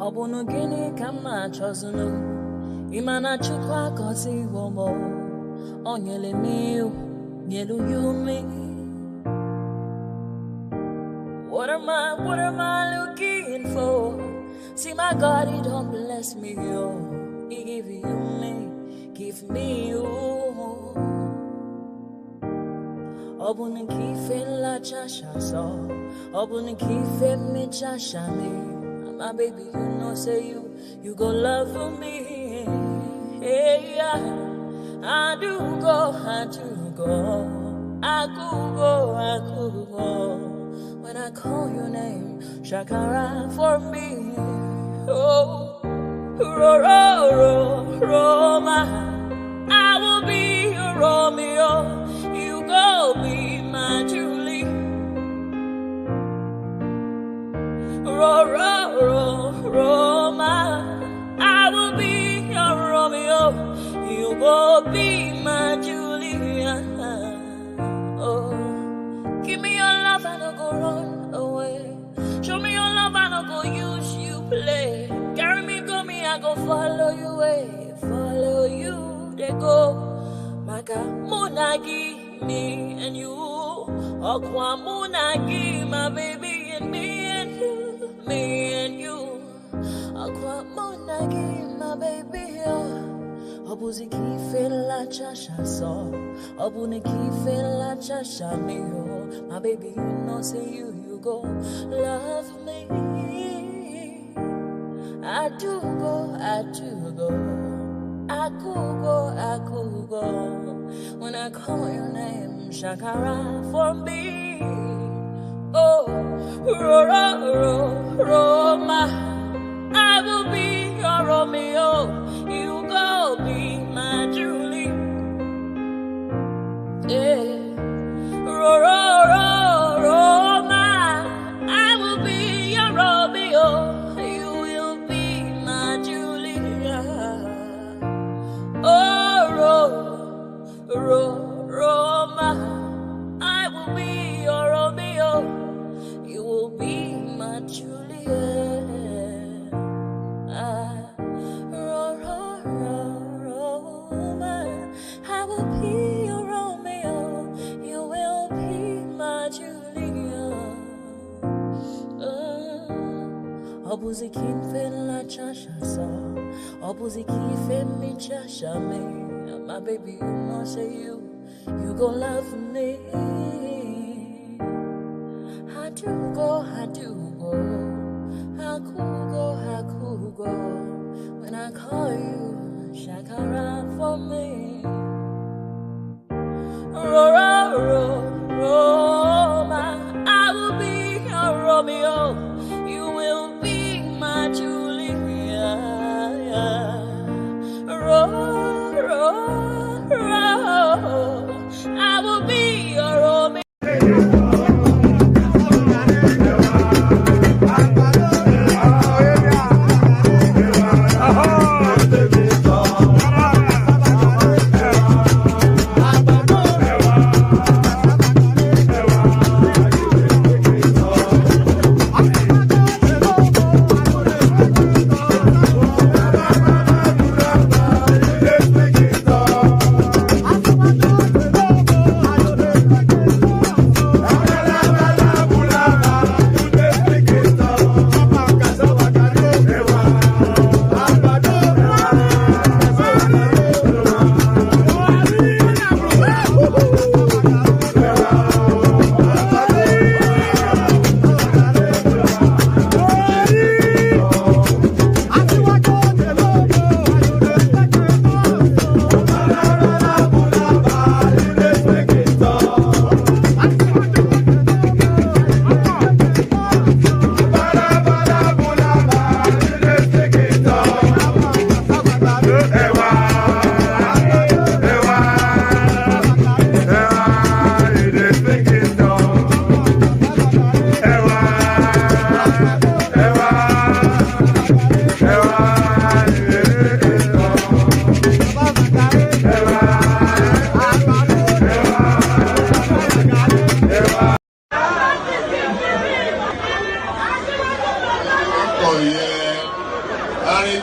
Ọbụnụ gịnị ka m na-achọzụnụ ịmana Chukwu agọziwo m o nyere m iwu nyelu ya ume. What am I looking for? See my God, he don't bless me, he give you me, give me you. Ọbụnụ ka ife nlachacha so, ọbụnụ ka ife mmechacha me. My baby, you know, say you go love me. Hey, yeah. I do go. I could go. When I call your name, Shakara for me. Oh, Roma, I will be your Romeo. You go be my Julie. Roma, I will be your Romeo. You will be my Julia. Oh, give me your love and I'll go run away. Show me your love and I'll go use you play. Carry me, go me, I go follow you away. Follow you, they go. Maka Munagi, me and you. Okwa Munagi, my baby and me and you. Me and you, Aqua Monagi, my baby. Obuzi ki fela chasha so, Obuniki fela chasha me. My baby, you know, say you go love me. I do go. I could go. When I call your name, Shakara for me. Oh, Roma, I will be your Romeo. You go be my Julie. Yeah, Roma, I will be your Romeo. You will be my Julia. Oh, Roma, I will be your Romeo. You will be my Juliet. Roma, I will be your Romeo. You will be my Juliet. Obuzikin fela chasha so, Obuzikin femi chasha me. My baby, you know, say you go love me. I do go. I could go. When I call you, Shakara for me. Roma, I will be your Romeo. You will be my Julia. I will be your Romeo.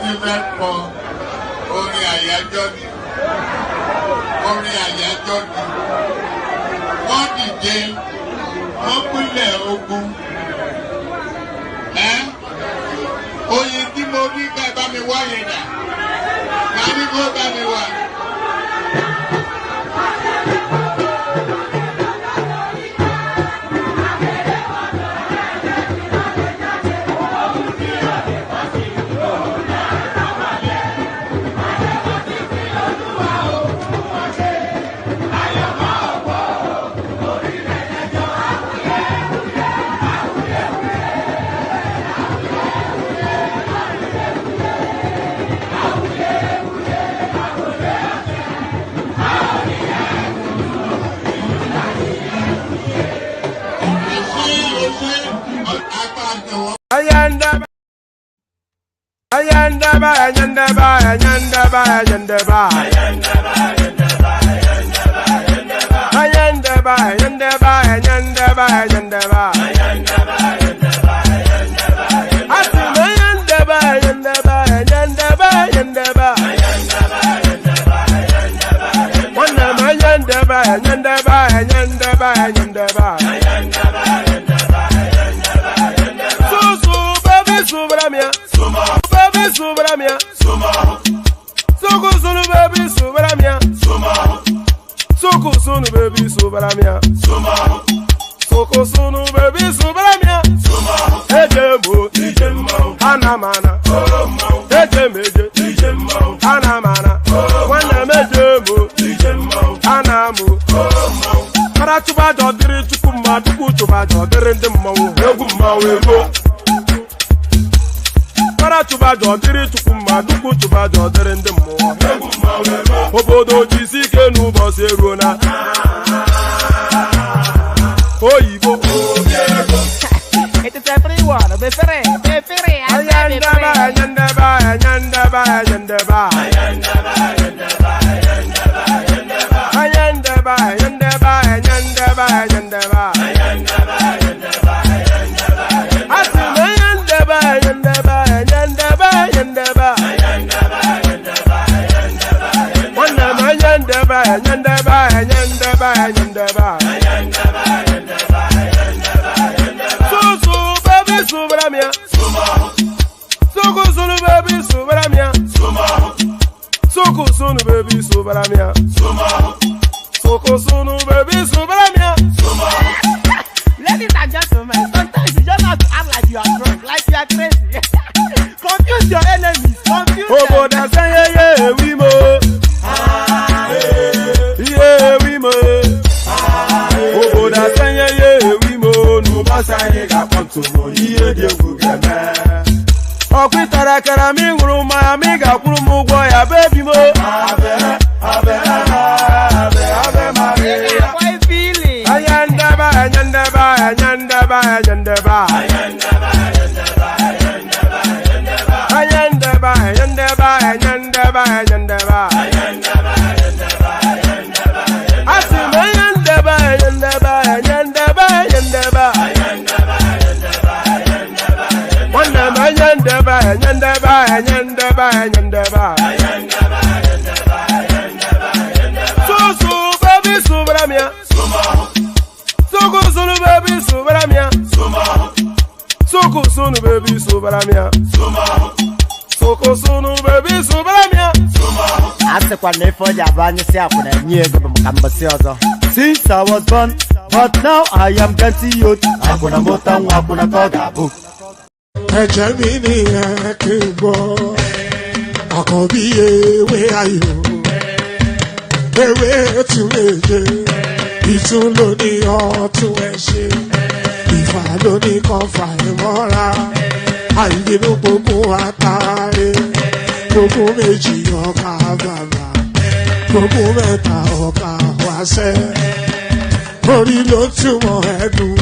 ti fẹ́ kọ orin àyájọ́ ni wọ́n dìde wọ́n pínlẹ̀ ogun oyin tí mo rí ká bá mi wá yẹn dà ká ní kó bá mi wá. Since I was born, but now I am getting youth. Hakuna mota, hakuna togabu. Ẹ̀jẹ̀ mi ni ẹ kí n gbọ́, àkọ́bí ewé ayò, ewé tún méje, ìtún ló ní ọ̀tún ẹ̀ ṣe, ìfà ló ní kan fà ẹ̀ mọ́ra, àìbínú gbogbo àtàrẹ, gbogbo méjì ọkà bàbà, gbogbo mẹ́ta ọkà wáṣẹ́, orí ló túmọ̀ ẹ̀dùn,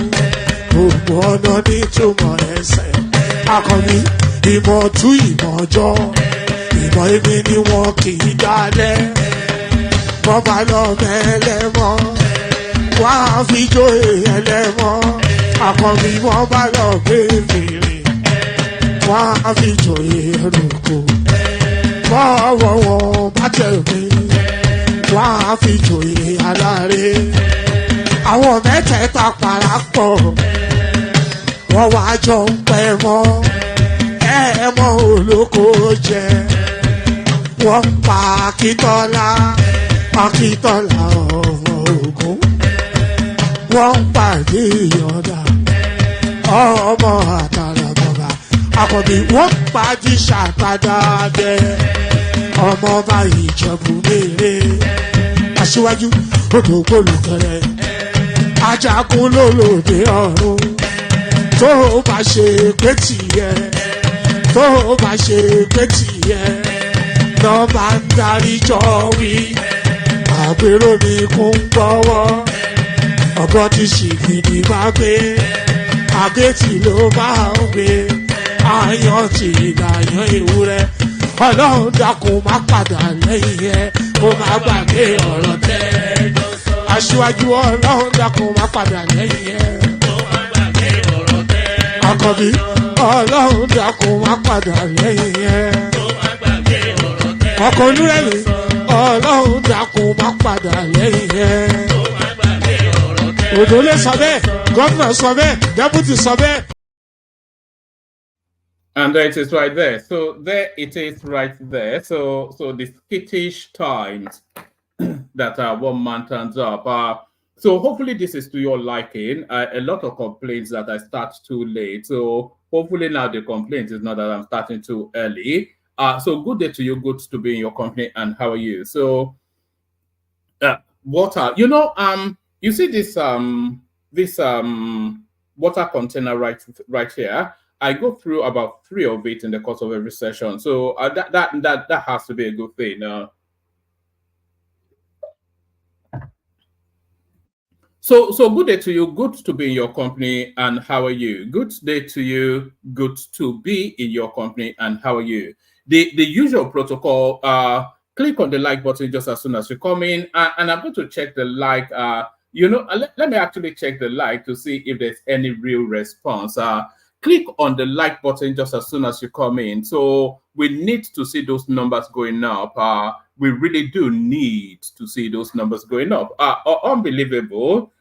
gbogbo ọ̀nà ní túmọ̀ ẹsẹ̀. Akọni ìmọ̀ tú ìmọ̀ ọjọ́, ìmọ̀ èmi ni wọn kì í dálẹ̀. Wọ́n bá lọ mẹ́lẹ́mọ́, wọ́n á fi jó ẹlẹ́mọ́. Akọni wọ́n bá lọ gbé fèrè, wọ́n á fi jó ẹrùkù. bọ́wọ́ wọn bá tẹ̀ mí wọ́n á fi jòyè aláre àwọn mẹ́tẹ̀ẹ̀ta parapọ̀ wọ́n wá jọ ń pẹ́ mọ́ ẹ̀ẹ́mọ́ olóko jẹ wọ́n pa Akíntọ́lá ọmọ Ògún wọ́n pàdé ìyọ̀dà ọmọ Àtàràbọ̀bà Àkànbí wọ́n pàdé Ṣàgbàdá dẹ ọmọ ọba Ìjẹ̀bú Mèrè Aṣíwájú Odògbólùkẹrẹ Ajagun lólòdì ọ̀run tó bá ṣe pé tìyẹ tó bá ṣe pé tìyẹ náà bá ń darí jọ wí àgbèrò ni kò ń gbọ́wọ́ ọ̀bọ tí ṣìgìdì bá gbé àgétì ló máa ń gbé àyàn tí ìlàyàn ewúrẹ́ Ọlọ́run dákun má padà lẹ́yìn ẹ kó má gbàgbé ọ̀rọ̀ tẹ́ Aṣíwájú Ọlọ́run dákun má padà lẹ́yìn ẹ kó má gbàgbé ọ̀rọ̀ tẹ́ Àkànbí Ọlọ́run dákun má padà lẹ́yìn ẹ kó má gbàgbé ọ̀rọ̀ tẹ́ ọkọ̀ Olúrẹ̀mí Ọlọ́run dákun má padà lẹ́yìn ẹ kó má gbàgbé ọ̀rọ̀ tẹ́ Òdòlé sọ bẹ́ẹ̀ gómìnà sọ bẹ́ẹ̀ dẹ́pútì sọ bẹ́ẹ̀. And there it is right there. So there it is right there. So the skittish times that one man turns up. So hopefully this is to your liking. A lot of complaints that I start too late. So hopefully now the complaint is not that I'm starting too early. So good day to you. Good to be in your company. And how are you? So water. You see this water container right here. I go through about 3 of it in the course of every session, so that has to be a good thing. So good day to you. Good to be in your company, and how are you? Good day to you. Good to be in your company, and how are you? The usual protocol. Click on the like button just as soon as you come in, and I'm going to check the like. Let me actually check the like to see if there's any real response. Click on the like button just as soon as you come in. So we need to see those numbers going up. We really do need to see those numbers going up. Unbelievable.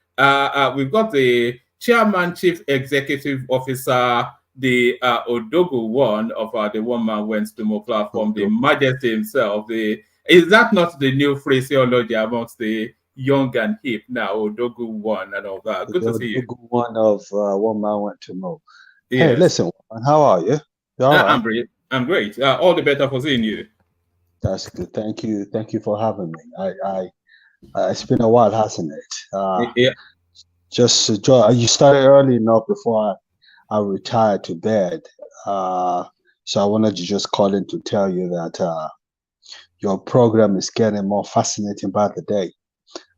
We've got the chairman, chief executive officer, the Odogu one of the One Man Went to More platform, the Majesty himself. Is that not the new phraseology amongst the young and hip now? Odogu one and all that. Good to see you. Odogu one of One Man Went to More. Yes. Hey, listen, how are you? I'm great. All the better for seeing you. That's good. Thank you for having me. It's been a while, hasn't it? Yeah. Just you started early enough before I retired to bed. So I wanted to just call in to tell you that your program is getting more fascinating by the day.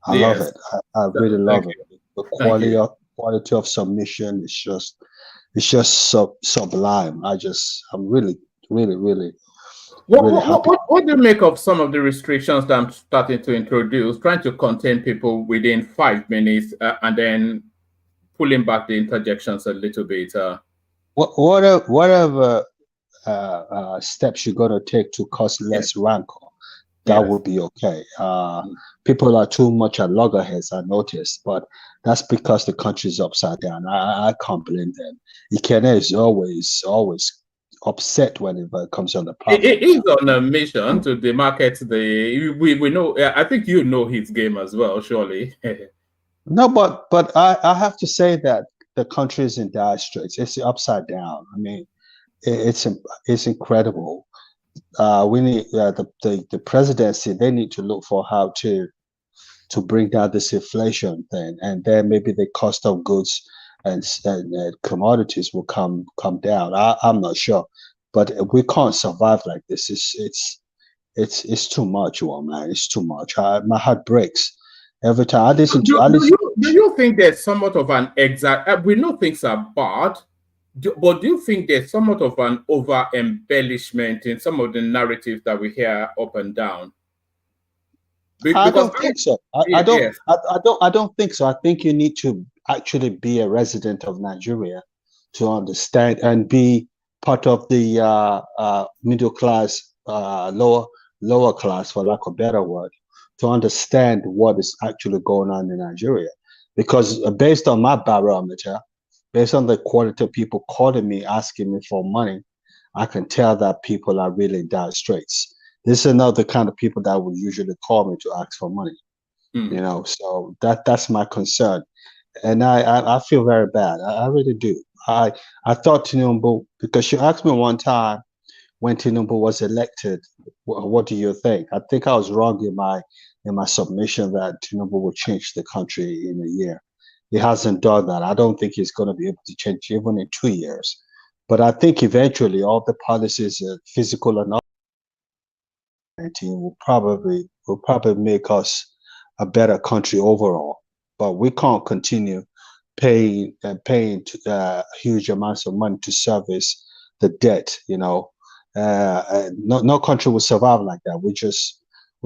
I love it. I really love it. The quality of submission is just sublime. I'm really happy. What do you make of some of the restrictions that I'm starting to introduce, trying to contain people within 5 minutes and then pulling back the interjections a little bit? Whatever steps you're going to take to cause less rancor, that would be okay. People are too much at loggerheads, I noticed, but that's because the country's upside down. I can't blame them. Ikene is always upset whenever it comes on the platform. It is on a mission to demarcate we know. I think you know his game as well, surely. No, but I have to say that the country is in dire straits. It's upside down. I mean, it's incredible. We need the presidency. They need to look for how to bring down this inflation thing, and then maybe the cost of goods and commodities will come down. I'm not sure, but we can't survive like this. It's too much, man. It's too much. My heart breaks every time I listen to. Do you think there's somewhat of an exact? We know things are bad. But do you think there's somewhat of an over-embellishment in some of the narratives that we hear up and down? I don't think so. I don't think so. I think you need to actually be a resident of Nigeria to understand and be part of the middle class lower class, for lack of a better word, to understand what is actually going on in Nigeria. Because based on my barometer, based on the quality of people calling me, asking me for money, I can tell that people are really in dire straits. This is not the kind of people that would usually call me to ask for money. You know, so that's my concern. And I feel very bad. I really do. I thought Tinubu, because she asked me one time when Tinubu was elected, what do you think? I think I was wrong in my submission that Tinubu would change the country in a year. He hasn't done that. I don't think he's going to be able to change even in 2 years. But I think eventually all the policies, physical and other, will probably make us a better country overall. But we can't continue paying huge amounts of money to service the debt. You know, no country will survive like that. We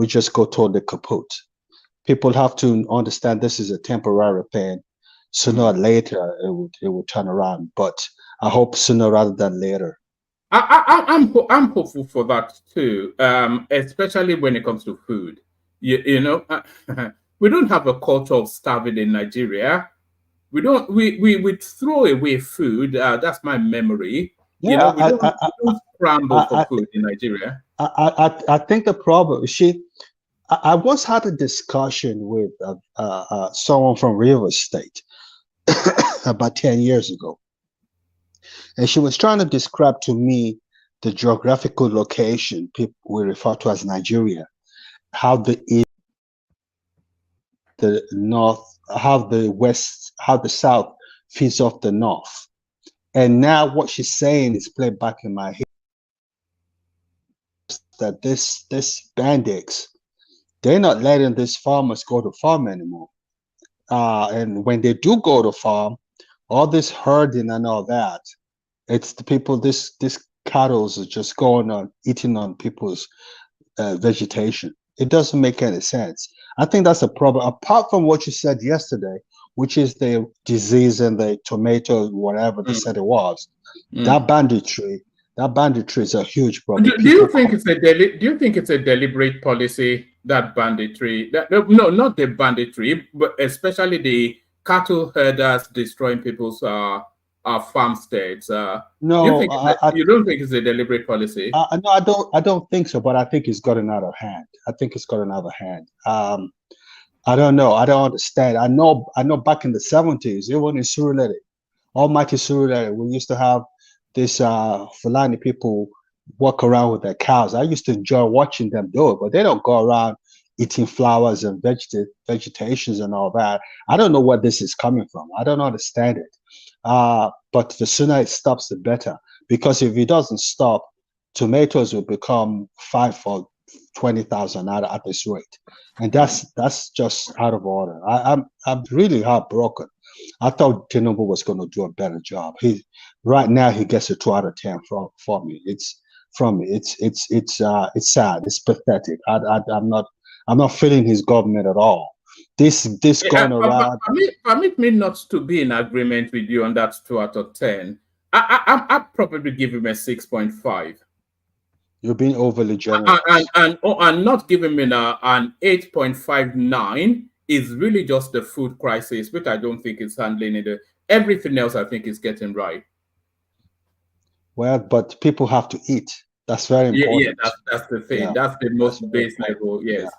just go toward the kaput. People have to understand this is a temporary pain. Sooner or later, it will turn around. But I hope sooner rather than later. I'm hopeful for that too, especially when it comes to food. You know, we don't have a culture of starving in Nigeria. We throw away food. That's my memory. Yeah, you know, we don't scramble for food in Nigeria. I think the problem, I once had a discussion with someone from Rivers State about 10 years ago. And she was trying to describe to me the geographical location people we refer to as Nigeria, how the east, the north, how the west, how the south feeds off the north. And now what she's saying is played back in my head, that this bandits, they're not letting these farmers go to farm anymore. And when they do go to farm, all this herding and all that, it's the people, this cattle is just going on, eating on people's vegetation. It doesn't make any sense. I think that's a problem. Apart from what you said yesterday, which is the disease and the tomato, whatever they said it was, that banditry is a huge problem. Do you think it's a deliberate policy, that banditry? No, not the banditry, but especially the cattle herders destroying people's farmsteads. No, you don't think it's a deliberate policy? No, I don't think so. But I think it's gotten out of hand. I don't know. I don't understand. I know. Back in the 70s, even in Surulere, Almighty Surulere, we used to have this Fulani people walk around with their cows. I used to enjoy watching them do it, but they don't go around eating flowers and vegetations and all that. I don't know where this is coming from. I don't understand it. But the sooner it stops, the better. Because if it doesn't stop, tomatoes will become 5 for 20,000 at this rate, and that's just out of order. I'm really heartbroken. I thought Tinubu was going to do a better job. Right now he gets a 2 out of 10 for me. It's sad. It's pathetic. I'm not feeling his government at all. This going around. Permit me not to be in agreement with you on that 2 out of 10. I'd probably give him a 6.5. You're being overly generous. And not giving me an 8.59 is really just the food crisis, which I don't think is handling it. Everything else I think is getting right. Well, but people have to eat. That's very important. Yeah, that's the thing. Yeah. That's the most base level. Yes.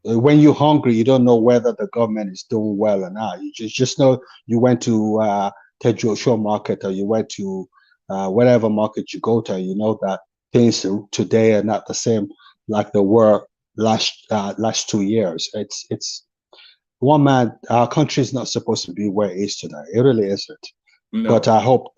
Yeah. When you're hungry, you don't know whether the government is doing well or not. You just know you went to Tejo Show Market, or you went to whatever market you go to. You know that things today are not the same like they were last 2 years. It's one man. Our country is not supposed to be where it is today. It really isn't. No. But I hope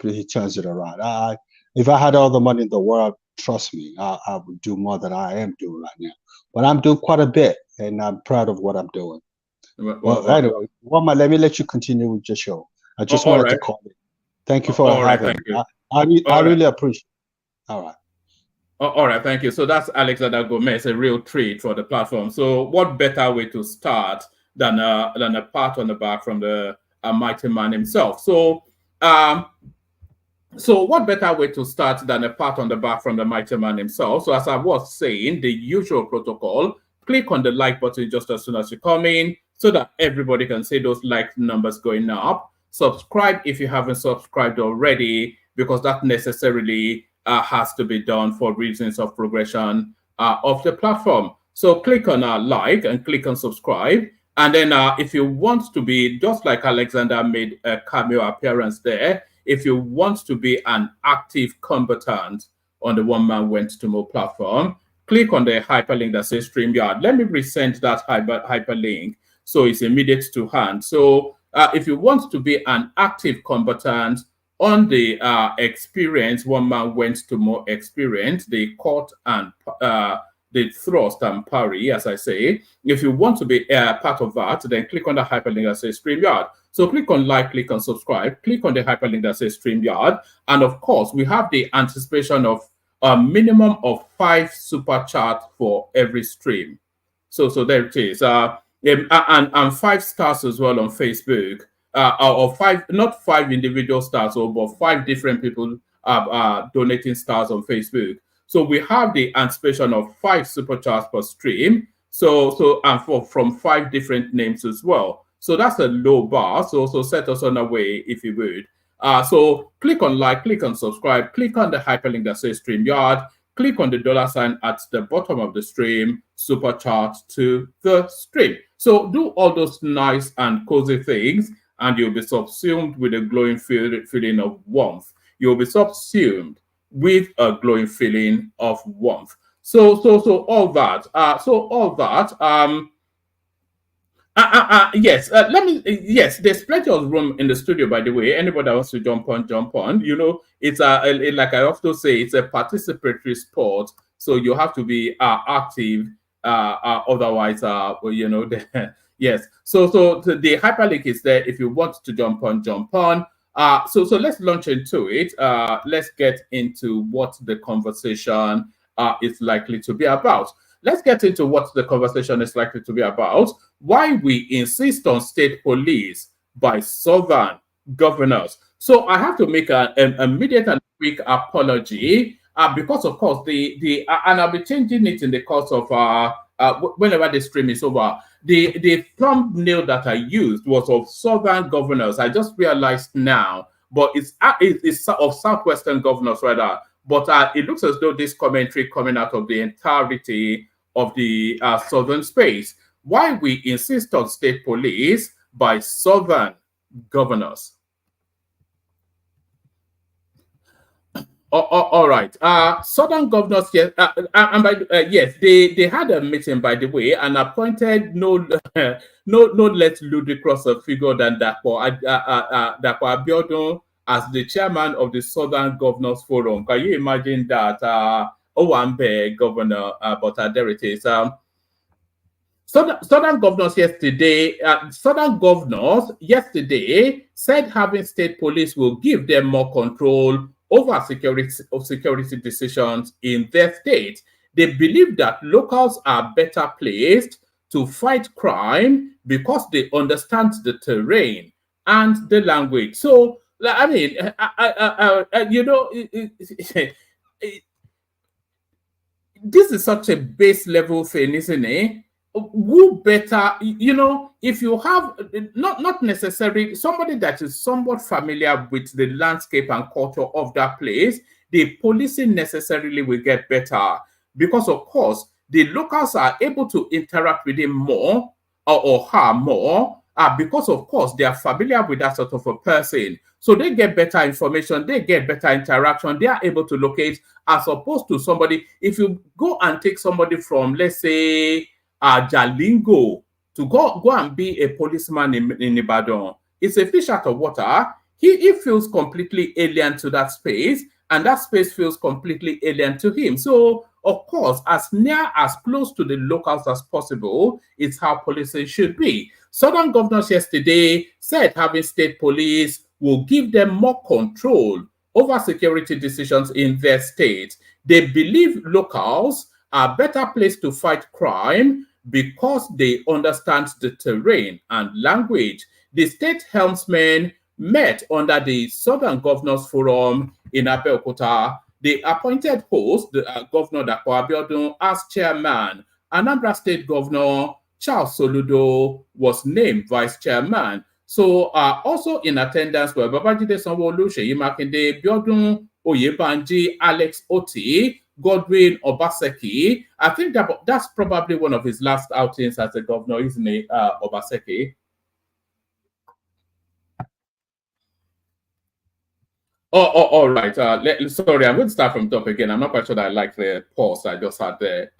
he turns it around. If I had all the money in the world, trust me, I would do more than I am doing right now. But I'm doing quite a bit, and I'm proud of what I'm doing. Well, anyway, let me let you continue with your show. I just wanted to call you. Thank you for having me. I really appreciate it. All right. All right, thank you. So that's Alexander Gomez, a real treat for the platform. So what better way to start than a pat on the back from the mighty man himself? So So what better way to start than a pat on the back from the mighty man himself? So as I was saying, the usual protocol, click on the like button just as soon as you come in so that everybody can see those like numbers going up. Subscribe if you haven't subscribed already, because that necessarily has to be done for reasons of progression of the platform. So click on like and click on subscribe. And then if you want to be, just like Alexander made a cameo appearance there, if you want to be an active combatant on the One Man Went to Mo platform, click on the hyperlink that says StreamYard. Let me resend that hyperlink so it's immediate to hand. So if you want to be an active combatant on the experience, One Man Went to Mo experience, the court and the thrust and parry, as I say. If you want to be part of that, then click on the hyperlink that says StreamYard. So click on like, click on subscribe, click on the hyperlink that says StreamYard. And of course, we have the anticipation of a minimum of 5 super chats for every stream. So there it is. And 5 stars as well on Facebook. Or 5, not 5 individual stars, but 5 different people donating stars on Facebook. So we have the anticipation of 5 super chats per stream. And from 5 different names as well. So that's a low bar. So set us on our way if you would. So click on like, click on subscribe, click on the hyperlink that says StreamYard, click on the $ at the bottom of the stream, super chat to the stream. So do all those nice and cozy things, and you'll be subsumed with a glowing feeling of warmth. You'll be subsumed with a glowing feeling of warmth. So all that. Yes. Yes. There's plenty of room in the studio. By the way, anybody that wants to jump on. You know, it's like I often say, it's a participatory sport. So you have to be active. Otherwise, you know, yes. So the hyperlink is there if you want to jump on. So let's launch into it. Let's get into what the conversation is likely to be about. Let's get into what the conversation is likely to be about. Why we insist on state police by southern governors. So I have to make an immediate and quick apology because, of course, and I'll be changing it in the course of whenever the stream is over. The thumbnail that I used was of southern governors. I just realized now, but it's of southwestern governors rather. But it looks as though this commentary coming out of the entirety of the southern space. Why we insist on state police by southern governors. All right. Southern governors, yes, yes, they had a meeting, by the way, and appointed no less ludicrous a figure than Dapo Abiodun as the chairman of the Southern Governors Forum. Can you imagine that? Owambe governor, but there it is. Southern governors yesterday said having state police will give them more control over security decisions in their state. They believe that locals are better placed to fight crime because they understand the terrain and the language. So, I mean, you know, this is such a base level thing, isn't it? Who better, you know, if you have not necessarily somebody that is somewhat familiar with the landscape and culture of that place, the policing necessarily will get better because, of course, the locals are able to interact with him more or her more because, of course, they are familiar with that sort of a person. So they get better information, they get better interaction, they are able to locate, as opposed to somebody, if you go and take somebody from, let's say, Jalingo to go and be a policeman in Ibadan, it's a fish out of water. He feels completely alien to that space, and that space feels completely alien to him. So, of course, as near, as close to the locals as possible, it's how policing should be. Southern governors yesterday said having state police will give them more control over security decisions in their state. They believe locals are better placed to fight crime because they understand the terrain and language. The state helmsmen met under the Southern Governors Forum in Abeokuta, the appointed host, the Governor Dapo Abiodun, as chairman. Anambra State Governor Charles Soludo was named vice chairman. So also in attendance were Babajide Sanwo-Olu, Seyi Makinde, Biodun Oyebanji, Alex Oti, Godwin Obaseki. I think that's probably one of his last outings as a governor, isn't it, Obaseki? All right. Sorry, I'm going to start from top again. I'm not quite sure that I like the pause I just had there.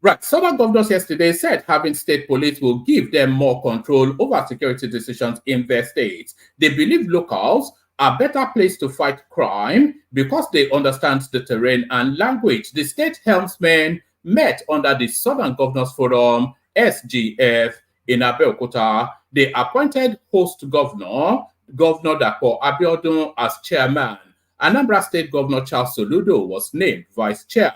Right. Southern governors yesterday said having state police will give them more control over security decisions in their states. They believe locals are better placed to fight crime because they understand the terrain and language. The state helmsmen met under the Southern Governors Forum, SGF, in Abeokuta. They appointed host governor, Governor Dapo Abiodun, as chairman. Anambra State Governor Charles Soludo was named vice chair.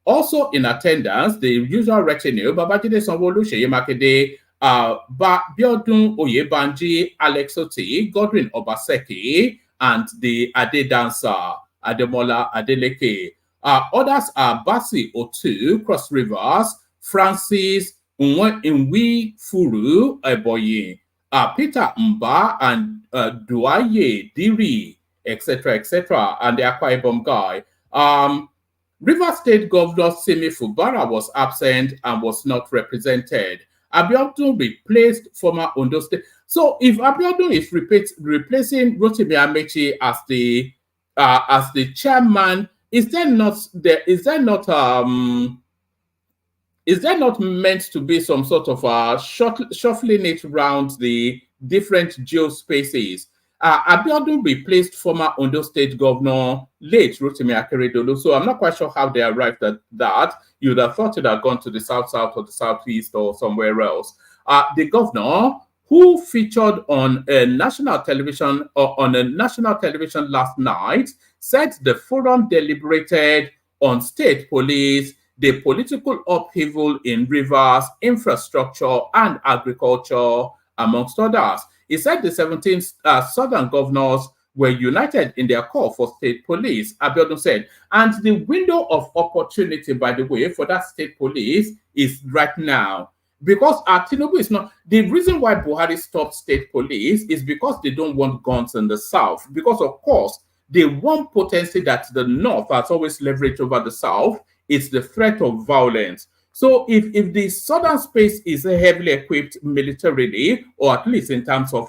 Also in attendance, the usual retinue, Babajide Sanwo-Olu, Seyi Makinde, Biodun Oyebanji, Alex Oti, Godwin Obaseki, and the Ade dancer, Ademola Adeleke. Others are Basi Otu, Cross Rivers, Francis Nwi Furu, Eboyi, Peter Mba, and Duaye Diri, etc., and the Akwa Ibom guy. River State Governor Simi Fubara was absent and was not represented. Abiodun replaced former Ondo State. So if Abiodun is replacing Rotimi Amechi as the chairman, is there not meant to be some sort of shuffling it around the different geospaces? Abiodun replaced former Ondo State Governor, late Rotimi Akeredolu. So I'm not quite sure how they arrived at that. You'd have thought it had gone to the south-south or the southeast or somewhere else. The governor, who featured on a national television last night, said the forum deliberated on state police, the political upheaval in rivers, infrastructure, and agriculture, amongst others. He said the 17 southern governors were united in their call for state police, Abiodun said. And the window of opportunity, by the way, for that state police is right now. Because Tinubu is not... The reason why Buhari stopped state police is because they don't want guns in the south. Because, of course, the one potency that the north has always leveraged over the south is the threat of violence. So if the southern space is heavily equipped militarily, or at least in terms of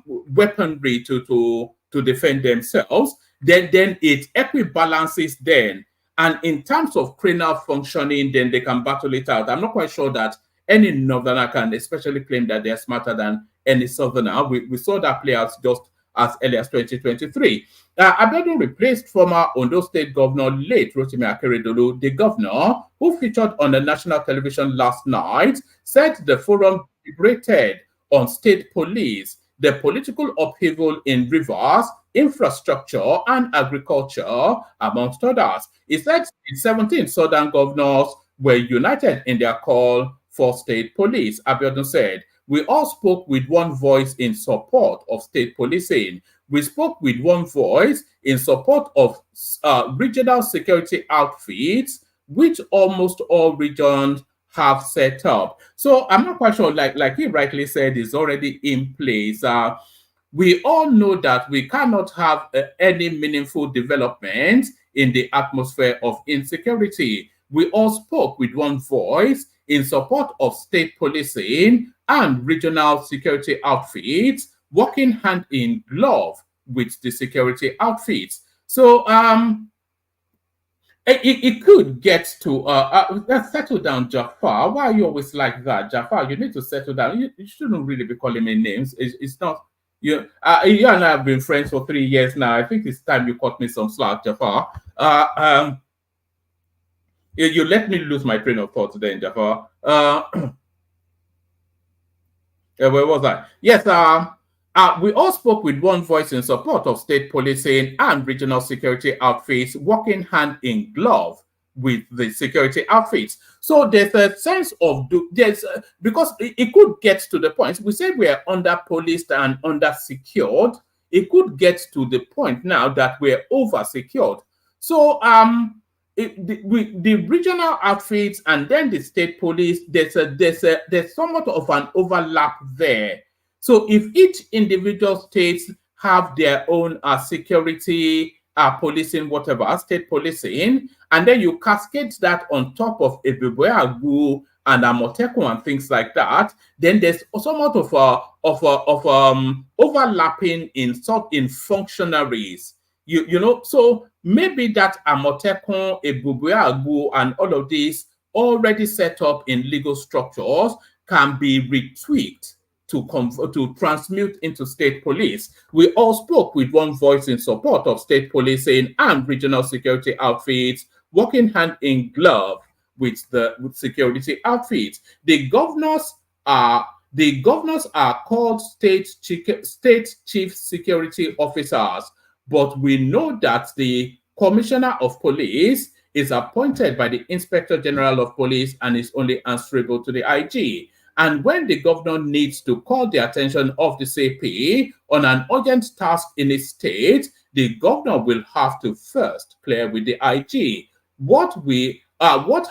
weaponry to defend themselves, then it equibalances then. And in terms of cranial functioning, then they can battle it out. I'm not quite sure that any northerner can especially claim that they're smarter than any southerner. We saw that play out just as early as 2023. Abiodun replaced former Ondo State Governor, late Rotimi Akeredolu. The governor, who featured on the national television last night, said the forum deliberated on state police, the political upheaval in rivers, infrastructure, and agriculture, amongst others. He said the 17 southern governors were united in their call for state police. Abiodun said, "We all spoke with one voice in support of state policing. We spoke with one voice in support of regional security outfits, which almost all regions have set up." So I'm not quite sure, like he rightly said, is already in place. We all know that we cannot have any meaningful development in the atmosphere of insecurity. We all spoke with one voice in support of state policing and regional security outfits, working hand in glove with the security outfits. So it could get to let's settle down, Jafar. Why are you always like that, Jafar? You need to settle down. You shouldn't really be calling me names. It's not you. You and I have been friends for 3 years now. I think it's time you cut me some slack, Jafar. You let me lose my train of thought then, Jafar. Where was I? Yes, we all spoke with one voice in support of state policing and regional security outfits, working hand in glove with the security outfits. So there's a sense of because it could get to the point we say we are under policed and under secured. it could get to the point now that we're over-secured. So the regional outfits and then the state police, there's somewhat of an overlap there. So if each individual states have their own security, policing, whatever, state policing, and then you cascade that on top of Ebube and Amotekun and things like that, then there's somewhat of overlapping in functionaries. You know, so maybe that Amotekun, Ebube and all of these already set up in legal structures can be retweaked to transmute into state police. We all spoke with one voice in support of state policing and regional security outfits working hand in glove with security outfits. The governors are called state chief security officers, but we know that the commissioner of police is appointed by the inspector general of police and is only answerable to the IG. And when the governor needs to call the attention of the CP on an urgent task in his state, the governor will have to first clear with the IG. What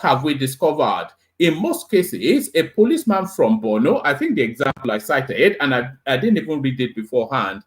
have we discovered? In most cases, a policeman from Borno, I think the example I cited, and I didn't even read it beforehand.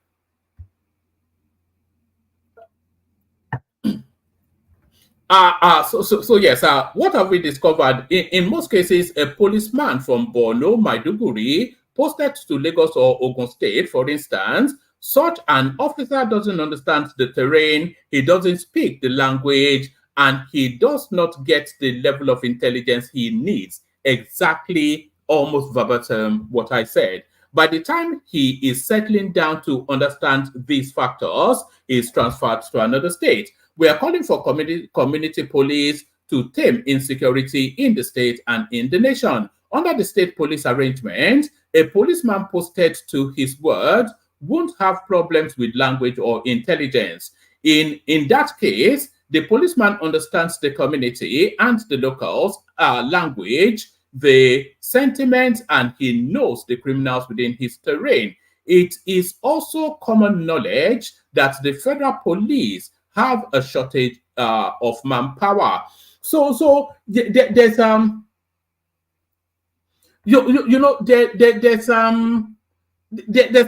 So yes, what have we discovered? In most cases, a policeman from Borno, Maiduguri, posted to Lagos or Ogun State, for instance, such an officer doesn't understand the terrain, he doesn't speak the language, and he does not get the level of intelligence he needs. Exactly, almost verbatim, what I said. By the time he is settling down to understand these factors, he is transferred to another state. We are calling for community police to tame insecurity in the state and in the nation. Under the state police arrangement, a policeman posted to his word won't have problems with language or intelligence. In that case, the policeman understands the community and the locals' language, the sentiments, and he knows the criminals within his terrain. It is also common knowledge that the federal police have a shortage of manpower. So there's there's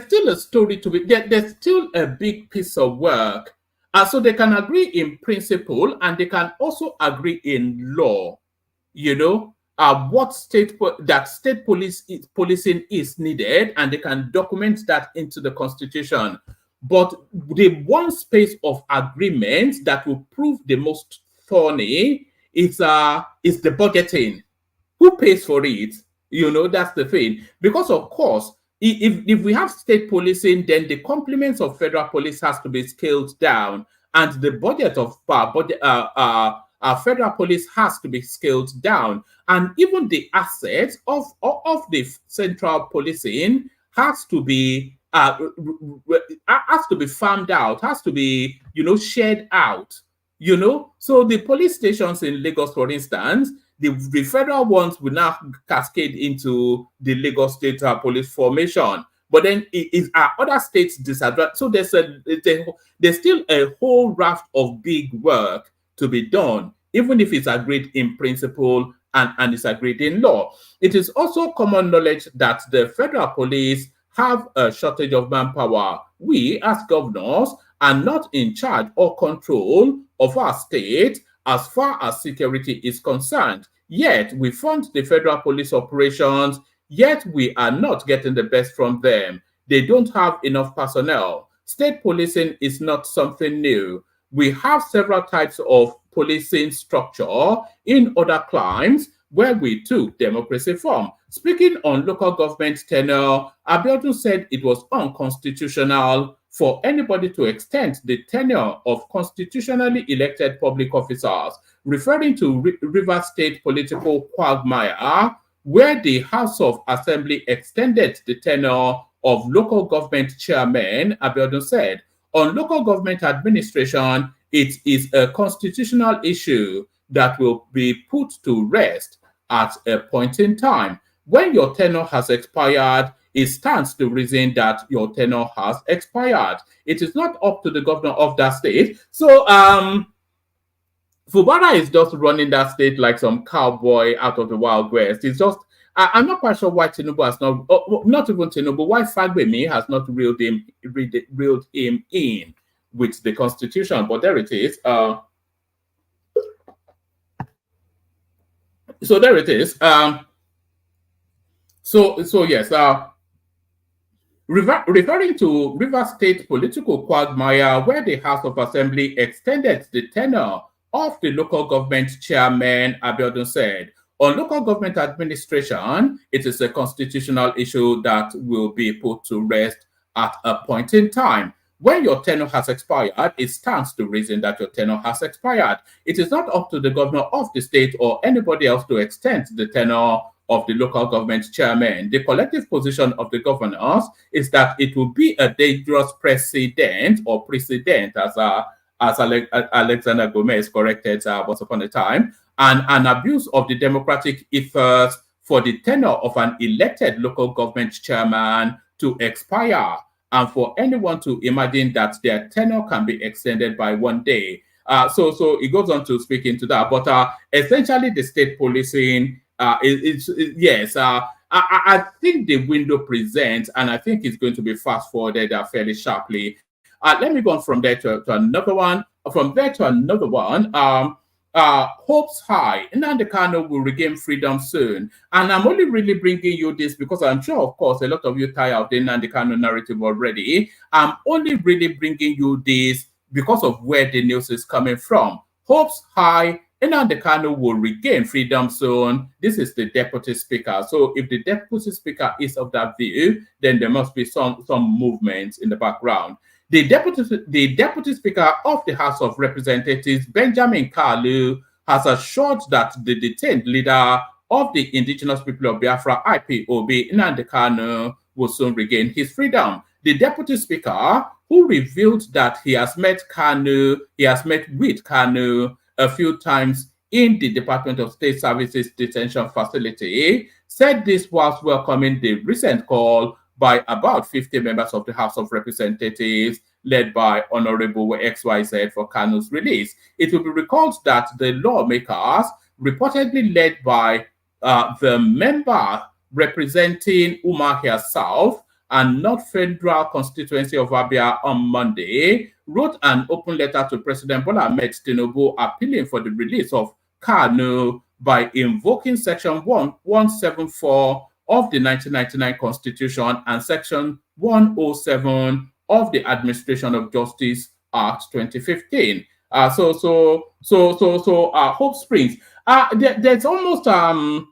still a story to be. There's still a big piece of work. So they can agree in principle and they can also agree in law. You know, what state policing is needed, and they can document that into the Constitution. But the one space of agreement that will prove the most thorny is the budgeting. Who pays for it? You know, that's the thing. Because of course, if we have state policing, then the complements of federal police has to be scaled down, and the budget of federal police has to be scaled down, and even the assets of the central policing has to be farmed out, has to be, shared out, So the police stations in Lagos, for instance, the federal ones will now cascade into the Lagos State Police formation. But then are other states disadvantaged? So there's still a whole raft of big work to be done, even if it's agreed in principle and it's agreed in law. It is also common knowledge that the federal police have a shortage of manpower. We, as governors, are not in charge or control of our state as far as security is concerned. Yet, we fund the federal police operations, yet we are not getting the best from them. They don't have enough personnel. State policing is not something new. We have several types of policing structure in other climes where we took democracy from. Speaking on local government tenure, Abiodun said it was unconstitutional for anybody to extend the tenure of constitutionally elected public officers, referring to Rivers State political quagmire, where the House of Assembly extended the tenure of local government chairmen. Abiodun said, on local government administration, it is a constitutional issue that will be put to rest at a point in time. When your tenure has expired, it stands to reason that your tenure has expired. It is not up to the governor of that state. So Fubara is just running that state like some cowboy out of the Wild West. It's just, I'm not quite sure why Tinubu has not even Tinubu, why Fagbemi has not reeled him in with the constitution. But there it is. So there it is. So yes. Referring to Rivers State political quagmire, where the House of Assembly extended the tenure of the local government chairman, Abiodun said, on local government administration, it is a constitutional issue that will be put to rest at a point in time. When your tenure has expired, it stands to reason that your tenure has expired. It is not up to the governor of the state or anybody else to extend the tenure of the local government chairman. The collective position of the governors is that it will be a dangerous precedent, as Alexander Gomez corrected once upon a time, and an abuse of the democratic ethos for the tenure of an elected local government chairman to expire, and for anyone to imagine that their tenure can be extended by 1 day. So it goes on to speak into that. But essentially, the state policing, yes, I think the window presents, and I think it's going to be fast forwarded fairly sharply. Let me go on from there to another one. From there to another one. Hopes high. Nnamdi Kanu will regain freedom soon. And I'm only really bringing you this because I'm sure, of course, a lot of you tired of the Nnamdi Kanu narrative already. I'm only really bringing you this because of where the news is coming from. Hopes high. Nnamdi Kanu will regain freedom soon. This is the deputy speaker. So if the deputy speaker is of that view, then there must be some movement in the background. The deputy speaker of the House of Representatives, Benjamin Kalu, has assured that the detained leader of the Indigenous People of Biafra, IPOB, Nnamdi Kanu, will soon regain his freedom. The deputy speaker, who revealed that he has met with Kanu a few times in the Department of State Services detention facility, said this whilst welcoming the recent call by about 50 members of the House of Representatives, led by Honorable XYZ, for Kanu's release. It will be recalled that the lawmakers, reportedly led by the member representing Umuahia South and North Federal Constituency of Abia on Monday, wrote an open letter to President Bola Ahmed Tinubu appealing for the release of Kanu by invoking Section 174 of the 1999 Constitution and Section 107 of the Administration of Justice Act 2015. Hope Springs. There's almost an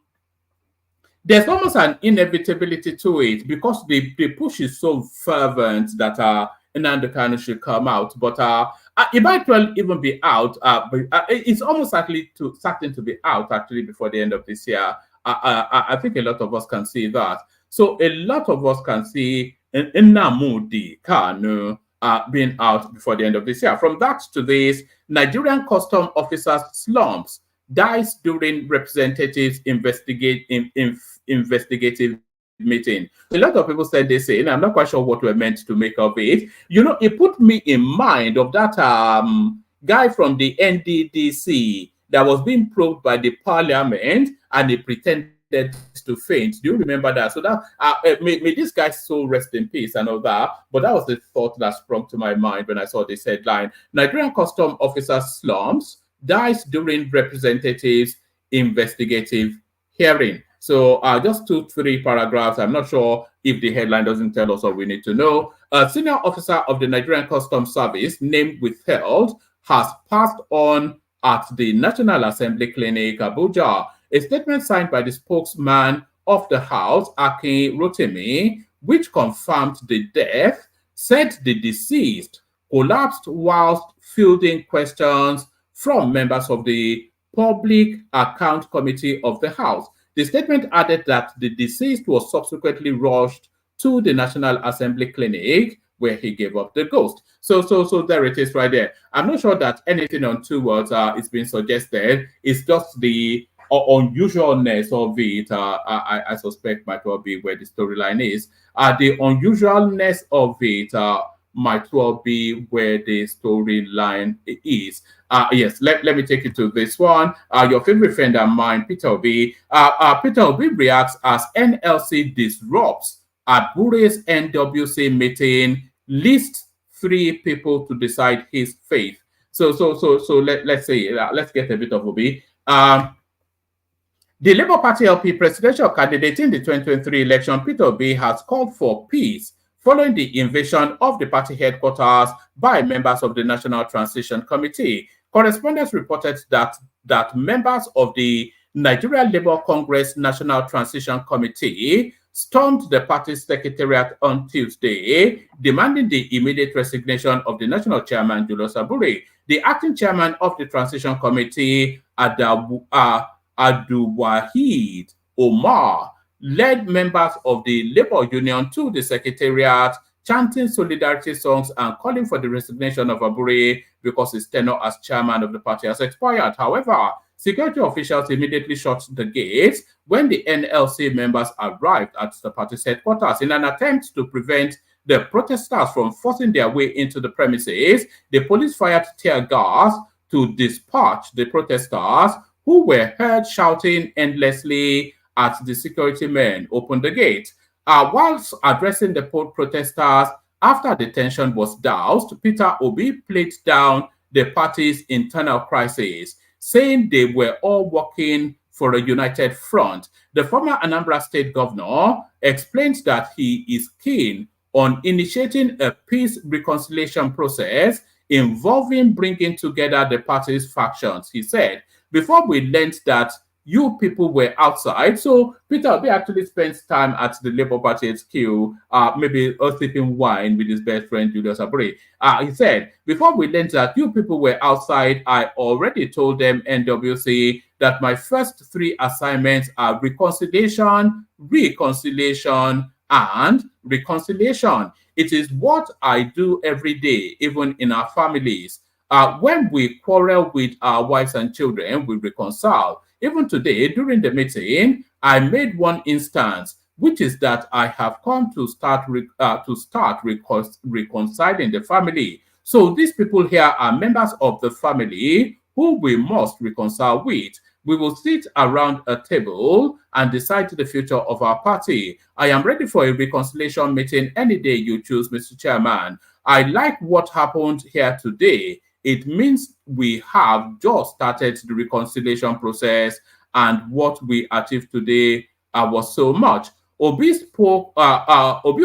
inevitability to it because the push is so fervent that Nnamdi Kanu should come out. But it might well even be out. But it's almost certain to be out actually before the end of this year. I think a lot of us can see that. So a lot of us can see Nnamdi Kanu being out before the end of this year. From that to this, Nigerian custom officers slumps, dies during representatives investigative meeting. A lot of people said this, and I'm not quite sure what we're meant to make of it. You know, it put me in mind of that guy from the NDDC that was being probed by the parliament, and he pretended to faint. Do you remember that? So that may this guy so rest in peace and all that. But that was the thought that sprung to my mind when I saw this headline: Nigerian custom officer slumps, dies during representatives investigative hearing. So just 2-3 paragraphs. I'm not sure if the headline doesn't tell us all we need to know. A senior officer of the Nigerian Customs Service, name withheld, has passed on at the National Assembly Clinic, Abuja. A statement signed by the spokesman of the House, Akin Rotimi, which confirmed the death, said the deceased collapsed whilst fielding questions from members of the Public Account Committee of the House. The statement added that the deceased was subsequently rushed to the National Assembly Clinic, where he gave up the ghost. So there it is right there. I'm not sure that anything untoward is being suggested. It's just the unusualness of it, I suspect might well be where the storyline is. The unusualness of it might well be where the storyline is. Yes, let me take you to this one. Your favorite friend of mine, Peter Obi. Peter Obi reacts as NLC disrupts Abure's NWC meeting, lists 3 people to decide his fate. So let's say let's get a bit of Obi. The Labour Party LP presidential candidate in the 2023 election, Peter Obi, has called for peace following the invasion of the party headquarters by members of the National Transition Committee. Correspondents reported that members of the Nigeria Labour Congress National Transition Committee stormed the party's secretariat on Tuesday, demanding the immediate resignation of the national chairman, Julius Abure. The acting chairman of the Transition Committee, Abdulwahid Omar, led members of the labor union to the secretariat, chanting solidarity songs and calling for the resignation of Abure because his tenure as chairman of the party has expired. However, security officials immediately shut the gates when the NLC members arrived at the party's headquarters. In an attempt to prevent the protesters from forcing their way into the premises, the police fired tear gas to dispatch the protesters, who were heard shouting endlessly at the security men opened the gate. Whilst addressing the protesters after the tension was doused, Peter Obi played down the party's internal crisis, saying they were all working for a united front. The former Anambra State governor explained that he is keen on initiating a peace reconciliation process involving bringing together the party's factions. He said, "Before we learned that you people were outside." So Peter Obi actually spends time at the Labour Party HQ, maybe sipping wine with his best friend Julius Abure. He said, "Before we learned that you people were outside, I already told them, NWC, that my first 3 assignments are reconciliation, reconciliation, and reconciliation. It is what I do every day, even in our families. When we quarrel with our wives and children, we reconcile. Even today, during the meeting, I made one instance, which is that I have come to start reconciling the family. So these people here are members of the family who we must reconcile with. We will sit around a table and decide the future of our party. I am ready for a reconciliation meeting any day you choose, Mr. Chairman. I like what happened here today. It means we have just started the reconciliation process, and what we achieved today was so much." Obi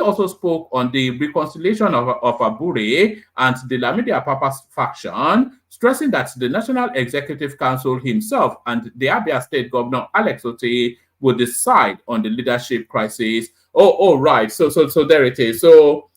also spoke on the reconciliation of Abure and the Lamidi Apapa's faction, stressing that the National Executive Council himself and the Abia State Governor Alex Otti will decide on the leadership crisis. Right. So there it is. So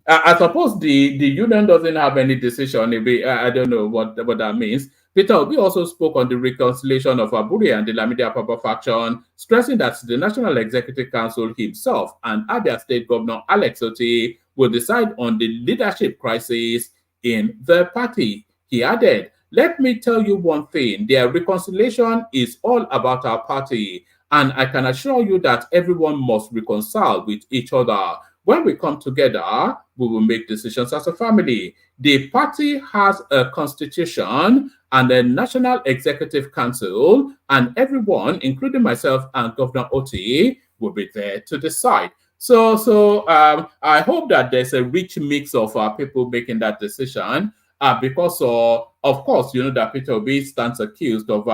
I suppose the union doesn't have any decision. Maybe I don't know what that means. Peter Obi also spoke on the reconciliation of Abure and the Lamidi Apapa faction, stressing that the National Executive Council himself and Abia State Governor Alex Otti will decide on the leadership crisis in the party. He added, "Let me tell you one thing, their reconciliation is all about our party, and I can assure you that everyone must reconcile with each other. When we come together, we will make decisions as a family. The party has a constitution and a National Executive Council, and everyone, including myself and Governor Otti, will be there to decide." So I hope that there's a rich mix of people making that decision, because of course, you know that Peter Obi stands accused of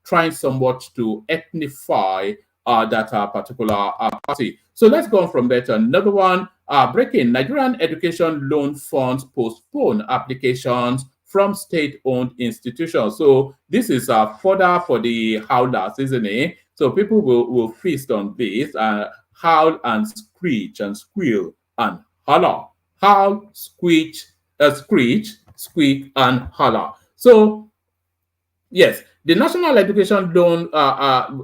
trying somewhat to ethnify that particular party. So let's go on from there to another one. Breaking: Nigerian Education Loan Funds postpone applications from state-owned institutions. So this is further for the howlers, isn't it? So people will feast on this, howl and screech and squeal and holler. Howl, screech, squeak, and holler. So yes, the National Education Loan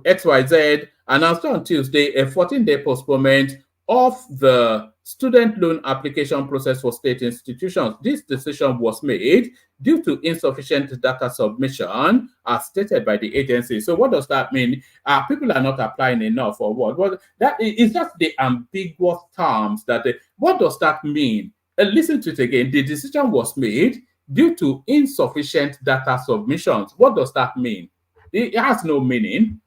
XYZ announced on Tuesday a 14-day postponement of the student loan application process for state institutions. This decision was made due to insufficient data submission as stated by the agency. So what does that mean? People are not applying enough or what? Well, that is just the ambiguous terms that what does that mean? Listen to it again. The decision was made due to insufficient data submissions. What does that mean? It has no meaning.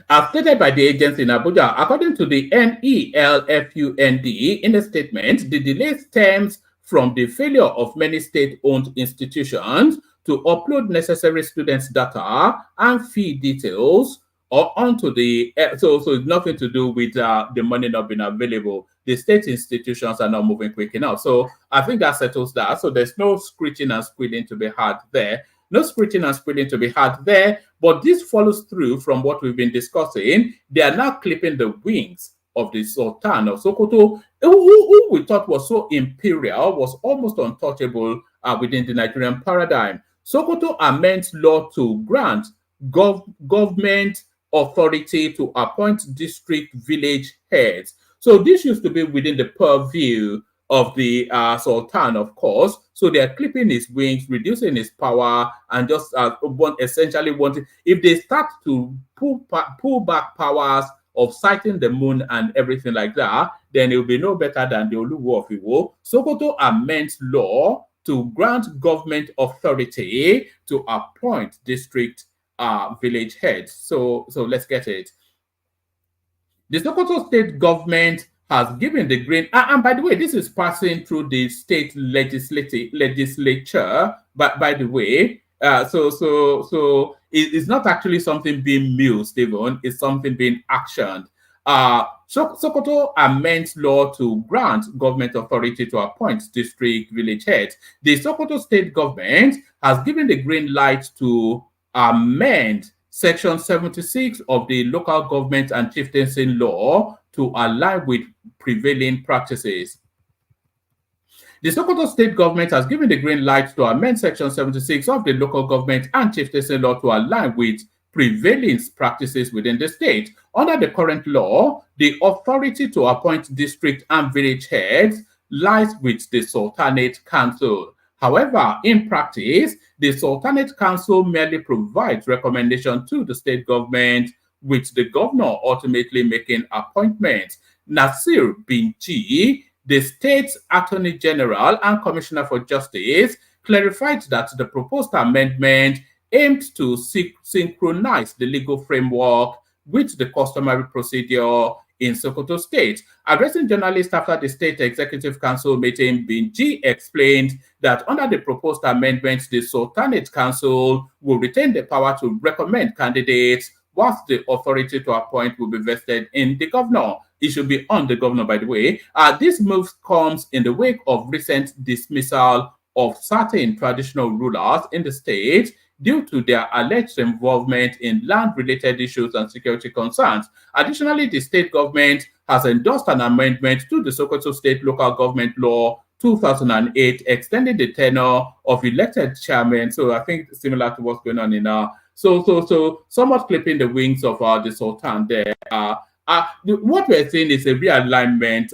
As stated by the agency in Abuja, according to the NELFUND, in a statement, the delay stems from the failure of many state-owned institutions to upload necessary students' data and fee details or onto the so it's nothing to do with the money not being available. The state institutions are not moving quick enough. So I think that settles that. So there's no screeching and squealing to be had there. No screeching and squealing to be had there, but this follows through from what we've been discussing. They are now clipping the wings of the Sultan of Sokoto, who we thought was so imperial, was almost untouchable within the Nigerian paradigm. Sokoto amends law to grant government authority to appoint district village heads. So this used to be within the purview of the Sultan, of course. So they are clipping his wings, reducing his power, and just essentially wanting, if they start to pull back powers of sighting the moon and everything like that, then it will be no better than the Oluwo of Iwo. Sokoto amends law to grant government authority to appoint district village heads. So let's get it. The Sokoto state government has given the green, and by the way, this is passing through the state legislature. But by the way, so it's not actually something being mused, even it's something being actioned. Sokoto amends law to grant government authority to appoint district village heads. The Sokoto state government has given the green light to amend Section 76 of the Local Government and Chieftaincy Law to align with prevailing practices. The Sokoto state government has given the green light to amend Section 76 of the Local Government and Chieftaincy Law to align with prevailing practices within the state. Under the current law, the authority to appoint district and village heads lies with the Sultanate Council. However, in practice, the Sultanate Council merely provides recommendation to the state government, with the governor ultimately making appointments. Nasir Binchi, the state's Attorney General and Commissioner for Justice, clarified that the proposed amendment aimed to synchronize the legal framework with the customary procedure in Sokoto State. Addressing journalists after the State Executive Council meeting, Binchi explained that under the proposed amendments, the Sultanate Council will retain the power to recommend candidates, whilst the authority to appoint will be vested in the governor. It should be on the governor, by the way. This move comes in the wake of recent dismissal of certain traditional rulers in the state due to their alleged involvement in land-related issues and security concerns. Additionally, the state government has endorsed an amendment to the Sokoto State Local Government Law 2008, extending the tenure of elected chairmen. So I think similar to what's going on in so somewhat clipping the wings of the Sultan there. What we're seeing is a realignment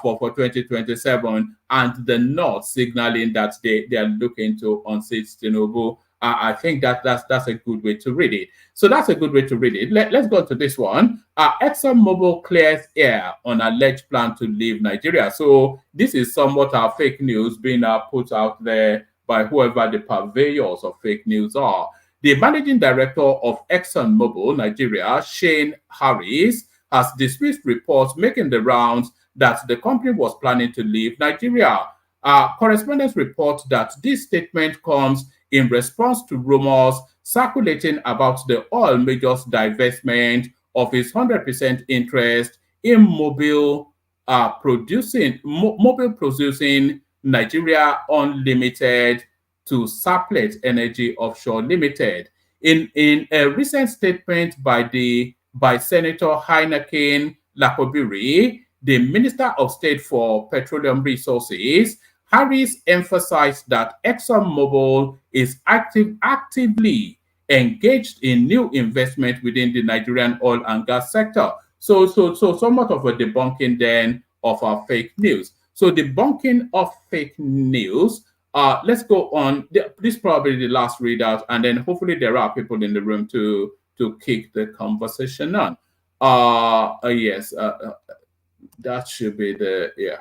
for 2027, and the North signaling that they are looking to unseat Tinubu. I think that's a good way to read it. So that's a good way to read it. Let's go to this one. ExxonMobil clears air on alleged plan to leave Nigeria. So this is somewhat fake news being put out there by whoever the purveyors of fake news are. The managing director of ExxonMobil Nigeria, Shane Harris, has dismissed reports making the rounds that the company was planning to leave Nigeria. Correspondents report that this statement comes in response to rumors circulating about the oil major's divestment of its 100% interest in Mobil Producing Nigeria Unlimited to Saplet Energy Offshore Limited. In a recent statement by Senator Heineken Lakobiri, the Minister of State for Petroleum Resources, Harris emphasized that ExxonMobil is actively engaged in new investment within the Nigerian oil and gas sector. So somewhat of a debunking then of our fake news. So debunking of fake news. Let's go on. This is probably the last readout, and then hopefully there are people in the room to kick the conversation on. Yes, that should be the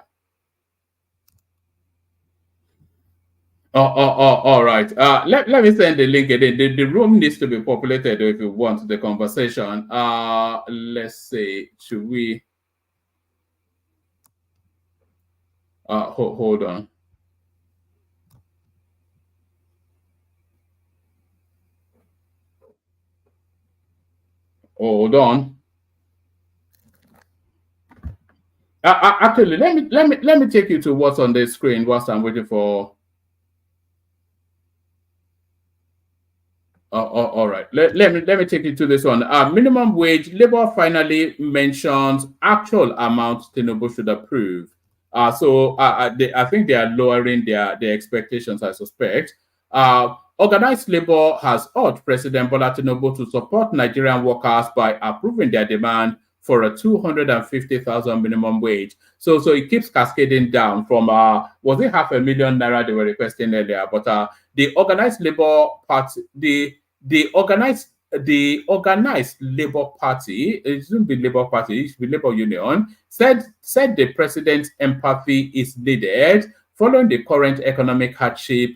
all right. Let me send the link again. The room needs to be populated if you want the conversation. Let's see. Should we? Hold on. Hold on. Actually, let me take you to what's on the screen whilst I'm waiting for. All right. Let me take you to this one. Minimum wage. Labour finally mentions actual amount Tinubu should approve. I think they are lowering their expectations, I suspect. Organized Labour has urged President Bola Tinubu to support Nigerian workers by approving their demand for a 250,000 minimum wage. So it keeps cascading down from was it 500,000 naira they were requesting earlier? But the Organized Labour Party, the organized Labour Party, it shouldn't be Labour Party, it should be Labour Union, said the president's empathy is needed following the current economic hardship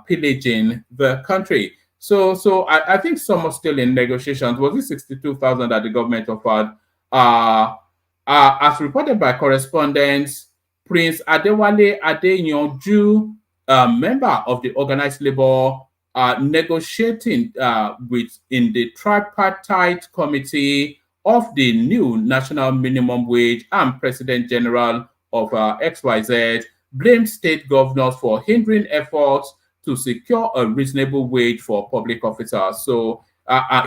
pillaging the country. So I think some are still in negotiations. Was it 62,000 that the government offered? As reported by correspondents, Prince Adewale Adeyanju, a member of the Organized Labour, negotiating in the tripartite committee of the new national minimum wage, and President General of XYZ blamed state governors for hindering efforts to secure a reasonable wage for public officers. So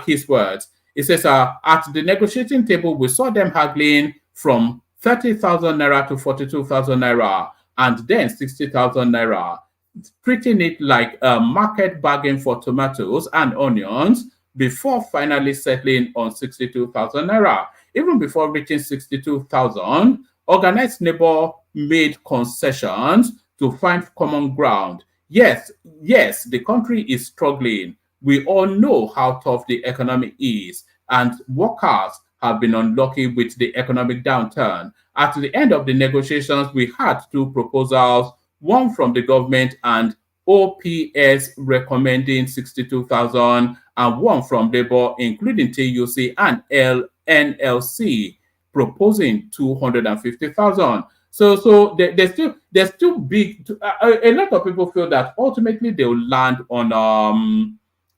his words, he says, at the negotiating table, we saw them haggling from 30,000 naira to 42,000 naira and then 60,000 naira, treating it like a market bargain for tomatoes and onions before finally settling on 62,000 naira. Even before reaching 62,000, Organized Labour made concessions to find common ground. Yes, the country is struggling. We all know how tough the economy is, and workers have been unlucky with the economic downturn. At the end of the negotiations, we had two proposals, one from the government and OPS recommending 62,000, and one from Labour, including TUC and NLC, proposing 250,000. So there's still big. A lot of people feel that ultimately they will land on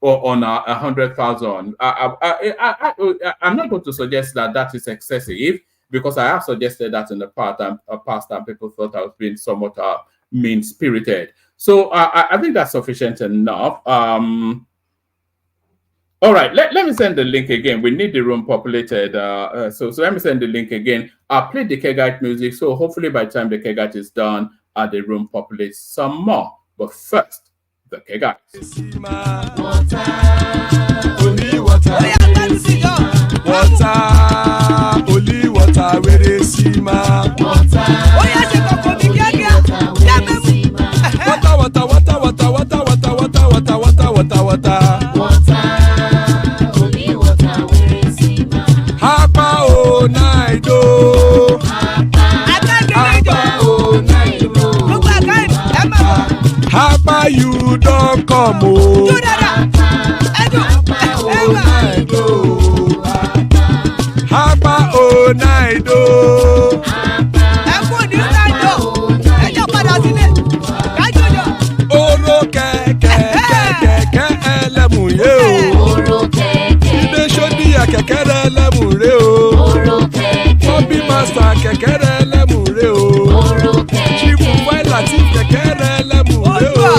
100,000. I'm not going to suggest that is excessive, because I have suggested that in the past, and people thought I was being somewhat mean-spirited. So I think that's sufficient enough. All right, let me send the link again. We need the room populated. So let me send the link again. I'll play the Kegite music. So hopefully by the time the Kegite is done, the room populates some more. But first, the Kegite. Only water, where they see my water. Hapa you don't come oh. Hapa oh night oh. Oro kẹ̀kẹ́ ẹlẹ́mù yé o. Ilé ṣọ́dí àkẹ́kẹ́ rẹ̀ ẹlẹ́mù rẹ̀ o. Bobby Master kẹ̀kẹ́ rẹ̀ ẹlẹ́mù rẹ̀ o. Chief Wáìlà tí kẹ̀kẹ́ rẹ̀ ẹlẹ́mù rẹ̀ o.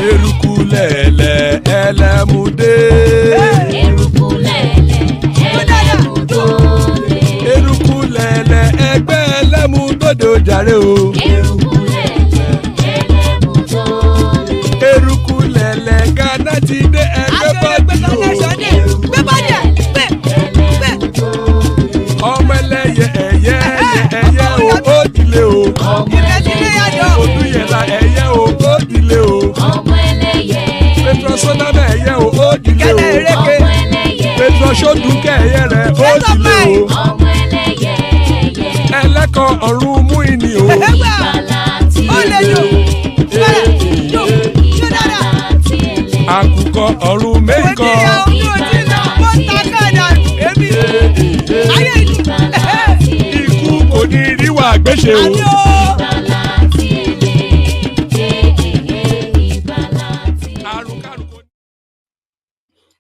Eruku lẹ̀lẹ̀ ẹlẹ́mù dé. Eruku lẹ̀lẹ̀ ẹgbẹ́ ẹlẹ́mù dòde ojàre o. Eruku lẹ̀lẹ̀ ga sọ́nà mẹ́yẹ o ó dìde o Petro Ṣódùkẹ́ ẹ̀yẹ rẹ̀ ó dìde o ẹlẹ́kọ̀ọ́ ọ̀run mú ìní o. Àkùkọ ọ̀run mẹ́kọ̀. Ikú kò ní ríwà gbéṣe o.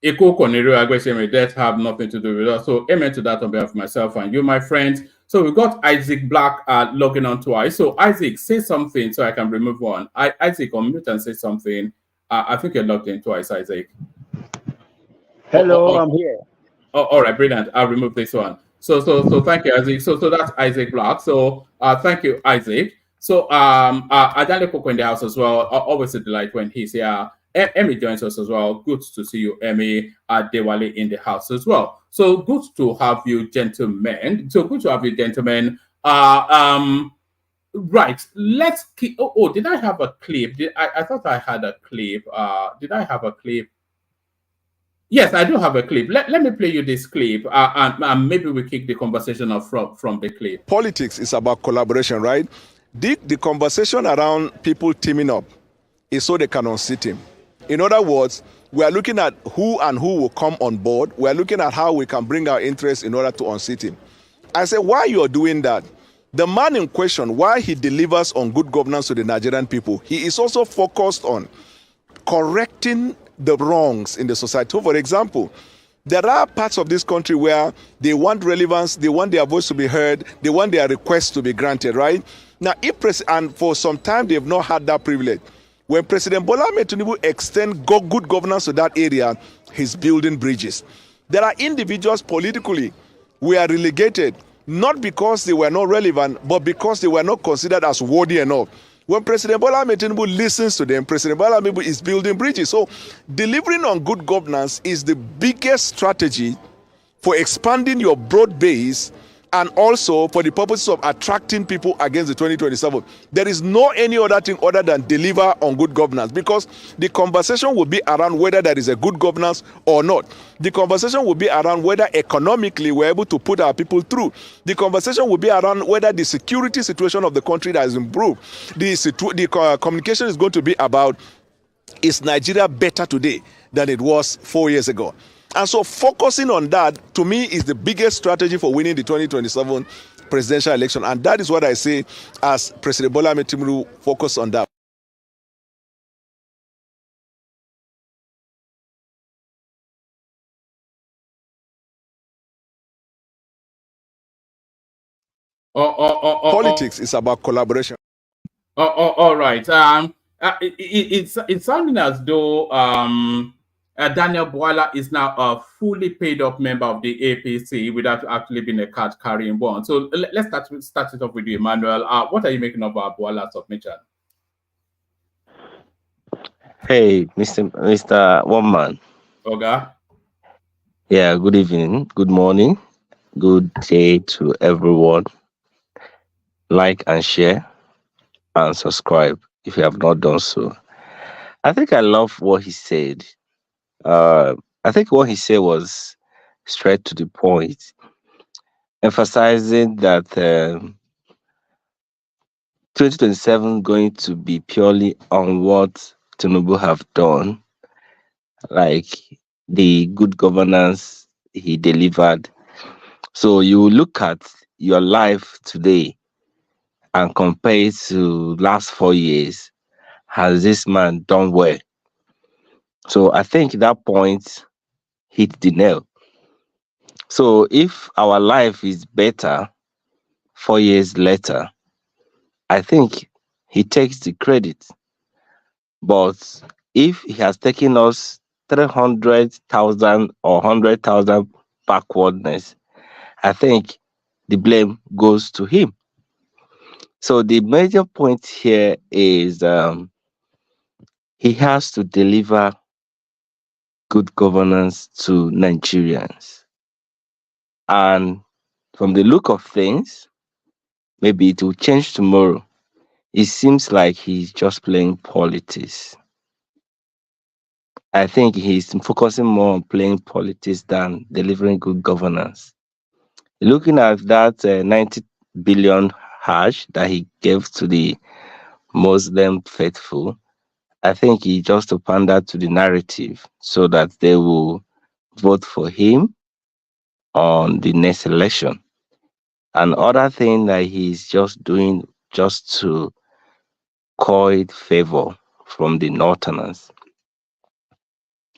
Eko Koniro Agweseme, death have nothing to do with us. So amen to that on behalf of myself and you, my friends. So we got Isaac Black logging on twice. So Isaac, say something so I can remove one. Isaac, unmute and say something. I think you're logged in twice, Isaac. Hello, I'm here. Oh, all right, brilliant. I'll remove this one. So thank you, Isaac. So that's Isaac Black. So thank you, Isaac. So Adale Koko in the house as well. Always a delight when he's here. Emmy joins us as well. Good to see you, Emmy. Dewale in the house as well. So good to have you, gentlemen. Right. Let's keep. Oh, did I have a clip? I thought I had a clip. Did I have a clip? Yes, I do have a clip. Let me play you this clip, and maybe we kick the conversation off from the clip. Politics is about collaboration, right? The conversation around people teaming up is so they can unseat him. In other words, we are looking at who will come on board. We are looking at how we can bring our interests in order to unseat him. I say, why you are doing that? The man in question, why he delivers on good governance to the Nigerian people, he is also focused on correcting the wrongs in the society. So for example, there are parts of this country where they want relevance, they want their voice to be heard, they want their requests to be granted, right? Now, and for some time, they've not had that privilege. When President Bola Ahmed Tinubu extend good governance to that area, he's building bridges. There are individuals politically who are relegated, not because they were not relevant, but because they were not considered as worthy enough. When President Bola Ahmed Tinubu listens to them, President Bola Ahmed is building bridges. So delivering on good governance is the biggest strategy for expanding your broad base and also for the purposes of attracting people against the 2027. There is no any other thing other than deliver on good governance, because the conversation will be around whether there is a good governance or not. The conversation will be around whether economically we're able to put our people through. The conversation will be around whether the security situation of the country has improved. The communication is going to be about, is Nigeria better today than it was 4 years ago? And so focusing on that, to me, is the biggest strategy for winning the 2027 presidential election. And that is what I say as President Bola Ahmed Tinubu focus on that. Politics is about collaboration. All right. It's sounding as though Daniel Bwala is now a fully paid up member of the APC without actually being a card carrying one. So let's start it off with you, Emmanuel. What are you making of Bwala's submission? Hey, Mr. One Man. Okay. Yeah, good evening, good morning, good day to everyone. Like and share and subscribe if you have not done so. I think I love what he said. I think what he said was straight to the point, emphasizing that 2027 going to be purely on what Tinubu have done, like the good governance he delivered. So you look at your life today and compare it to last 4 years. Has this man done well? So I think that point hit the nail. So if our life is better 4 years later, I think he takes the credit. But if he has taken us 300,000 or 100,000 backwardness, I think the blame goes to him. So the major point here is he has to deliver good governance to Nigerians. And from the look of things, maybe it will change tomorrow. It seems like he's just playing politics. I think he's focusing more on playing politics than delivering good governance. Looking at that 90 billion Hajj that he gave to the Muslim faithful, I think he just to pander to the narrative so that they will vote for him on the next election. Another thing that he's just doing just to coin favor from the Northerners.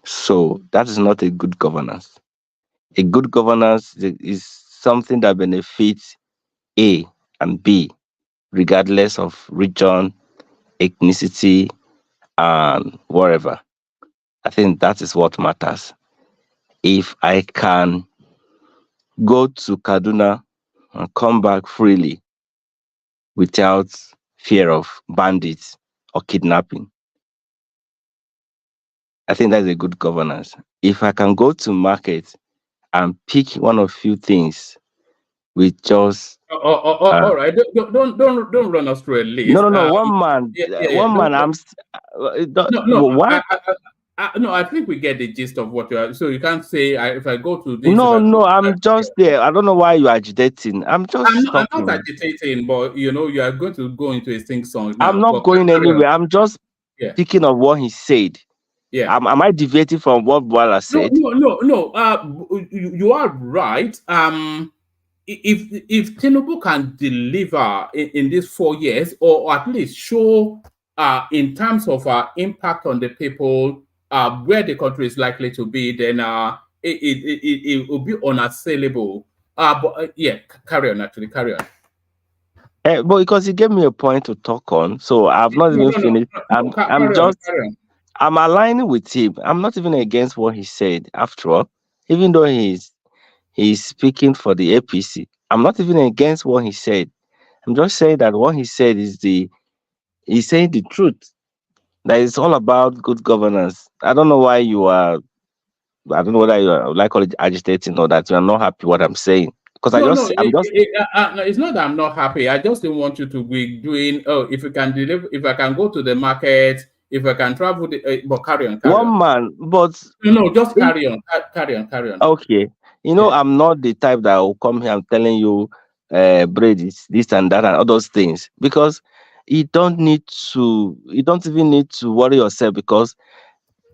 So that is not a good governance. A good governance is something that benefits A and B, regardless of region, ethnicity, and whatever. I think that is what matters. If I can go to Kaduna and come back freely without fear of bandits or kidnapping, I think that's a good governance. If I can go to market and pick one of few things with just all right, don't run us through a list. No, one man. No, I think we get the gist of what you are. So you can't say if I go to this. No, I'm just there. I don't know why you're agitating. I'm not agitating, but you are going to go into a sing song. I'm not going anywhere. I'm just picking up what he said. Yeah. Am I deviating from what Bola said? No. You are right. If Tinubu can deliver in these 4 years, or at least show in terms of impact on the people, where the country is likely to be, then it will be unassailable. But carry on. But because he gave me a point to talk on, so I've not even finished. I'm aligning with him. I'm not even against what he said. After all, even though he's speaking for the APC, I'm not even against what he said. I'm just saying that what he said is he's saying the truth. That it's all about good governance. I don't know why you are. I don't know whether you are like agitating or that you are not happy what I'm saying. Because it's not that I'm not happy. I just didn't want you to be doing. Oh, if you can deliver, if I can go to the market, if I can travel, but carry on. One man, but no, just carry on. Okay, I'm not the type that will come here and telling you, bread is this and that and all those things, because you don't even need to worry yourself, because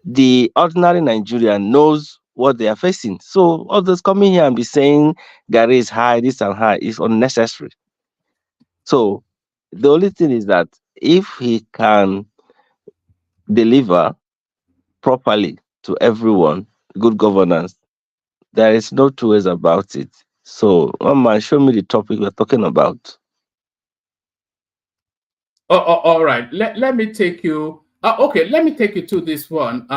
the ordinary Nigerian knows what they are facing. So others coming here and be saying Gary is high, this and high is unnecessary. So the only thing is that if he can deliver properly to everyone, good governance, there is no two ways about it. So, man, show me the topic we're talking about. All right. Let me take you. Okay, let me take you to this one.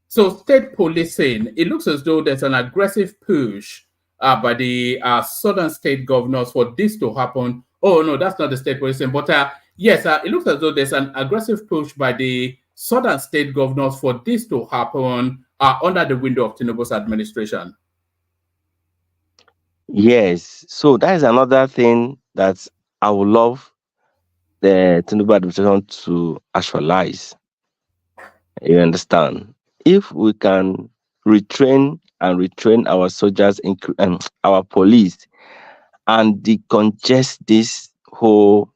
So state policing. It looks as though there's an aggressive push by the southern state governors for this to happen. Oh no, that's not the state policing, but yes, it looks as though there's an aggressive push by the southern state governors for this to happen under the window of Tinubu's administration. Yes, so that is another thing that I would love the Tinubu administration to actualize. You understand? If we can retrain our soldiers and our police and decongest this whole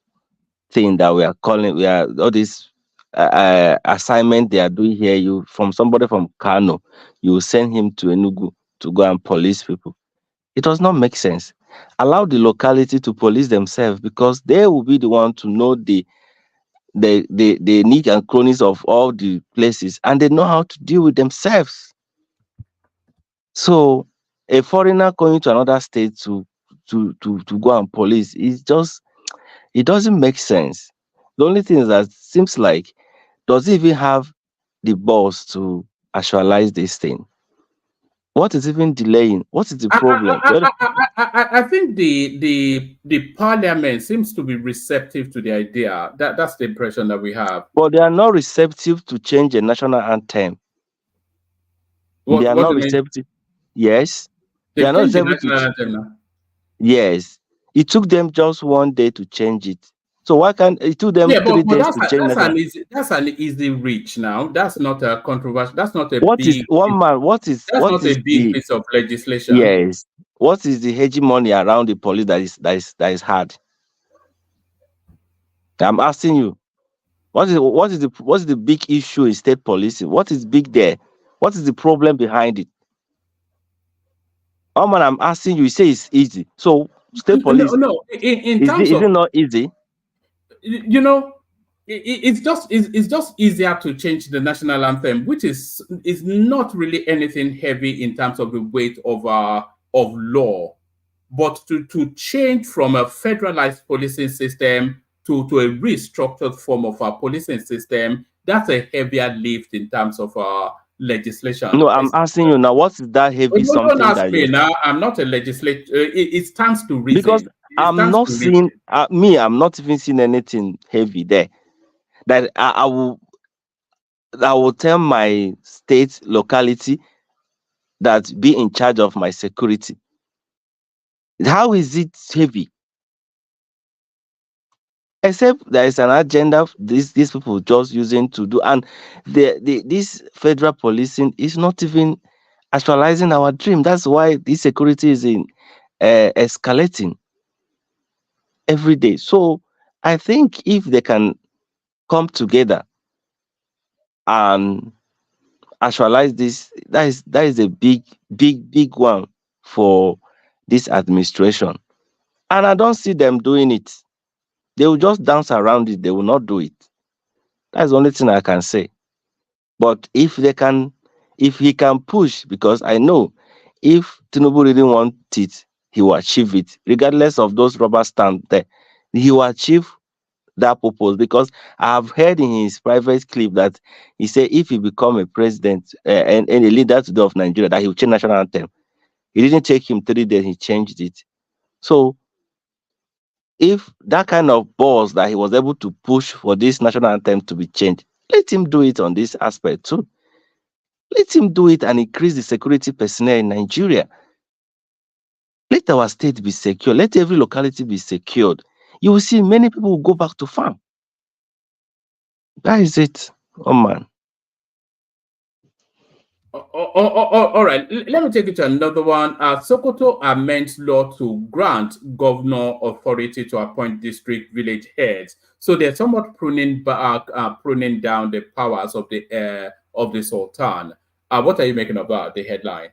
thing that we are all this assignment they are doing here, from somebody from Kano, you send him to Enugu to go and police people. It does not make sense. Allow the locality to police themselves, because they will be the one to know the niche and cronies of all the places, and they know how to deal with themselves. So a foreigner going to another state to go and police, it doesn't make sense. The only thing is that it seems like, does he even have the balls to actualize this thing? What is even delaying? What is the problem? I think the parliament seems to be receptive to the idea. That's the impression that we have. But they are not receptive to change a national anthem. They are not receptive. Yes. They are not receptive to anthem now. Yes. It took them just one day to change it. So why can't it took them 3 days that's to change that? that's an easy reach now. That's not a controversial. That's not a What is big. one man? What is That's what not is a big the piece of legislation. yes? What is the hegemony around the police that is hard? I'm asking you. What is the big issue in state policing? What is big there? What is the problem behind it? Oh man, I'm asking you. You say it's easy. So state police. No. In terms is of, it not easy? you know, it's just easier to change the national anthem, which is not really anything heavy in terms of the weight of law, but to change from a federalized policing system to a restructured form of our policing system, that's a heavier lift in terms of legislation. No, I'm asking you now. What is that heavy something Don't ask that me you? now. I'm not a legislator. It stands to reason. Because I'm not seeing I'm not even seeing anything heavy there. That I will tell my state locality that be in charge of my security. How is it heavy? Except there is an agenda these people just using to do, and this federal policing is not even actualizing our dream. That's why this security is escalating every day. So I think if they can come together and actualize this, that is a big one for this administration. And I don't see them doing it. They will just dance around it. They will not do it. That's the only thing I can say. But if he can push, because I know if Tinubu didn't want it, he will achieve it, regardless of those rubber stamps there. He will achieve that purpose, because I have heard in his private clip that he said if he become a president and a leader today of Nigeria, that he will change national anthem. It didn't take him 3 days, he changed it. So if that kind of balls that he was able to push for this national anthem to be changed, let him do it on this aspect too. Let him do it and increase the security personnel in Nigeria. Let our state be secure. Let every locality be secured. You will see many people will go back to farm. That is it. Oh man. All right. Let me take you to another one. Sokoto amends law to grant governor authority to appoint district village heads. So they're somewhat pruning down the powers of the Sultan. What are you making about the headline?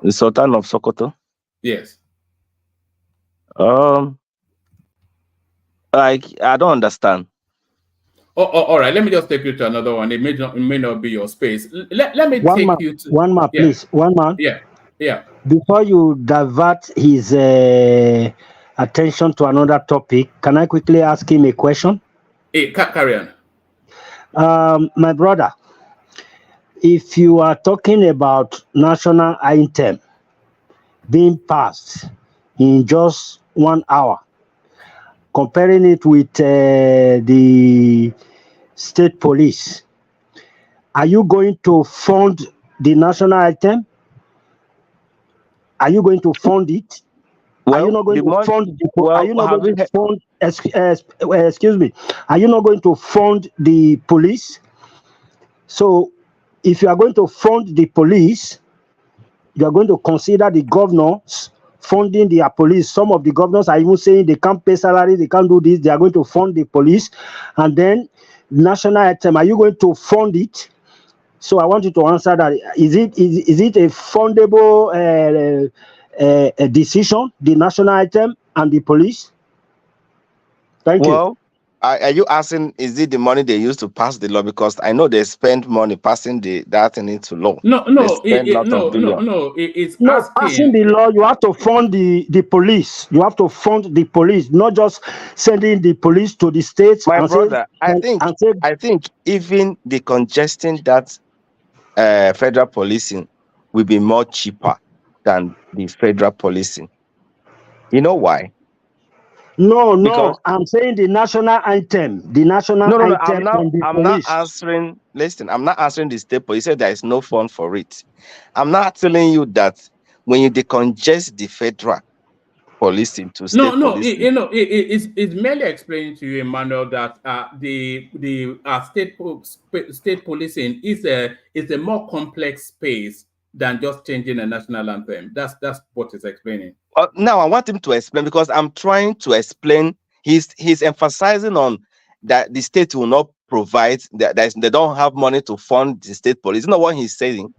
The Sultan of Sokoto? Yes. I don't understand. All right. Let me just take you to another one. It may not be your space. Let me take you to one man, please. One man. Yeah. Before you divert his attention to another topic, can I quickly ask him a question? Hey, carry on. My brother, if you are talking about national anthem being passed in just 1 hour, comparing it with the state police, are you going to fund the national anthem? Are you going to fund it? Well, are you not going to fund? Are you not going to fund? Excuse me. Are you not going to fund the police? So, if you are going to fund the police, you are going to consider the governors funding their police. Some of the governors are even saying they can't pay salary, they can't do this. They are going to fund the police, and then national anthem. Are you going to fund it? So I want you to answer that. Is it a fundable decision, the national anthem and the police? Thank you. Are you asking, is it the money they use to pass the law? Because I know they spend money passing that into law. No. It's passing the law. You have to fund the police. You have to fund the police, not just sending the police to the states. My brother, I think even the congesting that federal policing will be more cheaper than the federal policing. You know why? No, because I'm saying the national anthem. The national anthem. I'm not answering. Listen, I'm not answering the state police. You said there is no fund for it. I'm not telling you that when you decongest the federal, policing to state policing. It's merely explaining to you, Emmanuel, that the state policing is a more complex space than just changing a national anthem. That's what it's explaining. Now I want him to explain, because I'm trying to explain. He's emphasizing on that the state will not provide, that they don't have money to fund the state police. You know what he's saying?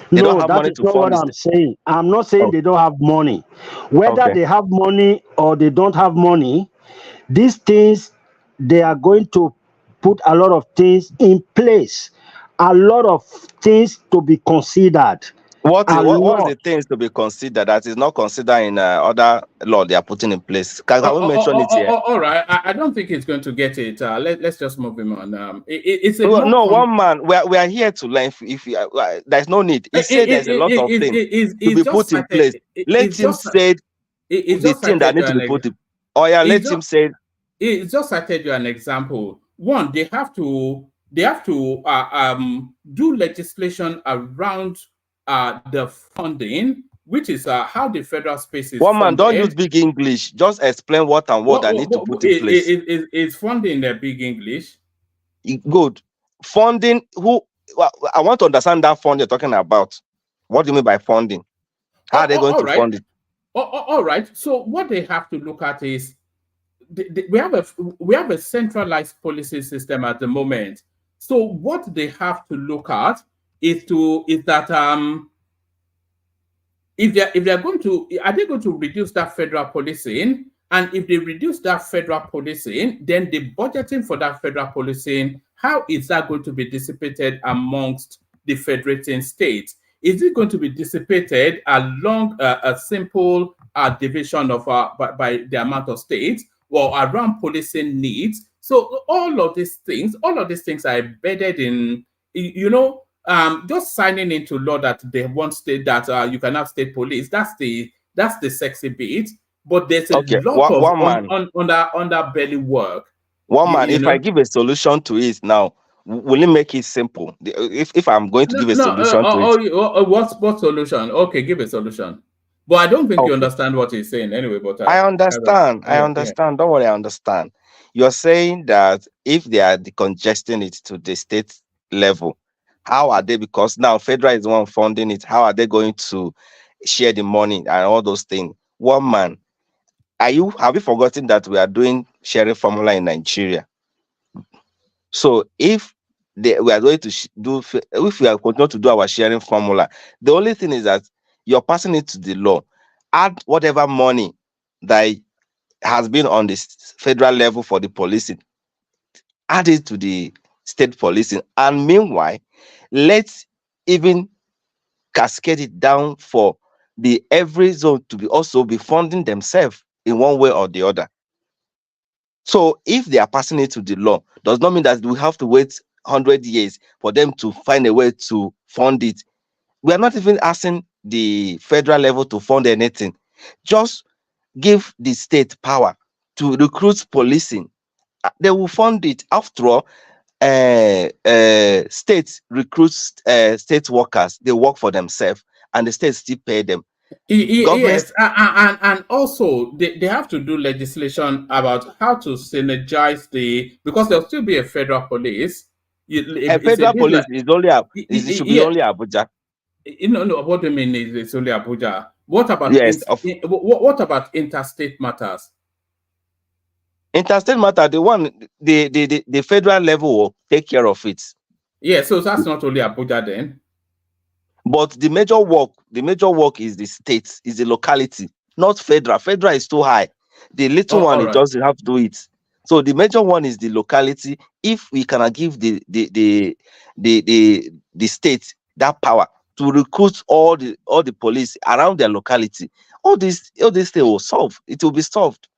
They no, that is not what I'm saying. I'm not saying they don't have money. Whether they have money or they don't have money, these things, they are going to put a lot of things in place, a lot of things to be considered. What are the things to be considered that is not considered in other law they are putting in place? Can we mention it here? All right. I don't think he's going to get it. Let's just move him on. One man. We are here to learn. If there's no need. He said there's a lot of things to be put in place. Let him say the thing that need to be put in. Oh yeah, let him say. It's just cited you an example. One, they have to do legislation around the funding, which is how the federal space is. One man, don't use big English. Just explain what I need to put in place. Is funding the big English? Good. Funding. I want to understand that fund you're talking about. What do you mean by funding? How are they going to fund it? All right. So what they have to look at is we have a centralized policy system at the moment. So what they have to look at is that if they're going to, are they going to reduce that federal policing? And if they reduce that federal policing, then the budgeting for that federal policing, how is that going to be dissipated amongst the federating states? Is it going to be dissipated along a simple division of by the amount of states, or around policing needs? So all of these things are embedded in, just signing into law that they want state that you can have state police. That's the sexy bit. But there's a lot of underbelly work. If I give a solution to it now, will it make it simple? If I'm going to give a solution to it. What solution? Okay, give a solution. But I don't think you understand what he's saying anyway. But I understand. I understand. Don't worry, I understand. You're saying that if they are decongesting it to the state level, how are they? Because now federal is the one funding it. How are they going to share the money and all those things? One man, have you forgotten that we are doing sharing formula in Nigeria? So if we are going to if we are continue to do our sharing formula, the only thing is that you're passing it to the law. Add whatever money that has been on the federal level for the policing, add it to the state policing, and meanwhile, let's even cascade it down for the every zone to be also be funding themselves in one way or the other. So if they are passing it to the law, does not mean that we have to wait 100 years for them to find a way to fund it. We are not even asking the federal level to fund anything. Just give the state power to recruit policing. They will fund it. After all, states recruit state workers. They work for themselves, and the states still pay them. Yes, and also they have to do legislation about how to synergize because there'll still be a federal police. A federal police is only it should be only Abuja. No. What do you mean? It's only Abuja? What about what about interstate matters? Interstate matter, the federal level will take care of it. Yeah, so that's not only Abuja then. But the major work is the states, is the locality, not federal. Federal is too high. The little one, it doesn't have to do it. So the major one is the locality. If we cannot give the state that power to recruit all the police around their locality, all this thing will solve. It will be solved.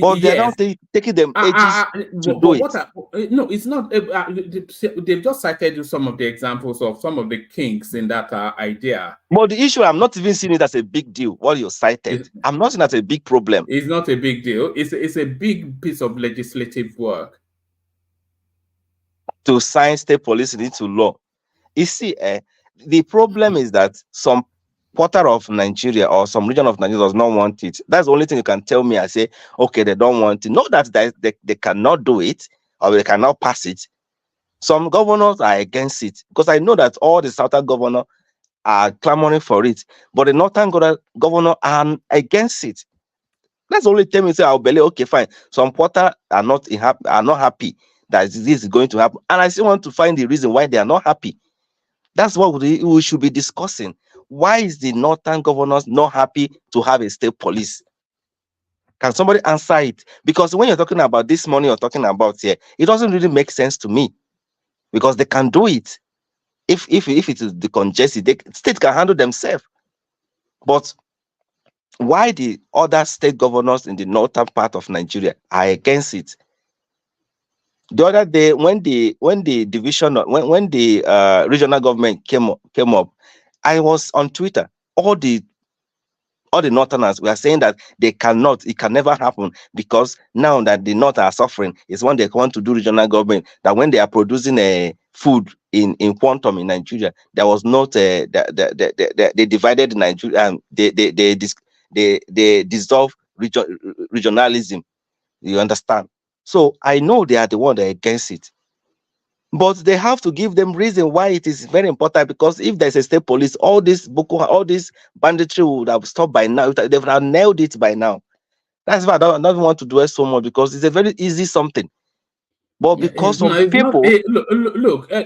But they're not taking them ages to do it. No, it's not. They've just cited you some of the examples of some of the kinks in that idea. But the issue, I'm not even seeing it as a big deal. What you cited, I'm not seeing it as a big problem. It's not a big deal. It's a big piece of legislative work to sign state policing into law. You see, the problem is that some quarter of Nigeria or some region of Nigeria does not want it, that's the only thing you can tell me. I say, okay, they don't want it. Not that they cannot do it or they cannot pass it. Some governors are against it, because I know that all the southern governors are clamoring for it, but the northern governor are against it. That's the only thing we say. I'll believe, okay, fine. Some quarter are not happy that this is going to happen, and I still want to find the reason why they are not happy. That's what we should be discussing. Why is the northern governors not happy to have a state police? Can somebody answer it? Because when you're talking about this money you're talking about here, it doesn't really make sense to me, because they can do it. If it is the congestion, the state can handle themselves. But why the other state governors in the northern part of Nigeria are against it? The other day, when the regional government came up, I was on Twitter. All the northerners were saying that it can never happen, because now that the north are suffering is when they want to do regional government, that when they are producing a food in quantum in Nigeria, there was not they divided Nigeria, and they dissolve regionalism. You understand? So I know they are the one that are against it, but they have to give them reason why it is very important. Because if there's a state police, all this banditry would have stopped by now. They would have nailed it by now. That's why I don't want to do it so much, because it's a very easy something. But because of people, look. I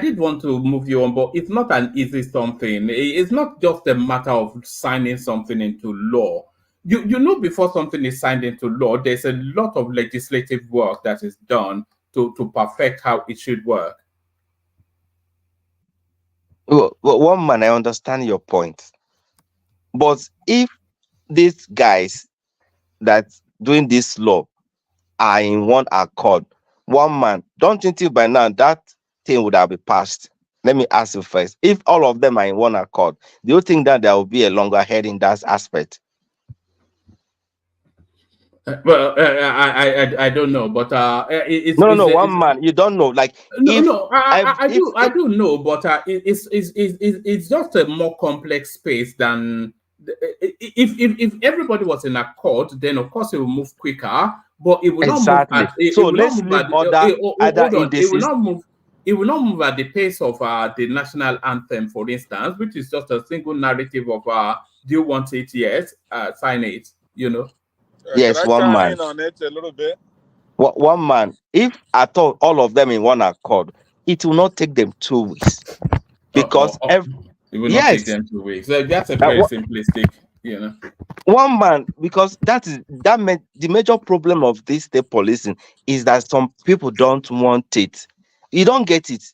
did want to move you on, but it's not an easy something. It's not just a matter of signing something into law. You know, before something is signed into law, there's a lot of legislative work that is done to perfect how it should work. Well, one man, I understand your point. But if these guys that doing this law are in one accord, one man, don't you think by now that thing would have been passed? Let me ask you first. If all of them are in one accord, do you think that there will be a longer head in that aspect? Well, I don't know, but one man, you don't know. Like I do know, but it's just a more complex space than if everybody was in accord, then of course it will move quicker, but it will not move. It will not move at the pace of the national anthem, for instance, which is just a single narrative of do you want it? Yes, sign it. You know. Yes, one man. On it a little bit. One man. If at all of them in one accord, it will not take them 2 weeks, because it will not take them 2 weeks. So that's a very simplistic, you know. One man, because the major problem of this state policing is that some people don't want it. You don't get it.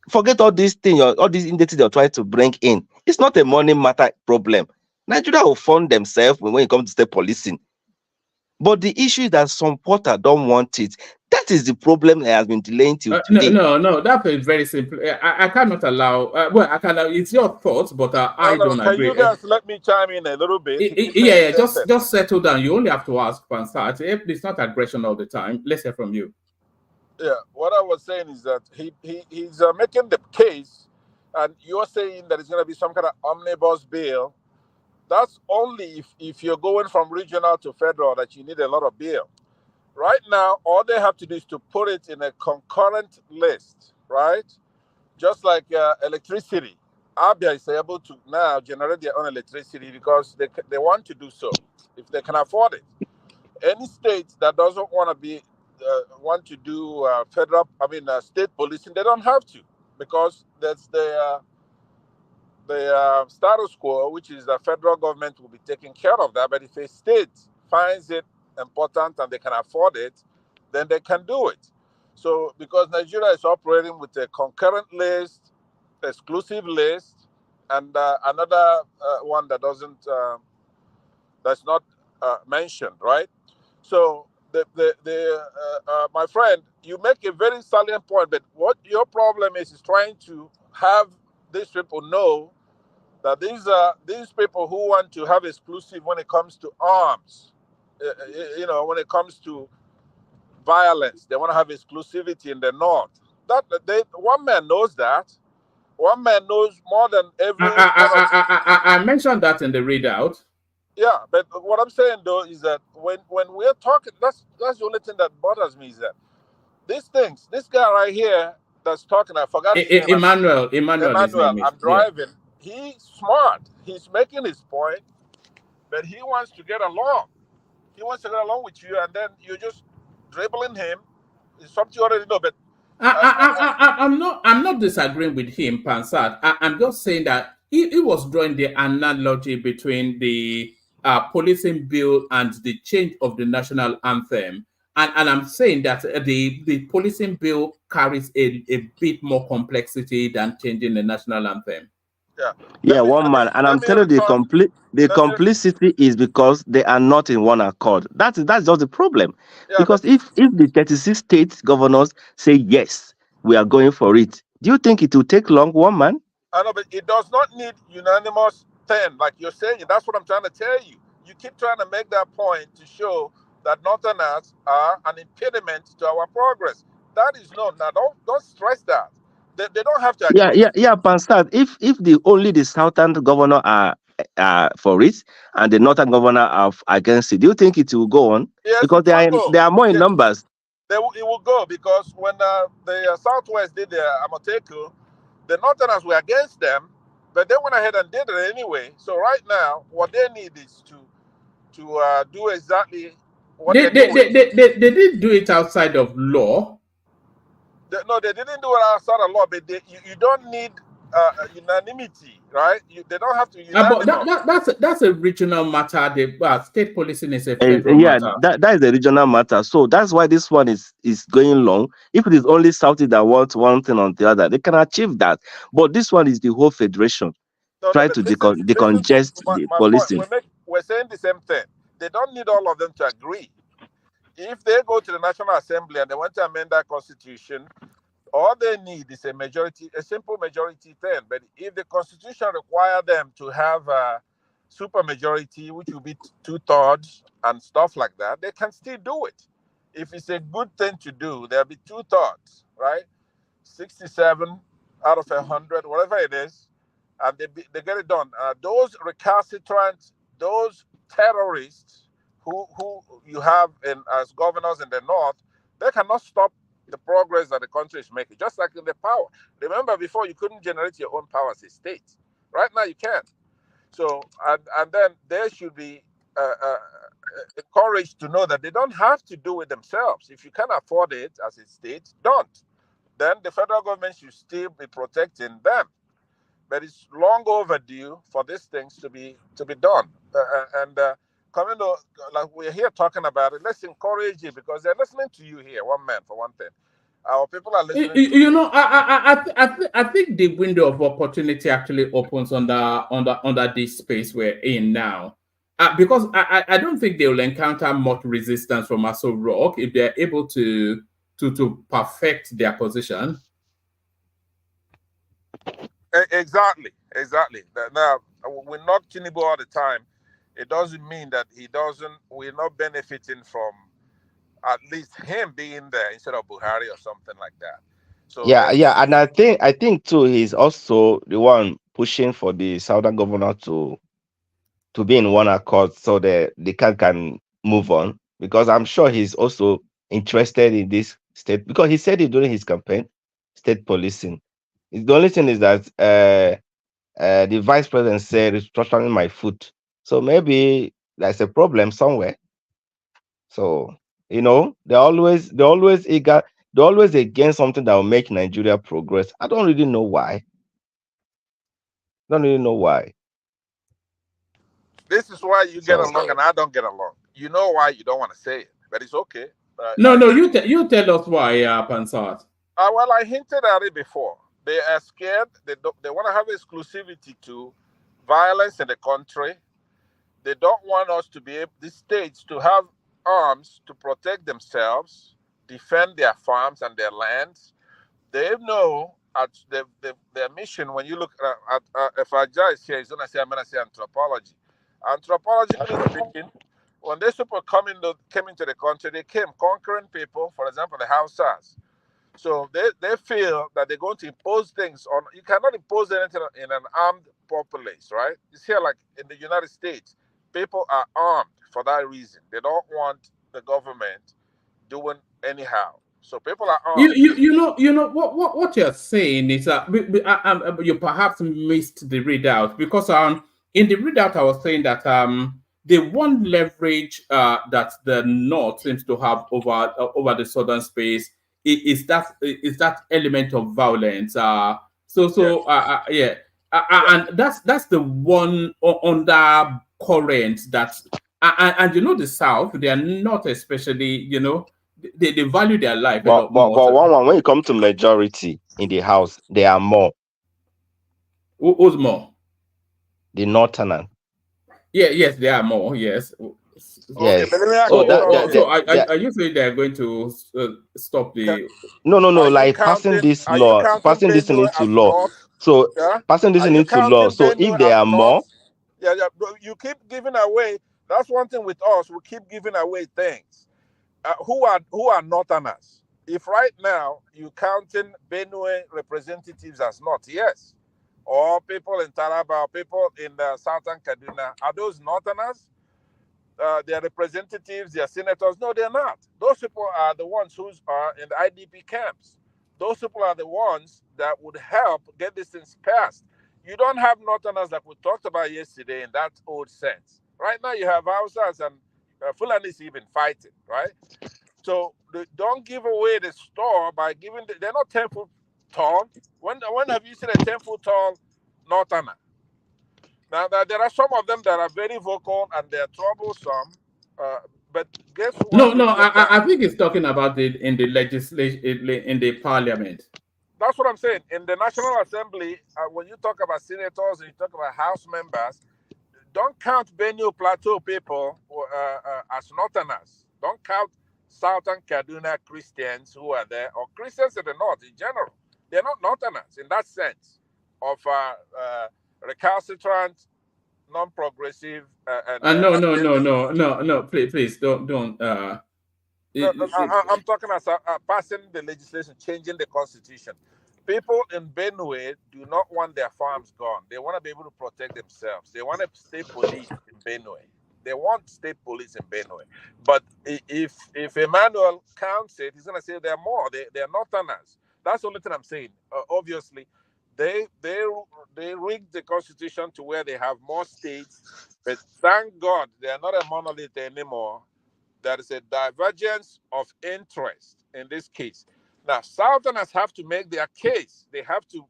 Forget all these things, all these indexes they're trying to bring in. It's not a money matter problem. Nigeria will fund themselves when it comes to state policing. But the issue is that some porters don't want it. That is the problem that has been delaying till today. No, that is very simple. I cannot allow. I can. It's your thoughts, but I don't agree. Can you guys let me chime in a little bit? Yeah. Just settle down. You only have to ask Pansat. It's not aggression all the time. Let's hear from you. Yeah, what I was saying is that he's making the case, and you're saying that it's going to be some kind of omnibus bill. That's only if you're going from regional to federal that you need a lot of bill. Right now, all they have to do is to put it in a concurrent list, right? Just like electricity. Abia is able to now generate their own electricity because they want to do so, if they can afford it. Any state that doesn't want to be want to do state policing, they don't have to, because that's the status quo, which is the federal government will be taking care of that. But if a state finds it important and they can afford it, then they can do it. So because Nigeria is operating with a concurrent list, exclusive list, and another one that doesn't that's not mentioned, right? So my friend, you make a very salient point, but what your problem is trying to have these people know that these people who want to have exclusive when it comes to arms, when it comes to violence, they want to have exclusivity in the north. One man knows that, One man knows more than every. I mentioned that in the readout. Yeah, but what I'm saying though is that when we're talking, that's the only thing that bothers me is that these things, this guy right here that's talking, I forgot his name. Emmanuel. His name is, I'm driving. He's smart. He's making his point, but he wants to get along. He wants to get along with you, and then you're just dribbling him. It's something you already know. But I'm not disagreeing with him, Pansat. I'm just saying that he was drawing the analogy between the policing bill and the change of the national anthem. And I'm saying that the policing bill carries a bit more complexity than changing the national anthem. Yeah, one man. And I'm telling you, the complicity is because they are not in one accord. That's just the problem. Yeah, because if the 36 state governors say yes, we are going for it, do you think it will take long, one man? I know, but it does not need unanimous 10, like you're saying. That's what I'm trying to tell you. You keep trying to make that point to show that Northerners are an impediment to our progress. That is not. Now, don't stress that. They don't have to agree. Yeah, Pansat. If the Southern governor are for it and the Northern governor are against it, do you think it will go on? Yes, because they are more in numbers. It will go, because when the Southwest did the Amoteku, the Northerners were against them, but they went ahead and did it anyway. So right now, what they need is to do exactly what they didn't do it outside of law. No, they didn't do it outside of law, but you don't need unanimity, right? They don't have to but that's a regional matter. The state policing is a federal matter. That is a regional matter. So that's why this one is going long. If it is only Southie that wants one thing on the other, they can achieve that. But this one is the whole federation trying to decongest the policing. We're saying the same thing. They don't need all of them to agree. If they go to the National Assembly and they want to amend that constitution, all they need is a simple majority 10. But if the constitution requires them to have a super majority, which will be 2/3 and stuff like that, they can still do it. If it's a good thing to do, there'll be 2/3, right? 67 out of 100, whatever it is, and they get it done. Those recalcitrant, those terrorists who you have as governors in the North, they cannot stop the progress that the country is making, just like in the power. Remember, before you couldn't generate your own power as a state. Right now you can. So, and then they should be encouraged to know that they don't have to do it themselves. If you can afford it as a state, don't. Then the federal government should still be protecting them. But it's long overdue for these things to be done. Coming to, like we're here talking about it, let's encourage it, because they're listening to you here, one man, for one thing. Our people are listening. I think the window of opportunity actually opens under this space we're in now, because I don't think they will encounter much resistance from Aso Rock if they're able to perfect their position. Exactly. Now, we knock Tinubu all the time. It doesn't mean that we're not benefiting from at least him being there instead of Buhari or something like that. So yeah, and I think too, he's also the one pushing for the Southern governor to be in one accord so that they can move on, because I'm sure he's also interested in this state, because he said it during his campaign, state policing. The only thing is that the vice president said restructuring my foot. So maybe there's a problem somewhere. So, they're always eager. They're always against something that will make Nigeria progress. I don't really know why. This is why you get along and I don't get along. You know why you don't want to say it, but it's okay. No, you tell us why, Pansat. Well, I hinted at it before. They are scared. They want to have exclusivity to violence in the country. They don't want us to be able, the states, to have arms to protect themselves, defend their farms and their lands. They know at their mission. When you look at if Ajay is here, he's going to say, I'm going to say anthropology. Anthropologically speaking, when these people came into the country, they came conquering people, for example, the Hausas. So they feel that they're going to impose things on. You cannot impose anything in an armed populace, right? It's here like in the United States. People are armed for that reason. They don't want the government doing anyhow. So people are armed. You know what you're saying is that you perhaps missed the readout, because in the readout I was saying that the one leverage that the North seems to have over the southern space is that element of violence. Yes. And that's the one undercurrent that and you know the South, they are not especially, they value their life a lot more. But when it comes to majority in the house, there are more. Who's more? The Northerners. Yes, there are more. Yes. Yes. Okay, are you saying they're going to stop the? No. Like passing this law, passing this into law. So passing this into law. So if there are more, yeah. You keep giving away. That's one thing with us. We keep giving away things. Who are Northerners? If right now you counting Benue representatives as North, yes, or people in Taraba, or people in Southern Kaduna, are those Northerners? Their representatives, their senators? No, they're not. Those people are the ones who are in the IDP camps. Those people are the ones that would help get these things passed. You don't have Northerners like we talked about yesterday in that old sense. Right now you have Hausas and Fulanis even fighting, right? So don't give away the store by giving. They're not 10 foot tall. When have you seen a 10 foot tall Northerner? Now there are some of them that are very vocal and they're troublesome. But guess what? No. I think it's talking about it in the legislation, in the parliament. That's what I'm saying. In the National Assembly, when you talk about senators and you talk about House members, don't count Benue Plateau people as Northerners. Don't count Southern Kaduna Christians who are there, or Christians in the North in general. They're not Northerners in that sense of recalcitrant, non-progressive. No. Please don't. I'm talking as passing the legislation, changing the constitution. People in Benue do not want their farms gone. They want to be able to protect themselves. They want a state police in Benue. They want state police in Benue. But if Emmanuel counts it, he's going to say there are more. They're Northerners. That's the only thing I'm saying. Obviously, they rigged the constitution to where they have more states. But thank God they are not a monolith anymore. There is a divergence of interest in this case. Now, Southerners have to make their case. They have to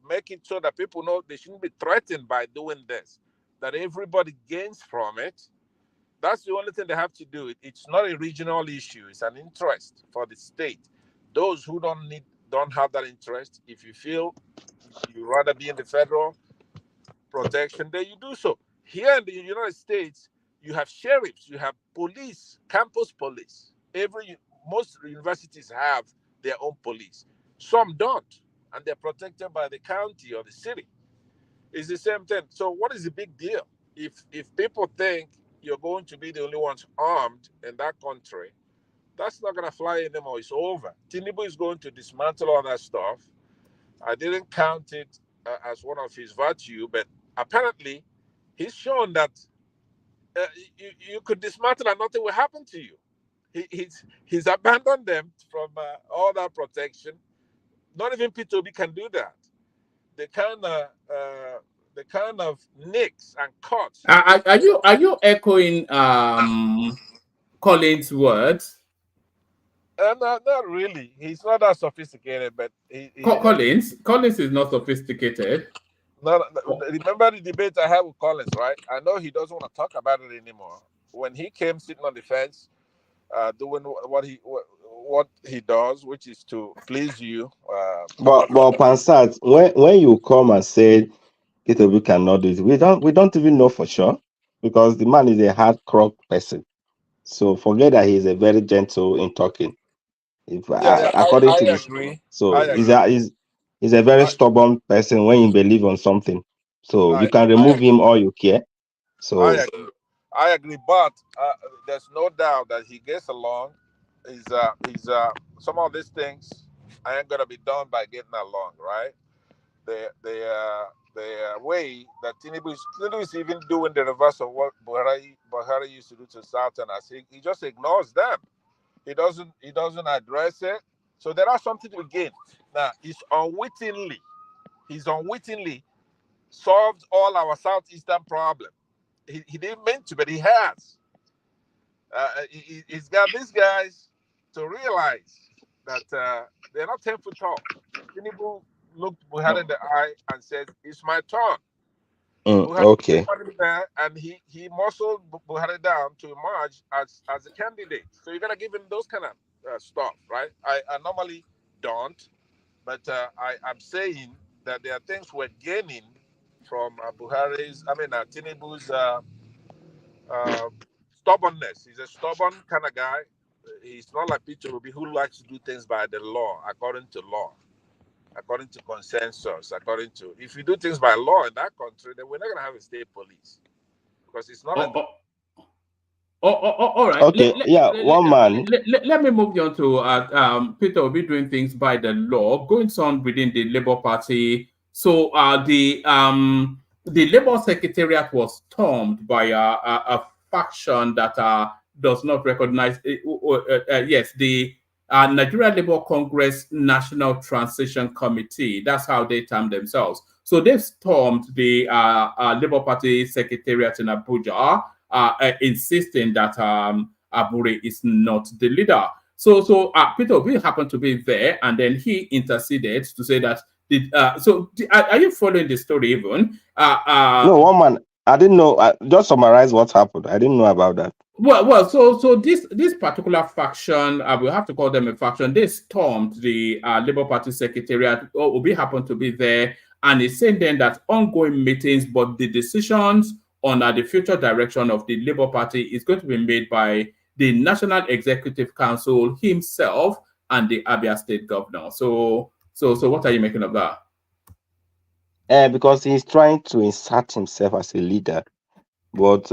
make it so that people know they shouldn't be threatened by doing this, that everybody gains from it. That's the only thing they have to do. It's not a regional issue. It's an interest for the state. Those who don't have that interest, if you feel you'd rather be in the federal protection, then you do so. Here in the United States, you have sheriffs, you have police, campus police. Most universities have their own police. Some don't, and they're protected by the county or the city. It's the same thing. So what is the big deal? If people think you're going to be the only ones armed in that country, that's not going to fly anymore. It's over. Tinubu is going to dismantle all that stuff. I didn't count it as one of his virtue, but apparently he's shown that you could dismantle and nothing will happen to you. He's abandoned them from all that protection. Not even P2B can do that. The kind of nicks and cuts. Are you echoing Collins' words? Not really. He's not that sophisticated, but Collins is not sophisticated. No, remember the debate I had with Collins, right? I know he doesn't want to talk about it anymore. When he came sitting on the fence, doing what he does, which is to please you. But Pansat, when you come and say P2B cannot do it, we don't even know for sure, because the man is a hard-crop person. So forget that he is a very gentle in talking. According to this, agree. So he's a very stubborn person when you believe on something. So you can remove him all you care. So I agree, but there's no doubt that he gets along. He's some of these things ain't gonna be done by getting along, right? The way that Tinubu is even doing the reverse of what Buhari used to do to Southerners. He just ignores them. He doesn't address it. So there are something to gain. Now he's unwittingly solved all our southeastern problem. He didn't mean to, but he has. He's got these guys to realize that they're not 10 foot tall. Tinubu looked Buhari in the eye and said, "It's my turn." Okay. There, and he muscled Buhari down to emerge as a candidate. So you gotta give him those kind of stuff, right? I normally don't, but I'm saying that there are things we're gaining from Tinubu's stubbornness. He's a stubborn kind of guy. He's not like Peter Obi, who likes to do things by the law, according to law, according to consensus, if you do things by law in that country, then we're not going to have a state police because it's not. All right. Okay. One man. Let me move on to Peter Obi doing things by the law, going on within the Labour Party. So the Labour Secretariat was stormed by a faction that does not recognize. Yes, the Nigeria Labour Congress National Transition Committee. That's how they term themselves. So they've stormed the Labour Party Secretariat in Abuja, insisting that Abure is not the leader. So Peter Obi happened to be there, and then he interceded to say that. Are you following the story even? No, one man. I didn't know. Just summarize what happened. I didn't know about that. Well. So this particular faction, we'll have to call them a faction. They stormed the Labour Party Secretariat. Obi happened to be there, and he's saying then that ongoing meetings, but the decisions on the future direction of the Labour Party is going to be made by the National Executive Council himself and the Abia State Governor. So what are you making of that? Because he's trying to insert himself as a leader, but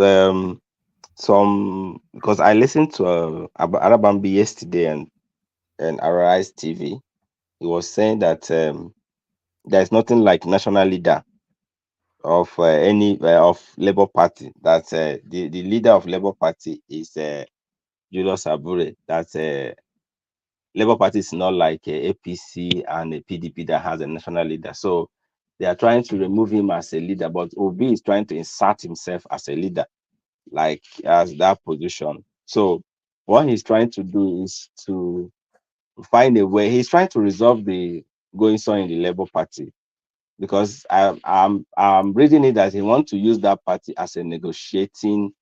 because I listened to Arabambi yesterday and Arise TV, he was saying that there's nothing like national leader of any of Labour Party. That the leader of Labour Party is Julius Abure. That Labour Party is not like a APC and a PDP that has a national leader. So they are trying to remove him as a leader, but Obi is trying to insert himself as a leader, like as that position. So what he's trying to do is to find a way. He's trying to resolve the goings on in the Labour Party, because I'm reading it that he wants to use that party as a negotiating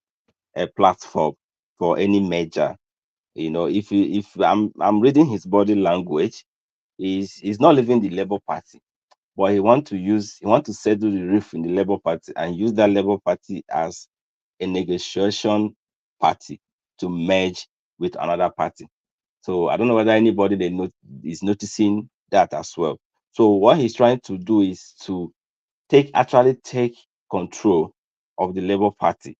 platform for any merger. You know, if I'm reading his body language, he's not leaving the Labour Party, but he want to settle the rift in the Labour Party and use that Labour Party as a negotiation party to merge with another party. So I don't know whether anybody is noticing that as well. So what he's trying to do is to actually take control of the Labour Party,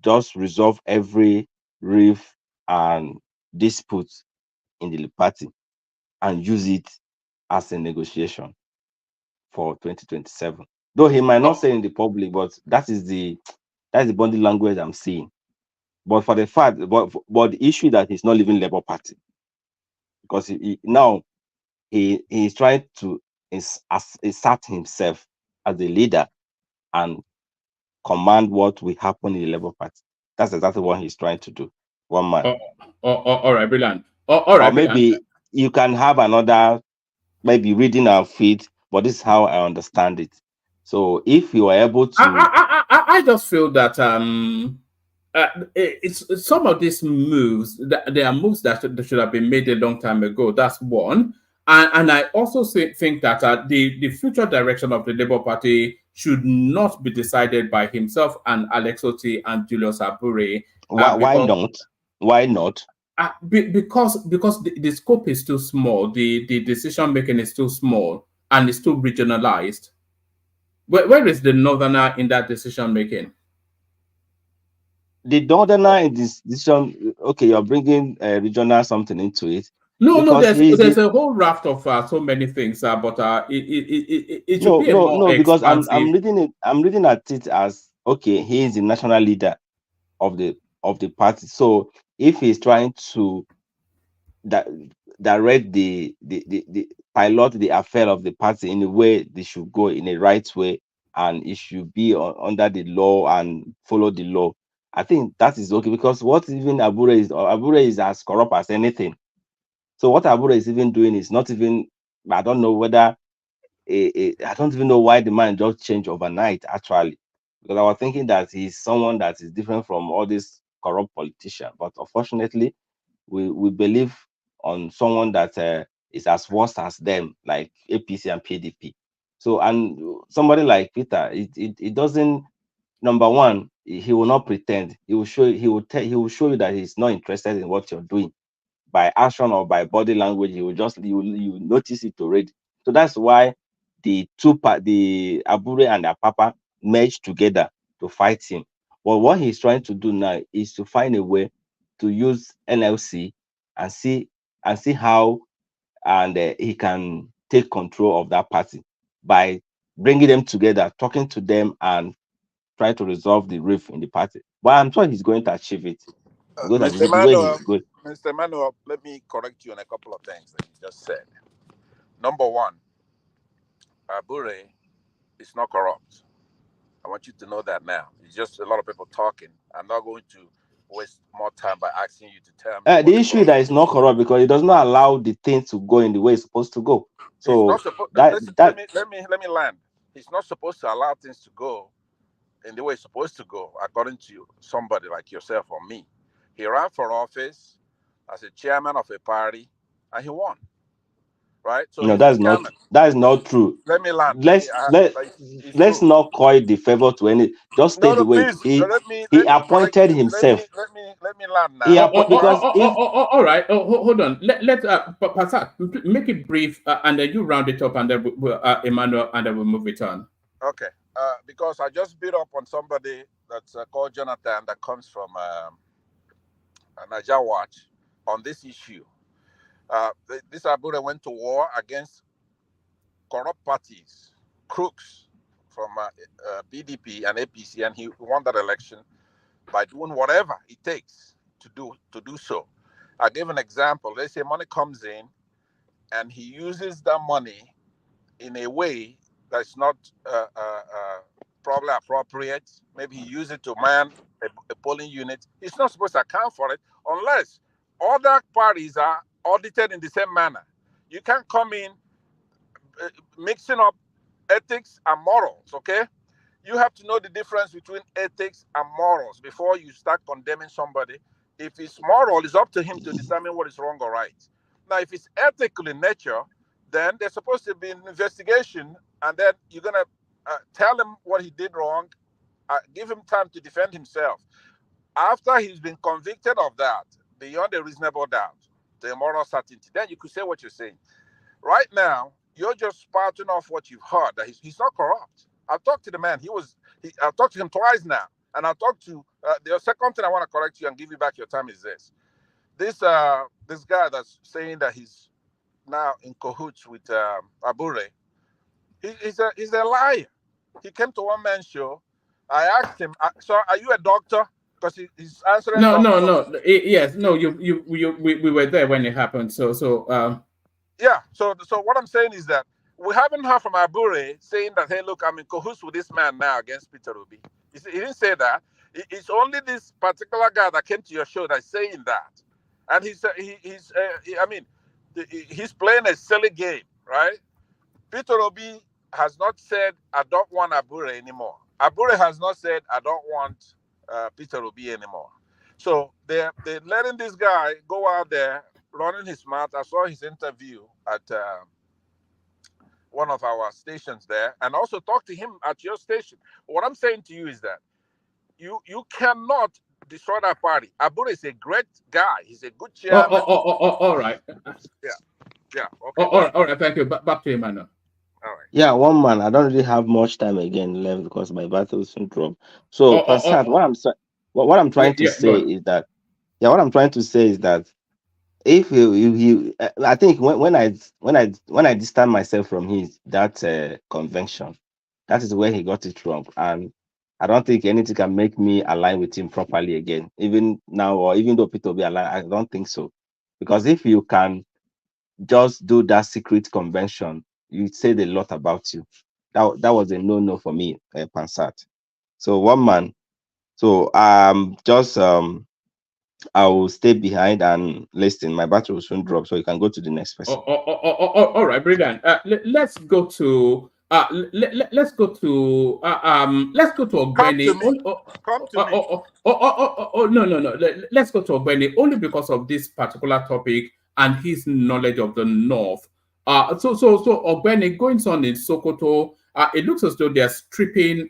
just resolve every rift and dispute in the party and use it as a negotiation for 2027. Though he might not say in the public, but that's the body language I'm seeing. But for the fact, but the issue that he's not leaving Labour Party, because he's trying to assert himself as the leader and command what will happen in the Labour Party. That's exactly what he's trying to do. One man. All right, brilliant. All right, or maybe brilliant. You can have another, maybe reading our feed, but this is how I understand it. So if you are able to, I just feel that it's some of these moves that there are moves that should have been made a long time ago. That's one, and I also think that the future direction of the Labour Party should not be decided by himself and Alex Otti and Julius Abure. Why not? Why not? Because the scope is too small. The decision making is too small and it's too regionalized. Where is the northerner in that decision making? The northerner in this decision, okay, you're bringing regional something into it, No. Because There's a whole raft of so many things, but it should no, be a no, more no, because I'm expansive. reading it. I'm reading at it as okay. He is the national leader of the party. So if he's trying to direct the pilot the affair of the party in a way they should go in a right way, and it should be under the law and follow the law, I think that is okay. Because what even Abure is as corrupt as anything. So what Abure is even doing is not even, I don't know whether I don't even know why the man just changed overnight, actually, because I was thinking that he's someone that is different from all these corrupt politicians. But unfortunately, we believe on someone that is as worse as them, like APC and PDP. So, and somebody like Peter, it doesn't. Number one, he will not pretend. He will show. He will show you that he's not interested in what you're doing by action or by body language. He will just you notice it already. So that's why the Abure and the Papa merged together to fight him. But what he's trying to do now is to find a way to use NLC and see how he can take control of that party by bringing them together, talking to them, and try to resolve the rift in the party. But I'm sure he's going to achieve it. Because Mr. the way he's going. Mr. Emmanuel, let me correct you on a couple of things that you just said. Number one, Abure is not corrupt. I want you to know that now. It's just a lot of people talking. I'm not going to waste more time by asking you to tell me. The issue that is not corrupt because it does not allow the thing to go in the way it's supposed to go. So let me land. He's not supposed to allow things to go in the way it's supposed to go, according to somebody like yourself or me. He ran for office as a chairman of a party, and he won. Right? So no, that is not true. Let me land. Let's not call the favor to any. Just stay the way he appointed himself. Let me land now. All right. Hold on. Let Pasat make it brief, and then you round it up, and then Emmanuel, and then we'll move it on. Okay. Because I just beat up on somebody that's called Jonathan that comes from Niger Watch on this issue. This Abure went to war against corrupt parties, crooks from PDP and APC, and he won that election by doing whatever it takes to do so. I gave an example. Let's say money comes in, and he uses that money in a way that's not probably appropriate. Maybe he used it to man a polling unit. He's not supposed to account for it unless other parties are audited in the same manner. You can't come in mixing up ethics and morals, okay? You have to know the difference between ethics and morals before you start condemning somebody. If it's moral, it's up to him to determine what is wrong or right. Now, if it's ethical in nature, then there's supposed to be an investigation, and then you're going to tell him what he did wrong, give him time to defend himself. After he's been convicted of that, beyond a reasonable doubt, the moral certainty, then you could say what you're saying. Right now, you're just spouting off what you've heard, that he's not corrupt. I've talked to the man. I've talked to him twice now. And I've talked to, the second thing I want to correct you and give you back your time is this. This guy that's saying that he's now in cahoots with Abure, he's a liar. He came to one man's show. I asked him, so are you a doctor? Because he's answering. No. Yes, no. We were there when it happened. Yeah. So what I'm saying is that we haven't heard from Abure saying that, hey, look, I'm in cahoots with this man now against Peter Obi. He didn't say that. It's only this particular guy that came to your show that's saying that, and he's playing a silly game, right? Peter Obi has not said, I don't want Abure anymore. Abure has not said, I don't want Peter Obi anymore. So they're letting this guy go out there running his mouth. I saw his interview at one of our stations there, and also talk to him at your station. What I'm saying to you is that you cannot destroy that party. Abure is a great guy. He's a good chairman. All right. Yeah. Okay. All right. Thank you. Back to Emmanuel. All right. Yeah, one man. I don't really have much time again left because my battle is soon drop. So, Pasat, what I'm trying to say is that if I think when I distance myself from that convention, that is where he got it wrong, and I don't think anything can make me align with him properly again. Even now, or even though Peter will be aligned, I don't think so, because if you can just do that secret convention, you said a lot about you. That was a no for me, Pansat. So one man. So just I will stay behind and listen. My battery will soon drop, so you can go to the next person. All right, brilliant. Let's go to let's go to Come to Ogbeni. me. Come to me. No. Let's go to Ogbeni only because of this particular topic and his knowledge of the North. So Ogbeni, going on in Sokoto, it looks as though they're stripping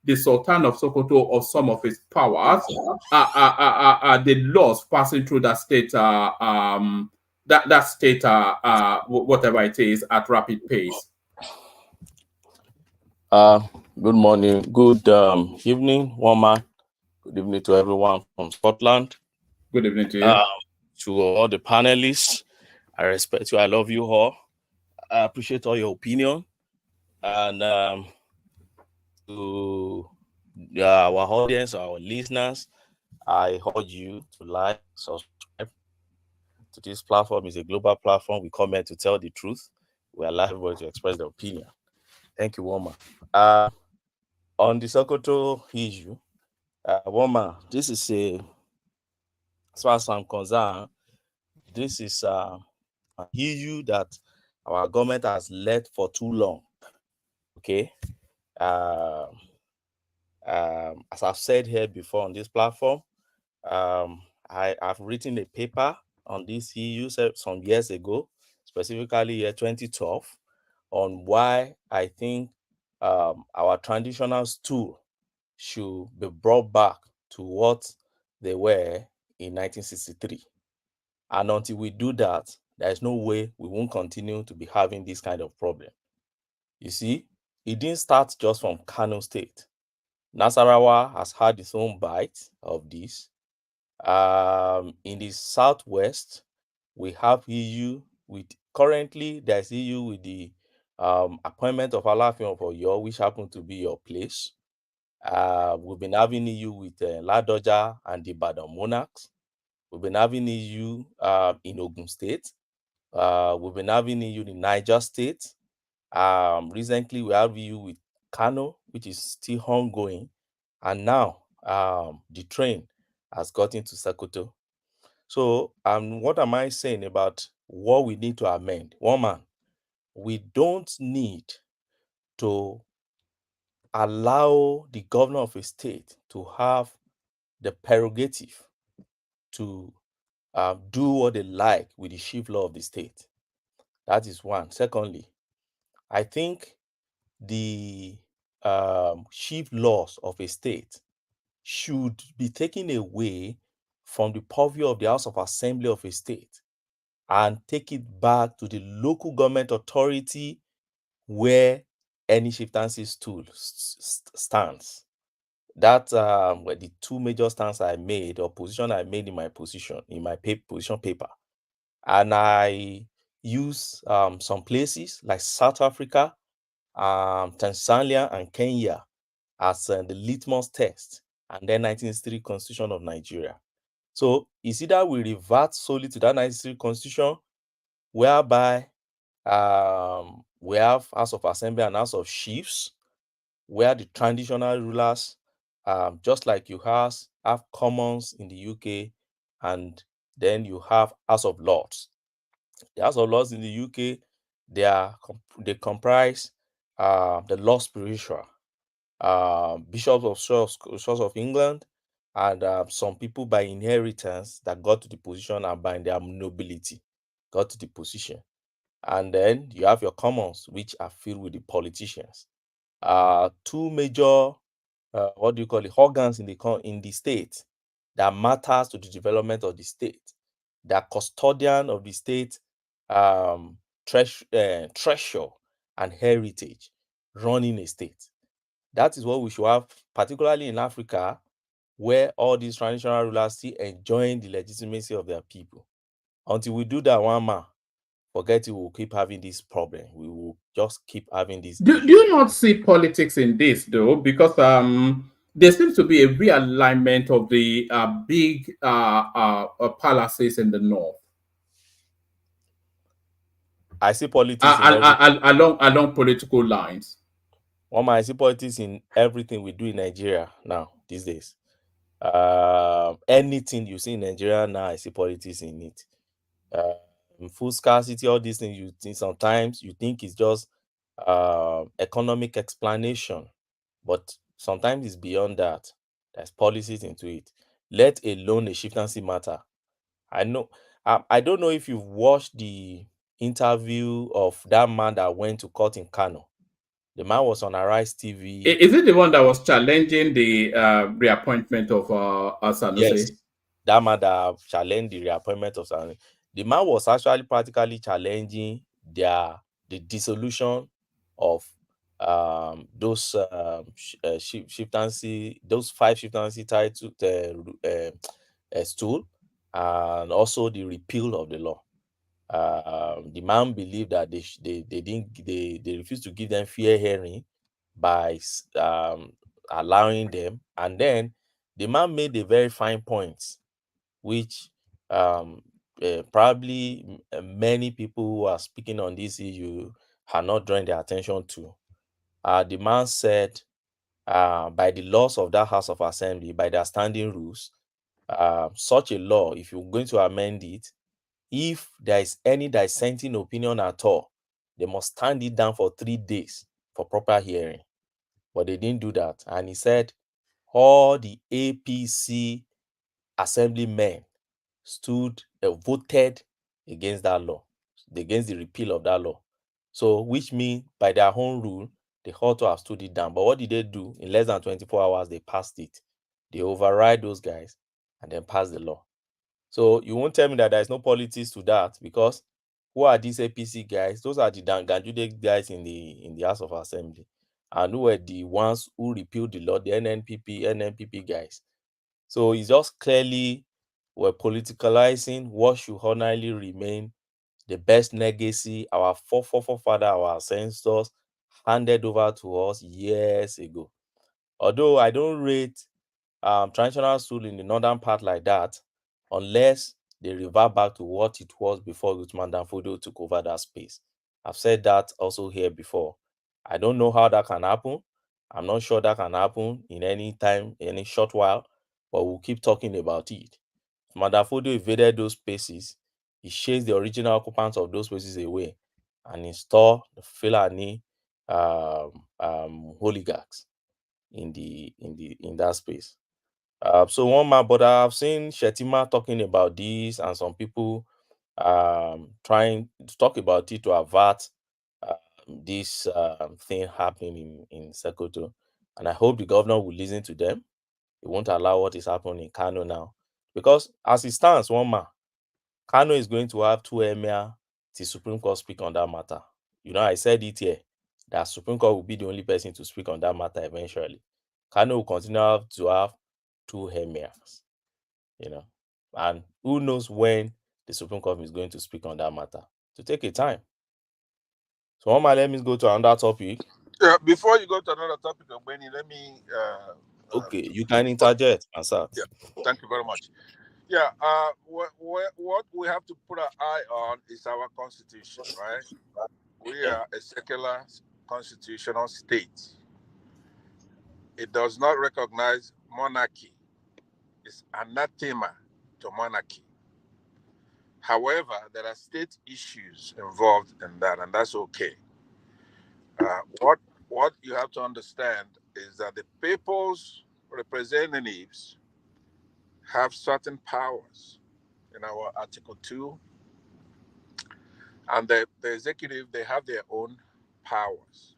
the Sultan of Sokoto of some of his powers. The laws passing through that state that state whatever it is at rapid pace. Good morning, good evening, Woma. Good evening to everyone from Scotland. Good evening to you. To all the panelists, I respect you. I love you all. I appreciate all your opinion. And to our audience, our listeners, I urge you to like, subscribe to this platform. It's a global platform. We come here to tell the truth. We allow everybody to express their opinion. Thank you, Woma. On the Sokoto issue, Woma, this is as far as I'm concerned, this is an issue that our government has let for too long. Okay. As I've said here before on this platform, I've written a paper on this issue some years ago, specifically year 2012, on why I think our traditional stool should be brought back to what they were in 1963. And until we do that, there is no way we won't continue to be having this kind of problem. You see, it didn't start just from Kano State. Nasarawa has had its own bite of this. In the southwest, we have issue with, currently there's issue with the appointment of Alaafin of Oyo, which happened to be your place. We've been having issue with Ladoja and the Ibadan Monarchs. We've been having issue in Ogun State. We've been having issue in Niger State. Recently, we have issue with Kano, which is still ongoing. And now the train has got into Sokoto. So what am I saying about what we need to amend? One man, we don't need to allow the governor of a state to have the prerogative to do what they like with the chief law of the state. That is one. Secondly, I think the chief laws of a state should be taken away from the purview of the House of Assembly of a state and take it back to the local government authority where any chieftaincy stool stands. That were the two major stands I made, or position I made in my position, in my position paper. And I use some places like South Africa, Tanzania, and Kenya as the litmus test, and then 1963 Constitution of Nigeria. So it's either we revert solely to that 1963 Constitution, whereby we have House of Assembly and House of Chiefs, where the traditional rulers, just like you have Commons in the UK, and then you have House of Lords. The House of Lords in the UK, they comprise the Lord Spiritual, bishops of Church of England, and some people by inheritance that got to the position and by their nobility got to the position. And then you have your commons, which are filled with the politicians. Two major, organs in the state that matters to the development of the state, that custodian of the state treasure and heritage, running a state. That is what we should have, particularly in Africa, where all these traditional rulers still enjoying the legitimacy of their people. Until we do that, one man, forget it, we'll keep having this problem. We will just keep having this. Do you not see politics in this though? Because there seems to be a realignment of the big palaces in the north. I see politics along political lines. I see politics in everything we do in Nigeria now these days. Anything you see in Nigeria now, I see politics in it. Food scarcity, all these things, you think sometimes you think it's just economic explanation, but sometimes it's beyond that. There's policies into it, let alone a chieftaincy matter. I know. I don't know if you've watched the interview of that man that went to court in Kano. The man was on Arise TV. Is it the one that was challenging the reappointment of Sanusi? Yes, that man that challenged the reappointment of Sanusi. The man was actually practically challenging the dissolution of those chieftaincy, those 5 chieftaincy title stool, and also the repeal of the law. The man believed that they refused to give them fair hearing by allowing them, and then the man made a very fine point, which probably many people who are speaking on this issue are not drawing their attention to. The man said, by the laws of that House of Assembly, by their standing rules, such a law, if you're going to amend it, if there is any dissenting opinion at all, they must stand it down for 3 days for proper hearing. But they didn't do that. And he said all the APC assemblymen voted against that law, against the repeal of that law. So, which means by their own rule, they ought to have stood it down. But what did they do? In less than 24 hours, they passed it. They override those guys and then pass the law. So you won't tell me that there's no politics to that, because who are these APC guys? Those are the Ganjude guys in the House of Assembly, and who were the ones who repealed the law, the NNPP guys. So it's just clearly we're politicalizing what should ordinarily remain the best legacy our forefather, our ancestors handed over to us years ago. Although I don't rate traditional school in the northern part like that, unless they revert back to what it was before Uthman Danfodio took over that space. I've said that also here before. I don't know how that can happen. I'm not sure that can happen in any time, any short while, but we'll keep talking about it. Uthman Danfodio invaded those spaces. He chased the original occupants of those spaces away and installed the Fulani oligarchs in that space. So one man, but I've seen Shetima talking about this, and some people trying to talk about it to avert this thing happening in Sokoto. And I hope the governor will listen to them. He won't allow what is happening in Kano now, because as it stands, one man, Kano is going to have 2 emir till Supreme Court speak on that matter. You know, I said it here that Supreme Court will be the only person to speak on that matter eventually. Kano will continue to have 2 emirs, you know, and who knows when the Supreme Court is going to speak on that matter. To take a time. So, Oma, let me go to another topic. Yeah, before you go to another topic, Benny, let me. Okay, you can interject, Ansat. Yeah, thank you very much. Yeah, what we have to put our eye on is our constitution, right? We are a secular constitutional state. It does not recognize monarchy. It's anathema to monarchy. However, there are state issues involved in that, and that's okay. What you have to understand is that the people's representatives have certain powers in our Article 2, and the executive, they have their own powers.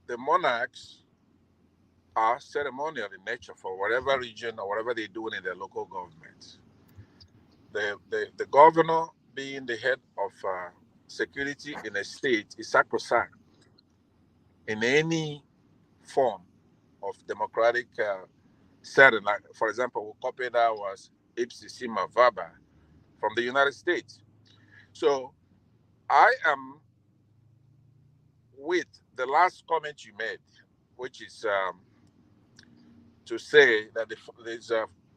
The monarchs are ceremonial in nature for whatever region or whatever they're doing in their local government. The governor, being the head of security in a state, is sacrosanct in any form of democratic setting. Like, for example, we copied that was Ipsi Sima Vaba, from the United States. So I am with the last comment you made, which is to say that these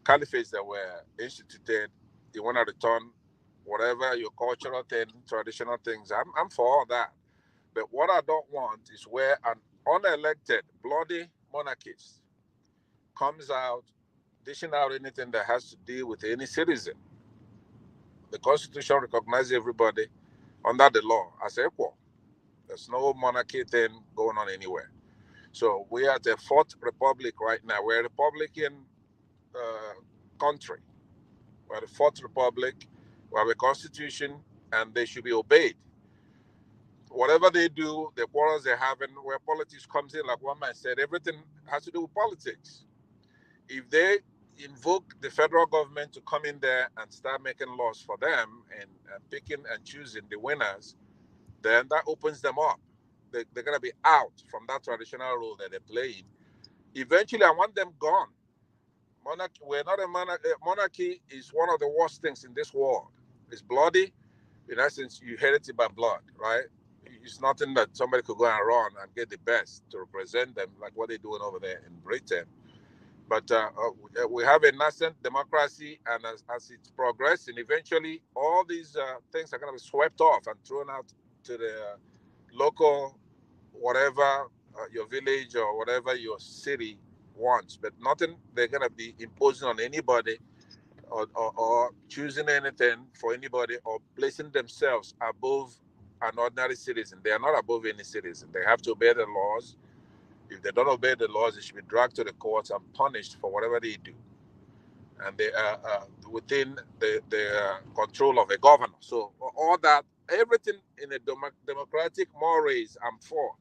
caliphates that were instituted, you want to return whatever your cultural thing, traditional things. I'm for all that. But what I don't want is where an unelected, bloody monarchist comes out dishing out anything that has to deal with any citizen. The Constitution recognizes everybody under the law as equal. There's no monarchy thing going on anywhere. So we are at the Fourth Republic right now. We're a Republican country. We're the Fourth Republic. We have a constitution, and they should be obeyed. Whatever they do, the quarrels they're having, where politics comes in, like one man said, everything has to do with politics. If they invoke the federal government to come in there and start making laws for them and picking and choosing the winners, then that opens them up. They're going to be out from that traditional role that they're playing. Eventually, I want them gone. Monarchy, we're not a monarchy. Monarchy is one of the worst things in this world. It's bloody. In essence, you inherit it by blood, right? It's nothing that somebody could go and run and get the best to represent them, like what they're doing over there in Britain. But we have a nascent democracy, and as it's progressing, eventually all these things are going to be swept off and thrown out to the local, whatever your village or whatever your city wants. But nothing they're going to be imposing on anybody or choosing anything for anybody or placing themselves above an ordinary citizen. They are not above any citizen. They have to obey the laws. If they don't obey the laws, they should be dragged to the courts and punished for whatever they do. And they are within the control of a governor. So all that, everything in a democratic mores, I'm for,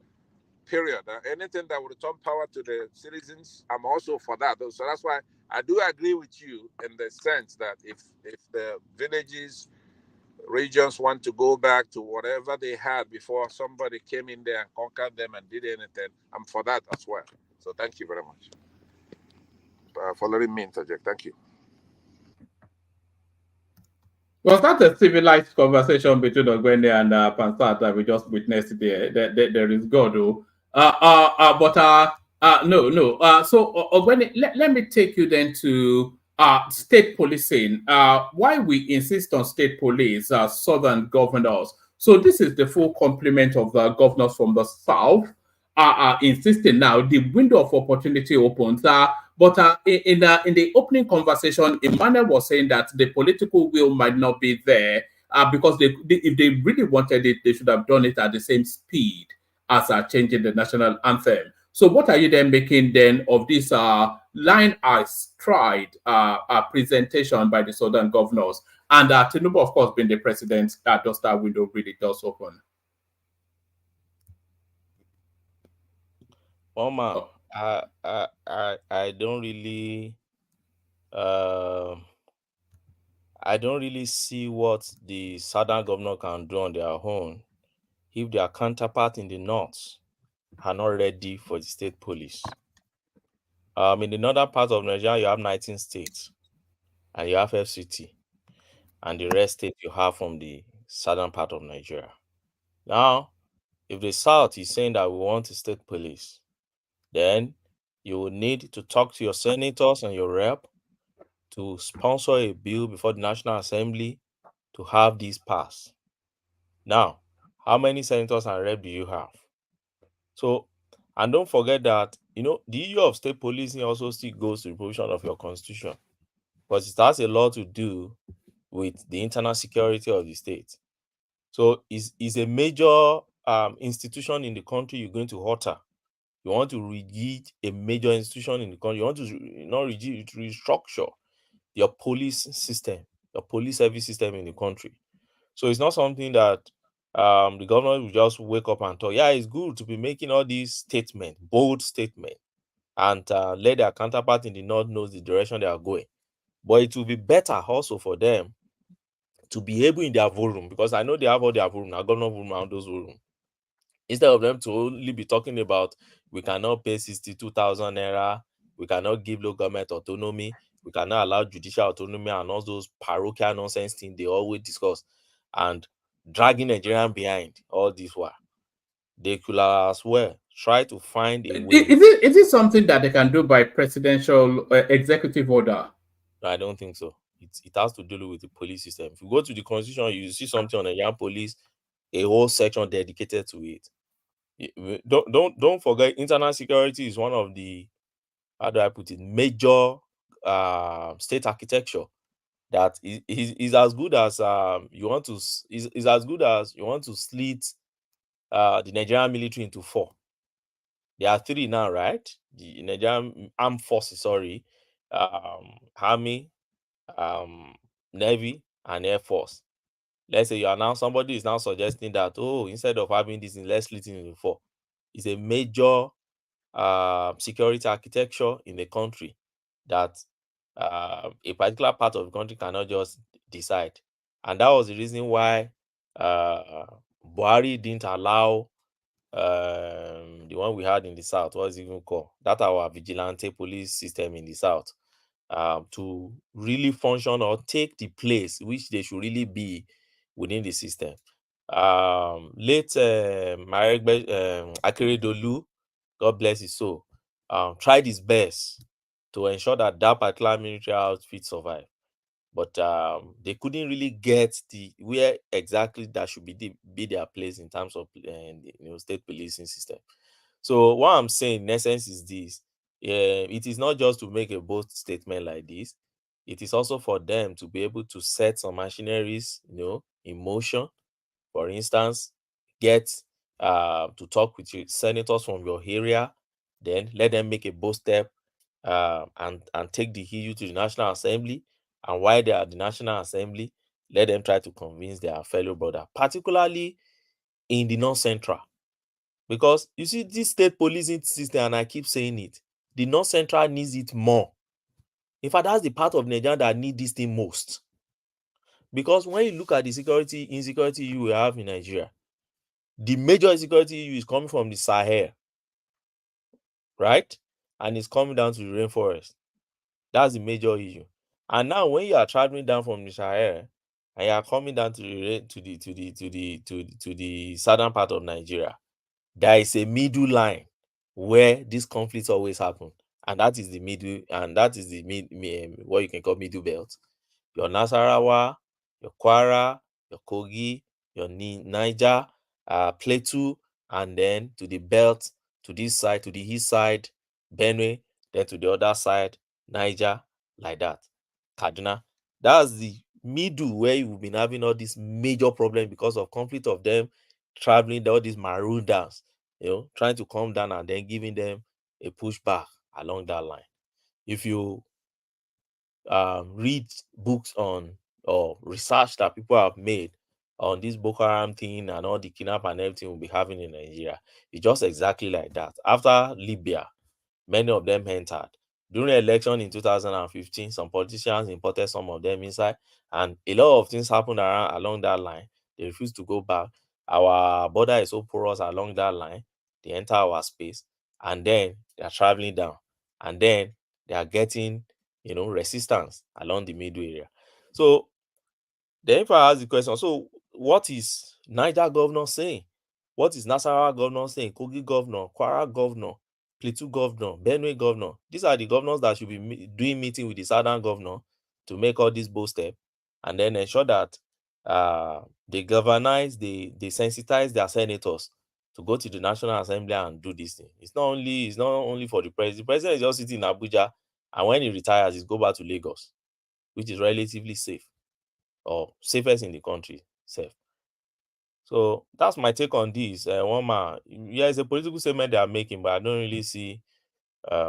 period. Anything that would return power to the citizens, I'm also for that. So that's why I do agree with you in the sense that if the villages, regions want to go back to whatever they had before somebody came in there and conquered them and did anything, I'm for that as well. So thank you very much for letting me interject. Thank you. Was that a civilized conversation between Ogwende and Pansat that we just witnessed there? There is God, though. No. So Ogwende, let me take you then to state policing. Why we insist on state police, southern governors. So this is the full complement of the governors from the south are insisting now. The window of opportunity opens. But in the opening conversation, Emmanuel was saying that the political will might not be there because if they really wanted it, they should have done it at the same speed as changing the national anthem. So what are you then making then of this line I stride presentation by the southern governors? And Tinubu, of course, being the president, does that window really does open? Omar, I don't really see what the southern governor can do on their own if their counterpart in the north are not ready for the state police. In the northern part of Nigeria, you have 19 states, and you have FCT, and the rest states you have from the southern part of Nigeria. Now, if the south is saying that we want a state police, then you will need to talk to your senators and your rep to sponsor a bill before the National Assembly to have this passed. Now, how many senators and rep do you have? So, and don't forget that, the issue of state policing also still goes to the provision of your constitution, because it has a lot to do with the internal security of the state. So, it's a major institution in the country you're going to alter. You want to rigid a major institution in the country. You want to restructure your police system, your police service system in the country. So it's not something that the government will just wake up and talk. Yeah, it's good to be making all these statements, bold statements, and let their counterpart in the north know the direction they are going. But it will be better also for them to be able in their volume, because I know they have all their volume, our governor volume and those volume. Instead of them to only be talking about we cannot pay 62,000 naira, we cannot give local government autonomy, We cannot allow judicial autonomy and all those parochial nonsense things they always discuss, and dragging Nigerian behind all this while. They could as well try to find a way. Is it something that they can do by presidential executive order? I don't think so. It has to do with the police system. If you go to the constitution, you see something on the young police, a whole section dedicated to it. Don't forget, internal security is one of the, how do I put it, major state architecture that is as good as you want to is as good as you want to split the Nigerian military into 4. There are 3 now, right? The Nigerian armed forces, sorry, army, navy, and air force. Let's say somebody is now suggesting that, oh, instead of having this, let's split it into 4. It's a major security architecture in the country that a particular part of the country cannot just decide. And that was the reason why Buhari didn't allow the one we had in the south, what is it even called? That our vigilante police system in the south, to really function or take the place which they should really be within the system. Late Akeredolu, God bless his soul, tried his best to ensure that particular military outfit survived, but they couldn't really get where exactly that should be their place in terms of state policing system. So what I'm saying in essence is this: it is not just to make a bold statement like this. It is also for them to be able to set some machineries, in motion. For instance, get to talk with your senators from your area, then let them make a bold step and take the issue to the National Assembly. And while they are at the National Assembly, let them try to convince their fellow brother, particularly in the North Central. Because you see, this state policing system, and I keep saying it, the North Central needs it more. In fact, that's the part of Nigeria that need this thing most. Because when you look at the insecurity you will have in Nigeria, the major insecurity issue is coming from the Sahel, right? And it's coming down to the rainforest. That's the major issue. And now, when you are traveling down from the Sahel and you are coming down to the southern part of Nigeria, there is a middle line where these conflicts always happen, and that is the middle, and that is the what you can call middle belt. Your Nasarawa, your Kwara, your Kogi, your Niger, Plateau, and then to the belt, to this side, to the east side, Benue, then to the other side, Niger, like that. Kaduna. That's the middle where you've been having all these major problems because of conflict of them traveling, all these marauders, trying to come down and then giving them a pushback along that line. If you read books on or research that people have made on this Boko Haram thing and all the kidnap and everything we'll be having in Nigeria, it's just exactly like that. After Libya, many of them entered. During the election in 2015, some politicians imported some of them inside, and a lot of things happened along that line. They refused to go back. Our border is so porous along that line. They enter our space, and then they are traveling down, and then they are getting, resistance along the middle area. So then if I ask the question, so what is Niger governor saying? What is Nasarawa governor saying? Kogi governor, Kwara governor, Plateau governor, Benue governor? These are the governors that should be doing meeting with the southern governor to make all these bold steps and then ensure that they galvanize, they sensitize their senators to go to the National Assembly and do this thing. It's not only for the president. The president is just sitting in Abuja, and when he retires, he go back to Lagos, which is relatively safe, or safest in the country, safe. So that's my take on this. One man, yeah, it's a political statement they are making, but I don't really see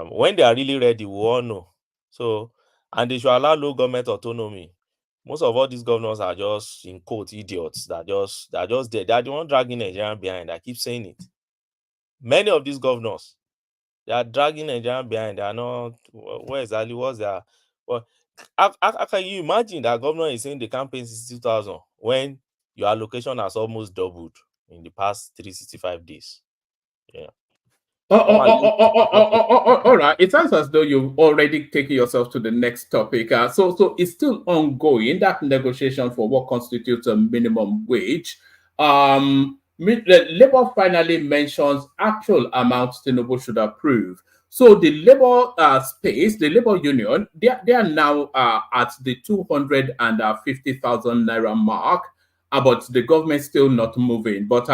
when they are really ready. We all know. So, and they should allow low government autonomy. Most of all these governors are just, in quote, idiots. They're just there. They are the one dragging Nigerian behind. I keep saying it. Many of these governors, they are dragging Nigerian behind. They are not. Where exactly was there? Well, how can you imagine that governor is saying they can't pay 62,000 when your allocation has almost doubled in the past 365 days? Yeah. All right. It sounds as though you've already taken yourself to the next topic. So it's still ongoing, that negotiation for what constitutes a minimum wage. The Labour finally mentions actual amounts Tinubu should approve. So the Labour space, the Labour Union, they are now at the 250,000 naira mark, but the government still not moving. But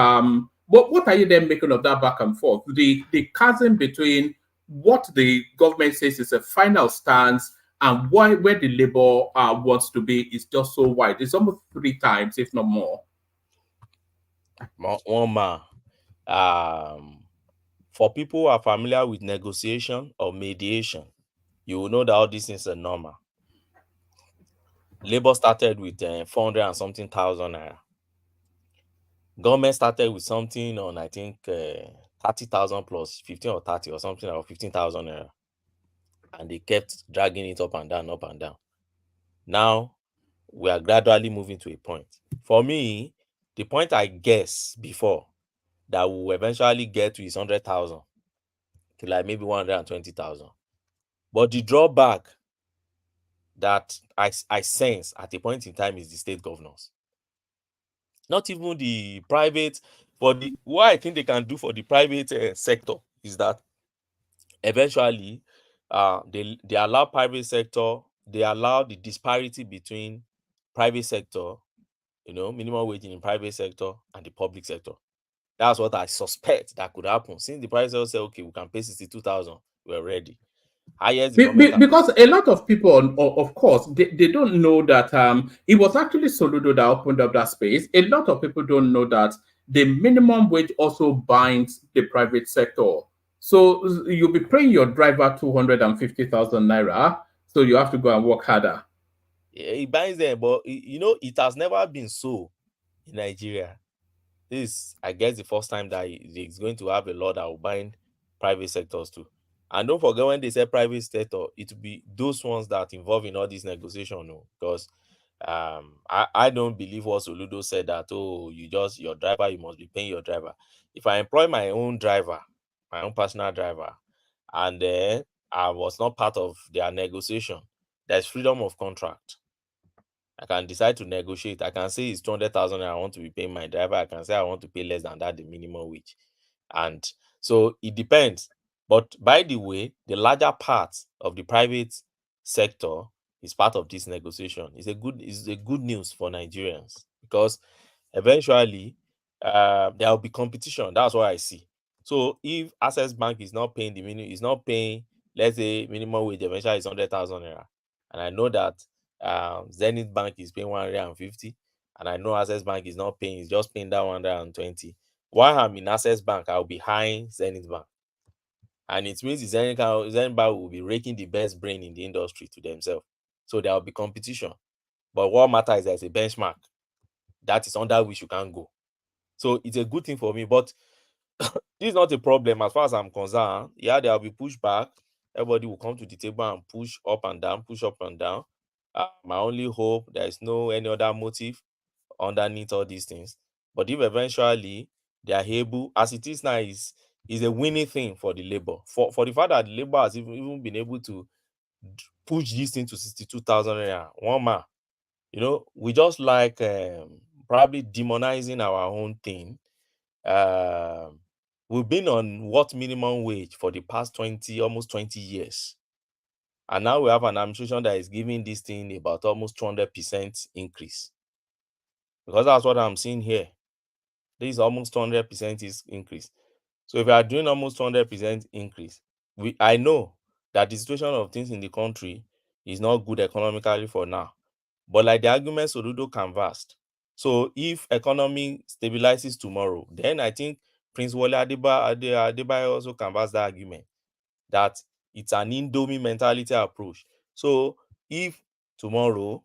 what are you then making of that back and forth? The chasm between what the government says is a final stance and where the Labour wants to be is just so wide. It's almost 3 times, if not more. One man. For people who are familiar with negotiation or mediation, you will know that all these things are normal. Labour started with 400 and something thousand naira. Government started with something on, I think, 30,000 plus 15 or 30 or something, or 15,000 naira. And they kept dragging it up and down, up and down. Now, we are gradually moving to a point. For me, the point I guess before that we will eventually get to is 100,000 to like maybe 120,000. But the drawback that I sense at a point in time is the state governors. Not even the private, but what I think they can do for the private sector is that eventually they allow private sector, they allow the disparity between private sector, minimum wage in the private sector and the public sector. That's what I suspect that could happen. Since the private sector say, okay, we can pay 62,000, we're ready. Because a lot of people, of course, they don't know that it was actually Soludo that opened up that space. A lot of people don't know that the minimum wage also binds the private sector. So you'll be paying your driver 250,000 naira, so you have to go and work harder. Yeah, it binds them, but it has never been so in Nigeria. This is, I guess, the first time that it's going to have a law that will bind private sectors too. And don't forget, when they say private sector, it will be those ones that involve in all this negotiation. Because I don't believe what Soludo said that, your driver, you must be paying your driver. If I employ my own driver, my own personal driver, and then I was not part of their negotiation, there's freedom of contract. I can decide to negotiate. I can say it's 200,000 and I want to be paying my driver. I can say I want to pay less than that, the minimum wage. And so it depends. But by the way, the larger part of the private sector is part of this negotiation. It's a good news for Nigerians because eventually there will be competition. That's what I see. So if Access Bank is not paying let's say minimum wage eventually is 100,000 naira, and I know that Zenith Bank is paying 150, and I know Access Bank is not paying, it's just paying that 120. While I'm in Access Bank, I'll be behind Zenith Bank. And it means Zenith Bank will be raking the best brain in the industry to themselves. So there will be competition. But what matters is there's a benchmark that is under which you can go. So it's a good thing for me. But this is not a problem as far as I'm concerned. Yeah, there will be pushback. Everybody will come to the table and push up and down. My only hope, there is no any other motive underneath all these things. But if eventually they are able, as it is now, is a winning thing for the Labour. For the fact that the Labour has even been able to push this thing to 62,000 naira, one man. We just like probably demonizing our own thing. We've been on what minimum wage for the past almost 20 years. And now we have an administration that is giving this thing about almost 200% increase. Because that's what I'm seeing here. This is almost 200% increase. So if you are doing almost 200% increase, I know that the situation of things in the country is not good economically for now. But like the argument Soludo canvassed, so if economy stabilizes tomorrow, then I think Prince Wole Adebayo also canvassed that argument that it's an Indomie mentality approach. So if tomorrow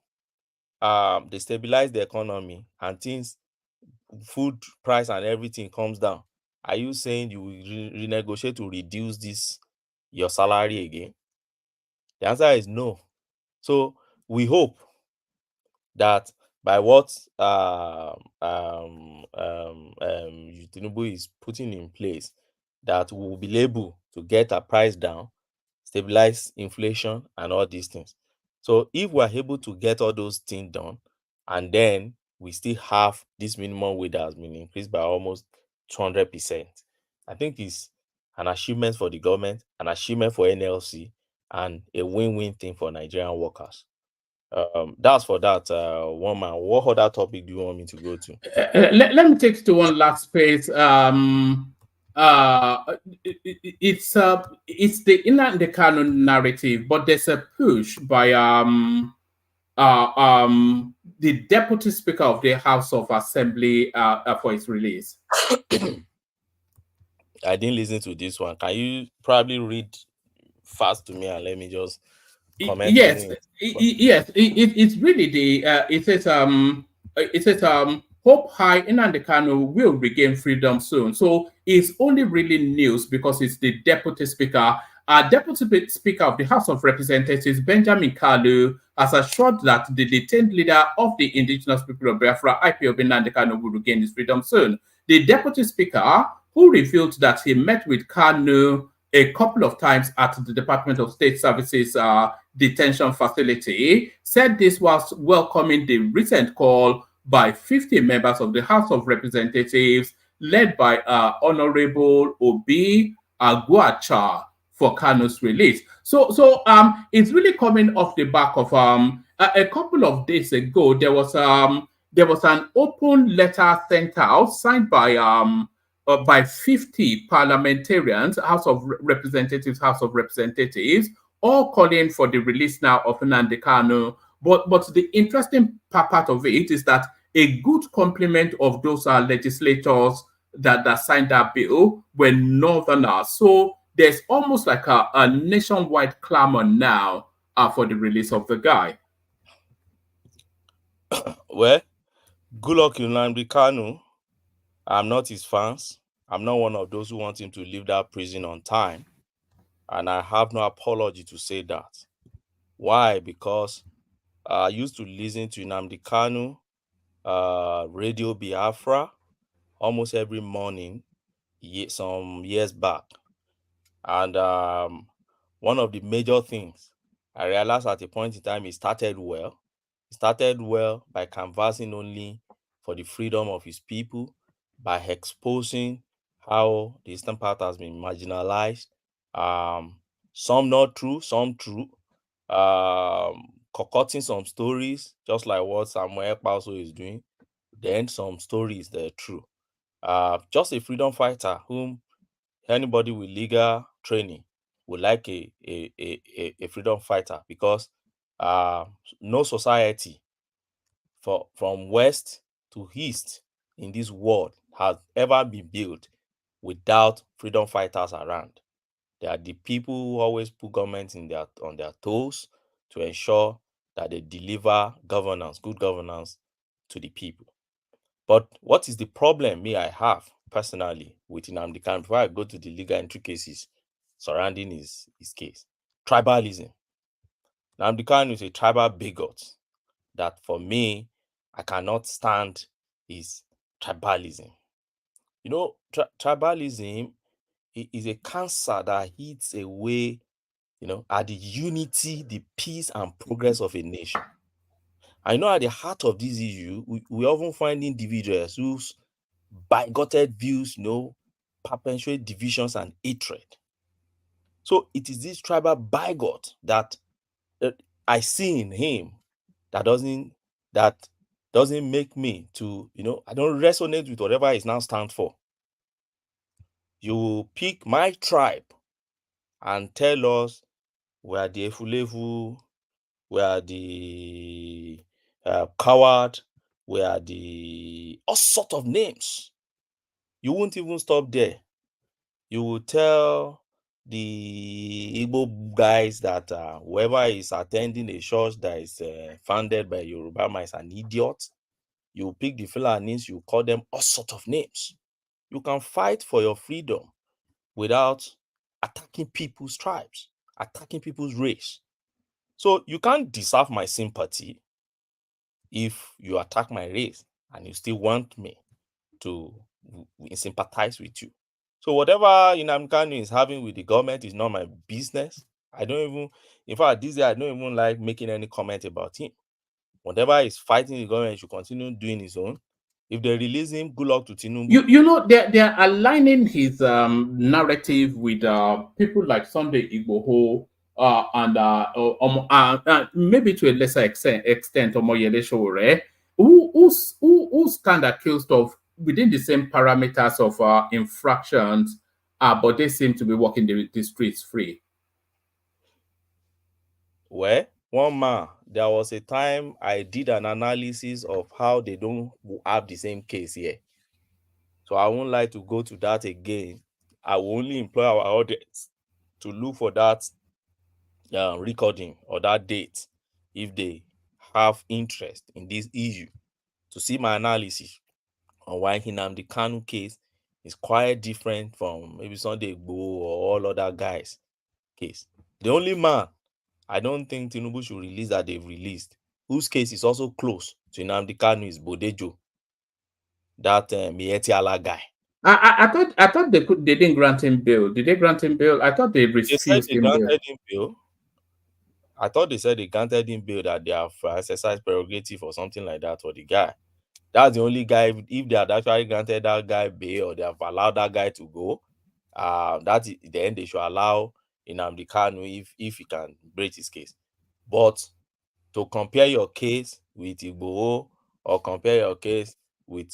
they stabilize the economy and things, food price and everything comes down, are you saying you will renegotiate to reduce your salary again? The answer is no. So we hope that by what Tinubu is putting in place, that we will be able to get our price down, stabilize inflation, and all these things. So if we're able to get all those things done, and then we still have this minimum wage that has been increased by almost 200%, I think it's an achievement for the government, an achievement for NLC, and a win-win thing for Nigerian workers. That's for that one man. What other topic do you want me to go to? Let me take to one last space. It's the Nnamdi Kanu narrative, but there's a push by the Deputy Speaker of the House of Assembly for its release. I didn't listen to this one. Can you probably read fast to me and let me just comment? Yes, yes. It's really the it says hope high Nnamdi Kanu will regain freedom soon. So it's only really news because it's the Deputy Speaker. Deputy Speaker of the House of Representatives, Benjamin Kalu, has assured that the detained leader of the indigenous people of Biafra, IPOB Nnamdi Kanu, will regain his freedom soon. The Deputy Speaker, who revealed that he met with Kanu a couple of times at the Department of State Services detention facility, said this was welcoming the recent call by 50 members of the House of Representatives, led by Honorable Obi Aguacha, for Kanu's release. So it's really coming off the back of a couple of days ago. There was an open letter sent out signed by 50 parliamentarians, House of Representatives, all calling for the release now of Nnamdi Kanu. But the interesting part of it is that a good complement of those legislators that signed that bill were Northerners. So there's almost like a nationwide clamor now for the release of the guy. Well, good luck to Nnamdi Kanu. I'm not his fans. I'm not one of those who want him to leave that prison on time. And I have no apology to say that. Why? Because I used to listen to Nnamdi Kanu, Radio Biafra, almost every morning some years back. And one of the major things I realized at a point in time, he started well. He started well by canvassing only for the freedom of his people, by exposing how the Eastern part has been marginalized. Some not true, some true. Concocting some stories, just like what Samuel Pauso is doing. Then some stories that are true. Just a freedom fighter whom anybody with legal training would like a freedom fighter, because no society from west to east in this world has ever been built without freedom fighters around. They are the people who always put governments on their toes to ensure that they deliver governance, good governance to the people. But what is the problem I have personally with Nnamdi Kanu before I go to the legal intricacies surrounding his case? Tribalism. Nnamdi Kanu is a tribal bigot that, for me, I cannot stand his tribalism. You know, tribalism is a cancer that eats away, at the unity, the peace, and progress of a nation. I know at the heart of this issue, we often find individuals whose bigoted views, perpetuate divisions and hatred. So it is this tribal bigot that I see in him that doesn't make me to, I don't resonate with whatever it now stands for. You pick my tribe and tell us we are the Efulefu, we are the coward, we are the all sort of names. You won't even stop there. You will tell the Igbo guys that whoever is attending a church that is founded by Yoruba man is an idiot. You pick the Fulanis, you call them all sort of names. You can fight for your freedom without attacking people's tribes, attacking people's race. So you can't deserve my sympathy if you attack my race and you still want me to sympathize with you. So whatever Nnamdi Kanu is having with the government is not my business. I don't even, in fact, this day I don't even like making any comment about him. Whatever is fighting the government, he should continue doing his own. If they release him, good luck to Tinubu. You know, they're aligning his narrative with people like Sunday Igboho and maybe to a lesser extent Omoyele Sowore, who stand accused of within the same parameters of infractions, but they seem to be walking the streets free. Well, one man, there was a time I did an analysis of how they don't have the same case here. So I won't like to go to that again. I will only employ our audience to look for that recording or that date if they have interest in this issue, to see my analysis on why Nnamdi Kanu case is quite different from maybe Sunday Igboho or all other guys' case. The only man I don't think Tinubu should release that they've released, whose case is also close to Nnamdi Kanu, is Bodejo, that Mieti Allah guy. I thought they didn't grant him bail. Did they grant him bail? I thought they refused him bail. I thought they said they granted him bail, that they have exercised prerogative or something like that for the guy. That's the only guy. If they had actually granted that guy bail or they have allowed that guy to go, then they should allow Nnamdi Kanu if he can break his case. But to compare your case with Igboho or compare your case with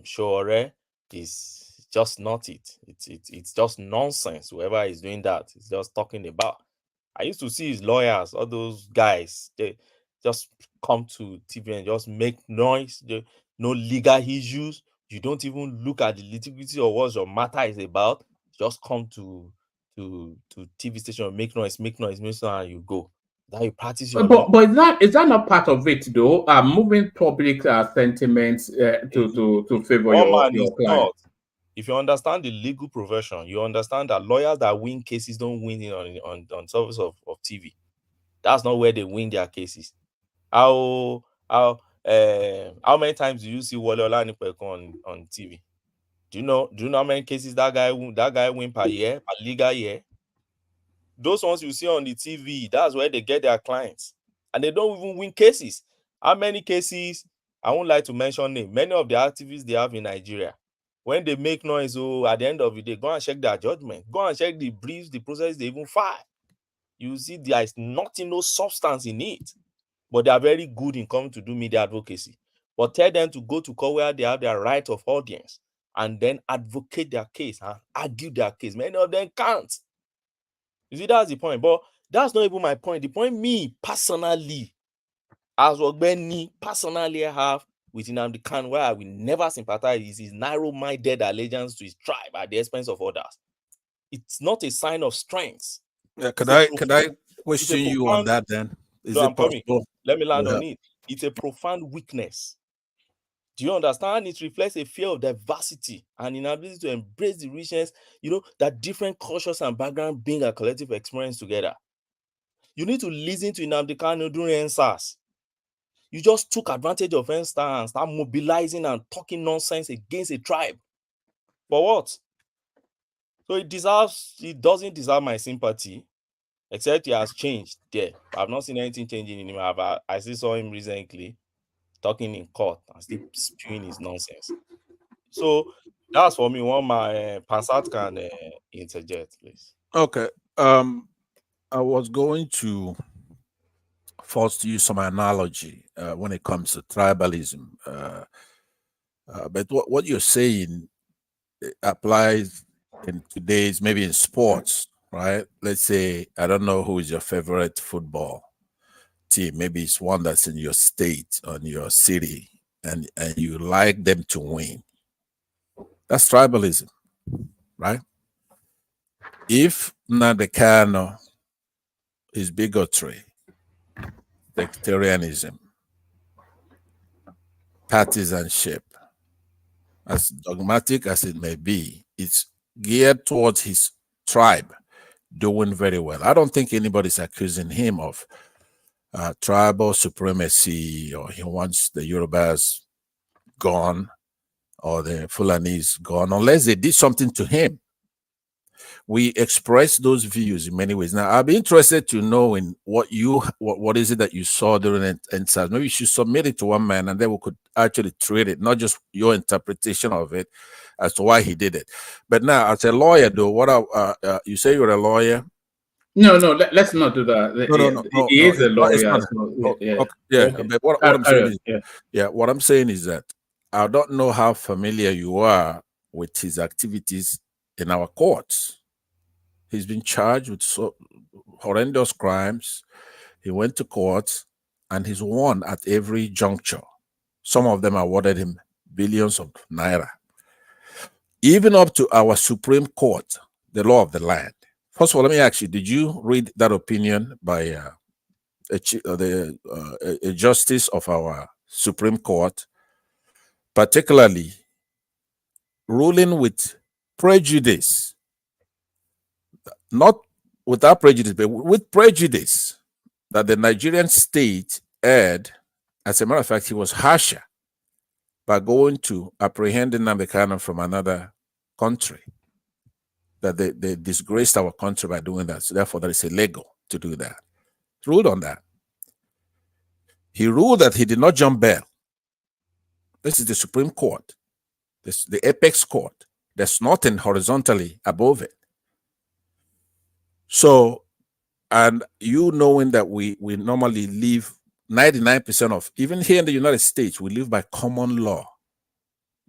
Sowore is just not it. It's just nonsense. Whoever is doing that is just talking about. I used to see his lawyers, all those guys, they just come to TV and just make noise. No legal issues. You don't even look at the nitty-gritty or what your matter is about. Just come to TV station, make noise, and you go. That you practice your law. But is that not part of it though? Moving public sentiments to favor your client. Not. If you understand the legal profession, you understand that lawyers that win cases don't win it on surface of TV. That's not where they win their cases. How many times do you see Wole Olanipekun on TV? Do you know how many cases that guy win per year, per legal year? Those ones you see on the TV, that's where they get their clients. And they don't even win cases. How many cases? I won't like to mention names. Many of the activists they have in Nigeria, when they make noise, at the end of the day, go and check their judgment. Go and check the briefs, the process they even file. You see there is nothing, no substance in it. But they are very good in coming to do media advocacy. But tell them to go to court where they have their right of audience and then advocate their case and argue their case. Many of them can't. You see, that's the point. But that's not even my point. The point me personally, as Ogbeni personally I have with Nnamdi Kanu, where I will never sympathize, is his narrow-minded allegiance to his tribe at the expense of others. It's not a sign of strength. Yeah, could I question you on that then? Is it possible? Let me land on it. It's a profound weakness. Do you understand? It reflects a fear of diversity and inability to embrace the richness, that different cultures and backgrounds bring a collective experience together. You need to listen to Nnamdi Kanu during NSAS. You just took advantage of NSAS and start mobilizing and talking nonsense against a tribe. For what? So it doesn't deserve my sympathy, except he has changed there. I've not seen anything changing in him. I still saw him recently talking in court and still spewing his nonsense. So that's for me. One my Pansat can interject, please. Okay. I was going to first use some analogy when it comes to tribalism, but what you're saying applies in today's, maybe in sports, right? Let's say, I don't know who is your favorite football team. Maybe it's one that's in your state or in your city, and you like them to win. That's tribalism, right? If Nnamdi Kanu is bigotry, sectarianism, partisanship, as dogmatic as it may be, it's geared towards his tribe doing very well. I don't think anybody's accusing him of tribal supremacy, or he wants the Yorubas gone or the Fulanis gone, unless they did something to him we express those views in many ways. Now, I'll be interested to know in what is it that you saw during EndSARS. Maybe you should submit it to one man, and then we could actually trade it, not just your interpretation of it as to why he did it. But now, as a lawyer, though, you say you're a lawyer? No, let's not do that. No, he is a lawyer. But what I'm saying is, what I'm saying is that I don't know how familiar you are with his activities in our courts. He's been charged with horrendous crimes. He went to court and he's won at every juncture. Some of them awarded him billions of naira. Even up to our Supreme Court, the law of the land. First of all, let me ask you, did you read that opinion by a justice of our Supreme Court, particularly ruling with prejudice, not without prejudice, but with prejudice, that the Nigerian state erred? As a matter of fact, he was harsher by going to apprehend Nnamdi Kanu from another country, that they disgraced our country by doing that. So therefore, that is illegal to do that. He ruled on that. He ruled that he did not jump bail. This is the Supreme Court. This the apex court. There's nothing horizontally above it. So, and you knowing that we normally live 99% of, even here in the United States, we live by common law,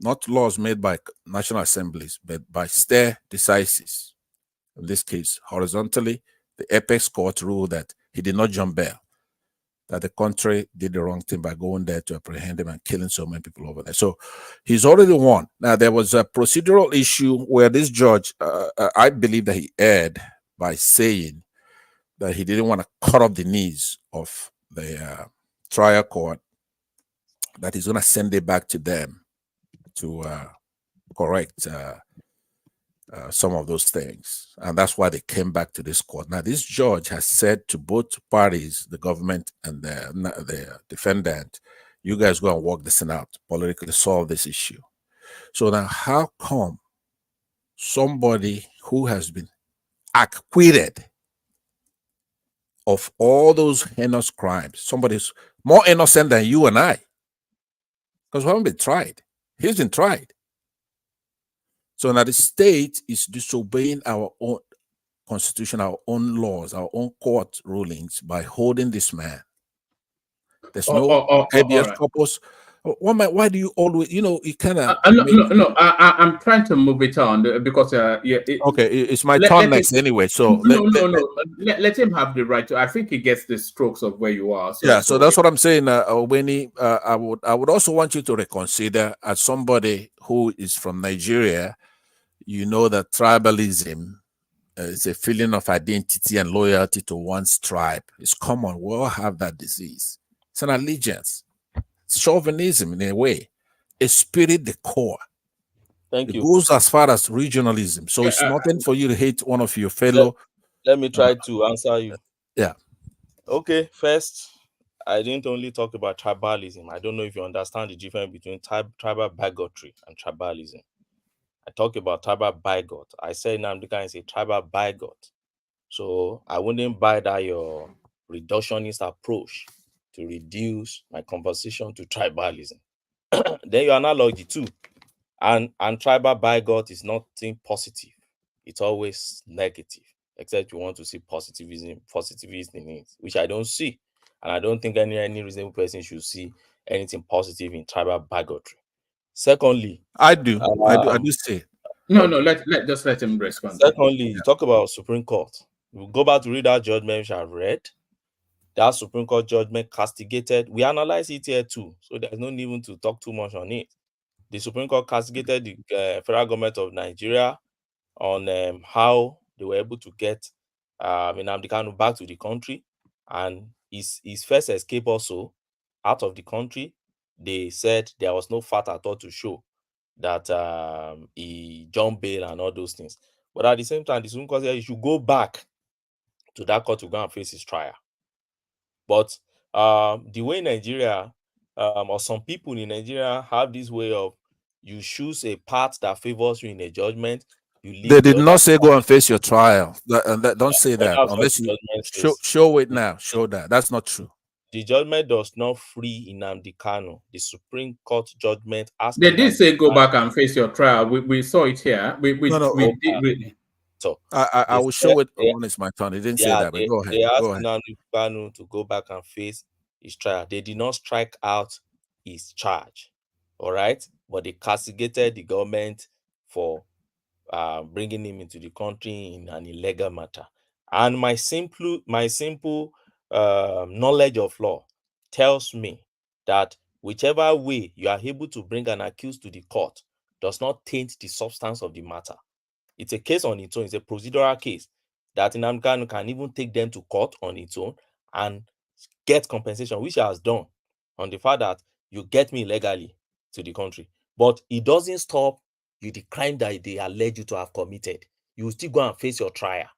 not laws made by national assemblies, but by stare decisis. In this case, horizontally, the apex court ruled that he did not jump bail, that the country did the wrong thing by going there to apprehend him and killing so many people over there. So he's already won. Now, there was a procedural issue where this judge, I believe that he erred by saying that he didn't want to cut off the knees of the trial court, that he's going to send it back to them to correct some of those things. And that's why they came back to this court. Now, this judge has said to both parties, the government and the defendant, you guys go and work this thing out, politically solve this issue. So now, how come somebody who has been acquitted of all those heinous crimes, somebody's more innocent than you and I, because we haven't been tried. He's been tried. So now the state is disobeying our own constitution, our own laws, our own court rulings by holding this man. There's no habeas corpus. Why do you always, you kind of... I'm trying to move it on because... okay, it's my turn next anyway, so... Let him have the right to... I think he gets the strokes of where you are. So that's what I'm saying, Winnie. I would also want you to reconsider, as somebody who is from Nigeria, you know that tribalism is a feeling of identity and loyalty to one's tribe. It's common. We all have that disease. It's an allegiance. Chauvinism in a way, a spirit, the core. Thank you. It goes as far as regionalism. So it's nothing for you to hate one of your fellow. Let me try to answer you. Yeah. Okay, first, I didn't only talk about tribalism. I don't know if you understand the difference between tribal bigotry and tribalism. I talk about tribal bigot. I say Nnamdi Kanu is a tribal bigot. So I wouldn't buy that your reductionist approach to reduce my conversation to tribalism. Then your analogy too. And tribal bigot is nothing positive. It's always negative, except you want to see positivism in it, which I don't see. And I don't think any reasonable person should see anything positive in tribal bigotry. Secondly, I do say. No, just let him respond. Secondly, you talk about Supreme Court. We'll go back to read that judgment which I've read. That Supreme Court judgment castigated. We analyze it here too, so there's no need to talk too much on it. The Supreme Court castigated the federal government of Nigeria on how they were able to get Nnamdi Kanu back to the country, and his first escape also out of the country. They said there was no fact at all to show that he jumped bail and all those things. But at the same time, the Supreme Court said he should go back to that court to go and face his trial. But the way Nigeria, or some people in Nigeria have this way of, you choose a path that favors you in a judgment, They did not say go and face your trial. Don't say that that's unless what the you judgment says. show it now. Show that. That's not true. The judgment does not free Nnamdi Kanu. The Supreme Court judgment asked They did Nnamdi say go Kanu. back and face your trial. We saw it here. So I will show it when it's my turn. They didn't say that, but go ahead. They asked Go ahead. Nnamdi Kanu to go back and face his trial. They did not strike out his charge, all right? But they castigated the government for bringing him into the country in an illegal matter. And my simple knowledge of law tells me that whichever way you are able to bring an accused to the court does not taint the substance of the matter. It's a case on its own. It's a procedural case that Nnamdi Kanu can even take them to court on its own and get compensation, which he has done on the fact that you get me illegally to the country. But it doesn't stop you the crime that they allege you to have committed. You still go and face your trial.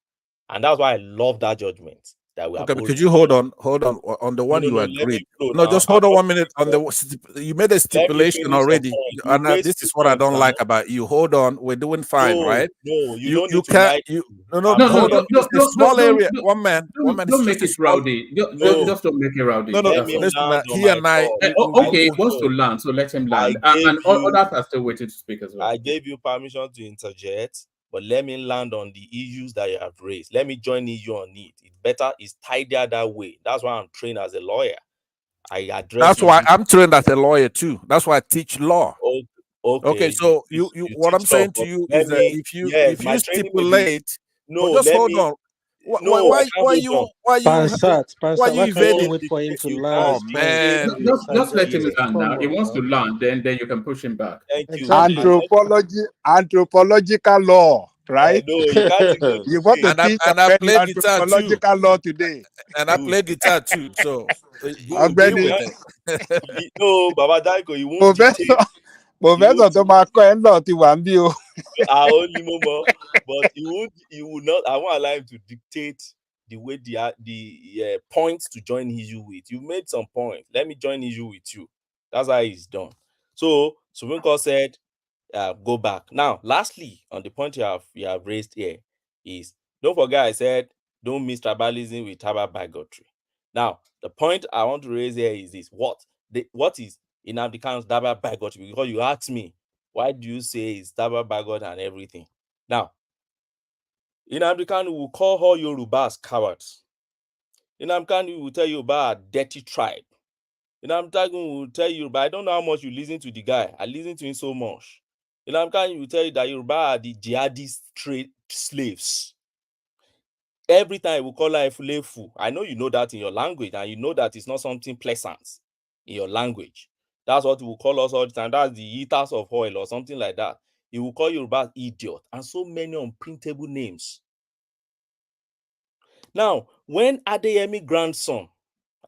And that's why I love that judgment. That we okay, but could you hold on the one you agreed? No, just hold on 1 minute on you made a stipulation already, and this is what I don't like about you. Hold on, we're doing fine, right? No, you can't. Hold on. It's a small area. One man. Don't make it rowdy. Just don't make it rowdy. No. Listen, he and I. Okay, he wants to land, so let him land. And others are still waiting to speak as well. I gave you permission to interject. But let me land on the issues that you have raised. Let me join you on it. It's tidier that way. That's why I'm trained as a lawyer. I address. That's why I'm trained as a lawyer too. That's why I teach law. Okay. So you what I'm saying to you is that if you stipulate, just hold on. Why you evading? Wait for him to land. Oh man! Just let him land now. He wants to land, then you can push him back. Thank you. Anthropological law, right? No, you want to teach anthropological law today. And I play guitar too, so no, Baba Daiko, you won't. Professor tó máa kọ́ ẹ náà ti wà ń bí o. Only Momo, but he would not. I won't allow him to dictate the way the points to join issue with. You made some point. Let me join issue with you. That's how it's done. So Supreme Court said, go back. Now, lastly, on the point you have raised here is, don't forget I said don't mix tribalism with tribal bigotry. Now, the point I want to raise here is this: what is Nnamdi Kanu's tribal bigotry? Because you asked me, why do you say it's tribal bigot and everything? Now, Nnamdi Kanu will call all Yorubas cowards. Nnamdi Kanu will tell you about a dirty tribe. Nnamdi Kanu will tell you, but I don't know how much you listen to the guy. I listen to him so much. Nnamdi Kanu will tell you that Yoruba are the jihadist trade slaves. Every time we call her Efulefu. I know you know that in your language, and you know that it's not something pleasant in your language. That's what he will call us all the time. That's the eaters of oil or something like that. He will call Yoruba idiot and so many unprintable names. Now, when Adeyemi grandson,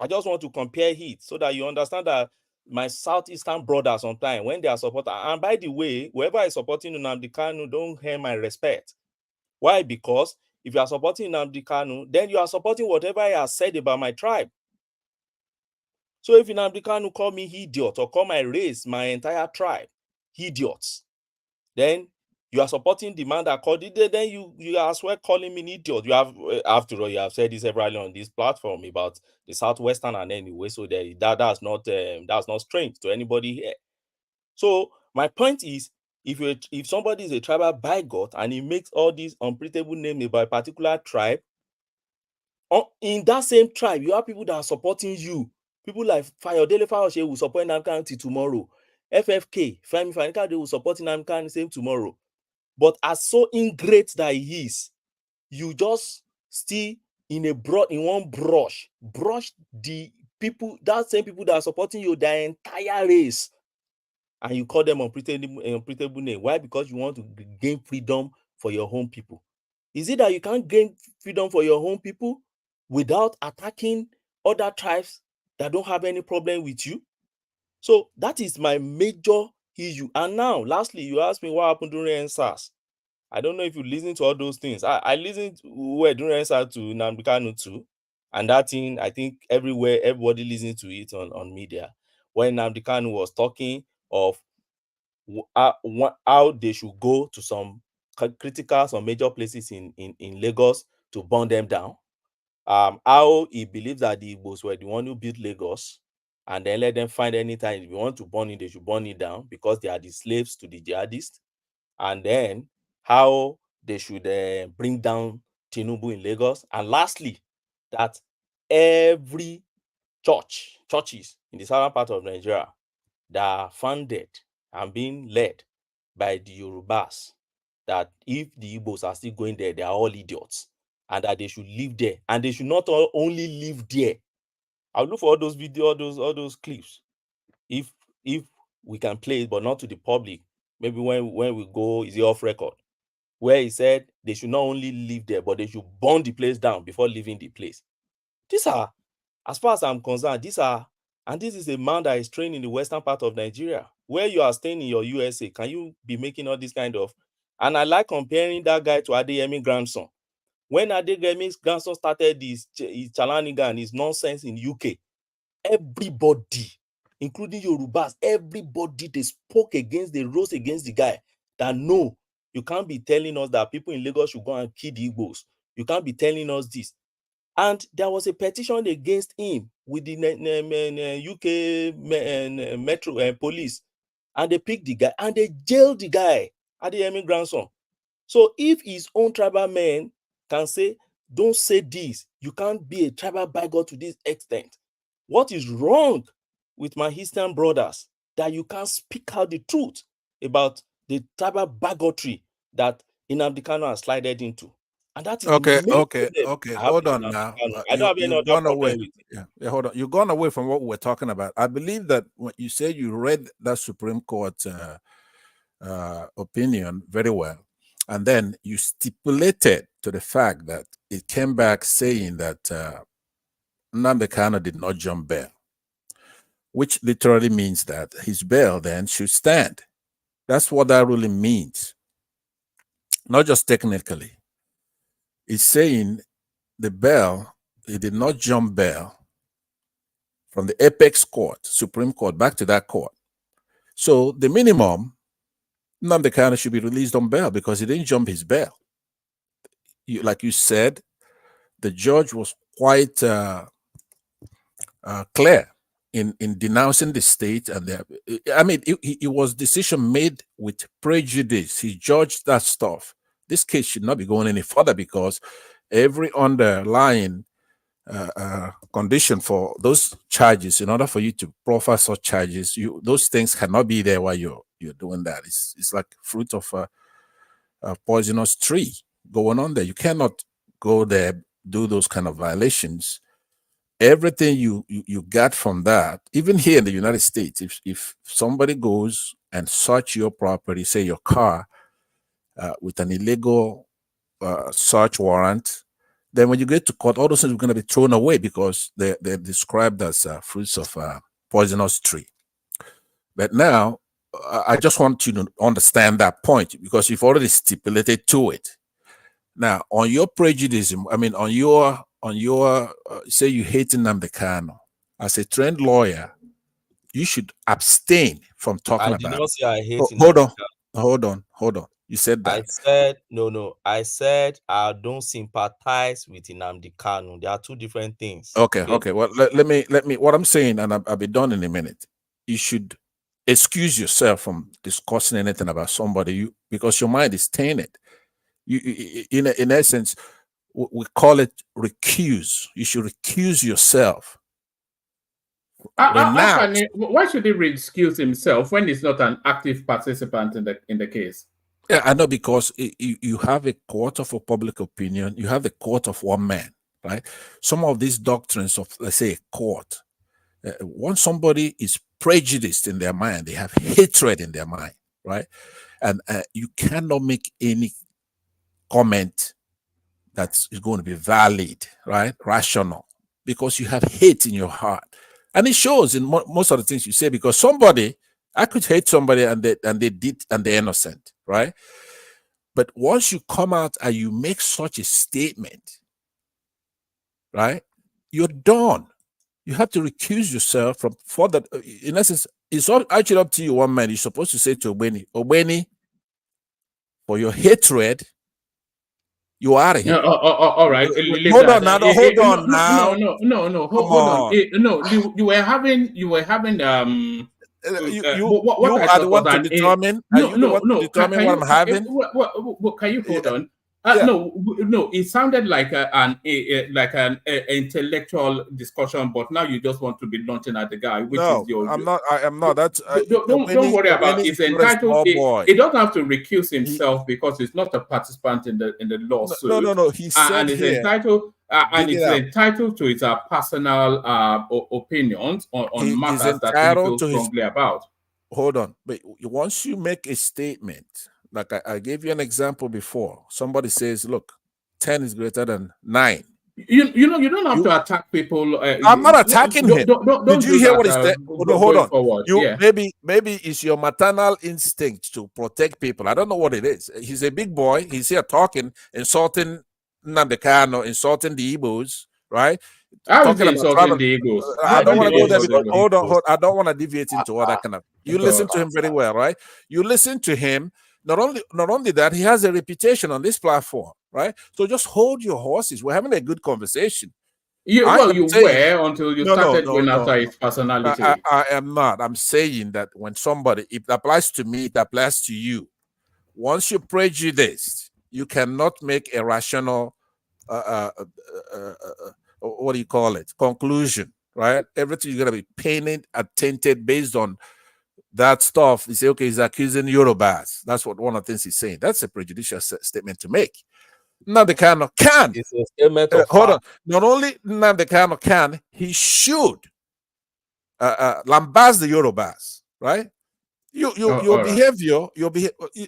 I just want to compare it so that you understand that my southeastern brothers sometimes, when they are supporting, and by the way, whoever is supporting Nnamdi Kanu, don't hear my respect. Why? Because if you are supporting Nnamdi Kanu, then you are supporting whatever he has said about my tribe. So if Nnamdi Kanu call me idiot or call my race, my entire tribe, idiots, then you are supporting the man that called it. Then you are as well calling me an idiot. You have, after all, you have said this severally on this platform about the Southwestern and anyway. So that's not strange to anybody here. So my point is, if somebody is a tribal bigot and he makes all these unprintable names about a particular tribe, in that same tribe, you have people that are supporting you. People like Fayodele Fayoshe will support Nnamdi Kanu till tomorrow. FFK, Femi Fani-Kanode will support Nnamdi Kanu same tomorrow. But as so ingrate that he is, you just still in one brush the people, that same people that are supporting you, their entire race, and you call them unprintable name. Why? Because you want to gain freedom for your own people. Is it that you can't gain freedom for your own people without attacking other tribes that don't have any problem with you? So that is my major issue. And now, lastly, you asked me what happened during NSAS. I don't know if you listen to all those things. I listened during NSAS to Nnamdi Kanu too. And that thing, I think everywhere, everybody listens to it on media. When Nnamdi Kanu was talking of how they should go to some critical some major places in Lagos to burn them down. How he believes that the Igbos were the one who built Lagos, and then let them find anytime if you want to burn it, they should burn it down because they are the slaves to the jihadists. And then how they should bring down Tinubu in Lagos. And lastly, that every churches in the southern part of Nigeria that are funded and being led by the Yorubas, that if the Igbos are still going there, they are all idiots, and that they should live there, and they should not only live there. I'll look for all those videos, all those clips, if we can play it, but not to the public. Maybe when we go, is it off record, where he said they should not only live there, but they should burn the place down before leaving the place. These are, as far as I'm concerned, this is a man that is trained in the western part of Nigeria, where you are staying in your USA. Can you be making all this kind of? And I like comparing that guy to Adeyemi's grandson. When Adeyemi's grandson started his chalaniga and his nonsense in UK, everybody, including Yorubas, everybody, they spoke against, they rose against the guy. That no, you can't be telling us that people in Lagos should go and kill the Igbos. You can't be telling us this. And there was a petition against him with the UK Metro police, and they picked the guy and they jailed the guy, Adeyemi grandson. So if his own tribal men can say, don't say this, you can't be a tribal bigot to this extent. What is wrong with my Eastern brothers that you can't speak out the truth about the tribal bigotry that Nnamdi Kanu has slided into? And that is okay. Hold on now. I don't have any other problem with it. Yeah, hold on. You've gone away from what we're talking about. I believe that when you say you read that Supreme Court opinion very well, and then you stipulated to the fact that it came back saying that Nnamdi Kanu did not jump bail, which literally means that his bail then should stand. That's what that really means. Not just technically. It's saying the bail, he did not jump bail from the apex court, Supreme Court, back to that court. So the minimum, Nnamdi Kanu should be released on bail because he didn't jump his bail. Like you said, the judge was quite clear in denouncing the state, and it was decision made with prejudice. He judged that stuff. This case should not be going any further because every underlying condition for those charges, in order for you to proffer such charges, those things cannot be there while you're doing that. It's like fruit of a poisonous tree going on there. You cannot go there, do those kind of violations. Everything you got from that, even here in the United States, if somebody goes and search your property, say your car, with an illegal search warrant, then when you get to court, all those things are going to be thrown away because they're described as fruits of a poisonous tree. But now, I just want you to understand that point because you've already stipulated to it. Now, on your prejudice, on your say you hate Nnamdi Kanu, as a trained lawyer, you should abstain from talking about it. I did not say I hate Nnamdi Kanu. Hold on. You said that. I said no. I said I don't sympathize with Nnamdi Kanu. There are two different things. Okay. Well, let me. What I'm saying, and I'll be done in a minute. You should excuse yourself from discussing anything about somebody because your mind is tainted. You, in essence, we call it recuse. You should recuse yourself. Why should he recuse himself when he's not an active participant in the case? Yeah, I know, because you have a court of a public opinion, you have the court of one man, right? Some of these doctrines of, let's say, a court, once somebody is prejudiced in their mind, they have hatred in their mind, right? And you cannot make any comment that's going to be valid, right? Rational, because you have hate in your heart. And it shows in most of the things you say, because I could hate somebody and they're innocent, right? But once you come out and you make such a statement, right, you're done. You have to recuse yourself from further. In essence, it's all actually up to you, one man. You're supposed to say to Obeni, for your hatred, you are out of here. All right. Hold on now. Hold on now. No. Hold on. No, you were having you are the one to determine. Determine what I'm having. Can you hold on? Yeah. No. It sounded like an intellectual discussion, but now you just want to be launching at the guy. Which is your. I'm not. I am not. That's don't worry about it. He's entitled. He doesn't have to recuse himself because he's not a participant in the lawsuit. No. He said and he's entitled. And he's entitled to his personal opinions on matters that he feels strongly about. Hold on, but once you make a statement, like I gave you an example before, somebody says, "Look, 10 is greater than 9." You don't have to attack people. I'm not attacking him. Did you hear what he said? Hold on. Forward. Maybe it's your maternal instinct to protect people. I don't know what it is. He's a big boy. He's here talking, insulting Nnamdi Kanu, insulting the Igbos, right? Talking about the Igbos. I don't want to go there because hold on. I don't want to deviate into all that kind of. You listen to him very well, right? You listen to him. Not only that, he has a reputation on this platform, right? So just hold your horses. We're having a good conversation. You were until you started going after his personality. I am not. I'm saying that when somebody, it applies to me, it applies to you. Once you're prejudiced, you cannot make a rational, what do you call it? Conclusion, right? Everything you're gonna be painted and tainted based on that stuff. You say, okay, he's accusing Yorubas. That's what one of the things he's saying. That's a prejudicial statement to make. Nnamdi Kanu can. It's a statement of hold on. Not only Nnamdi Kanu can, he should lambast the Yorubas, right? Your behavior. You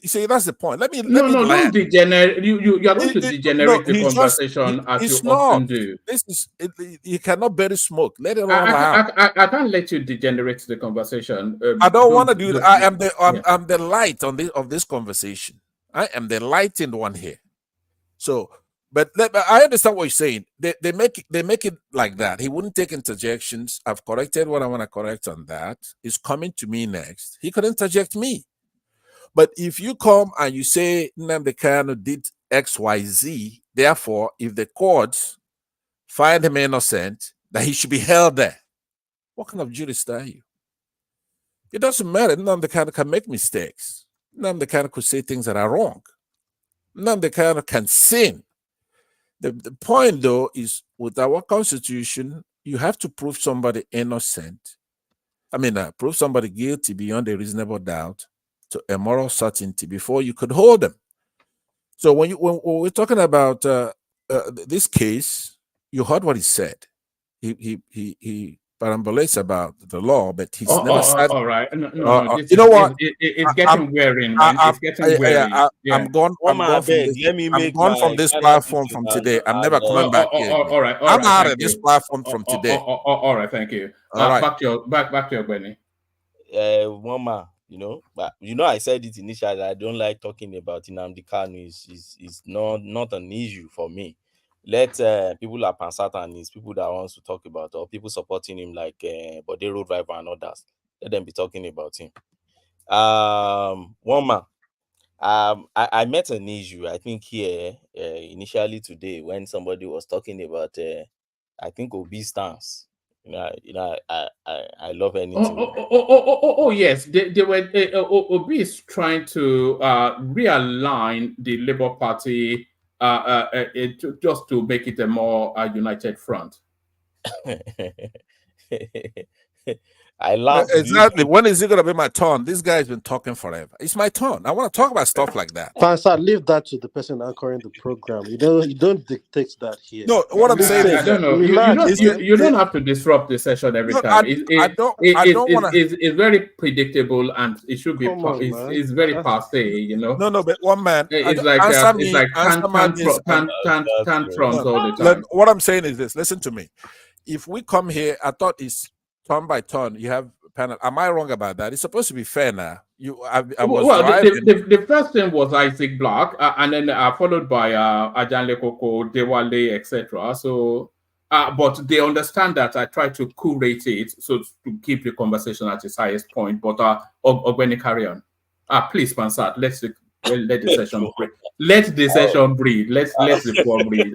see, that's the point. Let me don't degenerate. You are going to degenerate the conversation as you often do. This is you cannot bury smoke. Let it all out. I can't let you degenerate the conversation. I don't want to do that. I'm the light of this conversation. I am the lightened one here. So, but I understand what you're saying. They make it like that. He wouldn't take interjections. I've corrected what I want to correct on that. He's coming to me next. He could interject me. But if you come and you say Nnamdi Kanu did XYZ, therefore, if the courts find him innocent, that he should be held there. What kind of jurist are you? It doesn't matter. Nnamdi Kanu can make mistakes. Nnamdi Kanu could say things that are wrong. Nnamdi Kanu can sin. The point, though, is with our constitution, you have to prove somebody innocent. Prove somebody guilty beyond a reasonable doubt to a moral certainty before you could hold them. So when we're talking about this case, you heard what he said. He perambulates about the law, but he's never said. All right. No, you know what? It's getting wearing, man. It's getting wearing. I'm gone. I'm gone from this platform from today. I'm never coming back here. All right. I'm out of this platform from today. All right. Thank you. Back to your Benny. Mama, but I said it initially. I don't like talking about Nnamdi Kanu. Is not an issue for me. Let people like Pansatanis, people that wants to talk about, or people supporting him like Bode Road Driver and others, let them be talking about him. Woman, I met an issue, I think here initially today when somebody was talking about, I think Obi's stance. I love anything. Yes, they were. Obi is trying to realign the Labour Party. Just to make it a more united front. I love exactly. When is it going to be my turn? This guy's been talking forever. It's my turn. I want to talk about stuff like that. Pansat, leave that to the person anchoring the program. You don't dictate that here. No, what I'm saying is, I don't know. You don't have to disrupt the session every time. I don't want to. It's very predictable and it should be. It's very passe. No, but one man. It's like tantrums all the time. What I'm saying is this. Listen to me. If we come here, I thought it's turn by turn. You have panel. Am I wrong about that? It's supposed to be fair now. The first thing was Isaac Black, and then followed by Ajanle Koko, Dewale, etc. So, but they understand that I try to curate it so to keep the conversation at its highest point. But Ogbeni, carry on. Please, Pansat, let's Well, let the session breathe. Let the session breathe. Let's the poor breathe.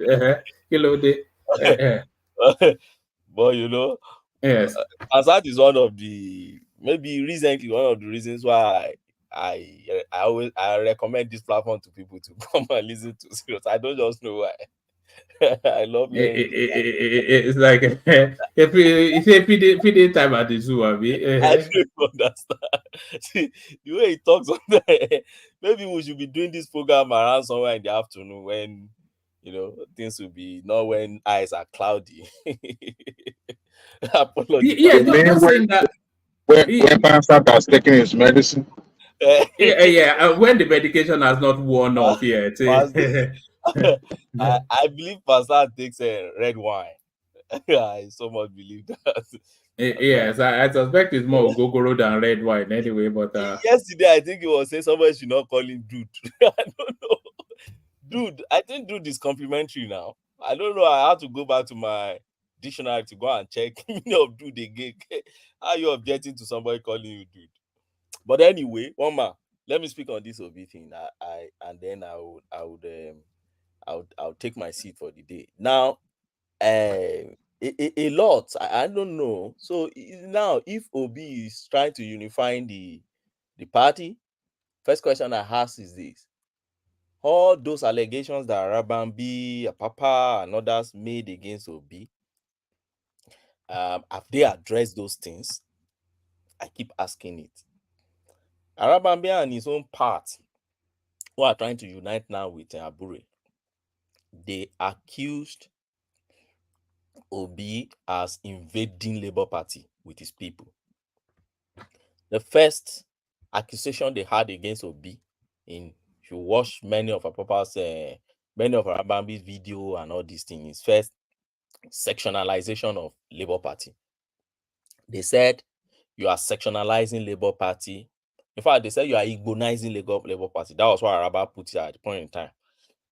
But you know, yes, Azad is one of the maybe recently one of the reasons why I recommend this platform to people to come and listen to Serious. I don't just know why. I love hearing this guy. it's like every time at the zoo. I don't understand. See, the way he talks on there, maybe we should be doing this program around somewhere in the afternoon when things will be not when eyes are cloudy. Apology. Yeah, not saying that. When Pastor was taking his medicine. When the medication has not worn off yet. I believe Pastor takes a red wine. I so much believe that. Yes, I suspect it's more gogoro than red wine anyway. But yesterday, I think he was saying somebody should not call him dude. I don't know. Dude, I think dude is complimentary now. I don't know. I have to go back to my dictionary to go and check meaning of dude again. How are you objecting to somebody calling you dude? But anyway, one man, let me speak on this Obi thing. I'll take my seat for the day. Now, a lot. I don't know. So now, if Obi is trying to unify the party, first question I ask is this: all those allegations that Arabambi, Papa, and others made against Obi, have they addressed those things? I keep asking it. Arabambi and his own part, who are trying to unite now with Abure, they accused Obi as invading Labour Party with his people. The first accusation they had against Obi, if you watch many of Arabambi's video and all these things, is first sectionalization of Labour Party. They said you are sectionalizing Labour Party. In fact, they said you are Igbonizing Labour Party. That was what Araba put here at the point in time.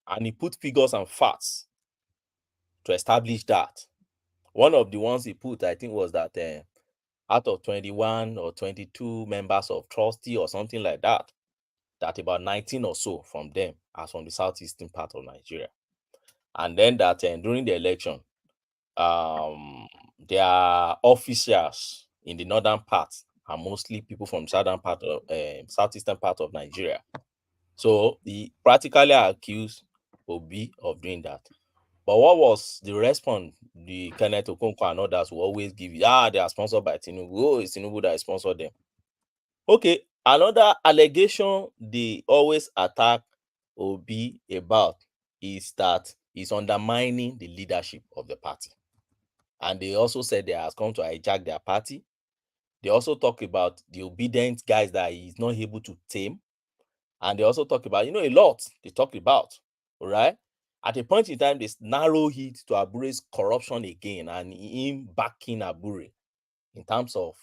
And he put figures and facts to establish that. One of the ones he put, I think, was that out of 21 or 22 members of trustee or something like that, that about 19 or so from them are from the southeastern part of Nigeria. And then that during the election, their officials in the northern part are mostly people from southern part of southeastern part of Nigeria. So he practically accused Obi of doing that. But what was the response the Kenneth Okonkwo and others will always give you? They are sponsored by Tinubu. Oh, it's Tinubu that sponsored them. Okay, another allegation they always attack Obi about is that he's undermining the leadership of the party. And they also said they have come to hijack their party. They also talk about the obedient guys that he's not able to tame. And they also talk about, a lot they talked about, all right? At a point in time, they narrow it to Abure's corruption again and him backing Abure in terms of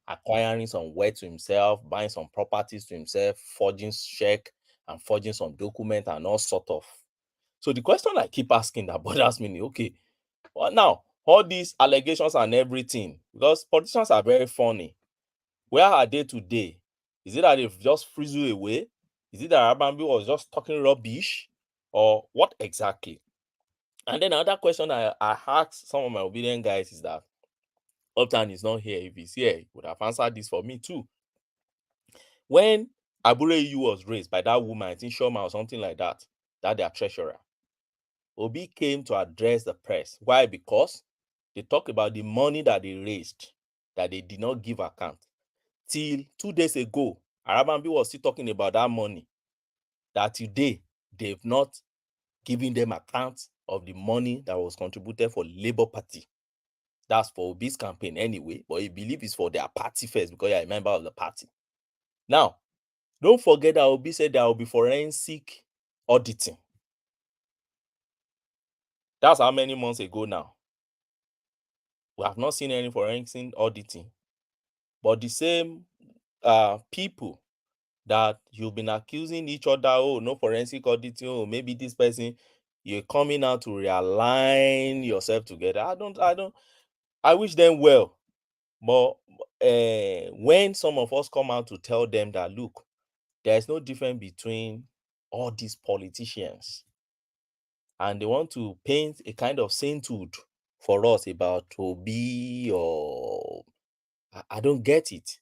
acquiring some wealth to himself, buying some properties to himself, forging check and forging some documents and all sort of. So the question I keep asking that bothers me, okay, well, now, all these allegations and everything, because politicians are very funny. Where are they today? Is it that they've just frizzled away? Is it that Arabambi was just talking rubbish? Or what exactly? And then another question I asked some of my obedient guys is that Upton is not here. If he's here, he would have answered this for me too. When Abure was raised by that woman, I think Shoma or something like that their treasurer, Obi came to address the press. Why? Because they talk about the money that they raised, that they did not give account. Till 2 days ago, Arabambi was still talking about that money, that today they've not given them account of the money that was contributed for Labour Party. That's for Obi's campaign anyway, but he believes it's for their party first because you're a member of the party. Now, don't forget that Obi said there will be forensic auditing. That's how many months ago now? We have not seen any forensic auditing. But the same people that you've been accusing each other, oh, no forensic auditing, oh, maybe this person, you're coming out to realign yourself together. I wish them well. But when some of us come out to tell them that, look, there is no difference between all these politicians, and they want to paint a kind of sainthood for us about Obi, or I don't get it.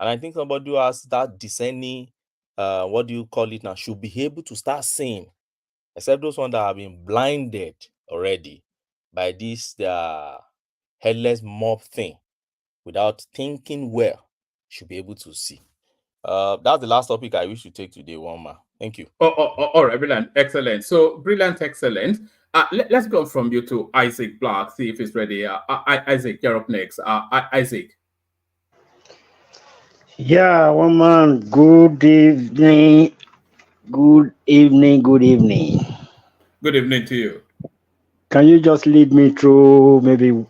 And I think somebody who has that discerning, what do you call it now, should be able to start seeing, except those ones that have been blinded already by this headless mob thing without thinking well, should be able to see. That's the last topic I wish to take today, Woma. Thank you. All right, brilliant, excellent. So brilliant, excellent. Let's go from you to Isaac Black, see if he's ready. Isaac, you're up next. Isaac. Yeah, one man. Good evening. Good evening. Good evening. Good evening to you. Can you just lead me through maybe?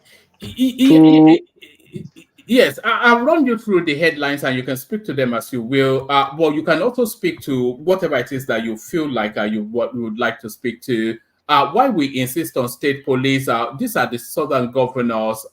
Yes, I'll run you through the headlines and you can speak to them as you will. Well, you can also speak to whatever it is that you feel like you would like to speak to. Why we insist on state police, these are the southern governors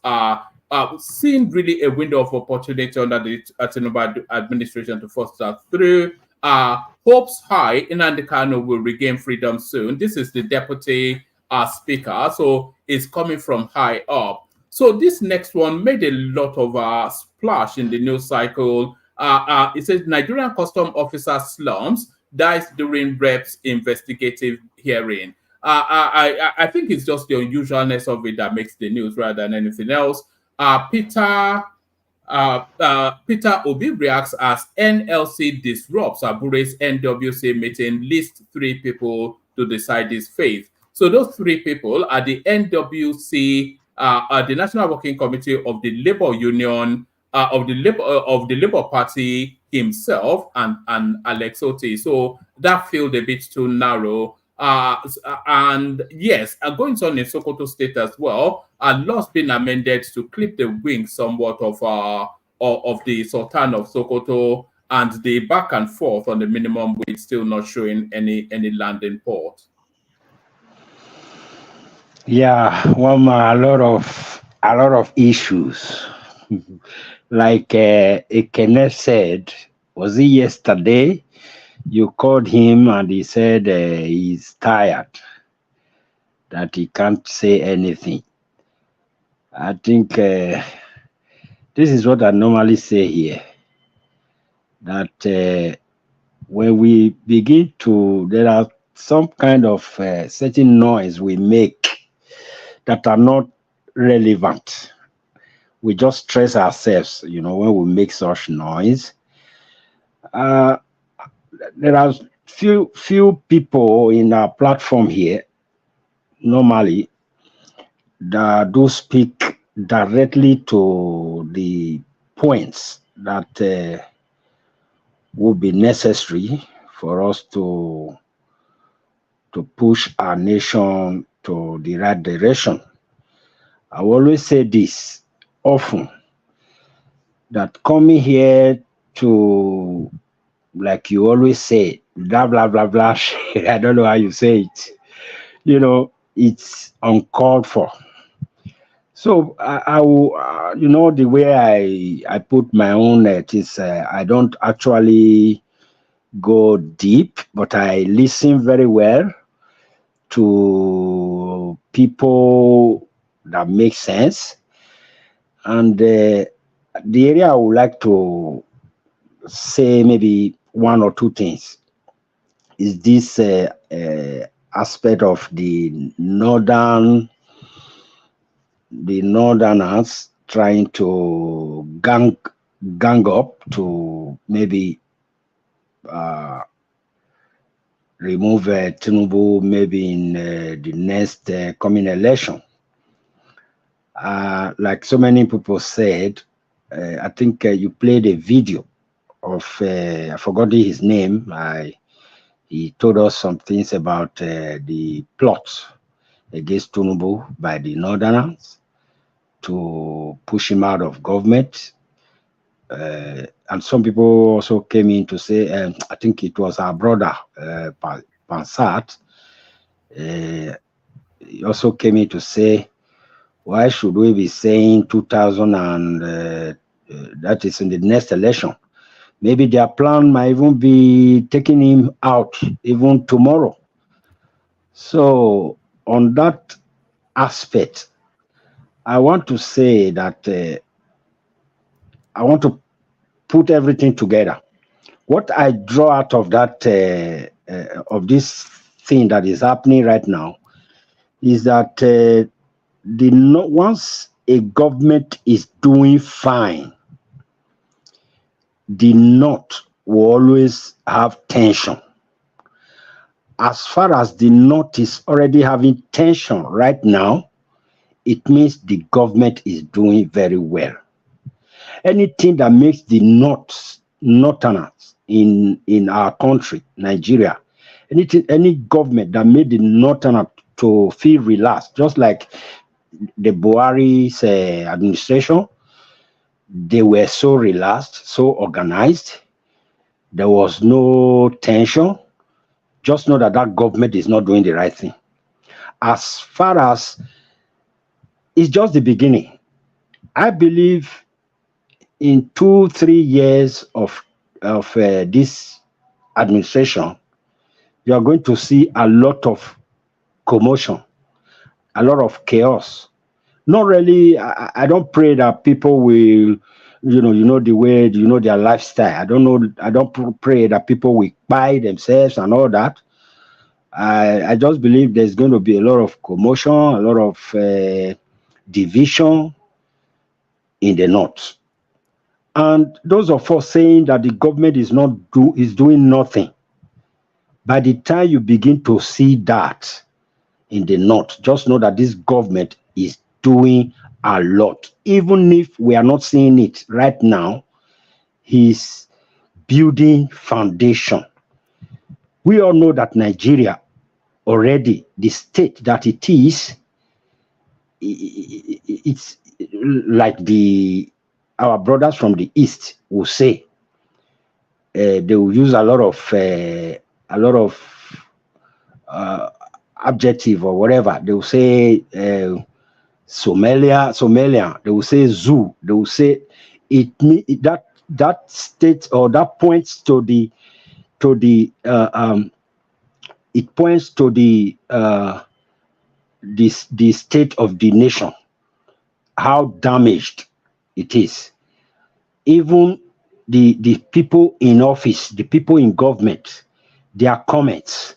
seeing really a window of opportunity under the Tinubu administration to foster through. Hopes high, Nnamdi Kanu will regain freedom soon. This is the deputy speaker, so it's coming from high up. So this next one made a lot of splash in the news cycle. It says Nigerian custom officer slums dies during Rep's investigative hearing. I think it's just the unusualness of it that makes the news rather than anything else. Peter Obi reacts as NLC disrupts Abure's NWC meeting, lists 3 people to decide his fate. So those 3 people are the NWC, the National Working Committee of the Labour Union, of the Labour Party himself, and Alex Otti. So that felt a bit too narrow. And yes, going on in Sokoto State as well, laws been amended to clip the wings somewhat of the Sultan of Sokoto, and the back and forth on the minimum wage still not showing any landing port. Yeah, a lot of issues. Like Ekene said, was it yesterday? You called him and he said he's tired, that he can't say anything. I think this is what I normally say here, that when we begin to, there are some kind of certain noise we make that are not relevant. We just stress ourselves, when we make such noise. There are few people in our platform here normally that do speak directly to the points that would be necessary for us to push our nation to the right direction. I always say this often, that coming here to, like you always say, blah, blah, blah, blah. I don't know how you say it. It's uncalled for. So I will, the way I put my own net is I don't actually go deep, but I listen very well to people that make sense. And the area I would like to say maybe 1 or 2 things is this aspect of the northerners trying to gang up to maybe remove Tinubu maybe in the next coming election. Like so many people said, I think you played a video of, I forgot his name. He told us some things about the plot against Tinubu by the Northerners to push him out of government. And some people also came in to say, I think it was our brother, Pansat. He also came in to say, why should we be saying 2000 and that is in the next election? Maybe their plan might even be taking him out even tomorrow. So on that aspect, I want to say that I want to put everything together. What I draw out of that of this thing that is happening right now is that once a government is doing fine, the North will always have tension. As far as the North is already having tension right now, it means the government is doing very well. Anything that makes the Northerners in our country, Nigeria, any government that made the Northerners to feel relaxed, just like the Buhari's administration, they were so relaxed, so organized. There was no tension. Just know that that government is not doing the right thing. As far as it's just the beginning, I believe in 2-3 years of this administration, you are going to see a lot of commotion, a lot of chaos. Not really. I don't pray that people will, the way, their lifestyle. I don't pray that people will buy themselves and all that. I just believe there's going to be a lot of commotion, a lot of division in the North. And those of us saying that the government is doing nothing, by the time you begin to see that in the North, just know that this government is doing a lot. Even if we are not seeing it right now, he's building foundation. We all know that Nigeria already, the state that it is, it's like our brothers from the East will say, they will use a lot of adjective or whatever. They will say Somalia. They will say zoo. They will say that state, or that points to the it points to the state of the nation, how damaged it is. Even the people in office, the people in government, their comments,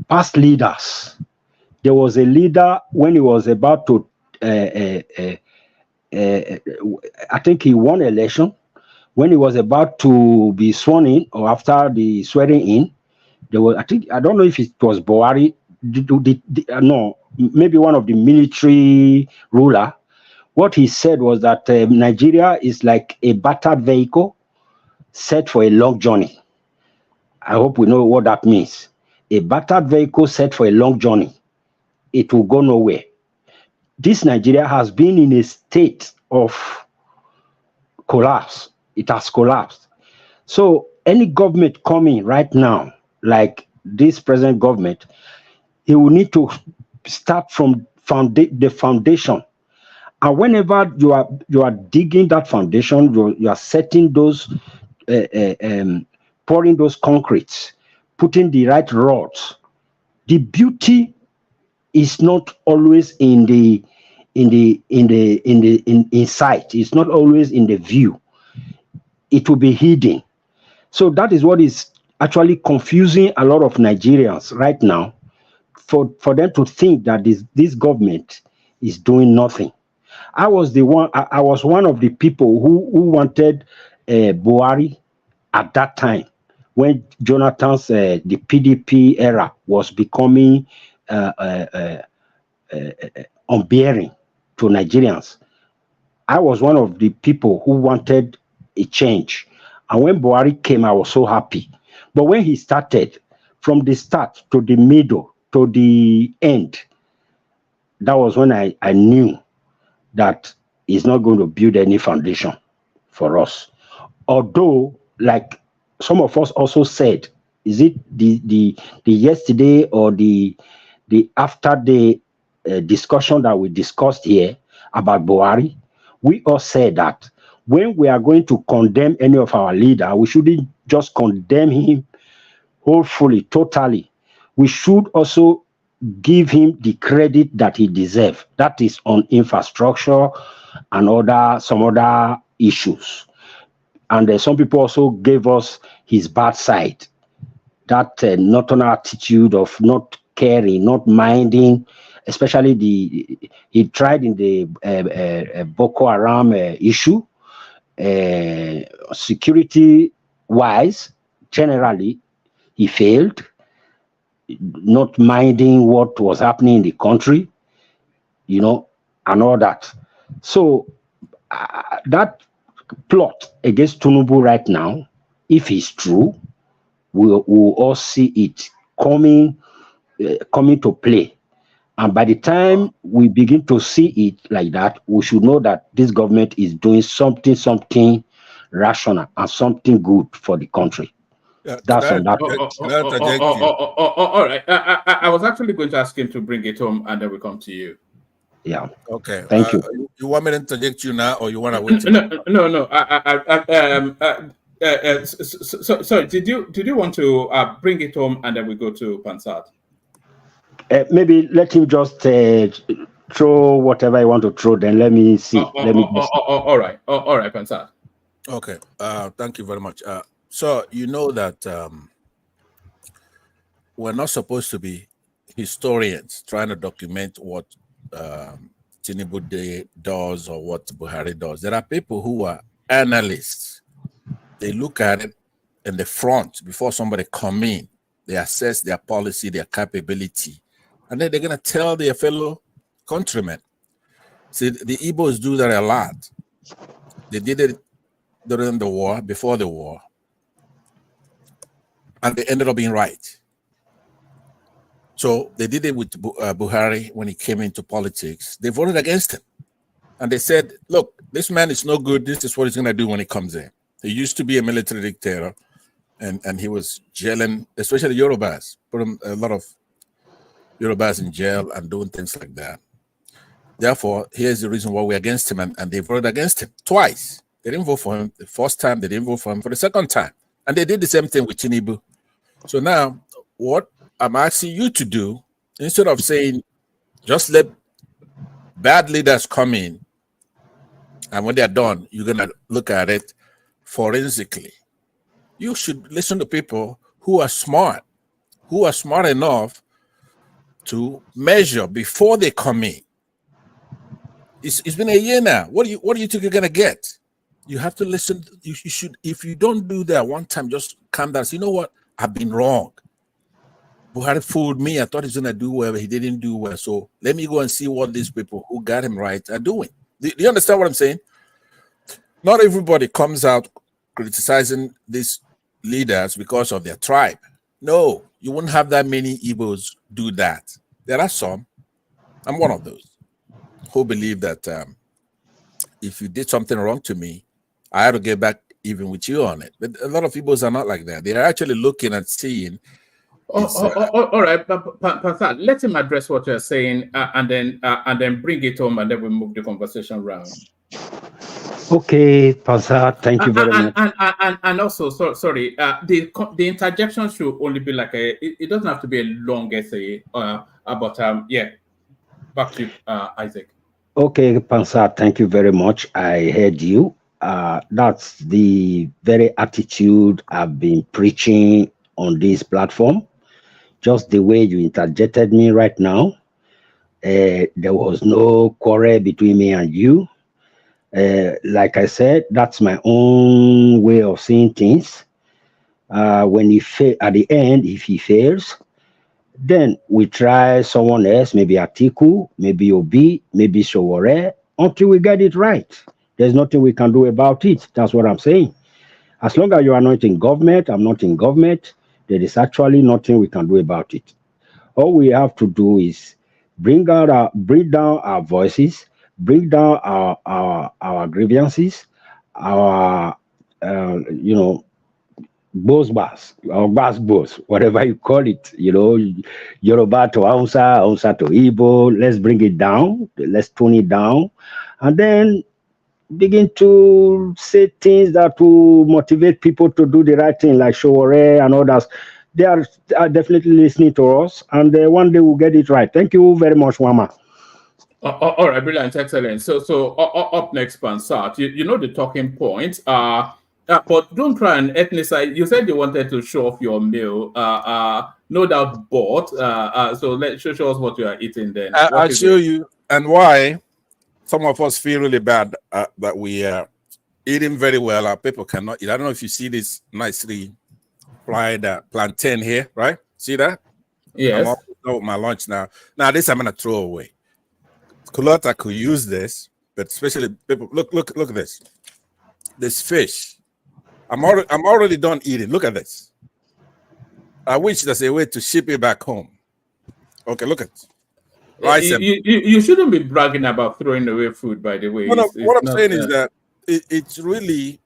past leaders. There was a leader when he was about to, I think he won election. When he was about to be sworn in, or after the swearing in, there was, I don't know if it was Buhari, no, maybe one of the military ruler. What he said was that Nigeria is like a battered vehicle set for a long journey. I hope we know what that means. A battered vehicle set for a long journey. It will go nowhere. This Nigeria has been in a state of collapse. It has collapsed. So any government coming right now, like this present government, it will need to start from the foundation. And whenever you are digging that foundation, you are setting those, pouring those concretes, putting the right rods. The beauty is not always in sight. It's not always in the view. It will be hidden. So that is what is actually confusing a lot of Nigerians right now, for them to think that this government is doing nothing. I was one of the people who wanted Buhari at that time, when Jonathan's the PDP era was becoming unbearing to Nigerians. I was one of the people who wanted a change. And when Buhari came, I was so happy. But when he started, from the start to the middle to the end, that was when I knew that he's not going to build any foundation for us. Although, like some of us also said, is it the yesterday or the after the discussion that we discussed here about Buhari, we all said that when we are going to condemn any of our leader, we shouldn't just condemn him wholly, totally. We should also give him the credit that he deserves. That is on infrastructure and some other issues. And some people also gave us his bad side, that northern attitude of not caring, not minding, especially he tried in the Boko Haram issue, security-wise, generally, he failed, not minding what was happening in the country, and all that. So that plot against Tinubu right now, if it's true, we'll all see it coming to play. And by the time we begin to see it like that, we should know that this government is doing something rational and something good for the country. That's on that. All right. I was actually going to ask him to bring it home, and then we come to you. Yeah. Okay. Thank you. You want me to interject you now, or you want to wait? No. So did you want to bring it home, and then we go to Pansat? Maybe let him just throw whatever I want to throw. Then let me see. All right, Pansat. Okay. Thank you very much. So you know that we're not supposed to be historians trying to document what Tinubu does or what Buhari does. There are people who are analysts. They look at it in the front before somebody come in. They assess their policy, their capability, and then they're going to tell their fellow countrymen. See, the Igbos do that a lot. They did it during the war, before the war, and they ended up being right. So they did it with Buhari when he came into politics. They voted against him. And they said, look, this man is no good. This is what he's going to do when he comes in. He used to be a military dictator, and he was jailing, especially Yorubas, put a lot of Yorubas in jail and doing things like that. Therefore, here's the reason why we're against him, and they voted against him twice. They didn't vote for him the first time. They didn't vote for him for the second time. And they did the same thing with Tinubu. So now, what I'm asking you to do, instead of saying, just let bad leaders come in, and when they're done, you're going to look at it forensically. You should listen to people who are smart enough to measure before they come in. It's been a year now. What do you think you're going to get? You have to listen. You should, if you don't do that one time, just calm down. Say, you know what? I've been wrong. Buhari fooled me. I thought he's going to do well, but he didn't do well. So let me go and see what these people who got him right are doing. Do you understand what I'm saying? Not everybody comes out criticizing these leaders because of their tribe. No, you wouldn't have that many Igbos do that. There are some. I'm one of those who believe that if you did something wrong to me, I had to get back even with you on it. But a lot of Igbos are not like that. They're actually looking and seeing. All right, Pansat, let him address what you're saying, and then bring it home, and then we move the conversation around. Okay, Pansat, thank you very much. And also, sorry, the interjection should only be like it doesn't have to be a long essay. But yeah, back to Isaac. Okay, Pansat, thank you very much. I heard you. That's the very attitude I've been preaching on this platform. Just the way you interjected me right now. There was no quarrel between me and you. Like I said, that's my own way of seeing things. When he at the end, if he fails, then we try someone else, maybe Atiku, maybe Obi, maybe Sowore, until we get it right. There's nothing we can do about it. That's what I'm saying. As long as you are not in government, I'm not in government, there is actually nothing we can do about it. All we have to do is bring down our voices, bring down our grievances, our boss, or boss, whatever you call it, Yoruba to Hausa, Hausa to Igbo. Let's bring it down, let's tone it down, and then begin to say things that will motivate people to do the right thing, like Showore and others. They are definitely listening to us, and one day we'll get it right. Thank you very much, Wama. All right, brilliant, excellent. So up next, Pansat, you know the talking point. But don't try and ethnicize. You said you wanted to show off your meal. No doubt bought. So show us what you are eating then. I'll show you and why some of us feel really bad that we are eating very well. Our people cannot eat. I don't know if you see this nicely fried plantain here, right? See that? Yes. I'm done with my lunch now. Now this I'm gonna throw away. Kulota could use this, but especially people. Look at this. This fish. I'm already done eating. Look at this. I wish there's a way to ship it back home. Okay, look at rice. You shouldn't be bragging about throwing away food, by the way. What I'm saying is that it's really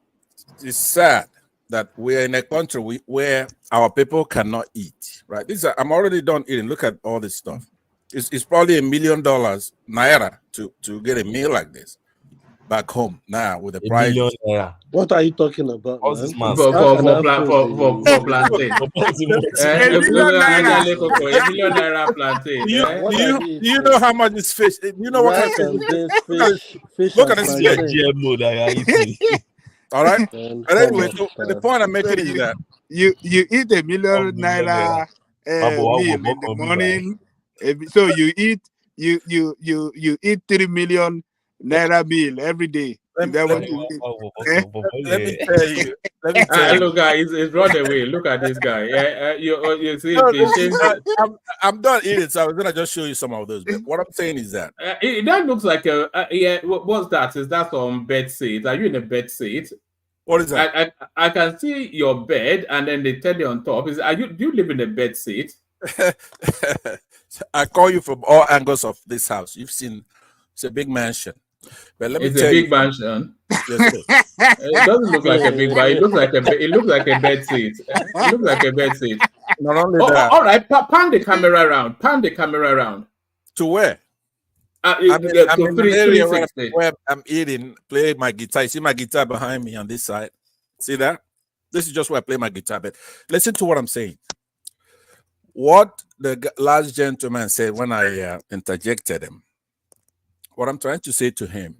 sad that we're in a country where our people cannot eat. Right? I'm already done eating. Look at all this stuff. It's probably $1 million naira to get a meal like this back home now with the price. What are you talking about? For plantain. Do you know how much this fish? You know what kind of fish? Look at this fish. All right. And anyway, so the point I'm making is that you eat $1 million naira meal in the morning. So you eat 3 million naira meal every day. Let me tell you. Look, guys, it's run away. Look at this guy. You see, I'm done eating, so I was gonna just show you some of those. But what I'm saying is that that looks like a what's that? Is that on bed seat? Are you in a bed seat? What is that? I can see your bed, and then the teddy on top. Do you live in a bed seat? I call you from all angles of this house. You've seen it's a big mansion. But let me tell you, it's a big mansion. Yes, it doesn't look like a big mansion. It looks like a bed seat. It looks like a bed seat. Not only that. All right, pan the camera around. Pan the camera around. To where? I'm in the area where I'm eating, play my guitar. You see my guitar behind me on this side? See that? This is just where I play my guitar. But listen to what I'm saying. What the last gentleman said when I interjected him, what I'm trying to say to him,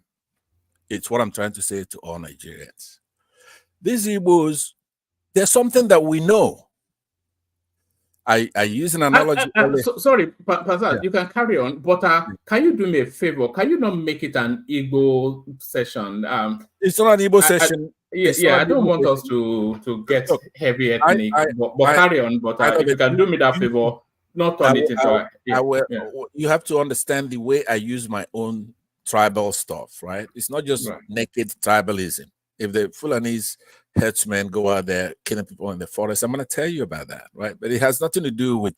it's what I'm trying to say to all Nigerians. These Igbos, there's something that we know. I use an analogy. Sorry, Pazal, you can carry on, but can you do me a favor? Can you not make it an Igbo session? It's not an Igbo session. I don't want us to get heavy ethnic, but carry on. But if you can do me that favor, not turn it into You have to understand the way I use my own tribal stuff, right? It's not just naked tribalism. If the Fulanese herdsmen go out there killing people in the forest, I'm going to tell you about that, right? But it has nothing to do with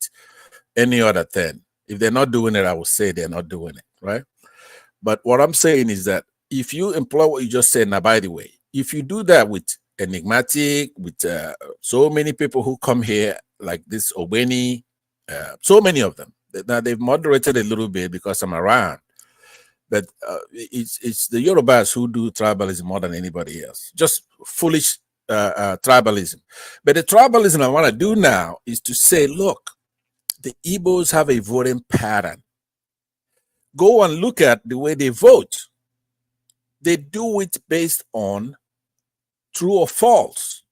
any other thing. If they're not doing it, I will say they're not doing it, right? But what I'm saying is that if you employ what you just said, now, by the way, if you do that with Enigmatic, with so many people who come here, like this Obeni, so many of them, now they've moderated a little bit because I'm around. But it's the Yorubas who do tribalism more than anybody else. Just foolish tribalism. But the tribalism I want to do now is to say, look, the Igbos have a voting pattern. Go and look at the way they vote. They do it based on true or false.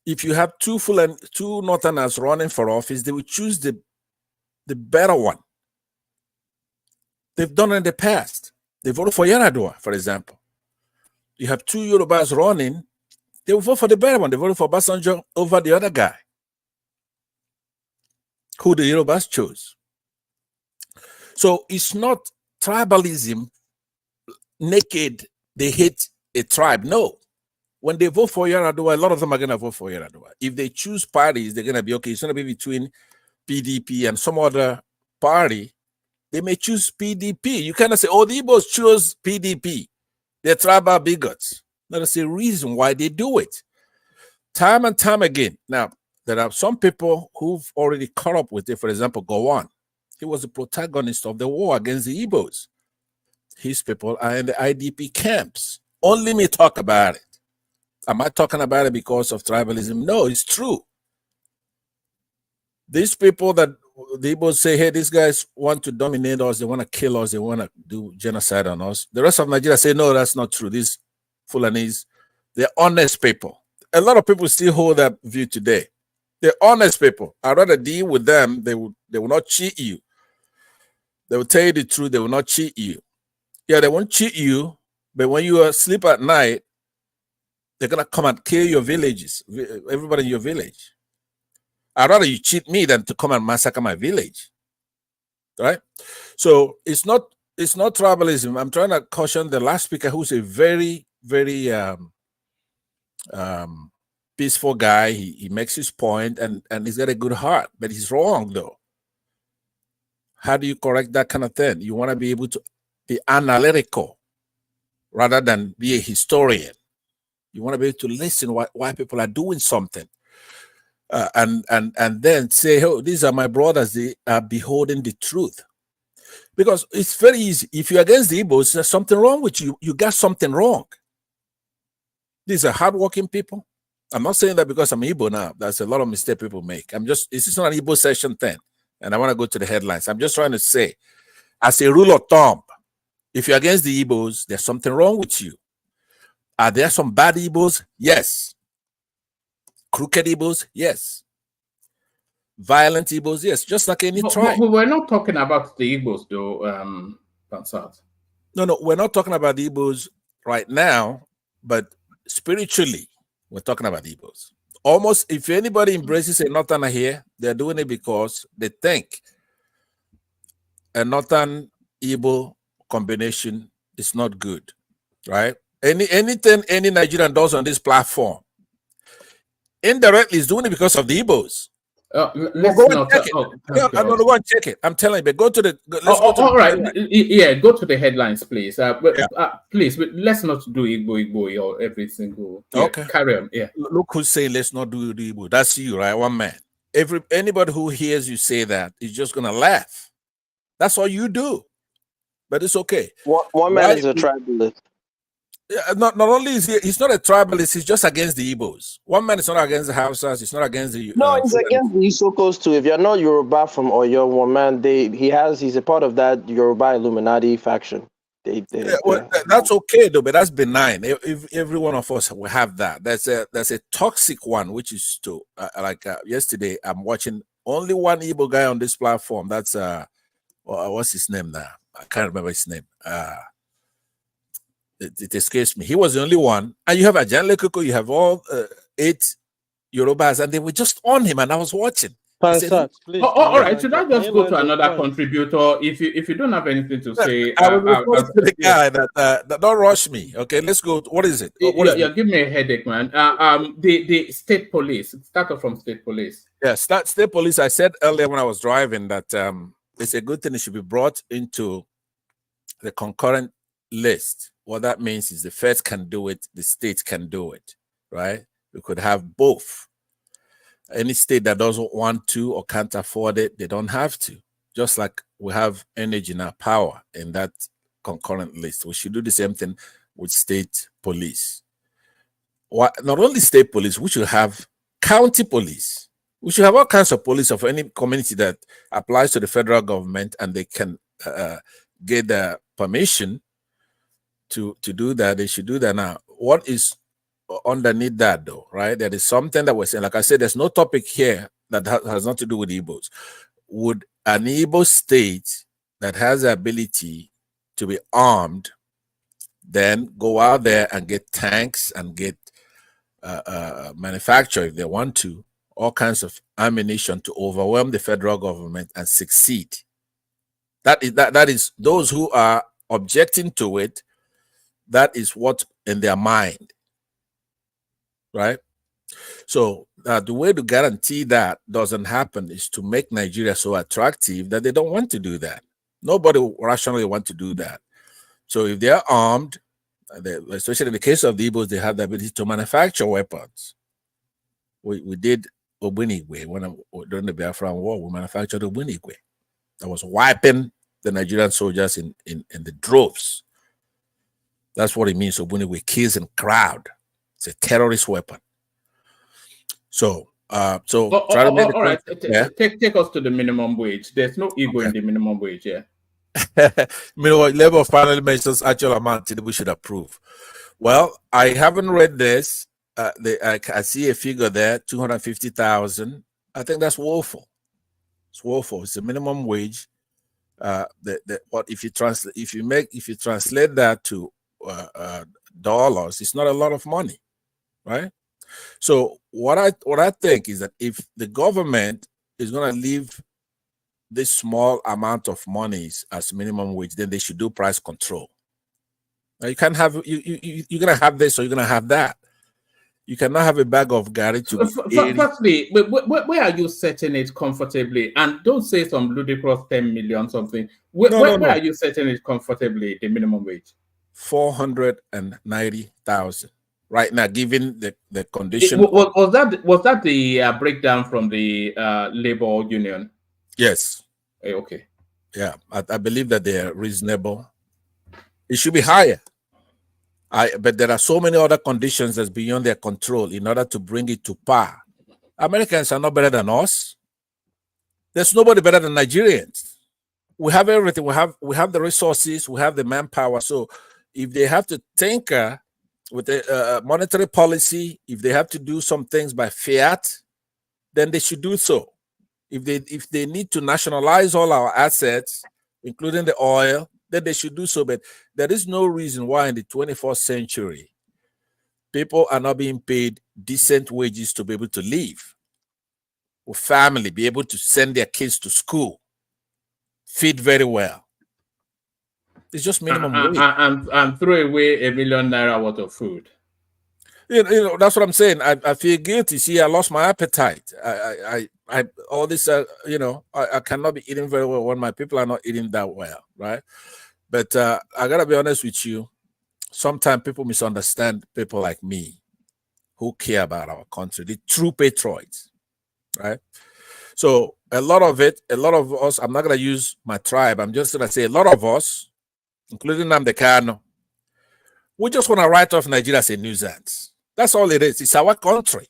If you have two Northerners running for office, they will choose the better one. They've done it in the past. They voted for Yaradua, for example. You have two Yorubas running, they will vote for the better one. They voted for Basanjo over the other guy, who the Yorubas chose. So it's not tribalism naked, they hate a tribe. No. When they vote for Yaradua, a lot of them are going to vote for Yaradua. If they choose parties, they're going to be, okay, it's going to be between PDP and some other party. They may choose PDP. You cannot say, oh, the Igbos chose PDP. They're tribal bigots. There's a reason why they do it. Time and time again. Now, there are some people who've already caught up with it. For example, Gowon. He was the protagonist of the war against the Igbos. His people are in the IDP camps. only me talk about it. Am I talking about it because of tribalism? No, it's true. These people that the Igbos say, hey, these guys want to dominate us, they want to kill us, they want to do genocide on us. The rest of Nigeria say, no, that's not true. These Fulanis, they're honest people. A lot of people still hold that view today. They're honest people. I'd rather deal with them. They will not cheat you. They will tell you the truth. They will not cheat you. Yeah, they won't cheat you, but when you sleep at night, they're going to come and kill your villages, everybody in your village. I'd rather you cheat me than to come and massacre my village, right? So it's not tribalism. I'm trying to caution the last speaker, who's a very, very peaceful guy. He makes his point and he's got a good heart, but he's wrong though. How do you correct that kind of thing? You want to be able to be analytical rather than be a historian. You want to be able to listen why people are doing something. And then say, oh, these are my brothers, they are beholding the truth. Because it's very easy. If you're against the Igbos, there's something wrong with you. You got something wrong. These are hardworking people. I'm not saying that because I'm Igbo now. That's a lot of mistakes people make. This is not an Igbo session thing. And I want to go to the headlines. I'm just trying to say, as a rule of thumb, if you're against the Igbos, there's something wrong with you. Are there some bad Igbos? Yes. Crooked Igbos? Yes. Violent Igbos? Yes. Just like any tribe. But we're not talking about the Igbos, though, Pansat. No, we're not talking about the Igbos right now, but spiritually, we're talking about Igbos. Almost, if anybody embraces a Northerner here, they're doing it because they think a Northern Igbo combination is not good, right? Anything any Nigerian does on this platform, indirectly is doing it because of the Igbos. Let's go not. check it. I'm going to go and check it. I'm telling you, but go to the. All right. Yeah, go to the headlines, please. Please, but let's not do Igbo or every single. Yeah, okay. Carry on. Yeah. Look who's saying let's not do the Igbo. That's you, right? One man. Anybody who hears you say that is just going to laugh. That's all you do. But it's okay. One man is a tribalist. Not only is he's not a tribalist, he's just against the Igbos. One man is not against the Hausas, he's not against the no, he's against the Isokos too. If you're not Yoruba from Oyo, one man, he's a part of that Yoruba Illuminati faction. That's okay though, but that's benign. If every one of us will have that. That's a toxic one, which is to yesterday I'm watching only one Igbo guy on this platform. That's what's his name now? I can't remember his name. It escapes me. He was the only one. And you have Ajan Lekoko, you have all 8 Yorubas, and they were just on him, and I was watching. Said, please, all right, should I just go to another contributor? If you don't have anything to say, I will refer to the guy that don't rush me. Okay, let's go. What is it? Give me a headache, man. The state police. Start off from state police. Yeah, state police. I said earlier when I was driving that it's a good thing it should be brought into the concurrent list. What that means is the feds can do it, the states can do it, right? We could have both. Any state that doesn't want to or can't afford it, they don't have to. Just like we have energy in our power in that concurrent list. We should do the same thing with state police. Not only state police, we should have county police. We should have all kinds of police of any community that applies to the federal government, and they can get the permission to do that. They should do that now. What is underneath that though, right? There is something that we're saying. Like I said, there's no topic here that has nothing to do with Igbos. Would an Igbo state that has the ability to be armed then go out there and get tanks and get manufacture, if they want to, all kinds of ammunition to overwhelm the federal government and succeed? That is those who are objecting to it. That is what's in their mind, right? So the way to guarantee that doesn't happen is to make Nigeria so attractive that they don't want to do that. Nobody rationally want to do that. So if they are armed, especially in the case of the Igbos, they have the ability to manufacture weapons. We did Ogbunigwe during the Biafran War. We manufactured Ogbunigwe that was wiping the Nigerian soldiers in the droves. That's what it means. Ogbunigwe kills in crowd. It's a terrorist weapon. So, try to make it. All right. Yeah. Take us to the minimum wage. There's no ego in the minimum wage. Yeah. Minimum level finally mentions actual amount that we should approve. Well, I haven't read this. I see a figure there, 250,000. I think that's woeful. It's woeful. It's a minimum wage. What if you translate? If you translate that to dollars, it's not a lot of money, right? So what I think is that if the government is going to leave this small amount of monies as minimum wage, then they should do price control. Now you can't have you're going to have this or you're going to have that. You cannot have a bag of Gary to firstly, where are you setting it comfortably? And don't say some ludicrous 10 million something. Where are you setting it comfortably, the minimum wage? 490,000 right now, given the condition. Was that the breakdown from the labor union? Yes. Okay. Yeah, I believe that they are reasonable. It should be higher. But there are so many other conditions that's beyond their control in order to bring it to par. Americans are not better than us. There's nobody better than Nigerians. We have everything. We have the resources. We have the manpower. So if they have to tinker with the monetary policy, if they have to do some things by fiat, then they should do so. If they need to nationalize all our assets, including the oil, then they should do so. But there is no reason why in the 21st century, people are not being paid decent wages to be able to live, or family, be able to send their kids to school, feed very well. It's just minimum wage. And throw away $1 million worth of food. You know, that's what I'm saying. I feel guilty. See, I lost my appetite. I all this, I cannot be eating very well when my people are not eating that well, right? But I gotta be honest with you. Sometimes people misunderstand people like me who care about our country, the true patriots, right? So a lot of us, I'm not gonna use my tribe. I'm just gonna say a lot of us, including Nnamdi Kanu, we just want to write off Nigeria as a nuisance. That's all it is. It's our country.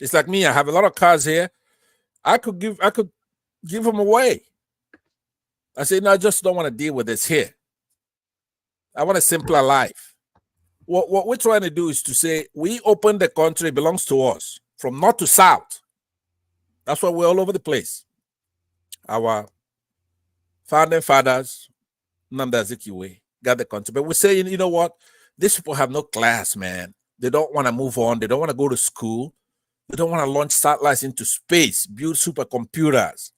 It's like me. I have a lot of cars here. I could give them away. I say, no, I just don't want to deal with this here. I want a simpler life. What we're trying to do is to say, we open the country, it belongs to us, from north to south. That's why we're all over the place. Our founding fathers, Nnamdi Azikiwe, got the country. But we're saying, you know what? These people have no class, man. They don't want to move on. They don't want to go to school. They don't want to launch satellites into space, build supercomputers.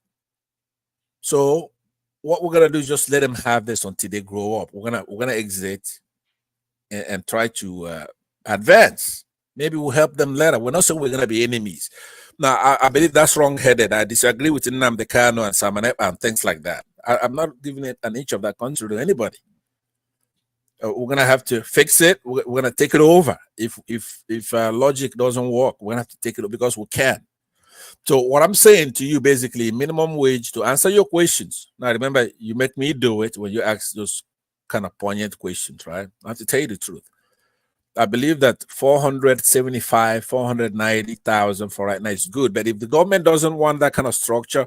So what we're gonna do is just let them have this until they grow up. We're gonna exit and try to advance. Maybe we'll help them later. We're not saying we're gonna be enemies. Now, I believe that's wrong-headed. I disagree with Nnamdi Kanu and Simon Ekpa and things like that. I'm not giving it an inch of that country to anybody. We're gonna have to fix it. We're gonna take it over. If logic doesn't work, we're gonna have to take it over because we can. So what I'm saying to you, basically, minimum wage, to answer your questions. Now, remember, you make me do it when you ask those kind of poignant questions, right? I have to tell you the truth. I believe that 490,000 for right now is good. But if the government doesn't want that kind of structure,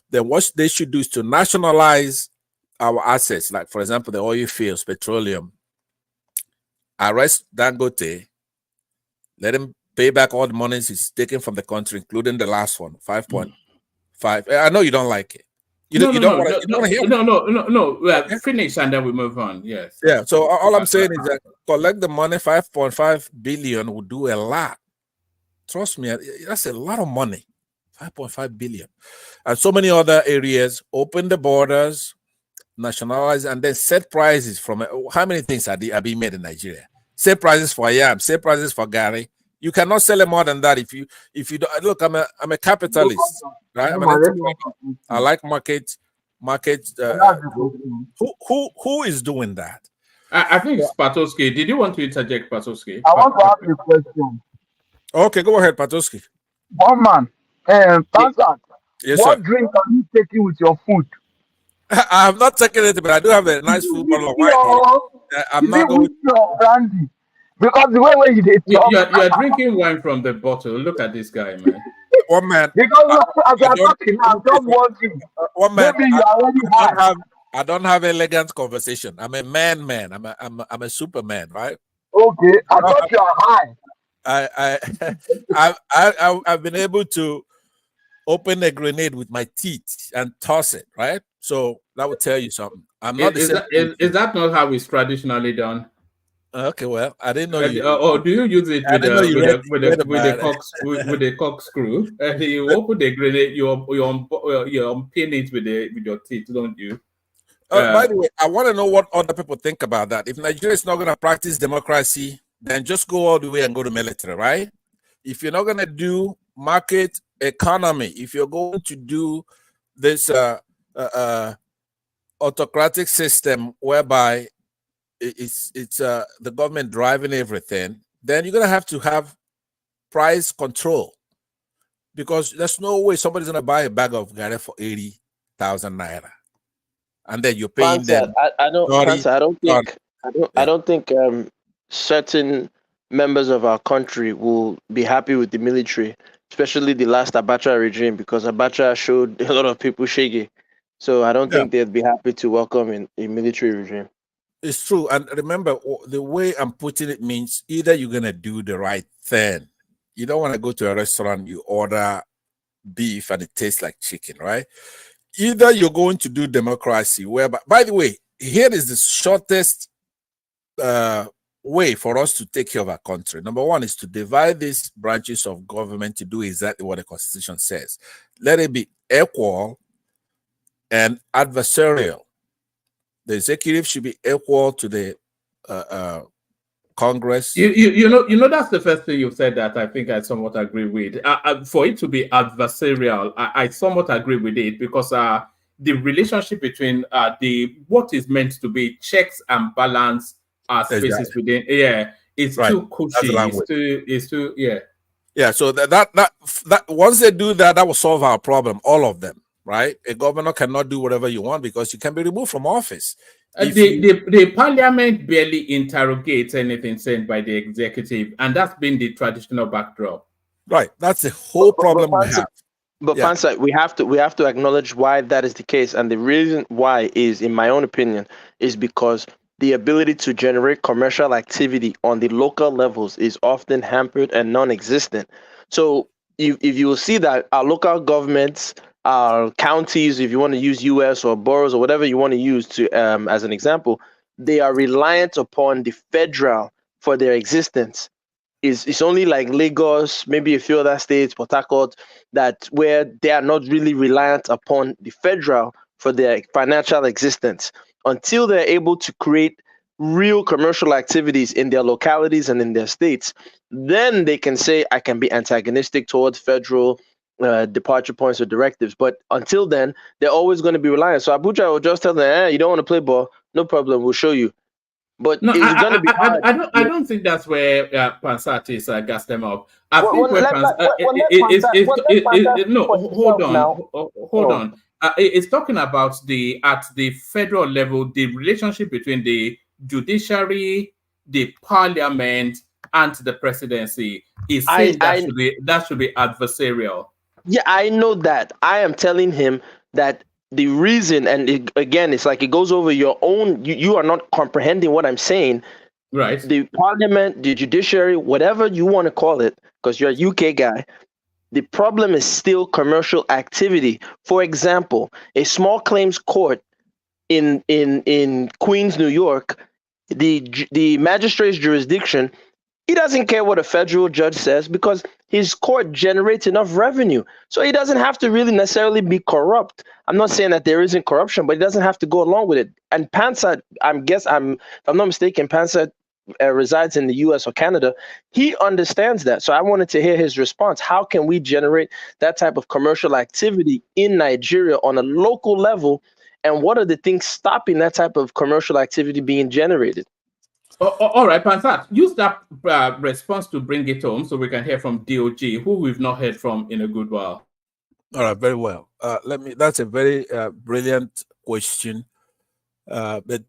then what they should do is to nationalize our assets. Like, for example, the oil fields, petroleum. Arrest Dangote, let him pay back all the monies he's taken from the country, including the last one, 5.5. I know you don't like it. You don't want to hear it. No. Finish and then we move on. Yes. Yeah. So all I'm saying is that collect the money. 5.5 billion would do a lot. Trust me, that's a lot of money. 5.5 billion, and so many other areas. Open the borders, nationalize, and then set prices from how many things are being made in Nigeria. Set prices for yam. Set prices for Gary. You cannot sell it more than that if you don't look. I'm a capitalist, right? I like market. Who is doing that? I think it's Patoski. Did you want to interject, Patoski? I want to ask you a question. Okay, go ahead, Patoski. One man, Tanzan, yes, what sir. drink are you taking with your food? I have not taken it, but I do have a nice food bottle of wine. I'm not going. Brandy. Because the way you did talk, you're drinking wine from the bottle. Look at this guy, man. One man. Because as you're talking, I'm just wondering. One man. Maybe you are already high. I don't have elegant conversation. I'm a man. I'm a superman, right? Okay, I thought you are high. I've been able to open a grenade with my teeth and toss it, right? So that would tell you something. I'm not. Is that not how it's traditionally done? Okay, well, I didn't know you. Or do you use it with the corkscrew? You open the grenade, you unpin it with your teeth, don't you? By the way, I want to know what other people think about that. If Nigeria is not going to practice democracy, then just go all the way and go to military, right? If you're not going to do market economy, if you're going to do this autocratic system whereby it's the government driving everything, then you're going to have price control, because there's no way somebody's going to buy a bag of garri for 80,000 naira. And then you're paying them. I don't think certain members of our country will be happy with the military, especially the last Abacha regime, because Abacha showed a lot of people shaky. So I don't think they'd be happy to welcome a military regime. It's true. And remember, the way I'm putting it means either you're going to do the right thing. You don't want to go to a restaurant, you order beef and it tastes like chicken, right? Either you're going to do democracy, whereby, by the way, here is the shortest way for us to take care of our country. Number one is to divide these branches of government to do exactly what the Constitution says. Let it be equal and adversarial. The executive should be equal to the Congress. You know that's the first thing you said that I think I somewhat agree with. For it to be adversarial, I somewhat agree with it, because the relationship between what is meant to be checks and balance spaces within, it's too cushy. It's too Yeah, so that once they do that, that will solve our problem, all of them, right? A governor cannot do whatever you want because you can be removed from office. The parliament barely interrogates anything said by the executive, and that's been the traditional backdrop. Right, that's the whole problem we have. But Pansa, we have to acknowledge why that is the case, and the reason why is, in my own opinion, is because the ability to generate commercial activity on the local levels is often hampered and non-existent. So if you will see that our local governments, our counties, if you want to use US or boroughs or whatever you want to use to as an example, they are reliant upon the federal for their existence. It's only like Lagos, maybe a few other states, Port Harcourt, that where they are not really reliant upon the federal for their financial existence. Until they're able to create real commercial activities in their localities and in their states, then they can say, I can be antagonistic towards federal departure points or directives. But until then, they're always going to be reliant. So Abuja will just tell them, you don't want to play ball? No problem, we'll show you. But no, it's going to be hard. I don't think that's where Pansat is gas them up. Hold on. It's talking about at the federal level, the relationship between the judiciary, the parliament, and the presidency is saying that should be adversarial. Yeah, I know that. I am telling him that the reason, and again, it's like it goes over your own. You are not comprehending what I'm saying. Right. The parliament, the judiciary, whatever you want to call it, because you're a UK guy. The problem is still commercial activity. For example, a small claims court in Queens, New York, the magistrate's jurisdiction, he doesn't care what a federal judge says because his court generates enough revenue. So he doesn't have to really necessarily be corrupt. I'm not saying that there isn't corruption, but he doesn't have to go along with it. And Pansat, if I'm not mistaken, Pansat resides in the US or Canada. He understands that. So I wanted to hear his response. How can we generate that type of commercial activity in Nigeria on a local level? And what are the things stopping that type of commercial activity being generated? All right, Pansat, use that response to bring it home so we can hear from DOG, who we've not heard from in a good while. All right, very well. That's a very brilliant question. But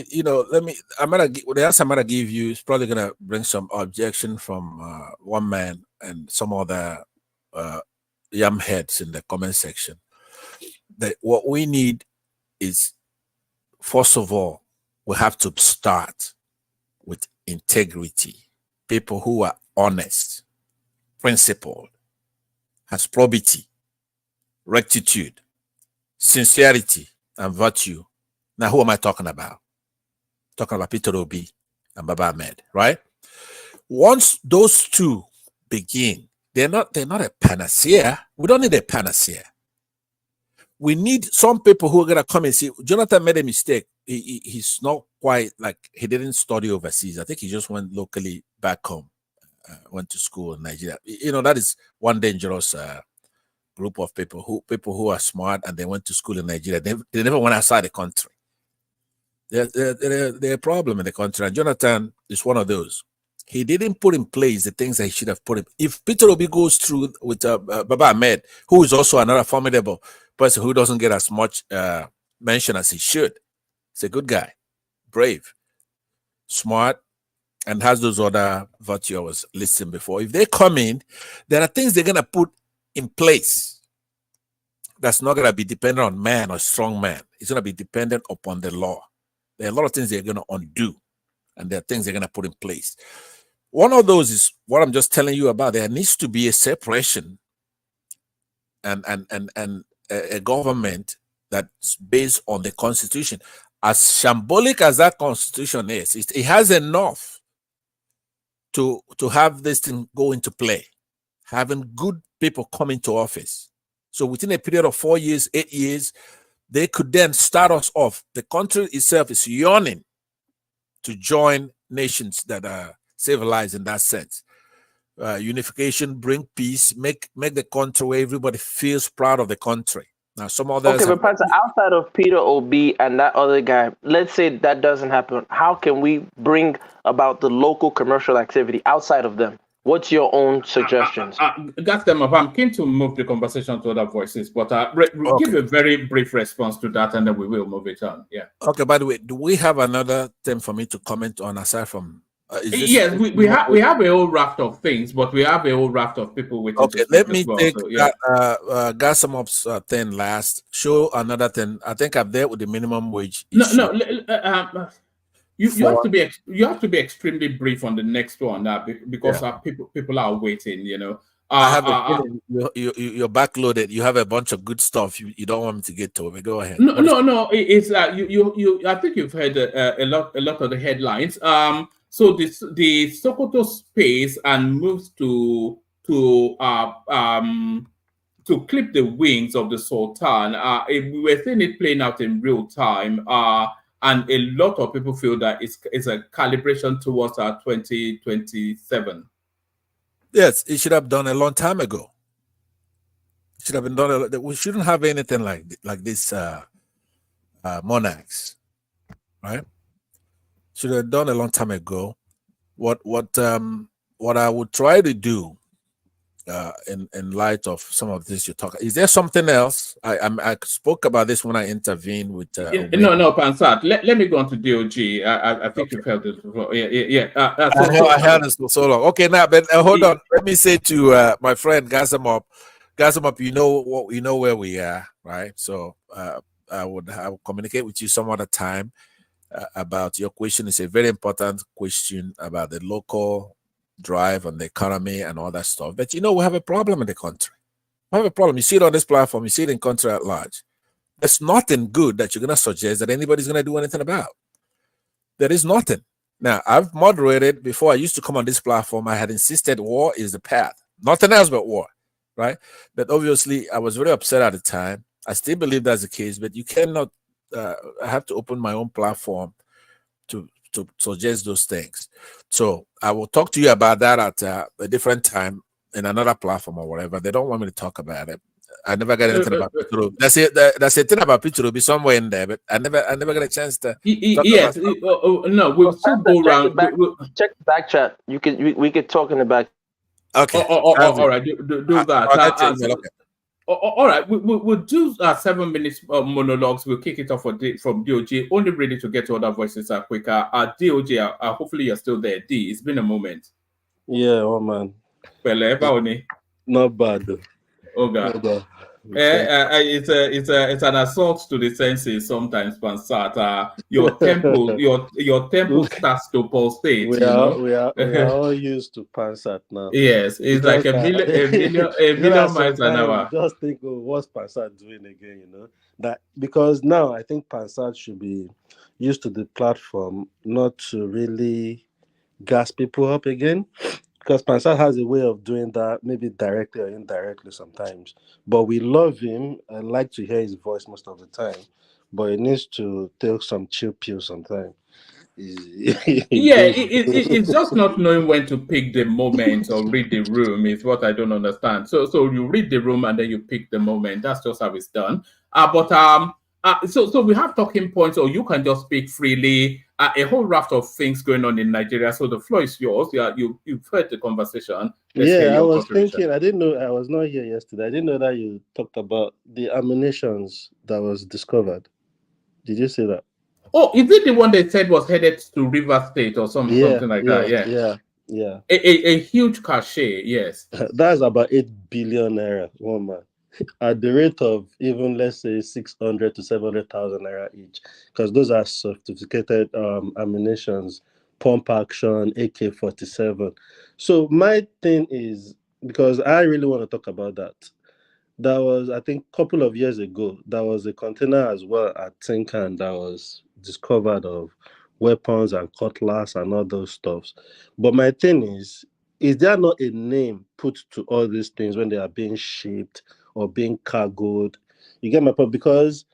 you know, I'm the answer I'm gonna give you is probably gonna bring some objection from one man and some other yam heads in the comment section. That what we need is, first of all, we have to start with integrity. People who are honest, principled, has probity, rectitude, sincerity, and virtue. Now, who am I talking about? Talking about Peter Obi and Baba Ahmed, right? Once those two begin, they're not a panacea. We don't need a panacea. We need some people who are gonna come and say, Jonathan made a mistake. He's not quite like, he didn't study overseas. I think he just went locally back home, went to school in Nigeria. You know, that is one dangerous group of people who are smart and they went to school in Nigeria. They never went outside the country. They're a problem in the country, and Jonathan is one of those. He didn't put in place the things that he should have put in. If Peter Obi goes through with Baba Ahmed, who is also another formidable person who doesn't get as much mention as he should, he's a good guy, brave, smart, and has those other virtues I was listing before. If they come in, there are things they're going to put in place that's not going to be dependent on man or strong man. It's going to be dependent upon the law. There are a lot of things they're going to undo, and there are things they're going to put in place. One of those is what I'm just telling you about. There needs to be a separation and a government that's based on the Constitution. As shambolic as that Constitution is, it has enough to have this thing go into play, having good people come into office. So within a period of 4 years, 8 years, they could then start us off. The country itself is yearning to join nations that are civilized in that sense. Unification, bring peace, make the country where everybody feels proud of the country. Now, some others. Okay, but Pastor, outside of Peter Obi and that other guy, let's say that doesn't happen. How can we bring about the local commercial activity outside of them? What's your own suggestions? That's them. I'm keen to move the conversation to other voices, but we'll give a very brief response to that, and then we will move it on. Yeah. Okay. By the way, do we have another thing for me to comment on aside from? Yes, we have a whole raft of things, but we have a whole raft of people waiting. Okay, let me take Gasamop's thing last. Show another thing. I think I'm there with the minimum wage. You have to be extremely brief on the next one because people are waiting. You know, I have a feeling you're backloaded. You have a bunch of good stuff. You don't want me to get to it. Go ahead. No. It's you. I think you've heard a lot of the headlines. So the Sokoto space and moves to clip the wings of the Sultan. We were seeing it playing out in real time. And a lot of people feel that it's a calibration towards our 2027. Yes, it should have done a long time ago. It should have been done. We shouldn't have anything like this monarchs, right? Should have done a long time ago. What I would try to do in light of some of this you talk, is there something else? I spoke about this when I intervened with no Pansat. Let me go on to DOG. I think you've heard this before. I heard this for so long. Okay, now but hold on. Let me say to my friend Gasamop, you know where we are, right? So I will communicate with you some other time about your question. It's a very important question about the local drive on the economy and all that stuff. But we have a problem in the country. We have a problem. You see it on this platform, you see it in country at large. There's nothing good that you're going to suggest that anybody's going to do anything about. There is nothing. Now, I've moderated before. I used to come on this platform. I had insisted war is the path. Nothing else but war, right? But obviously, I was very upset at the time. I still believe that's the case, but you cannot, I have to open my own platform to suggest those things. So I will talk to you about that at a different time in another platform or whatever. They don't want me to talk about it. I never got anything about Peter Obi. That's a thing about Peter Obi somewhere in there, but I never got a chance to. Yes, no, we'll still go around. Check the back chat. We could talk in the back. Okay. All right. Do that. Okay. All right, we'll do 7 minutes monologues. We'll kick it off from DOJ. Only ready to get to other voices are quicker. DOJ, hopefully you're still there. D, it's been a moment. Yeah, oh man. Not bad though. Oh God. It's an assault to the senses sometimes, Pansat. Your temple, your temple starts to pulsate. We are all used to Pansat now. Yes, it's like a million miles an hour. Just think, what's Pansat doing again? You know that because now I think Pansat should be used to the platform, not to really gas people up again. Because Pansat has a way of doing that, maybe directly or indirectly sometimes. But we love him. I like to hear his voice most of the time. But he needs to take some chill pills sometimes. It's just not knowing when to pick the moment or read the room is what I don't understand. So you read the room and then you pick the moment. That's just how it's done. So we have talking points, or you can just speak freely. A whole raft of things going on in Nigeria. So the floor is yours. You've heard the conversation. I was thinking. I didn't know. I was not here yesterday. I didn't know that you talked about the ammunitions that was discovered. Did you see that? Oh, is it the one they said was headed to River State or something like that? Yeah. A huge cachet. Yes. That's about 8 billion naira. One man. At the rate of even, let's say, 600 to 700,000 naira each, because those are sophisticated ammunitions, pump action, AK-47. So my thing is, because I really want to talk about that. That was, I think, a couple of years ago, there was a container as well at Tinkan that was discovered of weapons and cutlass and all those stuffs. But my thing is there not a name put to all these things when they are being shipped or being cargoed? You get my point? Because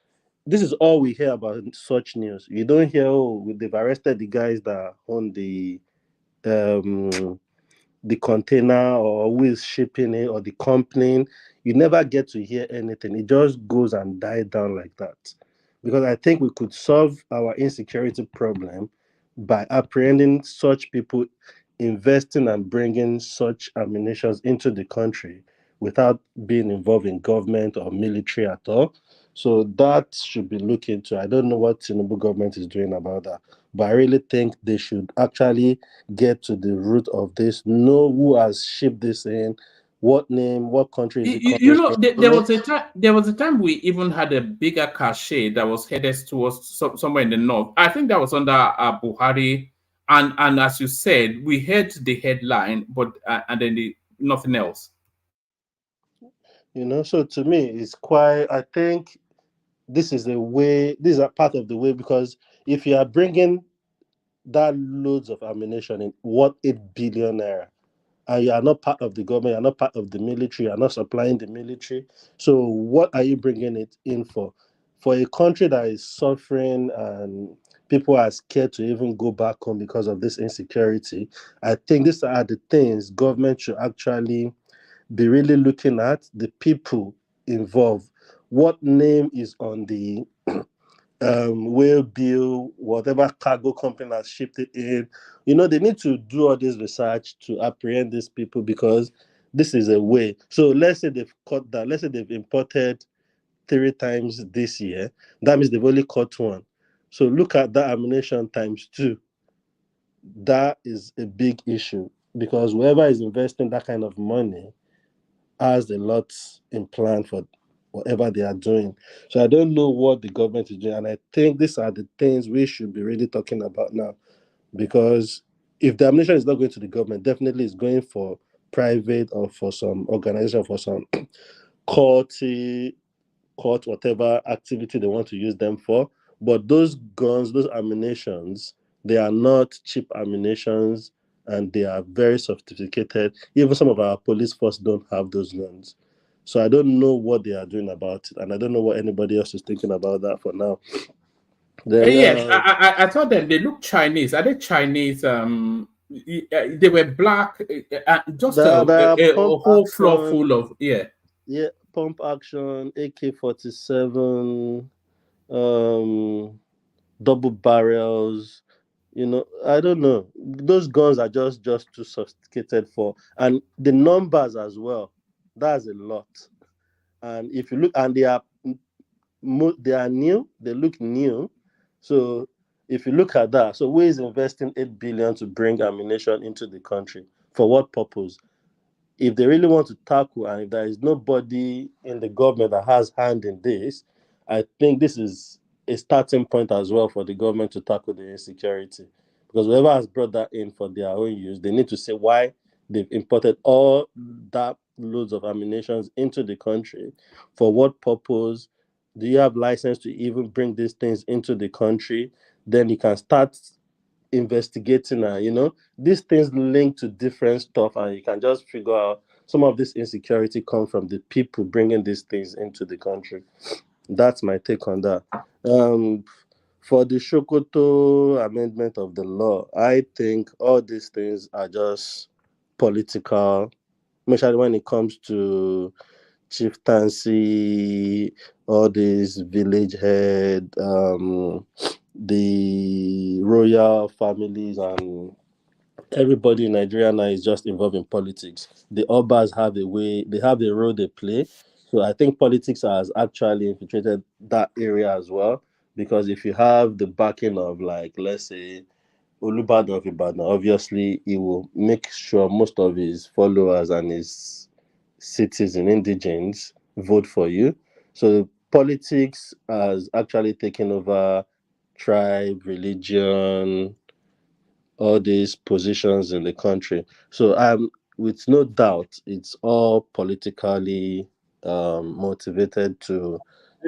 this is all we hear about in such news. You don't hear, they've arrested the guys that own the container, or who is shipping it, or the company. You never get to hear anything. It just goes and dies down like that. Because I think we could solve our insecurity problem by apprehending such people investing and bringing such ammunition into the country without being involved in government or military at all. So that should be looked into. I don't know what Tinubu government is doing about that, but I really think they should actually get to the root of this, know who has shipped this in, what name, what country is it. There was a time we even had a bigger cachet that was headed towards somewhere in the north. I think that was under Buhari, and as you said, we heard the headline, but and then nothing else. So to me, it's quite, I think this is a part of the way, because if you are bringing that loads of ammunition in, what 8 billion naira, and you are not part of the government, you are not part of the military, you are not supplying the military, so what are you bringing it in for? For a country that is suffering and people are scared to even go back home because of this insecurity, I think these are the things government should actually be really looking at, the people involved. What name is on the whale bill, whatever cargo company has shipped it in. They need to do all this research to apprehend these people, because this is a way. So let's say they've caught that. Let's say they've imported 3 times this year. That means they've only caught 1. So look at that ammunition times 2. That is a big issue, because whoever is investing that kind of money has a lot in plan for whatever they are doing. So I don't know what the government is doing, and I think these are the things we should be really talking about now, because if the ammunition is not going to the government, definitely it's going for private or for some organization, for some court, whatever activity they want to use them for. But those guns, those ammunitions, they are not cheap ammunitions, and they are very sophisticated. Even some of our police force don't have those guns. So I don't know what they are doing about it, and I don't know what anybody else is thinking about that for now. Yes, I thought that they look Chinese. Are they Chinese? They were black, just a whole floor full of pump action, AK-47, double barrels. I don't know. Those guns are just too sophisticated for, and the numbers as well. That's a lot. And if you look, and they are new, they look new. So if you look at that, so who is investing 8 billion to bring ammunition into the country? For what purpose? If they really want to tackle, and if there is nobody in the government that has hand in this, I think this is a starting point as well for the government to tackle the insecurity. Because whoever has brought that in for their own use, they need to say why they've imported all that loads of ammunition into the country. For what purpose? Do you have license to even bring these things into the country? Then you can start investigating, and these things link to different stuff, and you can just figure out some of this insecurity come from the people bringing these things into the country. That's my take on that. For the Sokoto amendment of the law, I think all these things are just political, especially when it comes to chieftaincy, all these village head, the royal families, and everybody in Nigeria now is just involved in politics. The Obas have a role they play. So I think politics has actually infiltrated that area as well. Because if you have the backing of, like, let's say, Olubadan of Ibadan, obviously he will make sure most of his followers and his citizens, indigents, vote for you. So politics has actually taken over tribe, religion, all these positions in the country. So with no doubt, it's all politically motivated to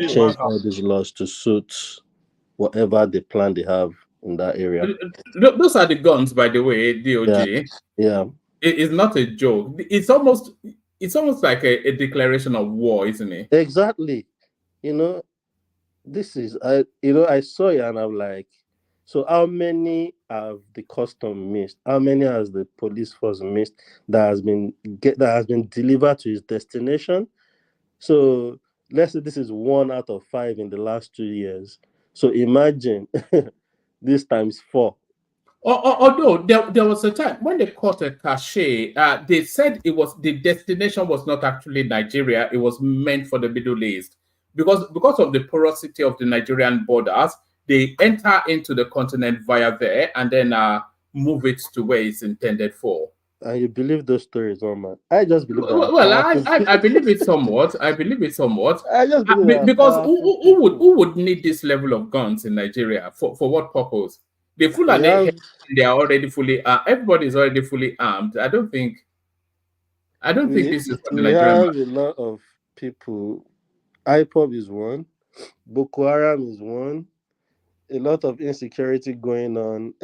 change all these laws to suit whatever the plan they have in that area. Those are the guns, by the way, DOJ. Yeah. It's not a joke. It's almost like a declaration of war, isn't it? Exactly. This is I saw it and I'm like, so how many have the custom missed? How many has the police force missed that has been delivered to its destination? So let's say this is 1 out of 5 in the last 2 years. So imagine this times 4. Although there was a time when they caught a cache, they said the destination was not actually Nigeria; it was meant for the Middle East, because of the porosity of the Nigerian borders, they enter into the continent via there and then move it to where it's intended for. And you believe those stories, man? I just believe that. Well, I believe it somewhat. I just believe because who would need this level of guns in Nigeria for what purpose? The Fulani, they are already fully armed. Everybody is already fully armed. I don't think this is for the Nigerian market. We have a lot of people. IPOB is one. Boko Haram is one. A lot of insecurity going on.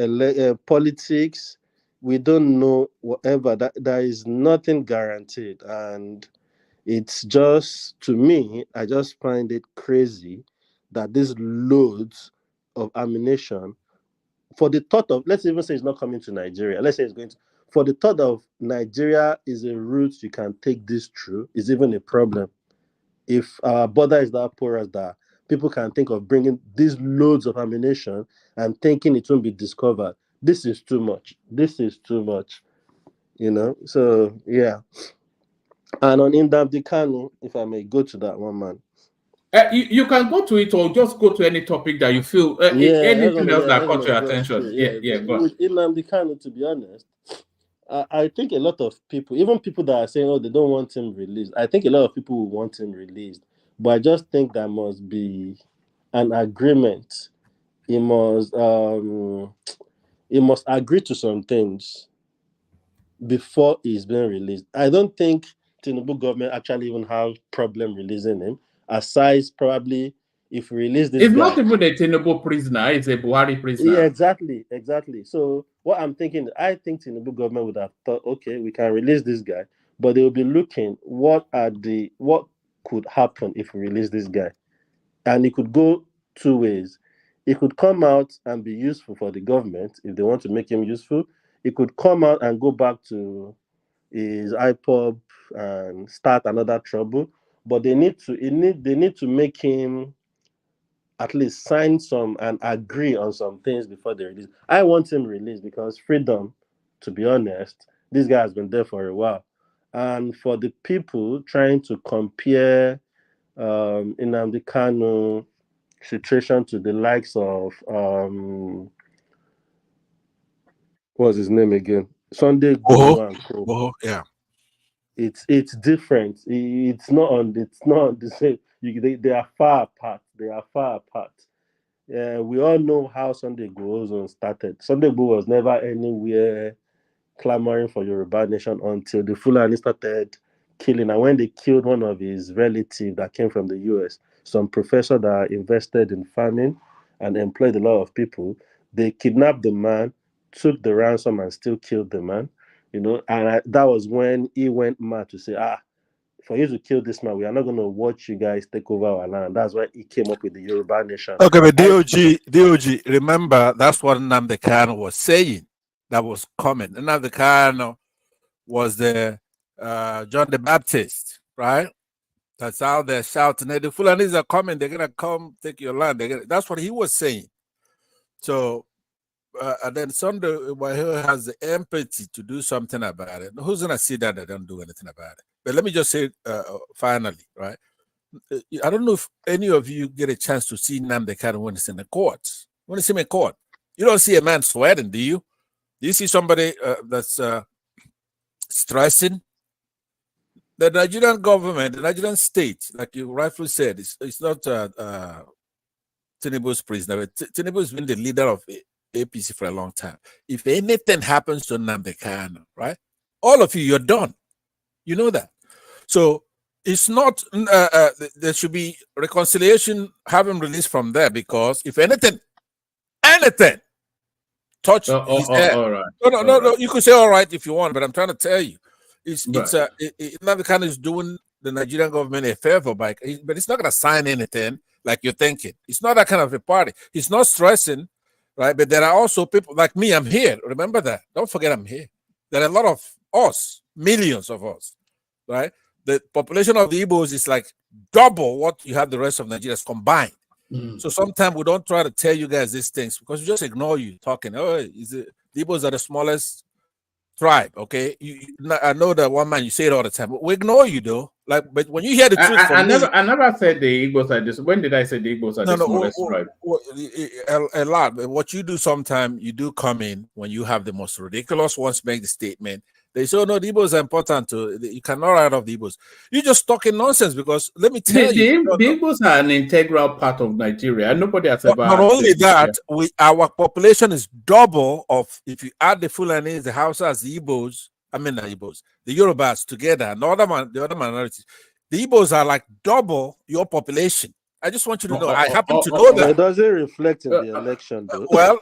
Politics. We don't know whatever. There is nothing guaranteed. And it's just, to me, I just find it crazy that these loads of ammunition, for the thought of, let's even say it's not coming to Nigeria. Let's say it's going to, for the thought of Nigeria is a route you can take this through, is even a problem. If our border is that porous that people can think of bringing these loads of ammunition and thinking it won't be discovered, this is too much. So, yeah. And on Nnamdi Kanu, if I may go to that one, man. You can go to it or just go to any topic that you feel, anything else that caught your attention. Go on. With Nnamdi Kanu, to be honest, I think a lot of people, even people that are saying, they don't want him released, I think a lot of people will want him released. But I just think there must be an agreement. He must agree to some things before he's being released. I don't think Tinubu government actually even have problem releasing him. Aside, probably, if we release this it's guy, not even a Tinubu prisoner, it's a Buhari prisoner. Yeah, exactly. So what I'm thinking, I think Tinubu government would have thought, okay, we can release this guy, but they will be looking what could happen if we release this guy. And it could go 2 ways. It could come out and be useful for the government if they want to make him useful. It could come out and go back to his IPOB and start another trouble. But they need to make him at least sign some and agree on some things before they release. I want him released because freedom, to be honest, this guy has been there for a while. And for the people trying to compare Nnamdi Kanu situation to the likes of what's his name again? Sunday Igboho and co. Yeah. It's different. It's not the same. They are far apart. We all know how Sunday Igboho started. Sunday Igboho was never anywhere clamoring for Yoruba nation until the Fulani started killing. And when they killed one of his relatives that came from the US, some professor that invested in farming and employed a lot of people, they kidnapped the man, took the ransom, and still killed the man. And that was when he went mad to say, for you to kill this man, we are not going to watch you guys take over our land. That's why he came up with the Yoruba nation. Okay, but DOG, remember, that's what Nnamdi Kanu was saying. That was coming. Nnamdi Kanu was the John the Baptist, right? That's out there shouting, the Fulanis are coming, they're going to come take your land. That's what he was saying. So, and then Sunday Igboho has the empathy to do something about it. Who's going to see that they don't do anything about it? But let me just say, finally, right? I don't know if any of you get a chance to see Nnamdi Kanu when it's in the courts. When it's in a court, you don't see a man sweating, do you? Do you see somebody that's stressing? The Nigerian government, the Nigerian state, like you rightfully said, it's not Tinubu's prisoner. Tinubu has been the leader of APC for a long time. If anything happens to Nnamdi Kanu, right? All of you, you're done. You know that. So it's not, there should be reconciliation, have him released from there, because if anything touch his head. All right. No, you could say all right if you want, but I'm trying to tell you, Nnamdi Kanu is doing the Nigerian government a favor, but it's not going to sign anything like you're thinking. It's not that kind of a party. He's not stressing, right? But there are also people like me. I'm here. Remember that. Don't forget I'm here. There are a lot of us, millions of us, right? The population of the Igbos is like double what you have the rest of Nigeria combined. So sometimes we don't try to tell you guys these things because we just ignore you talking. The Igbos are the smallest tribe, okay? I know that one man, you say it all the time, but we ignore you though. But when you hear the truth I never said the Igbos are this. When did I say the Igbos are the smallest tribe? A lot. But what you do sometimes, you do come in when you have the most ridiculous ones make the statement. They say, oh no, the Igbos are important too. You cannot write off the Igbos. You're just talking nonsense because let me tell you. The Igbos are an integral part of Nigeria. Nobody has ever. Not only that, our population is double of, if you add the Fulanis, the Hausas, the Igbos, the Yorubas together, and the other minorities. The Igbos are like double your population. I just want you to know. I happen to know that. It doesn't reflect in the election, though. Well,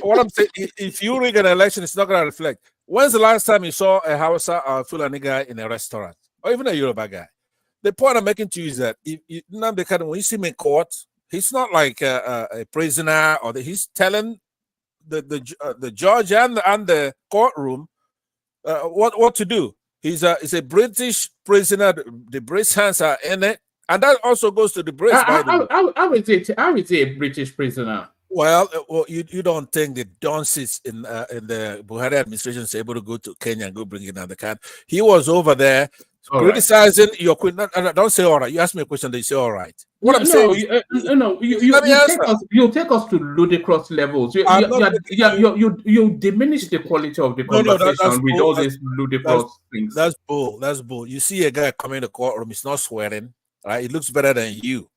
what I'm saying, if you rig an election, it's not going to reflect. When's the last time you saw a Hausa or Fulani guy in a restaurant, or even a Yoruba guy? The point I'm making to you is that when you see him in court, he's not like a prisoner, or he's telling the judge and the courtroom what to do. He's a British prisoner. The British hands are in it. And that also goes to the Brits. How is he a British prisoner? Well, you don't think the dunces in the Buhari administration is able to go to Kenya and go bring in the can? He was over there criticizing your queen. Don't say all right. You ask me a question, they say all right. What I'm saying is, you take us to ludicrous levels. You diminish the quality of the conversation with all these ludicrous things. That's bull. That's bull. You see a guy coming in the courtroom, he's not swearing. Right, it looks better than you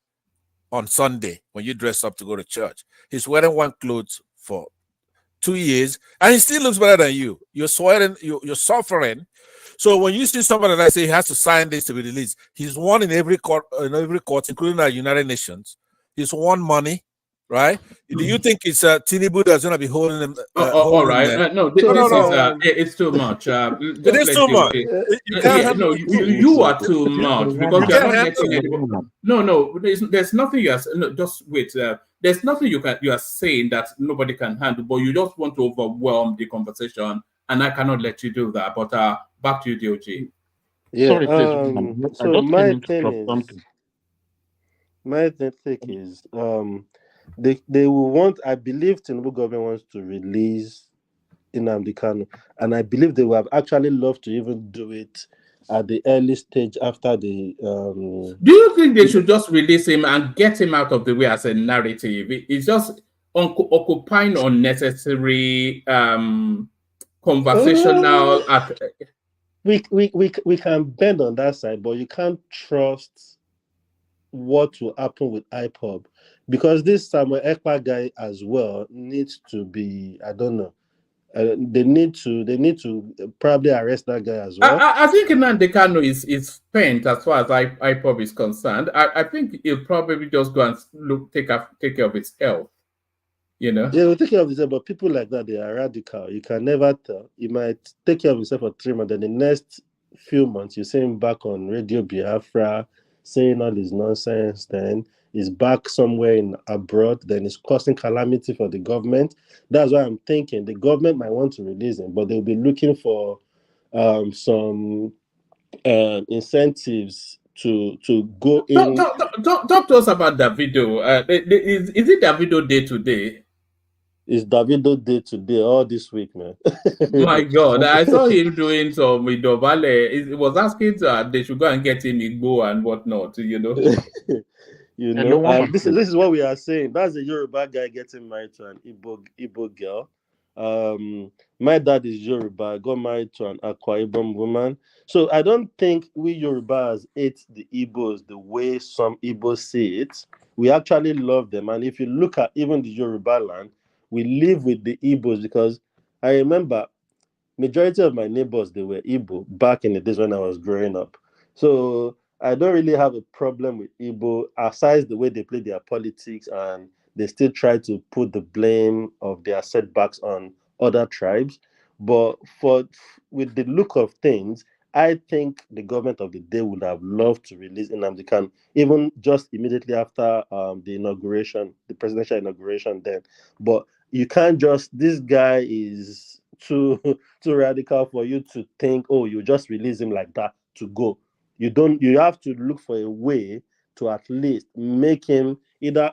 on Sunday when you dress up to go to church. He's wearing one clothes for 2 years, and he still looks better than you. You're sweating, you're suffering. So when you see somebody that say he has to sign this to be released, he's won in every court, including the United Nations. He's won money, right? Do you think it's Tinubu that's going to be holding him? All right. It's too much. It is too much. You are too much because you're not getting it. No. There's nothing you are. No, just wait. There's nothing you are saying that nobody can handle, but you just want to overwhelm the conversation, and I cannot let you do that. But back to you, DOG. Yeah. Sorry, please. So my thing is, they will want. I believe Tinubu government wants to release Nnamdi Kanu, and I believe they would have actually loved to even do it at the early stage after the. Do you think they should just release him and get him out of the way as a narrative? It's just occupying unnecessary conversational. We can bend on that side, but you can't trust what will happen with IPOB, because this Samuel Ekpa guy as well needs to be, I don't know. They need to probably arrest that guy as well. I think Nnamdi Kanu is spent as far as IPOB is concerned. I think he'll probably just go and take care of his health. You know? Yeah, we'll take care of himself, but people like that, they are radical. You can never tell. He might take care of himself for 3 months, then the next few months you see him back on Radio Biafra saying all this nonsense, then he's back somewhere abroad, then it's causing calamity for the government. That's why I'm thinking the government might want to release him, but they'll be looking for some incentives to go in. Talk to us about Davido. Is it Davido day to day? It's Davido day to day all this week, man. My God, I saw him doing some with Dovale. It was asking they should go and get him Igbo and whatnot, you know. And this is what we are saying. That's a Yoruba guy getting married to an Igbo girl. My dad is Yoruba, got married to an Akwa Ibom woman. So I don't think we Yorubas hate the Igbos the way some Igbos see it. We actually love them. And if you look at even the Yoruba land, we live with the Igbos, because I remember majority of my neighbors, they were Igbo back in the days when I was growing up. So I don't really have a problem with Igbo, aside the way they play their politics and they still try to put the blame of their setbacks on other tribes. But with the look of things, I think the government of the day would have loved to release Nnamdi Kanu, even just immediately after the inauguration, the presidential inauguration then. But you can't just, this guy is too radical for you to think, oh, you just release him like that to go. You have to look for a way to at least make him either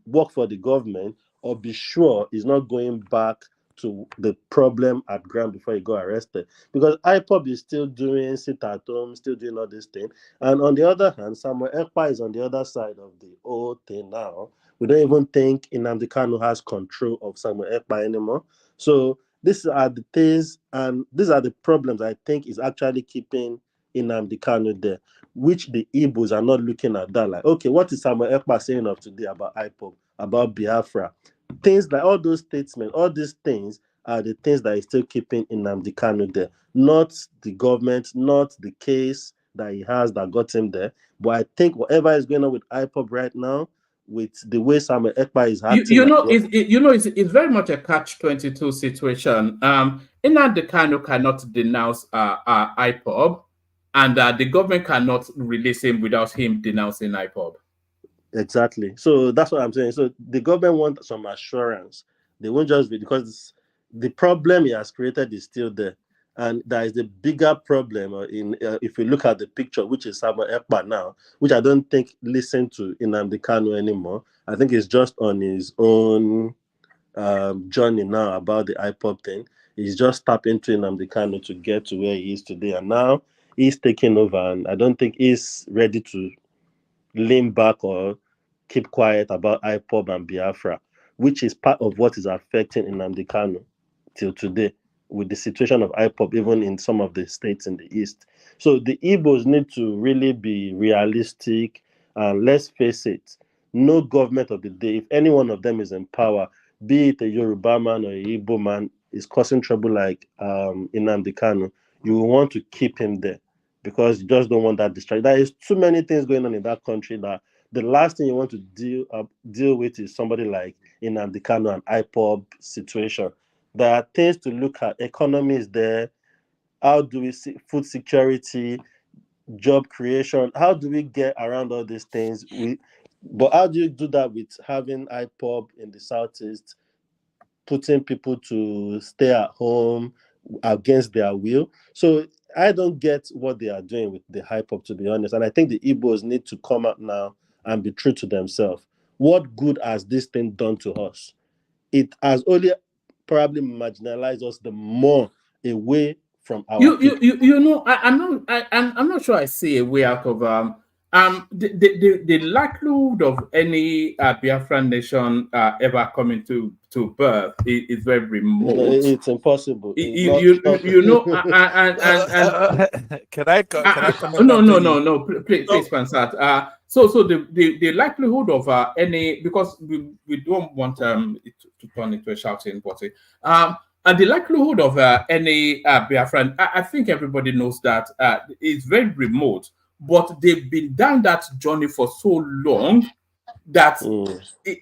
work for the government or be sure he's not going back to the problem at ground before he got arrested. Because IPOB is still doing sit at home, still doing all this thing. And on the other hand, Samuel Ekpa is on the other side of the whole thing now. We don't even think Nnamdi Kanu has control of Samuel Ekpa anymore. So these are the things, and these are the problems I think is actually keeping Nnamdi Kanu there, which the Igbos are not looking at that. Like, okay, what is Samuel Ekpa saying of today about IPOB, about Biafra? Things like all those statements, all these things are the things that is still keeping Nnamdi Kanu there. Not the government, not the case that he has that got him there. But I think whatever is going on with IPOB right now, with the way Samuel Ekpa is acting, it's very much a catch-22 situation. Nnamdi Kanu cannot denounce IPOB, and the government cannot release him without him denouncing IPOB. Exactly. So that's what I'm saying. So the government wants some assurance. They won't just be, because the problem he has created is still there. And that is the bigger problem if you look at the picture, which is Samuel Ekpa now, which I don't think listen to Nnamdi Kanu anymore. I think he's just on his own journey now about the IPOB thing. He's just tapping into Nnamdi Kanu to get to where he is today. And now he's taking over, and I don't think he's ready to lean back or keep quiet about IPOB and Biafra, which is part of what is affecting Nnamdi Kanu till today, with the situation of IPOB even in some of the states in the East. So the Igbos need to really be realistic, and let's face it, no government of the day, if any one of them is in power, be it a Yoruba man or a Igbo man, is causing trouble like Nnamdi Kanu, you will want to keep him there, because you just don't want that distraction. There is too many things going on in that country that the last thing you want to deal with is somebody like Nnamdi Kanu and IPOB situation. There are things to look at. Economy is there. How do we see food security, job creation? How do we get around all these things? But how do you do that with having IPOB in the Southeast, putting people to stay at home against their will? So I don't get what they are doing with the IPOB, to be honest. And I think the Igbos need to come out now and be true to themselves. What good has this thing done to us? It has only probably marginalized us the more away from our you know, I'm not sure I see a way out of the likelihood of any Biafran nation ever coming to birth is very remote. It's impossible. You know, can I comment? No, please, Pansat. So the likelihood of any, because we don't want it to turn into a shouting party. And the likelihood of any Biafran, I think everybody knows that is very remote. But they've been down that journey for so long that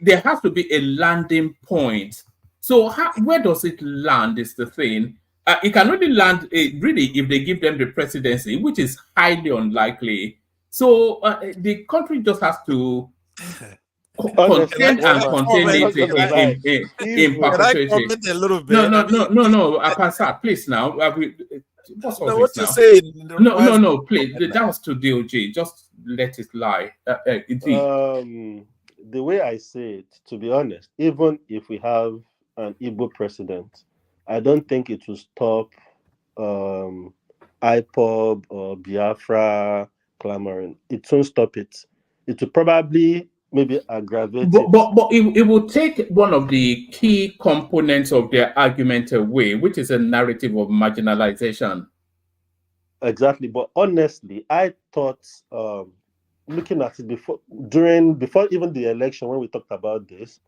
there has to be a landing point. So where does it land is the thing. It can only land really if they give them the presidency, which is highly unlikely. So the country just has to contain and contain it in perpetuity. Can I comment a little bit? No, Pansat, please now. What you say? No, please. That was to DOJ. Just let it lie. The way I say it, to be honest, even if we have an Igbo president, I don't think it will stop IPOB or Biafra clamoring. It won't stop it. It will probably maybe aggravate it. But it will take one of the key components of their argument away, which is a narrative of marginalization. Exactly. But honestly, I thought, looking at it before even the election, when we talked about this,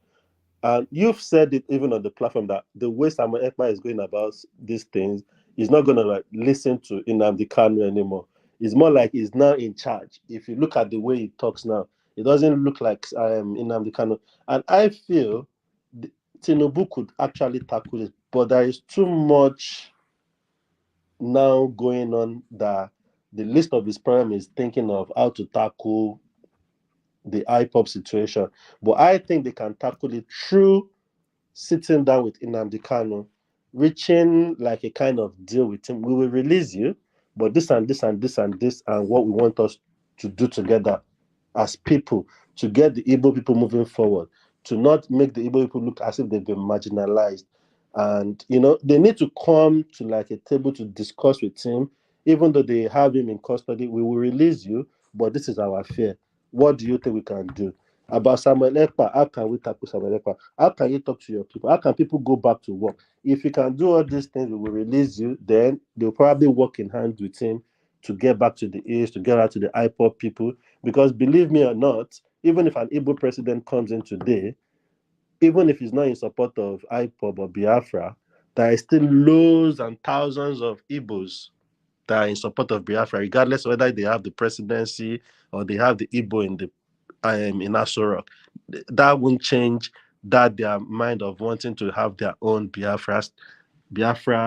and you've said it even on the platform that the way Samuel Ekpa is going about these things, he's not going to listen to Nnamdi Kanu anymore. It's more like he's now in charge. If you look at the way he talks now, it doesn't look like Nnamdi Kanu. And I feel Tinubu could actually tackle it, but there is too much now going on that the list of his problem is thinking of how to tackle the IPOP situation. But I think they can tackle it through sitting down with Nnamdi Kanu, reaching like a kind of deal with him. We will release you, but this and this and this and this and what we want us to do together as people to get the Igbo people moving forward, to not make the Igbo people look as if they've been marginalized. And, they need to come to like a table to discuss with him, even though they have him in custody. We will release you, but this is our fear. What do you think we can do? About Samuel Ekpa, how can we tackle Samuel Ekpa? How can you talk to your people? How can people go back to work? If you can do all these things, we will release you. Then they'll probably work in hand with him to get back to the East, to get out to the IPOP people. Because believe me or not, even if an Igbo president comes in today, even if he's not in support of IPOB or Biafra, there are still loads and thousands of Igbos that are in support of Biafra, regardless of whether they have the presidency or they have the Igbo in Aso Rock. That won't change their mind of wanting to have their own Biafra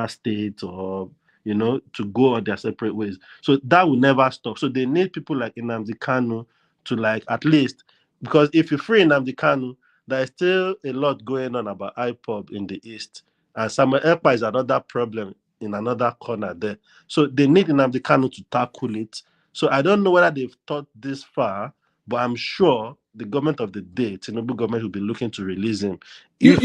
state or to go on their separate ways. So that will never stop. So they need people like Nnamdi Kanu to at least, because if you free Nnamdi Kanu, there is still a lot going on about IPOB in the East. And Samuel Ekpa is another problem in another corner there. So they need Nnamdi Kanu to tackle it. So I don't know whether they've thought this far, but I'm sure the government of the day, Tinubu government, will be looking to release him. If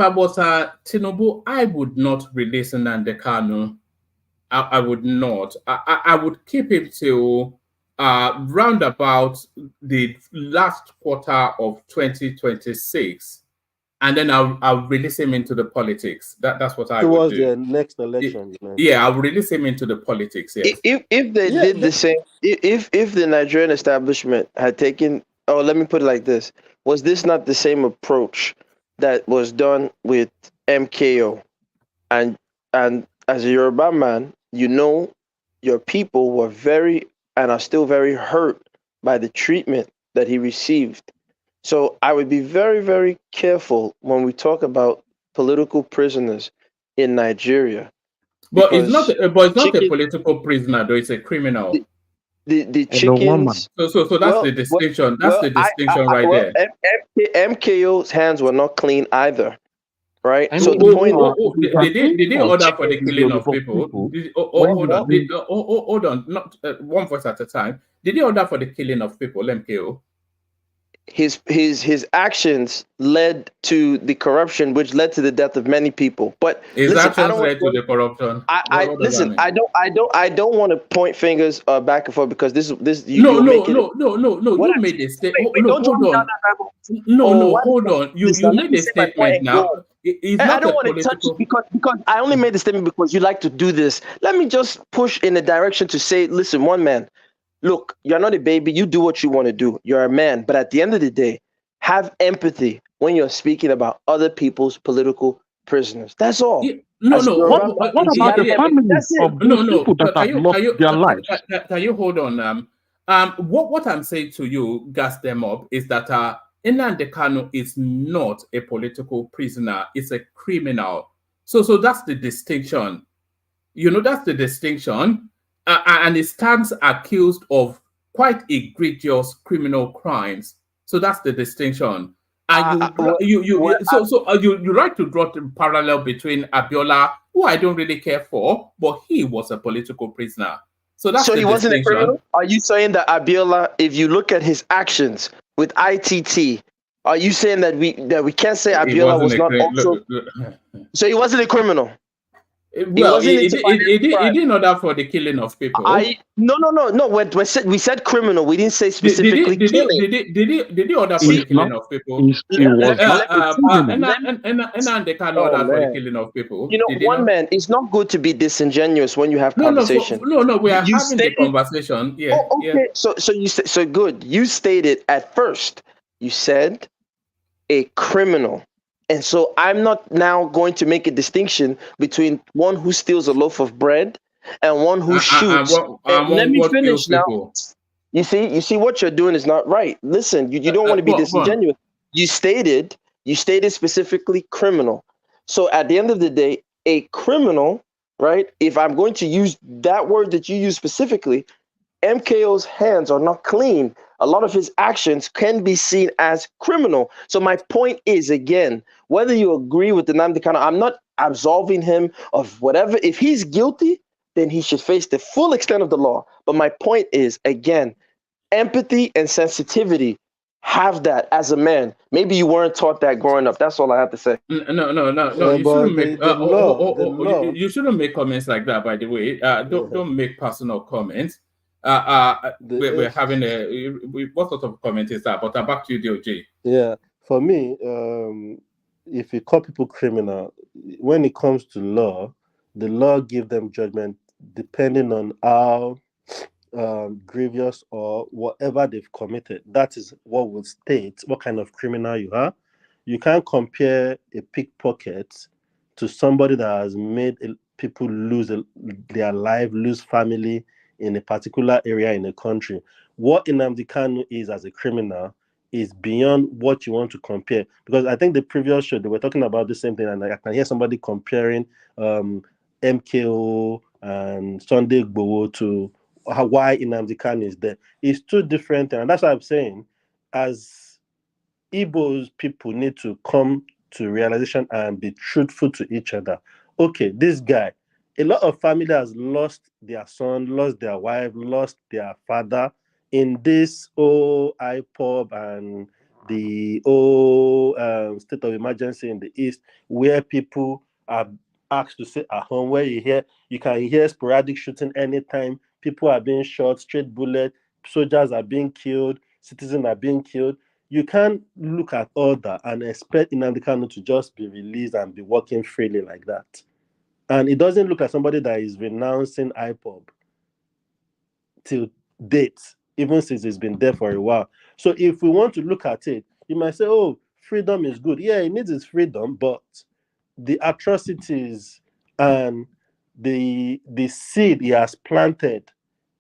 I was Tinubu, I would not release Nnamdi Kanu. I would not. I would keep him till round about the last quarter of 2026. And then I'll release him into the politics. That's what I would do. Towards the next election. Yeah, I'll release him into the politics. Yes. If they did the same, if the Nigerian establishment had taken, let me put it like this: was this not the same approach that was done with MKO? And as a Yoruba man, your people were very and are still very hurt by the treatment that he received. So I would be very, very careful when we talk about political prisoners in Nigeria. But it's not a political prisoner, though. It's a criminal. The chickens. So that's the distinction. That's the distinction right there. MKO's hands were not clean either, right? So the point did they order for the killing of people? Hold on, not one voice at a time. Did they order for the killing of people, MKO? his actions led to the corruption, which led to the death of many people. But His listen, I actions don't want led to the corruption. I What does that listen. mean? I don't want to point fingers back and forth because this No, you're making it. You made a statement. Wait, No, don't draw hold me down on. that rabbit hole. No, Why hold on. You listen, let made me a say my point statement and now. go. It's I not a don't want to touch political. it because I only made the statement because you like to do this. Let me just push in the direction to say, listen, one man, look, you're not a baby. You do what you want to do. You're a man. But at the end of the day, have empathy when you're speaking about other people's political prisoners. That's all. No, As no. you're What, around- what about the families That's it. of those people that have lost their lives? Can you hold on? What I'm saying to you, gas them up, is that Nnamdi Kanu is not a political prisoner; it's a criminal. So that's the distinction. You know, that's the distinction, and he stands accused of quite egregious criminal crimes. So that's the distinction. And you like to draw the parallel between Abiola, who I don't really care for, but he was a political prisoner. So that's So the he wasn't a distinction. criminal? Are you saying that Abiola, if you look at his actions with ITT, are you saying that we can't say He Abiola wasn't was a not cri- also? So he wasn't a criminal. Well, wasn't he into financial crime. didn't order for the killing of people. No. We said criminal. We didn't say specifically killing. Did he order for the killing of people? Nnamdi Kanu ordered for the killing of people. You know, Did he one not? man, it's not good to be disingenuous when you have conversation. No, we are You having the stated- conversation. Yeah, Oh, okay. yeah. So good. You stated at first, you said a criminal. And so I'm not now going to make a distinction between one who steals a loaf of bread and one who shoots. Let me finish now. You see what you're doing is not right. Listen, you don't want to be disingenuous. You stated specifically criminal. So at the end of the day, a criminal, right? If I'm going to use that word that you use specifically, MKO's hands are not clean. A lot of his actions can be seen as criminal. So my point is, again, whether you agree with the Nnamdi Kanu, I'm not absolving him of whatever. If he's guilty, then he should face the full extent of the law. But my point is, again, empathy and sensitivity. Have that as a man. Maybe you weren't taught that growing up. That's all I have to say. No. You shouldn't make comments like that. By the way, don't make personal comments. We're having what sort of comment is that? But back to you, DOJ. Yeah, for me, if you call people criminal, when it comes to law, the law gives them judgment depending on how grievous or whatever they've committed. That is what will state what kind of criminal you are. You can't compare a pickpocket to somebody that has made people lose their life, lose family in a particular area in a country. What Nnamdi Kanu is as a criminal is beyond what you want to compare. Because I think the previous show, they were talking about the same thing, and I can hear somebody comparing MKO and Sunday Igboho to why Nnamdi Kanu is there. It's two different things. And that's what I'm saying. As Igbo's people need to come to realization and be truthful to each other. Okay, this guy, a lot of family has lost their son, lost their wife, lost their father in this IPOB and the state of emergency in the East, where people are asked to sit at home, where you can hear sporadic shooting anytime. People are being shot, straight bullet, soldiers are being killed, citizens are being killed. You can't look at all that and expect Nnamdi Kanu to just be released and be walking freely like that. And it doesn't look like somebody that is renouncing IPOB till date, even since it's been there for a while. So if we want to look at it, you might say, oh, freedom is good. Yeah, it needs its freedom, but the atrocities and the seed he has planted,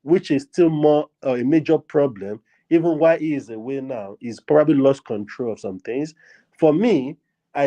which is still more a major problem, even while he is away now, he's probably lost control of some things. For me,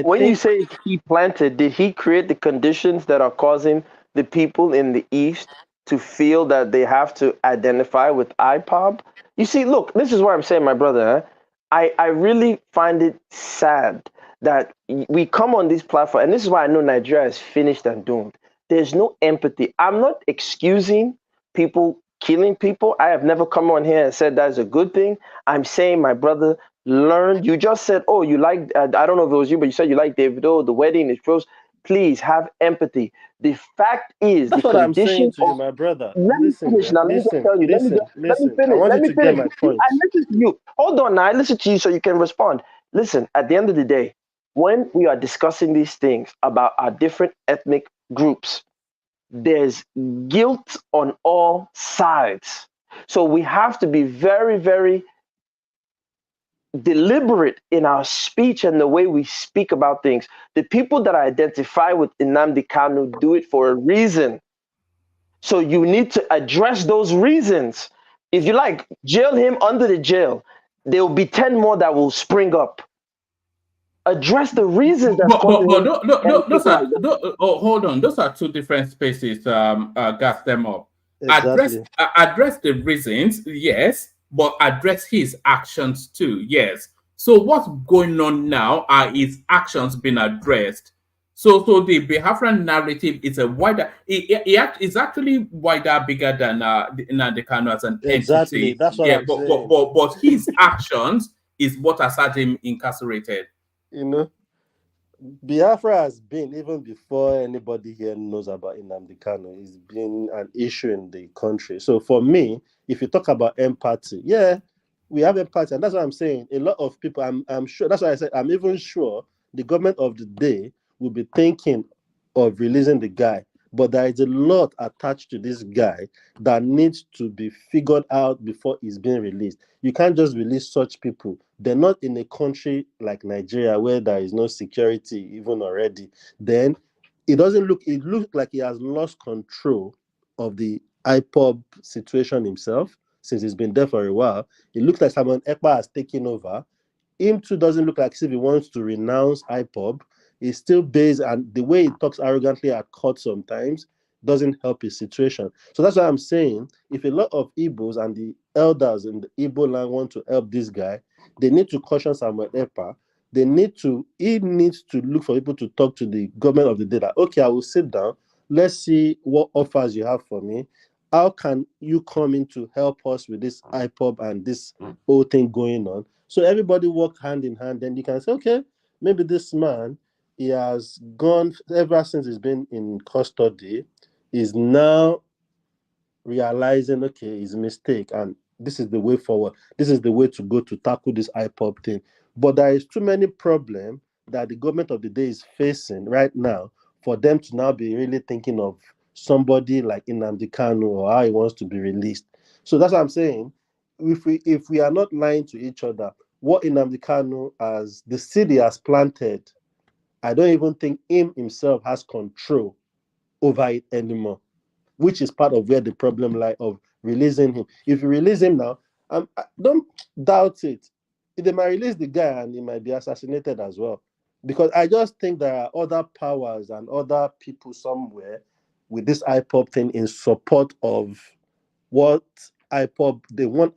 when you say he planted, did he create the conditions that are causing the people in the East to feel that they have to identify with IPOB? You see, look, this is what I'm saying, my brother. I really find it sad that we come on this platform, and this is why I know Nigeria is finished and doomed. There's no empathy. I'm not excusing people killing people. I have never come on here and said that's a good thing. I'm saying, my brother, Learn. You just said, oh, you like, I don't know if it was you, but you said you like Davido, the wedding is close. Please have empathy. The fact is, That's the what I'm saying condition to you, of, my brother. let me Listen, finish man. now. Let me just Listen, tell you. listen, Let me listen. I finish. want Let you me to get finish. my You see, point. I listen to you. Hold on now. I listen to you so you can respond. Listen, at the end of the day, when we are discussing these things about our different ethnic groups, there's guilt on all sides. So we have to be very, very deliberate in our speech and the way we speak about things. The people that identify with Nnamdi Kanu do it for a reason. So you need to address those reasons. If you like, jail him under the jail. There will be 10 more that will spring up. Address the reasons that's causing him. Hold on. Those are two different spaces. Gas them up. Exactly. Address the reasons, yes, but address his actions too, yes. So what's going on now are his actions being addressed. So the Biafran narrative is a wider. It's actually wider, bigger than Nnamdi Kanu as an Exactly. entity. That's what I'm saying. But his actions is what has had him incarcerated. You know, Biafra has been, even before anybody here knows about Nnamdi Kanu, it's been an issue in the country. So for me, if you talk about empathy, yeah, we have empathy, and that's what I'm saying. A lot of people, I'm sure, that's why I said I'm even sure the government of the day will be thinking of releasing the guy. But there is a lot attached to this guy that needs to be figured out before he's being released. You can't just release such people. They're not in a country like Nigeria where there is no security even already. Then it looks like he has lost control of the IPOB situation himself since he's been there for a while. It looks like Simon Ekpa has taken over. Him too doesn't look like as if he wants to renounce IPOB. He's still based, and the way he talks arrogantly at court sometimes doesn't help his situation. So that's why I'm saying if a lot of Igbos and the elders in the Igbo land want to help this guy, they need to caution Samuel Ekpa. He needs to look for people to talk to the government of the day that, okay, I will sit down. Let's see what offers you have for me. How can you come in to help us with this IPOB and this whole thing going on? So everybody work hand in hand. Then you can say, okay, maybe this man, he has gone ever since he's been in custody, is now realizing, okay, his mistake, and this is the way forward. This is the way to go to tackle this IPOB thing. But there is too many problems that the government of the day is facing right now for them to now be really thinking of somebody like Nnamdi Kanu or how he wants to be released. So that's what I'm saying. If we are not lying to each other, what Nnamdi Kanu as the seed he has planted, I don't even think him himself has control over it anymore, which is part of where the problem lies of releasing him. If you release him now, I don't doubt it. They might release the guy and he might be assassinated as well. Because I just think there are other powers and other people somewhere with this IPOB thing in support of what IPOB, they want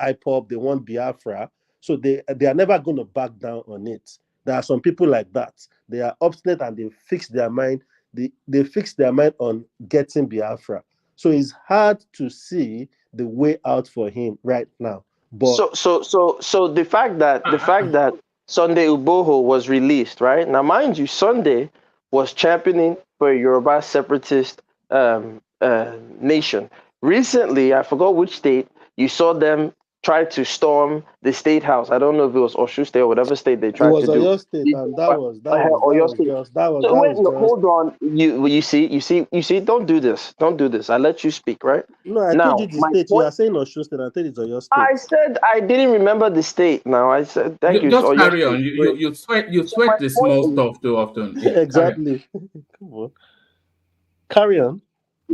Biafra. So they are never going to back down on it. There are some people like that. They are obstinate and they fix their mind. They fix their mind on getting Biafra. So it's hard to see the way out for him right now. But so the fact that Sunday Uboho was released, right? Now, mind you, Sunday was championing for a Yoruba separatist nation. Recently, I forgot which state, you saw them try to storm the state house. I don't know if it was Osun State or whatever state they tried to do. It was Oyo State, and that was hold on. You see. Don't do this. I let you speak, right? No, I told you the state. You are saying Osun State. I told it's Oyo State. I said I didn't remember the state. Now I said thank you. Just carry on. You sweat the small stuff too often. Exactly. Come on. Carry on.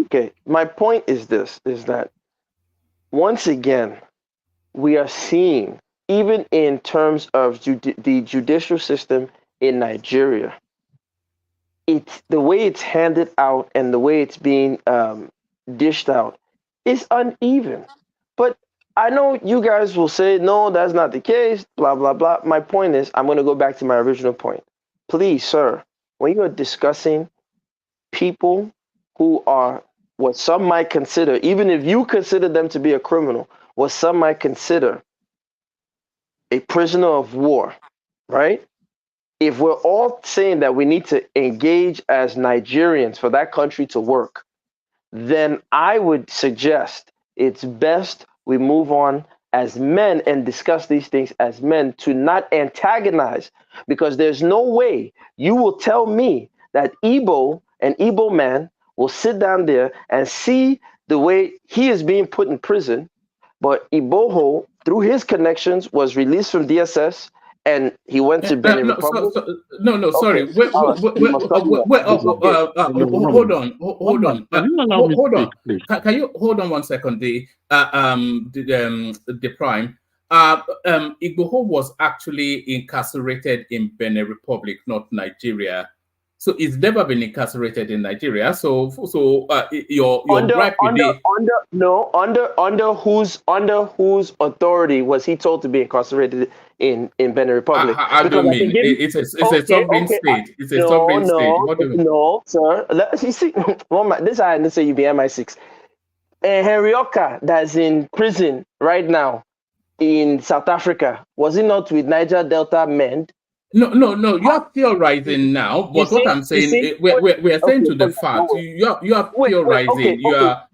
Okay. My point is this: is that once again, we are seeing, even in terms of the judicial system in Nigeria, it's the way it's handed out and the way it's being dished out is uneven. But I know you guys will say, no, that's not the case, blah, blah, blah. My point is, I'm going to go back to my original point. Please, sir, when you are discussing people who are what some might consider, even if you consider them to be a criminal, what some might consider a prisoner of war, right? If we're all saying that we need to engage as Nigerians for that country to work, then I would suggest it's best we move on as men and discuss these things as men, to not antagonize, because there's no way you will tell me that an Igbo man will sit down there and see the way he is being put in prison, but Igboho, through his connections, was released from DSS and he went to Benin Republic. Sorry. Hold on. Can you hold on 1 second? The Prime. Igboho was actually incarcerated in Benin Republic, not Nigeria. So it's never been incarcerated in Nigeria. So your under whose authority was he told to be incarcerated in Benin Republic? I don't mean it's a sovereign state. It's a sovereign state. What do you mean? No, sir. You see, this I didn't say you be MI6. Henry Oka, that's in prison right now in South Africa, was he not with Niger Delta men? No. You are theorizing now, but what I'm saying, we are saying to the fact. You are theorizing. You are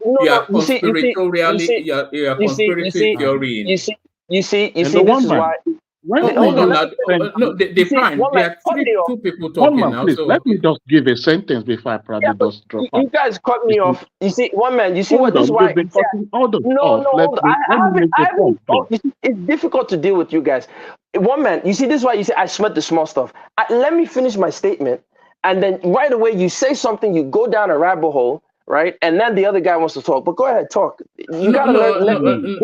conspiratorially. You are conspiracy theory. You see. This is why. The Prime. There are two people talking now. Please, let me just give a sentence before I probably just drop out. You guys cut me off. You see, one man. You see what this is why? It's difficult to deal with you guys. One man. You see, this is why you say I smell the small stuff. Let me finish my statement, and then right away you say something. You go down a rabbit hole. Right, and then the other guy wants to talk, but go ahead, talk. You gotta let me.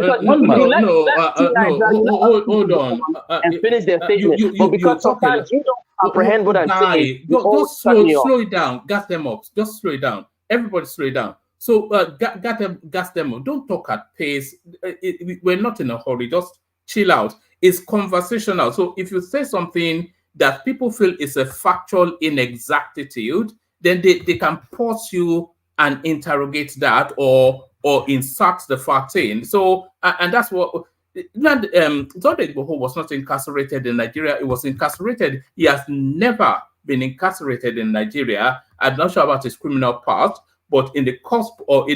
Hold on. And finish their statement. But because sometimes you don't comprehend what I'm saying. Just slow it down. Gas them up. Just slow it down. Everybody slow it down. So gas them up. Don't talk at pace. We're not in a hurry. Just chill out. It's conversational. So if you say something that people feel is a factual inexactitude, then they can pause you and interrogate that or insert the fact in. So, and that's what Sunday Igboho was not incarcerated in Nigeria. It was incarcerated. He has never been incarcerated in Nigeria. I'm not sure about his criminal past, but in the cusp of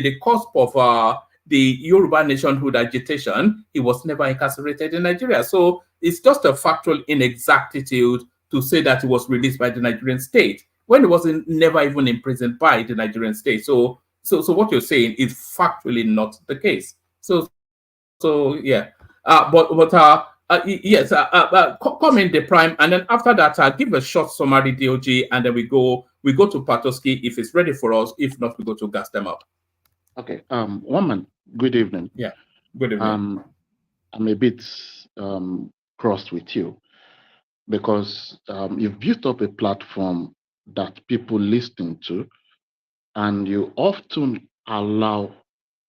the Yoruba nationhood agitation, he was never incarcerated in Nigeria. So it's just a factual inexactitude to say that he was released by the Nigerian state when he was never even imprisoned by the Nigerian state. So what you're saying is factually not the case. So yeah. Yes. Come in the Prime, and then after that, give a short summary DOG, and then we go to Patoski if it's ready for us. If not, we go to gas them up. Okay. Woman, good evening. Yeah. Good evening. I'm a bit crossed with you because you've built up a platform that people listen to, and you often allow,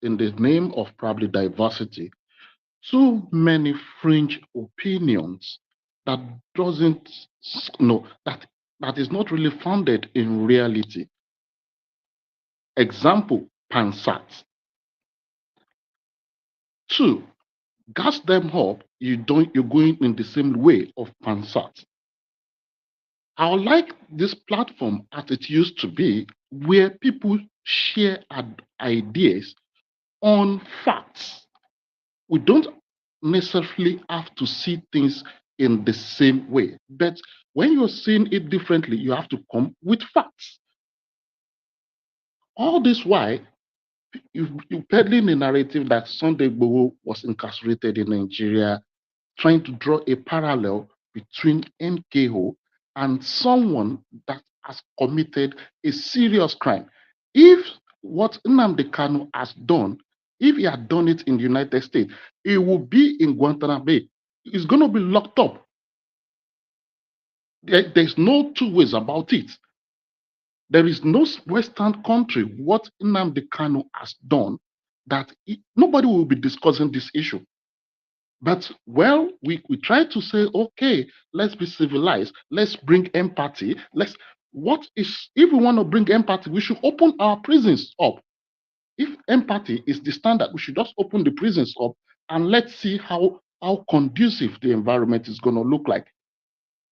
in the name of probably diversity, too many fringe opinions that that is not really founded in reality. Example, Pansat. 2, gas them up, you're going in the same way of Pansat. I would like this platform as it used to be, where people share ideas on facts. We don't necessarily have to see things in the same way, but when you're seeing it differently, you have to come with facts. All this while, you peddling a narrative that Sunday Igboho was incarcerated in Nigeria, trying to draw a parallel between MKO and someone that has committed a serious crime. If what Nnamdi Kanu has done, if he had done it in the United States, he will be in Guantanamo Bay. He's going to be locked up. There's no two ways about it. There is no Western country, what Nnamdi Kanu has done, that nobody will be discussing this issue. But, well, we try to say, okay, let's be civilized. Let's bring empathy. If we want to bring empathy, we should open our prisons up. If empathy is the standard, we should just open the prisons up and let's see how how conducive the environment is going to look like.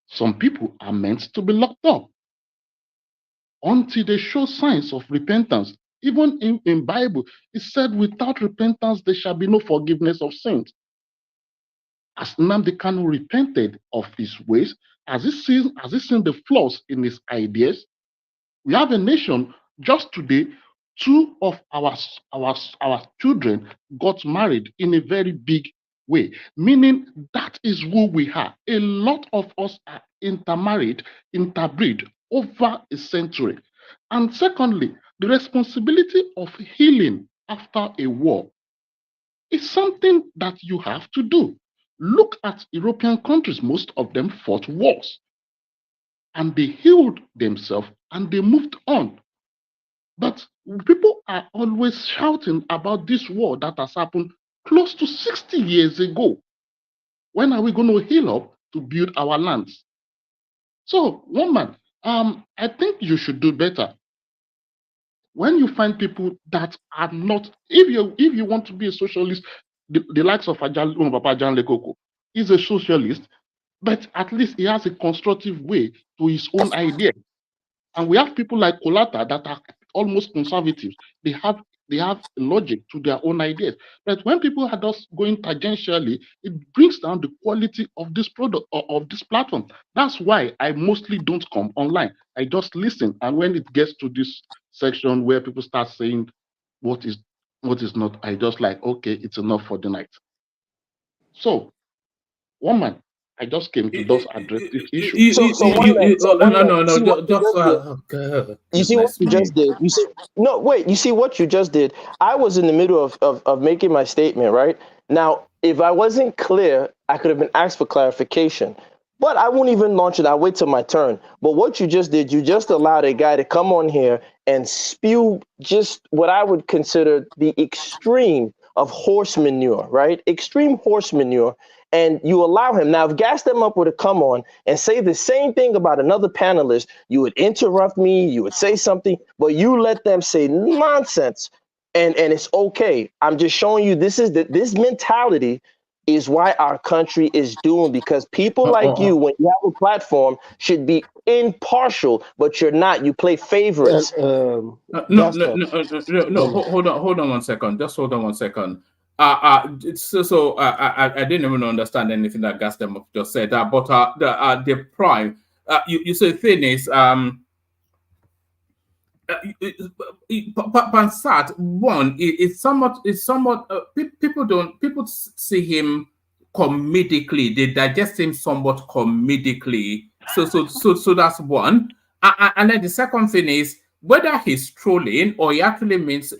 Some people are meant to be locked up until they show signs of repentance. Even in Bible, it said, without repentance, there shall be no forgiveness of sins. As Nnamdi Kanu repented of his ways, as he seen the flaws in his ideas, we have a nation. Just today, 2 of our children got married in a very big way, meaning that is who we are. A lot of us are intermarried, interbreed over a century. And secondly, the responsibility of healing after a war is something that you have to do. Look at European countries, most of them fought wars and they healed themselves and they moved on. But people are always shouting about this war that has happened close to 60 years ago. When are we going to heal up to build our lands? So, woman, I think you should do better. When you find people that are not, if you want to be a socialist, the likes of Papa John Lekoko is a socialist, but at least he has a constructive way to his own idea. And we have people like Kolata that are almost conservatives. They have logic to their own ideas. But when people are just going tangentially, it brings down the quality of this product or of this platform. That's why I mostly don't come online. I just listen. And when it gets to this section where people start saying what is not, I just like, okay, it's enough for the night. So, woman, I just came to just address this issue. You see what you just did? You see what you just did? I was in the middle of making my statement, right? Now, if I wasn't clear, I could have been asked for clarification. But I won't even launch it. I'll wait till my turn. But what you just did, you just allowed a guy to come on here and spew just what I would consider the extreme of horse manure, right? Extreme horse manure. And you allow him. Now, if Gas Them Up were to come on and say the same thing about another panelist, you would interrupt me, you would say something, but you let them say nonsense, and it's okay. I'm just showing you this mentality is why our country is doomed, because people like you, when you have a platform, should be impartial, but you're not. You play favorites. Hold on 1 second. Just hold on 1 second. I didn't even understand anything that Gas Them Up just said. But the prime, you say the thing is, Pansat one is somewhat people see him comedically. They digest him somewhat comedically. So that's one. And then the second thing is whether he's trolling or he actually means.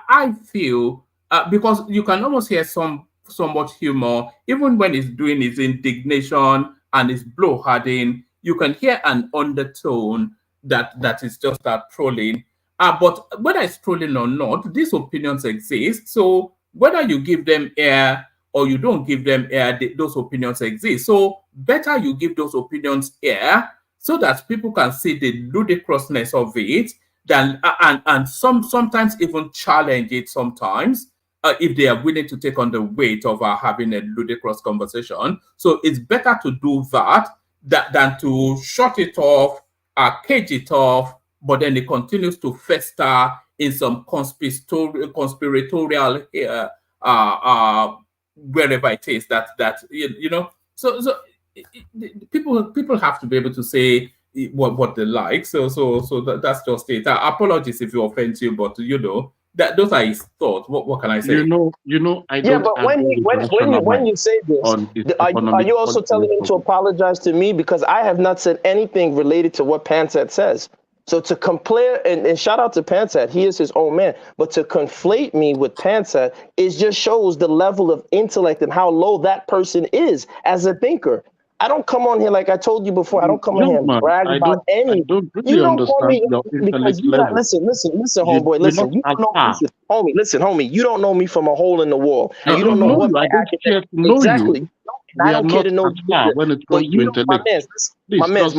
I feel. Because you can almost hear somewhat humor, even when he's doing his indignation and his blowharding, you can hear an undertone that is just that trolling. But whether it's trolling or not, these opinions exist. So whether you give them air or you don't give them air, those opinions exist. So better you give those opinions air so that people can see the ludicrousness of it, and sometimes even challenge it sometimes. If they are willing to take on the weight of having a ludicrous conversation. So it's better to do that than to shut it off, cage it off, but then it continues to fester in some conspiratorial wherever it is that you know. So people have to be able to say what they like. So that's just it. Apologies if you offend you, but you know. Those are his thoughts. What can I say? I don't. Yeah, but when you say this, are you also telling him to apologize to me, because I have not said anything related to what Pansat says? So to compare, and shout out to Pansat, he is his own man, but to conflate me with Pansat, it just shows the level of intellect and how low that person is as a thinker. I don't come on here, like I told you before, I don't come on here and brag about any. You don't understand your intellect level. Listen, homeboy, listen. You don't know, homie, you don't know me from a hole in the wall. And you don't know what my academic. Exactly. I don't care to know you. But you know, my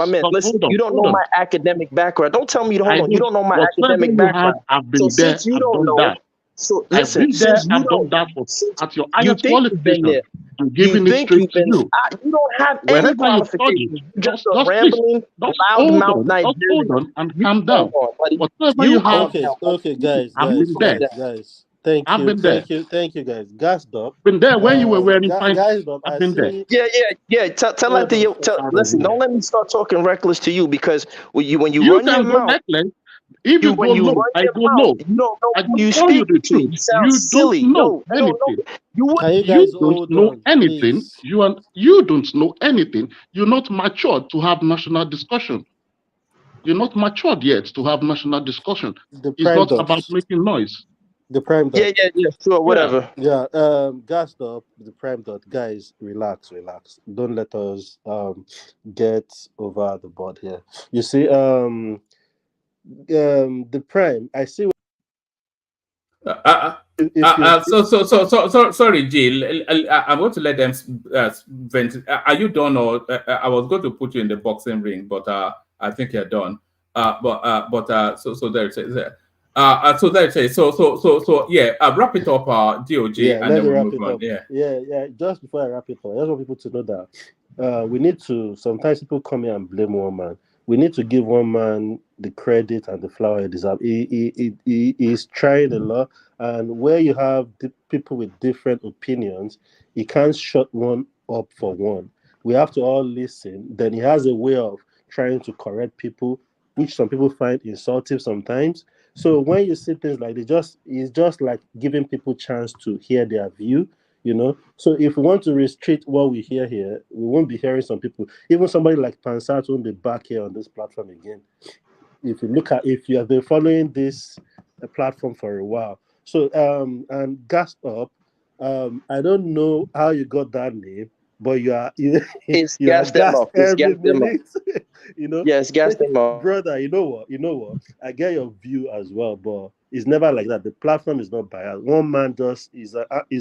man, listen, you don't know my academic background. Don't tell me to hold on. You don't know my academic background. So since you don't know, so listen, since you don't, at your highest qualification, I'm giving it straight to you. You don't have any Wherever you qualifications. study, You're just a just please, rambling, just loudmouth hold Nigerian. on and calm down. Whatever You you have, Okay, guys, I've been there. Thank I've you, been there. thank you, guys. Gassed up. Been there when you were wearing fine. Guys, I've been there. Yeah. Tell that to you. Listen, don't let me start talking reckless to you, because when you run your mouth. Reckless. If you go low, I go low. You don't know I who can you tell you speak the to. truth. You sound You silly. don't know No, you anything. Can you guys You don't hold know on, anything. please? You don't know anything. You're not matured to have national discussion. You're not matured yet to have national discussion. It's Prime not Dots. about making noise. The Prime Dot. Yeah, sure, whatever. Yeah, Gassed up, the Prime Dot. Guys, relax. Don't let us get over the board here. You see, the Prime, I see. Sorry, Jill. I'm going to let them vent. Are you done, or I was going to put you in the boxing ring, but I think you're done. So there it is. So there it is. So yeah. Wrap it up, DOJ, Yeah, and then we'll wrap move it on. up. Yeah. Yeah. Just before I wrap it up, I just want people to know that we need to. Sometimes people come here and blame one man. We need to give one man the credit and the flower he deserves. He is trying a lot, and where you have people with different opinions, he can't shut one up for one. We have to all listen. Then he has a way of trying to correct people, which some people find insulting sometimes. So when you see things like it's just like giving people chance to hear their view. So if we want to restrict what we hear here, we won't be hearing some people. Even somebody like Pansat won't be back here on this platform again. If you have been following this platform for a while. So and Gassed Up, I don't know how you got that name, but It's you are gas them gassed up. It's every gas them up. minute. Yes, gas them up. Brother, you know what? I get your view as well, but it's never like that. The platform is not biased. One man just is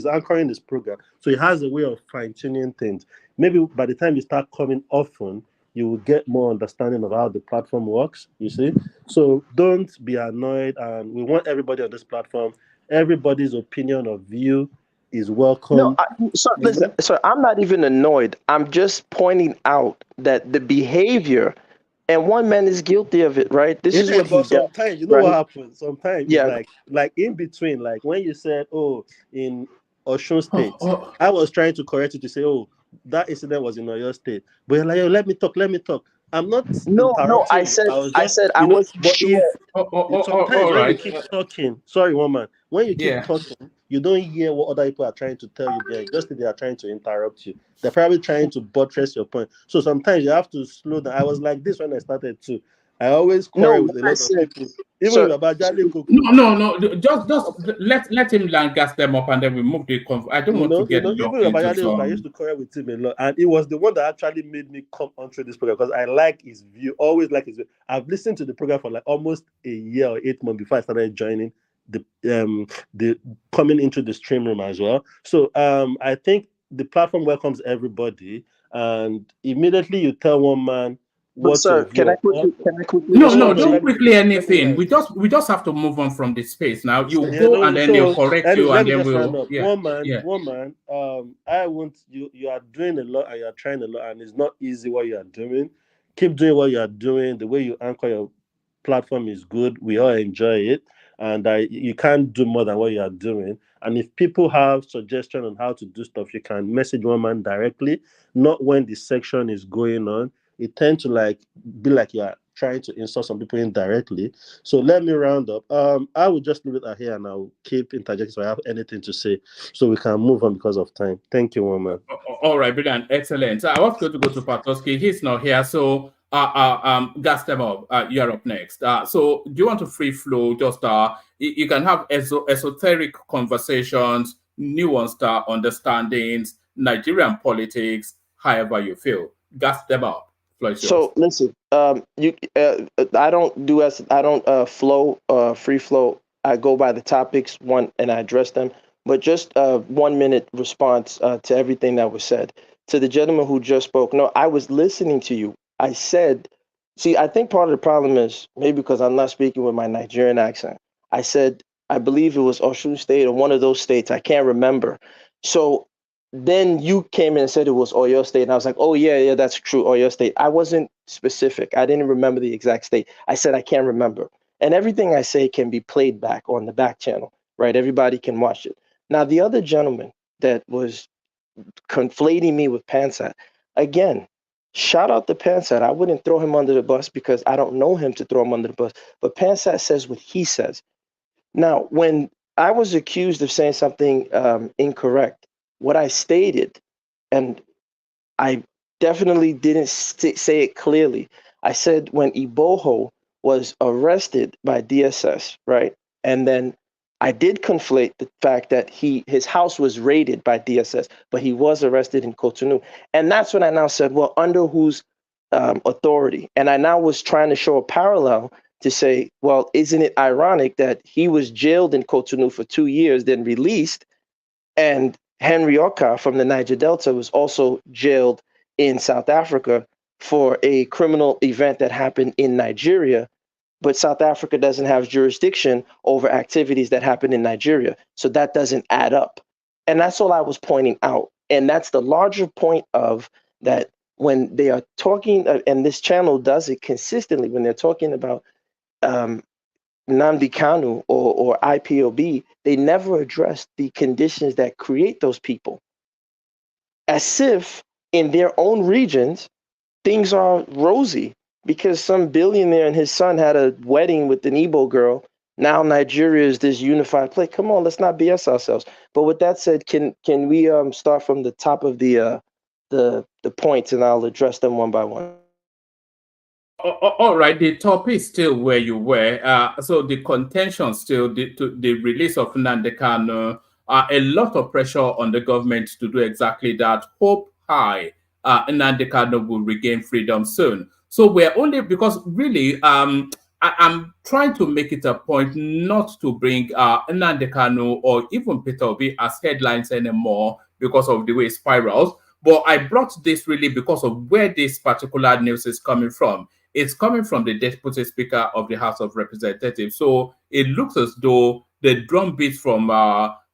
anchoring this program, so he has a way of fine-tuning things. Maybe by the time you start coming often, you will get more understanding of how the platform works, you see? So don't be annoyed, and we want everybody on this platform, everybody's opinion or view is welcome. No, listen, sir, I'm not even annoyed. I'm just pointing out that the behavior, and one man is guilty of it, right? This is what he does. Sometimes, you know what happens? Sometimes, like in between, like when you said, in Osun State, I was trying to correct you to say, that incident was in Oyo State. But you're like, let me talk. I'm not. No, I said I wasn't sure. Sometimes when you keep talking, sorry, woman, when you keep talking, you don't hear what other people are trying to tell you. They are trying to interrupt you. They're probably trying to buttress your point. So sometimes you have to slow down. I was like this when I started too. I always quarrel with a lot of people. Even about Jali. No. Just let him gas them up, and then we move the. I don't want to get even about Jali. I used to quarrel with him a lot, and it was the one that actually made me come onto this program because I like his view. Always like his view. I've listened to the program for like almost a year or 8 months before I started joining the coming into the stream room as well. So I think the platform welcomes everybody, and immediately you tell one man. Sir, can I quickly? No, don't quickly anything. We just have to move on from this space now. You go and then they'll correct you, and then we'll. One man. I want you. You are doing a lot, and you are trying a lot, and it's not easy what you are doing. Keep doing what you are doing. The way you anchor your platform is good. We all enjoy it, and you can't do more than what you are doing. And if people have suggestions on how to do stuff, you can message one man directly, not when the section is going on. It tends to be like you're trying to insult some people indirectly. So let me round up. I will just leave it here and I'll keep interjecting if I have anything to say so we can move on because of time. Thank you, woman. All right, brilliant, excellent. I was going to go to Patoski. He's not here, so gas them up. You're up next. So do you want to free flow? Just you can have esoteric conversations, nuanced understandings, Nigerian politics, however you feel. Gas them up. So listen, I don't flow free flow. I go by the topics and I address them. But just 1 minute response to everything that was said. To the gentleman who just spoke, no, I was listening to you. I said, see, I think part of the problem is maybe because I'm not speaking with my Nigerian accent. I said, I believe it was Osun State or one of those states. I can't remember. So then you came in and said it was Oyo State, and I was like, oh yeah, that's true, Oyo State. I wasn't specific. I didn't remember the exact state. I said I can't remember. And everything I say can be played back on the back channel, right? Everybody can watch it. Now, the other gentleman that was conflating me with Pansat, again, shout out to Pansat. I wouldn't throw him under the bus because I don't know him to throw him under the bus. But Pansat says what he says. Now, when I was accused of saying something incorrect, what I stated, and I definitely didn't say it clearly. I said when Iboho was arrested by DSS, right? And then I did conflate the fact that his house was raided by DSS, but he was arrested in Cotonou. And that's when I now said, well, under whose authority? And I now was trying to show a parallel to say, well, isn't it ironic that he was jailed in Cotonou for 2 years, then released, and Henry Oka from the Niger Delta was also jailed in South Africa for a criminal event that happened in Nigeria, but South Africa doesn't have jurisdiction over activities that happen in Nigeria. So that doesn't add up. And that's all I was pointing out. And that's the larger point of that when they are talking, and this channel does it consistently, when they're talking about Nnamdi Kanu or IPOB, they never address the conditions that create those people. As if in their own regions, things are rosy because some billionaire and his son had a wedding with an Igbo girl. Now Nigeria is this unified place. Come on, let's not BS ourselves. But with that said, can we start from the top of the points, and I'll address them one by one. All right, the topic is still where you were. So the contention still, the release of Nnamdi Kanu, a lot of pressure on the government to do exactly that. Hope high, Nnamdi Kanu will regain freedom soon. So we're only, because really, I'm trying to make it a point not to bring Nnamdi Kanu or even Peter Obi as headlines anymore because of the way it spirals. But I brought this really because of where this particular news is coming from. It's coming from the Deputy Speaker of the House of Representatives. So it looks as though the drumbeat from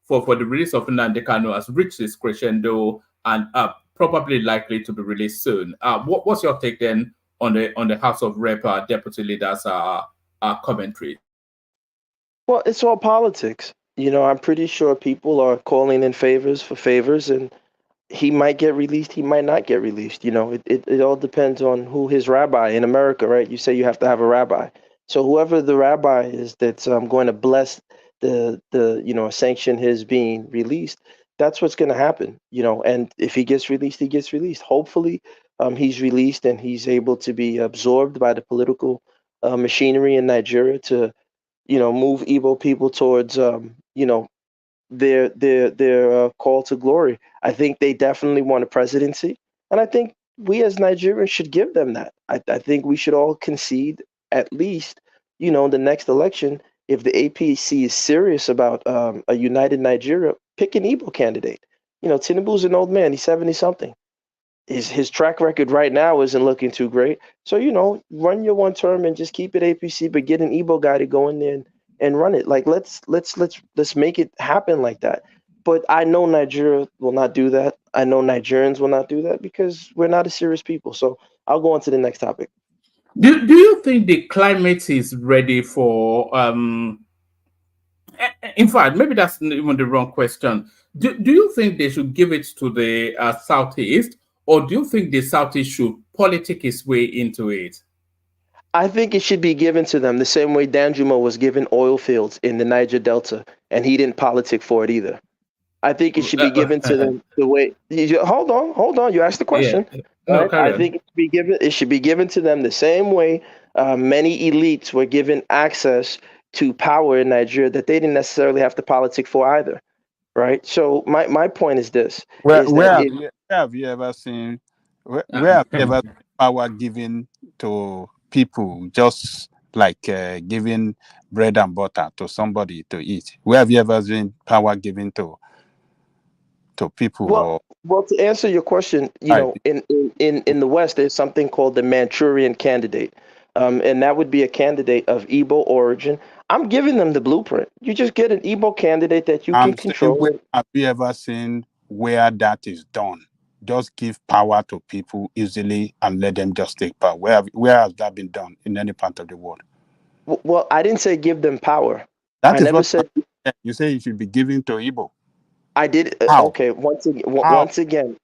for the release of Nnamdi Kanu has reached its crescendo and probably likely to be released soon. What's your take then on the House of Rep Deputy Leader's commentary? Well, it's all politics. You know, I'm pretty sure people are calling in favors for favors, and he might get released, he might not get released. You know, it all depends on who his rabbi in America, right? You say you have to have a rabbi. So whoever the rabbi is that's going to bless the sanction his being released, that's what's going to happen, you know. And if he gets released, he gets released. Hopefully he's released and he's able to be absorbed by the political machinery in Nigeria to, you know, move Igbo people towards, their call to glory. I think they definitely want a presidency, and I think we as Nigerians should give them that. I think we should all concede at least, you know, the next election, if the APC is serious about a united Nigeria, pick an Igbo candidate. You know, Tinubu's an old man; he's 70-something. His track record right now isn't looking too great. So, you know, run your one term and just keep it APC, but get an Igbo guy to go in there and run it. Like let's make it happen like that. But I know Nigeria will not do that. I know Nigerians will not do that because we're not a serious people. So I'll go on to the next topic. Do you think the climate is ready for in fact, maybe that's even the wrong question. Do you think they should give it to the Southeast, or do you think the Southeast should politic its way into it? I think it should be given to them the same way Danjuma was given oil fields in the Niger Delta, and he didn't politic for it either. I think it should be given to them the way. Hold on. You asked the question. Yeah. No, I think it should be given to them the same way many elites were given access to power in Nigeria that they didn't necessarily have to politic for either. Right. So my point is this: where have you ever seen power given to people just like giving bread and butter to somebody to eat? Where have you ever seen power given to people? Well, to answer your question, you know, in the West, there's something called the Manchurian candidate, and that would be a candidate of Igbo origin. I'm giving them the blueprint. You just get an Igbo candidate that you can control. Have you ever seen where that is done. Just give power to people easily and let them just take power. Where has that been done in any part of the world? Well, I didn't say give them power. That I is never what said. you say it should be given to Igbo. I did. How? Okay. Once How? again,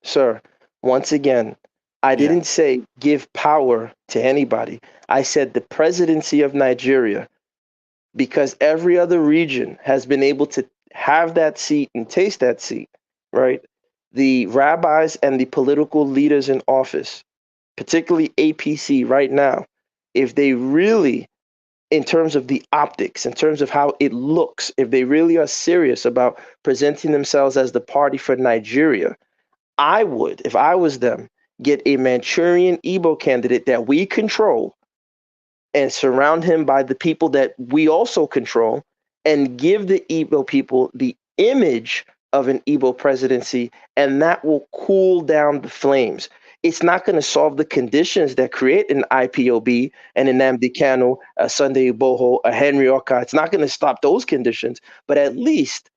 sir. Once again, I Yeah. didn't say give power to anybody. I said the presidency of Nigeria, because every other region has been able to have that seat and taste that seat, right? The rabbis and the political leaders in office, particularly APC right now, if they really, in terms of the optics, in terms of how it looks, if they really are serious about presenting themselves as the party for Nigeria, I would, if I was them, get a Manchurian Igbo candidate that we control and surround him by the people that we also control and give the Igbo people the image of an Igbo presidency, and that will cool down the flames. It's not going to solve the conditions that create an IPOB and an Nnamdi Kanu, a Sunday Igboho, a Henry Oka. It's not going to stop those conditions, but at least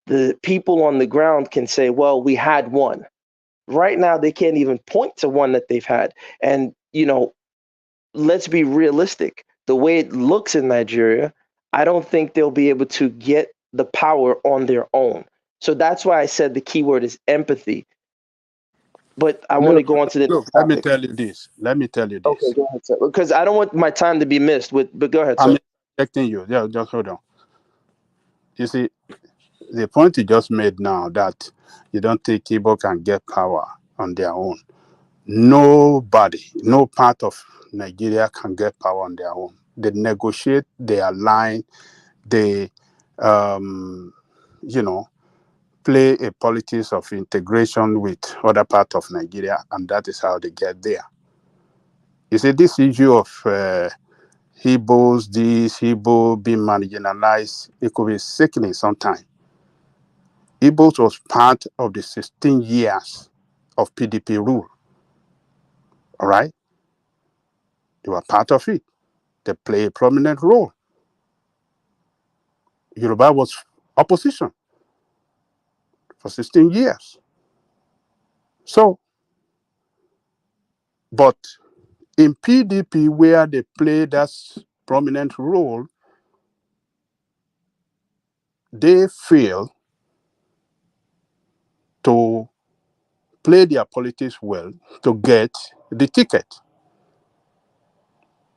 the people on the ground can say, well, we had one. Right now, they can't even point to one that they've had. And, let's be realistic. The way it looks in Nigeria, I don't think they'll be able to get the power on their own. So that's why I said the key word is empathy. But I want to go on to the next let me topic. tell you this. Okay, go ahead, sir. Because I don't want my time to be missed. But go ahead, sir. I'm expecting you. Yeah, just hold on. You see, the point you just made now that you don't think Igbo can get power on their own. Nobody, no part of Nigeria can get power on their own. They negotiate, they align, they, play a politics of integration with other parts of Nigeria, and that is how they get there. You see, this issue of Igbos, Igbo being marginalized, it could be sickening sometimes. Igbos was part of the 16 years of PDP rule. All right? They were part of it. They play a prominent role. Yoruba was opposition for 16 years. So, but in PDP, where they play that prominent role, they fail to play their politics well to get the ticket.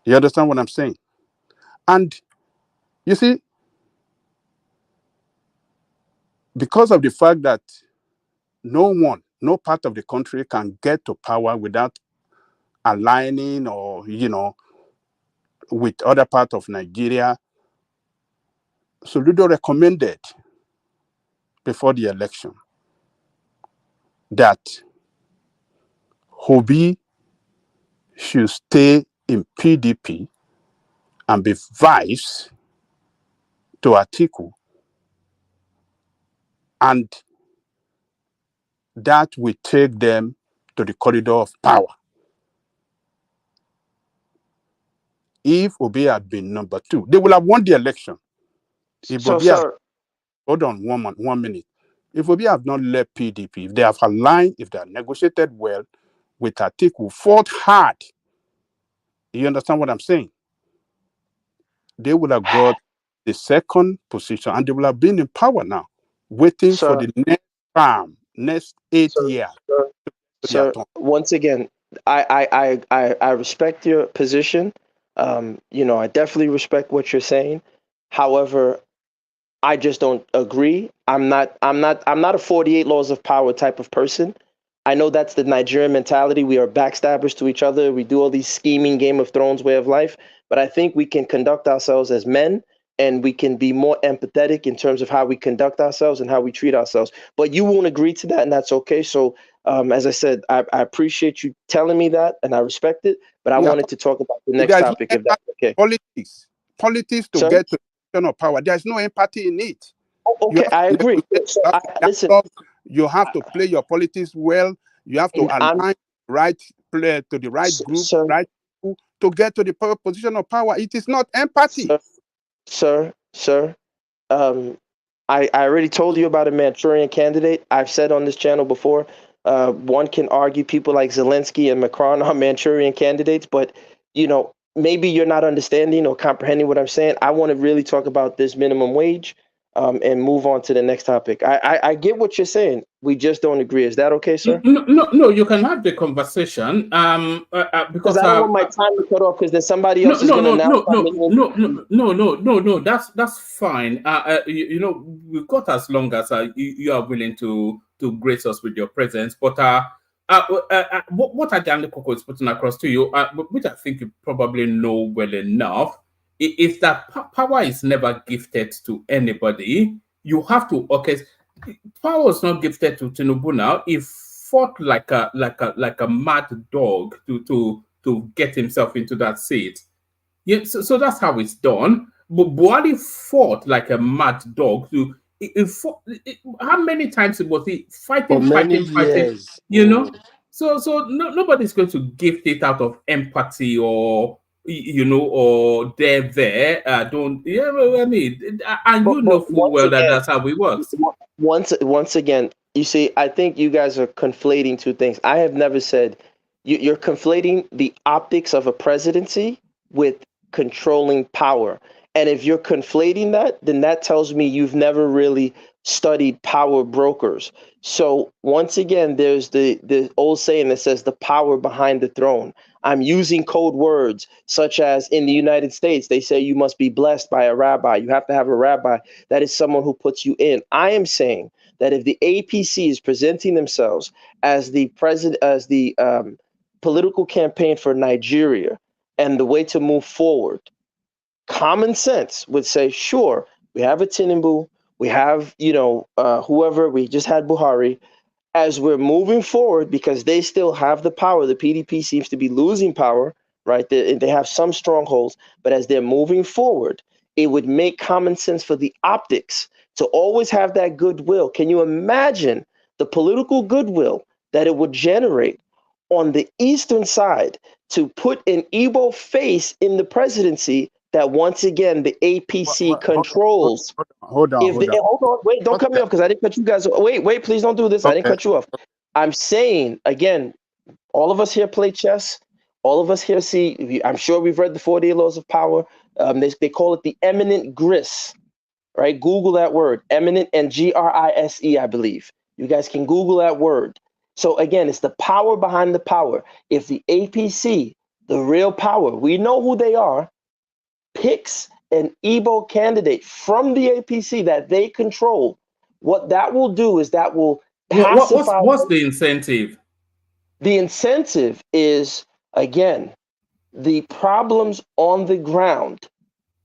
You understand what I'm saying? And you see, because of the fact that no part of the country can get to power without aligning or, with other part of Nigeria, Soludo recommended before the election that Obi should stay in PDP and be vice to Atiku, and that will take them to the corridor of power. If Obi had been number 2, they will have won the election. If So, Obi sir, hold on 1 minute. If Obi have not left PDP, if they have aligned, if they have negotiated well with Atiku, fought hard, you understand what I'm saying? They would have got the second position and they will have been in power now, waiting for the next term, next 8 years. Sir, once again, I respect your position. I definitely respect what you're saying. However, I just don't agree. I'm not a 48 laws of power type of person. I know that's the Nigerian mentality. We are backstabbers to each other. We do all these scheming Game of Thrones way of life. But I think we can conduct ourselves as men, and we can be more empathetic in terms of how we conduct ourselves and how we treat ourselves. But you won't agree to that, and that's okay. So, as I said, I appreciate you telling me that, and I respect it. But I wanted to talk about the next topic, if that's okay. Politics to get to the position of power. There's no empathy in it. Okay, I agree. Listen, you have to play your politics well. You have to align play to the right group, right people to get to the position of power. It is not empathy. Sir, I already told you about a Manchurian candidate. I've said on this channel before, one can argue people like Zelensky and Macron are Manchurian candidates, but maybe you're not understanding or comprehending what I'm saying. I want to really talk about this minimum wage and move on to the next topic. I get what you're saying. We just don't agree. Is that okay, sir? No, you can have the conversation. Because I don't want my time to cut off because then somebody else is going to No. That's fine. We've got as long as you are willing to grace us with your presence. But what Adani Koko is putting across to you, which I think you probably know well enough, is that power is never gifted to anybody. You have to power was not gifted to Tinubu now. He fought like a mad dog to get himself into that seat. Yeah, so that's how it's done. But Buhari fought like a mad dog how many times was he fighting? So nobody's going to gift it out of empathy or there. Don't I mean? And full well that that's how it works. Once again, you see, I think you guys are conflating two things. I have never said you're conflating the optics of a presidency with controlling power. And if you're conflating that, then that tells me you've never really studied power brokers. So once again, there's the old saying that says the power behind the throne. I'm using code words such as in the United States, they say you must be blessed by a rabbi. You have to have a rabbi. That is someone who puts you in. I am saying that if the APC is presenting themselves as the political campaign for Nigeria and the way to move forward, common sense would say, sure, we have a Tinubu, we have, whoever, we just had Buhari. As we're moving forward, because they still have the power, the PDP seems to be losing power, right? They have some strongholds, but as they're moving forward, it would make common sense for the optics to always have that goodwill. Can you imagine the political goodwill that it would generate on the eastern side to put an Igbo face in the presidency that once again the APC controls? Hold on. Hold on, wait, don't cut me off because I didn't cut you guys off. Wait, please don't do this. I didn't cut you off. I'm saying, again, all of us here play chess. All of us here see, I'm sure we've read the 48 Laws of Power. They call it the eminent gris, right? Google that word, eminent, and GRISE, I believe. You guys can Google that word. So again, it's the power behind the power. If the APC, the real power, we know who they are, picks an Igbo candidate from the APC that they control, what that will do is that will pacify. What's the incentive? The incentive is, again, the problems on the ground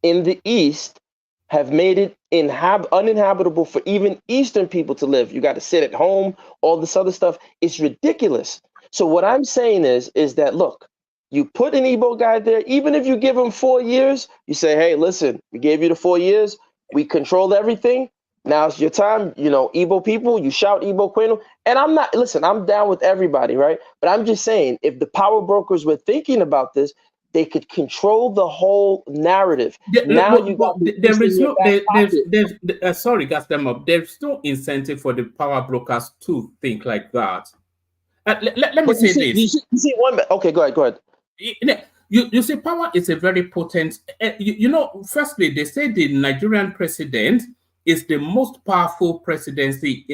in the East have made it uninhabitable for even Eastern people to live. You got to sit at home, all this other stuff. It's ridiculous. So what I'm saying is that, look, you put an Igbo guy there, even if you give him 4 years, you say, hey, listen, we gave you the 4 years. We controlled everything. Now it's your time. Igbo people, you shout Igbo Queen. And I'm down with everybody, right? But I'm just saying, if the power brokers were thinking about this, they could control the whole narrative. Sorry, Gastem, there's no incentive for the power brokers to think like that. Let me say this. You see one. Okay, go ahead. You see, power is a very potent. Firstly, they say the Nigerian president is the most powerful presidency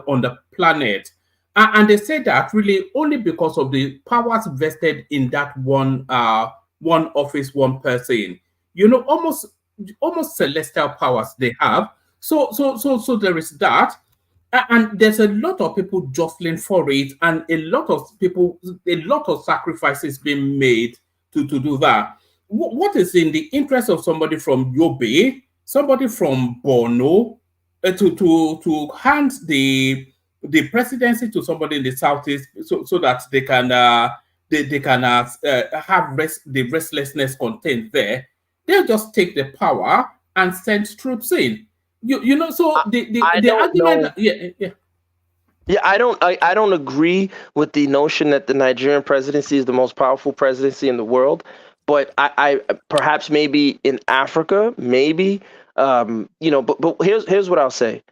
on the planet, and they say that really only because of the powers vested in that one office, one person. Almost celestial powers they have. So there is that. And there's a lot of people jostling for it, and a lot of sacrifices being made to do that. What is in the interest of somebody from Yobe, somebody from Borno, to hand the presidency to somebody in the southeast, so that they can have the restlessness contained there? They'll just take the power and send troops in. The argument. Yeah, I don't agree with the notion that the Nigerian presidency is the most powerful presidency in the world. But I perhaps maybe in Africa, maybe But here's what I'll say: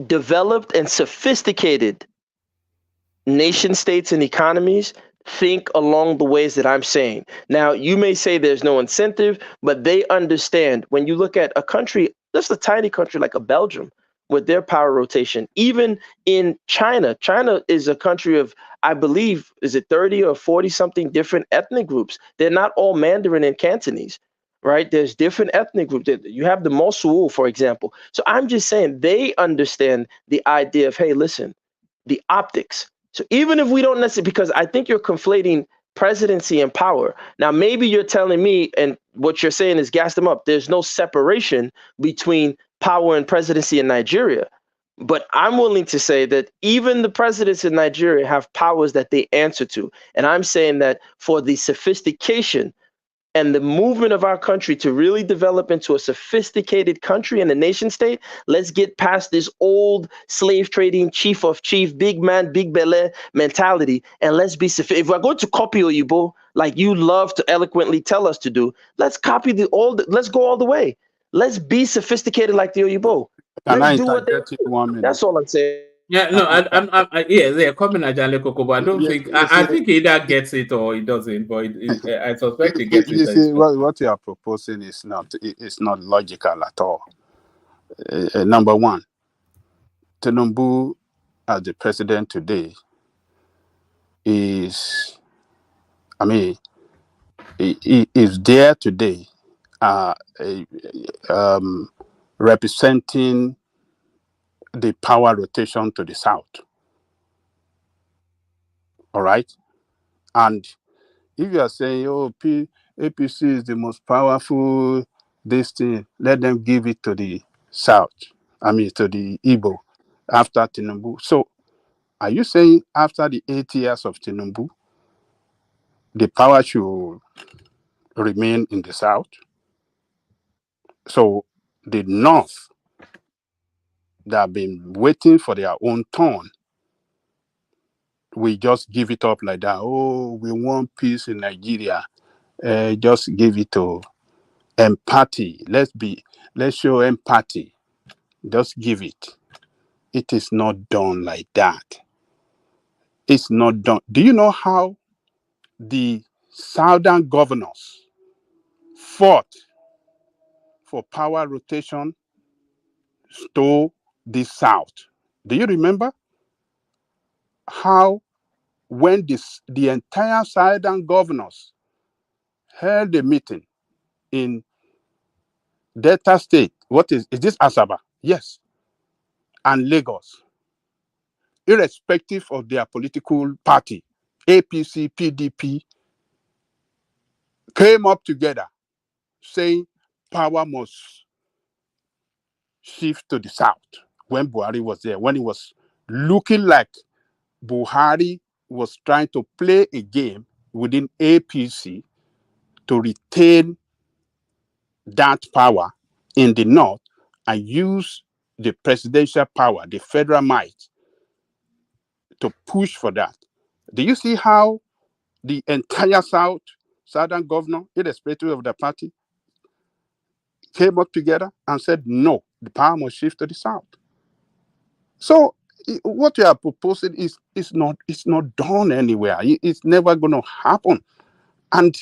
developed and sophisticated nation states and economies think along the ways that I'm saying. Now, you may say there's no incentive, but they understand. When you look at a country, just a tiny country like a Belgium, with their power rotation, even in China is a country of, I believe, is it 30 or 40 something different ethnic groups? They're not all Mandarin and Cantonese, right? There's different ethnic groups. You have the Mosul, for example. So I'm just saying they understand the idea of, hey, listen, the optics. So even if we don't necessarily, because I think you're conflating presidency and power. Now, maybe you're telling me, and what you're saying is gas them up. There's no separation between power and presidency in Nigeria. But I'm willing to say that even the presidents in Nigeria have powers that they answer to. And I'm saying that for the sophistication and the movement of our country to really develop into a sophisticated country and a nation state, let's get past this old slave trading chief of chief, big man, big belle mentality, and let's be if we're going to copy Oyibo, like you love to eloquently tell us to do, let's copy let's go all the way. Let's be sophisticated like the Oyibo. Let's do what they do. That's all I'm saying. Yeah, no, they're coming at Janle Koko, but I don't think I think he either gets it or he doesn't. But I suspect he gets it. See, what you are proposing is not logical at all. Number one, Tinubu, as the president today, is, I mean, he is there today, representing the power rotation to the south. All right, and if you are saying, oh, APC is the most powerful, this thing, let them give it to the south. I mean, to the Igbo after Tinubu. So, are you saying after the 8 years of Tinubu, the power should remain in the south? So, the north that have been waiting for their own turn, we just give it up like that. Oh, we want peace in Nigeria. Just give it to empathy. Let's show empathy. Just give it. It is not done like that. It's not done. Do you know how the southern governors fought for power rotation to the south? Do you remember how when the entire southern governors held a meeting in Delta State? What is this Asaba? Yes. And Lagos, irrespective of their political party, APC, PDP, came up together saying power must shift to the south when Buhari was there, when it was looking like Buhari was trying to play a game within APC to retain that power in the north and use the presidential power, the federal might, to push for that. Do you see how the entire southern governor, irrespective of the party, came up together and said, no, the power must shift to the south? So what you are proposing is not done anywhere. It's never going to happen. And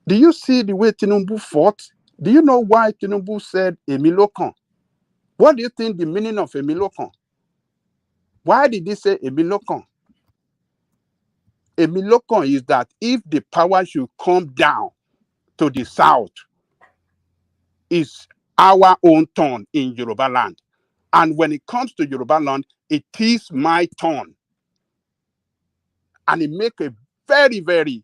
do you see the way Tinubu fought? Do you know why Tinubu said Emilokan? What do you think the meaning of Emilokan? Why did he say Emilokan? Emilokan is that if the power should come down to the south, it's our own turn in Yoruba land. And when it comes to Yoruba land, it is my turn. And it makes a very, very,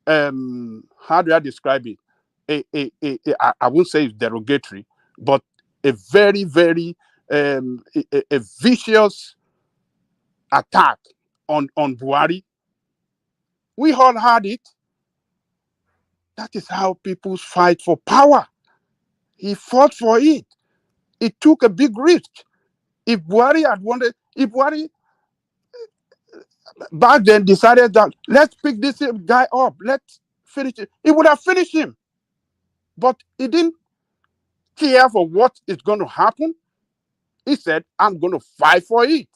how do I describe it? I won't say it's derogatory, but a very, very a vicious attack on Buhari. We all had it. That is how people fight for power. He fought for it. It took a big risk. If Buhari back then decided that let's pick this guy up, let's finish it, he would have finished him. But he didn't care for what is going to happen. He said, I'm going to fight for it.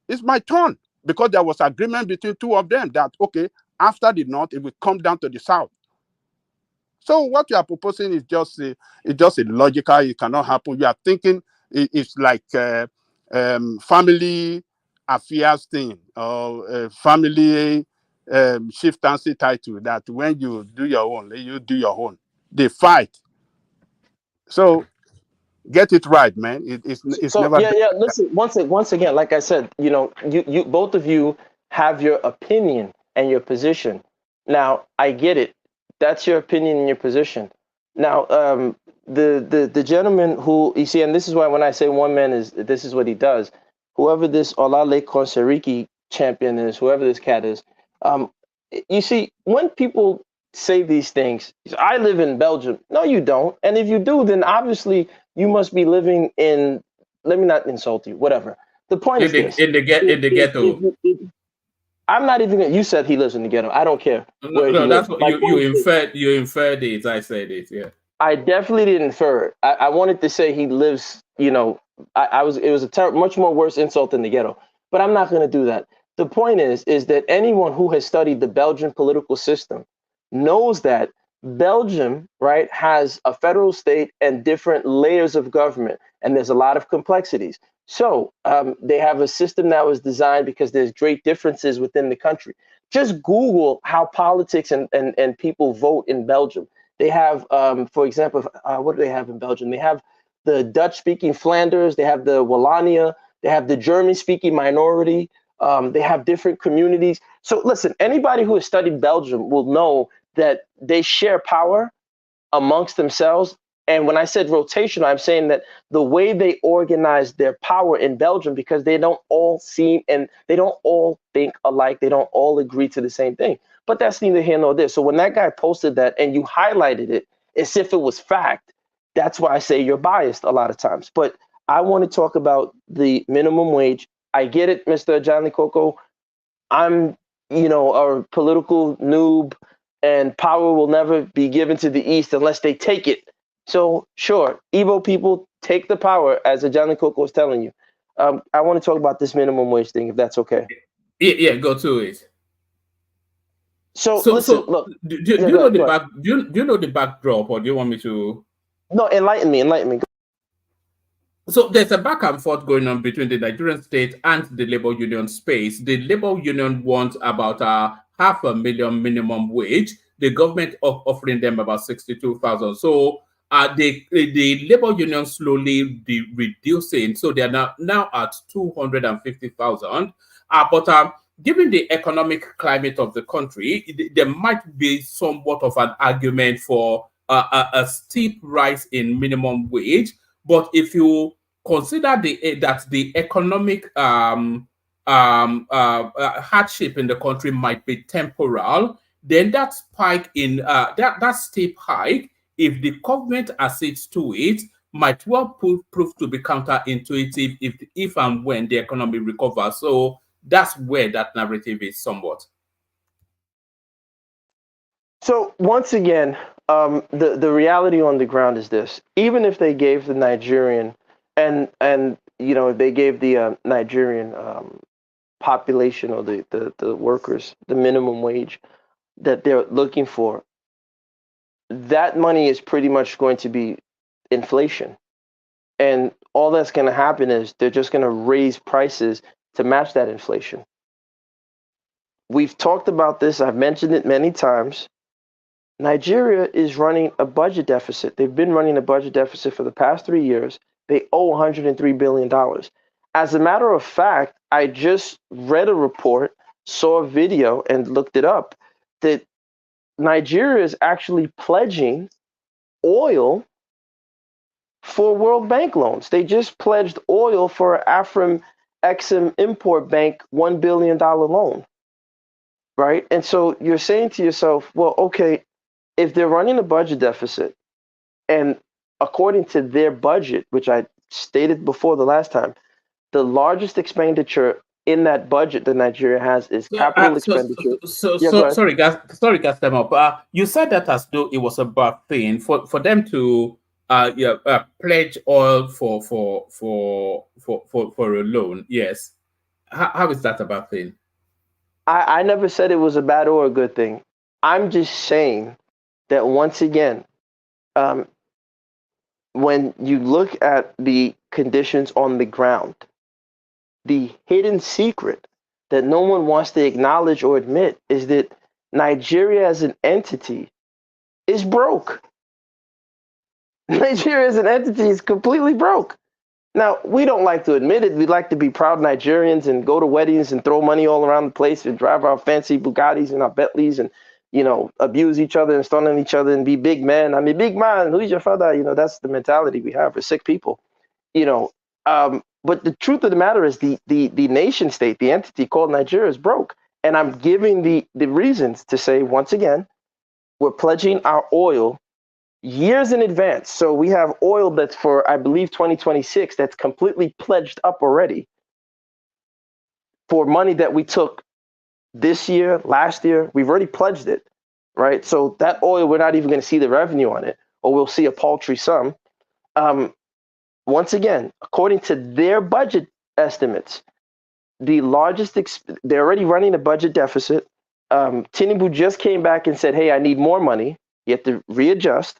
It's my turn. Because there was agreement between two of them that, okay, after the North, it will come down to the South. So what you are proposing is just illogical. It cannot happen. You are thinking it's like family affairs thing or family chieftaincy title that when you do your own, you do your own. They fight. So get it right, man. It's So never. yeah. Listen, once again, like I said, you both of you have your opinion and your position. Now I get it. That's your opinion and your position. Now, the gentleman who you see, and this is why when I say one man this is what he does. Whoever this Olale Konsariki champion is, whoever this cat is, you see, when people say these things, I live in Belgium. No, you don't. And if you do, then obviously you must be living in. Let me not insult you. Whatever. The point is this: in the ghetto. I'm not even. You said he lives in the ghetto. I don't care. No, that's what you inferred. You inferred it. I said it. Yeah. I definitely didn't infer it. I wanted to say he lives. It was a much more worse insult than the ghetto. But I'm not going to do that. The point is that anyone who has studied the Belgian political system knows that Belgium, right, has a federal state and different layers of government, and there's a lot of complexities. So they have a system that was designed because there's great differences within the country. Just Google how politics and people vote in Belgium. They have, for example, what do they have in Belgium? They have the Dutch-speaking Flanders. They have the Wallonia. They have the German-speaking minority. They have different communities. So listen, anybody who has studied Belgium will know that they share power amongst themselves. And when I said rotation, I'm saying that the way they organize their power in Belgium, because they don't all seem and they don't all think alike. They don't all agree to the same thing. But that's neither here nor there. So when that guy posted that and you highlighted it as if it was fact, that's why I say you're biased a lot of times. But I want to talk about the minimum wage. I get it, Mr. Johnny Coco. I'm, a political noob, and power will never be given to the East unless they take it. So sure, Igbo people take the power, as Johnny Coco was telling you. I want to talk about this minimum wage thing, if that's okay. Yeah, go to it. So listen, look. Do you know the backdrop, or do you want me to? No, enlighten me. So there's a back and forth going on between the Nigerian state and the labor union space. The labor union wants about 500,000 minimum wage. The government offering them about 62,000. So the labor union slowly reducing. So they are now at 250,000. But given the economic climate of the country, there might be somewhat of an argument for a steep rise in minimum wage. But if you consider that the economic hardship in the country might be temporal, then that spike in that steep hike, if the government accedes to it, might well prove to be counterintuitive if and when the economy recovers. So that's where that narrative is somewhat. So once again, the reality on the ground is this: even if they gave the Nigerian and they gave the Nigerian population or the workers the minimum wage that they're looking for, that money is pretty much going to be inflation. And all that's going to happen is they're just going to raise prices to match that inflation. We've talked about this. I've mentioned it many times. Nigeria is running a budget deficit. They've been running a budget deficit for the past 3 years. They owe $103 billion. As a matter of fact, I just read a report, saw a video, and looked it up, that Nigeria is actually pledging oil for World Bank loans. They just pledged oil for Afrim Exim Import Bank $1 billion loan, right? And so you're saying to yourself, well, okay, if they're running a budget deficit, and according to their budget, which I stated before the last time, the largest expenditure in that budget that Nigeria has is capital expenditure. Sorry, Gastem. You said that as though it was a bad thing for them to pledge oil for a loan. Yes, how is that a bad thing? I never said it was a bad or a good thing. I'm just saying that once again, when you look at the conditions on the ground, the hidden secret that no one wants to acknowledge or admit is that Nigeria as an entity is broke. Nigeria as an entity is completely broke. Now, we don't like to admit it. We like to be proud Nigerians and go to weddings and throw money all around the place and drive our fancy Bugattis and our Bentleys and, abuse each other and stun on each other and be big men. I mean, big man, who's your father? That's the mentality we have for sick people, But the truth of the matter is the nation state, the entity called Nigeria is broke. And I'm giving the reasons to say, once again, we're pledging our oil years in advance. So we have oil that's for, I believe, 2026, that's completely pledged up already for money that we took this year, last year. We've already pledged it, right? So that oil, we're not even going to see the revenue on it, or we'll see a paltry sum. Once again, according to their budget estimates, the largest, they're already running a budget deficit. Tinubu just came back and said, hey, I need more money. You have to readjust.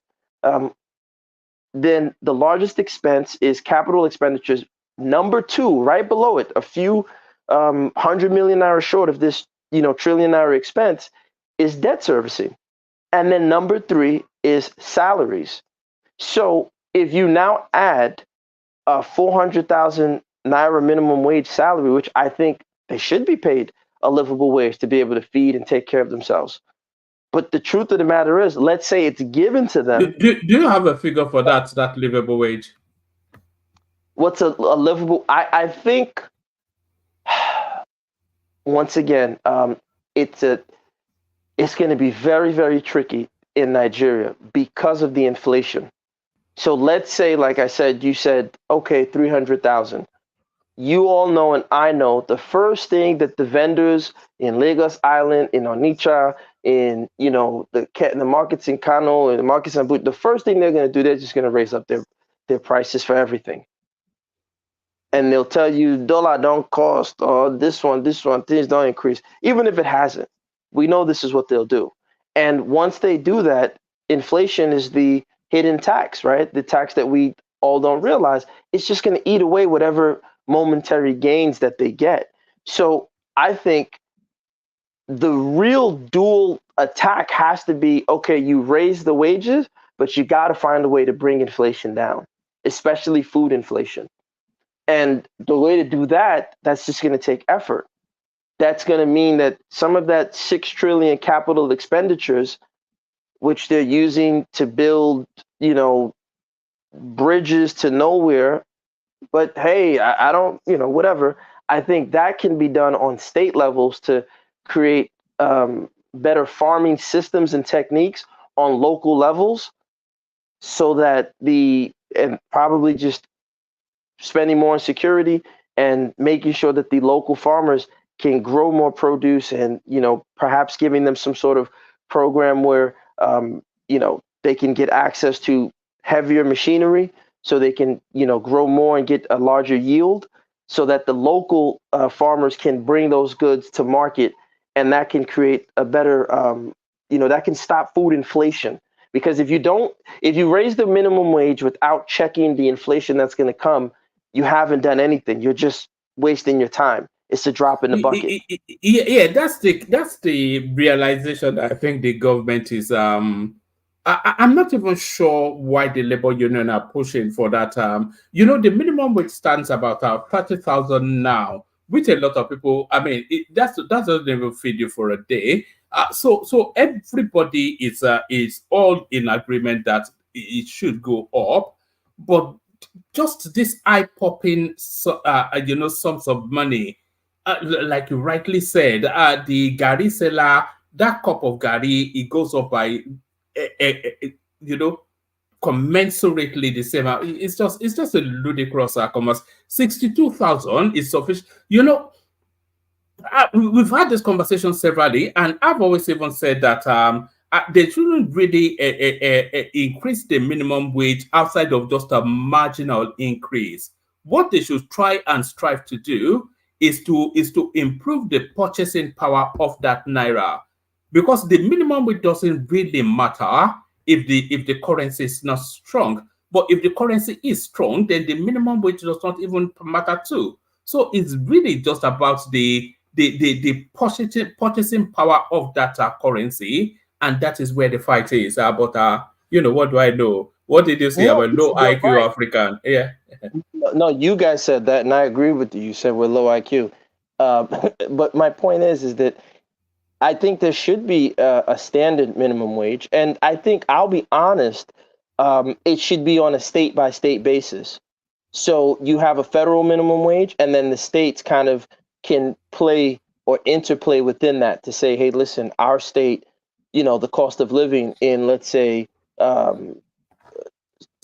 Then the largest expense is capital expenditures. Number two, right below it, a few 100 million naira short of this, trillion naira expense, is debt servicing. And then number three is salaries. So if you now add a 400,000 naira minimum wage salary, which I think they should be paid a livable wage to be able to feed and take care of themselves. But the truth of the matter is, let's say it's given to them. Do you have a figure for that livable wage? What's a livable? I think, once again, it's going to be very, very tricky in Nigeria because of the inflation. So let's say, like I said, you said, okay, 300,000. You all know and I know the first thing that the vendors in Lagos Island, in Onitsha, in the markets in Kano, and the markets in Abuja, the first thing they're going to do, they're just going to raise up their prices for everything. And they'll tell you dollar don't cost, or this one, things don't increase. Even if it hasn't, we know this is what they'll do. And once they do that, inflation is the hidden tax, right? The tax that we all don't realize. It's just going to eat away whatever momentary gains that they get. So I think the real dual attack has to be, okay, you raise the wages, but you got to find a way to bring inflation down, especially food inflation. And the way to do that, that's just going to take effort. That's going to mean that some of that 6 trillion capital expenditures, which they're using to build, bridges to nowhere, but hey, I don't, whatever. I think that can be done on state levels to create better farming systems and techniques on local levels, so that and probably just spending more on security and making sure that the local farmers can grow more produce, and perhaps giving them some sort of program where they can get access to heavier machinery, so they can grow more and get a larger yield, so that the local farmers can bring those goods to market, and that can create a better that can stop food inflation. Because if you raise the minimum wage without checking the inflation that's going to come, you haven't done anything. You're just wasting your time. It's a drop in the bucket. Yeah, that's the realization I think the government is. I'm not even sure why the labor union are pushing for that. The minimum wage stands about 30,000 now, which a lot of people. I mean, that doesn't even feed you for a day. So everybody is all in agreement that it should go up, but just this eye-popping, sums of money, like you rightly said, the Gari seller, that cup of Gari, it goes up by, commensurately the same. It's just a ludicrous commerce. 62,000 is sufficient. we've had this conversation severally, and I've always even said that they shouldn't really increase the minimum wage outside of just a marginal increase. What they should try and strive to do is to improve the purchasing power of that naira, because the minimum wage doesn't really matter if the currency is not strong. But if the currency is strong, then the minimum wage does not even matter too. So it's really just about the purchasing power of that currency, and that is where the fight is. But what do I know? What did you say about low IQ right. African? Yeah. No, you guys said that, and I agree with you. You said we're low IQ. But my point is that I think there should be a standard minimum wage, and I think, I'll be honest, it should be on a state-by-state basis. So you have a federal minimum wage, and then the states kind of can play or interplay within that to say, hey, listen, our state, the cost of living in, let's say, a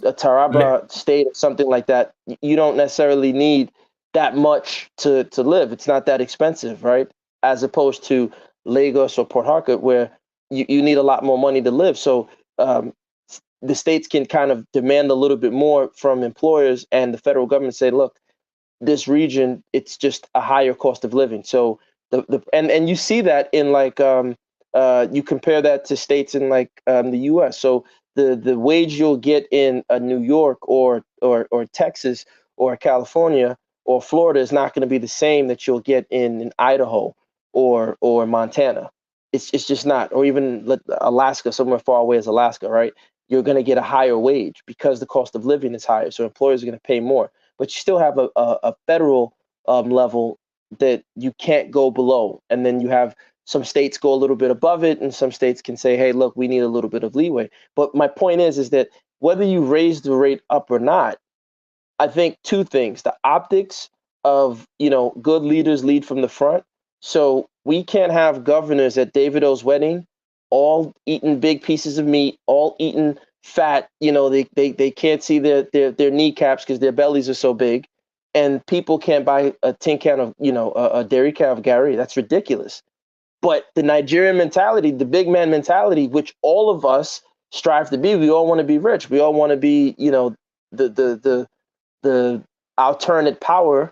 Taraba state or something like that, you don't necessarily need that much to live. It's not that expensive, right? As opposed to Lagos or Port Harcourt, where you need a lot more money to live. So the states can kind of demand a little bit more from employers, and the federal government say, look, this region, it's just a higher cost of living. So and you see that in you compare that to states in the US. So the wage you'll get in New York or Texas or California or Florida is not going to be the same that you'll get in Idaho or Montana. It's just not, or even Alaska, somewhere far away as Alaska, right? You're going to get a higher wage because the cost of living is higher. So employers are going to pay more, but you still have a federal level that you can't go below. And then you have some states go a little bit above it, and some states can say, hey, look, we need a little bit of leeway. But my point is that whether you raise the rate up or not, I think two things: the optics of, good leaders lead from the front. So we can't have governors at Davido's wedding all eating big pieces of meat, all eating fat. They can't see their kneecaps because their bellies are so big, and people can't buy a tin can of, a dairy can of Gary. That's ridiculous. But the Nigerian mentality, the big man mentality, which all of us strive to be, we all want to be rich. We all want to be, the alternate power.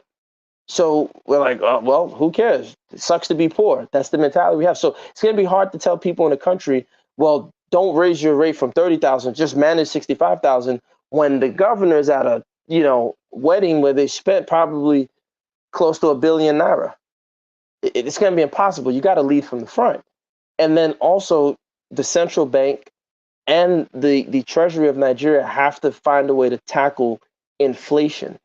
So we're like, well, who cares? It sucks to be poor. That's the mentality we have. So it's going to be hard to tell people in the country, well, don't raise your rate from 30,000, just manage 65,000, when the governor's at a, wedding where they spent probably close to $1 billion naira. It's going to be impossible. You got to lead from the front. And then also the central bank and the Treasury of Nigeria have to find a way to tackle inflation.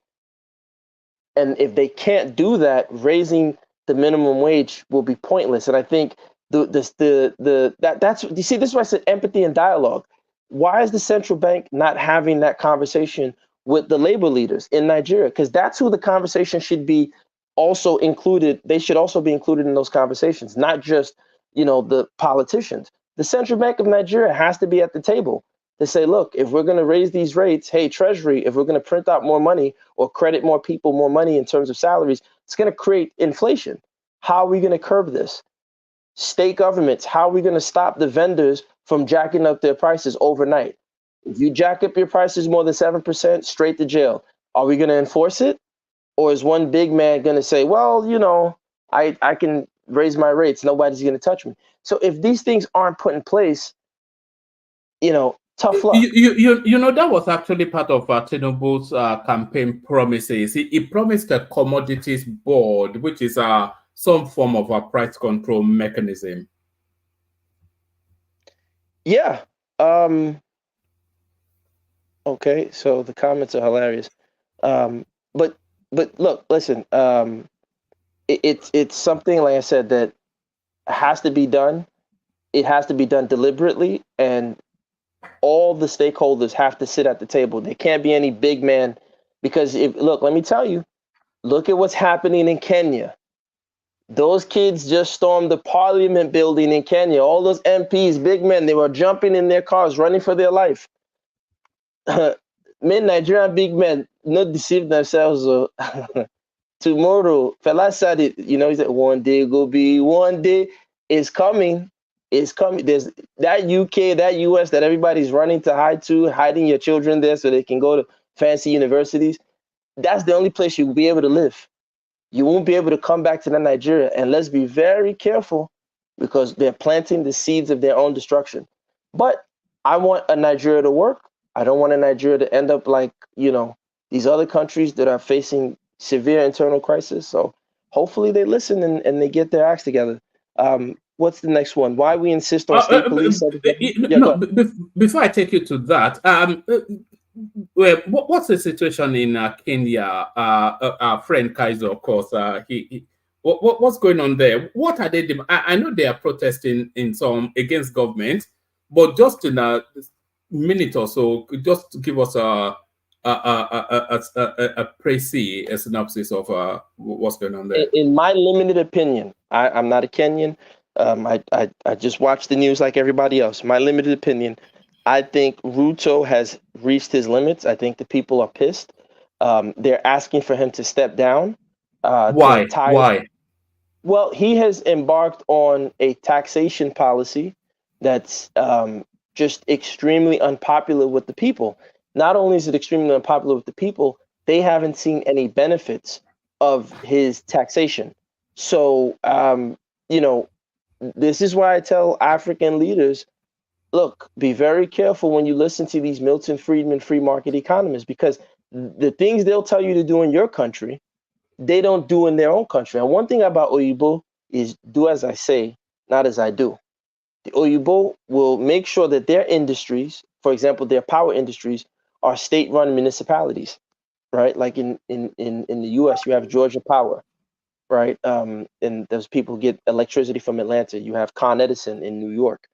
And if they can't do that, raising the minimum wage will be pointless. And I think that's you see, this is why I said empathy and dialogue. Why is the central bank not having that conversation with the labor leaders in Nigeria? Because that's who the conversation should be also included. They should also be included in those conversations, not just, the politicians. The Central Bank of Nigeria has to be at the table to say, look, if we're going to raise these rates, hey, Treasury, if we're going to print out more money or credit more people more money in terms of salaries, it's going to create inflation. How are we going to curb this? State governments, how are we going to stop the vendors from jacking up their prices overnight? If you jack up your prices more than 7%, straight to jail. Are we going to enforce it? Or is one big man going to say, well, I can raise my rates, nobody's going to touch me? So if these things aren't put in place, tough luck. That was actually part of Tinubu's campaign promises. He promised a commodities board, which is some form of a price control mechanism. Yeah. Okay, so the comments are hilarious. But look, listen. It's something, like I said, that has to be done. It has to be done deliberately, and all the stakeholders have to sit at the table. There can't be any big man, because let me tell you, look at what's happening in Kenya. Those kids just stormed the parliament building in Kenya. All those MPs, big men, they were jumping in their cars, running for their life. Men, Nigerian big men, not deceive themselves. Tomorrow, Fela said it, you know, he said, one day go be, one day is coming. It's coming. There's that UK, that US that everybody's running to hide to, hiding your children there so they can go to fancy universities. That's the only place you'll be able to live. You won't be able to come back to that Nigeria. And let's be very careful because they're planting the seeds of their own destruction. But I want a Nigeria to work. I don't want a Nigeria to end up like, you know, these other countries that are facing severe internal crisis. So hopefully they listen and they get their acts together. What's the next one? Why we insist on state police? Before I take you to that, what's the situation in Kenya? Our friend Kaiser, of course, what's going on there? What are they? I know they are protesting in some against government, but just in a minute or so, just give us a précis, a synopsis of what's going on there. In my limited opinion, I'm not a Kenyan. I just watch the news like everybody else. My limited opinion, I think Ruto has reached his limits. I think the people are pissed. They're asking for him to step down. Why? Why? Well, he has embarked on a taxation policy that's just extremely unpopular with the people. Not only is it extremely unpopular with the people, they haven't seen any benefits of his taxation. So, you know, this is why I tell African leaders, look, be very careful when you listen to these Milton Friedman free market economists, because the things they'll tell you to do in your country, they don't do in their own country. And one thing about Oyibo is do as I say, not as I do. The Oyibo will make sure that their industries, for example, their power industries, are state-run municipalities, right? Like in the US, you have Georgia Power, right? And those people get electricity from Atlanta. You have Con Edison in New York.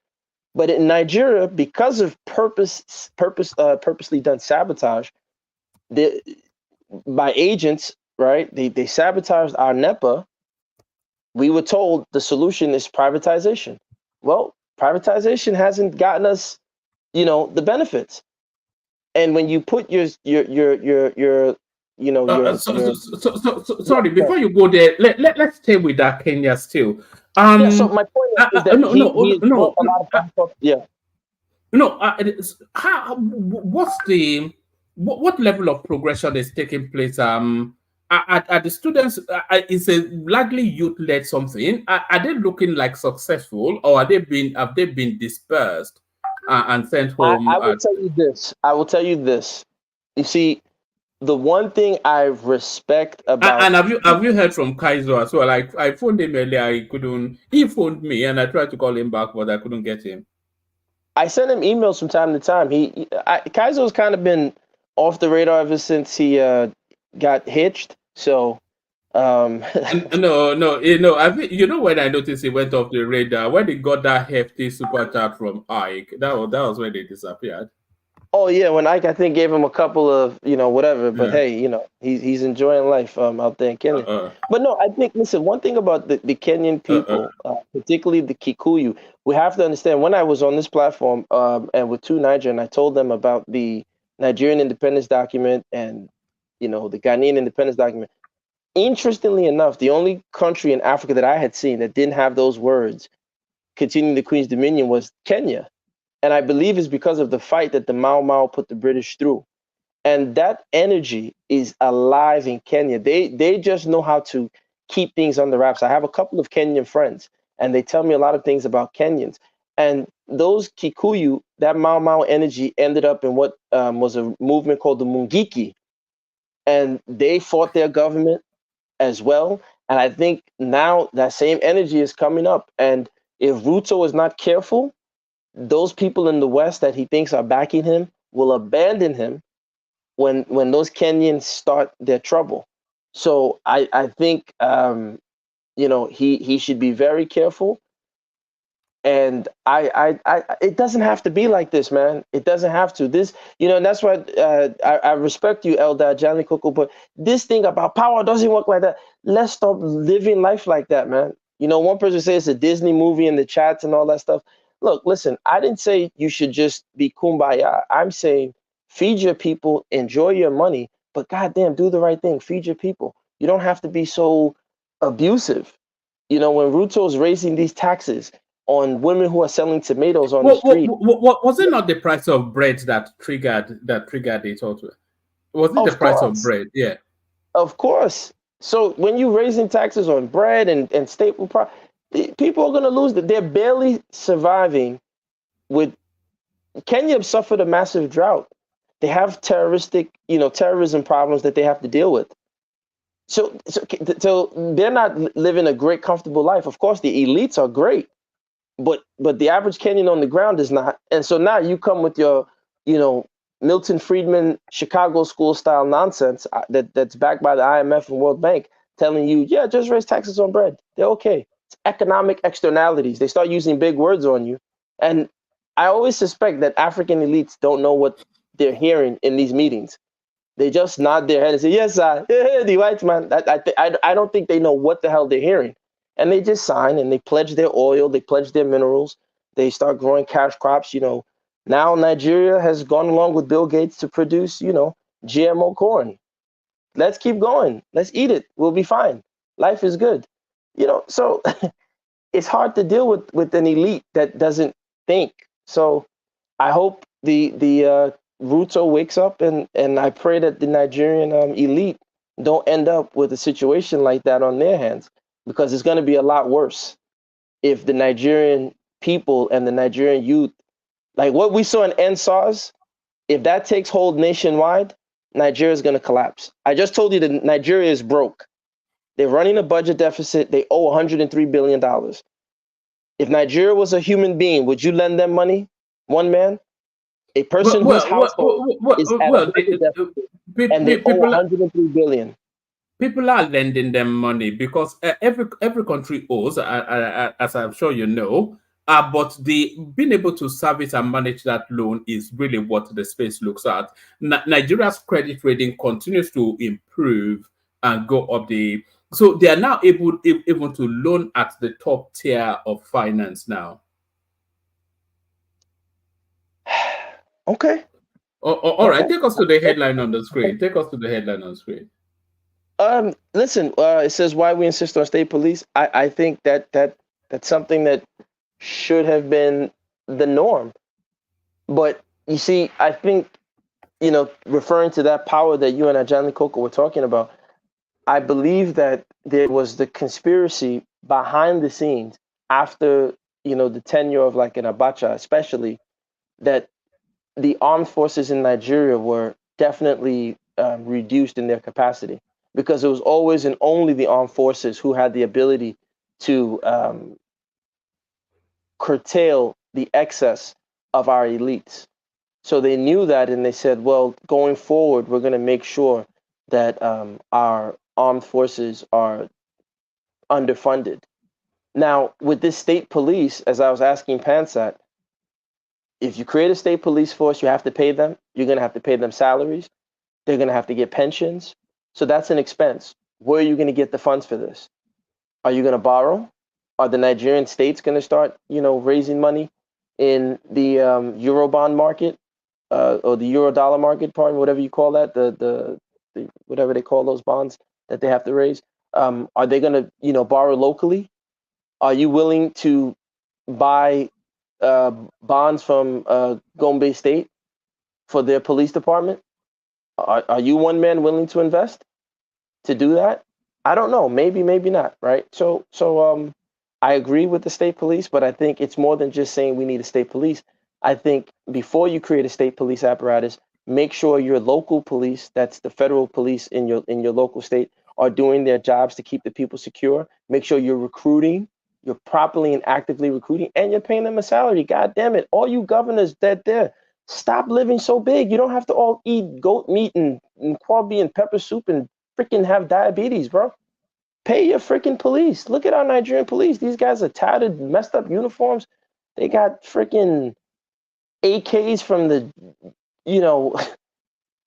But in Nigeria, because of purposely done sabotage, by agents, right? They sabotaged our NEPA. We were told the solution is privatization. Well, privatization hasn't gotten us, you know, the benefits. And when you put your sorry, before you go there, let's stay with that Kenya still. Yeah, so my point is that what level of progression is taking place? Are the students? It's a largely youth-led something. Are they looking like successful, or have they been dispersed and sent home? I will tell you this. You see, the one thing I respect about and have you heard from Kaiser as well? I phoned him earlier. He phoned me, and I tried to call him back, but I couldn't get him. I sent him emails from time to time. Kaiser's kind of been off the radar ever since he got hitched. So no, I think when I noticed he went off the radar, when he got that hefty super chat from Ike, that was when they disappeared. Oh yeah, when Ike I think gave him a couple of whatever, but hey, he's enjoying life out there in Kenya. But no, I think one thing about the Kenyan people, particularly the Kikuyu, we have to understand. When I was on this platform and with 2Niger, and I told them about the Nigerian independence document and the Ghanaian independence document. Interestingly enough, the only country in Africa that I had seen that didn't have those words, continuing the Queen's Dominion, was Kenya. And I believe it's because of the fight that the Mau Mau put the British through. And that energy is alive in Kenya. They just know how to keep things under wraps. I have a couple of Kenyan friends, and they tell me a lot of things about Kenyans. And those Kikuyu, that Mau Mau energy ended up in what was a movement called the Mungiki. And they fought their government as well. And I think now that same energy is coming up. And if Ruto is not careful, those people in the West that he thinks are backing him will abandon him when those Kenyans start their trouble. So I think he should be very careful. And it doesn't have to be like this, man. It doesn't have to. This, and that's why I respect you, Eldar Johnny Coco, but this thing about power doesn't work like that. Let's stop living life like that, man. One person says it's a Disney movie in the chats and all that stuff. Look, listen, I didn't say you should just be kumbaya. I'm saying feed your people, enjoy your money, but goddamn, do the right thing. Feed your people. You don't have to be so abusive. You know, when Ruto's raising these taxes on women who are selling tomatoes on the street. Was it not the price of bread that triggered it also? Was it the price of bread? Yeah. Of course. So when you're raising taxes on bread and staple products, people are going to lose. They're barely surviving. With Kenya suffered a massive drought. They have terrorism problems that they have to deal with. So they're not living a great, comfortable life. Of course, the elites are great, but the average Kenyan on the ground is not. And so now you come with your, Milton Friedman Chicago school style nonsense that's backed by the IMF and World Bank, telling you, yeah, just raise taxes on bread. They're okay. It's economic externalities. They start using big words on you. And I always suspect that African elites don't know what they're hearing in these meetings. They just nod their head and say, yes, sir, the white man. I don't think they know what the hell they're hearing. And they just sign and they pledge their oil, they pledge their minerals, they start growing cash crops. Now Nigeria has gone along with Bill Gates to produce, GMO corn. Let's keep going. Let's eat it. We'll be fine. Life is good. So it's hard to deal with an elite that doesn't think. So I hope the Ruto wakes up, and I pray that the Nigerian elite don't end up with a situation like that on their hands, because it's going to be a lot worse if the Nigerian people and the Nigerian youth, like what we saw in NSARS, if that takes hold nationwide, Nigeria is going to collapse. I just told you that Nigeria is broke. They're running a budget deficit. They owe $103 billion. If Nigeria was a human being, would you lend them money? One man? A person whose household is at a budget deficit, and they owe $103 billion. People are lending them money because every country owes, as I'm sure you know. But being able to service and manage that loan is really what the space looks at. Nigeria's credit rating continues to improve and go up. So they are now able to loan at the top tier of finance now. Okay. All right. Take us to the headline on the screen. Listen, it says why we insist on state police. I think that's something that should have been the norm. But you see, I think, referring to that power that you and Ajani Koko were talking about, I believe that there was the conspiracy behind the scenes after, the tenure of like an Abacha, especially, that the armed forces in Nigeria were definitely reduced in their capacity, because it was always and only the armed forces who had the ability to curtail the excess of our elites. So they knew that, and they said, well, going forward, we're going to make sure that our armed forces are underfunded. Now, with this state police, as I was asking Pansat, if you create a state police force, you have to pay them. You're going to have to pay them salaries. They're going to have to get pensions. So that's an expense. Where are you going to get the funds for this? Are you going to borrow? Are the Nigerian states going to start, raising money in the Eurobond market or the Eurodollar market, pardon, whatever you call that, the whatever they call those bonds that they have to raise? Are they going to, borrow locally? Are you willing to buy bonds from Gombe State for their police department? Are you one man willing to invest to do that? I don't know. Maybe, maybe not. Right. So I agree with the state police, but I think it's more than just saying we need a state police. I think before you create a state police apparatus, make sure your local police, that's the federal police in your local state, are doing their jobs to keep the people secure. Make sure you're recruiting, you're properly and actively recruiting, and you're paying them a salary. God damn it. All you governors that there, stop living so big. You don't have to all eat goat meat and kwabi and pepper soup and freaking have diabetes, bro. Pay your freaking police. Look at our Nigerian police. These guys are tattered, messed up uniforms. They got freaking AKs from the,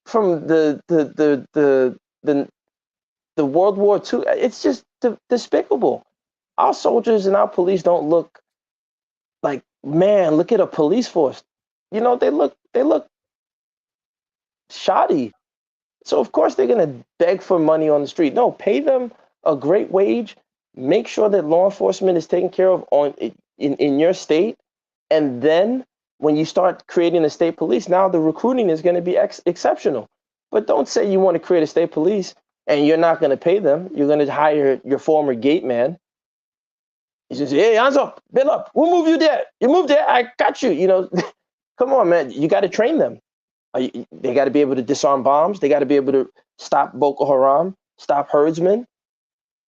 from the World War II. It's just despicable. Our soldiers and our police don't look like, man, look at a police force. They look shoddy. So of course they're gonna beg for money on the street. No, pay them a great wage. Make sure that law enforcement is taken care of in your state, and then when you start creating a state police, now the recruiting is going to be exceptional. But don't say you want to create a state police and you're not going to pay them. You're going to hire your former gate man. You just say, hey, hands up, bill up. We'll move you there. You move there, I got you. You know, come on, man. You got to train them. They got to be able to disarm bombs. They got to be able to stop Boko Haram, stop herdsmen.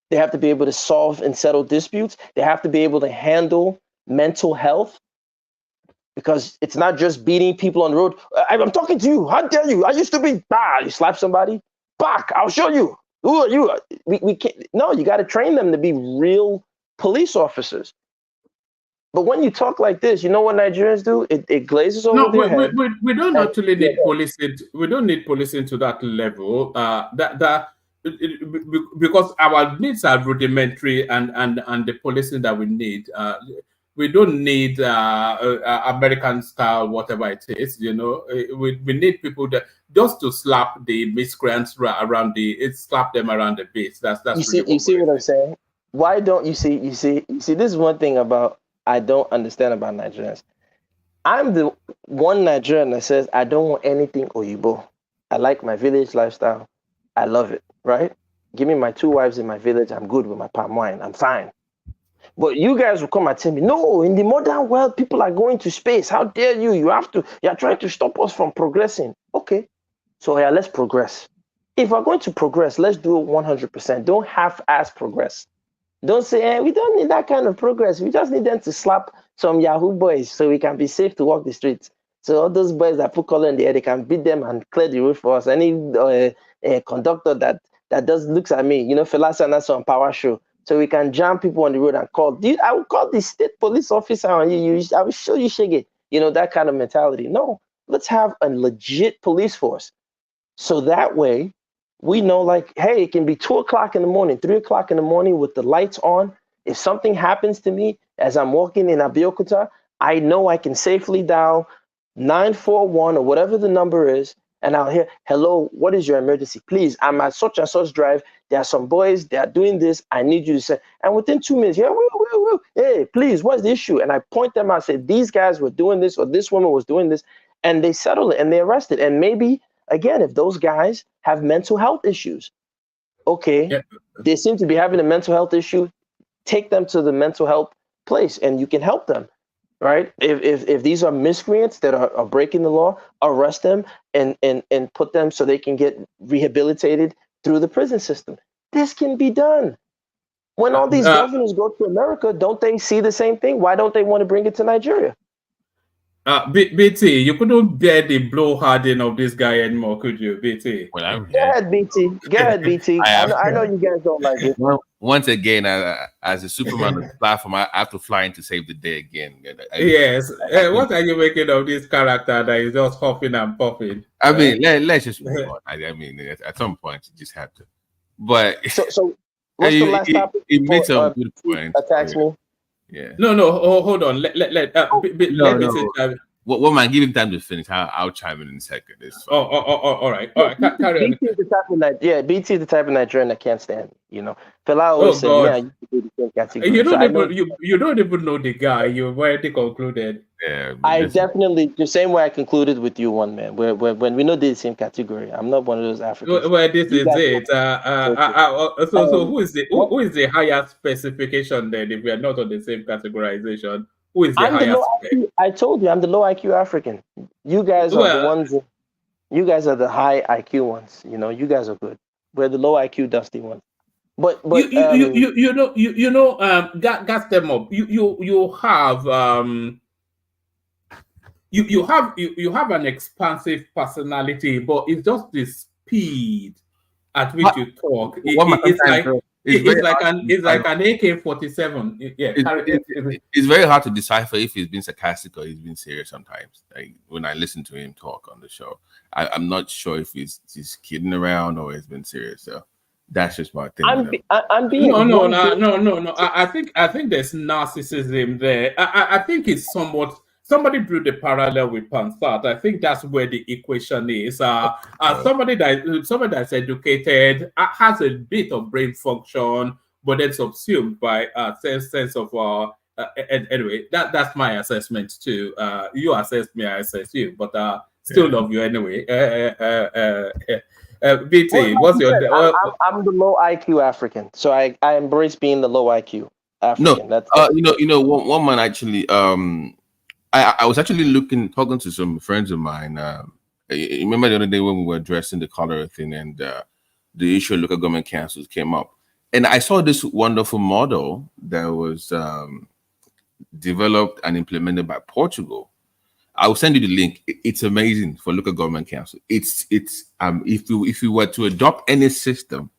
They have to be able to solve and settle disputes. They have to be able to handle mental health. Because it's not just beating people on the road. I'm talking to you. How dare you? I used to be. You slap somebody. Back. I'll show you. Who are you? We can't. No, you got to train them to be real police officers. But when you talk like this, you know what Nigerians do? It glazes over their head. We don't actually need policing. We don't need policing to that level. Because our needs are rudimentary, and the policing that we need. We don't need American style, whatever it is, you know. We need people that just to slap the miscreants around slap them around the base. That's you see what I'm saying? Why don't you see? This is one thing about I don't understand about Nigerians. I'm the one Nigerian that says I don't want anything Oyibo. I like my village lifestyle. I love it. Right? Give me my 2 wives in my village. I'm good with my palm wine. I'm fine. But you guys will come and tell me, no, in the modern world, people are going to space. How dare you? You're trying to stop us from progressing. Okay. So yeah, let's progress. If we're going to progress, let's do it 100%. Don't half-ass progress. Don't say, we don't need that kind of progress. We just need them to slap some Yahoo boys so we can be safe to walk the streets. So all those boys that put color in the air, they can beat them and clear the road for us. Any conductor that looks at me, you know, Fela Sana on Power Show. So we can jam people on the road and call. I will call the state police officer on you. I will show you shege. You know, that kind of mentality. No, let's have a legit police force. So that way we know, like, hey, it can be 2 o'clock in the morning, 3 o'clock in the morning with the lights on. If something happens to me as I'm walking in Abeokuta, I know I can safely dial 941 or whatever the number is. And I'll hear, hello, what is your emergency? Please, I'm at such and such drive. There are some boys, they are doing this. I need you to say, and within 2 minutes, yeah, hey, please, what's the issue? And I point them out, say, these guys were doing this, or this woman was doing this, and they settle it and they arrest it. And maybe, again, if those guys have mental health issues, okay, yeah, they seem to be having a mental health issue, take them to the mental health place and you can help them. Right? If these are miscreants that are breaking the law, arrest them and put them so they can get rehabilitated through the prison system. This can be done. When all these governors go to America, don't they see the same thing? Why don't they want to bring it to Nigeria? BT, you couldn't bear the blowharding of this guy anymore, could you, BT? Well, go ahead, BT. Go ahead, BT. I know you guys don't like it. Well, once again, as a Superman on the platform, I have to fly in to save the day again. Yes. What are you making of this character that is just huffing and puffing? I mean, let's just move on. I mean, at some point, you just have to. But so what's the last topic? It makes a good point. Attacks me. Yeah. No. Hold on. Let me say. Well, man, give him time to finish. I'll chime in a second. All right. Carry on. BT is the type of BT is the type of Nigerian that can't stand. You know, Fela always said, "Yeah, you can do the same category." You don't even know the guy. You've already concluded. Yeah. I definitely the same way I concluded with you, one man. When we know the same category, I'm not one of those Africans. Well, this is it. So who is the higher specification then? If we are not on the same categorization. Who is the highest? I told you I'm the low IQ African. You guys are the ones. You guys are the high IQ ones. You know, you guys are good. We're the low IQ dusty ones. But you know, gas them up. You have an expansive personality, but it's just the speed at which you talk. It's like an AK-47. Yeah, it's very hard to decipher if he's been sarcastic or he's been serious sometimes. Like when I listen to him talk on the show, I'm not sure if he's kidding around or he's been serious. So that's just my thing. I'm being no. I think there's narcissism there. I think it's somebody drew the parallel with Pansat. I think that's where the equation is. Somebody that's educated has a bit of brain function, but then subsumed by a sense of anyway. That's my assessment too. You assess me, I assess you, but still love you anyway. BT, what's your? I'm the low IQ African, so I embrace being the low IQ African. No, one man actually. I was actually talking to some friends of mine. You remember the other day when we were addressing the cholera thing and the issue of local government councils came up, and I saw this wonderful model that was developed and implemented by Portugal. I will send you the link. It's amazing for local government council. It's if you were to adopt any system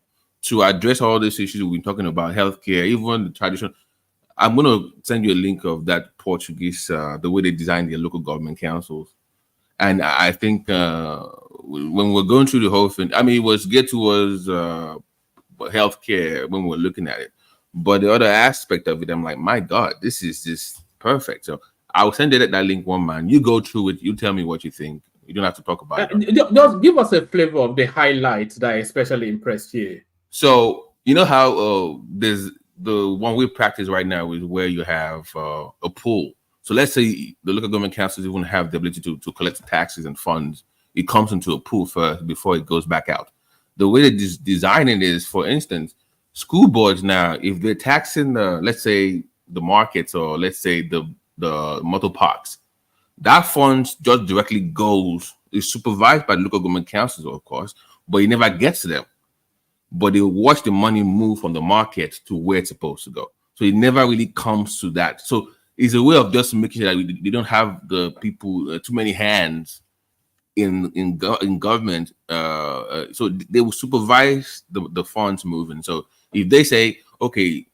to address all these issues we've been talking about, healthcare, even the traditional. I'm going to send you a link of that Portuguese, the way they design their local government councils. And I think when we're going through the whole thing, I mean, it was geared towards healthcare when we were looking at it. But the other aspect of it, I'm like, my God, this is just perfect. So I'll send you that link, one man. You go through it. You tell me what you think. You don't have to talk about it. Just give us a flavor of the highlights that especially impressed you. So, you know how there's the one we practice right now is where you have a pool. So let's say the local government councils even have the ability to collect taxes and funds. It comes into a pool first before it goes back out. The way they design it is, for instance, school boards now, if they're taxing let's say the markets or let's say the motor parks, that fund just directly is supervised by the local government councils, of course, but it never gets to them. But they watch the money move from the market to where it's supposed to go. So it never really comes to that. So it's a way of just making sure that we don't have the people, too many hands in government. So they will supervise the funds moving. So if they say, okay,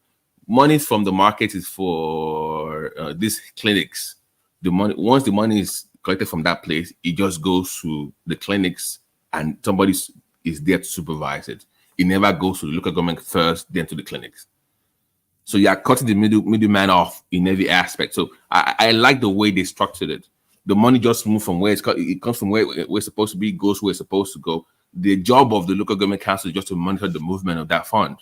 money from the market is for these clinics, once the money is collected from that place, it just goes to the clinics and somebody is there to supervise it. It never goes to the local government first, then to the clinics. So you are cutting the middleman off in every aspect. So I like the way they structured it. The money just moves from where it comes from where it's supposed to be, goes where it's supposed to go. The job of the local government council is just to monitor the movement of that fund.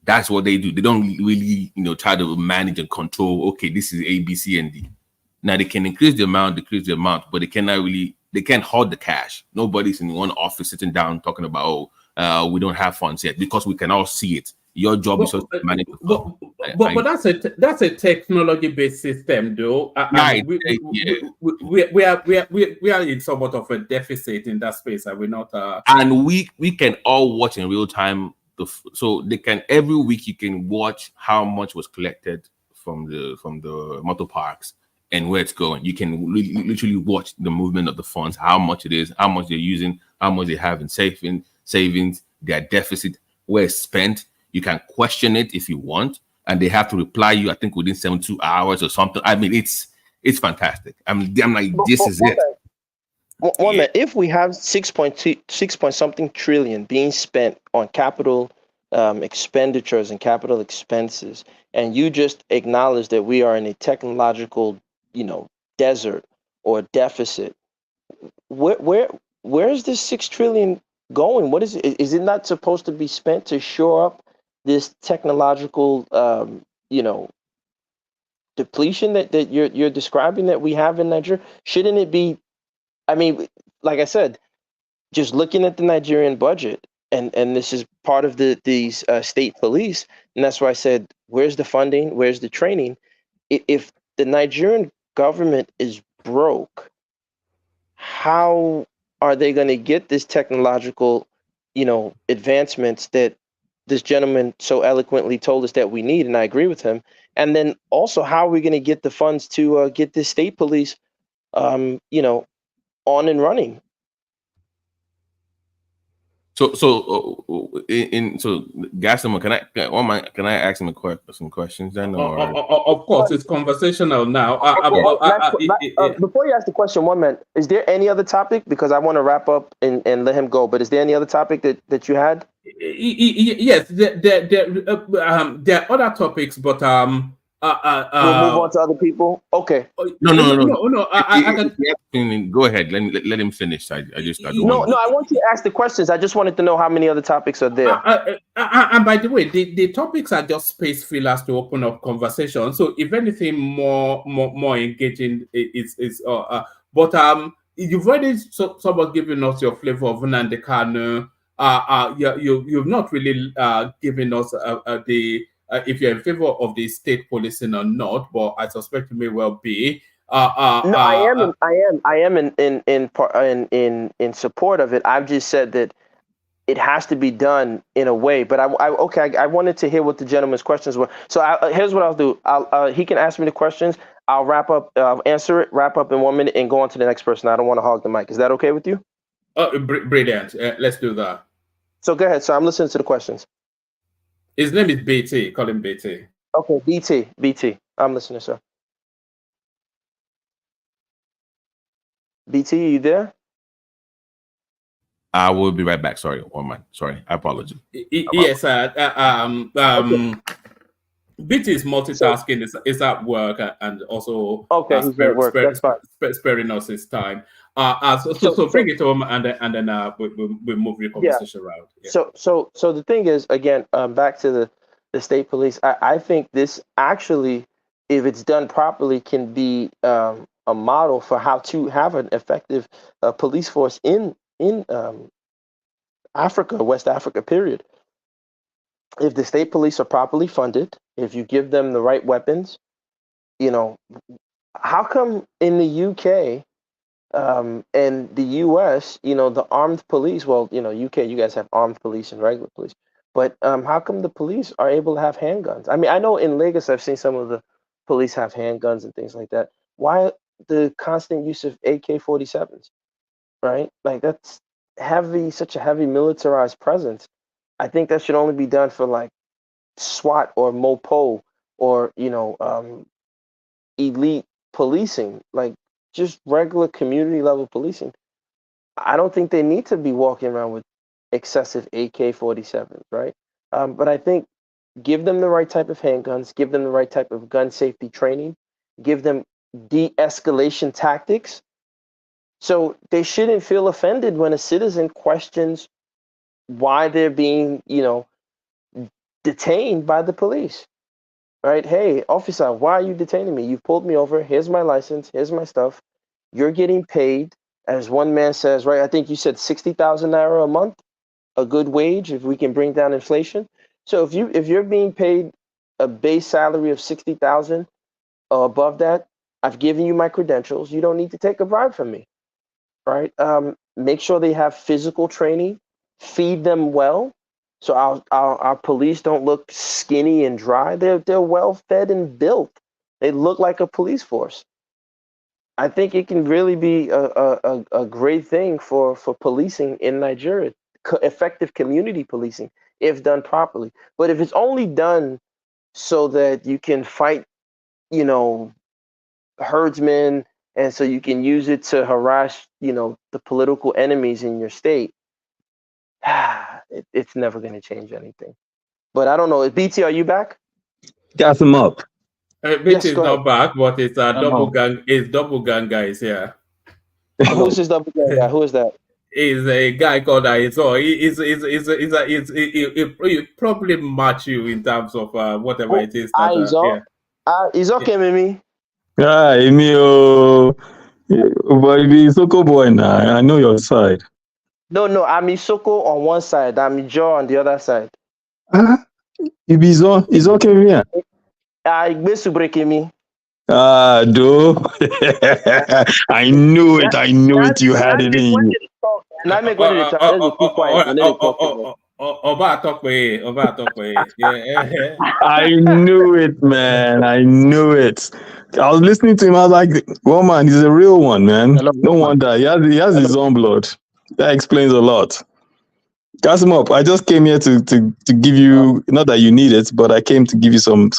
That's what they do. They don't really, try to manage and control. Okay, this is A, B, C, and D. Now they can increase the amount, decrease the amount, but they can't hold the cash. Nobody's in one office sitting down talking about, we don't have funds yet, because we can all see it. Your job is just to manage. But that's a technology-based system, though. Right. We are in somewhat of a deficit in that space, are we not? And we can all watch in real time. So they can every week you can watch how much was collected from the motor parks and where it's going. You can literally watch the movement of the funds, how much it is, how much they're using, how much they have in savings, their deficit, where it's spent. You can question it if you want, and they have to reply you, I think, within 72 hours or something. I mean, it's fantastic. I'm like, this is it. One minute. If we have 6 something trillion being spent on capital expenditures and capital expenses, and you just acknowledge that we are in a technological, desert or deficit, where is this 6 trillion going? What is it? Is it not supposed to be spent to shore up this technological, depletion that you're describing that we have in Nigeria? Shouldn't it be? I mean, like I said, just looking at the Nigerian budget, and this is part of these state police, and that's why I said, where's the funding? Where's the training? If the Nigerian government is broke, how are they going to get this technological, advancements that this gentleman so eloquently told us that we need? And I agree with him. And then also, how are we going to get the funds to get this state police, on and running? So Gaston, can I ask him some questions then? Or? Of course, it's conversational now. Before you ask the question, one minute, is there any other topic? Because I want to wrap up and let him go. But is there any other topic that you had? Yes, there are other topics, but We'll move on to other people. Okay. No. Go ahead. Let him finish. I want you to ask the questions. I just wanted to know how many other topics are there. And by the way, the topics are just space fillers to open up conversation. So if anything more engaging is but you've already somewhat given us your flavor of Nnamdi Kanu. You've not really given us the if you're in favor of the state policing or not, but I suspect you may well be. I am in support of it. I've just said that it has to be done in a way. But I wanted to hear what the gentleman's questions were. So here's what I'll do. He can ask me the questions. I'll answer it, wrap up in 1 minute, and go on to the next person. I don't want to hog the mic. Is that okay with you? Brilliant. Let's do that. So go ahead. So I'm listening to the questions. His name is BT. Call him BT. Okay, BT. I'm listening, sir. BT, you there? I will be right back. Sorry, one man. Sorry, I apologize. Yes, BT is multitasking. Is at work and also sparing us his time. So bring it home and then we move the conversation around. Yeah. So the thing is, again, back to the state police. I think this actually, if it's done properly, can be a model for how to have an effective police force in Africa, West Africa, period. If the state police are properly funded, if you give them the right weapons, how come in the UK and the US, the armed police, well, UK, you guys have armed police and regular police, but how come the police are able to have handguns? I mean, I know in Lagos, I've seen some of the police have handguns and things like that. Why the constant use of AK-47s, right? Like that's such a heavy militarized presence. I think that should only be done for like SWAT or MOPO or, elite policing, like just regular community level policing. I don't think they need to be walking around with excessive AK-47s, right? But I think give them the right type of handguns, give them the right type of gun safety training, give them de-escalation tactics. So they shouldn't feel offended when a citizen questions why they're being, detained by the police, right? Hey, officer, why are you detaining me? You pulled me over. Here's my license. Here's my stuff. You're getting paid, as one man says, right? I think you said 60,000 naira a month, a good wage if we can bring down inflation. So if you're being paid a base salary of 60,000 or above that, I've given you my credentials. You don't need to take a bribe from me, right? Make sure they have physical training. Feed them well, so our police don't look skinny and dry. They're well fed and built. They look like a police force. I think it can really be a great thing for policing in Nigeria, effective community policing if done properly. But if it's only done so that you can fight, herdsmen, and so you can use it to harass, the political enemies in your state, it's never going to change anything. But I don't know. BT, are you back? Gas him up. BT is not back, but it's a double gang. It's double gang guys here. Who's this double gang guy? Who is that? Is a guy called Aizo. He probably match you in terms of whatever it is. Aizo. Aizo came with me. Yeah, Emio. But he's Soko boy now. I know your side. No, I'm Isoko on one side. I'm Joe on the other side. He's okay with me. Me. Do. I knew it. You had it in you. I knew it, man. I knew it. I was listening to him. I was like, well, man, he's a real one, man. No wonder. He has his own blood. That explains a lot. Gas him up. I just came here to give you, not that you need it, but I came to give you some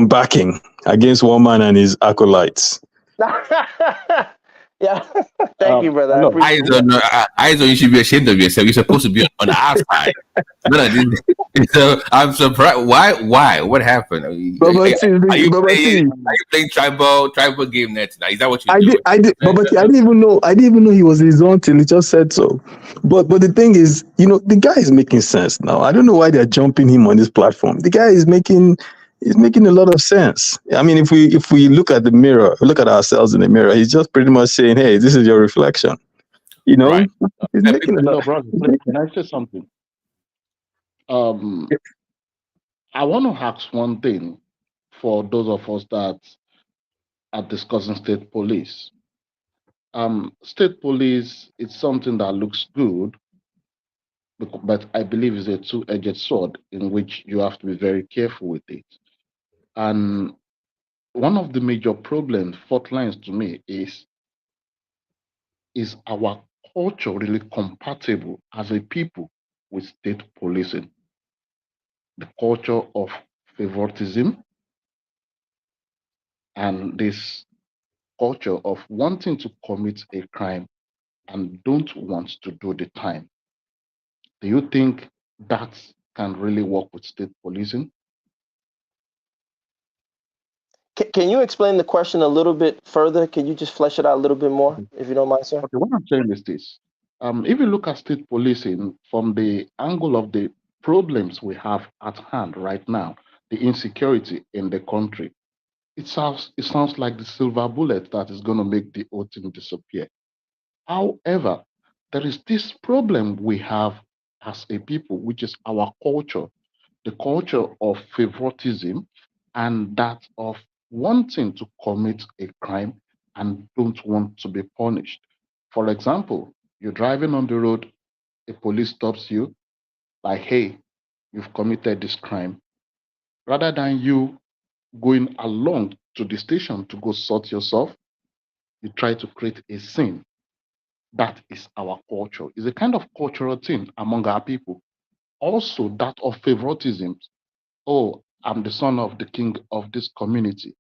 backing against one man and his acolytes. Yeah, thank you, brother. I don't know. You should be ashamed of yourself. You're supposed to be on our side. So I'm surprised. Why? What happened? Are you playing tribal game net tonight? Is that what you're doing? I did, but I didn't even know he was his own till he just said so. But the thing is, the guy is making sense now. I don't know why they're jumping him on this platform. The guy is making a lot of sense. I mean, if we look at the mirror, look at ourselves in the mirror, he's just pretty much saying, "Hey, this is your reflection." Right. He's making a lot. Brother, can I say something? I want to ask one thing for those of us that are discussing state police. State police is something that looks good, but I believe is a two-edged sword in which you have to be very careful with it. And one of the major problems, fault lines to me, is our culture really compatible as a people with state policing? The culture of favoritism and this culture of wanting to commit a crime and don't want to do the time. Do you think that can really work with state policing? Can you explain the question a little bit further? Can you just flesh it out a little bit more, if you don't mind, sir? Okay, what I'm saying is this. If you look at state policing from the angle of the problems we have at hand right now, the insecurity in the country, it sounds like the silver bullet that is going to make the whole thing disappear. However, there is this problem we have as a people, which is our culture, the culture of favoritism and that of wanting to commit a crime and don't want to be punished. For example, you're driving on the road, a police stops you, like, hey, you've committed this crime. Rather than you going along to the station to go sort yourself, you try to create a scene. That is our culture. It's a kind of cultural thing among our people. Also, that of favoritism. Oh, I'm the son of the king of this community.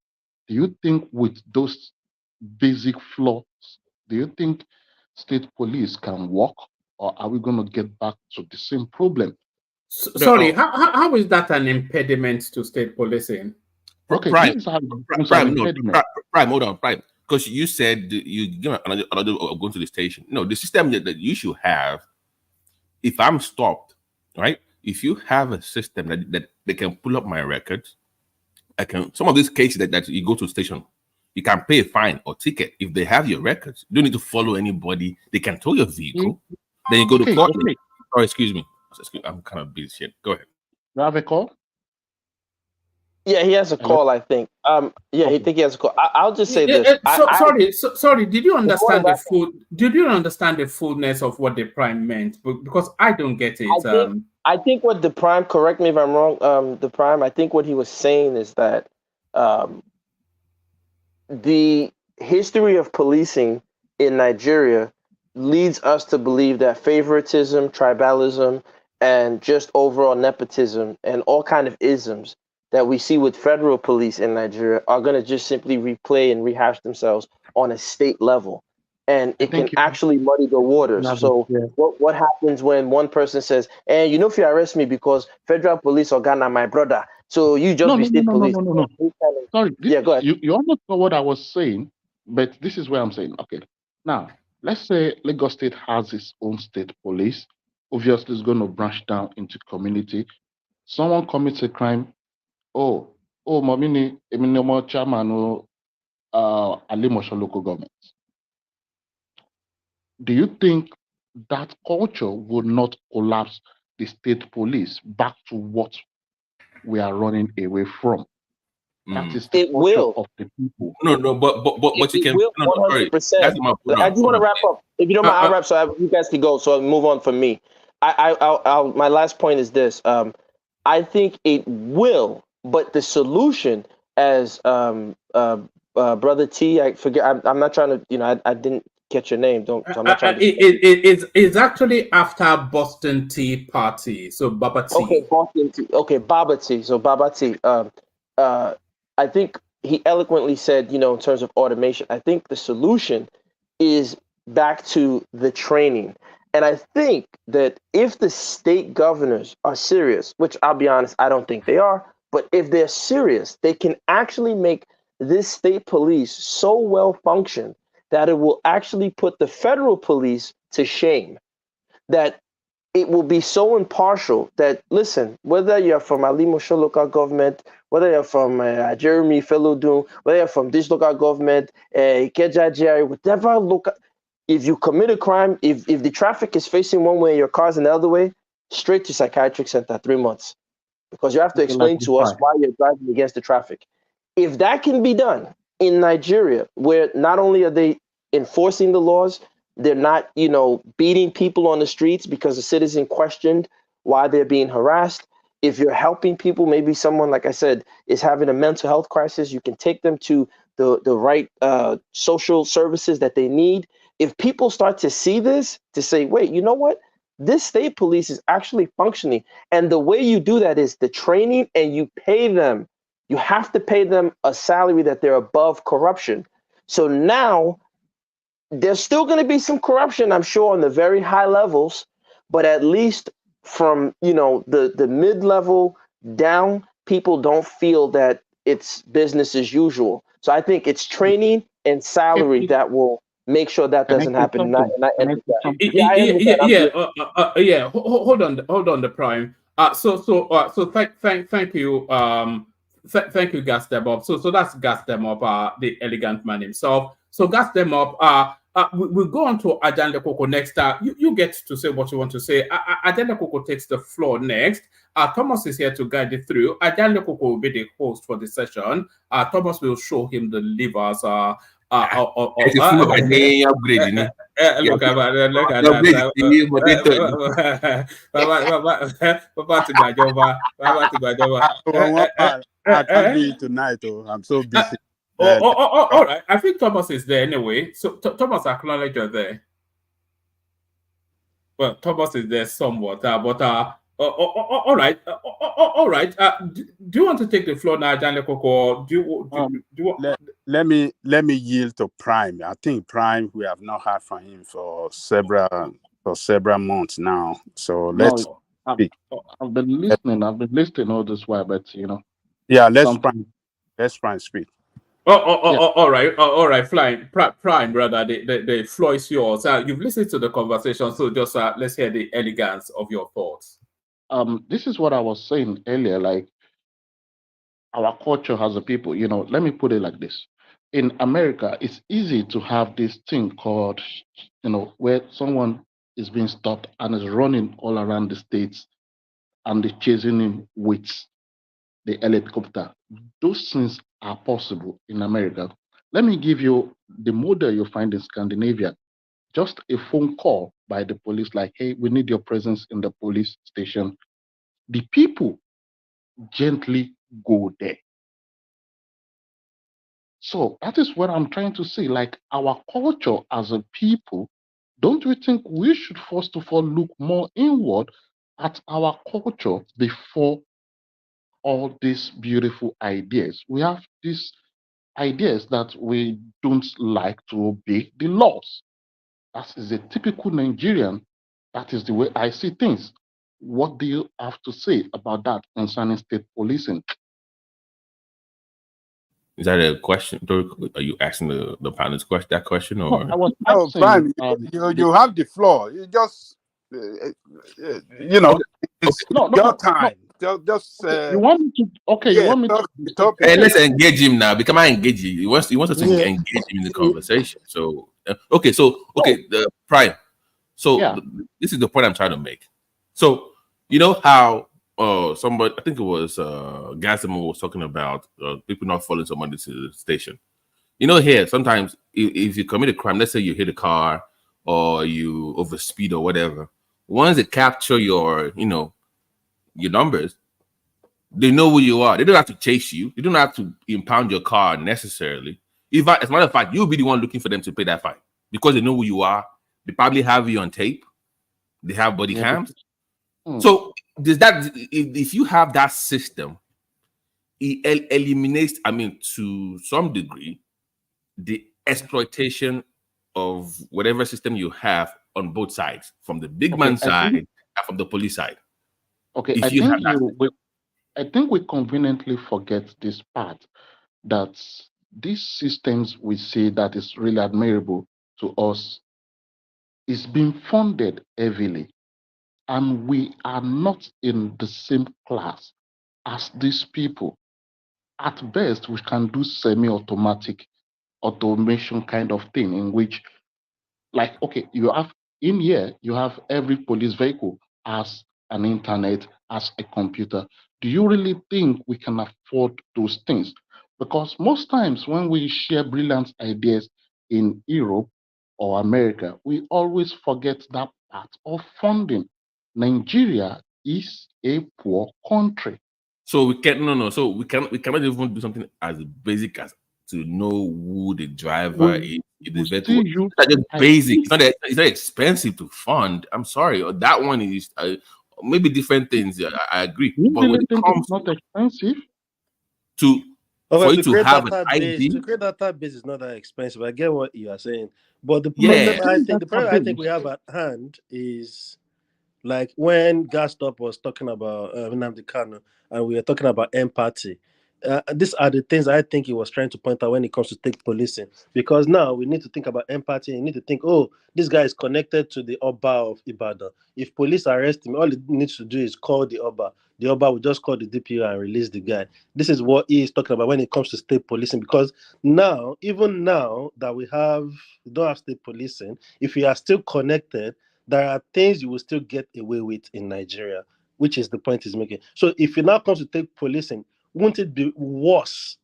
Do you think with those basic flaws, do you think state police can work, or are we going to get back to the same problem? Sorry, how is that an impediment to state policing? Okay, Prime, this is how Prime, hold on, Prime. Because you said you give another going to the station. No, the system that you should have, if I'm stopped, right? If you have a system that they can pull up my records, some of these cases that you go to the station, you can pay a fine or ticket if they have your records. You don't need to follow anybody. They can tow your vehicle. Then you go to court. Okay. Oh, excuse me. I'm kind of busy. Shit. Go ahead. You have a call? Yeah, he has a call, I think. Yeah, I think he has a call. I'll just say this. Sorry. Did you understand the fullness of what the Prime meant? Because I don't get it. I think what the Prime, correct me if I'm wrong, the Prime, I think what he was saying is that the history of policing in Nigeria leads us to believe that favoritism, tribalism, and just overall nepotism and all kind of isms that we see with federal police in Nigeria are going to just simply replay and rehash themselves on a state level. And it can actually muddy the waters. So what happens when one person says, if you arrest me because federal police are Ghana, my brother, so you just be state police. No. Sorry. Go ahead. You almost know what I was saying, but this is where I'm saying, okay, now, let's say Lagos State has its own state police. Obviously, it's going to branch down into community. Someone commits a crime. Mamini, Eminemo Chairman, Alimosho local government. Do you think that culture would not collapse the state police back to what we are running away from? That is the culture of the people. No, but you can. Will, 100%. I just want to wrap up. If you don't mind, I'll wrap so you guys can go. So I'll move on from me. I'll my last point is this. I think it will, but the solution, as Brother T, I forget. I'm not trying to. I didn't catch your name. So I'm not trying to. It's actually after Boston Tea Party. So Baba T. Okay, Boston Tea. Okay, Baba T. So Baba T. I think he eloquently said, in terms of automation, I think the solution is back to the training. And I think that if the state governors are serious, which I'll be honest, I don't think they are, but if they're serious, they can actually make this state police so well functioned that it will actually put the federal police to shame. That it will be so impartial that, listen, whether you're from Ali Mosho local government, whether you're from Jeremy Felodun, whether you're from this local government, Ikeja GRA, whatever local, if you commit a crime, if the traffic is facing one way and your car's in the other way, straight to psychiatric center, 3 months. Because you have to explain to us why you're driving against the traffic. If that can be done in Nigeria, where not only are they enforcing the laws, they're not, beating people on the streets because a citizen questioned why they're being harassed. If you're helping people, maybe someone, like I said, is having a mental health crisis, you can take them to the right social services that they need. If people start to see this, to say, wait, you know what? This state police is actually functioning. And the way you do that is the training, and you pay them. You have to pay them a salary that they're above corruption. So now there's still going to be some corruption, I'm sure, on the very high levels, but at least from, the mid-level down, people don't feel that it's business as usual. So I think it's training and salary that will make sure that doesn't happen. Hold on, the Prime. So thank you. Thank you, Gas Them Up. So that's Gas Them Up, the elegant man himself. So Gas Them Up. We'll go on to Ajande Koko next. You get to say what you want to say. Ajande Koko takes the floor next. Thomas is here to guide it through. Ajande Koko will be the host for the session. Thomas will show him the levers. I can't be tonight. I'm so busy. All right. I think Thomas is there anyway. So Thomas, acknowledge you're there. Well, Thomas is there somewhat, but all right. All right. Do you want to take the floor now, Ajande Koko? Let me yield to Prime. I think Prime, we have not heard from him for several months now. So let's speak. I've been listening. All this while, but yeah, let's Prime speak. All right, Prime, brother. The floor is yours. You've listened to the conversation, so just let's hear the elegance of your thoughts. This is what I was saying earlier. Like, our culture as a people, let me put it like this. In America, it's easy to have this thing called, where someone is being stopped and is running all around the states, and they're chasing him with the helicopter. Those things are possible in America. Let me give you the model you find in Scandinavia. Just a phone call by the police, like, hey, we need your presence in the police station. The people gently go there. So that is what I'm trying to say. Like, our culture as a people, don't we think we should first of all look more inward at our culture before all these beautiful ideas? We have these ideas that we don't like to obey the laws. That is a typical Nigerian. That is the way I see things. What do you have to say about that concerning state policing? Is that a question? Are you asking the panelists that question, or? No, I was asking, Prime, you have the floor. You just, it's your time. Just you want me to? Okay, you want me to talk? Hey, let's engage him now. Become engage him. He wants us to engage him in the conversation. So the Prime. So this is the point I'm trying to make. So you know how somebody, I think it was Gazimo, was talking about people not following somebody to the station. Here sometimes if you commit a crime, let's say you hit a car or you overspeed or whatever. Once they capture your numbers, they know who you are. They don't have to chase you. They don't have to impound your car necessarily. As a matter of fact, you'll be the one looking for them to pay that fine because they know who you are. They probably have you on tape. They have body cams. So does that, if you have that system, it eliminates, to some degree, the exploitation of whatever system you have on both sides, from the big man side and from the police side. Okay, If I you have that, think we conveniently forget this part, that these systems we see that is really admirable to us is being funded heavily, and we are not in the same class as these people. At best, we can do semi-automatic automation kind of thing, in which, like, okay, you have in here, you have every police vehicle has an internet, has a computer. Do you really think we can afford those things? Because most times when we share brilliant ideas in Europe or America, we always forget that part of funding. Nigeria is a poor country. so we can't So we cannot even do something as basic as to know who the driver is. It is very use just basic. It's not expensive to fund. I'm sorry. That one is maybe different things. I agree. But when it comes it's not expensive for you to have an ID, ID, to create that database is not that expensive. I get what you are saying, but the Yeah. problem I think we have at hand is like when Gastop was talking about Nnamdi Kanu, and we were talking about empathy. These are the things I think he was trying to point out when it comes to state policing. Because now we need to think about empathy. You need to think, oh, this guy is connected to the Oba of Ibadan. If police arrest him, all he needs to do is call the Oba. The Oba will just call the DPO and release the guy. This is what he is talking about when it comes to state policing. Because now, even now that we don't have state policing, if you are still connected, there are things you will still get away with in Nigeria, which is the point he's making. So if it now comes to state policing, won't it be worse?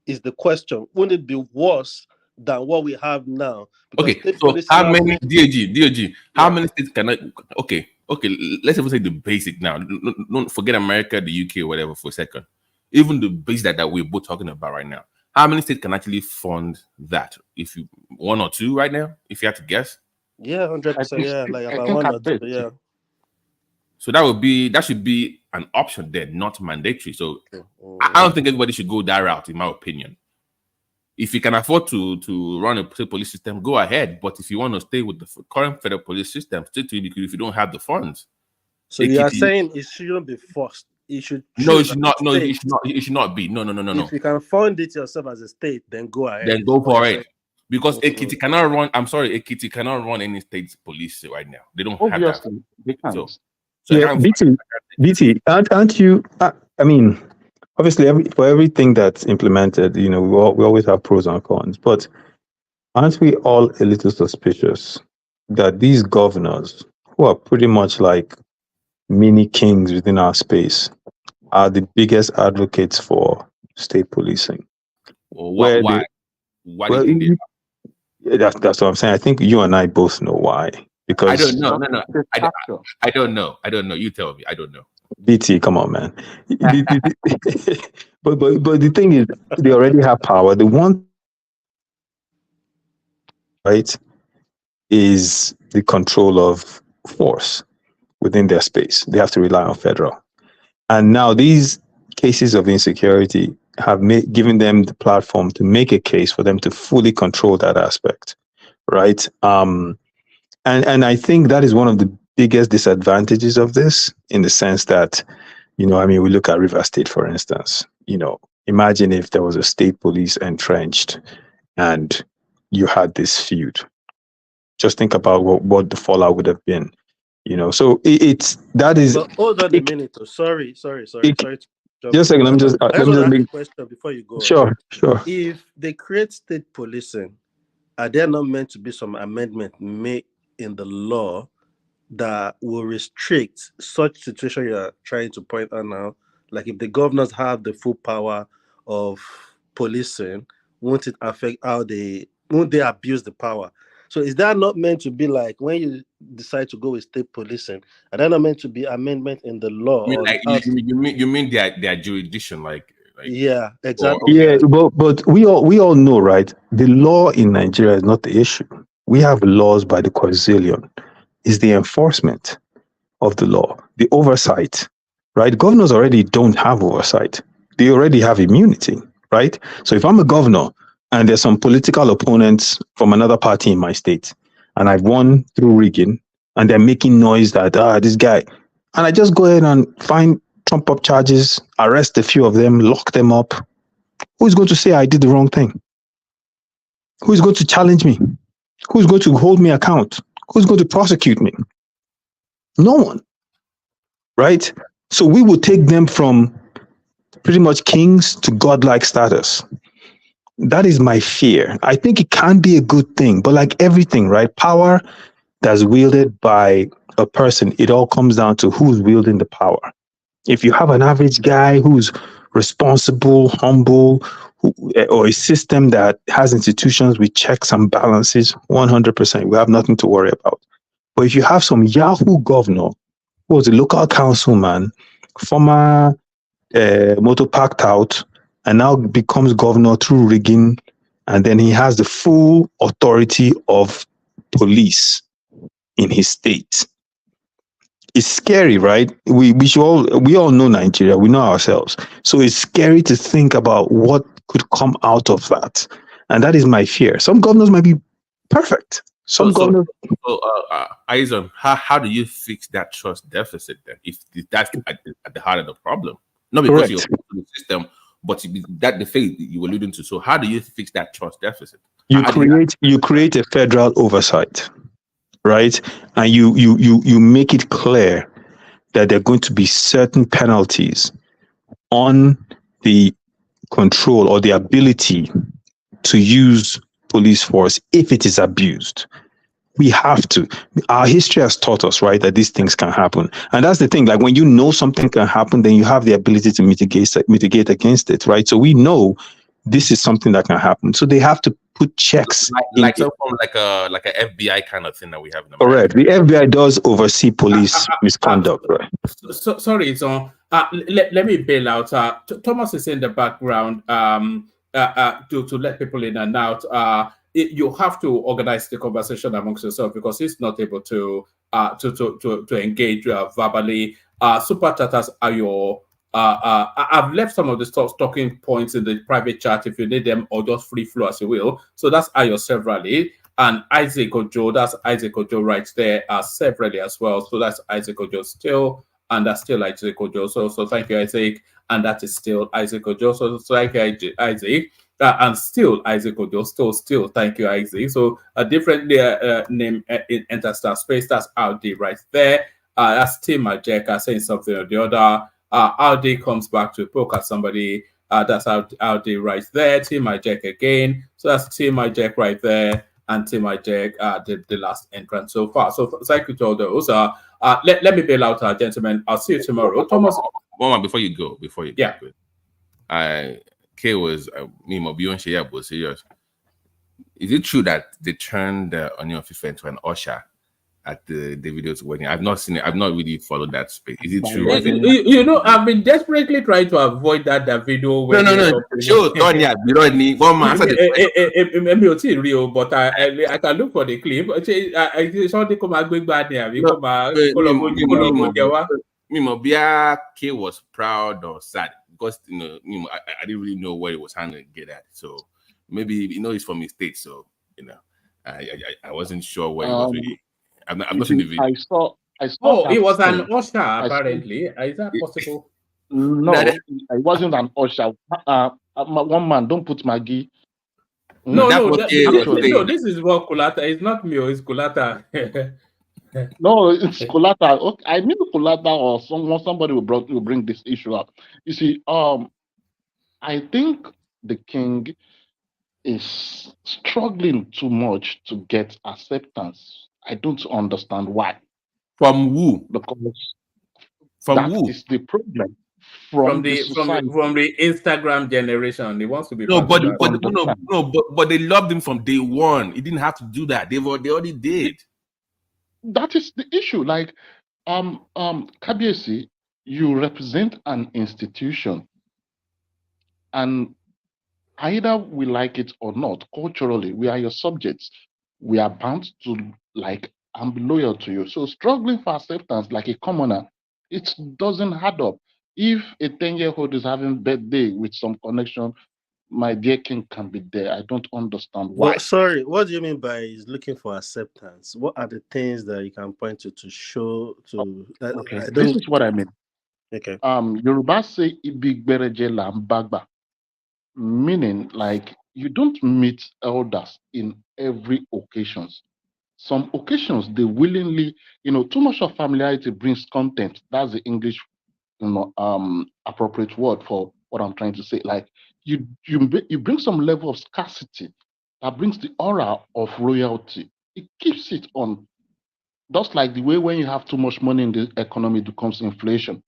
Is the question. Won't it be worse than what we have now? Because okay. So how many DOG? How many states can I? Okay. Let's even say the basic now. Don't forget America, the UK, or whatever for a second. Even the basic that we're both talking about right now. How many states can actually fund that? If you one or two right now, if you had to guess. Yeah, 100%. Yeah, like about one or two. Yeah. So that should be an option there, not mandatory. So I don't think everybody should go that route, in my opinion. If you can afford to run a police system, go ahead. But if you want to stay with the current federal police system, stick to it, because if you don't have the funds. So you are saying it shouldn't be forced. It should. No, it should not. No, it should not be. No. If you can fund it yourself as a state, then go ahead. Then go for it. Because Ekiti cannot run. I'm sorry, Ekiti cannot run any state police right now. They don't have that. They can't. So yeah, BT, aren't you? I mean, obviously, for everything that's implemented, we always have pros and cons. But aren't we all a little suspicious that these governors, who are pretty much like mini kings within our space, are the biggest advocates for state policing? Why? Why do you think that's what I'm saying. I think you and I both know why. Because I don't know. No. I don't know. You tell me. I don't know. BT, come on, man. but the thing is, they already have power. The one, right, is the control of force within their space. They have to rely on federal. And now these cases of insecurity have given them the platform to make a case for them to fully control that aspect, right? And I think that is one of the biggest disadvantages of this, in the sense that, we look at Rivers State, for instance. Imagine if there was a state police entrenched and you had this feud. Just think about what the fallout would have been. So that is. But hold on a minute. Sorry. Just a second. Let me just make a question before you go. Sure. If they create state policing, are there not meant to be some amendment made in the law that will restrict such situation you are trying to point out now? Like, if the governors have the full power of policing, won't it affect won't they abuse the power? So is that not meant to be like, when you decide to go with state policing, are there not meant to be amendment in the law? You mean their jurisdiction, like yeah, exactly. Yeah, but we all know, right? The law in Nigeria is not the issue. We have laws by the quadrillion. It's the enforcement of the law, the oversight, right? Governors already don't have oversight. They already have immunity, right? So if I'm a governor and there's some political opponents from another party in my state, and I've won through rigging, and they're making noise that this guy, and I just go ahead and find trump up charges, arrest a few of them, lock them up. Who's going to say I did the wrong thing? Who's going to challenge me? Who's going to hold me account? Who's going to prosecute me? No one, right? So we will take them from pretty much kings to godlike status. That is my fear. I think it can be a good thing, but like everything, right? Power that's wielded by a person, it all comes down to who's wielding the power. If you have an average guy who's responsible, humble, or a system that has institutions with checks and balances, 100%, we have nothing to worry about. But if you have some Yahoo governor who was a local councilman, former motor parked out, and now becomes governor through rigging, and then he has the full authority of police in his state. It's scary, right? We all know Nigeria, we know ourselves. So it's scary to think about what could come out of that. And that is my fear. Some governors might be perfect. Aizon, how do you fix that trust deficit then? If that's at the heart of the problem? Not because you're the system, but that the faith you were alluding to. So how do you fix that trust deficit? You create a federal oversight, right? And you make it clear that there are going to be certain penalties on the control or the ability to use police force if it is abused. We have to. Our history has taught us, right, that these things can happen. And that's the thing, like when you know something can happen, then you have the ability to mitigate against it, right? So we know this is something that can happen. So they have to put checks. Like a FBI kind of thing that we have in America. Correct. The FBI does oversee police misconduct, right? Sorry, so let me bail out. Thomas is in the background to let people in and out. You have to organize the conversation amongst yourself because he's not able to engage verbally. Super Tatas are your. I've left some of the talking points in the private chat if you need them, or just free flow as you will. So that's Ayo severally, and Isaac Ojo. That's Isaac Ojo right there severally as well. So that's Isaac Ojo still, and that's still Isaac Ojo. So thank you, Isaac, and that is still Isaac Ojo. So thank you, Isaac. And still Isaac Ojo, still thank you, Isaac. So a different name in Interstar Space, that's Audi right there. That's Tim Ajeka saying something or the other. Audi comes back to poke at somebody. That's Audi right there. Tim Ajek again. So that's Tim Ajek right there. And Tim Ajek the last entrance so far. So thank you to all those. Let me bail out, gentlemen. I'll see you tomorrow. Thomas. One more before you go. Yeah. K was was serious. Is it true that they turned Onion Fife into an usher at the Davido's wedding? I've not seen it. I've not really followed that space. Is it true? You know, I've been desperately trying to avoid that video. No. Show Tonya. Real, but I can look for the clip. I saw the come bad there. K was proud or sad because I didn't really know where it was trying to get at. So maybe he's from his state, so I wasn't sure where it was really. I'm not in the video. I saw. Oh, it was an usher apparently. Is that possible? No, it wasn't an usher. One man, don't put Maggie. No, this is what Kulata. It's not me, it's Kulata. No, it's Kulata. Okay, I mean Kulata or somebody will bring this issue up. You see, I think the king is struggling too much to get acceptance. I don't understand why. From who? Because who is the problem. From the Instagram generation, he wants to be. But they loved him from day one. He didn't have to do that. They already did. That is the issue. Like, Kabiesi, you represent an institution, and either we like it or not, culturally, we are your subjects. We are bound to like and be loyal to you. So struggling for acceptance like a commoner, it doesn't add up. If a 10-year-old is having birthday with some connection, my dear king can be there. I don't understand why. Well, sorry, what do you mean by is looking for acceptance? What are the things that you can point to show to that? Okay, I this don't. is what I mean. Okay. Yoruba say ibigbereje lambagba, meaning like you don't meet elders in every occasions. Some occasions they willingly, too much of familiarity brings contempt. That's the English, appropriate word for what I'm trying to say. Like you bring some level of scarcity that brings the aura of royalty. It keeps it on. Just like the way when you have too much money in the economy, it becomes inflation.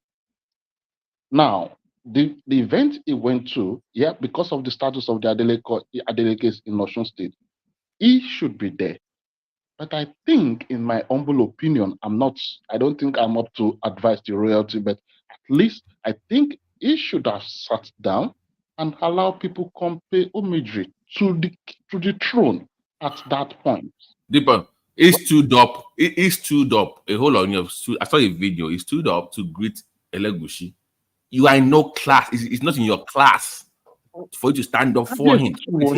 Now, the event it went to, because of the status of the Adeleke's in Osun State, he should be there. But I think, in my humble opinion, I don't think I'm up to advise the royalty, but at least I think he should have sat down and allow people come pay homage to the throne at that point. Deeper, he stood up. He stood up. Hold on, I saw a video. He stood up to greet Elegushi. You are in no class. It's not in your class for you to stand up for him. Who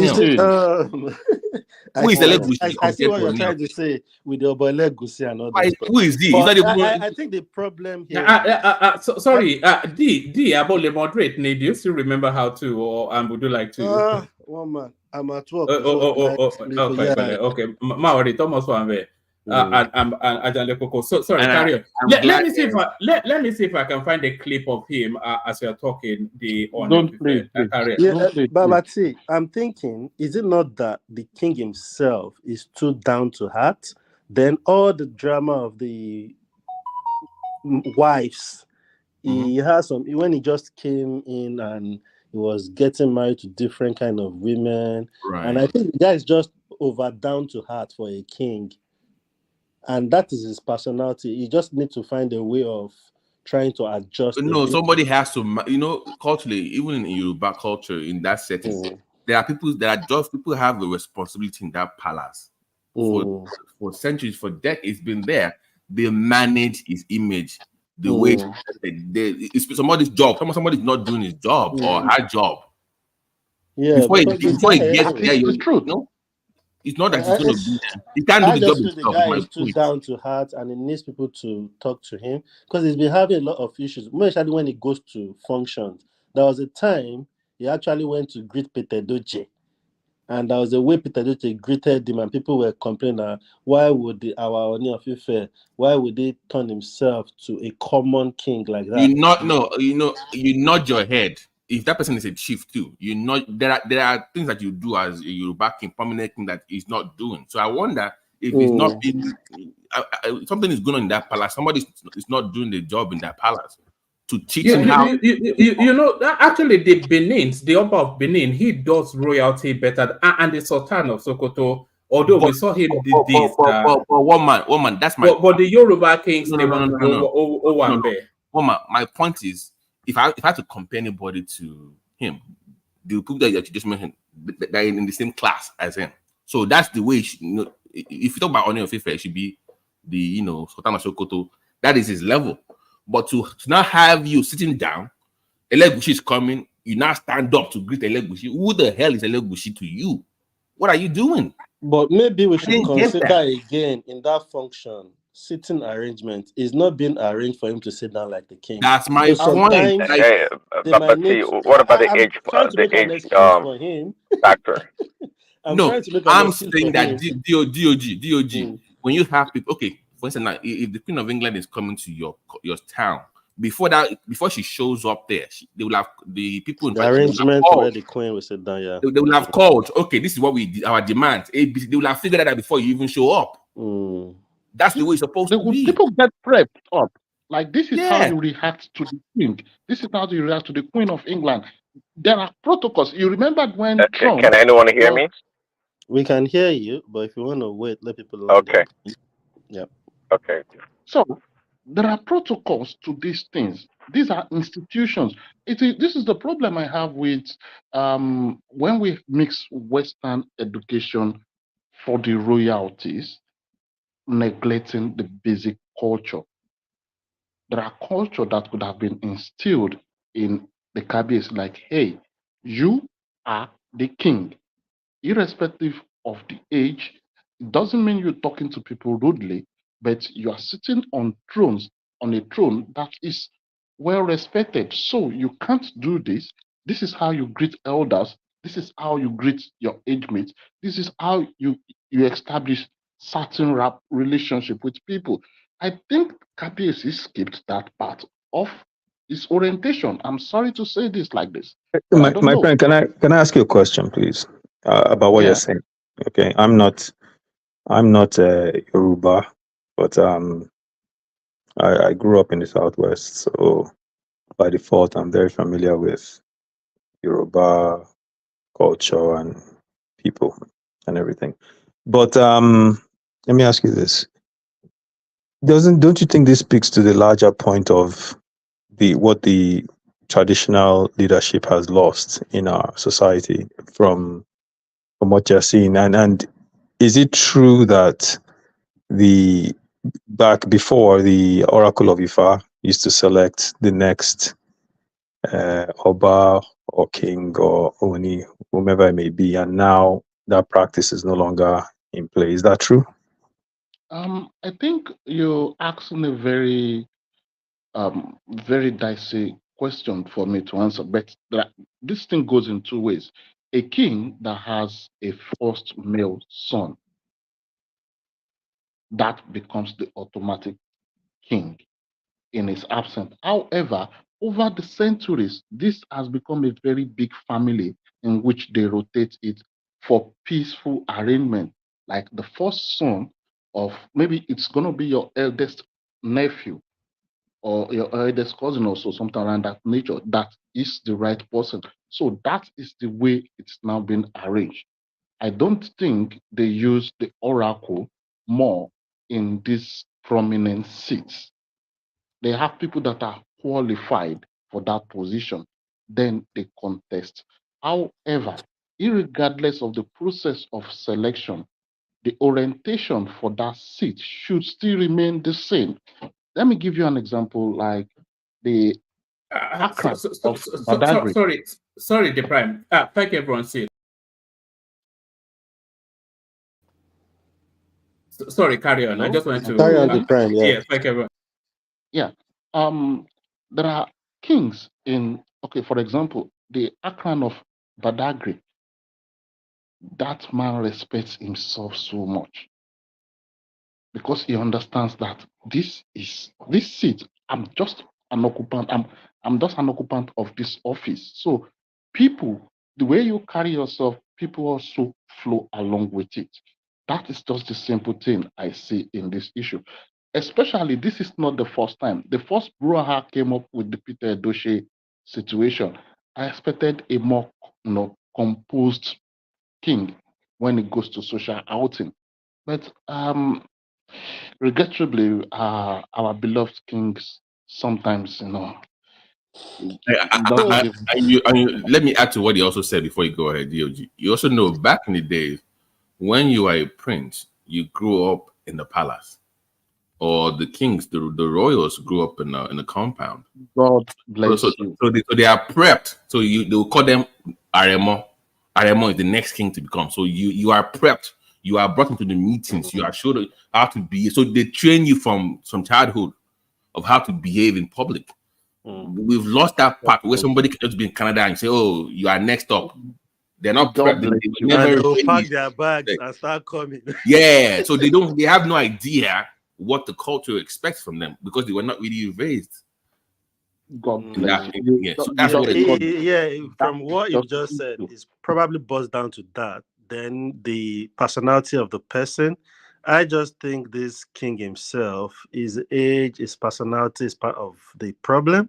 is Elegushi? I see what you're trying to say with the Elegushi and all that. Who is he? I think the problem here. Sorry, D, about the moderate. Do you still remember how to, or would you like to? One man, I'm at work. Okay. Maori Thomas Wanve. So sorry, carry on. Let me see if I can find a clip of him as you're talking. But see, I'm thinking, is it not that the king himself is too down to heart? Then all the drama of the wives, he has some. When he just came in and he was getting married to different kind of women, right. And I think the guy is just over down to heart for a king. And that is his personality. You just need to find a way of trying to adjust. No, somebody has to, culturally, even in Yoruba culture, in that setting, there are people have a responsibility in that palace. For centuries, for decades, it's been there. They manage his image the way it's somebody's job. Somebody's not doing his job or her job. Yeah, before he gets there, it's true. No? It's not that he's going to do that. He can't do the job himself. The guy is too down to heart, and he needs people to talk to him because he's been having a lot of issues, especially when he goes to functions. There was a time he actually went to greet Peter Doche, and there was a way Peter Doche greeted him, and people were complaining, why would our Oni of Ife, why would he turn himself to a common king like that? You nod your head. If that person is a chief too, there are things that you do as a Yoruba king, permanent king, that he's not doing. So I wonder if it's not something is going on in that palace. Somebody is not doing the job in that palace to teach him how. Actually, the Oba of Benin, he does royalty better, and the Sultan of Sokoto. Although we saw him did this, one man. That's my. But the Yoruba kings, they want to go One man. My point is, if I had to compare anybody to him, the people that you just mentioned, they're in the same class as him. So that's the way. If you talk about Oni of Ife, it should be the Sultan of Sokoto. That is his level. But to now have you sitting down, Elegushi is coming. You now stand up to greet Elegushi. Who the hell is Elegushi to you? What are you doing? But maybe we should consider again in that function. Sitting arrangement is not being arranged for him to sit down like the king. That's my point. But see, what about the age for him factor? I'm saying that DOG. When you have people, okay, for instance, now, if the Queen of England is coming to your town, before she shows up there, they will have the people in the arrangement where the Queen will sit down. Yeah, they will have called. Okay, this is what we did. Our demands. ABC. They will have figured that out before you even show up. That's the way it's supposed to be. People get prepped up. Like, this is how you react to the king. This is how you react to the Queen of England. There are protocols. You remember when Trump... Can anyone hear me? We can hear you, but if you want to wait, let people know. Okay. Yeah. Okay. So, there are protocols to these things. These are institutions. This is the problem I have with when we mix Western education for the royalties, neglecting the basic culture. There are culture that could have been instilled in the Kabiyesi, like, hey, you are the king, irrespective of the age. It doesn't mean you're talking to people rudely, but you are sitting on a throne that is well respected. So you can't do this. This is how you greet elders. This is how you greet your age mates. This is how you establish certain relationship with people. I think KPAC skipped that part of his orientation. I'm sorry to say this like this, but I don't My know. friend, can I ask you a question, please, about what you're saying? Okay, I'm not Yoruba, but I grew up in the Southwest, so by default, I'm very familiar with Yoruba culture and people and everything. But let me ask you this: don't you think this speaks to the larger point of what the traditional leadership has lost in our society from what you're seeing? And is it true that back before, the Oracle of Ifa used to select the next Oba or King or Oni, whomever it may be, and now that practice is no longer in play? Is that true? I think you're asking a very very dicey question for me to answer, but this thing goes in two ways. A king that has a first male son, that becomes the automatic king in his absence. However, over the centuries, this has become a very big family in which they rotate it for peaceful arrangement. Like the first son of, maybe it's going to be your eldest nephew or your eldest cousin, or so, something around that nature, that is the right person. So that is the way it's now been arranged. I don't think they use the oracle more in these prominent seats. They have people that are qualified for that position, then they contest. However, irregardless of the process of selection, the orientation for that seat should still remain the same. Let me give you an example, like the Akran of Badagry. Sorry, the Prime. Thank you, everyone. See. Sorry, carry on. No? I just wanted to carry on the Prime. Yeah. Yes, thank you, everyone. Yeah. There are kings in, okay, for example, the Akran of Badagry. That man respects himself so much because he understands that this seat, I'm just an occupant. I'm just an occupant of this office. So people, the way you carry yourself, people also flow along with it. That is just the simple thing I see in this issue. Especially, this is not the first time. The first brouhaha came up with the Peter Edochie situation. I expected a more composed king when it goes to social outing. But regrettably, our beloved kings sometimes, Let me add to what he also said before you go ahead, DOG. You also know back in the days, when you are a prince, you grew up in the palace, or the kings, the royals grew up in a compound. God bless you. So they are prepped. So they will call them Aremo. Aremo is the next king to become. So you are prepped. You are brought into the meetings. You are showed how to be. So they train you from childhood of how to behave in public. We've lost that part where somebody can just be in Canada and say, "Oh, you are next up." They're not prepped. They'll pack their bags and start coming. Yeah, so they have no idea what the culture expects from them because they were not really raised. God bless you. Yeah, so that's what from what you just said, it probably boils down to that. Then the personality of the person. I just think this king himself, his age, his personality is part of the problem.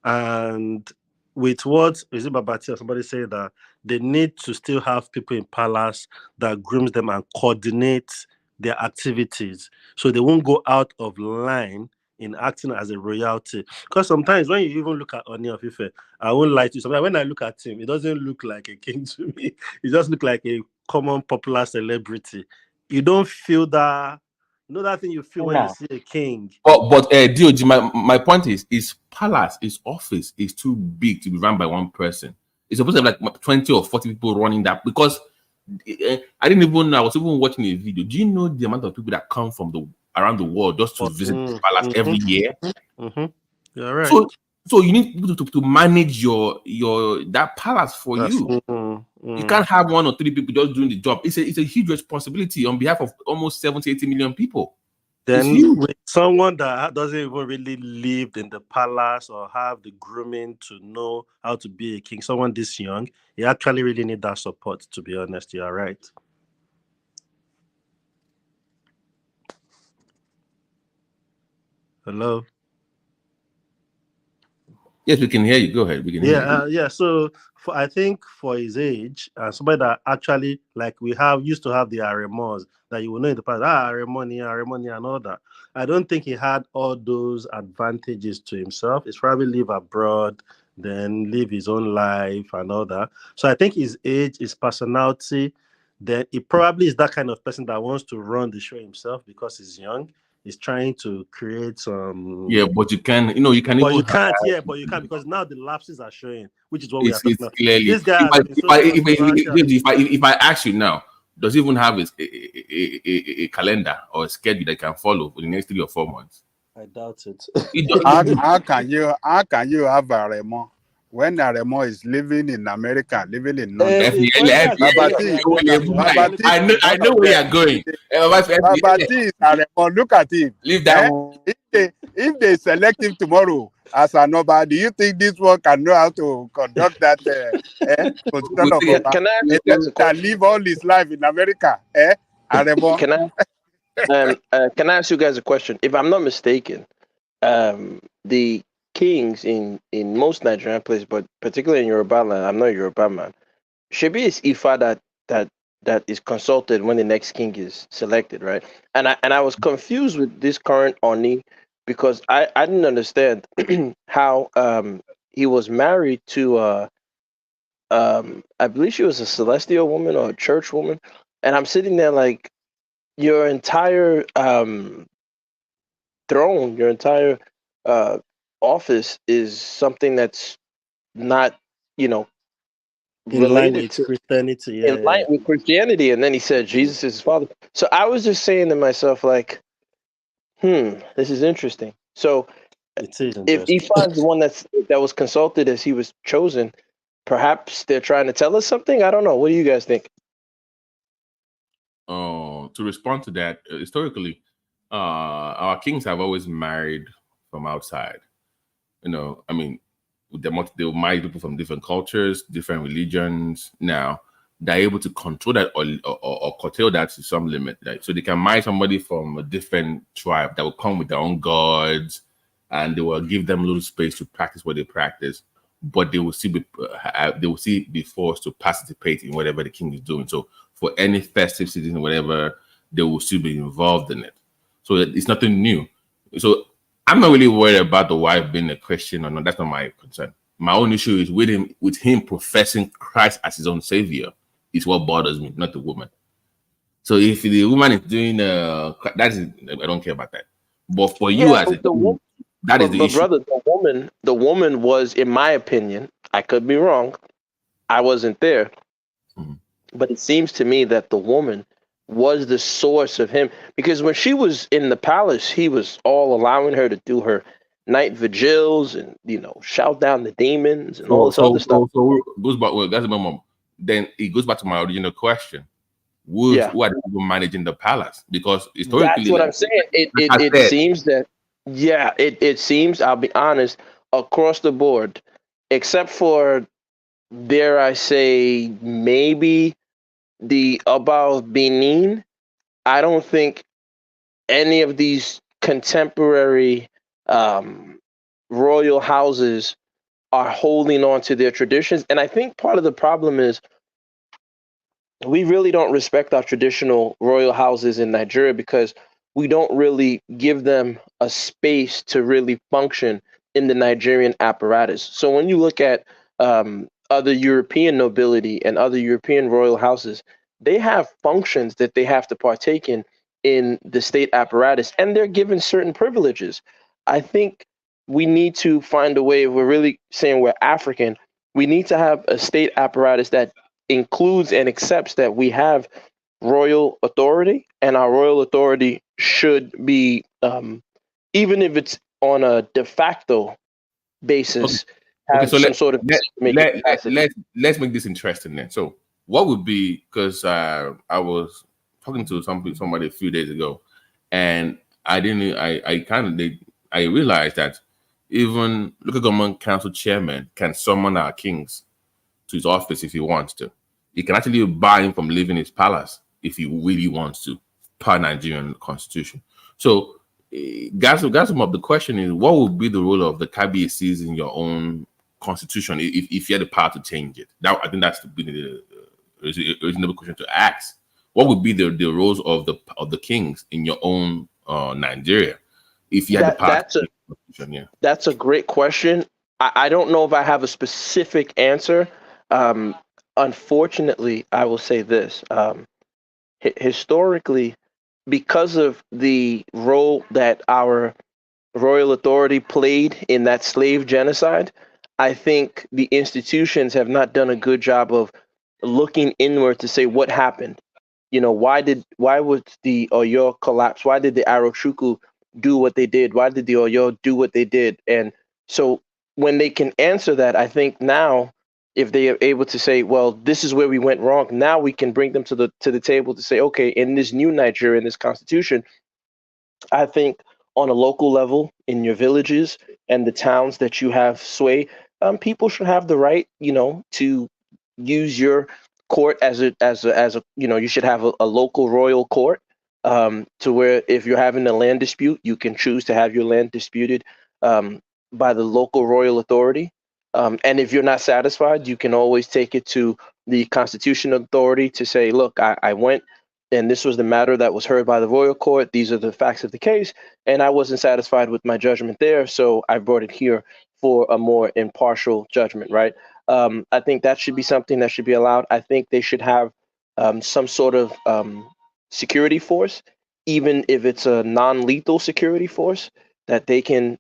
And with what is it Babati or somebody say that they need to still have people in palace that grooms them and coordinate their activities so they won't go out of line in acting as a royalty. Because sometimes when you even look at Oni of Ife, I won't lie to you. Sometimes when I look at him, it doesn't look like a king to me. It just looks like a common popular celebrity. You don't feel that, that thing you feel when you see a king. But DOG, my point is palace, his office is too big to be run by one person. It's supposed to have like 20 or 40 people running that, because I didn't even know. I was even watching a video. Do you know the amount of people that come from around the world just to visit this palace every year? You're right. So you need people to manage your that palace for you. You can't have 1 or 3 people just doing the job. It's a huge responsibility on behalf of almost 70, 80 million people. Then with someone that doesn't even really live in the palace or have the grooming to know how to be a king, someone this young, you actually really need that support, to be honest. You are right. Hello? Yes, we can hear you. Go ahead. We can hear you. So I think for his age, somebody that actually, like we used to have the Aremos that you will know in the past, Aremoni and all that. I don't think he had all those advantages to himself. He's probably live abroad, then live his own life and all that. So I think his age, his personality, then he probably is that kind of person that wants to run the show himself because he's young. He's trying to create some. Yeah, but you can, you can. But you can't. Yeah, but you can't, because now the lapses are showing, which is what we are talking about. Clearly, This guy. If I ask you now, does he even have a calendar or a schedule that can follow for the next 3 or 4 months? I doubt it. How can you have Aremo when Aremo is living in America, living in London? I know where you're going. Babati is Aremo. Look at him. Leave that one. If they select him tomorrow as a Nobel, do you think this one can know how to conduct that position of Oba? Can live all his life in America? Aremo. Can I ask you guys a question? If I'm not mistaken, the kings in most Nigerian places, but particularly in Yoruba land, I'm not a Yoruba man, Shebi is Ifa that is consulted when the next king is selected, right? And I was confused with this current Oni, because I didn't understand how he was married to I believe she was a celestial woman or a church woman, and I'm sitting there like, your entire throne, your entire office is something that's not, in line with Christianity. In line with Christianity. And then he said Jesus is his father. So I was just saying to myself, like, this is interesting. So if Ifa is the one that was consulted as he was chosen, perhaps they're trying to tell us something. I don't know. What do you guys think? To respond to that, historically, our kings have always married from outside. I mean, they will marry people from different cultures, different religions. Now they're able to control that or curtail that to some limit. Right? So they can marry somebody from a different tribe that will come with their own gods, and they will give them a little space to practice what they practice. But they will still be forced to participate in whatever the king is doing. So for any festive season, whatever, they will still be involved in it. So it's nothing new. So I'm not really worried about the wife being a Christian or not. That's not my concern. My own issue is with him professing Christ as his own savior. Is what bothers me, not the woman. So if the woman is doing I don't care about that. But for you as a woman, that is the issue. Brother, the woman was, in my opinion, I could be wrong, I wasn't there, but it seems to me that the woman was the source of him, because when she was in the palace, he was all allowing her to do her night vigils and shout down the demons and all this other stuff. So goes back. Well, that's the moment. Then it goes back to my original question: Who are the people managing the palace? Because historically, that's what I'm saying. It seems that it seems, I'll be honest, across the board, except for, dare I say, maybe the Oba of Benin, I don't think any of these contemporary royal houses are holding on to their traditions. And I think part of the problem is we really don't respect our traditional royal houses in Nigeria, because we don't really give them a space to really function in the Nigerian apparatus. So when you look at other European nobility and other European royal houses, they have functions that they have to partake in the state apparatus, and they're given certain privileges. I think we need to find a way, if we're really saying we're African, We need to have a state apparatus that includes and accepts that we have royal authority, and our royal authority should be, even if it's on a de facto basis, have so some sort of let's make this interesting then. So what would be, because I was talking to somebody a few days ago, and I realized that even local government council chairman can summon our kings to his office if he wants to. He can actually bar him from leaving his palace if he really wants to, per Nigerian constitution. So, Gasum up, the question is, what would be the role of the KBACs in your own constitution if you had the power to change it? That, I think that's the reasonable question to ask. What would be the roles of the kings in your own Nigeria if you had the power to change the constitution? Yeah. That's a great question. I don't know if I have a specific answer. Unfortunately, I will say this. Historically, because of the role that our royal authority played in that slave genocide, I think the institutions have not done a good job of looking inward to say what happened. You know, why was the Oyo collapse? Why did the Arochukwu do what they did? Why did the Oyo do what they did? And so when they can answer that, I think now, if they are able to say, well, this is where we went wrong, now we can bring them to the table to say, okay, in this new Nigeria, in this constitution, I think on a local level, in your villages and the towns that you have sway, people should have the right, you know, to use your court as a you know, you should have a local royal court, to where if you're having a land dispute, you can choose to have your land disputed by the local royal authority. And if you're not satisfied, you can always take it to the constitutional authority to say, look, I went and this was the matter that was heard by the royal court. These are the facts of the case. And I wasn't satisfied with my judgment there. So I brought it here for a more impartial judgment, right? I think that should be something that should be allowed. I think they should have some sort of security force, even if it's a non-lethal security force that they can,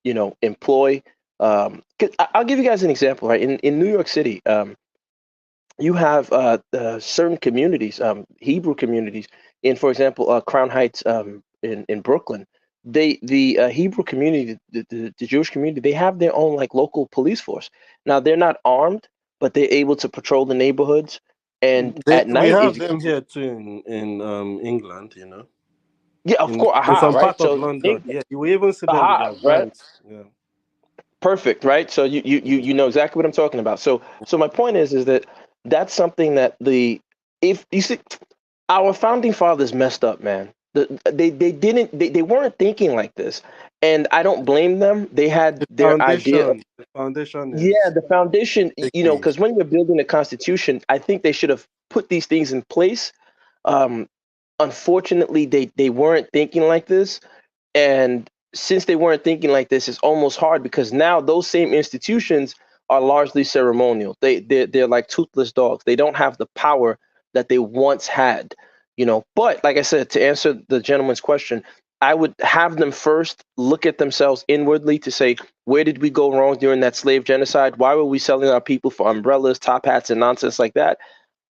you know, employ. I'll give you guys an example, right? In New York City, you have certain communities, Hebrew communities, in, for example, Crown Heights in Brooklyn. The Hebrew community, the Jewish community, they have their own like local police force. Now they're not armed, but they're able to patrol the neighborhoods. And at night, we have them here too in England, you know. Yeah, of course. In some right? part of London, yeah, you will even see them with their vans. Yeah. Perfect, right? So you know exactly what I'm talking about. So my point is that that's something that if you see, our founding fathers messed up, man. They weren't thinking like this, and I don't blame them. They had their idea. The foundation. The foundation. You know, because when you're building a constitution, I think they should have put these things in place. Unfortunately, they weren't thinking like this, and since they weren't thinking like this, it's almost hard because now those same institutions are largely ceremonial. They're like toothless dogs. They don't have the power that they once had, you know. But like I said, to answer the gentleman's question, I would have them first look at themselves inwardly to say, where did we go wrong during that slave genocide? Why were we selling our people for umbrellas, top hats, and nonsense like that?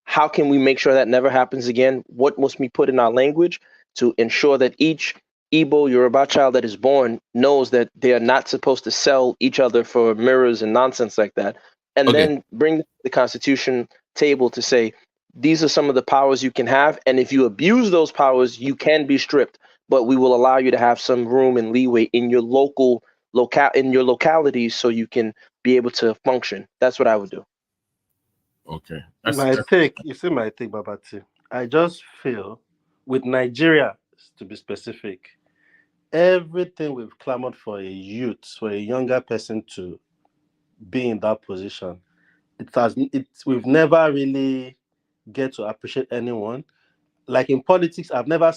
How can we make sure that never happens again? What must we put in our language to ensure that each Igbo Yoruba child that is born knows that they are not supposed to sell each other for mirrors and nonsense like that, and then bring the Constitution table to say, these are some of the powers you can have, and if you abuse those powers, you can be stripped, but we will allow you to have some room and leeway in your localities so you can be able to function. That's what I would do. Okay. My take, Babati. I just feel with Nigeria, to be specific, everything we've clamored for a youth, for a younger person to be in that position, we've never really get to appreciate anyone. Like in politics, I've not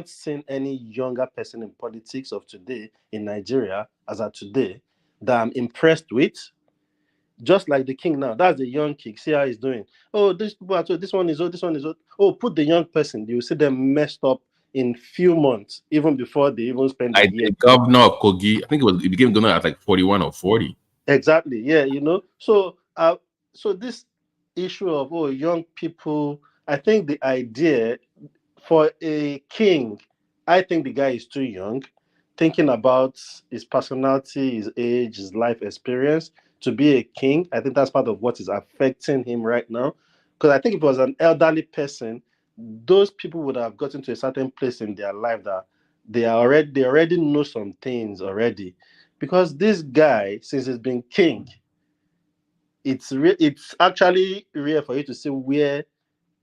seen any younger person in politics of today in Nigeria as of today that I'm impressed with. Just like the king now, that's the young king. See how he's doing. Oh, this one is old, this one is old. Oh, put the young person. You see them messed up in few months, even before they even spend a year. The governor of Kogi, I think he became governor at like 41 or 40. Exactly. Yeah, you know. So So this issue of young people, I think the idea for a king, I think the guy is too young, thinking about his personality, his age, his life experience to be a king. I think that's part of what is affecting him right now. Because I think if it was an elderly person, those people would have gotten to a certain place in their life that they already know some things already. Because this guy, since he's been king, it's actually rare for you to see where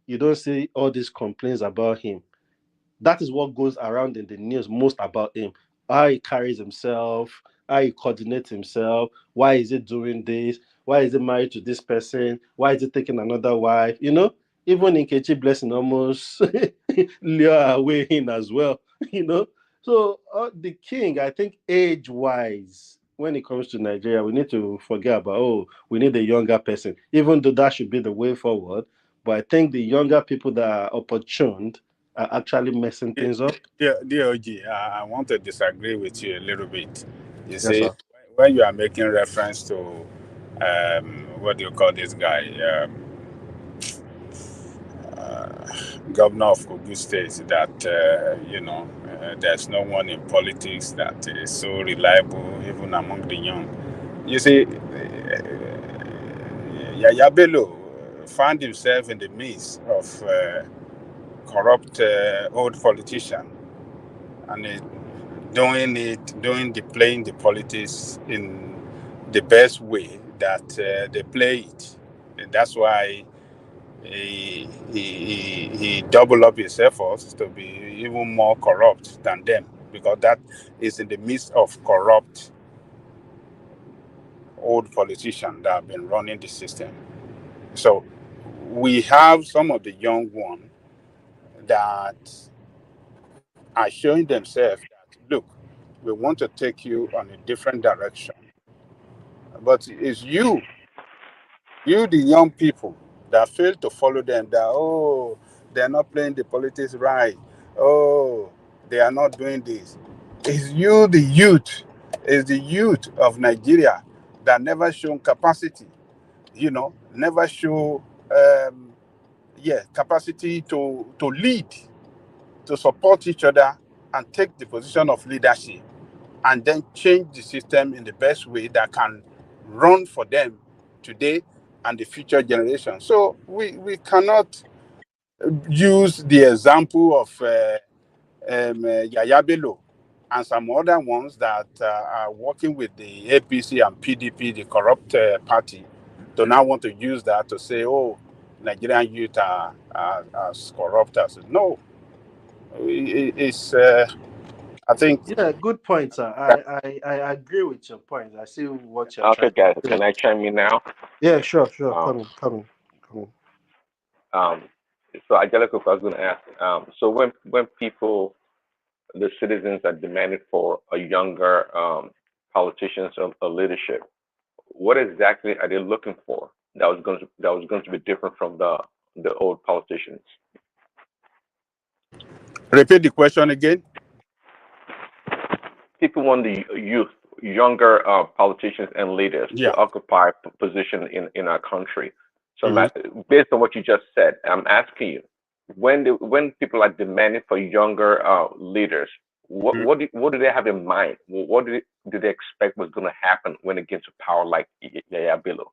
you don't see all these complaints about him. That is what goes around in the news most about him. How he carries himself, how he coordinates himself, why is he doing this, why is he married to this person, why is he taking another wife, even Nkechi Blessing almost lure away in as well, So the king, I think age-wise, when it comes to Nigeria, we need to forget about, we need a younger person, even though that should be the way forward. But I think the younger people that are opportuned are actually messing things up. DOG, I want to disagree with you a little bit. You Yes, see, sir. when you are making reference to, what do you call this guy? Governor of Kogi State, that, there's no one in politics that is so reliable, even among the young. You see, Yaya Bello found himself in the midst of corrupt old politician, and playing the politics in the best way that they play it. And that's why he doubled up his efforts to be even more corrupt than them, because that is in the midst of corrupt old politicians that have been running the system. So we have some of the young ones that are showing themselves that, look, we want to take you on a different direction. But it's you, the young people, that fail to follow them, that, they're not playing the politics right. They are not doing this. It's you, the youth. It's the youth of Nigeria that never shown capacity, never show capacity to lead, to support each other and take the position of leadership, and then change the system in the best way that can run for them today and the future generation. So we cannot use the example of Yaya Bello and some other ones that are working with the APC and PDP, the corrupt party, to now want to use that to say, Nigerian youth are as corrupt as no. It's I think. Yeah, good point, sir. I agree with your point. I see what you're Okay, trying guys, to say. can I chime in now? Yeah, sure. Come in. So Angelica, I was going to ask. So when people, the citizens, are demanding for a younger politicians of leadership, what exactly are they looking for that was going to be different from the old politicians? Repeat the question again. People want the younger politicians and leaders to occupy position in our country. So based on what you just said, I'm asking you, when people are demanding for younger leaders, what do they have in mind? What do they expect was going to happen when it gets to power, like Yaya Bello?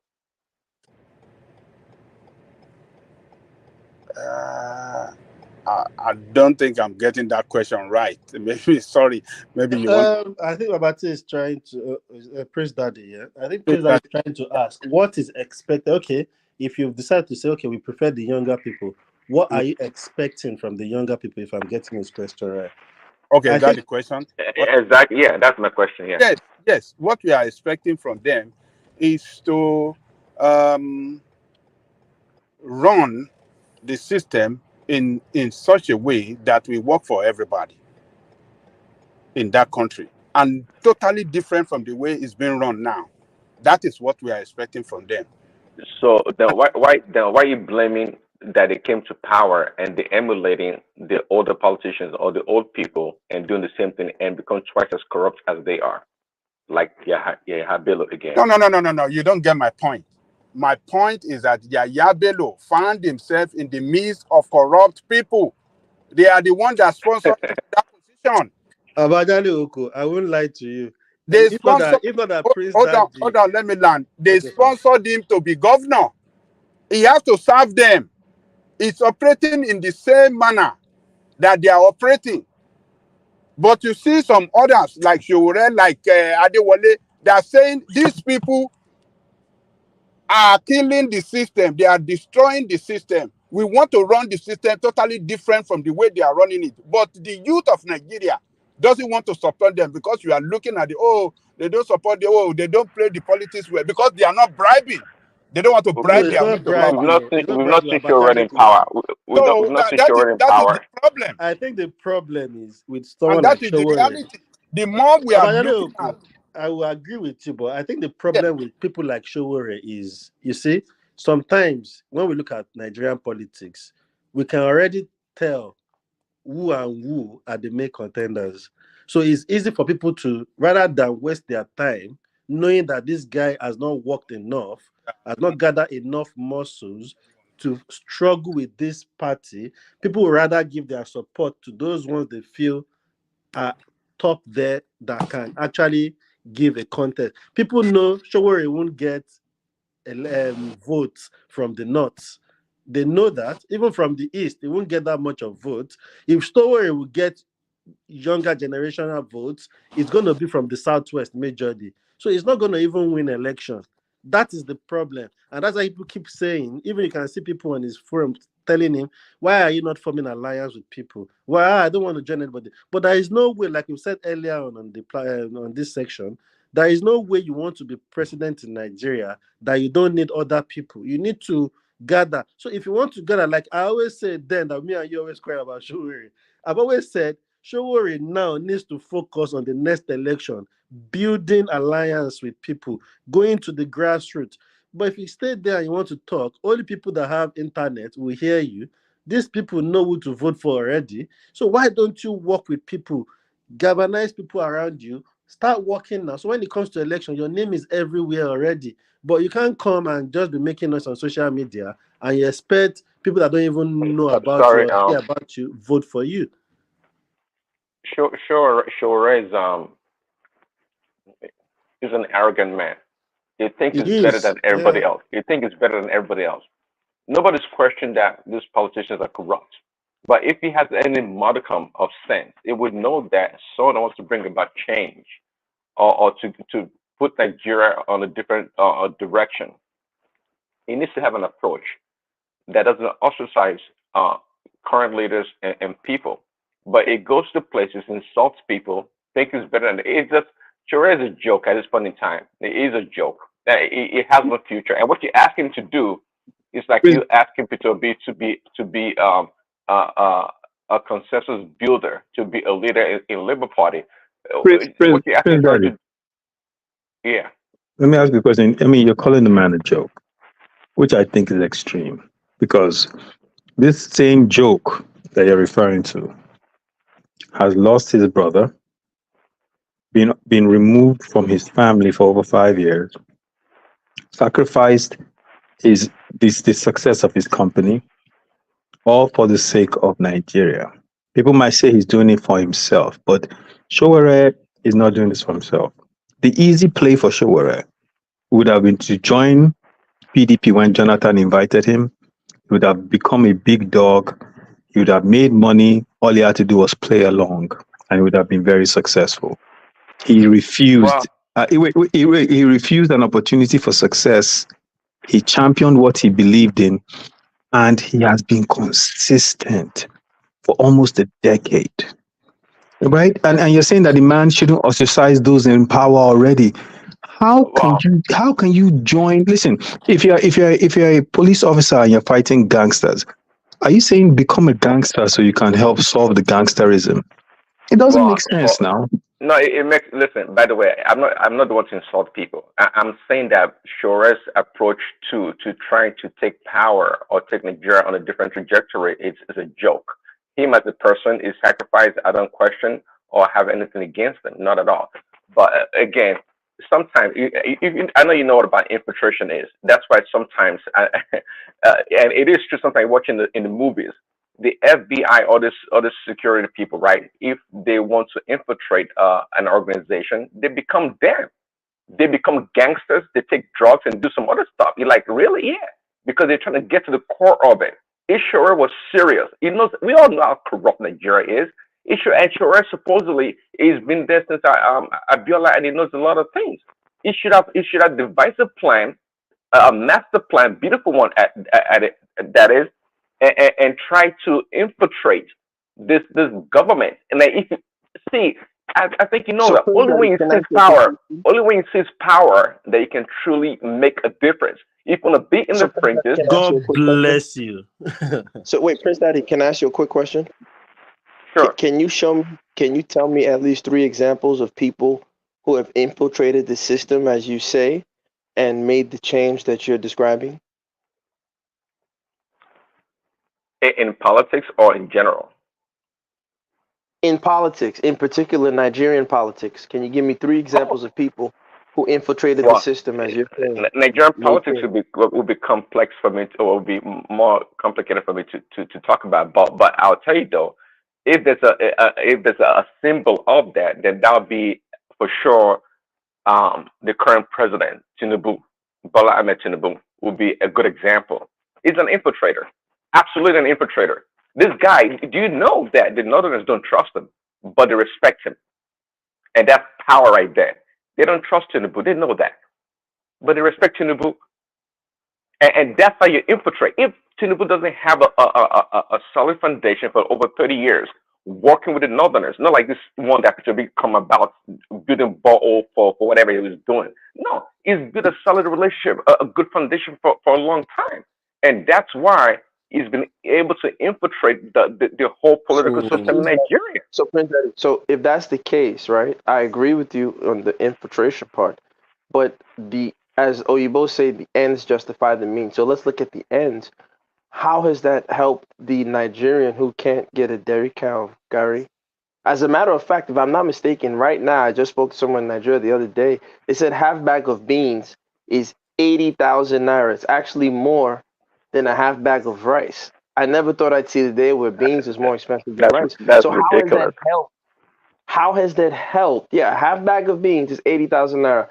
I don't think I'm getting that question right. Maybe you want. I think Babati is trying to Prince Daddy. Yeah, I think Prince Daddy is trying to ask what is expected. Okay, if you've decided to say, okay, we prefer the younger people, what are you expecting from the younger people? If I'm getting his question right. Okay, got the question. Exactly. Yeah, that's my question. Yeah. Yes. What we are expecting from them is to run the system in such a way that we work for everybody in that country, and totally different from the way it's being run now. That is what we are expecting from them. So then why are you blaming that they came to power and they emulating the older politicians or the old people and doing the same thing and become twice as corrupt as they are, like Yaya Bello again? No. You don't get my point. My point is that Yaya Bello found himself in the midst of corrupt people. They are the ones that sponsored him to that position. Abadali Oko, I won't lie to you. They If not sponsored. that Prince Hold on, let me land. They sponsored him to be governor. He has to serve them. It's operating in the same manner that they are operating. But you see some others like Showore, like Adewale, they are saying these people are killing the system. They are destroying the system. We want to run the system totally different from the way they are running it. But the youth of Nigeria doesn't want to support them because you are looking at they don't support they don't play the politics well because they are not bribing. They don't want to bribe their way to power. We've not seen Showore in power. We've not seen Showore in that is power. the problem. I think the problem is with someone And that like is the Showore. reality. The more we are Abadali looking Oko, at, I will agree with you, but I think the problem with people like Showore is, you see, sometimes when we look at Nigerian politics, we can already tell who and who are the main contenders. So it's easy for people to, rather than waste their time, knowing that this guy has not worked enough, has not gathered enough muscles to struggle with this party, people would rather give their support to those ones they feel are top there that can actually give a contest. People know Showore won't get votes from the north. They know that even from the east, they won't get that much of votes. If Showore will get younger generational votes, it's going to be from the southwest majorly. So it's not going to even win elections. That is the problem. And that's why people keep saying, even you can see people on his forum telling him, why are you not forming alliance with people? Why I don't want to join anybody. But there is no way, like you said earlier on this section, there is no way you want to be president in Nigeria that you don't need other people. You need to gather. So if you want to gather, like I always say then, that me and you always cry about Showore. I've always said Showore now needs to focus on the next election, building alliance with people, going to the grassroots. But if you stay there and you want to talk, only people that have internet will hear you. These people know who to vote for already. So why don't you work with people, galvanize people around you, start working now? So when it comes to election, your name is everywhere already. But you can't come and just be making noise on social media and you expect people that don't even know about you or care about you vote for you. Showore is an arrogant man. He thinks he's better than everybody else. He thinks he's better than everybody else. Nobody's questioned that these politicians are corrupt. But if he has any modicum of sense, it would know that someone wants to bring about change or to put Nigeria on a different direction. He needs to have an approach that doesn't ostracize current leaders and people. But it goes to places, insults people, thinks it's better than it's just. Showore is a joke at this point in time. It is a joke. It has no future. And what you ask him to do is like you ask him to be a consensus builder, to be a leader in Labour Party. Yeah. Let me ask you a question. I mean, you're calling the man a joke, which I think is extreme, because this same joke that you're referring to has lost his brother, been removed from his family for over 5 years, sacrificed the success of his company, all for the sake of Nigeria. People might say he's doing it for himself, but Showore is not doing this for himself. The easy play for Showore would have been to join PDP when Jonathan invited him. He would have become a big dog. He would have made money. All he had to do was play along, and he would have been very successful. He refused. He refused an opportunity for success. He championed what he believed in, and he has been consistent for almost a decade. Right? And you're saying that the man shouldn't ostracize those in power already. How can you join? Listen, if you're a police officer and you're fighting gangsters, are you saying become a gangster so you can help solve the gangsterism? It doesn't make sense now. No, it makes. Listen, by the way, I'm not the one to insult people. I'm saying that Showore's approach to trying to take power or take Nigeria on a different trajectory is a joke. Him as a person is sacrificed. I don't question or have anything against him, not at all. But again, sometimes I know you know what about infiltration is. That's why sometimes, and it is true. Sometimes watching in the movies, the FBI or this security people, right? If they want to infiltrate an organization, they become them. They become gangsters. They take drugs and do some other stuff. You're like, really? Yeah, because they're trying to get to the core of it. Ishorer was serious. He knows. We all know how corrupt Nigeria is. Ishorer supposedly has been there since Abiola, and he knows a lot of things. He should have devised a plan, a master plan, beautiful one at it, that is, and try to infiltrate this government. And then if you see, I think you know that only when you seize power, that you can truly make a difference. If you want to be in the fringes, God bless you. So wait, Prince Daddy, can I ask you a quick question? Sure. Can you tell me at least 3 examples of people who have infiltrated the system, as you say, and made the change that you're describing? In politics or in general? In politics, in particular Nigerian politics. Can you give me 3 examples of people who infiltrated the system, as you're saying? Nigerian politics would be complex for me, or would be more complicated for me to talk about. But I'll tell you though, if there's a symbol of that, then that would be for sure the current president, Tinubu, Bola Ahmed Tinubu, would be a good example. He's an infiltrator, absolutely an infiltrator. This guy, do you know that the Northerners don't trust him, but they respect him? And that's power right there. They don't trust Tinubu, they know that, but they respect Tinubu. And that's how you infiltrate. If Tinubu doesn't have a solid foundation for over 30 years, working with the Northerners, not like this one that could become about building borehole for whatever he was doing. No, he's built a solid relationship, a good foundation for a long time. And that's why he's been able to infiltrate the whole political system in Nigeria. So if that's the case, right, I agree with you on the infiltration part, but as Oyibo say, the ends justify the means. So let's look at the ends. How has that helped the Nigerian who can't get a dairy cow, Gary? As a matter of fact, if I'm not mistaken, right now, I just spoke to someone in Nigeria the other day. They said half bag of beans is 80,000 naira. It's actually more than a half bag of rice. I never thought I'd see the day where beans is more expensive than rice. That's so ridiculous. How has that helped? How has that helped? Yeah, a half bag of beans is 80,000 naira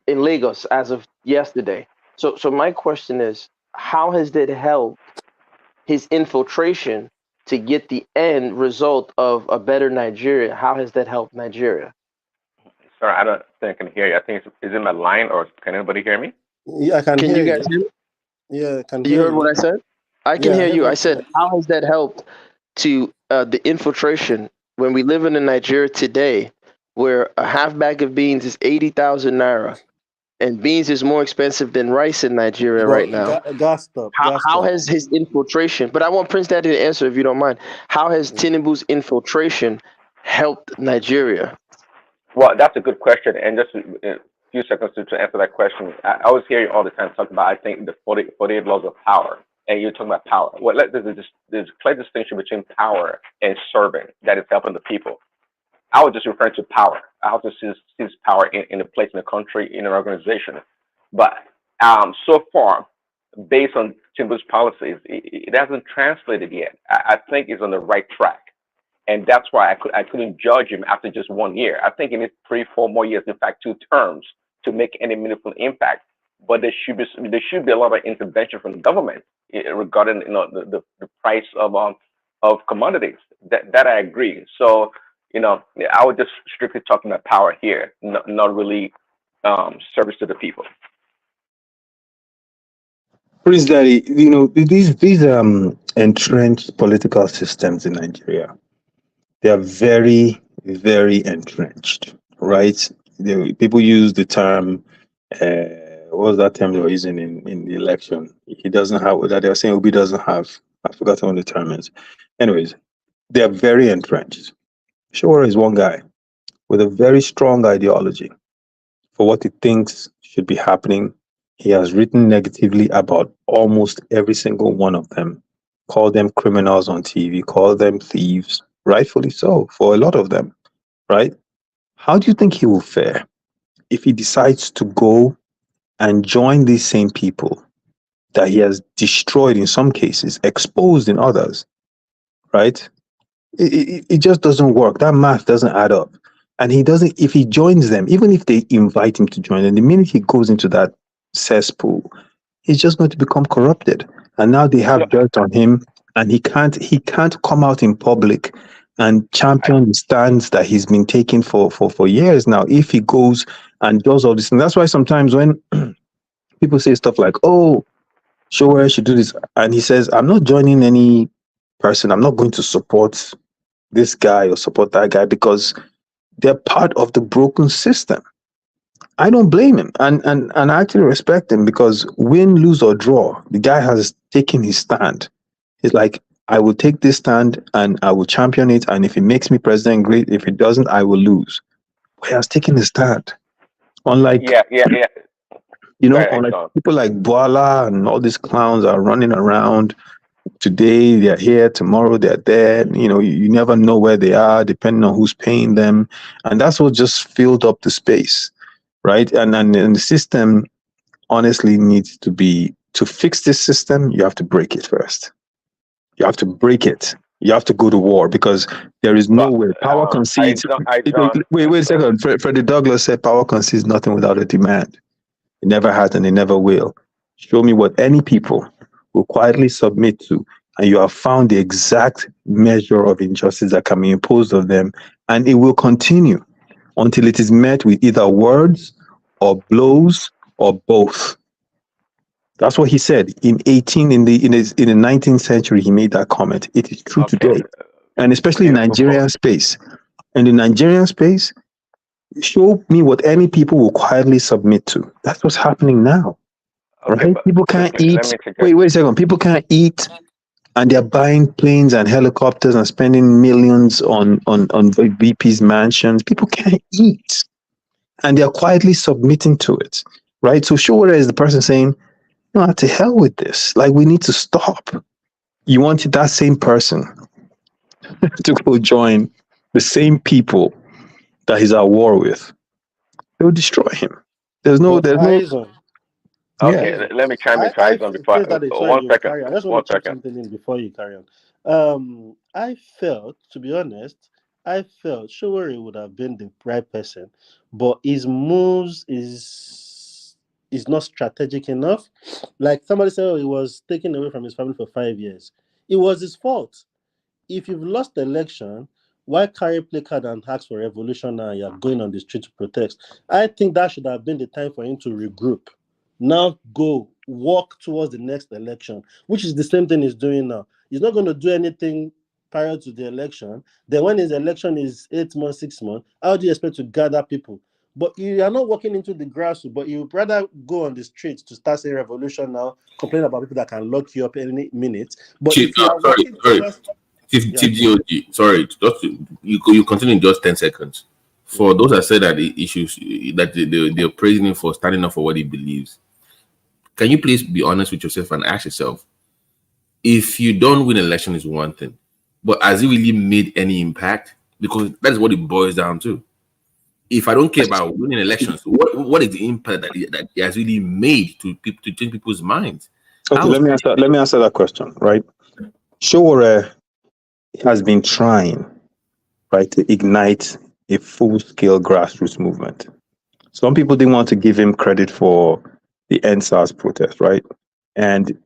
in Lagos as of yesterday. So my question is, how has that helped his infiltration to get the end result of a better Nigeria? How has that helped Nigeria? Sorry, I don't think I can hear you. I think is it my line, or can anybody hear me? Yeah, I can hear you. Guys hear me? Yeah, I can you hear heard what I said? I can hear you. I said, that. how has that helped to the infiltration when we live in Nigeria today, where a half bag of beans is 80,000 naira, and beans is more expensive than rice in Nigeria right now? How has his infiltration? But I want Prince Daddy to answer, if you don't mind. How has Tinubu's infiltration helped Nigeria? Well, that's a good question, and just a few seconds to answer that question. I always hear you all the time talk about, I think, the 48 laws of power, and you're talking about power. Well, there's a clear distinction between power and serving, that is helping the people. I was just referring to power. I also see power in a place in the country, in an organization. But so far, based on Tinubu's policies, it hasn't translated yet. I think it's on the right track. And that's why I couldn't judge him after just 1 year. I think he needs 3-4 more years, in fact 2 terms, to make any meaningful impact. But there should be a lot of intervention from the government regarding the price of commodities. That I agree. So I would just strictly talking about power here, not really service to the people. Prince Daddy, these entrenched political systems in Nigeria, they are very, very entrenched, right? People use the term, what was that term they were using in the election? He doesn't have that. They were saying Obi doesn't have. I forgot what the term is. Anyways, they are very entrenched. Showore is one guy with a very strong ideology for what he thinks should be happening. He has written negatively about almost every single one of them, called them criminals on TV, called them thieves, rightfully so, for a lot of them, right? How do you think he will fare if he decides to go and join these same people that he has destroyed in some cases, exposed in others, right? It just doesn't work. That math doesn't add up. And he doesn't, if he joins them, even if they invite him to join them, the minute he goes into that cesspool, he's just going to become corrupted. And now they have dirt on him, and he can't come out in public and champion the stands that he's been taking for years now. If he goes and does all this, and that's why sometimes when people say stuff like, "Oh, Sowore should do this," and he says, "I'm not joining any person. I'm not going to support this guy or support that guy because they're part of the broken system." I don't blame him, and I actually respect him because win, lose or draw, the guy has taken his stand. He's like, I will take this stand and I will champion it, and if it makes me president, great. If it doesn't, I will lose. But he has taken his stand. Unlike you know, unlike people like Boala and all these clowns are running around. Today they're here, tomorrow they're there. You know, you never know where they are, depending on who's paying them, and that's what just filled up the space, right? And the system honestly needs to fix this system. You have to break it first. You have to break it. You have to go to war because there is no way. Power concedes. Wait a second. Freddie Douglass said power concedes nothing without a demand. It never has and it never will. Show me what any people will quietly submit to, and you have found the exact measure of injustice that can be imposed on them, and it will continue until it is met with either words or blows or both. That's what he said in the 19th century. He made that comment. It is true today, and especially in Nigerian space. In the Nigerian space, show me what any people will quietly submit to. That's what's happening now. Right? People can't eat. Wait a second. People can't eat, and they're buying planes and helicopters and spending millions on VP's mansions. People can't eat, and they're quietly submitting to it. Right? So Sowore is the person saying, "No, to hell with this. Like, we need to stop." You want that same person to go join the same people that he's at war with. They will destroy him. There's no. Okay, let me chime in before. One second. I just want to check something in before you carry on. I felt, to be honest, Sowore would have been the right person, but his moves is not strategic enough. Like somebody said, he was taken away from his family for 5 years. It was his fault. If you've lost the election, why carry placard and ask for revolution now? You're going on the street to protest. I think that should have been the time for him to regroup. Now walk towards the next election, which is the same thing he's doing now. He's not going to do anything prior to the election. Then when his election is 8 months, 6 months, how do you expect to gather people? But you are not walking into the grassroots, but you rather go on the streets to start saying revolution now, complain about people that can lock you up any minute. But Chief, sorry, you continue in just 10 seconds. For those that say that the issues that they're praising him for standing up for what he believes, can you please be honest with yourself and ask yourself, if you don't win an election is one thing, but has it really made any impact? Because that is what it boils down to. If I don't care about winning elections, what is the impact that it has really made to change people's minds? Okay, let me answer that question, right? Sowore has been trying, right, to ignite a full-scale grassroots movement. Some people didn't want to give him credit for the EndSARS protest, right? And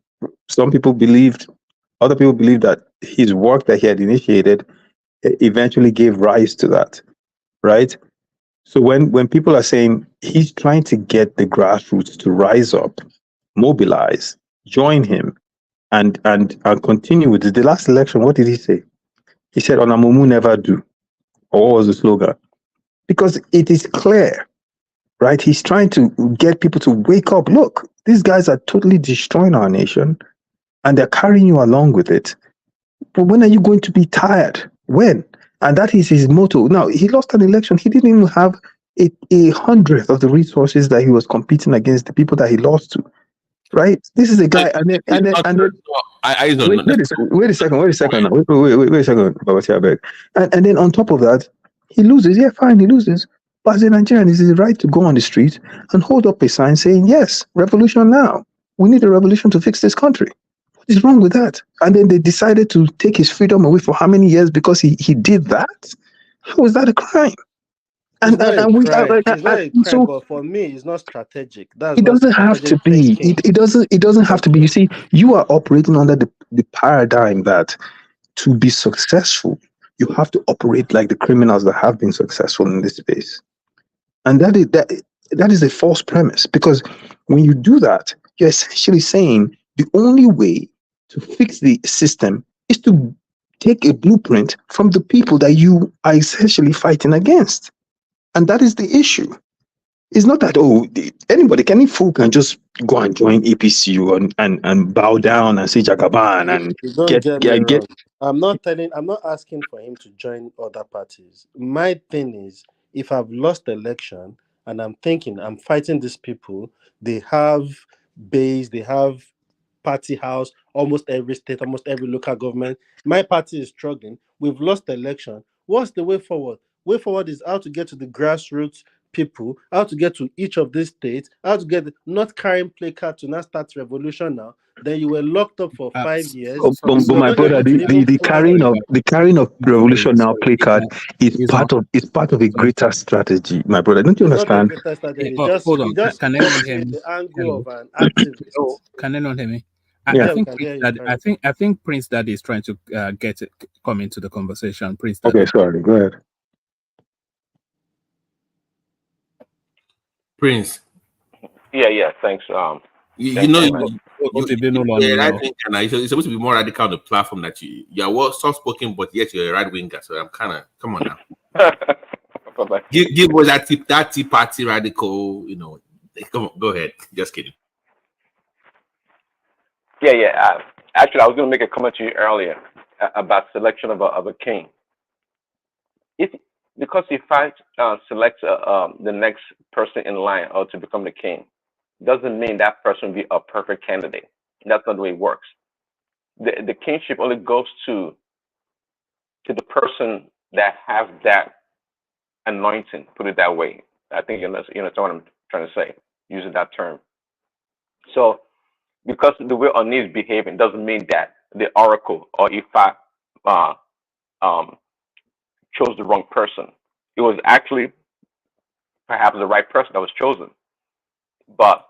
other people believed that his work that he had initiated eventually gave rise to that, right? So when people are saying he's trying to get the grassroots to rise up, mobilize, join him, and continue with it. The last election, what did he say? He said, "Onamumu never do." Or what was the slogan? Because it is clear, right? He's trying to get people to wake up. Look, these guys are totally destroying our nation, and they're carrying you along with it. But when are you going to be tired? When? And that is his motto. Now, he lost an election. He didn't even have a hundredth of the resources that he was competing against the people that he lost to. Right? This is a guy, wait a second, Babati Abeg. And then on top of that, he loses. Yeah, fine, he loses. But as a Nigerian, it's his right to go on the street and hold up a sign saying, yes, revolution now. We need a revolution to fix this country. What is wrong with that? And then they decided to take his freedom away for how many years because he did that? How is that a crime? It's not a crime. It's not a crime, but for me, it's not strategic. That's It not doesn't have to strategic be. thinking. It doesn't have to be. You see, you are operating under the paradigm that to be successful, you have to operate like the criminals that have been successful in this space. And that is a false premise, because when you do that, you're essentially saying the only way to fix the system is to take a blueprint from the people that you are essentially fighting against. And that is the issue. It's not that, any fool can just go and join APCU and bow down and say Jagaban and Don't get me wrong. I'm not asking for him to join other parties. My thing is, if I've lost the election and I'm thinking I'm fighting these people, they have base, they have party house, almost every state, almost every local government. My party is struggling. We've lost the election. What's the way forward? Way forward is how to get to the grassroots people, how to get to each of these states, how to get not carrying placard to now start revolution now. Then you were locked up for 5 years. But my brother, the carrying of revolution now placard is part of a greater strategy, my brother. Don't you understand? Hold on. Can anyone hear me? The angle of an activist. Can anyone hear me? I think Prince Daddy is trying to come into the conversation. Prince Daddy. Okay, sorry. Go ahead. Prince. Yeah. Thanks. You know, it's supposed to be more radical on the platform that you're soft spoken, but yet you're a right winger. So I'm kind of, come on now. give us that tea party radical, come on, go ahead. Just kidding. Yeah. Actually, I was going to make a comment to you earlier about selection of a king. Because if I select the next person in line or to become the king, doesn't mean that person will be a perfect candidate. That's not the way it works. The kingship only goes to the person that has that anointing, put it that way. I think you understand what I'm trying to say, using that term. So, because the way Oni is behaving doesn't mean that the oracle or Ifa chose the wrong person. It was actually perhaps the right person that was chosen, but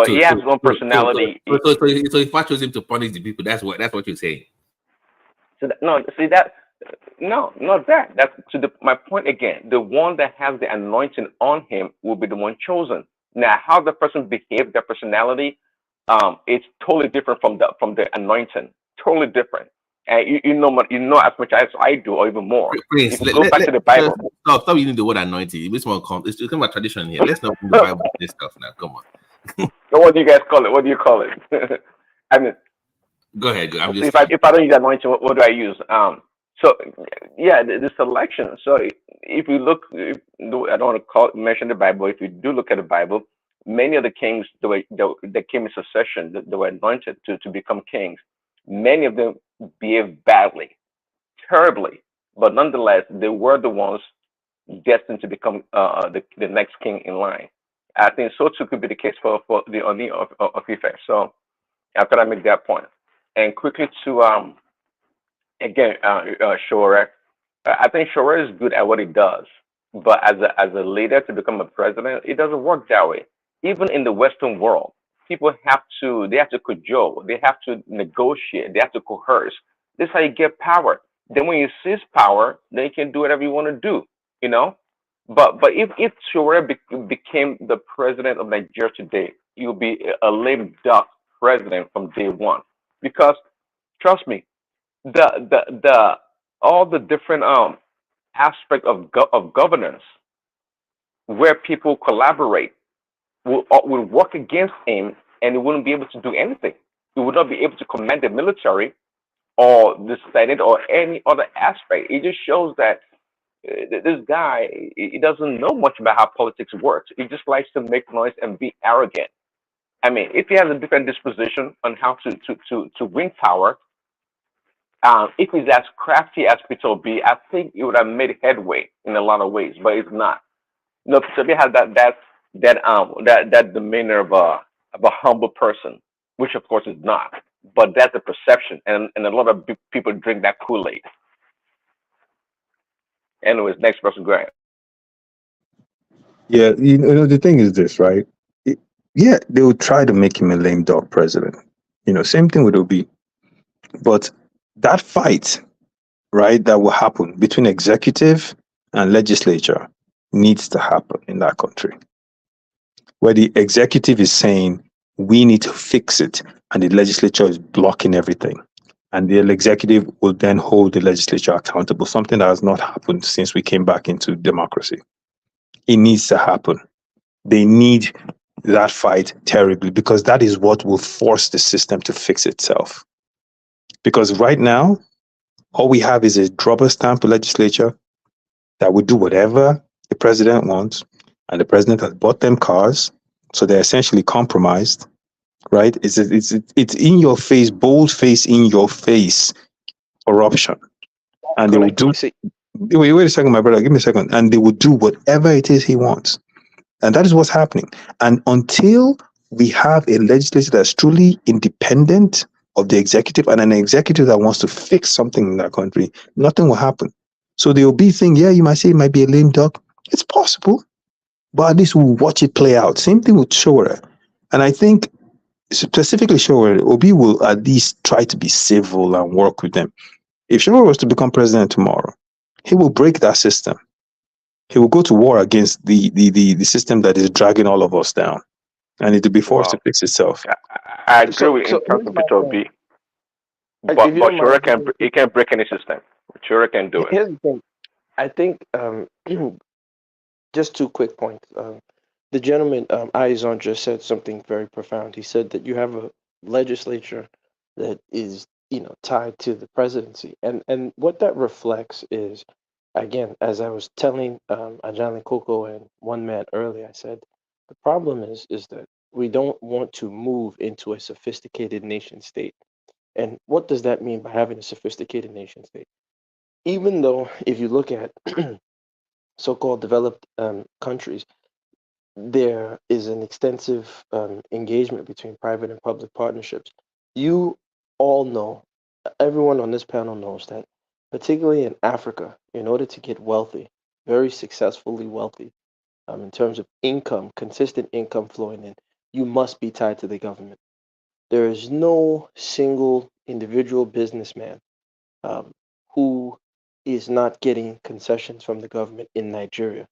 he has his own personality. So if I chose him to punish the people, that's what you're saying. So not that. That's my point again. The one that has the anointing on him will be the one chosen. Now, how the person behaves, their personality, it's totally different from the anointing. Totally different. And you know as much as I do, or even more. Please, go back to the Bible. Stop using the word anointing. It's kind of tradition here. Let's not do the Bible this stuff now. Come on. So what do you guys call it? What do you call it? I mean, go ahead. If I don't use anointing, what do I use? So yeah, the selection. So if you look, I don't want to mention the Bible. If you do look at the Bible, many of the kings that came in succession, that were anointed to become kings, many of them behaved badly, terribly, but nonetheless, they were the ones destined to become the next king in line. I think so too could be the case for the Oni of Ife. So I thought I'd make that point. And quickly to again, Sowore. I think Sowore is good at what he does, but as a leader to become a president, it doesn't work that way. Even in the Western world, people have to cajole, they have to negotiate, they have to coerce. This is how you get power. Then when you seize power, then you can do whatever you want to do, But if Sowore became the president of Nigeria today, he will be a lame duck president from day one. Because trust me, all the different aspect of governance where people collaborate will work against him, and he wouldn't be able to do anything. He would not be able to command the military or the Senate or any other aspect. It just shows that this guy, he doesn't know much about how politics works. He just likes to make noise and be arrogant. I mean, if he has a different disposition on how to win power, if he's as crafty as Peter Obi, I think he would have made headway in a lot of ways, but it's not. No, Sabi has that demeanor of a humble person, which of course is not. But that's the perception, and a lot of people drink that Kool-Aid. Anyways, next person, go ahead. Yeah, the thing is this, right? Yeah, they would try to make him a lame duck president. Same thing with Obi. But that fight, right, that will happen between executive and legislature needs to happen in that country, where the executive is saying we need to fix it, and the legislature is blocking everything. And the executive will then hold the legislature accountable, something that has not happened since we came back into democracy. It needs to happen. They need that fight terribly, because that is what will force the system to fix itself. Because right now, all we have is a rubber stamp legislature that will do whatever the president wants, and the president has bought them cars, so they're essentially compromised, right? It's in your face, bold face in your face corruption, and they will do. Wait a second, my brother. Give me a second, and they will do whatever it is he wants, and that is what's happening. And until we have a legislature that's truly independent of the executive, and an executive that wants to fix something in that country, nothing will happen. So the Obi thing, yeah, you might say it might be a lame duck. It's possible, but at least we'll watch it play out. Same thing with Showore. And I think specifically Showore, Obi will at least try to be civil and work with them. If Showore was to become president tomorrow, he will break that system. He will go to war against the system that is dragging all of us down. And it will be forced to fix itself. I agree with in terms of Peter Obi. But Showore can't break any system. Showore can do it. Here's the thing. I think just 2 quick points. The gentleman, Aizon, just said something very profound. He said that you have a legislature that is, tied to the presidency. And what that reflects is, again, as I was telling Ajahn Koko and one man earlier, I said, the problem is that we don't want to move into a sophisticated nation state. And what does that mean by having a sophisticated nation state? Even though if you look at so-called developed countries, there is an extensive engagement between private and public partnerships. You all know, everyone on this panel knows that, particularly in Africa, in order to get wealthy, very successfully wealthy, in terms of income, consistent income flowing in, you must be tied to the government. There is no single individual businessman who is not getting concessions from the government in Nigeria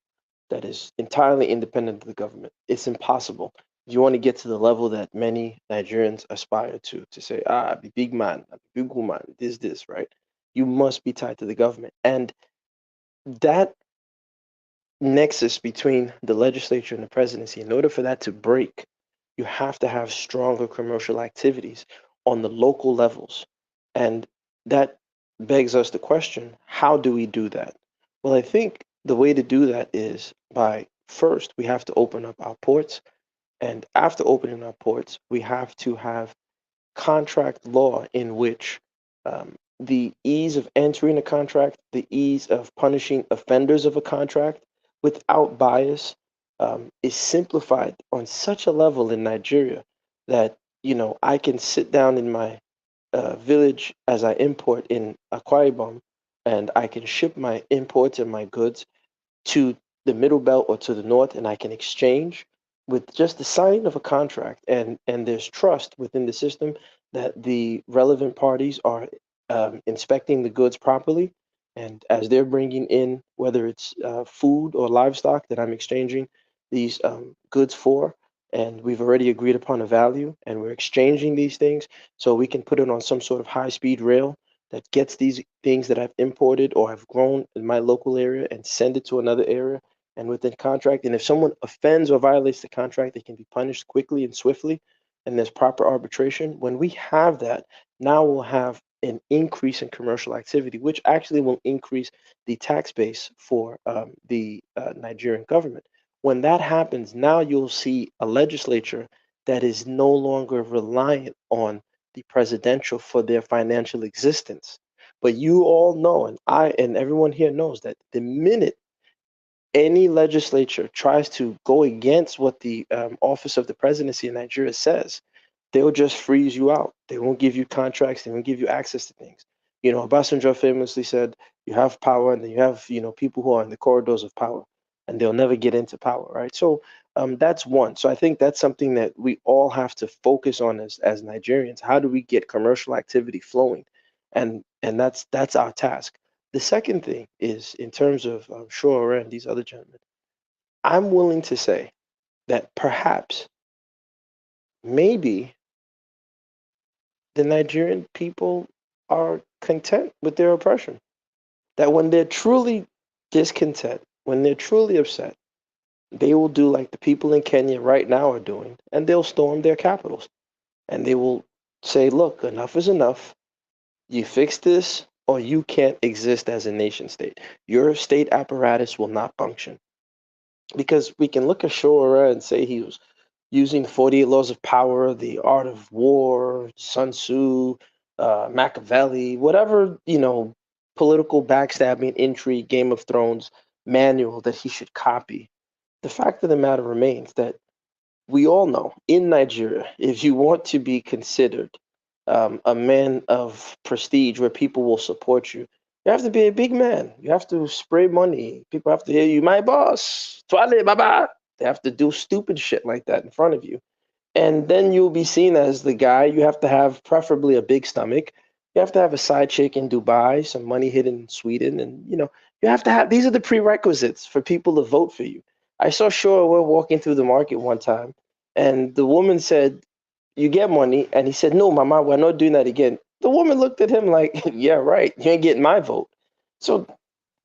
that is entirely independent of the government. It's impossible. If you want to get to the level that many Nigerians aspire to say, be big man, big woman, this, right? You must be tied to the government. And that nexus between the legislature and the presidency, in order for that to break, you have to have stronger commercial activities on the local levels. And that begs us the question, how do we do that? Well, I think the way to do that is by, first, we have to open up our ports. And after opening our ports, we have to have contract law in which the ease of entering a contract, the ease of punishing offenders of a contract without bias is simplified on such a level in Nigeria that, I can sit down in my village as I import in Akwa Ibom, and I can ship my imports and my goods to the middle belt or to the north, and I can exchange with just the signing of a contract, and there's trust within the system that the relevant parties are inspecting the goods properly, and as they're bringing in, whether it's food or livestock that I'm exchanging these goods for, and we've already agreed upon a value, and we're exchanging these things so we can put it on some sort of high-speed rail that gets these things that I've imported or have grown in my local area and send it to another area and within contract. And if someone offends or violates the contract, they can be punished quickly and swiftly, and there's proper arbitration. When we have that, now we'll have an increase in commercial activity, which actually will increase the tax base for the Nigerian government. When that happens, now you'll see a legislature that is no longer reliant on the presidential for their financial existence. But you all know, and I and everyone here knows, that the minute any legislature tries to go against what the office of the presidency in Nigeria says, they'll just freeze you out. They won't give you contracts. They won't give you access to things. You know, Obasanjo famously said, you have power and then you have, you know, people who are in the corridors of power and they'll never get into power, right? So that's one. So I think that's something that we all have to focus on as Nigerians. How do we get commercial activity flowing? And that's our task. The second thing is in terms of Shore and these other gentlemen, I'm willing to say that perhaps, maybe the Nigerian people are content with their oppression. That when they're truly discontent, when they're truly upset, they will do like the people in Kenya right now are doing, and they'll storm their capitals. And they will say, look, enough is enough. You fix this, or you can't exist as a nation state. Your state apparatus will not function. Because we can look at Shore and say he was using 48 laws of power, the art of war, Sun Tzu, Machiavelli, whatever, you know, political backstabbing, intrigue, Game of Thrones manual that he should copy. The fact of the matter remains that we all know in Nigeria, if you want to be considered a man of prestige where people will support you, you have to be a big man. You have to spray money. People have to hear you, my boss, Twale Baba. They have to do stupid shit like that in front of you. And then you'll be seen as the guy. You have to have preferably a big stomach. You have to have a side chick in Dubai, some money hidden in Sweden. And, you know, you have to have, these are the prerequisites for people to vote for you. I saw Shore walking through the market one time, and the woman said, you get money. And he said, no, mama, we're not doing that again. The woman looked at him like, yeah, right. You ain't getting my vote. So,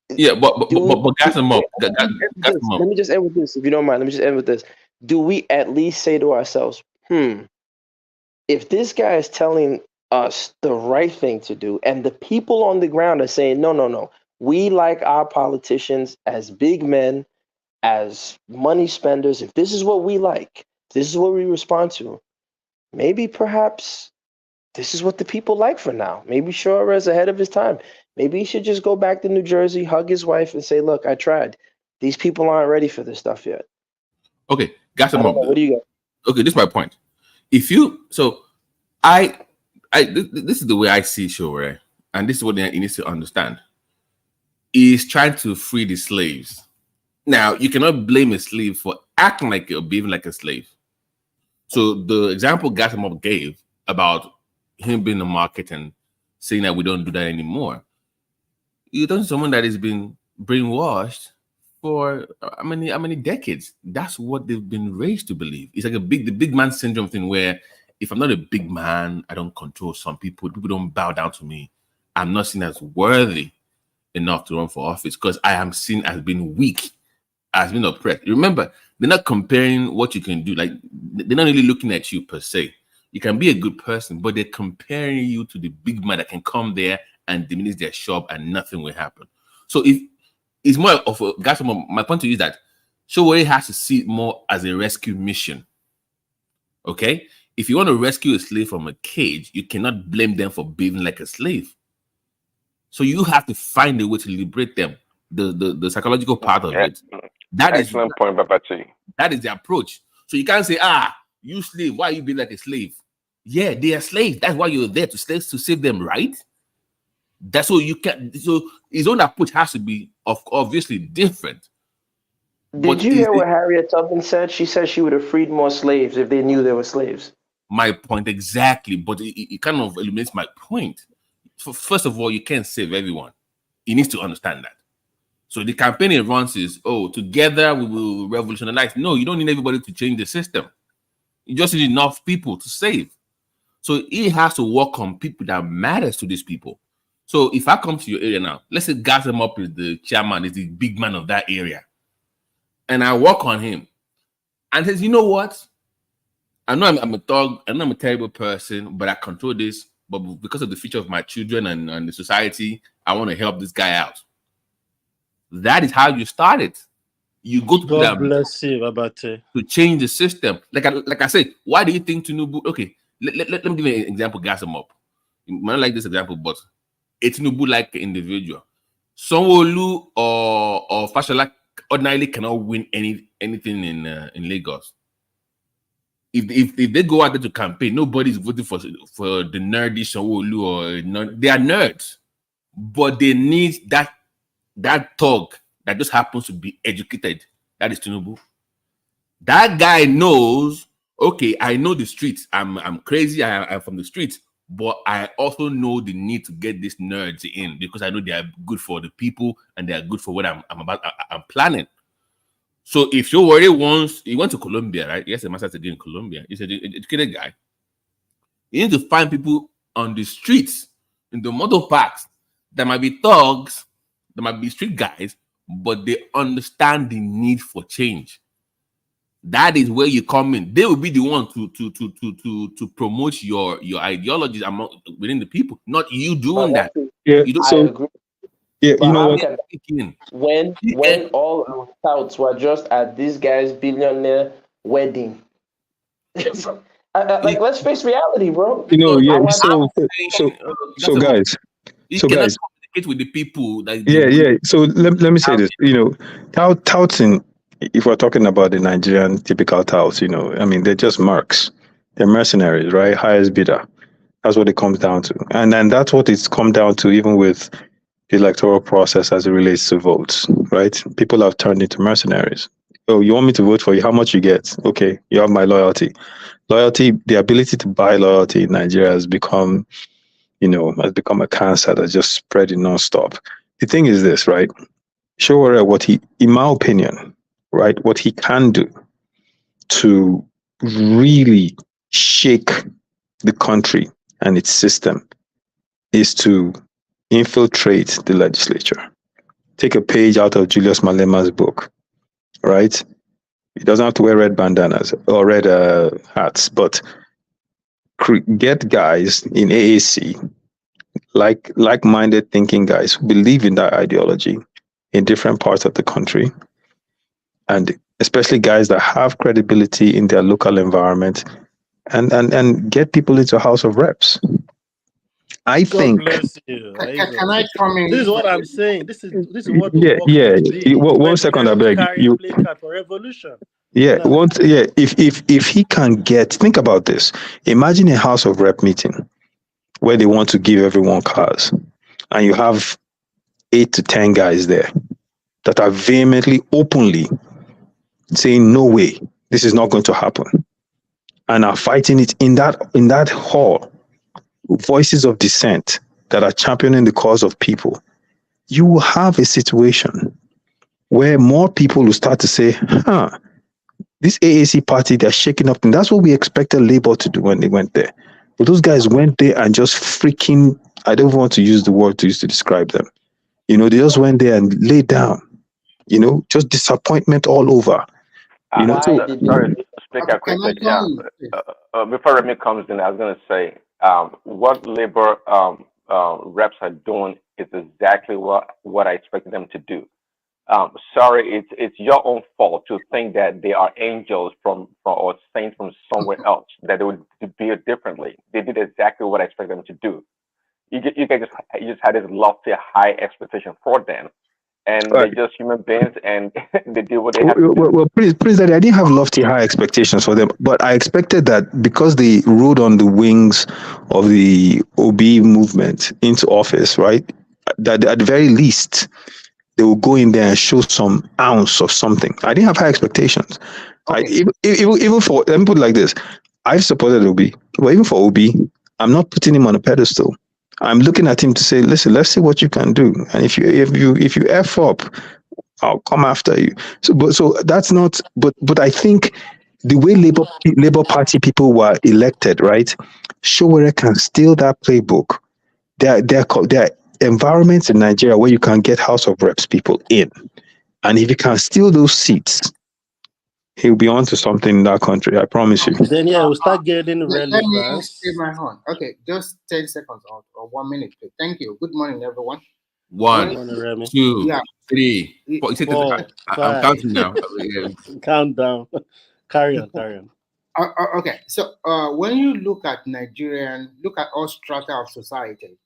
yeah, but gas them up. Let me just end with this, if you don't mind. Let me just end with this. Do we at least say to ourselves, if this guy is telling us the right thing to do, and the people on the ground are saying, no, we like our politicians as big men, as money spenders, if this is what we like, this is what we respond to, maybe perhaps this is what the people like for now. Maybe Shore is ahead of his time. Maybe he should just go back to New Jersey, hug his wife, and say, look, I tried. These people aren't ready for this stuff yet. Okay, got some more. What do you got? Okay, this is my point. If you, so this is the way I see Shore, right? And this is what he needs to understand. He's trying to free the slaves. Now, you cannot blame a slave for acting like or behaving like a slave. So the example Gassama gave about him being in the market and saying that we don't do that anymore, you're talking to someone that has been brainwashed for how many decades? That's what they've been raised to believe. It's like the big man syndrome thing, where if I'm not a big man, I don't control some people. People don't bow down to me. I'm not seen as worthy enough to run for office because I am seen as being weak, as being oppressed. Remember, they're not comparing what you can do. Like, they're not really looking at you per se. You can be a good person, but they're comparing you to the big man that can come there and diminish their shop and nothing will happen. So if it's more of a, guys, my point to you is that Showore has to see it more as a rescue mission. Okay? If you want to rescue a slave from a cage, you cannot blame them for behaving like a slave. So you have to find a way to liberate them. The psychological part of it. That excellent point, Babachi. That is the approach. So you can't say, you slave, why are you being like a slave? Yeah, they are slaves. That's why you're there to save them, right? That's what you can. So his own approach has to be obviously different. Did you hear what Harriet Tubman said? She said she would have freed more slaves if they knew they were slaves. My point exactly, but it kind of eliminates my point. First of all, you can't save everyone. He needs to understand that. So the campaign he runs is, together we will revolutionize. No, you don't need everybody to change the system. You just need enough people to save. So he has to work on people that matters to these people. So if I come to your area now, let's say Gassam Up is the chairman, is the big man of that area, and I work on him, and says, you know what? I know I'm a thug, I know I'm a terrible person, but I control this. But because of the future of my children and the society, I want to help this guy out. That is how you start it. You go to God bless you, Babate. To change the system. Like I said, why do you think Tinubu? Okay, let me give you an example. Gassam Up. You might not like this example, but a Tinubu like individual. Sanwo-Olu or Fashola ordinarily cannot win anything in Lagos. If they go out there to campaign, nobody's voting for the nerdy Sanwo-Olu or they are nerds, but they need that thug that just happens to be educated. That is Tinubu. That guy knows. Okay, I know the streets. I'm crazy. I'm from the streets, but I also know the need to get these nerds in because I know they are good for the people and they are good for what I'm planning. So if you're worried he went to Colombia, right? He has a master's degree in Colombia. He's an educated guy. You need to find people on the streets, in the motor parks, that might be thugs, that might be street guys, but they understand the need for change. That is where you come in. They will be the one to promote your ideologies within the people, not you doing that. Yeah, you don't, I agree. Yeah, But you know what? When all our scouts were just at this guy's billionaire wedding, like let's face reality, bro. You know, yeah. Our- So guys, you so cannot guys, communicate with the people. yeah. So let me say this. You know, touting. If we're talking about the Nigerian typical touts, you know, I mean, they're just mercs. They're mercenaries, right? Highest bidder. That's what it comes down to, and then that's what it's come down to, even with the electoral process as it relates to votes, right? People have turned into mercenaries. Oh, you want me to vote for you? How much you get? Okay, you have my loyalty. Loyalty, the ability to buy loyalty in Nigeria has become a cancer that's just spreading nonstop. The thing is this, right? Showore, in my opinion, right, what he can do to really shake the country and its system is to infiltrate the legislature. Take a page out of Julius Malema's book, right? He doesn't have to wear red bandanas or red hats, but get guys in AAC, like-minded thinking guys who believe in that ideology in different parts of the country, and especially guys that have credibility in their local environment, and get people into House of Reps. I think. Bless you. Can I come in? This is what I'm saying. This is what the work yeah. be. One second, I beg you. Play card for revolution. Yeah, if he can think about this. Imagine a House of Rep meeting where they want to give everyone cars, and you have 8 to 10 guys there that are vehemently, openly saying, "No way, this is not going to happen," and are fighting it in that hall. Voices of dissent that are championing the cause of people. You will have a situation where more people will start to say, this AAC party, they're shaking up. And that's what we expected Labour to do when they went there. But those guys went there and just freaking, I don't want to use the word to use to describe them. You know, they just went there and laid down, you know, just disappointment all over. Sorry, speaker quickly. Before Remy comes in, I was going to say, what Labour reps are doing is exactly what I expected them to do. Sorry, it's your own fault to think that they are angels from or saints from somewhere else, that they would do it differently. They did exactly what I expected them to do. You just had this lofty, high expectation for them, and they're just human beings, and they do what they have to do. Well, Prince Daddy, I didn't have lofty, high expectations for them, but I expected that because they rode on the wings of the OB movement into office, right, that at the very least, they will go in there and show some ounce of something. I didn't have high expectations. Okay. Even for, let me put it like this, I've supported OB, but even for OB, I'm not putting him on a pedestal. I'm looking at him to say, listen, let's see what you can do. And if you F up, I'll come after you. So that's not, but I think the way Labour Party people were elected, right? Showore can steal that playbook. There are environments in Nigeria where you can get House of Reps people in. And if you can steal those seats, he'll be on to something in that country, I promise you. Then we'll start getting relevance. Let me stay my horn. Okay, just 10 seconds or 1 minute, please. Thank you. Good morning, everyone. 1, 2, 3, 4. I'm counting now. Count down. Carry on. Okay, so when you look at look at all strata of society,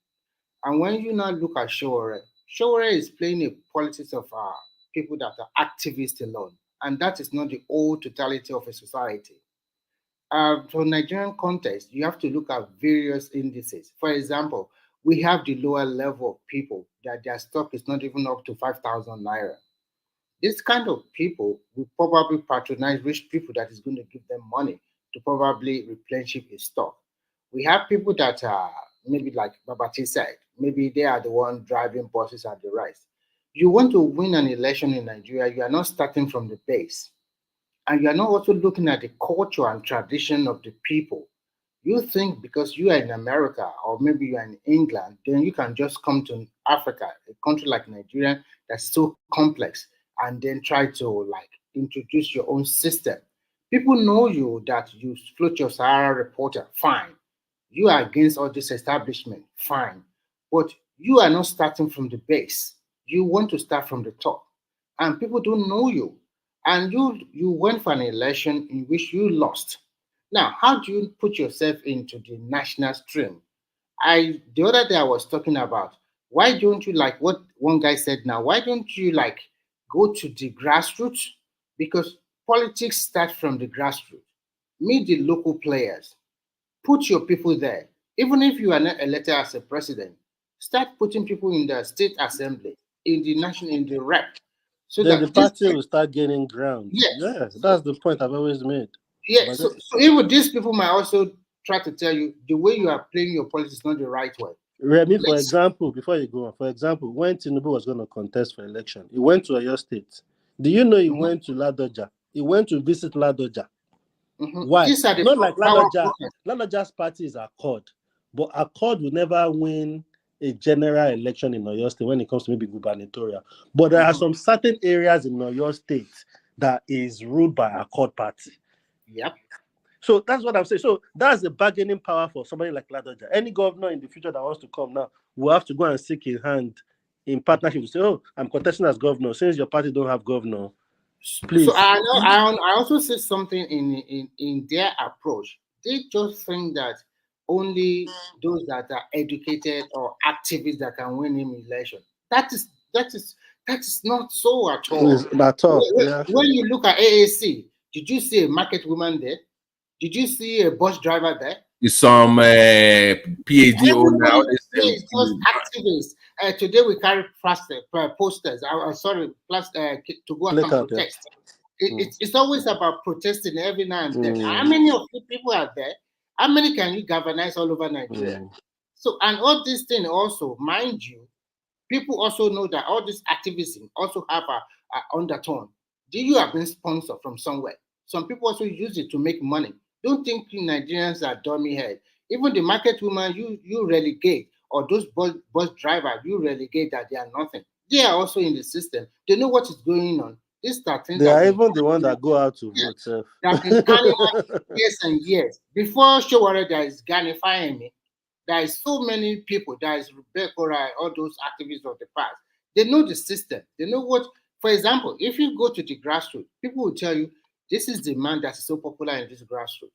and when you now look at Showore is playing a politics of people that are activists alone, and that is not the whole totality of a society. For Nigerian context, you have to look at various indices. For example, we have the lower level of people that their stock is not even up to 5,000 naira. This kind of people will probably patronize rich people that is going to give them money to probably replenish his stock. We have people that are maybe like Babati said, maybe they are the one driving buses at the rise. You want to win an election in Nigeria, you are not starting from the base. And you are not also looking at the culture and tradition of the people. You think because you are in America or maybe you are in England, then you can just come to Africa, a country like Nigeria that's so complex, and then try to like introduce your own system. People know you that you float your Sahara reporter, fine. You are against all this establishment, fine. But you are not starting from the base. You want to start from the top. And people don't know you. And you went for an election in which you lost. Now, how do you put yourself into the national stream? The other day I was talking about, why don't you, like what one guy said now, why don't you like go to the grassroots? Because politics start from the grassroots. Meet the local players. Put your people there. Even if you are not elected as a president, start putting people in the state assembly, in the national, in the rep. So then the party will start gaining ground. Yes. Yeah, that's the point I've always made. Yeah, so even these people might also try to tell you the way you are playing your politics is not the right way. Remy, for example, before you go on, for example, when Tinubu was going to contest for election, he went to Oyo State. Do you know he went to Ladoja? He went to visit Ladoja. Why? Not like Ladoja. Ladoja's party is Accord, but Accord will never win a general election in Oyo State when it comes to maybe gubernatorial. But there are some certain areas in Oyo State that is ruled by Accord party. Yep. So that's what I'm saying. So that's the bargaining power for somebody like Ladoja. Any governor in the future that wants to come now will have to go and seek a hand in partnership to say, oh, I'm contesting as governor. Since your party don't have governor, please. So I also see something in their approach. They just think that only those that are educated or activists that can win an election. That is not so at all. At all. When you look at AAC, did you see a market woman there? Did you see a bus driver there? Some PhD owner. It's just activists. Today we carry posters. To go and protest. It's always about protesting every now and then. How many of you people are there? How many can you galvanize all over Nigeria? So, and all these things also, mind you, people also know that all this activism also have a undertone. You have been sponsored from somewhere. Some people also use it to make money. Don't think Nigerians are dummy head. Even the market woman you relegate, or those bus drivers you relegate that they are nothing. They are also in the system. They know what is going on. They are even the one that go out to vote. They have been carrying out years and years. Before Showore, there is Ganifying me. There is so many people. There is Rebecca, all those activists of the past. They know the system. They know what. For example, if you go to the grassroots, people will tell you, this is the man that is so popular in this grassroots.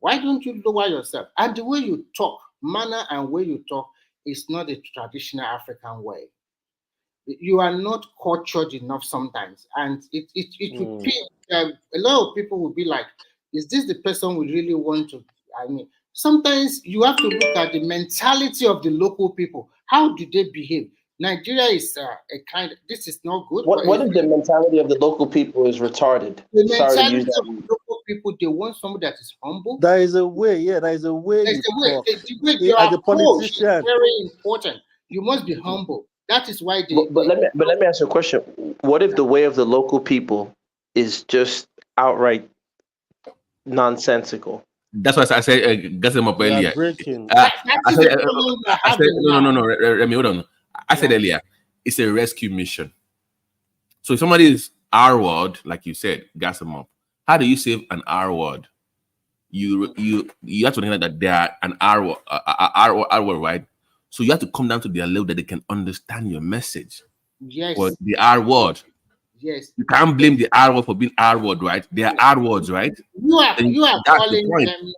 Why don't you lower yourself? And the way you talk, manner and way you talk is not a traditional African way. You are not cultured enough sometimes. And it would be, a lot of people will be like, is this the person we really want to? I mean, sometimes you have to look at the mentality of the local people. How do they behave? Nigeria is this is not good. What if the mentality of the local people is retarded? The mentality of the local people, they want somebody that is humble. There is a way, there is a way. There's a way. The way you are politician is very important. You must be humble. That is why But let me ask you a question. What if the way of the local people is just outright nonsensical? That's why I said get them up earlier. I said no, Remy, hold on. I said earlier, it's a rescue mission. So if somebody is R word, like you said, gas them up. How do you save an R word? You have to think that they are an R word, right? So you have to come down to their level that they can understand your message. Yes. Or the R word. Yes. You can't blame the R word for being R word, right? They are R words, right? You are calling them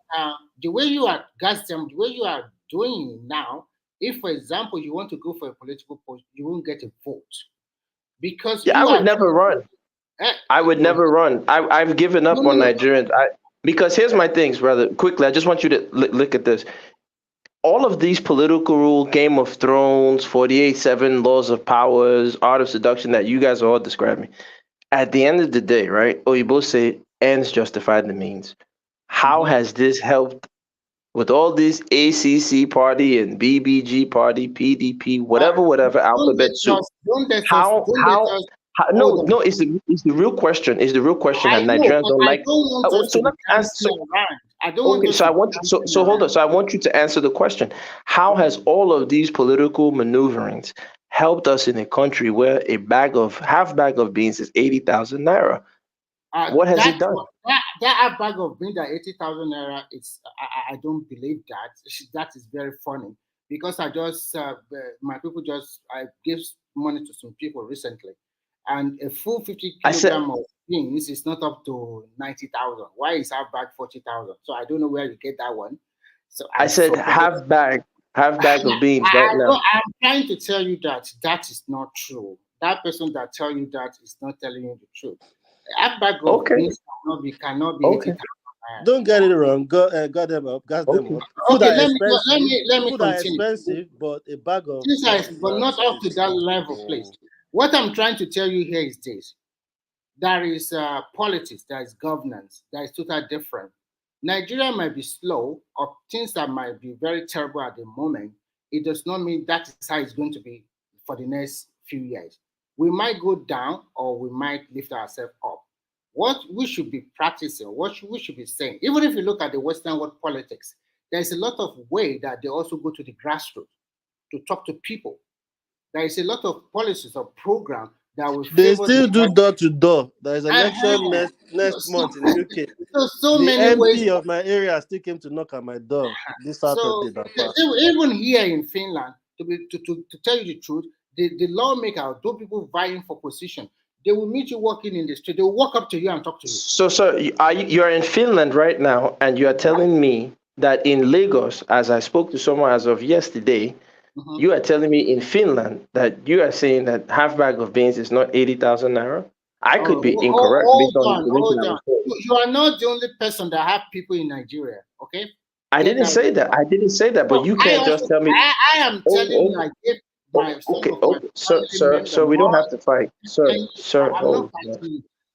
the way you are gas them, the way you are doing now. If, for example, you want to go for a political post, you won't get a vote. Because I would never run. I would never run. I've given up on Nigerians. Because here's my things, brother. Quickly, I just want you to look at this. All of these political rule, Game of Thrones, 48-7, Laws of Powers, Art of Seduction that you guys are all describing. At the end of the day, right? You both say ends justify the means. How has this helped with all this ACC party and BBG party, PDP, whatever alphabet soup? No, it's the real question. It's the real question that Nigerians don't like. So hold on. So I want you to answer the question. How has all of these political maneuverings helped us in a country where a half bag of beans is 80,000 naira? What has it done? That half bag of beans at 80,000 naira, I don't believe that. That is very funny because I gave money to some people recently, and a full 50 kilogram of beans is not up to 90,000. Why is half bag 40,000? So I don't know where you get that one. So I said half bag of beans right now. I'm trying to tell you that is not true. That person that tell you that is not telling you the truth. Half bag of beans cannot be 80,000. Don't get it wrong. Got them up. Food are expensive. Let me Food are continue. expensive, but a bag of but not up to that level, please. What I'm trying to tell you here is this: there is politics, there is governance, that is totally different. Nigeria might be slow, or things that might be very terrible at the moment. It does not mean that is how it's going to be for the next few years. We might go down, or we might lift ourselves up. What we should be practicing, what we should be saying, even if you look at the Western world politics, there's a lot of way that they also go to the grassroots to talk to people. There is a lot of policies or programs that will. They still do door to door. There is an election next month in the UK. So the many MP ways of my area still came to knock at my door this Saturday. Even here in Finland, to tell you the truth, the lawmaker, those people vying for position, they will meet you walking in the street. They will walk up to you and talk to you. So, sir, you're in Finland right now, and you are telling me that in Lagos, as I spoke to someone as of yesterday, you are telling me in Finland that you are saying that half bag of beans is not 80,000 naira? I could be incorrect. Hold on. You are not the only person that have people in Nigeria, okay? I didn't say that. But you can't just tell me. I am telling you, I gave Sir, we don't have to fight. Sir.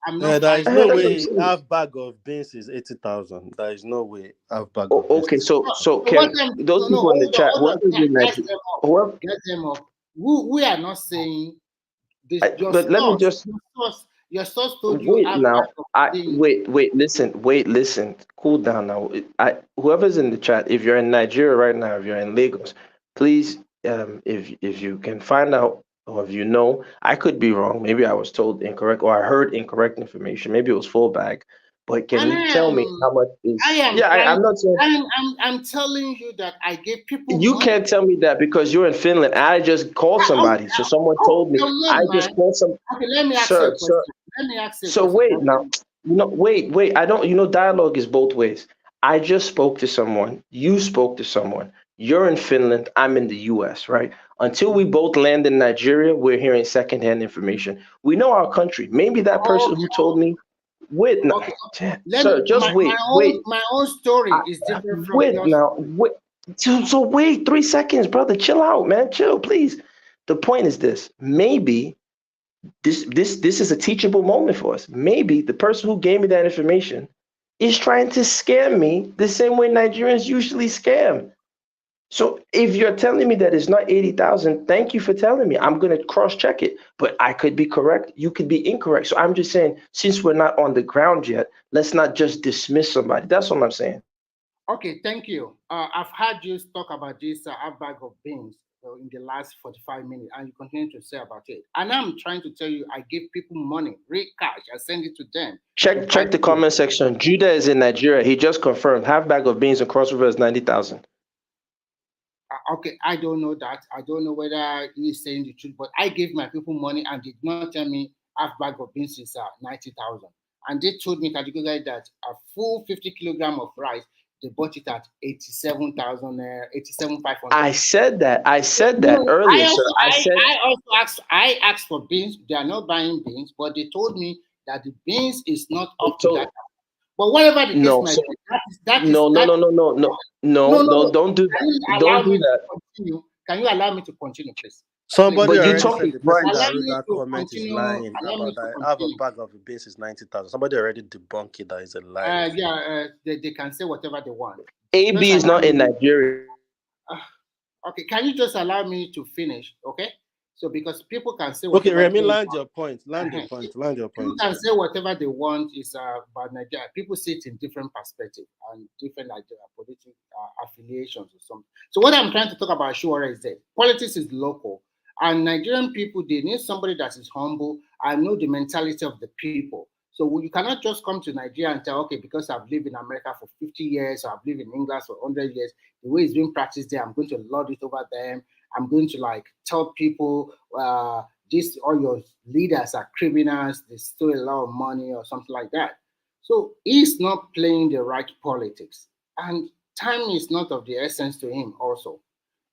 There is no way half bag of beans is 80,000. There is no way half bag of beans. Okay, so can those people in the chat, get them up. We are not saying this. But let me just. Your source told you. Wait, listen. Cool down now. Whoever's in the chat, if you're in Nigeria right now, if you're in Lagos, please. If you can find out, or if you know, I could be wrong. Maybe I was told incorrect, or I heard incorrect information. Maybe it was full bag. But can you tell me how much is? I'm not saying. I'm telling you that I gave people. You can't tell me that because you're in Finland. I just called somebody, so someone told me. I just called some. Okay, let me ask you a question. Let me ask you. So wait now. Wait. I don't. Dialogue is both ways. I just spoke to someone. You spoke to someone. You're in Finland, I'm in the US, right? Until we both land in Nigeria, we're hearing secondhand information. We know our country. Maybe that person who told me, wait. My own story is different from yours. So wait 3 seconds, brother. Chill out, man. Chill, please. The point is this. Maybe this is a teachable moment for us. Maybe the person who gave me that information is trying to scam me the same way Nigerians usually scam. So if you're telling me that it's not 80,000, thank you for telling me. I'm going to cross-check it, but I could be correct. You could be incorrect. So I'm just saying, since we're not on the ground yet, let's not just dismiss somebody. That's what I'm saying. Okay, thank you. I've heard you talk about this half bag of beans in the last 45 minutes, and you continue to say about it. And I'm trying to tell you, I give people money, real cash. I send it to them. Check the comment section. Judah is in Nigeria. He just confirmed half bag of beans in Cross River is 90,000. Okay, I don't know that. I don't know whether he's saying the truth, but I gave my people money and did not tell me half bag of beans is 90,000. And they told me categorically that a full 50 kilogram of rice they bought it at 87,000, 87,500. I said that earlier, sir. I asked for beans. They are not buying beans, but they told me that the beans is not up to that. But whatever the case might be, no, don't do that. Don't do that. Can you allow me to continue, please? Somebody but already you said the person that wrote that comment is lying about that. I have a bag of beans is 90,000. Somebody already debunked it that is a lie. They can say whatever they want. AB is not in Nigeria. Okay, can you just allow me to finish? Okay, so because people can say okay, Remy, land your point. People can say whatever they want is about Nigeria. People see it in different perspectives and different political affiliations or something. So what I'm trying to talk about, sure, is that politics is local. And Nigerian people, they need somebody that is humble and know the mentality of the people. So you cannot just come to Nigeria and tell, okay, because I've lived in America for 50 years, or I've lived in England for 100 years, the way it's being practiced there, I'm going to lord it over them. I'm going to tell people all your leaders are criminals, they steal a lot of money or something like that. So he's not playing the right politics. And time is not of the essence to him also.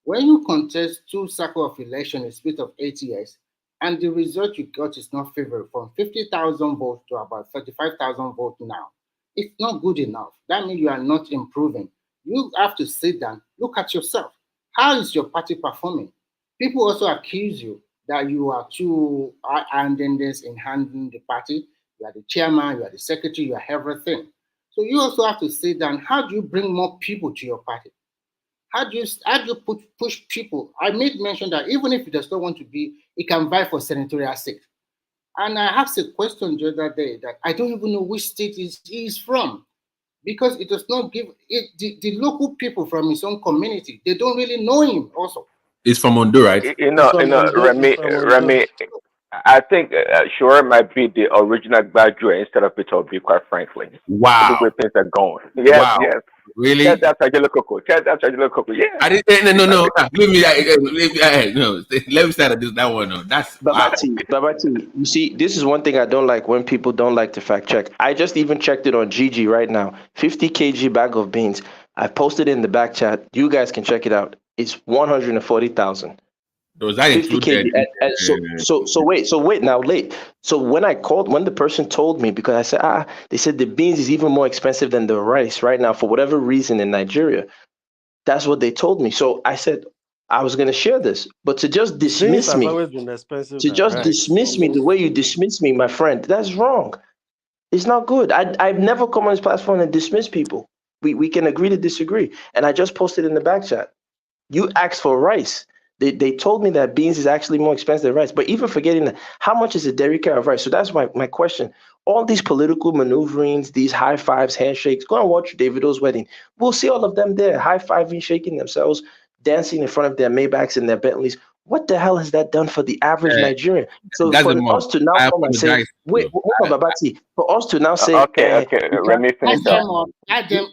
When you contest 2 cycles of election in a space of 8 years, and the result you got is not favorable, from 50,000 votes to about 35,000 votes now, it's not good enough. That means you are not improving. You have to sit down, look at yourself. How is your party performing? People also accuse you that you are too handedness in handling the party. You are the chairman, you are the secretary, you are everything. So you also have to sit down. How do you bring more people to your party? How do you push people? I made mention that even if he does not want to be, he can vie for senatorial seat. And I asked a question the other day that I don't even know which state he is from, because it does not give it the local people from his own community. They don't really know him. Also, it's from Ondo, right? Remy. I think sure might be the original graduate instead of Peter Obi, quite frankly. Wow. The way things are going. Yes, wow. Yes. Really? That's Ajelo Coco. Yeah. I didn't. No. Let me start at that one. No, that's Babati. You see, this is one thing I don't like when people don't like to fact check. I just even checked it on Gigi right now. 50 kg bag of beans. I posted it in the back chat. You guys can check it out. It's 140,000. Does that include So wait now, late. So when the person told me, because I said, they said the beans is even more expensive than the rice right now for whatever reason in Nigeria. That's what they told me. So I said I was going to share this, but to just dismiss me, dismiss me the way you dismiss me, my friend, that's wrong. It's not good. I've never come on this platform and dismiss people. We can agree to disagree. And I just posted in the back chat. You asked for rice. They told me that beans is actually more expensive than rice, but even forgetting that, how much is a derrick of rice? So that's my question. All these political maneuverings, these high fives, handshakes, go and watch Davido's wedding. We'll see all of them there, high-fiving, shaking themselves, dancing in front of their Maybachs and their Bentleys. What the hell has that done for the average Nigerian? So for us to now come and say, wait, Babati, for us to now say, okay, let me finish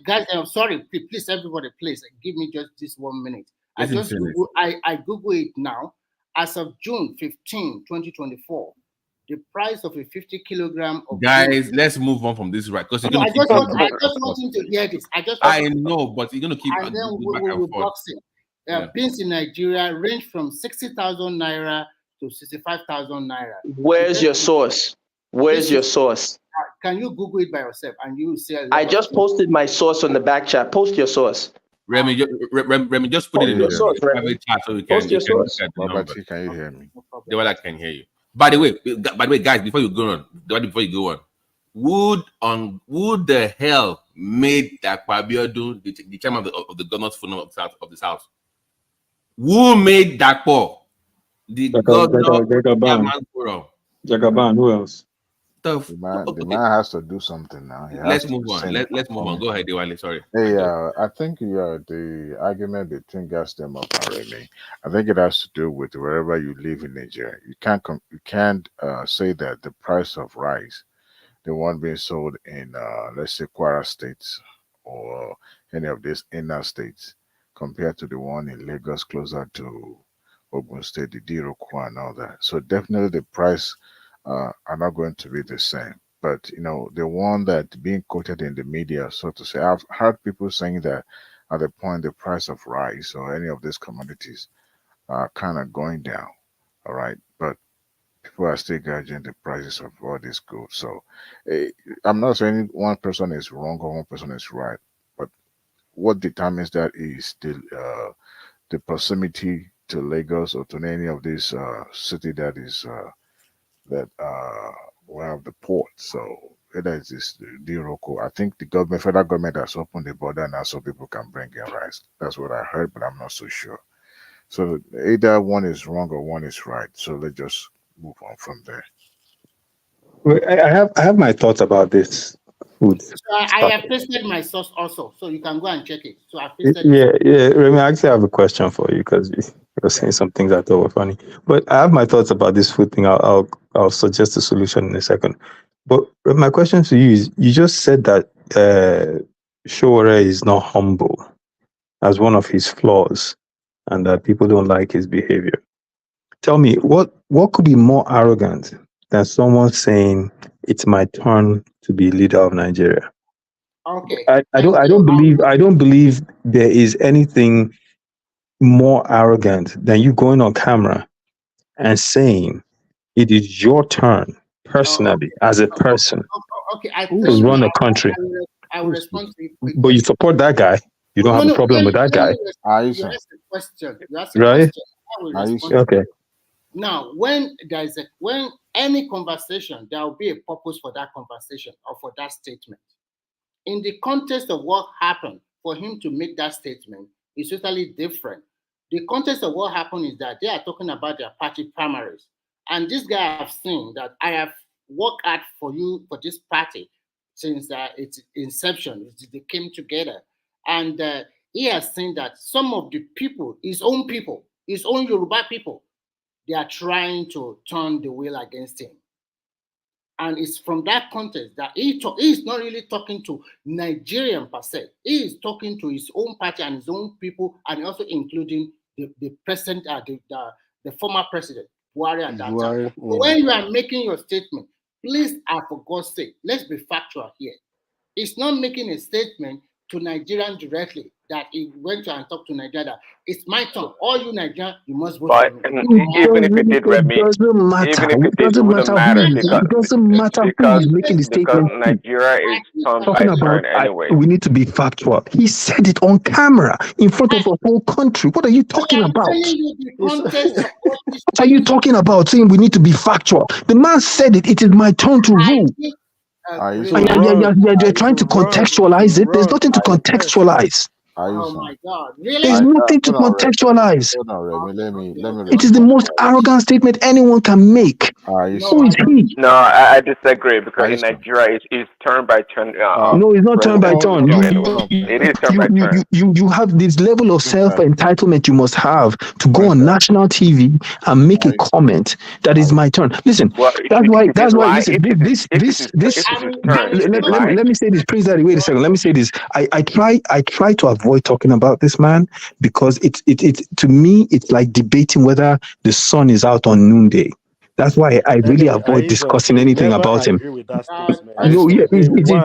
guys, I'm sorry, please, everybody, please, give me just this 1 minute. I Google it now. As of June 15, 2024, the price of a 50 kilogram of guys, let's move on from this, right? Because I just want him to hear this. I know, but you're gonna keep. And then we'll box it. Beans in Nigeria range from 60,000 naira to 65,000 naira. Where's your source? Where's your source? Can you Google it by yourself and you see? I just posted my source on the back chat. Post your source. Remy, just put it in the private chat so we can look at the number. Can you hear me? The one that can hear you. By the way, guys, before you go on, who the hell made that Abiodun the chairman of the governors forum of the South? Who made that poll? The governor forum. Jagaban. Who else? The man has to do something now. Let's move on. Let's move on. Go ahead, Diwali. Sorry. Hey, I think the argument between Gastem and Remy, I think it has to do with wherever you live in Nigeria. You can't say that the price of rice, the one being sold in let's say Kwara states or any of these inner states, compared to the one in Lagos closer to Ogun State, the Dirokwa and all that. So definitely the price are not going to be the same. But the one that being quoted in the media, so to say, I've heard people saying that at the point the price of rice or any of these commodities are kind of going down. All right, but people are still gauging the prices of all these goods. So I'm not saying one person is wrong or one person is right, but what determines that is the proximity to Lagos or to any of these city that is that will have the port. So whether it is the Iroko, I think the federal government has opened the border now so people can bring in rice. That's what I heard, but I'm not so sure. So either one is wrong or one is right. So let's just move on from there. Well, I have my thoughts about this food. So I have pasted my source also, so you can go and check it. So I pasted Yeah. Remy, I actually have a question for you because you were saying some things I thought were funny. But I have my thoughts about this food thing. I'll suggest a solution in a second. But my question to you is: you just said that Sowore is not humble as one of his flaws, and that people don't like his behavior. Tell me, what could be more arrogant than someone saying it's my turn to be leader of Nigeria? Okay. I don't believe there is anything more arrogant than you going on camera and saying it is your turn personally as a person Okay, I to think run a country. I will respond to you. But you support that guy. You don't have a problem with that guy. You asked a question. Right? I will respond to Okay. you. Now, when any conversation, there will be a purpose for that conversation or for that statement. In the context of what happened, for him to make that statement is totally different. The context of what happened is that they are talking about their party primaries. And this guy I've seen that I have worked hard for this party since its inception. They came together. And he has seen that some of the people, his own Yoruba people, they are trying to turn the wheel against him. And it's from that context that he is not really talking to Nigerian per se. He is talking to his own party and his own people, and also including the president, the former president, Buhari at that time. So when you are making your statement, please, for God's sake, let's be factual here. It's not making a statement to Nigerians directly that he went to and talked to Nigeria that it's my turn. All you Nigerians, you must vote for me. Even if it did, Remy, It doesn't matter. even if it did, doesn't it wouldn't matter matter who it doesn't matter who is making the because statement. Nigeria is turn by Talking about, turn anyway. we need to be factual. He said it on camera in front of a whole country. What are you talking about? What are you talking about? Saying we need to be factual. The man said it. It is my turn to rule. You're trying to contextualize it. There's nothing to contextualize. Oh my God! Really? There's nothing to contextualize. Hold on, Remy. Let me. It is the most arrogant statement anyone can make. Who is he? No, I disagree because in Nigeria it's turn by turn. No, it's not turn by turn. It is turn by turn. You have this level of self-entitlement you must have to go on national TV and make a comment that is my turn. Listen, that's why. Listen, let me say this. Please, Daddy, wait a second. Let me say this. I try to avoid talking about this man because it to me it's like debating whether the sun is out on noonday. That's why I really avoid discussing anything about him. No, yeah, because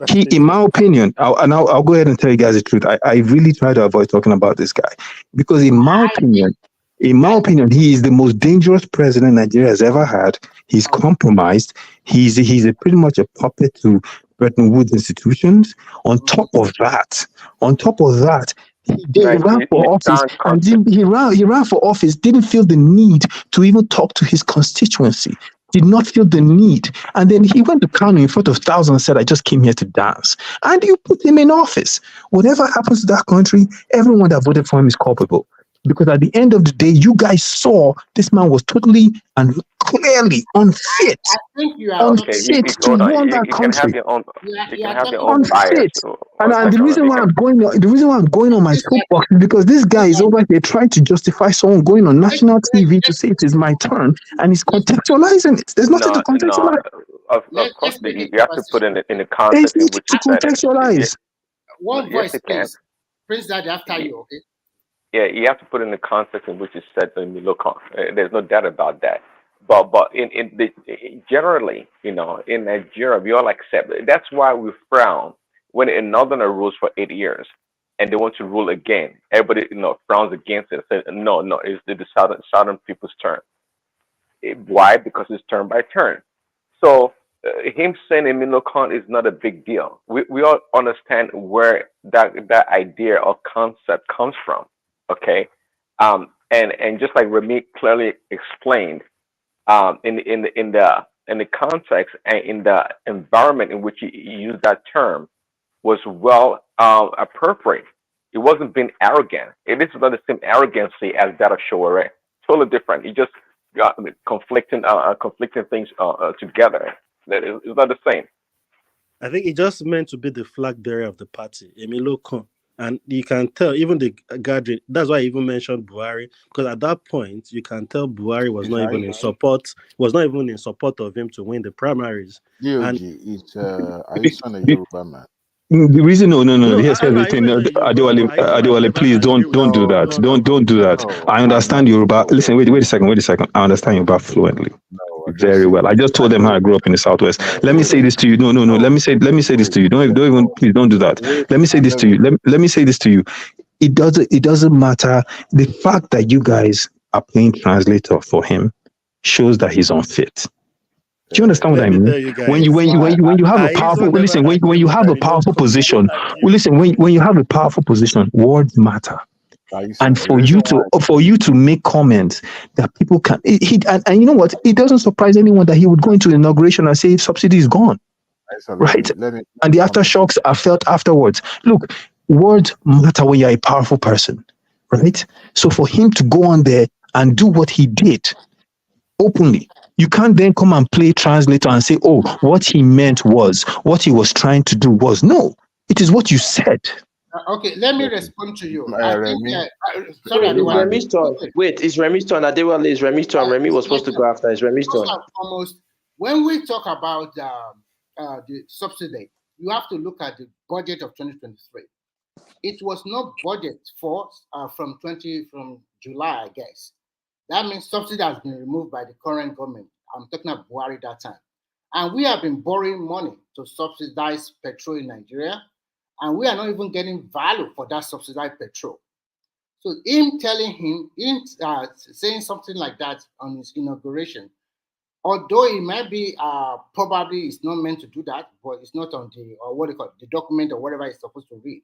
he in my opinion, I'll go ahead and tell you guys the truth. I really try to avoid talking about this guy because in my opinion, he is the most dangerous president Nigeria has ever had. He's compromised. He's pretty much a puppet to Bretton Woods institutions. On top of that, he ran for office and he ran for office, didn't feel the need to even talk to his constituency, did not feel the need. And then he went to Kano in front of thousands and said, I just came here to dance. And you put him in office. Whatever happens to that country, everyone that voted for him is culpable. Because at the end of the day, you guys saw this man was totally and clearly unfit. I think you are unfit to run that country. You can have your own bias. And the reason why I'm going on my soapbox is because this guy is over here trying to justify someone going on national TV to say it is my turn, and he's contextualizing it. There's nothing to contextualize. Of course, you have to put in the context in which to contextualize. One voice, please. Prince Daddy, after you, okay? Yeah, you have to put in the context in which it's said in the local. There's no doubt about that. But generally, in Nigeria, we all accept it. That's why we frown when a northerner rules for 8 years and they want to rule again. Everybody, frowns against it. Says, no, it's the southern people's turn. Why? Because it's turn by turn. So him saying Emilio Khan is not a big deal. We all understand where that idea or concept comes from. Okay, and just like Remy clearly explained, in the context and in the environment in which he used that term was well appropriate. It wasn't being arrogant. It is not the same arrogancy as that of Sowore. Totally different. He just got conflicting things together. It's not the same. I think it just meant to be the flag bearer of the party, Emilio Khan. And you can tell, even the gathering, that's why I even mentioned Buhari, because at that point, you can tell Buhari was not even in support of him to win the primaries. DOG, are you son of Yoruba man? The reason, no. Here's everything. Adewale, please don't do that. Don't do that. I understand Yoruba. Listen, wait a second. I understand Yoruba fluently. Very well. I just told them how I grew up in the Southwest. Let me say this to you. No. Let me say this to you. Please don't do that. Let me say this to you. Let me say this to you. It doesn't matter. The fact that you guys are playing translator for him shows that he's unfit. Do you understand what I mean? When you have a powerful when you have a powerful position, when you have a powerful position, words matter. And for you to make comments that people can, and you know what? It doesn't surprise anyone that he would go into inauguration and say subsidy is gone, right? And the aftershocks are felt afterwards. Look, words matter when you're a powerful person, right? So for him to go on there and do what he did openly, you can't then come and play translator and say, oh, what he meant was, what he was trying to do was. No, it is what you said. Okay, let me respond to you. Sorry, Remi's turn. Wait, it's Remi's turn. Adewale is Remi's turn. Remi was supposed to go after. It's Remi's turn. Almost. When we talk about the subsidy, you have to look at the budget of 2023. It was not budget for from July, I guess. That means subsidy has been removed by the current government. I'm talking about Buhari that time. And we have been borrowing money to subsidize petrol in Nigeria. And we are not even getting value for that subsidized petrol. So him saying something like that on his inauguration, although it might be probably it's not meant to do that, but it's not on the document or whatever it's supposed to read.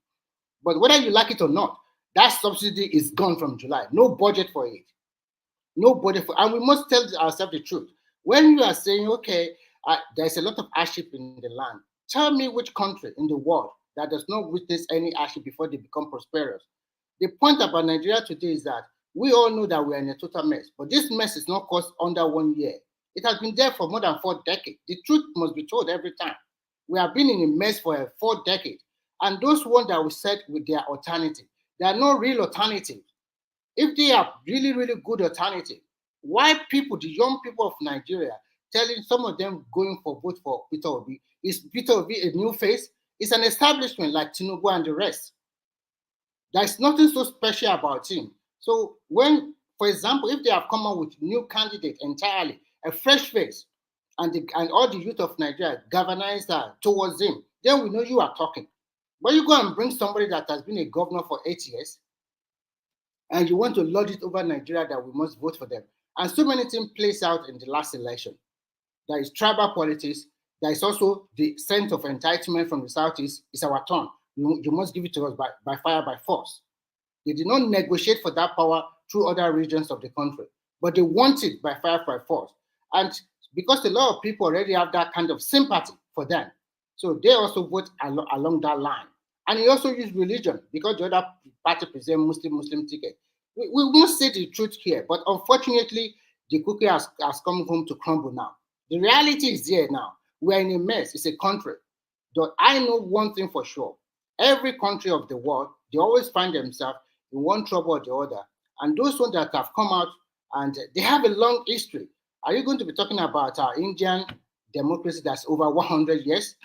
But whether you like it or not, that subsidy is gone from July. No budget for it. And we must tell ourselves the truth. When you are saying, okay, there's a lot of hardship in the land, tell me which country in the world that does not witness any hardship before they become prosperous. The point about Nigeria today is that we all know that we are in a total mess, but this mess is not caused under 1 year. It has been there for more than 4 decades. The truth must be told every time. We have been in a mess for 4 decades. And those ones that we said with their alternative, they are no real alternative. If they are really, really good alternative, why people, the young people of Nigeria, telling some of them going for vote for Peter Obi, is Peter Obi a new face? It's an establishment like Tinubu and the rest. There's nothing so special about him. So when, for example, if they have come up with new candidate entirely, a fresh face, and all the youth of Nigeria galvanize towards him, then we know you are talking. But you go and bring somebody that has been a governor for 8 years, and you want to lord it over Nigeria that we must vote for them. And so many things plays out in the last election. There is tribal politics. There is also the sense of entitlement from the Southeast. It's our turn. You must give it to us by fire, by force. They did not negotiate for that power through other regions of the country, but they want it by fire, by force. And because a lot of people already have that kind of sympathy for them, so they also vote along that line. And he also used religion because the other party presents Muslim ticket. We must say the truth here, but unfortunately, the cookie has come home to crumble now. The reality is there now. We are in a mess. It's a country. But I know one thing for sure. Every country of the world, they always find themselves in one trouble or the other. And those ones that have come out, and they have a long history. Are you going to be talking about our Indian democracy that's over 100 years?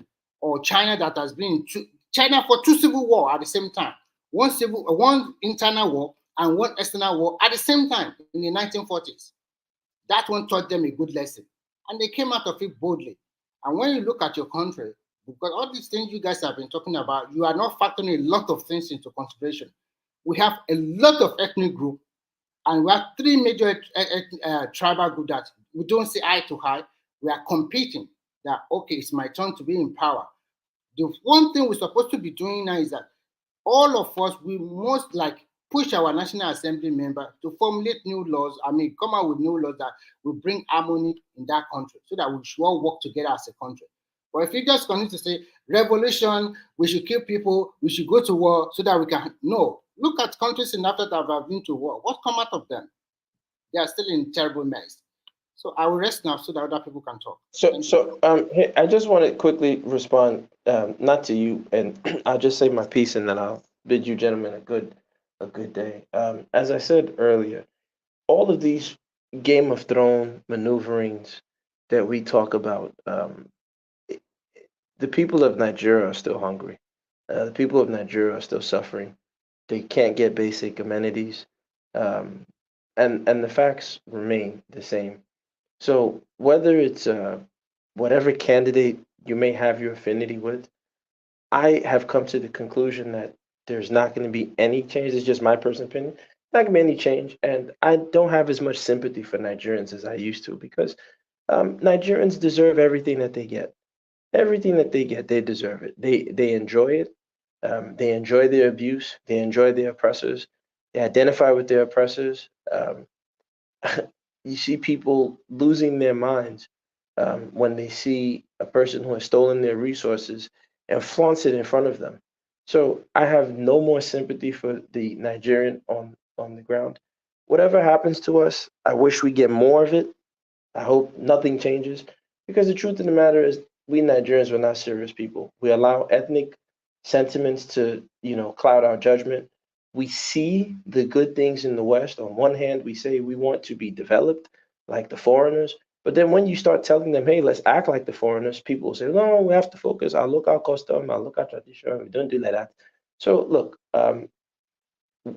Or China that has been China for 2 civil wars at the same time? One internal war and one external war at the same time in the 1940s. That one taught them a good lesson. And they came out of it boldly. And when you look at your country, because all these things you guys have been talking about, you are not factoring a lot of things into consideration. We have a lot of ethnic groups, and we have three major tribal groups that we don't see eye to eye. We are competing that, okay, it's my turn to be in power. The one thing we're supposed to be doing now is that all of us, we must push our National Assembly member to formulate new laws. Come out with new laws that will bring harmony in that country so that we should all work together as a country. But if you just continue to say revolution, we should kill people, we should go to war so that we can, no. Look at countries in Africa that have been to war. What come out of them? They are still in terrible mess. So I will rest now so that other people can talk. Hey, I just want to quickly respond, not to you, and I'll just say my piece, and then I'll bid you gentlemen a good day. As I said earlier, all of these Game of Thrones maneuverings that we talk about, the people of Nigeria are still hungry. The people of Nigeria are still suffering. They can't get basic amenities, and the facts remain the same. So whether it's whatever candidate you may have your affinity with, I have come to the conclusion that there's not going to be any change. It's just my personal opinion. Not going to be any change, and I don't have as much sympathy for Nigerians as I used to, because Nigerians deserve everything that they get. Everything that they get, they deserve it. They enjoy it. They enjoy their abuse. They enjoy their oppressors. They identify with their oppressors. You see people losing their minds when they see a person who has stolen their resources and flaunts it in front of them. So I have no more sympathy for the Nigerian on the ground. Whatever happens to us, I wish we get more of it. I hope nothing changes, because the truth of the matter is we Nigerians are not serious people. We allow ethnic sentiments to, cloud our judgment. We see the good things in the West. On one hand, we say we want to be developed like the foreigners. But then when you start telling them, hey, let's act like the foreigners, people will say, no, we have to focus. I'll look our custom, I'll look our tradition. We don't do like that. So look,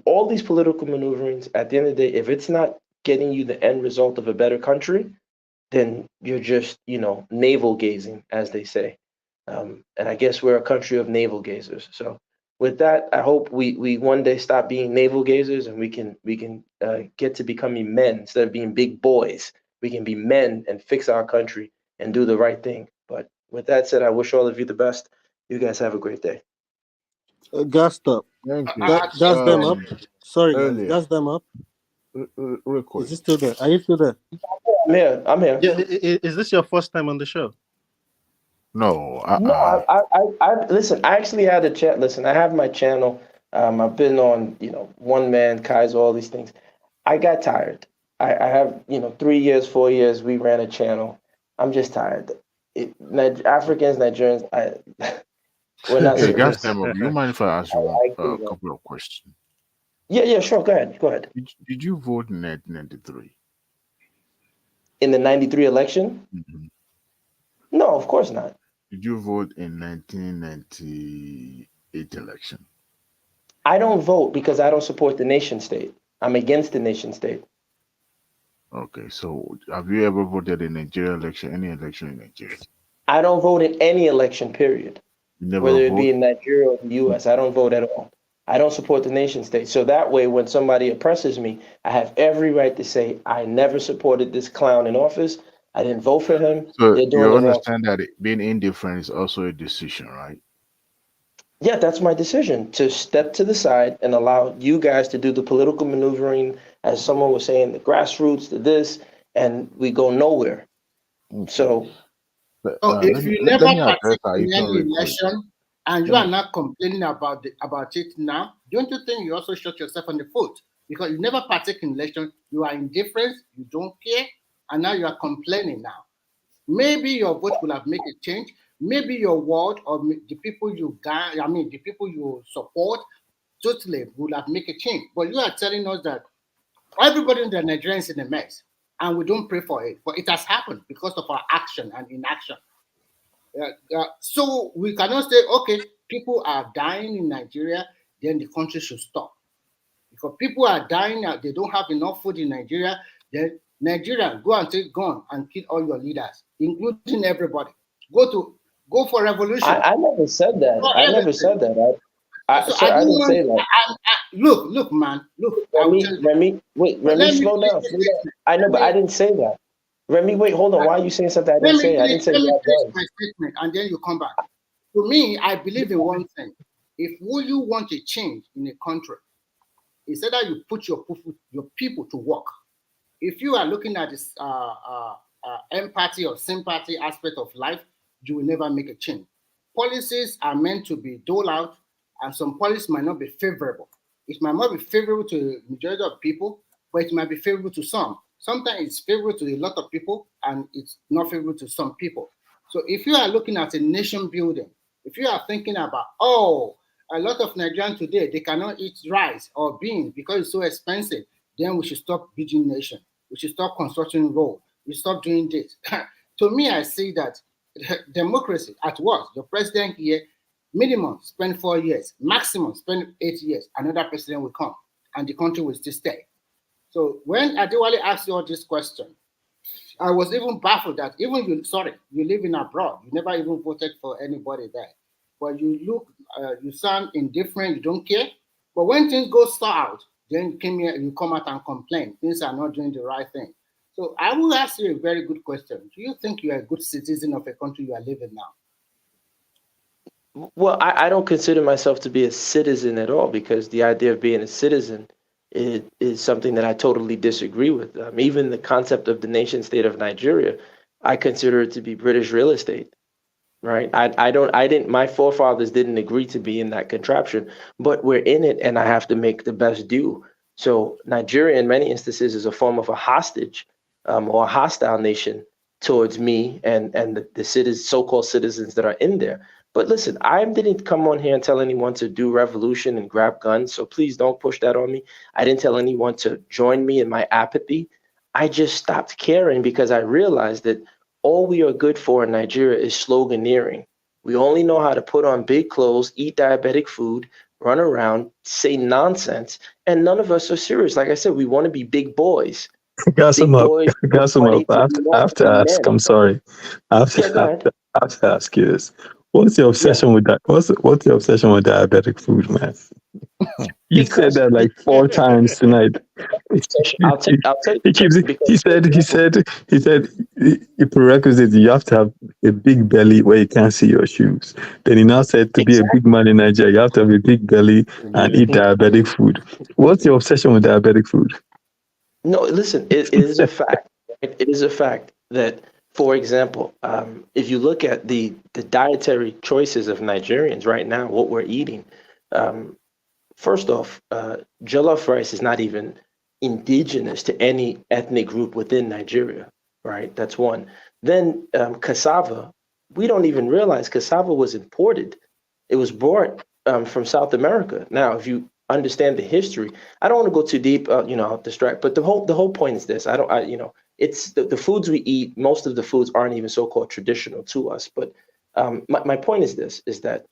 all these political maneuverings, at the end of the day, if it's not getting you the end result of a better country, then you're just, navel gazing, as they say. And I guess we're a country of navel gazers. So with that, I hope we one day stop being navel gazers, and we can get to becoming men instead of being big boys. We can be men and fix our country and do the right thing. But with that said, I wish all of you the best. You guys have a great day. Gas up. Thank you. Gas them up. Sorry, guys. Gas them up. Real quick. Is it still there? Are you still there? I'm here. Yeah. Is this your first time on the show? No. No, I listen. I actually had a chat. Listen, I have my channel. I've been on, One Man, Kaiser, all these things. I got tired. I have, 3 years, 4 years. We ran a channel. I'm just tired. Africans, Nigerians, we're not. Hey, guys, do you mind if I ask you a couple of questions? Yeah, sure. Go ahead. Did you vote in 1993? In the 93 election? Mm-hmm. No, of course not. Did you vote in 1998 election? I don't vote because I don't support the nation state. I'm against the nation state. Okay, so have you ever voted in Nigeria election, any election in Nigeria? I don't vote in any election, period. Whether it be in Nigeria or the U.S., I don't vote at all. I don't support the nation state. So that way, when somebody oppresses me, I have every right to say, I never supported this clown in office. I didn't vote for him. So you understand that being indifferent is also a decision, right? Yeah, that's my decision, to step to the side and allow you guys to do the political maneuvering, as someone was saying, the grassroots, to this, and we go nowhere. Okay. So, if you never participate in any election and you are not complaining about it now, don't you think you also shot yourself on the foot? Because you never partake in election, you are indifferent, you don't care, and now you are complaining now. Maybe your vote will have made a change. Maybe your ward or the people the people you support totally will have made a change. But you are telling us that everybody in the Nigerians is in a mess, and we don't pray for it. But it has happened because of our action and inaction. So we cannot say, okay, people are dying in Nigeria, then the country should stop. Because people are dying, they don't have enough food in Nigeria, then Nigeria, go and take gun and kill all your leaders, including everybody. Go for revolution. I never said that. I never said that. So I didn't say that. Look, man. Look, Remy, slow down. I know, but I didn't say that. Remy, wait, hold on. Why are you saying something I didn't say? I didn't say let me finish my statement, and then you come back. To me, I believe in one thing. If you want a change in a country, it's either you put your people to work. If you are looking at this empathy or sympathy aspect of life, you will never make a change. Policies are meant to be doled out, and some policies might not be favorable. It might not be favorable to the majority of people, but it might be favorable to some. Sometimes it's favorable to a lot of people, and it's not favorable to some people. So if you are looking at a nation building, if you are thinking about, a lot of Nigerians today, they cannot eat rice or beans because it's so expensive, then we should stop building nation. We should stop constructing road. We stop doing this. To me, I see that democracy at what? The president here, minimum spend 4 years, maximum spend 8 years, another president will come and the country will still stay. So when Adewale asked you all this question, I was even baffled that even you live in abroad, you never even voted for anybody there. But you sound indifferent, you don't care. But when things go south, then you come out and complain. Things are not doing the right thing. So I will ask you a very good question. Do you think you are a good citizen of a country you are living now? Well, I don't consider myself to be a citizen at all, because the idea of being a citizen is something that I totally disagree with. Even the concept of the nation state of Nigeria, I consider it to be British real estate. Right. My forefathers didn't agree to be in that contraption, but we're in it and I have to make the best do. So Nigeria in many instances is a form of a hostage or a hostile nation towards me and the so-called citizens that are in there. But listen, I didn't come on here and tell anyone to do revolution and grab guns. So please don't push that on me. I didn't tell anyone to join me in my apathy. I just stopped caring because I realized that all we are good for in Nigeria is sloganeering. We only know how to put on big clothes, eat diabetic food, run around, say nonsense, and none of us are serious. Like I said, we want to be big boys. Gas them up. I have to ask. I'm sorry. I have to ask you this. What's your obsession with that? What's your obsession with diabetic food, man? You said that like 4 times tonight. I'll tell you. He said the prerequisite, you have to have a big belly where you can't see your shoes. Then he now said to be a big man in Nigeria, you have to have a big belly and eat diabetic food. What's your obsession with diabetic food? No, listen, it is a fact. It is a fact that, for example, if you look at the dietary choices of Nigerians right now, what we're eating, first off, jollof rice is not even indigenous to any ethnic group within Nigeria, right? That's one. Then cassava, we don't even realize cassava was imported. It was brought from South America. Now, if you understand the history, I don't want to go too deep, I'll distract. But the whole point is this: it's the foods we eat. Most of the foods aren't even so-called traditional to us. But my point is this: is that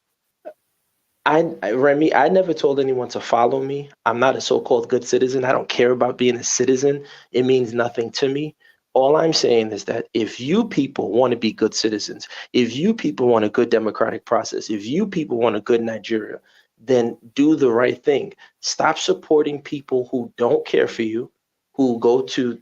Remy, I never told anyone to follow me. I'm not a so-called good citizen. I don't care about being a citizen. It means nothing to me. All I'm saying is that if you people want to be good citizens, if you people want a good democratic process, if you people want a good Nigeria, then do the right thing. Stop supporting people who don't care for you, who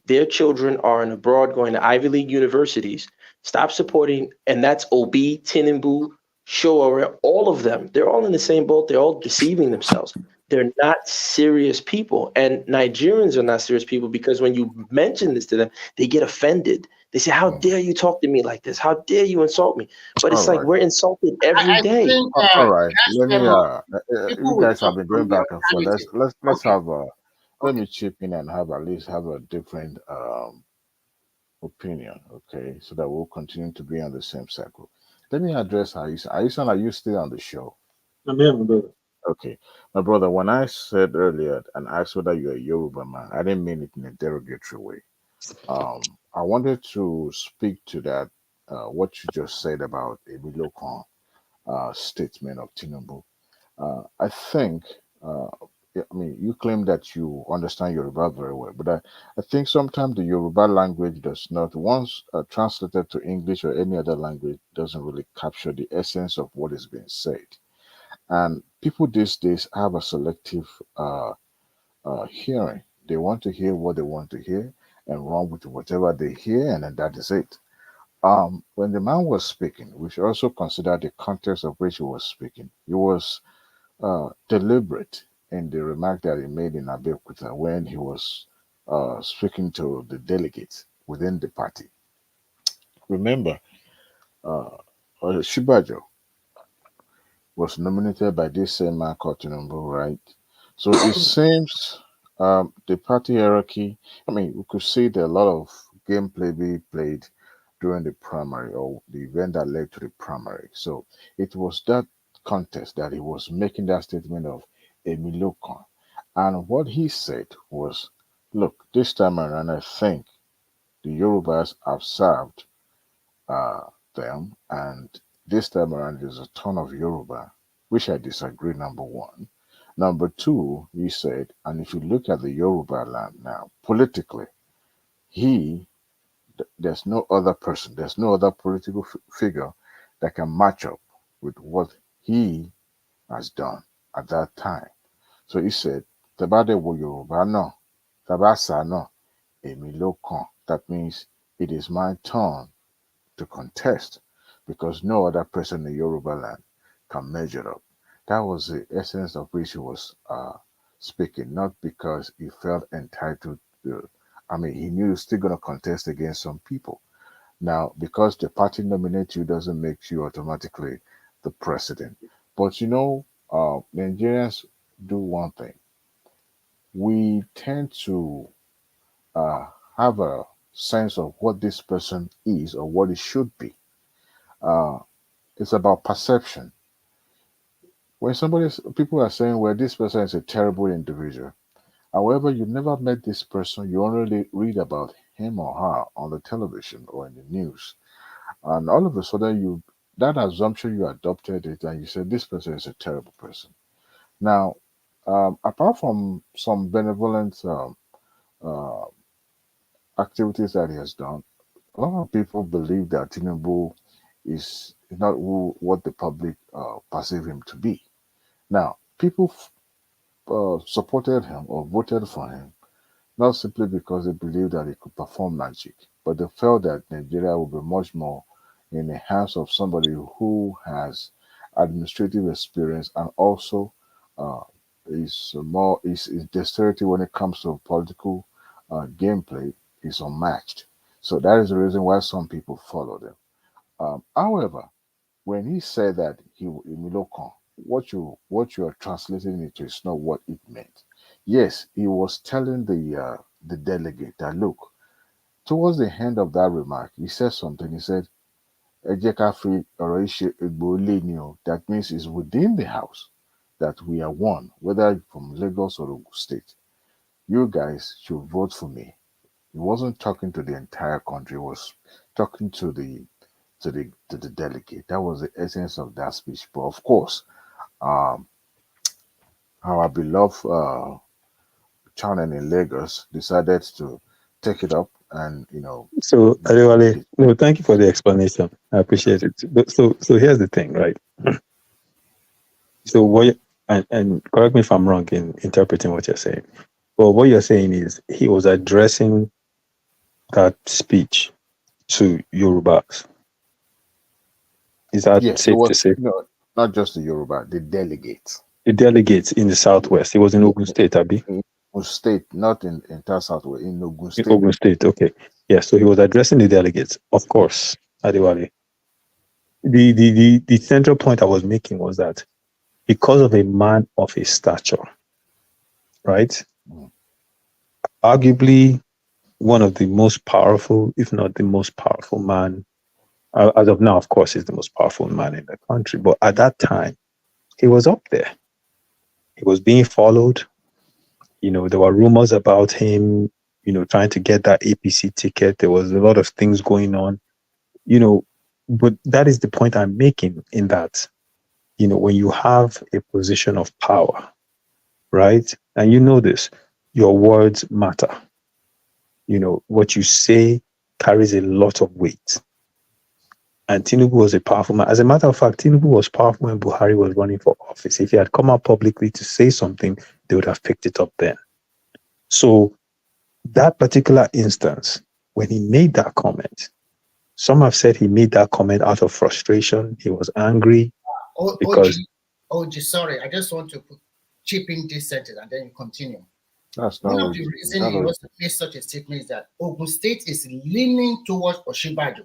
their children are in abroad going to Ivy League universities. Stop supporting, and that's Obi, Tinubu, Shower, all of them. They're all in the same boat. They're all deceiving themselves. They're not serious people. And Nigerians are not serious people because when you mention this to them, they get offended. They say, how dare you talk to me like this? How dare you insult me? But it's like we're insulted every day. All right. Let me, you guys have been going back and forth. Let's have let me chip in and at least have a different opinion, okay? So that we'll continue to be on the same cycle. Let me address Aisha. Aisha, are you still on the show? I'm here, my brother. Okay. My brother, when I said earlier and asked whether you're a Yoruba man, I didn't mean it in a derogatory way. I wanted to speak to that, what you just said about Emilokan statement of Tinubu. I think I mean, you claim that you understand Yoruba very well, but I think sometimes the Yoruba language does not, once translated to English or any other language, doesn't really capture the essence of what is being said. And people these days have a selective hearing. They want to hear what they want to hear and run with whatever they hear, and then that is it. When the man was speaking, we should also consider the context of which he was speaking. He was deliberate in the remark that he made in Abeokuta when he was speaking to the delegates within the party. Remember, Shibajo was nominated by this same man called Tinubu, right? So it seems the party hierarchy, I mean, we could see that a lot of gameplay being played during the primary or the event that led to the primary. So it was that contest that he was making that statement of Emilokan. And what he said was, look, this time around, I think the Yorubas have served them, and this time around there's a ton of Yoruba, which I disagree, number one. Number two, he said, and if you look at the Yoruba land now, politically, there's no other person, there's no other political figure that can match up with what he has done at that time. So he said, Tabade wo Yoruba no, Tabasa no, Emi lo kan. That means it is my turn to contest because no other person in Yoruba land can measure up. That was the essence of which he was speaking, not because he felt entitled to. I mean, he knew he was still going to contest against some people. Now, because the party nominates you doesn't make you automatically the president. But you know, Nigerians do one thing. We tend to have a sense of what this person is or what it should be. It's about perception. When people are saying, well, this person is a terrible individual. However, you never met this person, you only read about him or her on the television or in the news. And all of a sudden, that assumption, you adopted it and you said, this person is a terrible person. Now, apart from some benevolent activities that he has done, a lot of people believe that Tinubu is not what the public perceive him to be. Now, people supported him or voted for him, not simply because they believed that he could perform magic, but they felt that Nigeria would be much more in the hands of somebody who has administrative experience and also is dexterity when it comes to political gameplay is unmatched. So that is the reason why some people followed him. However, when he said that Emilokan, what you are translating it to is not what it meant. Yes, he was telling the delegate that look, towards the end of that remark, he said something. He said, that means it's within the house that we are one, whether from Lagos or Ogun State. You guys should vote for me. He wasn't talking to the entire country, he was talking to the delegate. That was the essence of that speech. But of course, our beloved channel in Lagos decided to take it up and So Adewale, no, thank you for the explanation. I appreciate it. But so here's the thing, right? So what and correct me if I'm wrong in interpreting what you're saying. But what you're saying is he was addressing that speech to Yorubas. Is that safe to say? No, not just the Yoruba, the delegates. The delegates in the Southwest. It was in Ogun State, Abi? In Ogun State, not in entire Southwest, in Ogun State. In Ogun State, okay. Yeah, so he was addressing the delegates, of course, Adewale. The central point I was making was that because of a man of his stature, right? Arguably one of the most powerful, if not the most powerful man, as of now, of course, he's the most powerful man in the country. But at that time, he was up there. He was being followed. There were rumors about him, trying to get that APC ticket. There was a lot of things going on, but that is the point I'm making in that, when you have a position of power, right? And you know this, your words matter. You know, what you say carries a lot of weight. And Tinubu was a powerful man. As a matter of fact, Tinubu was powerful when Buhari was running for office. If he had come out publicly to say something, they would have picked it up then. So that particular instance, when he made that comment, some have said he made that comment out of frustration. He was angry because... OG, sorry, I just want to chip in this sentence and then you continue. That's One not of the reasons he was to make such a statement is that Ogun State is leaning towards Osinbajo.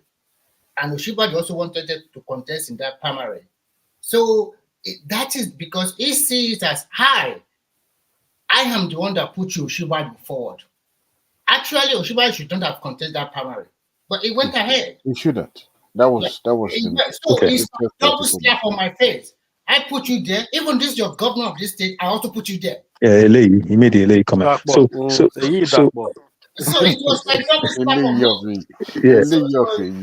And Osinbajo also wanted to contest in that primary. So that is because he sees it as, hi, I am the one that put you Osinbajo forward. Actually, Osinbajo should not have contested that primary, but he went ahead. He shouldn't. That was So it's a double slap on my face. I put you there. Even this, your governor of this state, I also put you there. Yeah, LA, he made the LA comment. So it was like double slap on my face.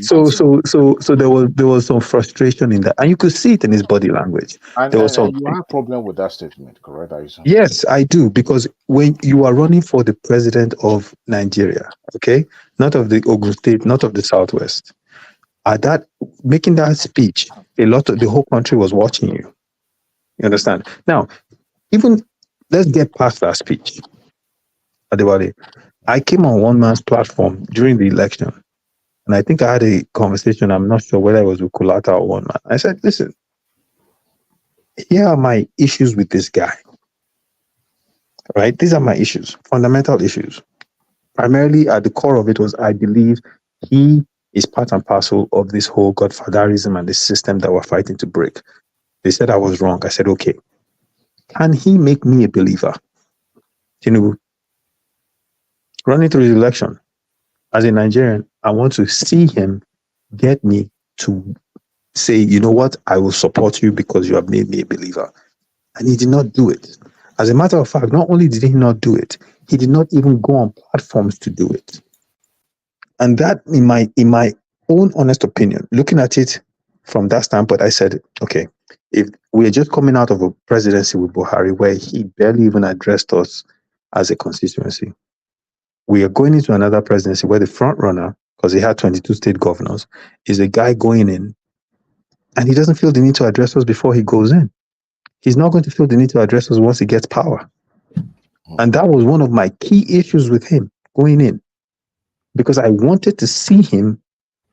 So there was some frustration in that, and you could see it in his body language. And there was some. You have a problem with that statement, correct? Yes, I do, because when you are running for the president of Nigeria, okay, not of the Ogun State, not of the Southwest, making that speech, the whole country was watching you. You understand? Now, even let's get past that speech. Adewale, I came on one man's platform during the election, and I think I had a conversation. I'm not sure whether it was with Kulata or one man. I said, listen, here are my issues with this guy. Right? These are my issues, fundamental issues. Primarily at the core of it was, I believe he is part and parcel of this whole godfatherism and the system that we're fighting to break. They said I was wrong. I said, okay, can he make me a believer? Tinubu, running through the election, as a Nigerian, I want to see him get me to say, you know what, I will support you because you have made me a believer. And he did not do it. As a matter of fact, not only did he not do it, he did not even go on platforms to do it. And that, in my own honest opinion, looking at it from that standpoint, I said, okay, if we're just coming out of a presidency with Buhari where he barely even addressed us as a constituency, we are going into another presidency where the front runner, because he had 22 state governors, is a guy going in, and he doesn't feel the need to address us before he goes in. He's not going to feel the need to address us once he gets power. And that was one of my key issues with him going in, because I wanted to see him,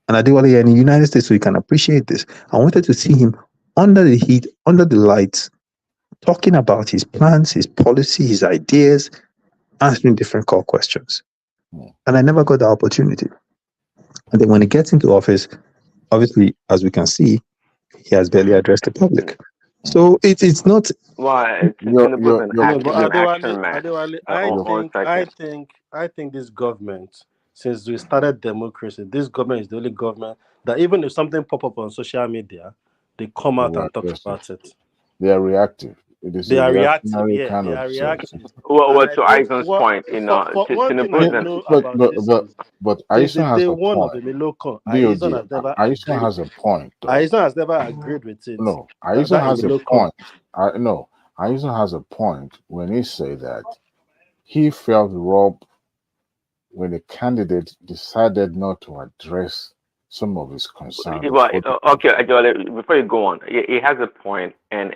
and Adewale in the United States, so you can appreciate this. I wanted to see him under the heat, under the lights, talking about his plans, his policy, his ideas, answering different core questions. And I never got the opportunity. And then when he gets into office, obviously, as we can see, he has barely addressed the public. So it's not. Why? I think this government, since we started democracy, this government is the only government that even if something pop up on social media, they come out and talk about it. They are reactive. They are reactive. Yeah, they are reactive. Well, to Ivan's point, Tinubu, but Aison has a point. Aison has a point. Aison has never agreed with it. No, Aison has a point. Aison has a point when he said that he felt robbed when the candidate decided not to address some of his concerns. Okay, before you go on, he has a point, and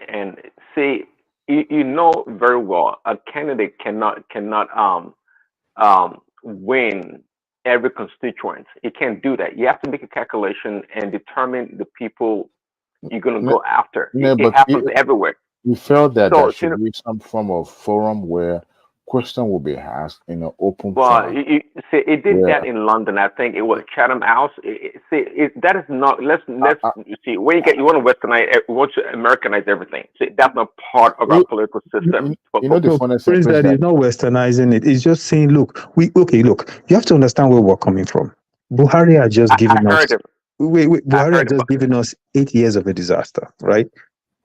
see, you know very well a candidate cannot win every constituent. He can't do that. You have to make a calculation and determine the people you're going to go after. It happens everywhere. We felt that there should be some form of forum where question will be asked in an open forum. It did that in London. I think it was Chatham House. That is not. Let's see. When you want to westernize, you want to Americanize everything. That's not part of our political system. The funny thing is that he's not westernizing it. It's just saying, look. You have to understand where we're coming from. Buhari had just given us. Buhari had just given us 8 years of a disaster, right?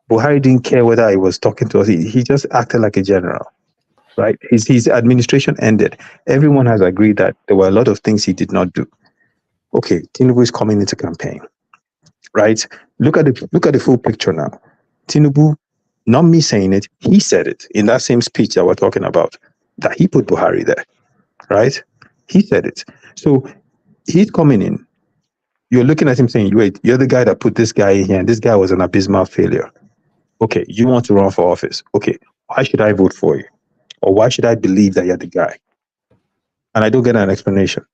Buhari didn't care whether he was talking to us. He just acted like a general. Right, his administration ended. Everyone has agreed that there were a lot of things he did not do. Okay, Tinubu is coming into campaign. Right, look at the full picture now. Tinubu Not me saying it. He said it in that same speech that we're talking about, that he put Buhari there, right? He said it. So he's coming in. You're looking at him saying, wait, you're the guy that put this guy in here, and this guy was an abysmal failure. Okay, you want to run for office. Okay, why should I vote for you? Or why should I believe that you're the guy? And I don't get an explanation.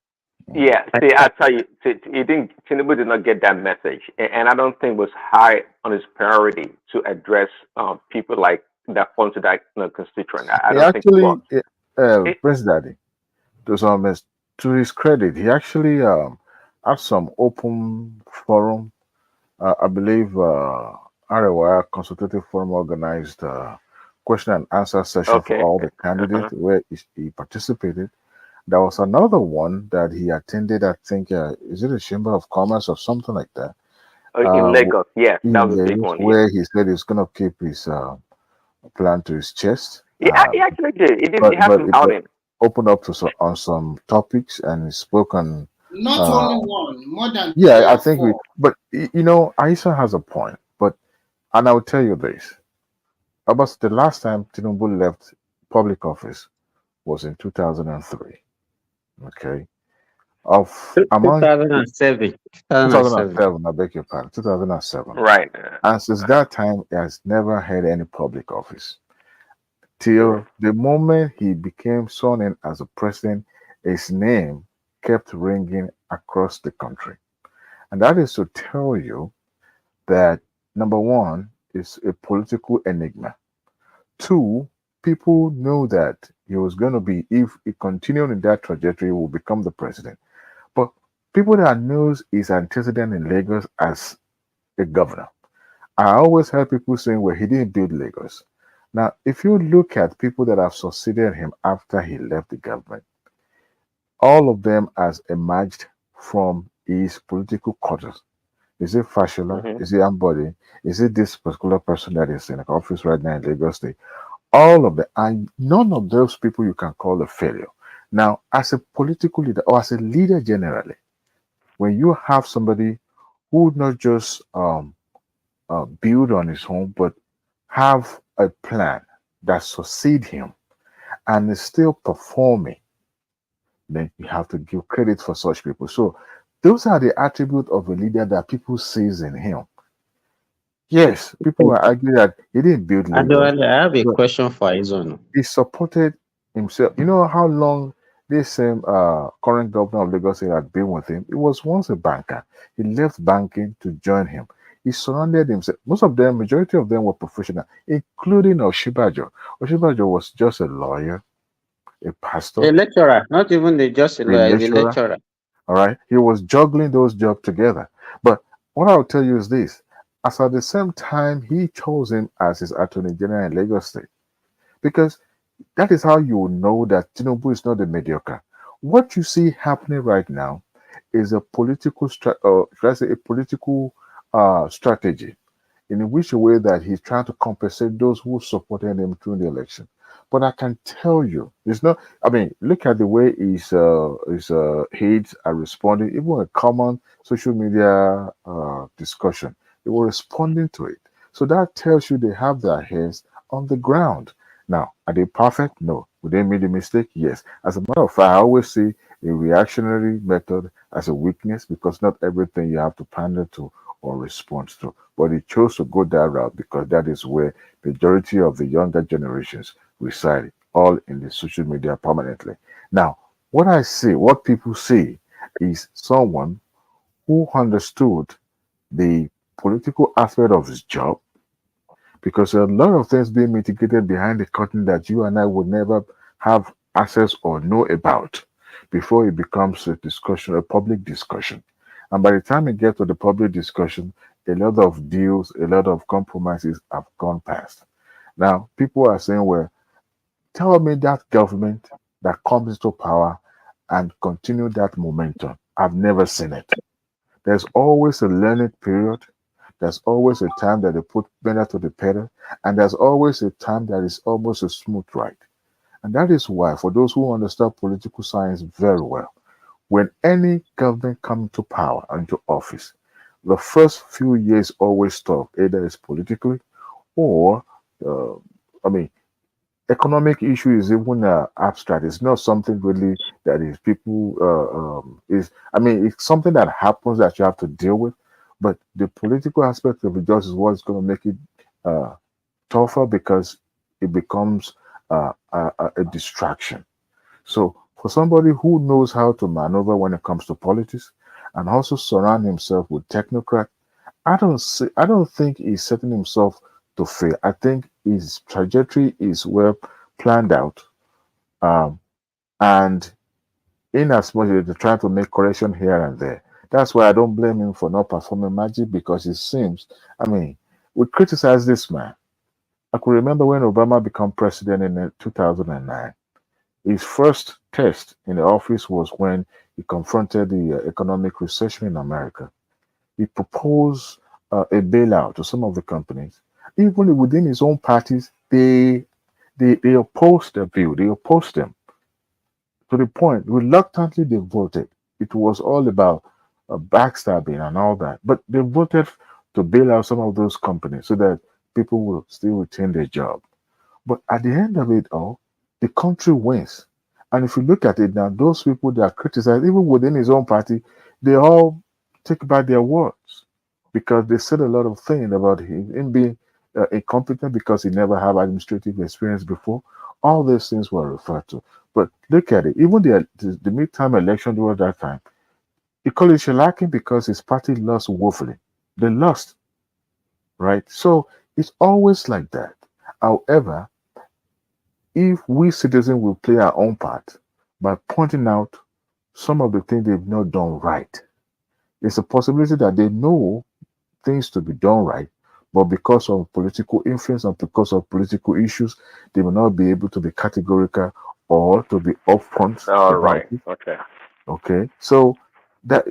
Yeah, see, I tell you, Tinubu did not get that message, and I don't think it was high on his priority to address people like that fall into that constituent. I don't think it was. Prince Daddy, to his credit, he actually had some open forum. I believe Arewa Consultative Forum organized question and answer session for all the candidates where he participated. There was another one that he attended, I think, is it a Chamber of Commerce or something like that? In Lagos, yes, that was a big one. Where he said he's going to keep his plan to his chest. Yeah, he actually did. He had some outing. Opened up to on some topics, and he spoke on. Not only one, more than. Yeah, I think but you know, Aisha has a point. And I will tell you this: about the last time Tinubu left public office was in 2003. Okay. Among 2007. 2007, I beg your pardon, 2007. Right. And since that time, he has never had any public office. Till the moment he became sworn in as a president, his name kept ringing across the country. And that is to tell you that, number one, is a political enigma. Two, people know that he was going to be, if he continued in that trajectory, he will become the president. But people that knows his antecedent in Lagos as a governor, I always heard people saying, well, he didn't build Lagos. Now, if you look at people that have succeeded him after he left the government, all of them has emerged from his political quarters. Is it Fashola? Is it Ambody? Is it this particular person that is in the office right now in Lagos State? All of them, and none of those people you can call a failure. Now, as a political leader or as a leader generally, when you have somebody who not just build on his own, but have a plan that succeed him and is still performing, then you have to give credit for such people. So those are the attributes of a leader that people sees in him. Yes, people will argue that he didn't build Lagos. I have a question for Izon. He supported himself. You know how long this same current governor of Lagos had been with him? He was once a banker. He left banking to join him. He surrounded himself. Most of them, majority of them were professional, including Oshibajo. Oshibajo was just a lawyer, a pastor. A lecturer, not even just a lawyer, a lecturer. All right. He was juggling those jobs together. But what I'll tell you is this. As at the same time, he chose him as his attorney general in Lagos State. Because that is how you will know that Tinubu is not a mediocre. What you see happening right now is a political strategy in which way that he's trying to compensate those who supported him during the election. But I can tell you, it's not. I mean, look at the way his aides are responding. Even a common social media discussion, they were responding to it. So that tells you they have their heads on the ground. Now, are they perfect? No. Would they make a mistake? Yes. As a matter of fact, I always see a reactionary method as a weakness because not everything you have to pander to or respond to. But he chose to go that route because that is where majority of the younger generations reside, all in the social media permanently. Now, what people see is someone who understood the political aspect of his job, because there are a lot of things being mitigated behind the curtain that you and I would never have access or know about before it becomes a discussion, a public discussion. And by the time it gets to the public discussion, a lot of deals, a lot of compromises have gone past. Now, people are saying, well, tell me that government that comes into power and continue that momentum. I've never seen it. There's always a learning period. There's always a time that they put pedal to the pedal, and there's always a time that is almost a smooth ride. And that is why, for those who understand political science very well, when any government comes to power and to office, the first few years always tough, either it's politically or I mean, economic issue is even abstract. It's not something really that is people is. I mean, it's something that happens that you have to deal with. But the political aspect of it just is what's going to make it tougher because it becomes a distraction. So for somebody who knows how to maneuver when it comes to politics and also surround himself with technocrats, I don't think he's setting himself to fail. I think his trajectory is well planned out. And in as much as they're trying to make correction here and there. That's why I don't blame him for not performing magic because it seems, I mean, we criticize this man. I could remember when Obama became president in 2009. His first test in the office was when he confronted the economic recession in America. He proposed a bailout to some of the companies. Even within his own parties, they opposed the bill. They opposed them to the point reluctantly they voted. It was all about backstabbing and all that, but they voted to bail out some of those companies so that people will still retain their job. But at the end of it all, the country wins. And if you look at it now, those people that are criticized, even within his own party, they all take back their words because they said a lot of things about him being incompetent because he never had administrative experience before. All those things were referred to. But look at it, even the midterm election during that time, he called it shellacking because his party lost woefully. They lost, right? So it's always like that. However, if we citizens will play our own part by pointing out some of the things they've not done right, it's a possibility that they know things to be done right, but because of political influence and because of political issues, they will not be able to be categorical or to be upfront. All right. Okay. Okay. So that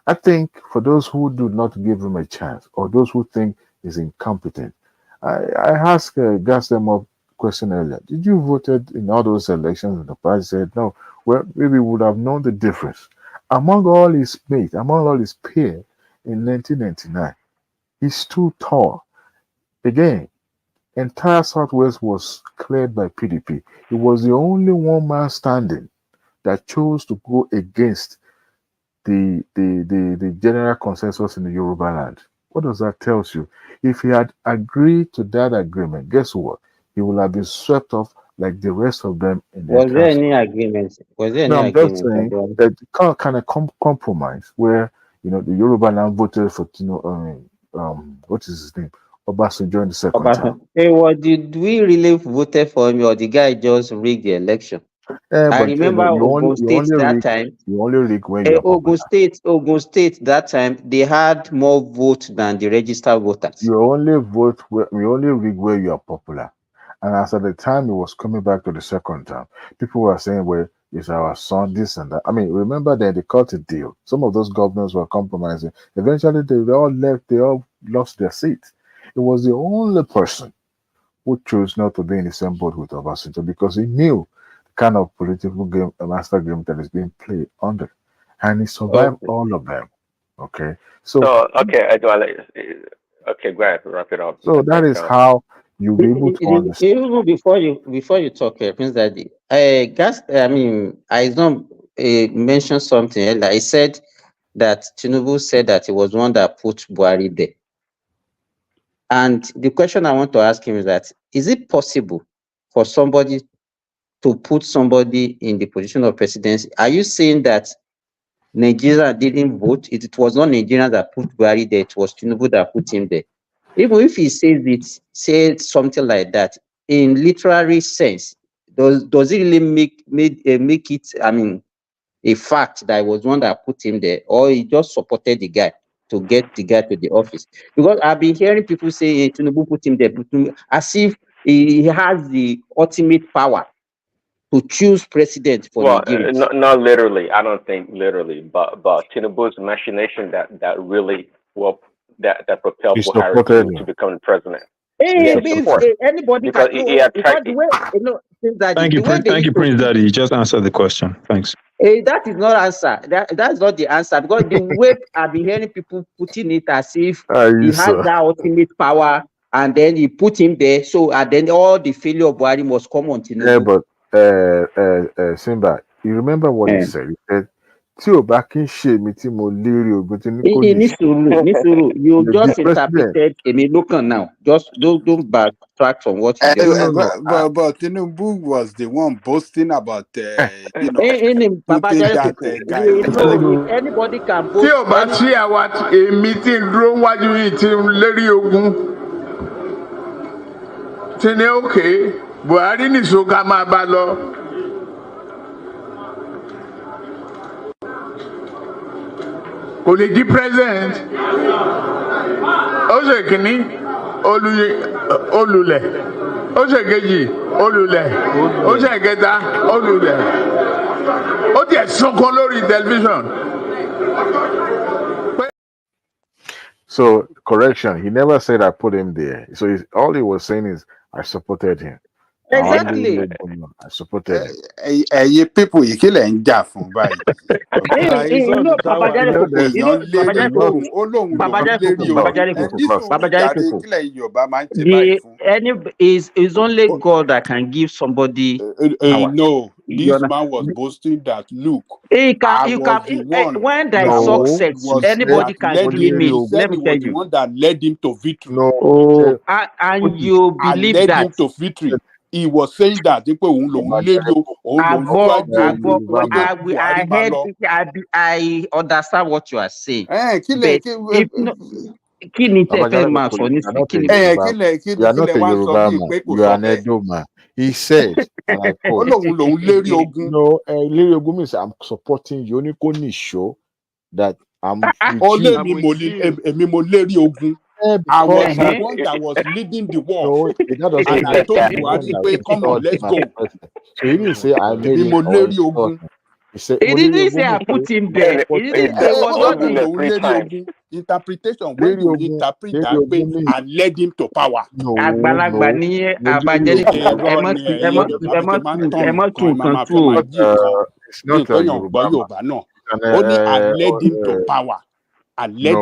I think for those who do not give him a chance or those who think he's incompetent, I asked Gastem a question earlier. Did you voted in all those elections? And the party said no. Well, maybe we would have known the difference among all his mates, among all his peers in 1999. He's too tall. Again, entire Southwest was cleared by PDP. It was the only one man standing that chose to go against the general consensus in the Yoruba land. What does that tell you? If he had agreed to that agreement, guess what? He would have been swept off like the rest of them in the Was there any agreement? Was there any I'm agreement? just saying that kind of compromise where the Yoruba land voted for what is his name? Obasanjo in the second term. Hey, what did we really voted for him or the guy just rigged the election? I remember Ogun State that time. You only rig when Ogun State that time they had more votes than the registered voters. You only rig where you are popular. And as at the time it was coming back to the second term, people were saying, well, it's our son, this and that. I mean, remember that they cut a deal. Some of those governors were compromising. Eventually they all left, they all lost their seats. It was the only person who chose not to be in the same boat with Obasanjo because he knew the kind of political game, master game that is being played under. And he survived all of them. Okay. Okay, go ahead, wrap it up. So that is how you'll be able to understand. Even before you talk, Prince Daddy, I mentioned something earlier. I said that Tinubu said that he was one that put Buhari there. And the question I want to ask him is that, is it possible for somebody to put somebody in the position of presidency? Are you saying that Nigeria didn't vote? It was not Nigeria that put Buhari there, it was Tinubu that put him there. Even if he says something like that, in literary sense, does it really make it, I mean, a fact that it was one that put him there, or he just supported the guy to get the guy to the office? Because I've been hearing people say Tinubu put him there, as if he has the ultimate power to choose president for Nigeria. Not literally. I don't think literally, but Tinubu's machination that really that propelled Buhari to become the president. Anybody because he attracted. Thank you, Prince Daddy. You just answered the question. Thanks. That is not answer. That's not the answer, because the way I've been hearing people putting it as if he has that ultimate power and then he put him there. So and then all the failure of Buhari must come on Tinubu. Yeah, but Simba, you remember what he said? He said, "Tí o bá kí n ṣe mi tí mo lérí ogun tí ní kò ní Nisuru, you the just president." interpreted Emilokan now. Just don't backtrack from what you just said. But Tinubu was the one boasting about, you know, Baba putting Jare that Koko, guy. no, anybody can Tí boast. o bá sí àwa èmi tí ń dúró wájú yìí tí ń lérí ogun tí ní òkè Buhari nìṣó ká máa bá lọ. Kò lè di president. Ó ṣe kìíní olùlẹ̀. Ó ṣe kejì olùlẹ̀. Ó ṣe kẹta olùlẹ̀. Ó tiẹ̀ sunkún lórí tẹlifíṣàn. So correction, he never said I put him there. So all he was saying is I supported him. Exactly. I supported him. You people, you kill and jaff from by. Baba Jare Koko, you know Baba Jare Koko. Baba Jare Koko. Is only God that can give somebody power. No, this man was boasting that look. When there is success, anybody can claim it. Let me tell you. The one that led him to victory. And you believe led that. him to victory. He was saying that I understand what you are saying. You are not a Yoruba man. You are an Edo man. He said, and I quote, no, Ogun means I'm supporting you. Only can show that I'm with you. I was the one that was leading the war. And I told Buhari, come on, let's go. So he didn't say I made it. He said, he didn't say I put him there. He didn't say it was not the interpretation when you interpret that way and led him to power. It's not a Yoruba. Only I led him to power. And led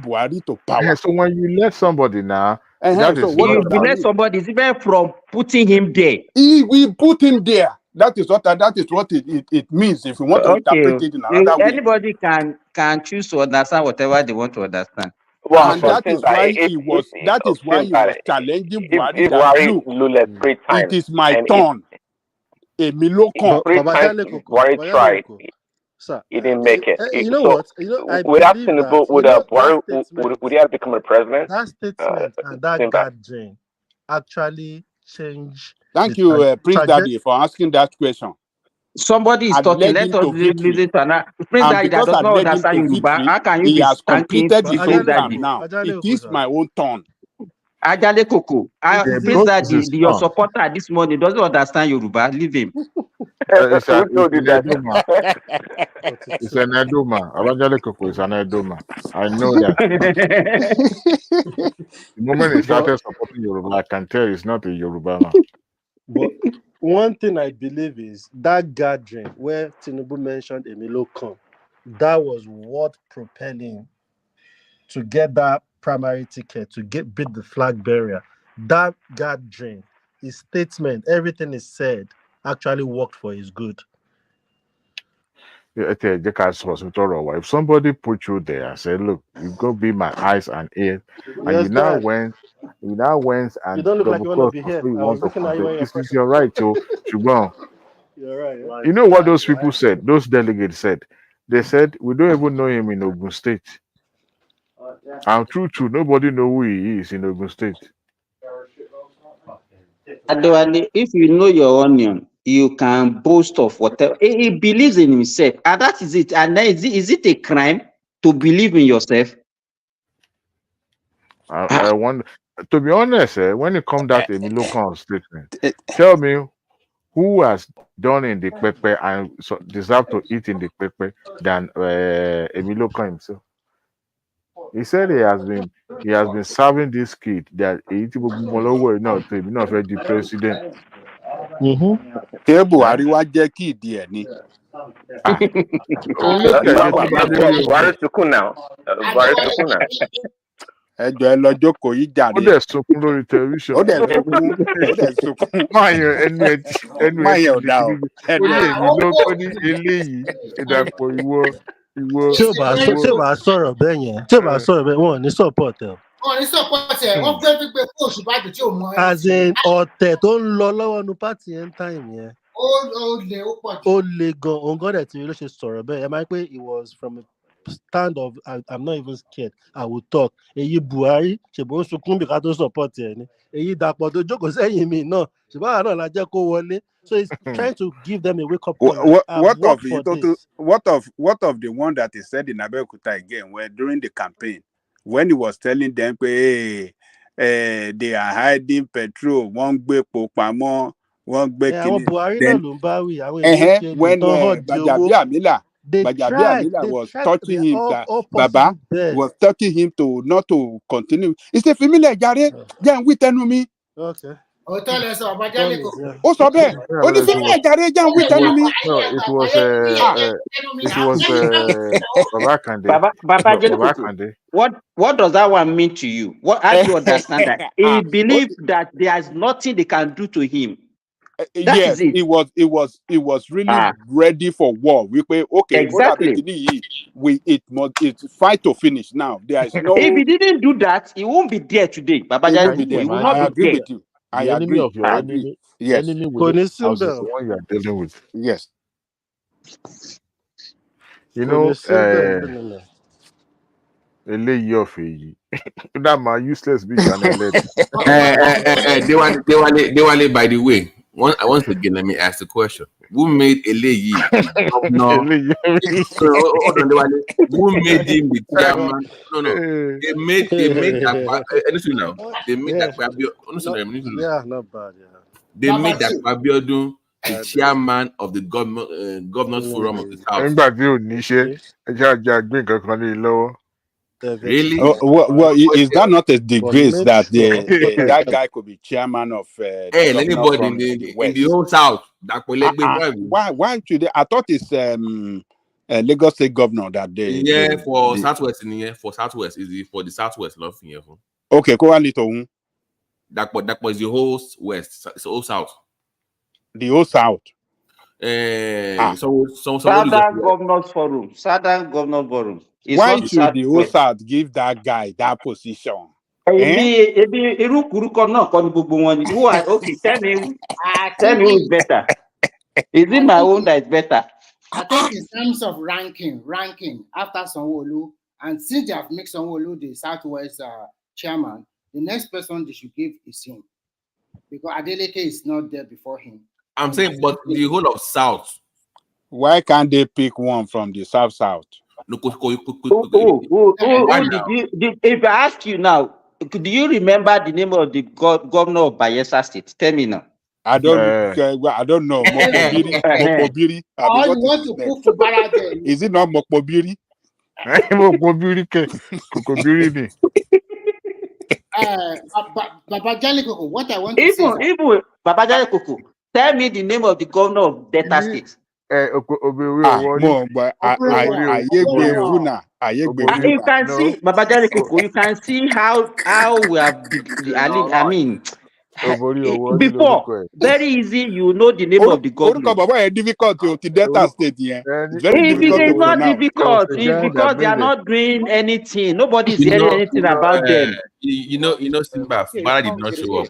Buhari to power. So when you let somebody now, you let somebody is even from putting him there. We put him there. That is what it means. If you want to interpret it in another way, anybody can choose to understand whatever they want to understand. Well, and that is why he was. That is why he was challenging Buhari. It is my turn. Buhari tried. He didn't make it. You know what? Without Tinubu, would he have become a president? That statement and that gathering actually changed. Thank you, Prince Daddy, for asking that question. Somebody is talking. Let us listen to another. Prince Daddy does not understand Yoruba. How can you he has completed his own term now? It is my own turn. Ajale Koko, Prince Daddy, your supporter this morning doesn't understand Yoruba. Leave him. It's an Edoma. Ajale Koko is an Edoma. I know that. The moment he started supporting Yoruba, I can tell it's not a Yoruba man. But one thing I believe is that gathering where Tinubu mentioned Emilokan, that was what propelled him to get that primary ticket, to beat the flag barrier. That gathering, his statement, everything is said, actually worked for his good. If somebody put you there and said, "Look, you go be my eyes and ears," and you now went and you don't look like you want to be here. This is your right to go. You're right. Yeah. You know what those people said? Those delegates said. They said we don't even know him in Ogun State. And true, nobody know who he is in Ogun State. Adewale, if you know your onion, you can boast of whatever. He believes in himself, and that is it. And then is it a crime to believe in yourself? I wonder. To be honest, when it comes down to Emilokan statement, tell me who has done in the Pepe and deserve to eat in the Pepe than Emilokan himself. He said he has been serving this kid that he not ready the president. ẹjọ ẹ lọ jókòó yìí ó jàre. dẹ̀ sunkún lórí tẹlifíṣàn. ó dẹ̀ sunkún. máa yan ẹnu ẹ ti máa yẹn ò dá o. ó ní èmi ló ó ní eléyìí ìdàpọ̀ ìwọ. tí ò bá sọ̀rọ̀ bẹ́ẹ̀ yẹn tí ò bá sọ̀rọ̀ bẹ́ẹ̀ wọn ò ní support ẹ̀. wọn ò ní support ẹ̀ wọ́n gbé gbígbé fún oṣù báàgì tí ò mọ ẹ̀. as in ọ̀tẹ̀ tó ń lọ lọ́wọ́ nu pátì yẹn time yẹn. ó le gan òun gan dẹ̀ tí ló ṣe sọ̀rọ̀ bẹ́ẹ̀ ẹ máa ń pé it was from a stand of I'm not even scared I will talk. èyí Buhari ṣèbó ń sunkún bí ká tó support ẹ̀ ni èyí Dàpọ̀ tó jókòó sẹ́yìn mi náà ṣùgbọ́n àwọn náà la jẹ́ kó wọlé. So he's trying to give them a wake up call. What of the one that he said in Abeokuta again, where during the campaign, when he was telling them, hey, they are hiding petrol, one gbe popamo, one gbe when Bajabi Amila was touching him, Baba was touching him to not to continue. He said, "Familiar, Jare, Jan, we tell me." Okay. Ó sọ bẹ́ẹ̀ ó ní fílẹ̀ ìjàre jà ń wí tẹnu mi. No, it was Baba Kande. What does that one mean to you? How do you understand that? He believes that there's nothing they can do to him. Yes, he was really ready for war. We say, okay, exactly. It's fight to finish now. There is no. If he didn't do that, he won't be there today. Baba Jali, he will not be there. With you. I agree of your enemy. Yes. Enemy with is the one you are dealing with. Yes. You know, eléyìí ọ̀fẹ́ that man useless bitch and Dewale, by the way, once again, let me ask the question: who made eléyìí? No. Who made him the chairman? No. They made that. Listen now. They made that. Yeah, not bad. Yeah. They made that Abiodun the chairman of the governors forum of the South. Nígbà tí ò ní ṣe ẹjẹ àgbé nǹkan kan lé lọ́wọ́. Really? Well, is that not a disgrace that that guy could be chairman of anybody in the whole South? Why should they? I thought it's Lagos State governor that they. Yeah, for Southwest in here. For Southwest is for the Southwest, not here. Okay, go on little. That was the whole West, it's all South. The whole South. Southern Governors Forum. Southern Governors Forum. Why should the whole South give that guy that position? Okay, tell me who's better. Is it my own that is better? I think in terms of ranking after Sanwo-Olu, and since they have made Sanwo-Olu the Southwest chairman, the next person they should give is him, because Adeleke is not there before him. I'm saying, but the whole of South. Why can't they pick one from the South? If I ask you now, do you remember the name of the governor of Bayelsa State? Tell me now. I don't know. Mokobiri. All you want to put for Barade. Is it not Mokobiri? Mokobiri Kokobiri. Baba Jali Koko, what I want to say. Even Baba Jali Koko, tell me the name of the governor of Delta State. You can see Baba Jali Koko. You can see how we have. I mean, before very easy. You know the name of the governor. Difficult to Delta State. It is not difficult. It's because they are not doing anything. Nobody is hearing anything about them. You know, Simba, Fubara did not show up.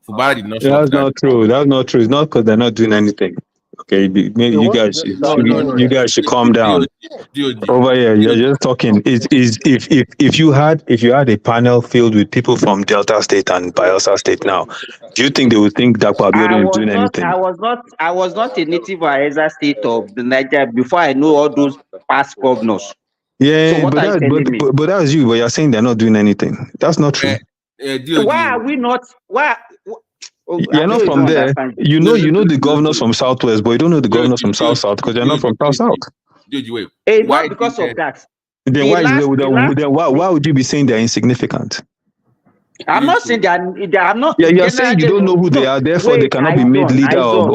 Fubara did not show up. That's not true. That's not true. It's not because they're not doing anything. Okay, maybe you guys should calm down. Over here, you're just talking. If you had a panel filled with people from Delta State and Bayelsa State now, do you think they would think that Abiodun is doing anything? I was not a native of Bayelsa State of Nigeria before I know all those past governors. Yeah, so but that's you. But you're saying they're not doing anything. That's not true. Why are we not? Why? You're not from there. You know the governors from Southwest, but you don't know the governors from South because you're not from South. Why? Because of that. Then why would you be saying they're insignificant? I'm not saying I'm not. Yeah, you are saying you don't know who they are, therefore they cannot be made leader of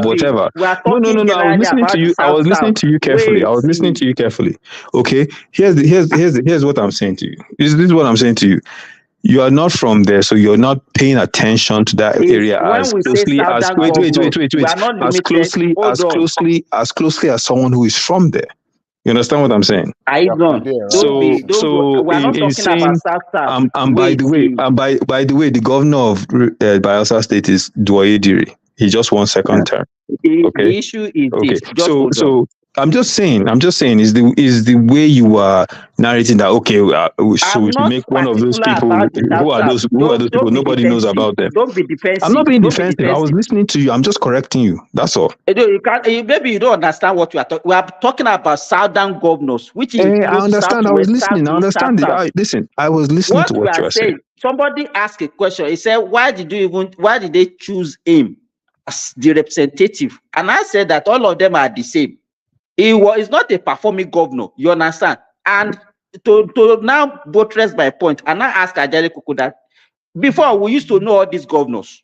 whatever. No. I was listening to you. I was listening to you carefully. I was listening to you carefully. Okay. Here's what I'm saying to you. This is what I'm saying to you. You are not from there, so you're not paying attention to that area as closely as as closely as someone who is from there. You understand what I'm saying? I don't. In saying, by the way, the governor of Bayelsa State is Duoyediri. He just won second term. Okay. The issue is okay. This. So I'm just saying is the way you are narrating that. Okay, so to make one of those people, who are those people? Nobody knows about them. Don't be defensive. I'm not being defensive. I was listening to you. I'm just correcting you. That's all. Maybe you don't understand what we are talking. We are talking about southern governors, which is. I understand. I was listening. I understand. Listen, I was listening to what you are saying. Somebody asked a question. He said, "Why did they choose him as the representative?" And I said that all of them are the same. He's not a performing governor, you understand? And to now buttress my point, and I ask Ajale Kuku that before we used to know all these governors.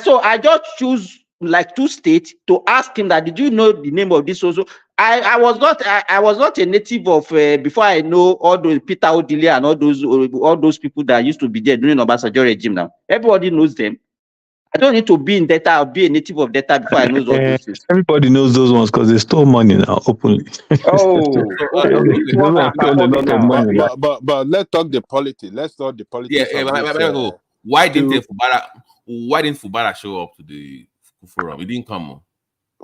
So I just choose like 2 states to ask him that, did you know the name of this also? I was not a native of before I know all those Peter Odile and all those people that used to be there during Obasanjo regime now. Everybody knows them. I don't need to be in data or be a native of data before I know all those things. Everybody knows those ones because they stole money now openly. But let's talk the politics. Let's talk the politics. Yeah, why didn't Fubara show up to the forum? He didn't come.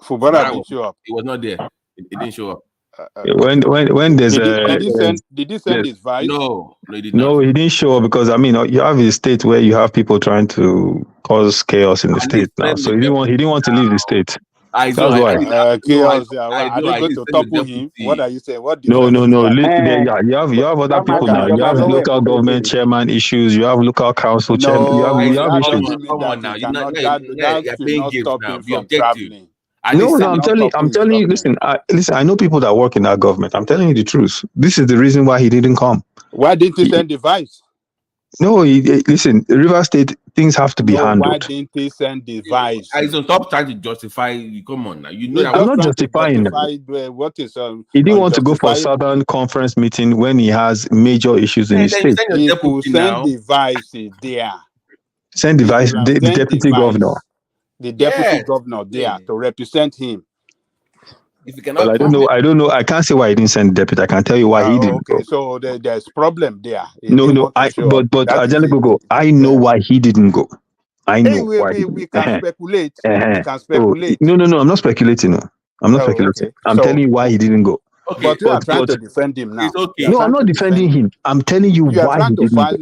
Fubara didn't show up. He was not there. He didn't show up. When there's did he send his vice? No, he did not. No, he didn't show up because you have a state where you have people trying to cause chaos in the state now. So he didn't want to leave the state. That's why. Chaos. Are they going to topple him? What are you saying? No. You have other people now. You have local government chairman issues. You have local council chairman. You have issues. Come on now. You're playing games now. Be objective. No, I'm telling you. Listen. I know people that work in that government. I'm telling you the truth. This is the reason why he didn't come. Why didn't he send the vice? No, listen. River State things have to be handled. Why didn't he send the vice? He's on top trying to justify. Come on now. You know I'm not justifying. What is he didn't want to go for a Southern Conference meeting when he has major issues in his state. He could send the vice there. Send the vice, the deputy governor. The deputy governor there to represent him. If you cannot, well, I don't know. I can't say why he didn't send the deputy. I can tell you why he didn't. Okay, so there's problem there. No. But Ajale Gogo, I know why he didn't go. I know why. We can speculate. We can speculate. No. I'm not speculating. No, I'm not speculating. Okay. I'm telling you why he didn't go. Okay, but you are trying to defend him now. Okay. No, I'm not defending him. I'm telling you why he didn't go.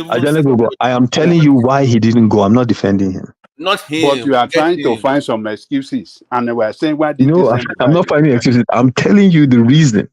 Ajale Gogo, I am telling you why he didn't go. I'm not defending him. Not him. But you are trying to find some excuses, and we are saying why did no? I'm not finding excuses. I'm telling you the reason.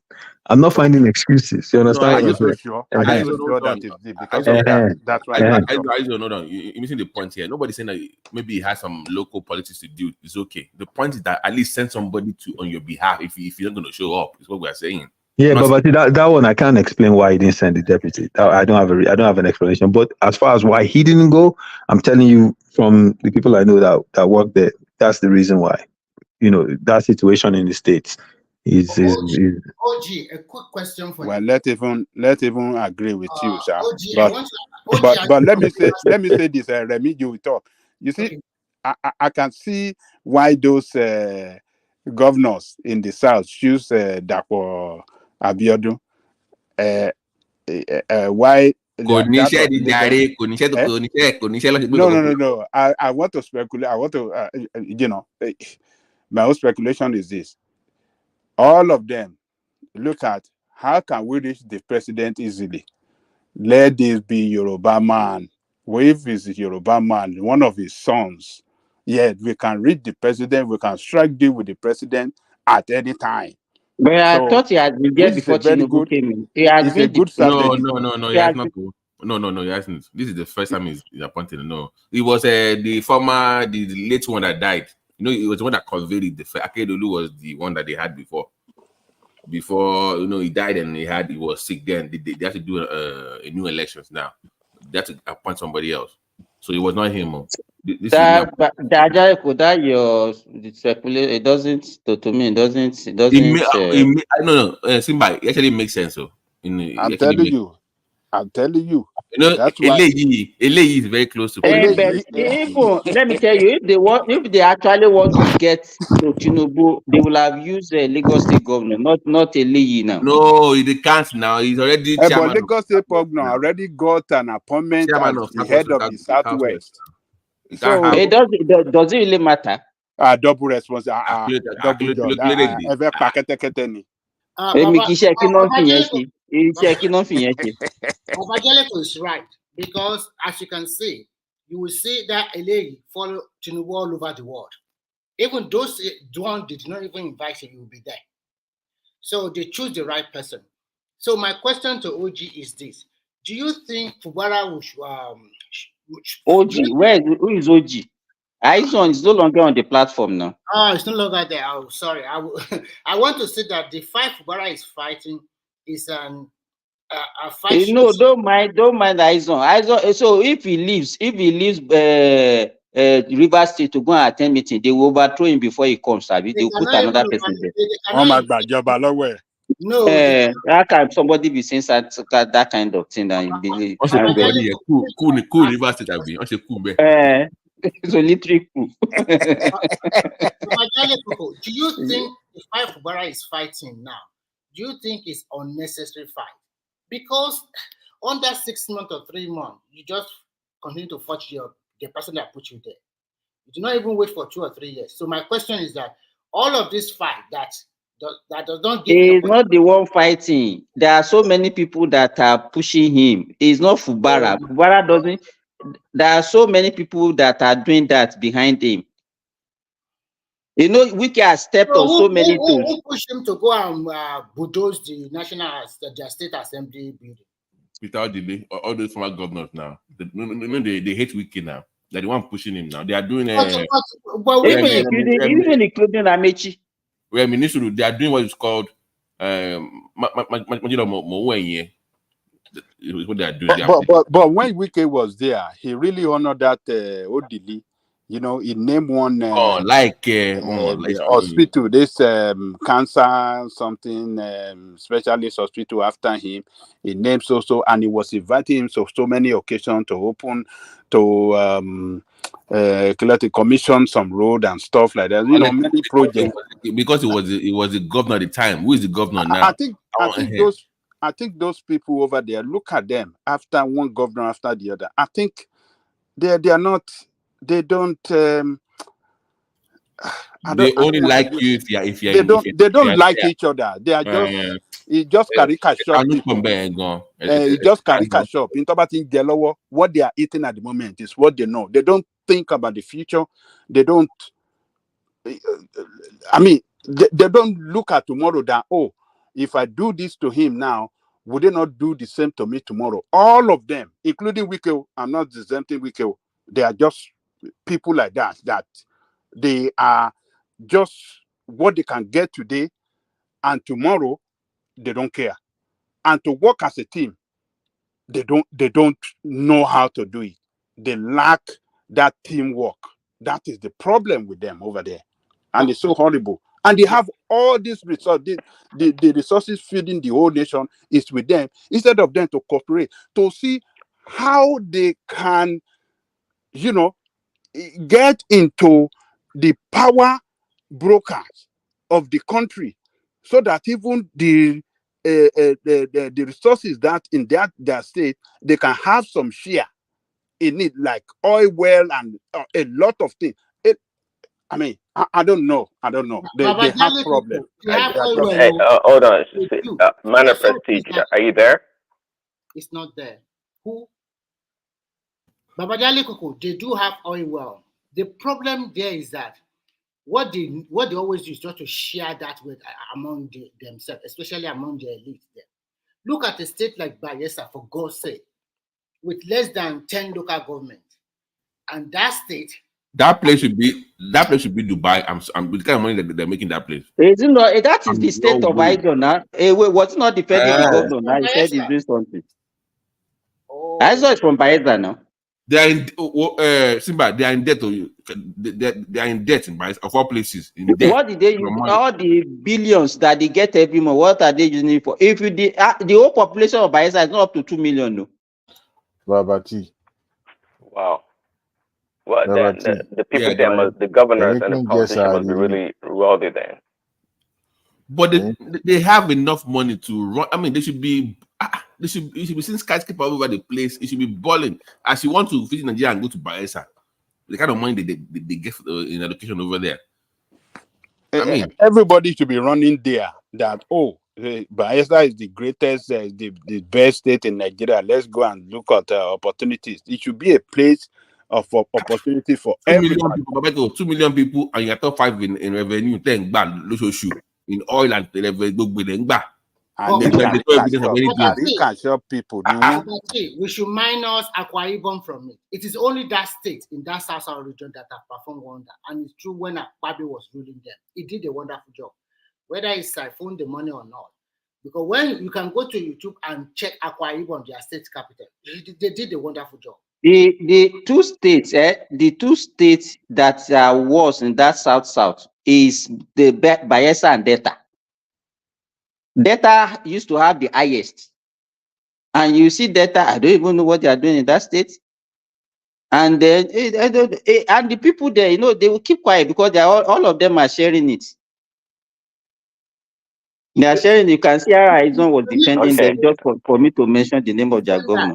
I'm not finding excuses. You understand? Are you so sure? Are you so sure that is because of that? That's why. You're missing the point here. Nobody's saying that maybe he has some local politics to do. It's okay. The point is that at least send somebody on your behalf if you're not going to show up. Is what we are saying. Yeah, but that one I can't explain why he didn't send the deputy. I don't have an explanation. But as far as why he didn't go, I'm telling you from the people I know that work there, that's the reason why. You know, that situation in the States is OG, a quick question for you. Well, let even agree with you, sir. But let me say this, Remy, you will talk. You see, I can see why those governors in the South choose Dapo Abiodun. Why? No. I want to speculate. I want to, my own speculation is this. All of them look at how can we reach the president easily. Let this be Yoruba man. If it's Yoruba man, one of his sons, yeah, we can reach the president. We can strike deal with the president at any time. But I thought he had been there before Tinubu came in. He has been No, he has not. No, he hasn't. This is the first time he's appointed. No, it was the late one that died. You know, it was the one that conveyed it. The Akeredolu was the one that they had before. before he died and he was sick. Then they have to do a new elections now. They have to appoint somebody else. So it was not him. This that your speculation, it doesn't to me. It doesn't. Simba, it actually makes sense. I'm telling you. That's why Eleyi is very close to. But even, let me tell you, if they actually want to get to Tinubu, they will have used a Lagos State governor, not Eleyi now. No, they can't now. He's already chairman. But Lagos State governor already got an appointment as the head of the Southwest. So it does it really matter? Double responsibility. Double job. Babajaleku is right, because as you can see, you will see that Eleyi follow Tinubu all over the world. Even those one did not even invite him, he will be there. So they choose the right person. So my question to OG is this: do you think Fubara will OG? Who is OG? Aizon is no longer on the platform now. Oh, it's no longer there. Oh, sorry. I want to say that the fight Fubara is fighting is a fight. No, don't mind Aizon. So if he leaves River State to go and attend meeting, they will overthrow him before he comes. They will put another person there. No, how can somebody be saying that kind of thing? Cool River State have been. It's a literally cool. Do you think the fight Fubara is fighting now, do you think it's unnecessary fight? Because under 6 months or 3 months, you just continue to fight the person that put you there. You do not even wait for 2 or 3 years. So my question is that all of this fight that does not give. He's not the one fighting. There are so many people that are pushing him. It's not Fubara. Fubara doesn't. There are so many people that are doing that behind him. Wike has stepped on so many things. Who pushed him to go and bulldoze the the state assembly building? Without delay, all those former governors now, they hate Wike now. They're the one pushing him now. They are doing even including Amechi. They are doing what is called what they are doing. But when Wike was there, he really honored that Odili. He named one hospital, this cancer something specialist hospital after him. He named so, and he was inviting him so many occasions to open to commission some road and stuff like that. Many projects. Because he was the governor at the time. Who is the governor now? I think those people over there, look at them after one governor after the other. I think they are not. They don't. They only like you if you. They don't like each other. They are just. It's just caricature. It's just caricature. What they are eating at the moment is what they know. They don't think about the future. They don't. I mean, they don't look at tomorrow. That if I do this to him now, would they not do the same to me tomorrow? All of them, including Wike, I'm not exempting Wike. They are just people like that they are just what they can get today, and tomorrow they don't care. And to work as a team, they don't know how to do it. They lack that teamwork. That is the problem with them over there, and it's so horrible. And they have all these resources, the resources feeding the whole nation is with them, instead of them to cooperate to see how they can get into the power brokers of the country, so that even the resources that in their state, they can have some share in it, like oil well and a lot of things. I don't know. They have problems. Hey, hold on. Manifest teacher, are you there? It's not there. Who? Babajale Koko, they do have oil well. The problem there is that what they always do is just to share that with among themselves, especially among the elite there. Look at a state like Bayelsa, for God's sake, with less than 10 local governments. And that state That place should be Dubai. I'm with the kind of money that they're making that place. Is it not, that is I'm the state no of way. Aido now. Was not defending the governor now. He said he's doing something. I saw it from Bayelsa now. They are in Simba. They are in debt to you. They are in debt in Bayelsa, of all places. In debt. What did they use all the billions that they get every month? What are they using it for? If you the whole population of Bayelsa is not up to 2 million, no. Babati. Wow. Well, the people there the governors and the politicians must be really wealthy then. But they have enough money to run. I mean, they should be seeing skyscraper all over the place. It should be balling. As you want to visit Nigeria and go to Bayelsa, the kind of money they get in education over there. I mean, everybody should be running there. That Bayelsa is the greatest, the best state in Nigeria. Let's go and look at opportunities. It should be a place of opportunity for 2 million people. 2 million people, and you're top 5 in revenue. Then in oil and and they can show people. We should minus Akwa Ibom from it. It is only that state in that South region that have performed wonder, and it's true when Akpabio was ruling them. He did a wonderful job, whether he siphoned the money or not. Because when you can go to YouTube and check Akwa Ibom, their state capital, they did a wonderful job. The two states that are worse in that south is the Bayelsa and Delta. Delta used to have the highest, and you see Delta. I don't even know what they are doing in that state. And then and the people there, they will keep quiet because they are all of them are sharing it. They are sharing. You can see how Aizon was defending them just for me to mention the name of their governor.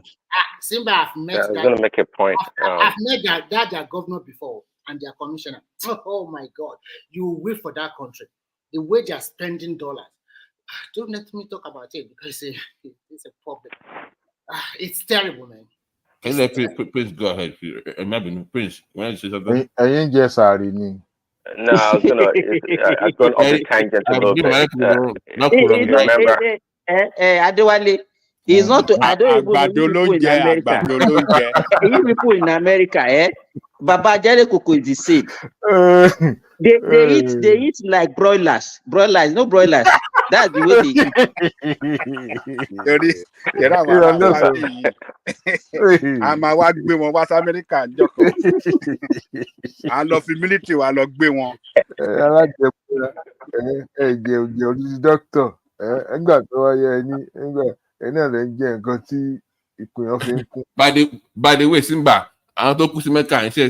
Simba, I've met I was going to make a point. I've met their governor before and their commissioner. Oh my God, you wait for that country. The way they are spending dollars. Don't let me talk about it because it's a problem. It's terrible, man. Can you let Prince go ahead? Imagine Prince. When you say something, I ain't just sorry. No, I was going off the tangent a little bit. Remember? Adewale, it's not to. I don't even know people in America. Baba Jere Koko is the same. They eat like broilers. Broilers, no broilers. That's the way they eat. I'm a white woman, what's American? I love the military, I love be one. I like the doctor. I got by the way, Simba, I don't put Mecca and say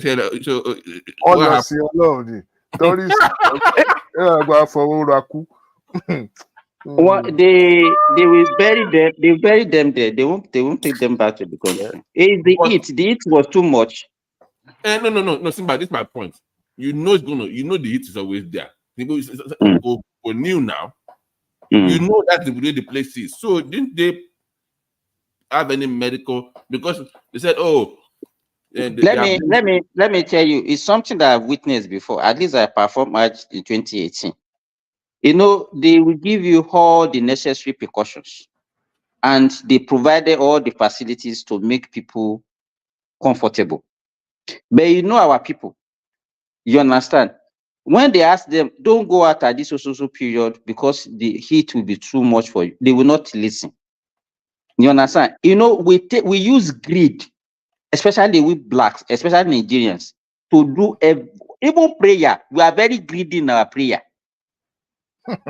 well, they will bury them. They bury them there. They won't take them back to the country. The heat was too much. No, Simba, this is my point. The heat is always there. People for new now. You know that's the way the place is. So didn't they have any medical? Because they said, let me tell you, it's something that I've witnessed before. At least I performed match in 2018. They will give you all the necessary precautions, and they provided all the facilities to make people comfortable. But our people, you understand? When they ask them, don't go out at this social period because the heat will be too much for you, they will not listen. You understand? We use greed, especially with blacks, especially Nigerians, to do even prayer. We are very greedy in our prayer.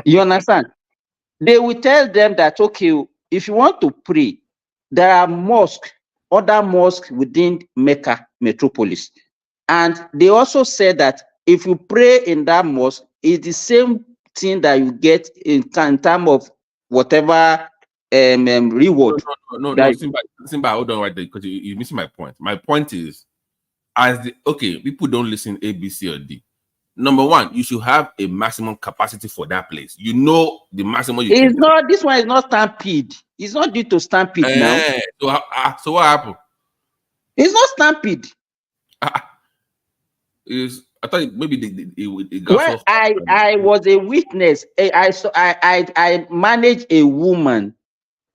You understand? They will tell them that, okay, if you want to pray, there are other mosques within Mecca metropolis. And they also said that if you pray in that mosque, it's the same thing that you get in terms of whatever reward. No, Simba, hold on right there because you're missing my point. My point is, people don't listen A, B, C, or D. Number one, you should have a maximum capacity for that place. The maximum you can. This one is not stampede. It's not due to stampede now. So what happened? It's not stampede. I thought maybe I was a witness. I managed a woman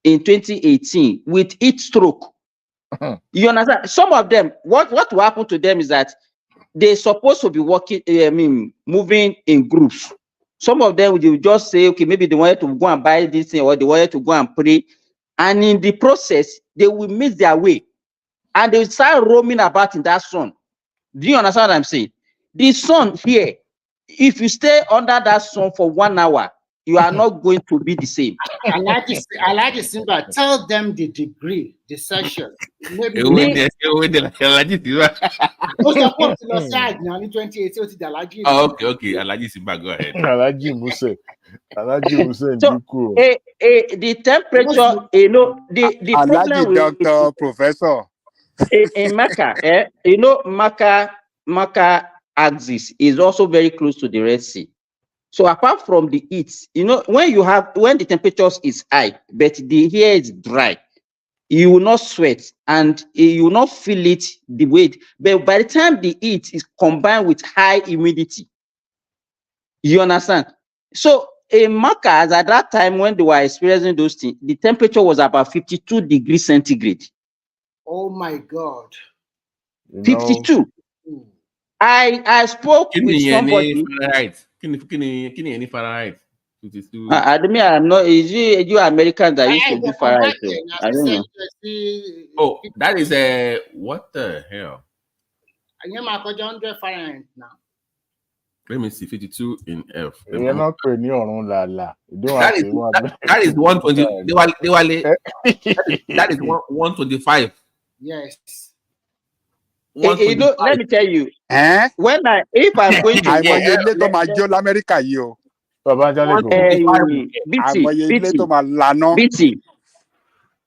in 2018 with heat stroke. You understand? Some of them, what will happen to them is that they're supposed to be working, moving in groups. Some of them will just say, okay, maybe they wanted to go and buy this thing or they wanted to go and pray. And in the process, they will miss their way. And they will start roaming about in that sun. Do you understand what I'm saying? The sun here, if you stay under that sun for 1 hour, you are not going to be the same. I like to Simba, tell them the degree, the session. Maybe okay. Alaji Simba, go ahead. Alaji Muse. So, the temperature, the Alaji problem Doctor Professor. In Mecca, Mecca axis is also very close to the Red Sea. So apart from the heat, when the temperature is high, but the air is dry, you will not sweat and you will not feel it the way. But by the time the heat is combined with high humidity, you understand? So in Mecca, at that time when they were experiencing those things, the temperature was about 52 degrees centigrade. Oh my God. 52. I spoke with somebody. Fahrenheit. 52. I'm not. Is you Americans that used to do Fahrenheit? I don't know. Oh, that is what the hell? Let me see. 52 in F. You're not paying your own la. That is 120. That is 125. Yes. Let me tell you. If I'm going to BT,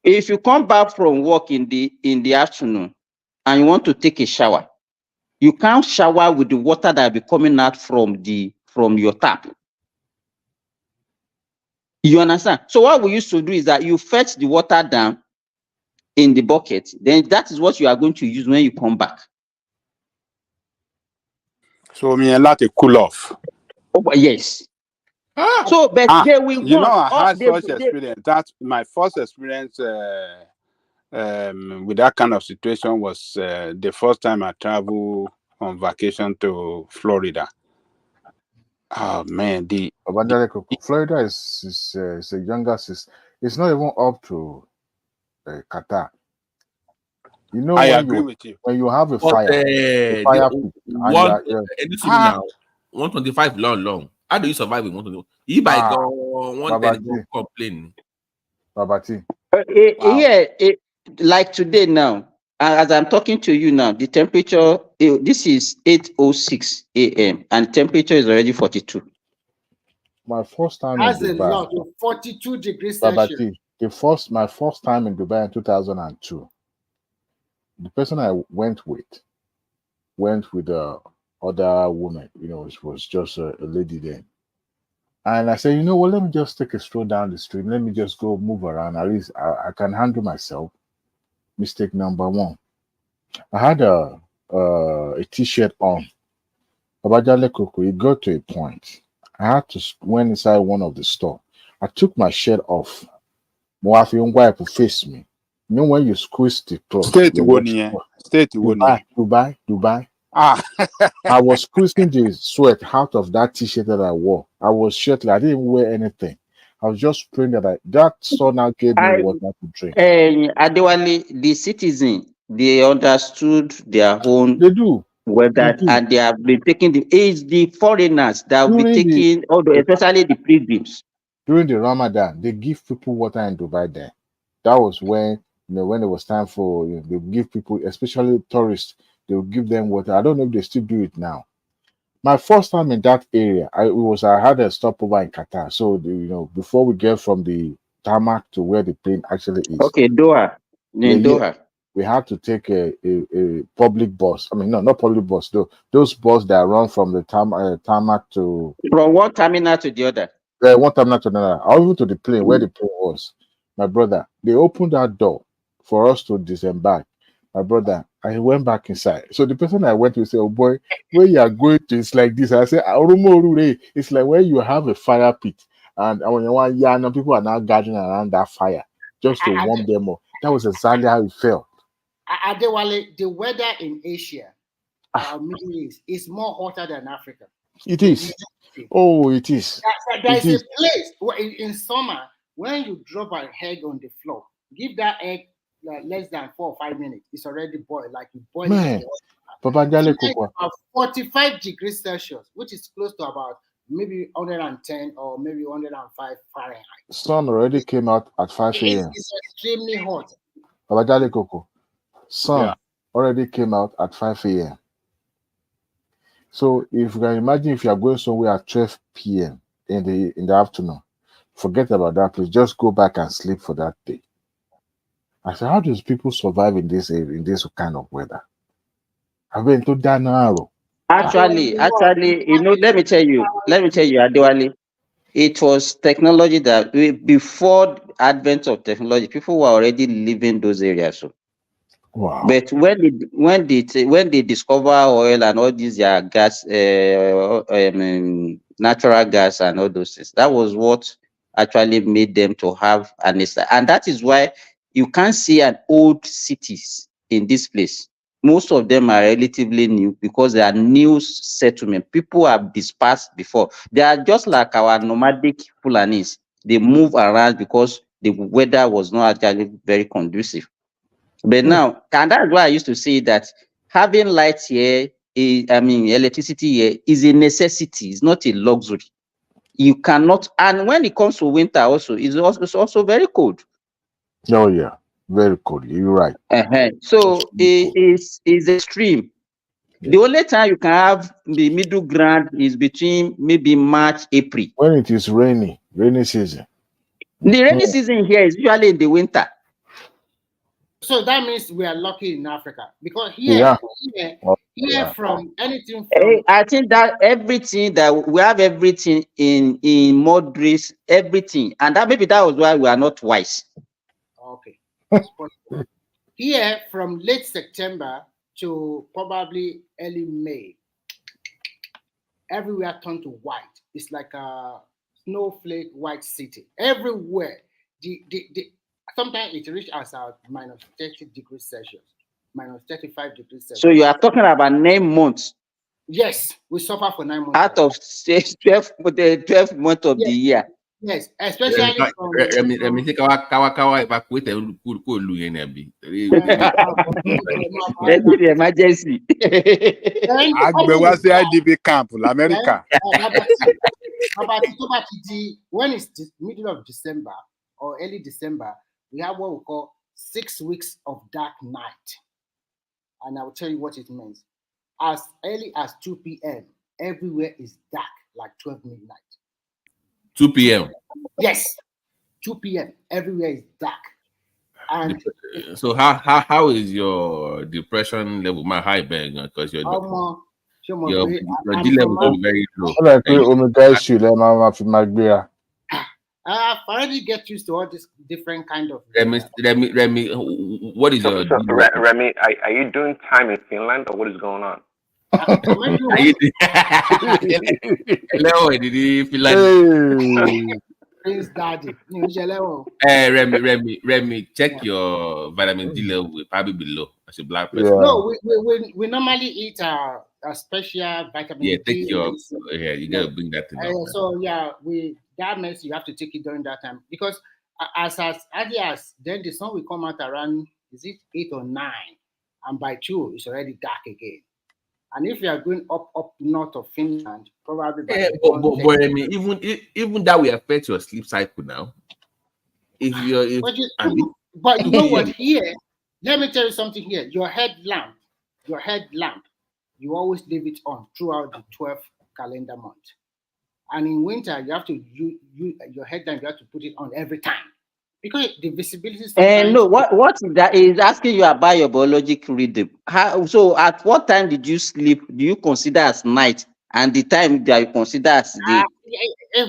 if you come back from work in the afternoon and you want to take a shower, you can't shower with the water that will be coming out from your tap. You understand? So what we used to do is that you fetch the water down in the bucket, then that is what you are going to use when you come back. So me a lot to cool off. Oh, yes. So, but they will. I had first experience. That's my first experience with that kind of situation was the first time I traveled on vacation to Florida. Oh man, Florida is a younger system. It's not even up to Qatar. I agree with you. When you have a fire, pit, 125 long. How do you survive with 125? If I go 130, complain. Babati. Like today now, as I'm talking to you now, the temperature, this is 8:06 a.m. and temperature is already 42. My first time That's in Dubai. a lot, 42 degrees Celsius. My first time in Dubai in 2002. The person I went with other woman, it was just a lady there. And I said, let me just take a stroll down the street. Let me just go move around. At least I can handle myself. Mistake number one. I had a t-shirt on. It got to a point. I had to went inside one of the store. I took my shirt off. Moafi wipe face me. When you squeeze the cloth. Dubai. I was squeezing the sweat out of that t-shirt that I wore. I was shirtless. I didn't wear anything. I was just praying that sun now gave me water to drink. Adewale, the citizen, they understood their own. They do. Weather, and they have been taking the foreigners that will be taking, especially the pilgrims. During the Ramadan, they give people water in Dubai there. That was when when it was time for they give people, especially tourists, they will give them water. I don't know if they still do it now. My first time in that area, I had a stopover in Qatar. So before we get from the tarmac to where the plane actually is. Okay, Doha. Doha. We had to take a public bus. I mean, no, not public bus. Though those buses that run from the tarmac to from one terminal to the other. One terminal to another, or even to the plane where the plane was. My brother, they opened that door for us to disembark. My brother, I went back inside. So the person I went to say, "Oh boy, where you are going to? It's like this." I said, "It's like where you have a fire pit, and when you want people are now gathering around that fire just to warm them up." That was exactly how it felt. Adewale, the weather in Asia Middle East is more hotter than Africa. It is. Oh, it is. There is a place where in summer when you drop an egg on the floor, give that egg less than 4 or 5 minutes, it's already boiled. Like you boil it. Papa Jale About 45 degrees Celsius, which is close to about maybe 110 or maybe 105 Fahrenheit. Sun already came out at 5 a.m. It's extremely hot. Papa Jale Coco. Sun already came out at 5 a.m. So if you can imagine if you are going somewhere at 12 p.m. in the afternoon, forget about that place. Just go back and sleep for that day. I said, how do people survive in this kind of weather? I've been to Danaro. Actually, you know, let me tell you, Adewale, it was technology that before advent of technology, people were already living those areas. So. Wow. But when they discover oil and all these gas, natural gas and all those things, that was what actually made them to have an, and that is why you can't see an old cities in this place. Most of them are relatively new because they are new settlement. People have dispersed before. They are just like our nomadic Fulanis. They move around because the weather was not actually very conducive. But now, and that's why I used to say that having lights here, electricity here is a necessity. It's not a luxury. You cannot, and when it comes to winter also, it's also very cold. Oh yeah, very cold. You're right. So it's extreme. The only time you can have the middle ground is between maybe March, April. When it is rainy season. The rainy season here is usually in the winter. So that means we are lucky in Africa because here from anything from I think that everything that we have everything in moderate, everything, and that maybe that was why we are not wise. Okay. Here from late September to probably early May, everywhere turned to white. It's like a snowflake white city. Everywhere. Sometimes it reaches as minus 30 degrees Celsius, minus 35 degrees Celsius. So you are talking about 9 months. Yes, we suffer for 9 months. Out of 12 months of the year. Yes, especially from the emergency. IDB camp, America. When it's the middle of December or early December, we have what we call 6 weeks of dark night. And I will tell you what it means. As early as 2 p.m., everywhere is dark, like 12 midnight. 2 p.m. Yes, 2 p.m. Everywhere is dark. And so how is your depression level? My high bang because your D level is very low. I've already get used to all this different kind of. Remy, what is your? Remy, are you doing time in Finland or what is going on? Prince Daddy. Remy, check your vitamin D level. Will probably be low as a black person. No, we normally eat a special vitamin D. Yeah, take your. Yeah, you gotta bring that to so yeah, that means you have to take it during that time because as early as then the sun will come out around, is it 8 or 9, and by 2 it's already dark again. And if you are going up north of Finland, probably by but I mean, even that will affect your sleep cycle now. But you know what? Here, let me tell you something. Here, your headlamp, you always leave it on throughout the 12th calendar month. And in winter, you have to your headlamp. You have to put it on every time because the visibility. No, what that is asking you about your biological rhythm. So, at what time did you sleep? Do you consider as night, and the time that you consider as day?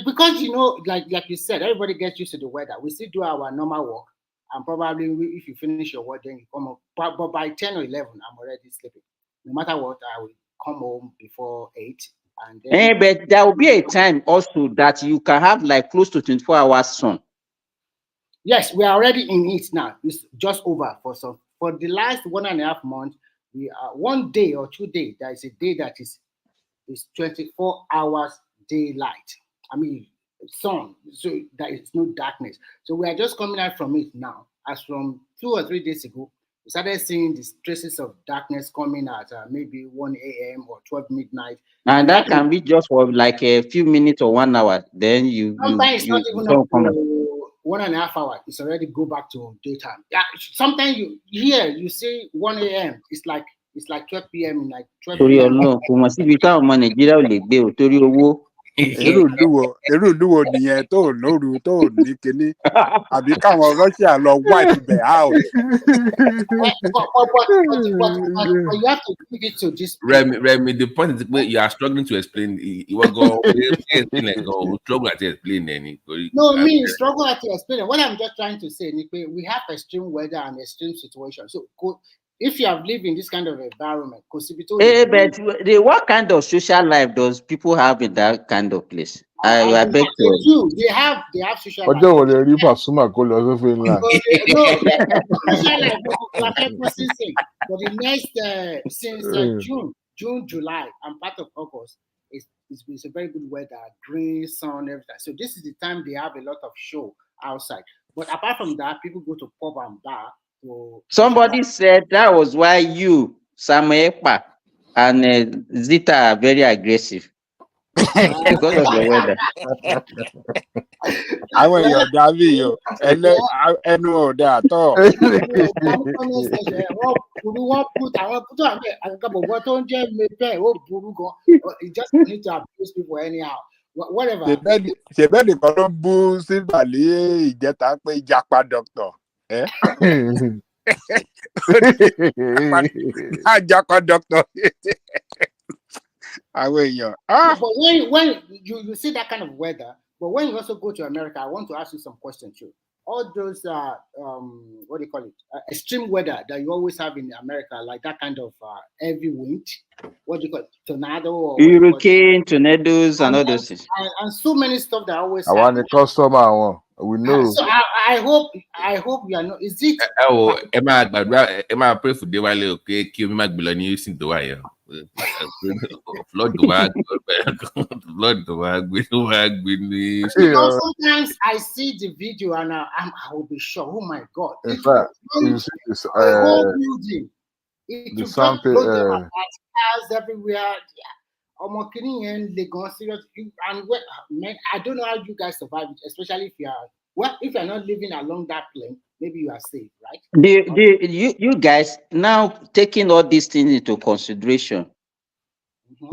Because like you said, everybody gets used to the weather. We still do our normal work, and probably if you finish your work, then you come home. But by 10 or 11, I'm already sleeping. No matter what, I will come home before 8. And then, but there will be a time also that you can have like close to 24 hours sun. Yes, we are already in it now. It's just over for the last 1.5 months. one day or 2 days, there is a day that is 24 hours daylight. I mean, sun, so there is no darkness. So we are just coming out from it now. As from 2 or 3 days ago, we started seeing these traces of darkness coming at maybe 1 a.m. or 12 midnight. And that can be just for like a few minutes or 1 hour. Then sometimes it's not even up to 1.5 hours. It's already go back to daytime. Yeah, sometimes you say 1 a.m. It's like 12 p.m. in like 12 p.m. Eru luwo nìyẹn tó lóru tó ní kíní àbí káwọn Russia lọ wipe ibẹ̀ out. But you have to give it to this. Remy, the point is you are struggling to explain. You will go struggle to explain any. No, me struggle to explain. What I'm just trying to say, we have extreme weather and extreme situation. So if you have lived in this kind of environment, but what kind of social life does people have in that kind of place? I beg to. They have social life. No, social life for the next since June, July, and part of August, it's a very good weather, green, sun, everything. So this is the time they have a lot of show outside. But apart from that, people go to pub and bar. Somebody said that was why you, Samuel Ekpa, and Zita are very aggressive because of the weather. I want your Davi, and no, that all. You just need to abuse people anyhow. Whatever. She better call booze in Bali, get up a Japa doctor. Japa doctor. But when you see that kind of weather, but when you also go to America, I want to ask you some questions too. All those what do you call it? Extreme weather that you always have in America, like that kind of heavy wind. What do you call it? Tornado or hurricane, tornadoes, and all those things. And so many stuff that always. I want the customer. We know. So I hope you are not. Is it? Oh, Emma, pray for the while. Okay, kill me, Macbillani using the wire. Flood the bag. Flood the bag. Sometimes I see the video and I will be shocked. Oh my God! In fact, the whole building. The sample. Cars everywhere. And I don't know how you guys survive it, especially if you're not living along that plane, maybe you are safe, right? You guys now taking all these things into consideration,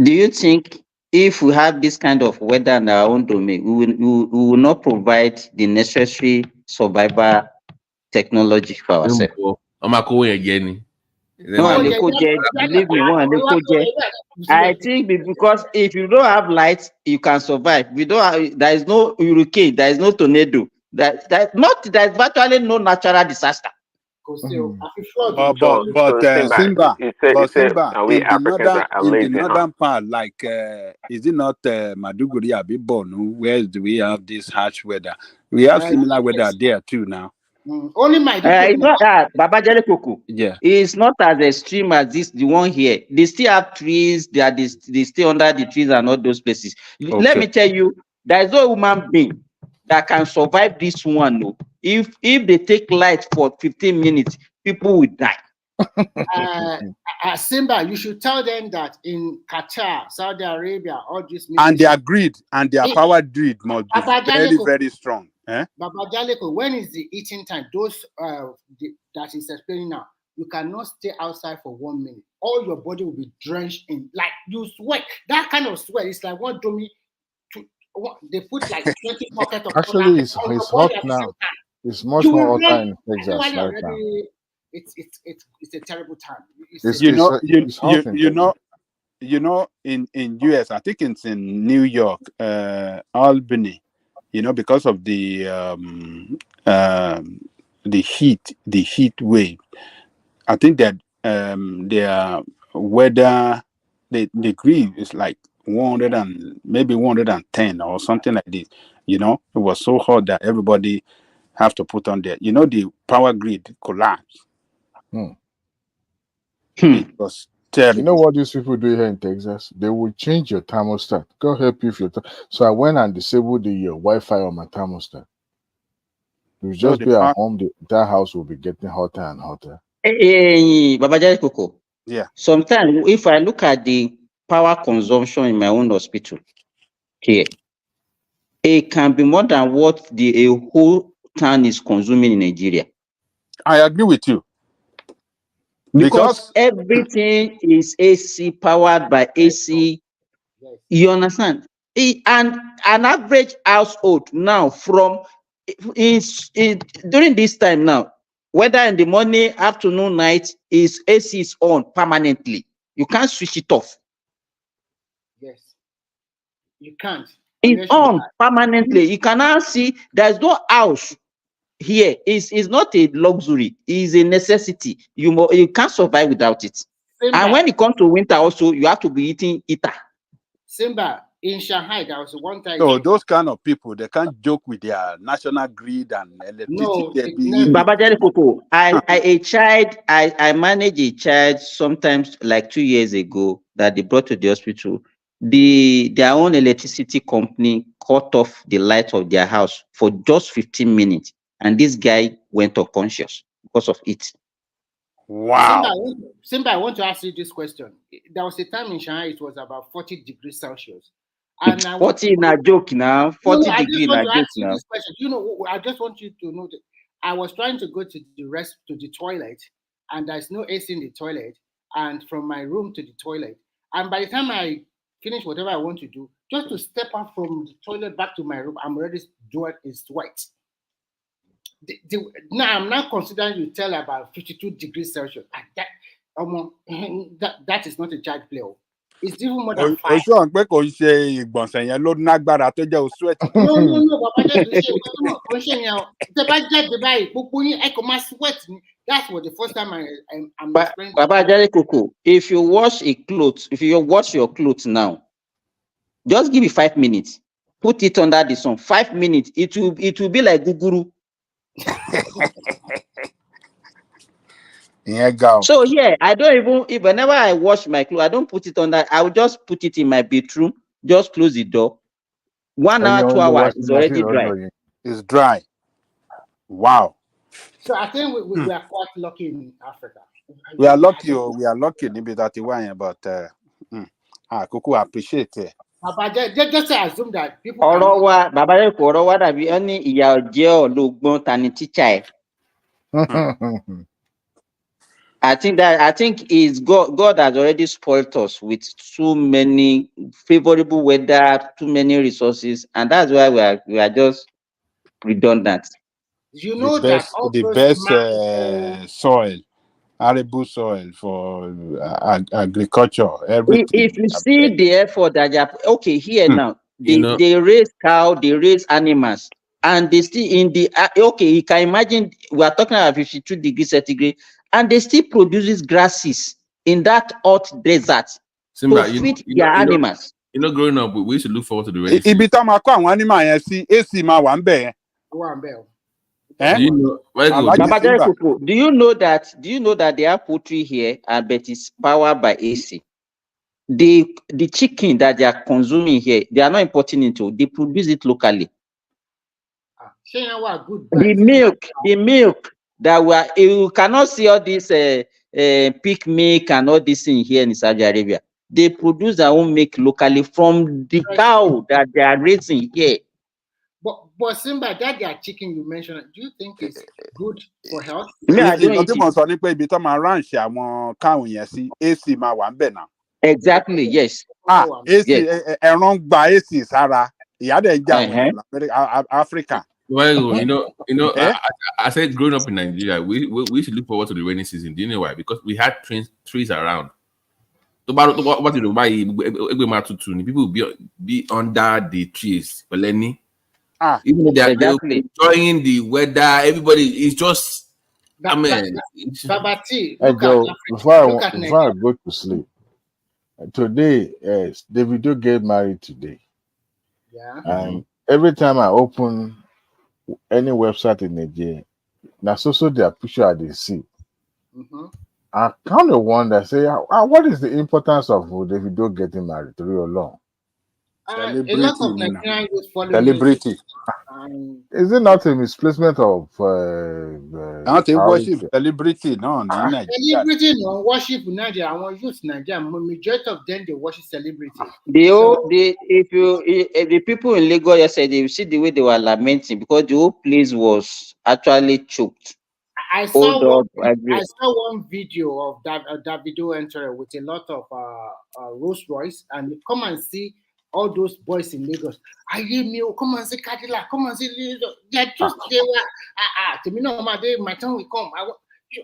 do you think if we have this kind of weather in our own domain, we will not provide the necessary survival technology for ourselves? No, believe me, I think because if you don't have lights, you can survive. There is no hurricane, there is no tornado, there's virtually no natural disaster. But Simba, in the northern part, like is it not Maduguri Abibonu? Where do we have this harsh weather? We have similar weather there too now. Only my it's not that Baba Jale Koko. Yeah, it's not as extreme as the one here. They still have trees. They stay under the trees and all those places. Okay. Let me tell you, there is no human being that can survive this one. No. If they take light for 15 minutes, people will die. Simba, you should tell them that in Qatar, Saudi Arabia, all this and their grid and their power grid must be very, very strong. Baba Jaleko, when is the eating time? Those that is explaining now, you cannot stay outside for 1 minute. All your body will be drenched in, like you sweat. That kind of sweat is like what Domi. They put like 20 pockets of. Actually, it's hot now. It's much more hot in Texas right now. It's a terrible time. In US, I think it's in New York, Albany. Because of the heat wave, I think that their weather, the degree is like 100 and maybe 110 or something like this. It was so hot that everybody have to put on the power grid collapsed. It was terrible. You know what these people do here in Texas? They will change your thermostat. Go help you if you. So I went and disabled the Wi-Fi on my thermostat. It will just be at home. That house will be getting hotter and hotter. Babajai Koko. Yeah. Sometimes if I look at the power consumption in my own hospital here, it can be more than what a whole town is consuming in Nigeria. I agree with you. Because everything is AC, powered by AC. You understand? And an average household now during this time now, whether in the morning, afternoon, night, AC is on permanently. You can't switch it off. Yes. You can't. It's on permanently. You can now see there's no house here. It's not a luxury. It's a necessity. You can't survive without it. And when it comes to winter also, you have to be eating heater. Simba, in Shanghai, there was one time. So those kind of people, they can't joke with their national grid and electricity. Babajai Koko, I managed a child sometimes like 2 years ago that they brought to the hospital. Their own electricity company cut off the light of their house for just 15 minutes. And this guy went unconscious because of it. Wow. Simba, I want to ask you this question. There was a time in Shanghai, it was about 40 degrees Celsius. And 40 in a joke now. 40 degrees in a joke now. This question. You know, I just want you to know that I was trying to go to the toilet, and there's no AC in the toilet, and from my room to the toilet. And by the time I finish whatever I want to do, just to step out from the toilet back to my room, I'm already doing sweat. Now I'm not considering you tell about 52 degrees Celsius. That is not a child play. It's even more than 5. No, that's what the first time I'm explaining. Babajai Koko, if you wash your clothes now, just give it 5 minutes. Put it under the sun. 5 minutes. It will be like guguru. So yeah, I don't even whenever I wash my clothes, I don't put it on that. I will just put it in my bedroom, just close the door. 1 hour, 2 hours is already dry. It's dry. Wow. So I think we are quite lucky in Africa. We are lucky, maybe that one, but Kuku appreciate it. Just assume that people. I think is God has already spoiled us with too many favorable weather, too many resources, and that's why we are just redundant. You know the best soil, arable soil for agriculture. Everything. If you see the effort that they are here now, they raise cow, they raise animals, and they still in the you can imagine we are talking about 52 degrees centigrade, and they still produces grasses in that hot desert to feed their animals. Growing up, we used to look forward to the rainy season. Do you know that they have poultry here, but it's powered by AC? The chicken that they are consuming here, they are not importing it. They produce it locally. The milk that you cannot see all this pig milk and all this thing here in Saudi Arabia. They produce their own milk locally from the cow that they are raising here. But Simba, that their chicken you mentioned, do you think it's good for health? Exactly, yes. Africa. Well, I said growing up in Nigeria, we used to look forward to the rainy season. Do you know why? Because we had trees around. People would be under the trees. Even though they are enjoying the weather, everybody is just. Before I go to sleep, today, Davido get married today. Yeah. And every time I open any website in Nigeria, now so their picture they see. I kind of wonder, say, what is the importance of Davido getting married to real long? A lot of Nigerian youth follow celebrity. Is it not a misplacement of Not a worship priority? celebrity, no, celebrity no worship Nigeria. I want youth Nigeria. Majority of them they worship celebrity. If the people in Lagos yesterday, you see the way they were lamenting because the whole place was actually choked. I saw one video of Davido entering with a lot of Rolls Royce, and come and see all those boys in Lagos. I hear me, come and see Cadillac, come and see. They were to me, no, my time will come.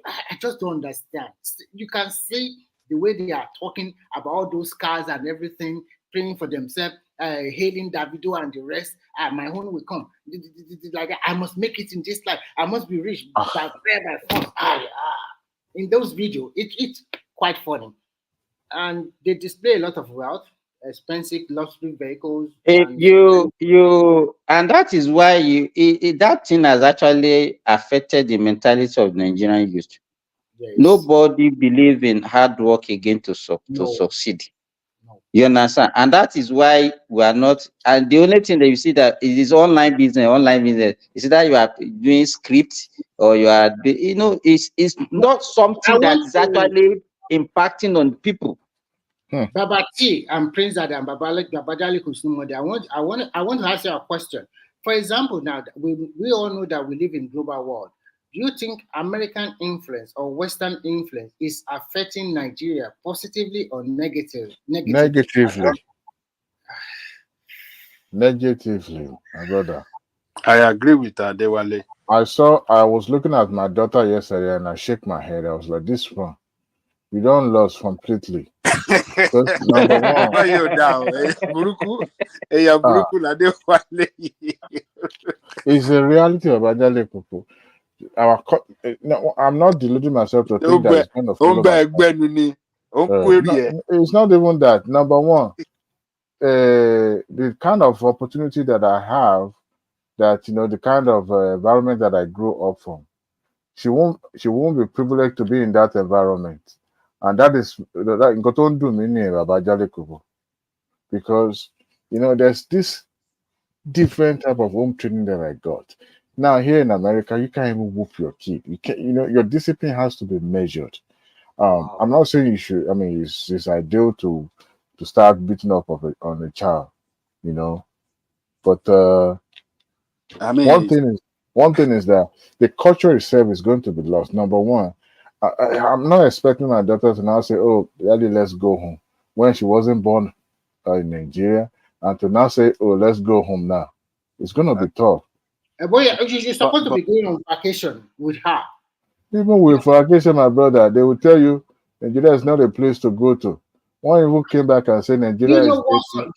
I just don't understand. You can see the way they are talking about all those cars and everything, praying for themselves, hailing Davido and the rest. My own will come. Like I must make it in this life. I must be rich by prayer, by force. In those videos, it's quite funny, and they display a lot of wealth, expensive luxury vehicles. And that is why that thing has actually affected the mentality of Nigerian youth. Yes. Nobody believes in hard work again to succeed. No. You understand? And that is why we are not. And the only thing that you see that it is online business. Is that you are doing scripts or you are, it's not something that is actually impacting on people. Babati and Prince Adam, Babajali Kusumode, I want to ask you a question. For example, now we all know that we live in global world. Do you think American influence or Western influence is affecting Nigeria positively or negatively? Negatively, my brother. I agree with Adewale. I was looking at my daughter yesterday and I shook my head. I was like, this one, we don't lose completely. Number one, it's a reality of Ajale people. I'm not deluding myself to think that it's going to follow it's not even that. Number one, the kind of opportunity that I have, that the kind of environment that I grew up from, she won't be privileged to be in that environment. And that is because there's this different type of home training that I got. Now here in America, you can't even whoop your kid. You can't, your discipline has to be measured. I'm not saying you should. I mean, it's ideal to start beating up on a child, But one thing is that the culture itself is going to be lost. Number one, I'm not expecting my daughter to now say, "Oh, Daddy, let's go home," when she wasn't born in Nigeria, and to now say, "Oh, let's go home now." It's going to be tough. Boy, you're supposed to be going on vacation with her. Even with vacation, my brother, they will tell you Nigeria is not a place to go to. One even came back and said Nigeria do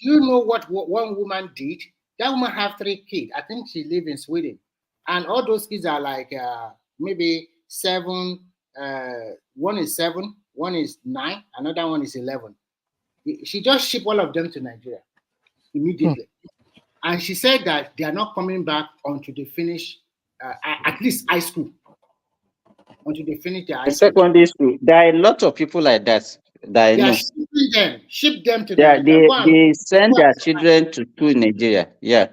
you know what one woman did? That woman have 3 kids. I think she lives in Sweden. And all those kids are like maybe 7. One is 7, one is 9, another one is 11. She just shipped all of them to Nigeria immediately. And she said that they are not coming back until they finish at least high school. Until they finish their high school. Secondary school. There are a lot of people like that. They are ship them to Nigeria. They send their children to school in Nigeria. Yeah.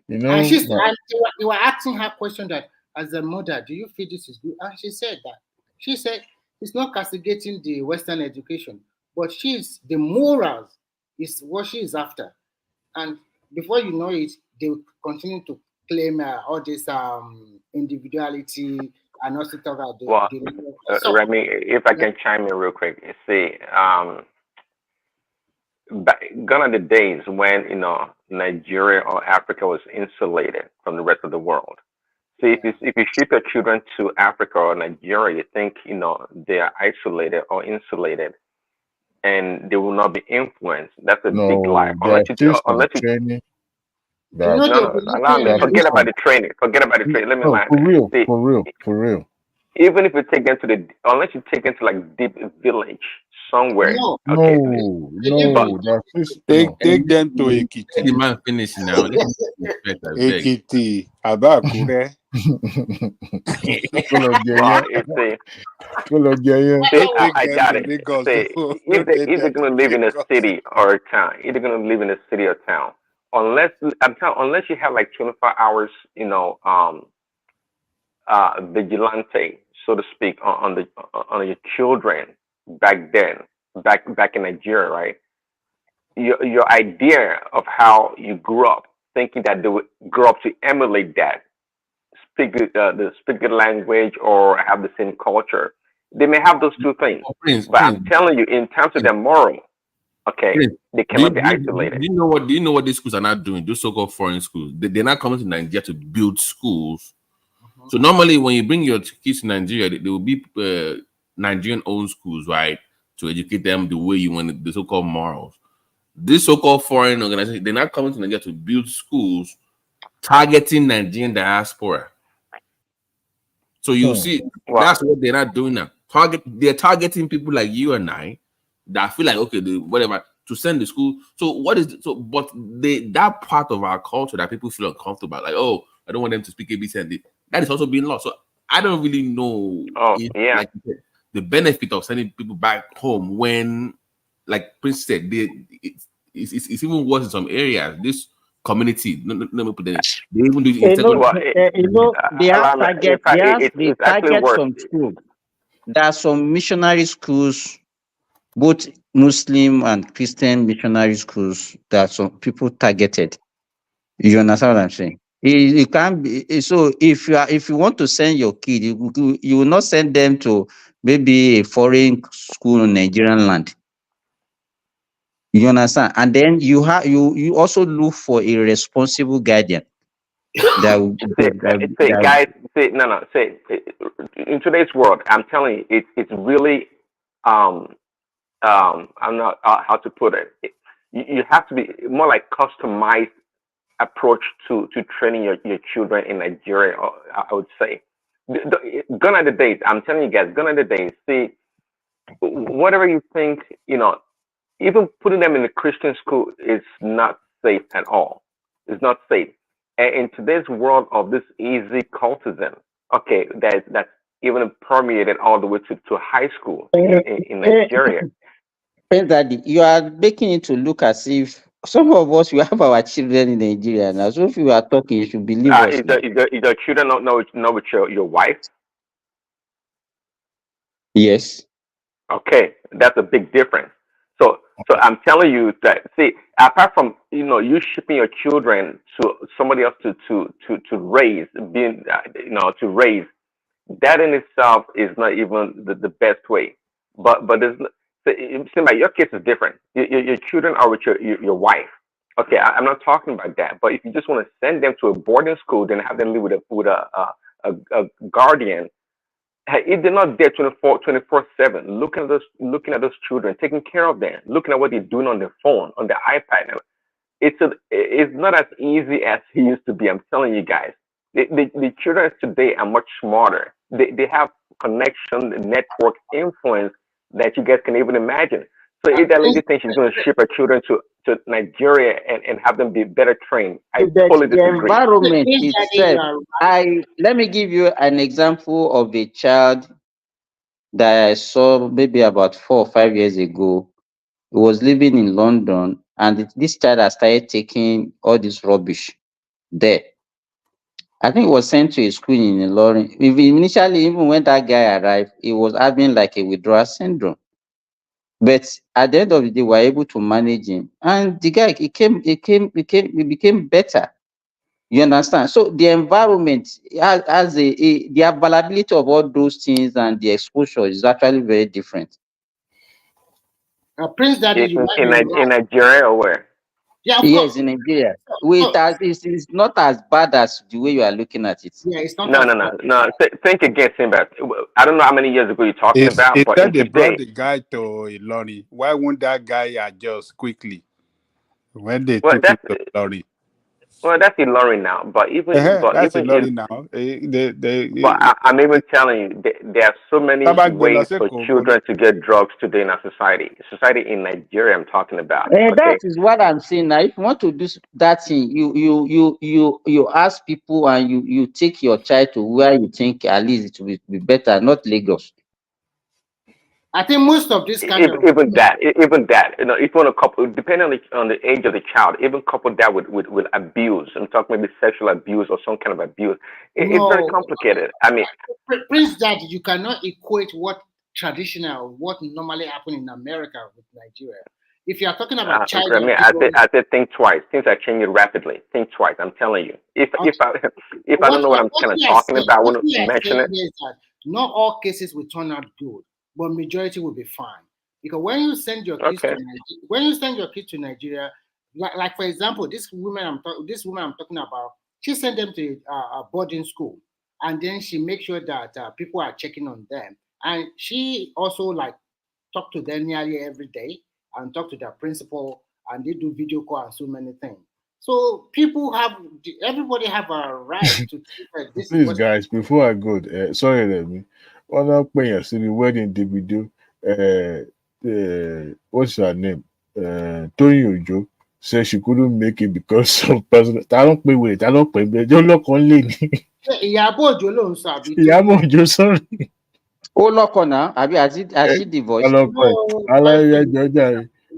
And they were asking her question that, as a mother, do you feel this is good? And she said it's not castigating the Western education, but the morals is what she is after. And before you know it, they will continue to claim all this individuality and also talk about Remy, if I can chime in real quick, see, gone are the days when Nigeria or Africa was insulated from the rest of the world. See, if you ship your children to Africa or Nigeria, you think they are isolated or insulated, and they will not be influenced. That's a big lie. Forget about the training. Let me for real. Even if you take them unless you take them to like deep village somewhere. No. Okay. No, that's take them to Ekiti. Let the man finish now. Let him respect, I beg. Ekiti, Abakure. Well, you see, I got it. See, either going to live in a city or a town. Either going to live in a city or town. Unless you have like 24 hours, vigilante, so to speak, on your children back then, back in Nigeria, right? Your idea of how you grew up, thinking that they would grow up to emulate that, speak the language or have the same culture. They may have those two things, but I'm telling you, in terms of their moral, okay, they cannot be isolated. Do you know what these schools are not doing? Those so-called foreign schools, they're not coming to Nigeria to build schools. So normally, when you bring your kids to Nigeria, they will be Nigerian-owned schools, right, to educate them the way you want, the so-called morals. These so-called foreign organizations, they're not coming to Nigeria to build schools targeting Nigerian diaspora. So you see, that's what they're not doing now. They're targeting people like you and I that feel like, okay, whatever, to send the school. So what is but that part of our culture that people feel uncomfortable, like, oh, I don't want them to speak ABC and that is also being lost. So I don't really know like the benefit of sending people back home when, like Prince said, it's even worse in some areas. This community, let me put it, they even do they have target some schools. There are some missionary schools, both Muslim and Christian missionary schools, that some people targeted. You understand what I'm saying? It can't be. So if you want to send your kid, you will not send them to maybe a foreign school in Nigerian land. You understand? And then you also look for a responsible guardian. Guys, in today's world, I'm telling you, it's really I'm not how to put it. You have to be more like customized approach to training your children in Nigeria. I would say, gone are the days. I'm telling you guys, gone are the days. See, whatever you think, even putting them in a Christian school is not safe at all. It's not safe. And in today's world of this easy cultism, okay, that's even permeated all the way to high school in Nigeria. Daddy, you are making it to look as if some of us, we have our children in Nigeria now. So if you are talking, you should believe us. Is your children not know with your wife? Yes. Okay, that's a big difference. So I'm telling you that, see, apart from you shipping your children to somebody else to raise, to raise, that in itself is not even the best way. But it seems like your case is different. Your children are with your wife. Okay, I'm not talking about that. But if you just want to send them to a boarding school, then have them live with a guardian. If they're not there 24/7, looking at those children, taking care of them, looking at what they're doing on their phone, on their iPad, it's not as easy as it used to be. I'm telling you guys, the children today are much smarter. They have connection, network, influence that you guys can even imagine. So if that lady thinks she's going to ship her children to Nigeria and have them be better trained, I totally disagree. The environment itself. Let me give you an example of a child that I saw maybe about 4 or 5 years ago. He was living in London, and this child has started taking all this rubbish there. I think he was sent to a school in Ilorin. Initially, even when that guy arrived, he was having like a withdrawal syndrome. But at the end of the day, we were able to manage him, and the guy he became better. You understand? So the environment has the availability of all those things and the exposure is actually very different. Prince Daddy, in Nigeria or where? Yeah, yes, in Nigeria. It's not as bad as the way you are looking at it. Yeah, it's not. No. Think again, Simba. I don't know how many years ago you're talking about, but they brought the guy to Ilorin. Why won't that guy adjust quickly when they took him to Ilorin? Well, that's Ilorin now, but even That's a even lot in, now. but I'm even telling you, there are so many ways for children to get drugs today in our society. Society in Nigeria, I'm talking about. And Okay, that is what I'm saying now. If you want to do that thing, you ask people and you take your child to where you think at least it will be better, not Lagos. I think most of this kind of even that, you know, if you want to couple, depending on the age of the child, even couple that with abuse, I'm talking maybe sexual abuse or some kind of abuse, it's very complicated. I mean, Prince Daddy, you cannot equate what traditional, what normally happen in America with Nigeria. If you are talking about child I mean, I said think twice. Things are changing rapidly. Think twice. I'm telling you. If I don't know what I'm kind of talking about, I want to mention it. Is that not all cases will turn out good, but majority will be fine. Because when you send your kids to Nigeria, like for example, this woman I'm talking about, she sent them to a boarding school, and then she makes sure that people are checking on them, and she also like talk to them nearly every day and talk to their principal, and they do video call and so many things. So everybody have a right to this. Please, guys, before I go, sorry, let me. One up when you see the wedding did we do? What's her name? Tony Ojo said she couldn't make it because of personal. I don't pay with it. I don't pay. Don't look on lady. Iyabo Ojo ló ń sọ àbí. Iyabo Ojo, sorry. Oh, look on now. Has she divorced?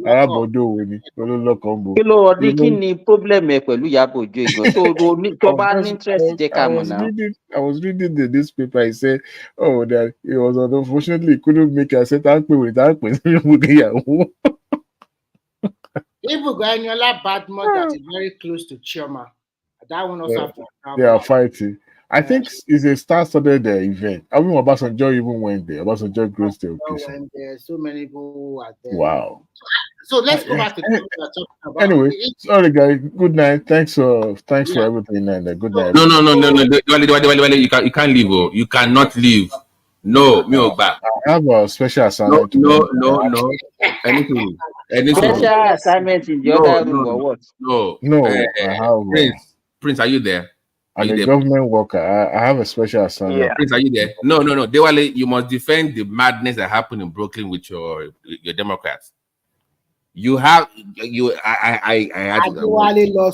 Alábọ̀dé òwe ni olólọ́kàn ń bo. Kí ló ọdún kí ni problem ẹ pẹ̀lú Iyabo Ojo ìgbọ̀n tó bá ní interest jẹ́ ká mọ̀ náà. I was reading the newspaper. He said, "Oh, that it was unfortunately he couldn't make it." I said, "Thank you, thank you." Even Eniola Badmus that is very close to Chioma, that one also have to they are fighting. I think it's a star-studded event. I mean, Obasanjo even went there. Obasanjo grows there. When there so many people are there. Wow. So let's go back to what we're talking about. Anyway, sorry guys. Good night. Thanks for everything and good night. No. You can't leave. Oh. You cannot leave. No, me or back. I have a special assignment. No. Anything. Special assignment in the other room or what? No. Prince, are you there? I'm a government worker. I have a special assignment. Yeah. Prince, are you there? No. Dewale, you must defend the madness that happened in Brooklyn with your Democrats. I had to.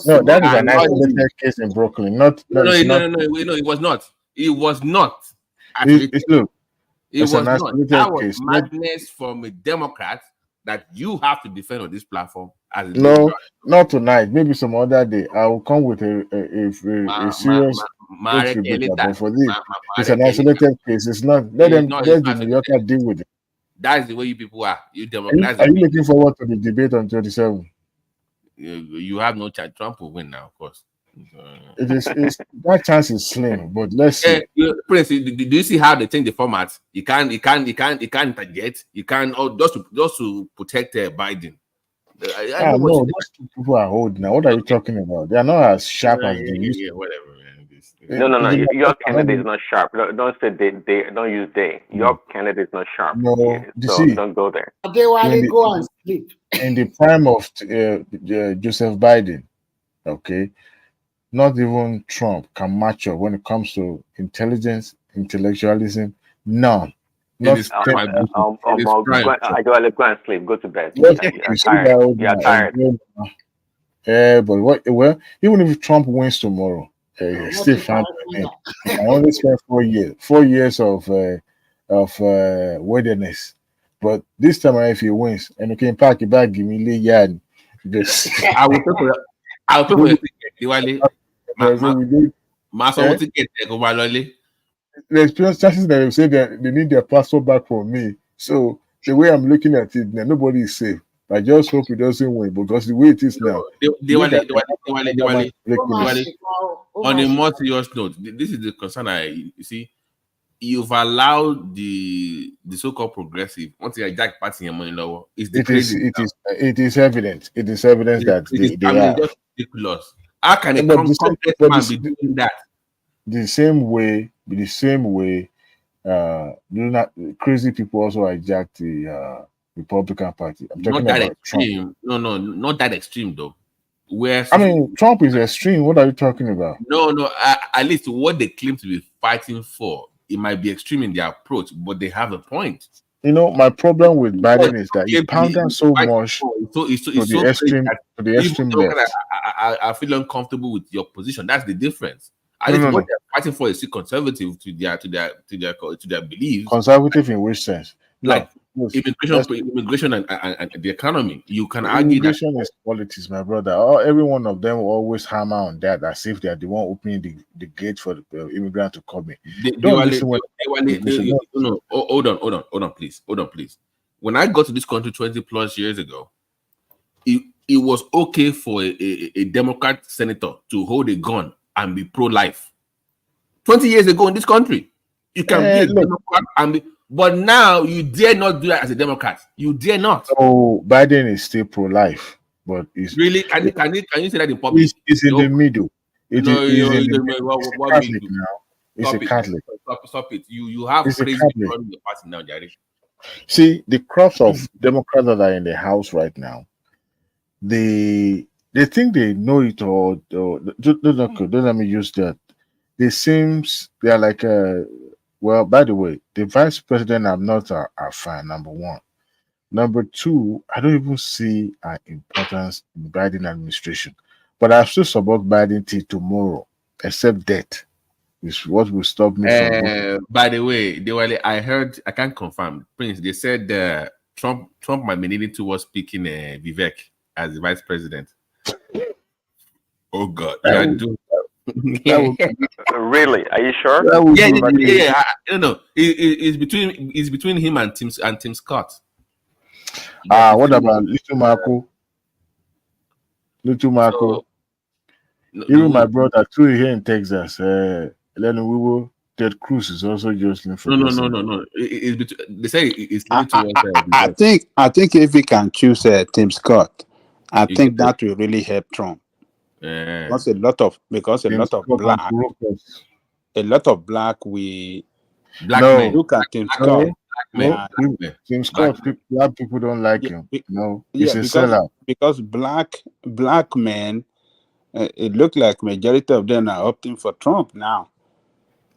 No, that is an isolated case in Brooklyn. No, it was not. It was not. It was not. That was madness from a Democrat that you have to defend on this platform. No, not tonight. Maybe some other day. I will come with a serious. But for this, it's an isolated case. It's not. Let the New Yorker deal with it. That's the way you people are. You Democrats. Are you looking forward to the debate on 27? You have no chance. Trump will win now, of course. That chance is slim, but let's see. Prince, do you see how they change the format? You can't interject. You can't just to protect Biden. No, those two people are old now. What are you talking about? They are not as sharp as they used to. Whatever. No. Your candidate is not sharp. Don't say they. Don't use they. Your candidate is not sharp. No, so don't go there. They want to go and sleep. In the prime of Joseph Biden, okay, not even Trump can match up when it comes to intelligence, intellectualism. None. I go and sleep. Go to bed. You're tired. You're tired. But even if Trump wins tomorrow. Still found I only spent 4 years. 4 years of wilderness. But this time if he wins and you can pack it back, give me the yard. I will pay for your ticket. The experience chances that they say that they need their passport back from me. So the way I'm looking at it, nobody is safe. I just hope he doesn't win because the way it is now. On a more serious note, this is the concern you see. You've allowed the so-called progressive once you hijack party and money lower. It is evident. It is evident that they are just ridiculous. How can a complex man be doing that? The same way, crazy people also hijack the Republican Party. I'm talking not that about extreme. Trump. No, not that extreme though. Where I mean, Trump is extreme. What are you talking about? no, at least what they claim to be fighting for, it might be extreme in their approach, but they have a point. You know, my problem with Biden is that he pounded so much to the extreme left. I feel uncomfortable with your position. That's the difference. At No, least no, what no. they're fighting for is still conservative to their beliefs. Conservative in which sense? Like No, immigration and the economy. You can argue that immigration is politics, my brother. Every one of them will always hammer on that as if they are the one opening the gate for the immigrant to come in. Hold on, please. When I got to this country 20 plus years ago, it was okay for a Democrat senator to hold a gun and be pro-life. 20 years ago in this country, you can be a Democrat and be, but now you dare not do that as a Democrat. You dare not. So Biden is still pro-life, but it's really can you say that in public? It's in the middle. It's Catholic now. It's a Catholic. Stop it. You have It's a crazy Catholic. running the party now, Jerry. See, the crops of Democrats that are in the House right now, they think they know it all. Don't let me use that. They are like well, by the way, the vice president I'm not a fan, number one. Number two, I don't even see an importance in Biden administration. But I still support Biden till tomorrow, except death. Is what will stop me from voting. By the way, I heard, I can't confirm, Prince, they said Trump might be leaning towards picking Vivek as the vice president. Oh God. Really? Are you sure? Yeah. No. It's between him and Tim Scott. What about Little Marco? Even my brother too here in Texas. Ted Cruz is also just for No. They say it's leaning towards I think if we can choose Tim Scott, I think that will really help Trump. Because a lot of black men look at Tim Scott. Tim Scott, black people don't like him. No, he's a sellout. Because black men, it looked like majority of them are opting for Trump now.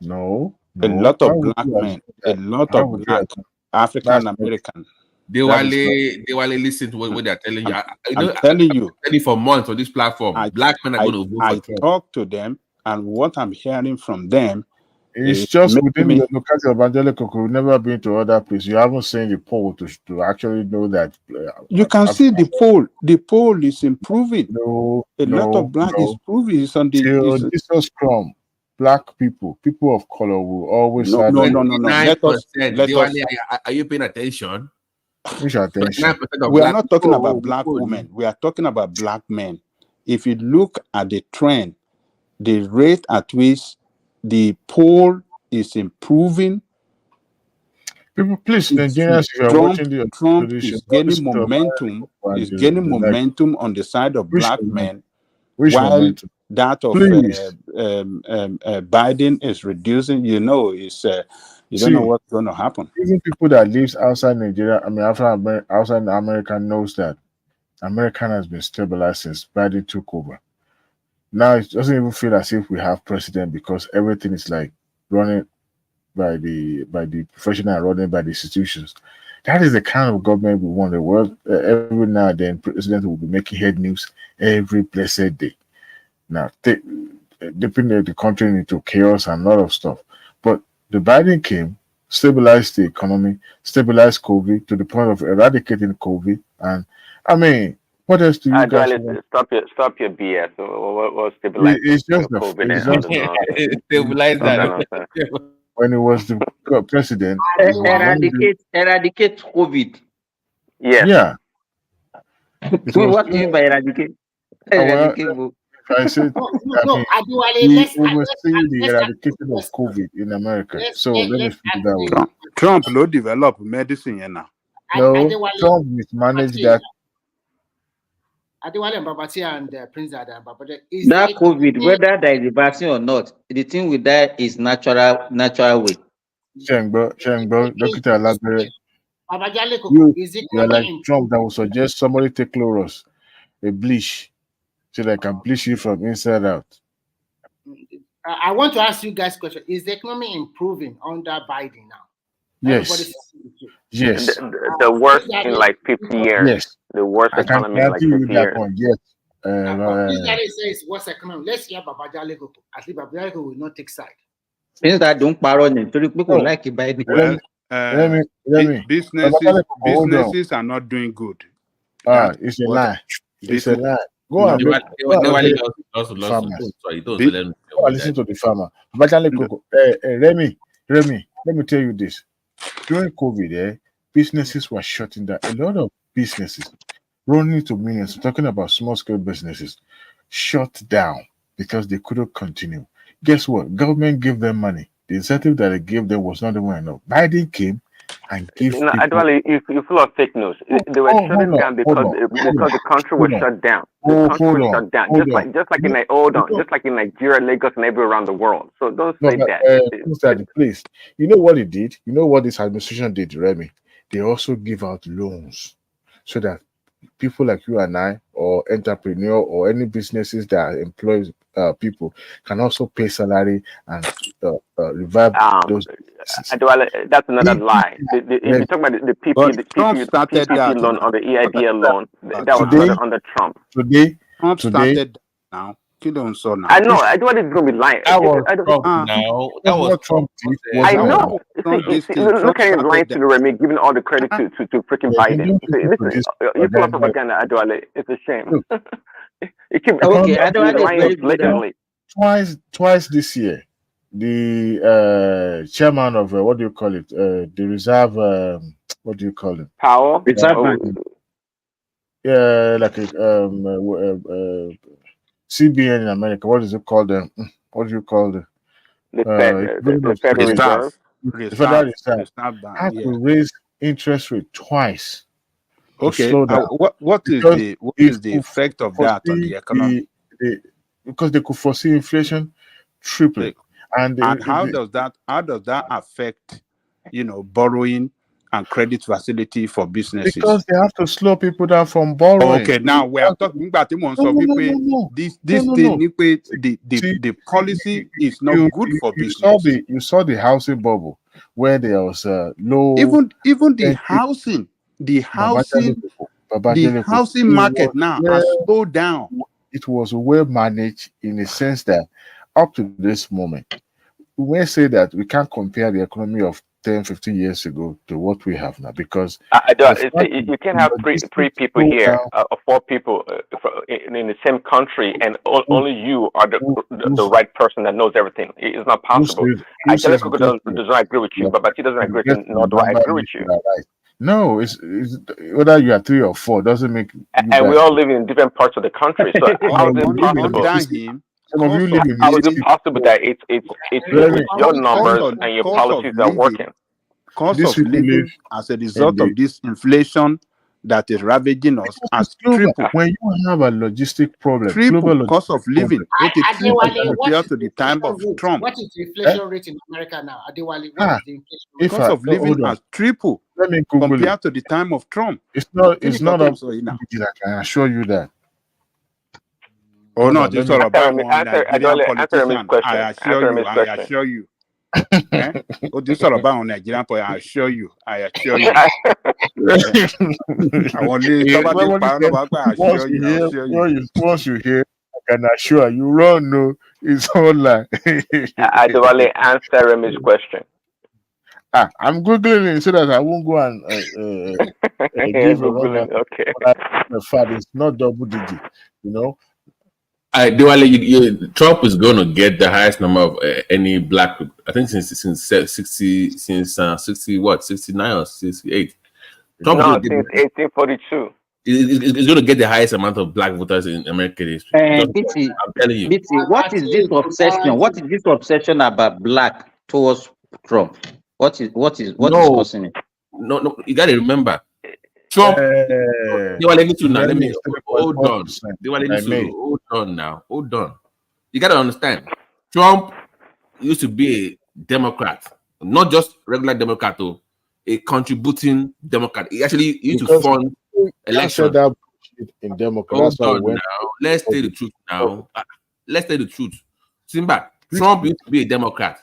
No. A lot of black men, a lot of black African American. They will listen to what they're telling you. I'm telling you, for months on this platform, black men are going to vote for Trump. Talk to them, and what I'm hearing from them, it's just within the locality of Evangelical. We've never been to other places. You haven't seen the poll to actually know that. You can see the poll. The poll is improving. A lot of black is improving. It's on the Jesus Trump. Black people of color will always no. Are you paying attention? Which attention? We are not talking about black women. We are talking about black men. If you look at the trend, the rate at which the poll is improving. People, please, Nigerians, if you are watching the Trump is gaining momentum. Is gaining momentum on the side of black men, while that of Biden is reducing. You know, you don't know what's going to happen. Even people that lives outside Nigeria, outside America, knows that America has been stabilized since Biden took over. Now it doesn't even feel as if we have president because everything is like running by the professional and running by the institutions. That is the kind of government we want. The world every now and then, president will be making head news every blessed day. Now, dipping the country into chaos and a lot of stuff. But the Biden came, stabilized the economy, stabilized COVID to the point of eradicating COVID. And I mean, what else do you guys want? Stop your BS. What stabilize? It's just stabilize that. When he was the president, eradicate COVID. Yes. Yeah. What do you mean by eradicate? I said, we will see the eradication of COVID in America. So let me put it that way. Trump will develop medicine now. No, Trump mismanaged that. Adewale and Babati and Prince Adam, that COVID, whether there is a vaccine or not, the thing with that is natural way. Shengbo, Dr. Alabere, you are like Trump that will suggest somebody take Clorox, a bleach. so they can bleach you from inside out. I want to ask you guys a question. Is the economy improving under Biden now? Yes. Yes. The worst in like 50 years. Yes. The worst I can economy in like 50 years. One. Yes. This guy says what's economy. Let's hear Babajale go. At least Babajale will not take side. Since that don't borrow people like Biden. Businesses are not doing good. It's a lie. It's a lie. Go and listen to the farmer. Remy, let me tell you this. During COVID, businesses were shutting down. A lot of businesses running to millions, talking about small scale businesses, shut down because they couldn't continue. Guess what? Government gave them money. The incentive that they gave them was not even enough. Biden came and gave. No, Adwale, you full of fake news. They were shutting down because the country was shut down. The country was shut down, just like in Nigeria, Lagos, and everywhere around the world. So don't say that. Please, you know what it did? You know what this administration did, Remy? They also give out loans so that people like you and I, or entrepreneur, or any businesses that employ people, can also pay salary and revive those. That's another lie. If you talk about the PPP loan or the EIDL loan, that was under Trump. Trump started now. I know. I know it's going to be lying. That was Trump. I know. Look at his lying to the Remy, giving all the credit to freaking Biden. You're full of propaganda, Adwale. It's a shame. You keep lying blatantly. Twice this year, the chairman of what do you call it? The reserve. What do you call it? Powell. Yeah, like CBN in America. What is it called? What do you call it? The Federal Reserve. The Federal Reserve had to raise interest rate twice. Okay. What is the effect of that on the economy? Because they could foresee inflation tripling. And how does that affect borrowing and credit facility for businesses? Because they have to slow people down from borrowing. Okay, now we are talking about the policy is not good for business. You saw the housing bubble where there was low. Even the housing market now has slowed down. It was well managed in the sense that up to this moment, we may say that we can't compare the economy of 10, 15 years ago to what we have now, because you can't have three people here or four people in the same country, and only you are the right person that knows everything. It's not possible. Angelico does not agree with you, but he doesn't agree with you, nor do I agree with you. No, it's whether you are 3 or 4 doesn't make. And we all live in different parts of the country, so how is it possible? Some of you live in how is it possible that it's your numbers and your policies that are working? Cost of living as a result of this inflation that is ravaging us has tripled. When you have a logistic problem, triple cost of living, compared to the time of Trump. What is the inflation rate in America now? Adewale, what is the inflation? Cost of living has tripled compared to the time of Trump. It's not up. I can assure you that. Oh no, just all about Nigerian politician. I assure you. Oh, this all about Nigerian politician. I assure you. I want once you hear, I can assure you, run. No, it's all like. Adewale, answer Remy's question. I'm googling it so that I won't go and give okay. The fact it's not double digit, Trump is going to get the highest number of any black. I think since 69 or 68. Trump since 1842. He's going to get the highest amount of black voters in American history. I'm telling you. What is this obsession? What is this obsession about black towards Trump? What is causing it? No, you got to remember. Trump. Let me hold on now. Hold on. You gotta understand. Trump used to be a Democrat, not just regular Democrat, though, a contributing Democrat. He actually used to fund elections. it in Democrat. Hold That's why on now. Let's tell the truth now. Let's tell the truth. Simba, Trump used to be a Democrat.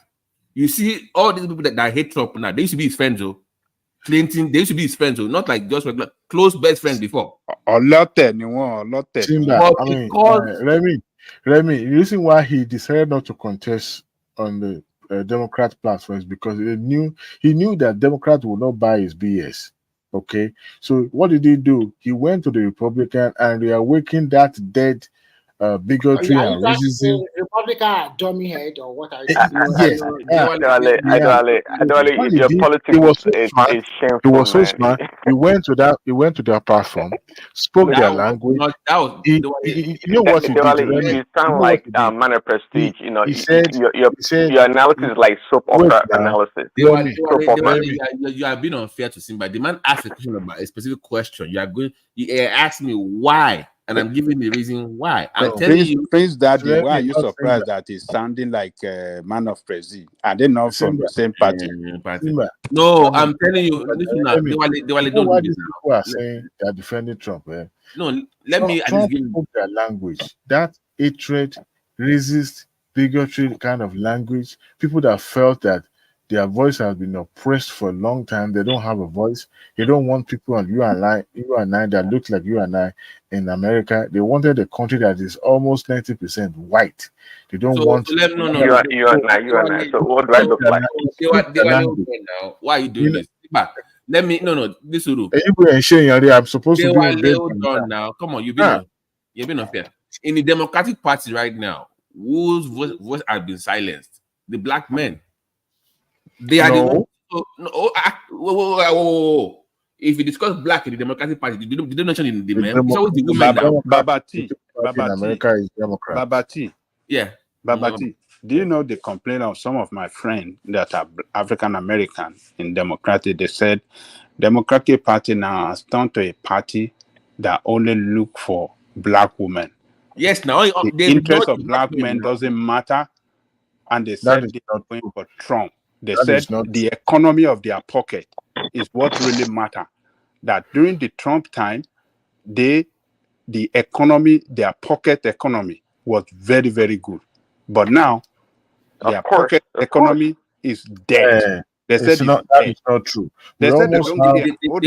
You see, all these people that hate Trump now, they used to be his friends, oh. Clinton, they used to be his friends, oh, not like just regular, close best friends before. Simba, I mean, Remy, the reason why he decided not to contest on the Democrat platform is because he knew that Democrats would not buy his BS. Okay, so what did he do? He went to the Republican and reawakened that dead bigotry and racism. Republican dummy head or what are you Yes, your politics is shameful. He was so smart. He went to their platform, spoke their language. You know what he did? You sound like Man of Prestige. You know, your analysis is like soap opera analysis. You are being unfair to Simba. The man asked a question about a specific question. You asked me why. And I'm giving the reason why. I'm telling you, Prince Daddy, why are you surprised that he's sounding like a Man of Prestige? Are they not from the same party? No, I'm telling you, listen now. They don't do this now. People are saying they're defending Trump. No, let me. Trump spoke their language. That hatred, racist, bigotry kind of language. People that felt that their voice has been oppressed for a long time. They don't have a voice. They don't want people like you and I that look like you and I in America. They wanted a country that is almost 90% white. They don't want. You and I. So what do I look like? Why are you doing this? Let me. No. This will do. I'm supposed to be. Done now. Come on, you've been unfair. In the Democratic Party right now, whose voice has been silenced? The black men. They are if you discuss black in the Democratic Party, did they mention the men? It's always the women now. Babati. America is Democrat. Babati. Yeah. Babati. Do you know the complaint of some of my friends that are African American in Democratic? They said Democratic Party now has turned to a party that only look for black women. Yes, now the interest of black men doesn't matter, and they said they are going for Trump. They said the economy of their pocket is what really matter. That during the Trump time, the economy, their pocket economy was very, very good. But now, their pocket economy is dead. They said that is not true. They said they don't care. Hold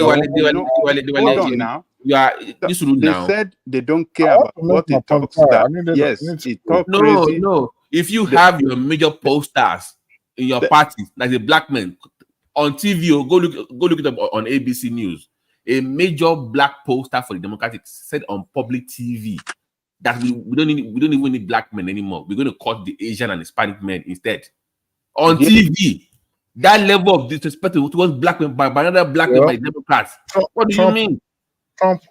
on now. They said they don't care about what it talks that. Yes, it talks crazy. No. If you have your major posters in your party, like the black men on TV, or go look it up on ABC News. A major black poster for the Democratic said on public TV that we don't even need black men anymore. We're going to cut the Asian and Hispanic men instead. On TV, that level of disrespect towards black men by another black men by Democrats. What do you mean? Trump,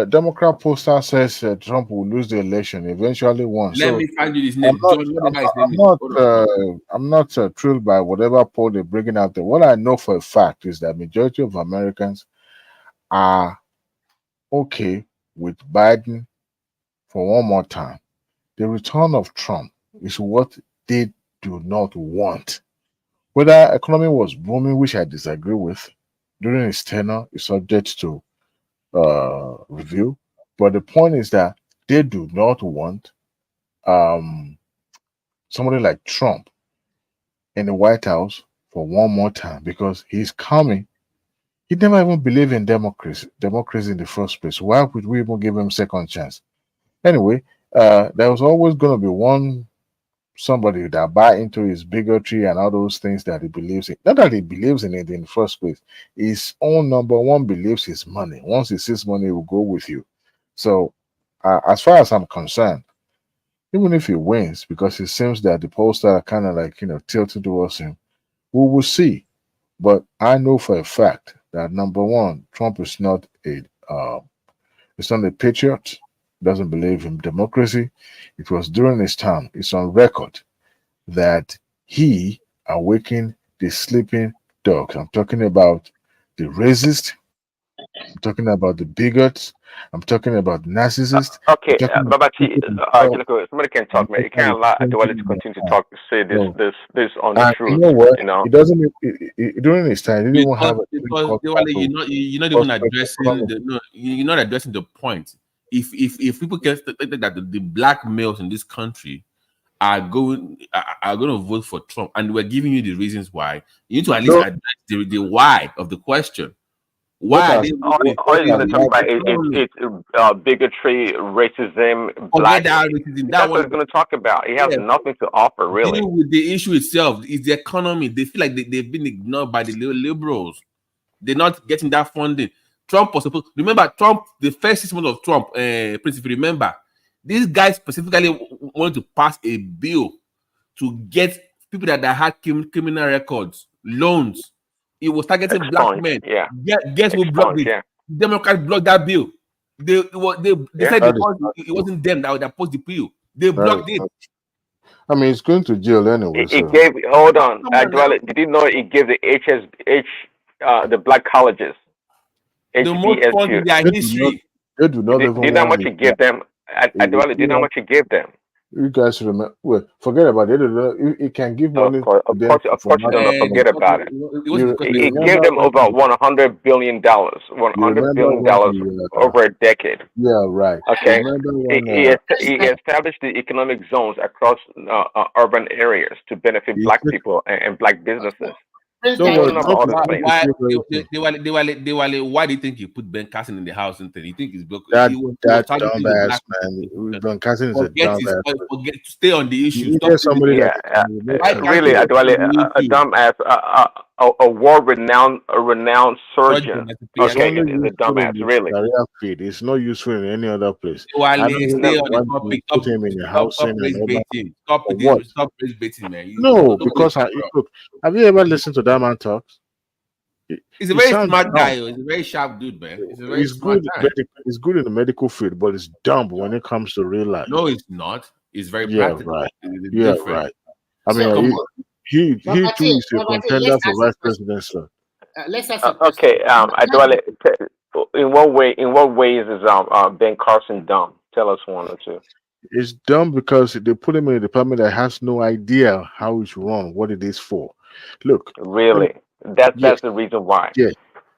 Democrat poster says Trump will lose the election eventually once. Let me find you his name. I'm not thrilled by whatever poll they're bringing out there. What I know for a fact is that majority of Americans are okay with Biden for one more time. The return of Trump is what they do not want. Whether economy was booming, which I disagree with, during his tenure is subject to review, but the point is that they do not want somebody like Trump in the White House for one more time, because he's coming. He never even believed in democracy in the first place. Why would we even give him second chance? Anyway, there was always going to be somebody that buy into his bigotry and all those things that he believes in. Not that he believes in it in the first place. His own number one beliefs is money. Once he sees money, he will go with you. So as far as I'm concerned, even if he wins, because it seems that the polls are kind of like, tilted towards him, we will see. But I know for a fact that number one, Trump is not a patriot. Doesn't believe in democracy. It was during his time, it's on record, that he awakened the sleeping dogs. I'm talking about the racist, I'm talking about the bigots, I'm talking about narcissists. Okay, Babati, somebody can talk, man. You can't allow Adewale to continue to talk, say this untrue. You know what? He doesn't. During his time, he didn't even have because you're not even addressing you're not addressing the point. if people can think that the black males in this country are going to vote for Trump, and we're giving you the reasons why, you need to at least address the why of the question. Why are they voting? All you're going to talk about is bigotry, racism, black. That's what he's going to talk about. He has nothing to offer, really. Dealing with the issue itself is the economy. They feel like they've been ignored by the liberals. They're not getting that funding. Trump was supposed. Remember, Trump. The first 6 months of Trump, Prince, if you remember, these guys specifically wanted to pass a bill to get people that had criminal records, loans. It was targeting black men. Yeah. Guess who blocked it? Yeah. Democrats blocked that bill. They said it wasn't them that opposed the bill. They blocked it. I mean, it's going to jail anyway. It gave. Hold on, did you know it gave the the black colleges the most fun in their history? They do not even. Do you know how much it gave them? Do you know how much it gave them? You guys should remember. Well, forget about it. It can give money. Of course, you don't forget about it. It gave them over $100 billion. $100 billion over a decade. Yeah, right. Okay. He established the economic zones across urban areas to benefit black people and black businesses. Why do you think you put Ben Carson in the house and you think he's broken? That dumbass man. Ben Carson is a dumbass. Forget to stay on the issue. Really, a dumbass, a world-renowned surgeon. Okay, is a dumbass. Really, it's not useful in any other place. Stay on the topic. Put him in your house. Stop race baiting, man. No, because look. Have you ever listened to that man talk? He's a very smart guy. He's a very sharp dude, man. He's good. He's good in the medical field, but it's dumb when it comes to real life. No, it's not. It's very practical. Right. Yeah, right. I mean, he too is a contender for vice president, sir. Let's ask. Okay, in what ways is Ben Carson dumb? Tell us one or two. It's dumb because they put him in a department that has no idea how it's run, what it is for. Look, really, that's the reason why. Yeah,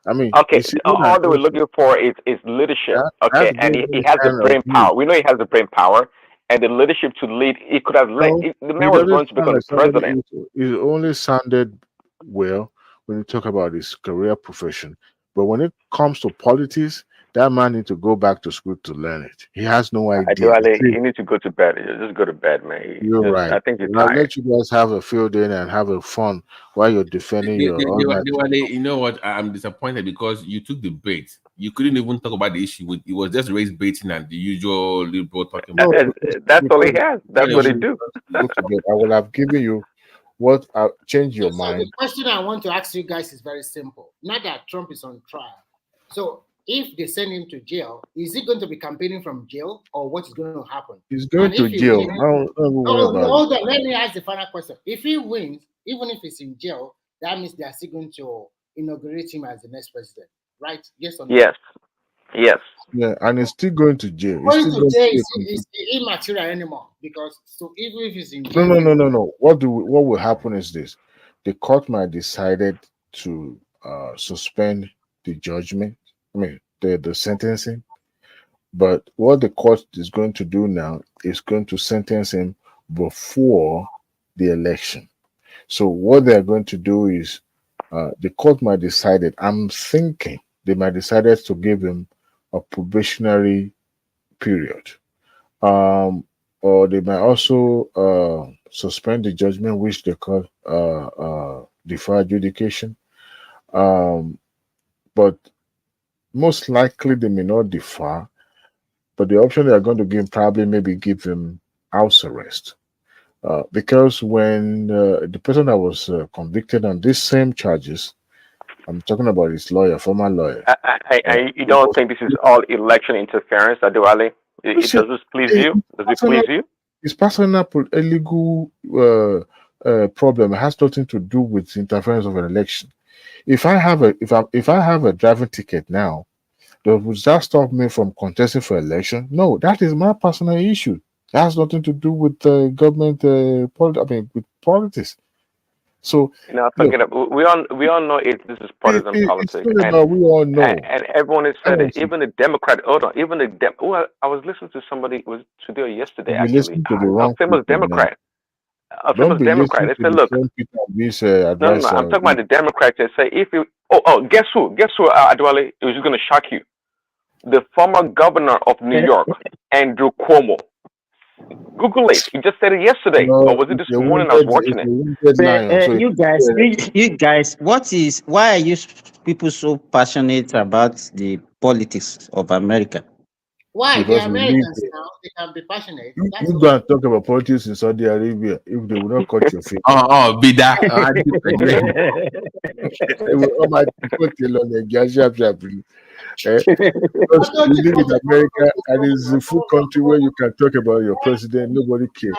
I mean, okay. All they were looking for is leadership. Okay, and he has the brain power. We know he has the brain power and the leadership to lead. He could have led. The man was going to become the president. It only sounded well when you talk about his career profession, but when it comes to politics, that man needs to go back to school to learn it. He has no idea. You need to go to bed. Just go to bed, man. You're right. I think you're I'll let you guys have a field in and have a fun while you're defending your own. You know what? I'm disappointed because you took the bait. You couldn't even talk about the issue. It was just race baiting and the usual liberal talking about. That's all he has. That's what he do. I will have given you what change your mind. The question I want to ask you guys is very simple. Now that Trump is on trial, so if they send him to jail, is he going to be campaigning from jail, or what is going to happen? He's going to jail. Hold on. Let me ask the final question. If he wins, even if he's in jail, that means they are still going to inaugurate him as the next president, right? Yes or no? Yes. Yeah, and he's still going to jail. Going to jail is immaterial anymore because even if he's in jail. No. What will happen is this: the court might decided to suspend the judgment. I mean, the sentencing. But what the court is going to do now is going to sentence him before the election. So what they're going to do is the court might decide it. I'm thinking they might decide to give him a probationary period. Or they might also suspend the judgment, which they call deferred adjudication. But most likely they may not defer, but the option they are going to give probably maybe give him house arrest. Because when the person that was convicted on these same charges, I'm talking about his lawyer, former lawyer. You don't think this is all election interference, Adewale? Does this please you? Does it please you? It's personal legal problem. It has nothing to do with interference of an election. If I have a driving ticket now, does that stop me from contesting for election? No, that is my personal issue. That has nothing to do with government with politics. So forget it. We all know this is partisan politics, and we all know, and everyone has said it. Even the Democrat. Hold on. Even the I was listening to somebody, was today or yesterday actually. A famous Democrat. A famous Democrat. They said, look. No, I'm talking about the Democrats that say if you. Guess who? Adwale, it was just going to shock you. The former governor of New York, Andrew Cuomo. Google it. He just said it yesterday, or was it this morning? I was watching it. You guys, why are you people so passionate about the politics of America? Why? They're Americans now. They can be passionate. You go and talk about politics in Saudi Arabia if they will not cut your face. Be that. Because you live in America and it's a full country where you can talk about your president, nobody cares.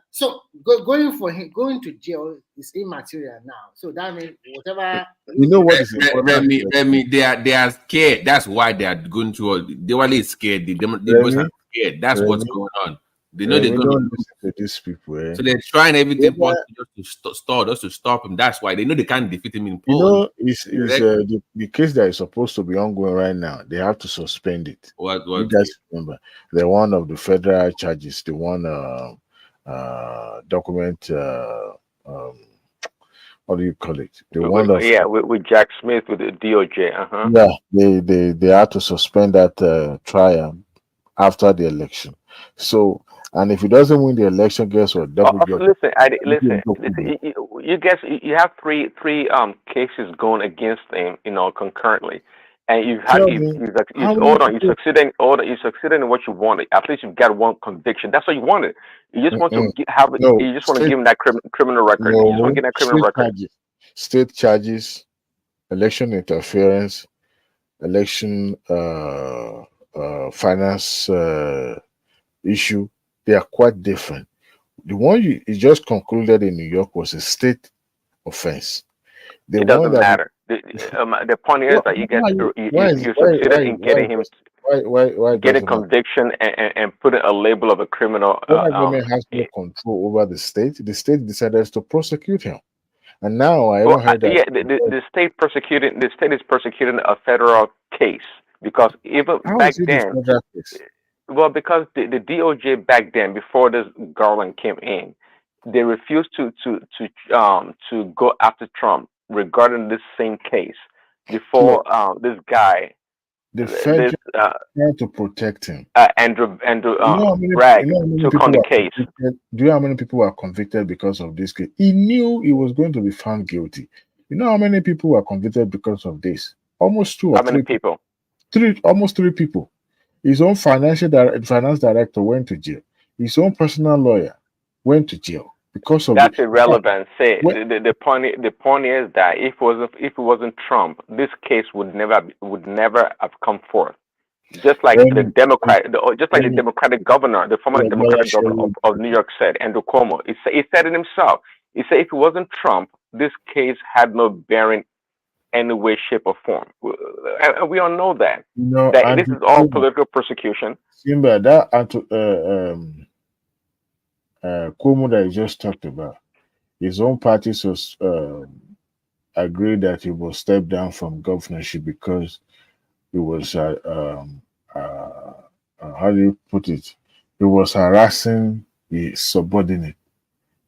So going to jail is immaterial now. So that means whatever. You know what is important? Remy, they are scared. That's why they are going to. They are scared. The Democrats are scared. That's what's going on. They know they're going to listen to these people. So they're trying everything possible just to stop him. That's why they know they can't defeat him in polls. It's the case that is supposed to be ongoing right now. They have to suspend it. What you guys remember? The one of the federal charges, the one document. What do you call it? The one with Jack Smith with the DOJ. Yeah, they had to suspend that trial after the election. So. And if he doesn't win the election, guess what? Listen. You guess you have three cases going against him, concurrently, and you succeeded in what you wanted. At least you've got one conviction. That's what you wanted. You just want to give him that criminal record. You just want to get that criminal record. State charges, election interference, election finance issue. They are quite different. The one you just concluded in New York was a state offense. It doesn't matter. The point is that you succeeded in getting him get a conviction and put a label of a criminal. The government has no control over the state. The state decided to prosecute him, and now I heard that. Yeah, the state is prosecuting a federal case because even back then. Well, because the DOJ back then, before this Garland came in, they refused to go after Trump regarding this same case. Before this guy, the feds tried to protect him. Andrew Bragg took on the case. Do you know how many people were convicted because of this case? He knew he was going to be found guilty. You know how many people were convicted because of this? Almost 2 or 3. How many people? Almost 3 people. His own finance director went to jail. His own personal lawyer went to jail because of that's irrelevant. The point is that if it wasn't Trump, this case would never have come forth. Just like the Democratic governor, the former Democratic governor of New York said, Andrew Cuomo. He said it himself. He said if it wasn't Trump, this case had no bearing any way, shape, or form. And we all know that. That this is all political persecution. Simba, that Cuomo that you just talked about, his own party agreed that he will step down from governorship because he was, how do you put it? He was harassing his subordinate.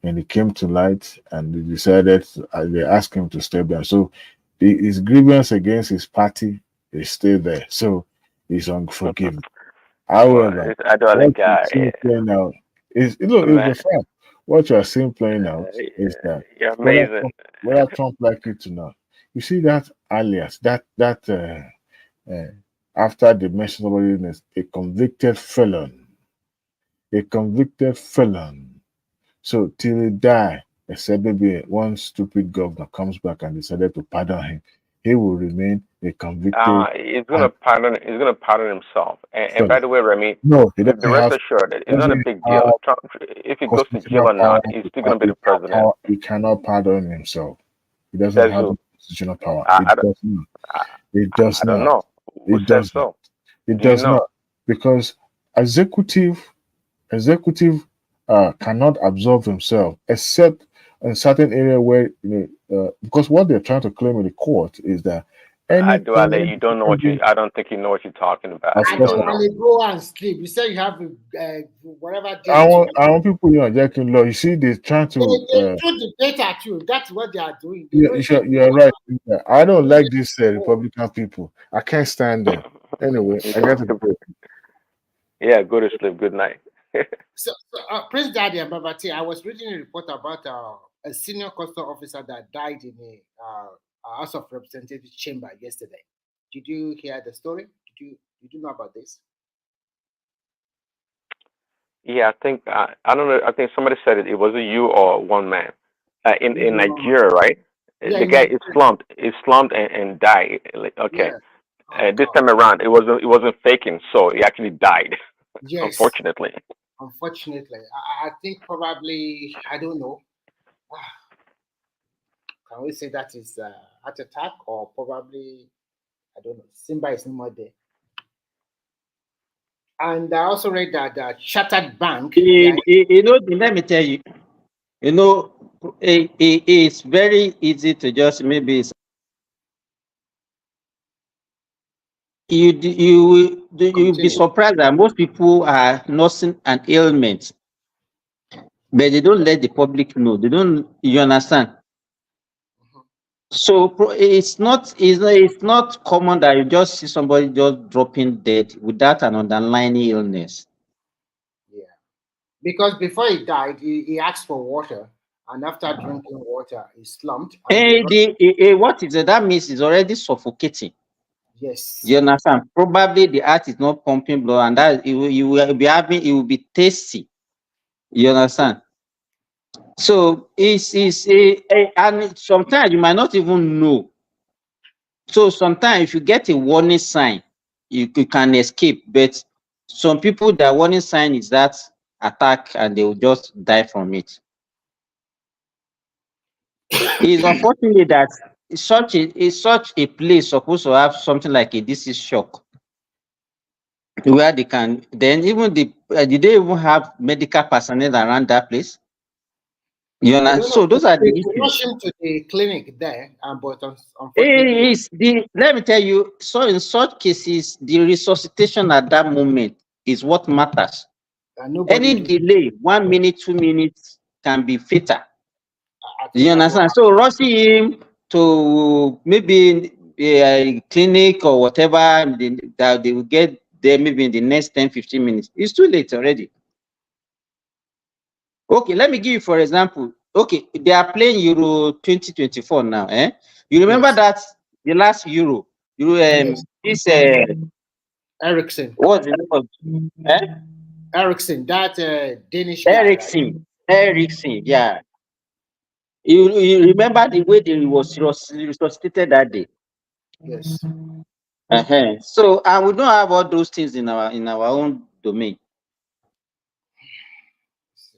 And it came to light and they decided, they asked him to step down. So his grievance against his party is still there, so he's unforgiven. However, it's the fact. What you are seeing playing out is that whether Trump like it or not, you see that alias, that after they mentioned somebody, a convicted felon. So till he die, except maybe one stupid governor comes back and decided to pardon him, he will remain a convicted. He's gonna pardon himself. And by the way, Remy, rest assured that it's not a big deal. Trump, if he goes to jail or not, he's still gonna be the president. He cannot pardon himself. He doesn't have the constitutional power. It does not. It does not. Because executive cannot absolve himself except in certain area where because what they're trying to claim in the court is that Adewale, you don't know what you. I don't think you know what you're talking about. You don't know. Adewale, go and sleep. You said you have whatever. I want people jacking law. You see, they're trying to. They throw the debate at you. That's what they are doing. You're right. I don't like these Republican people. I can't stand them. Anyway, I got to go. Yeah, go to sleep. Good night. So Prince Daddy and Babati, I was reading a report about a senior custom officer that died in a House of Representatives chamber yesterday. Did you hear the story? Did you know about this? Yeah, I think I don't know. I think somebody said it. It was you or one man in Nigeria, right? Yeah, the guy is slumped and died. Like, okay, yeah. This time around it wasn't faking, so he actually died. Yes. Unfortunately. I think probably, I don't know. Can we say that is heart attack, or probably, I don't know, Simba is no more there. And I also read that Shattered Bank. Let me tell you, it's very easy to just maybe you'll be surprised that most people are nursing an ailment, but they don't let the public know. They don't. You understand? So it's not common that you just see somebody just dropping dead without an underlying illness. Yeah, because before he died, he asked for water, and after drinking water, he slumped. What is it? That means he's already suffocating. Yes. You understand? Probably the heart is not pumping blood, and that it will be tasty. You understand? So and sometimes you might not even know. So sometimes if you get a warning sign, you can escape. But some people, the warning sign is that attack, and they will just die from it. It's unfortunate that such a place supposed to have something like a disease shock, where they can then even did they even have medical personnel around that place? You know, so those are the issues. Rush him to the clinic there, but unfortunately, let me tell you. So in such cases, the resuscitation at that moment is what matters. Any delay, 1 minute, 2 minutes, can be fatal. You understand? So rushing him to maybe a clinic or whatever that they will get there maybe in the next 10-15 minutes. It's too late already. Okay, let me give you for example. Okay, they are playing Euro 2024 now. You remember that the last Euro, this Ericsson. What's the name of Ericsson, that Danish Ericsson. Guy, right? Ericsson, yeah. You remember the way they was resuscitated that day? Yes. So, and we don't have all those things in our own domain.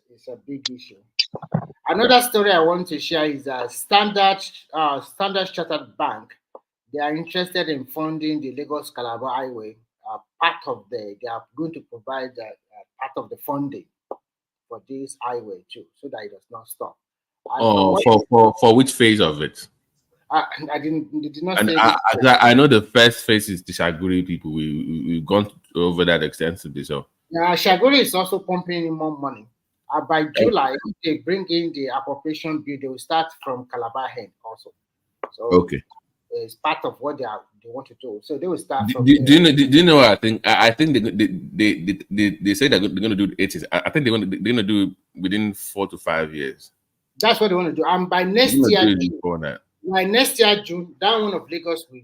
It's a big issue. Another story I want to share is Standard Chartered Bank. They are interested in funding the Lagos Calabar Highway. They are going to provide part of the funding for this highway too, so that it does not stop. For which phase of it? They did not say. I know the first phase is the Shaguri people. We've gone over that extensively. So Shaguri is also pumping in more money. By July, if they bring in the appropriation bill, they will start from Calabar Head also. So okay, it's part of what they want to do. So they will start. Do you know what I think? I think they say they're going to do 80s. I think they're going to do it within 4 to 5 years. That's what they want to do. And by next year, June, that one of Lagos will.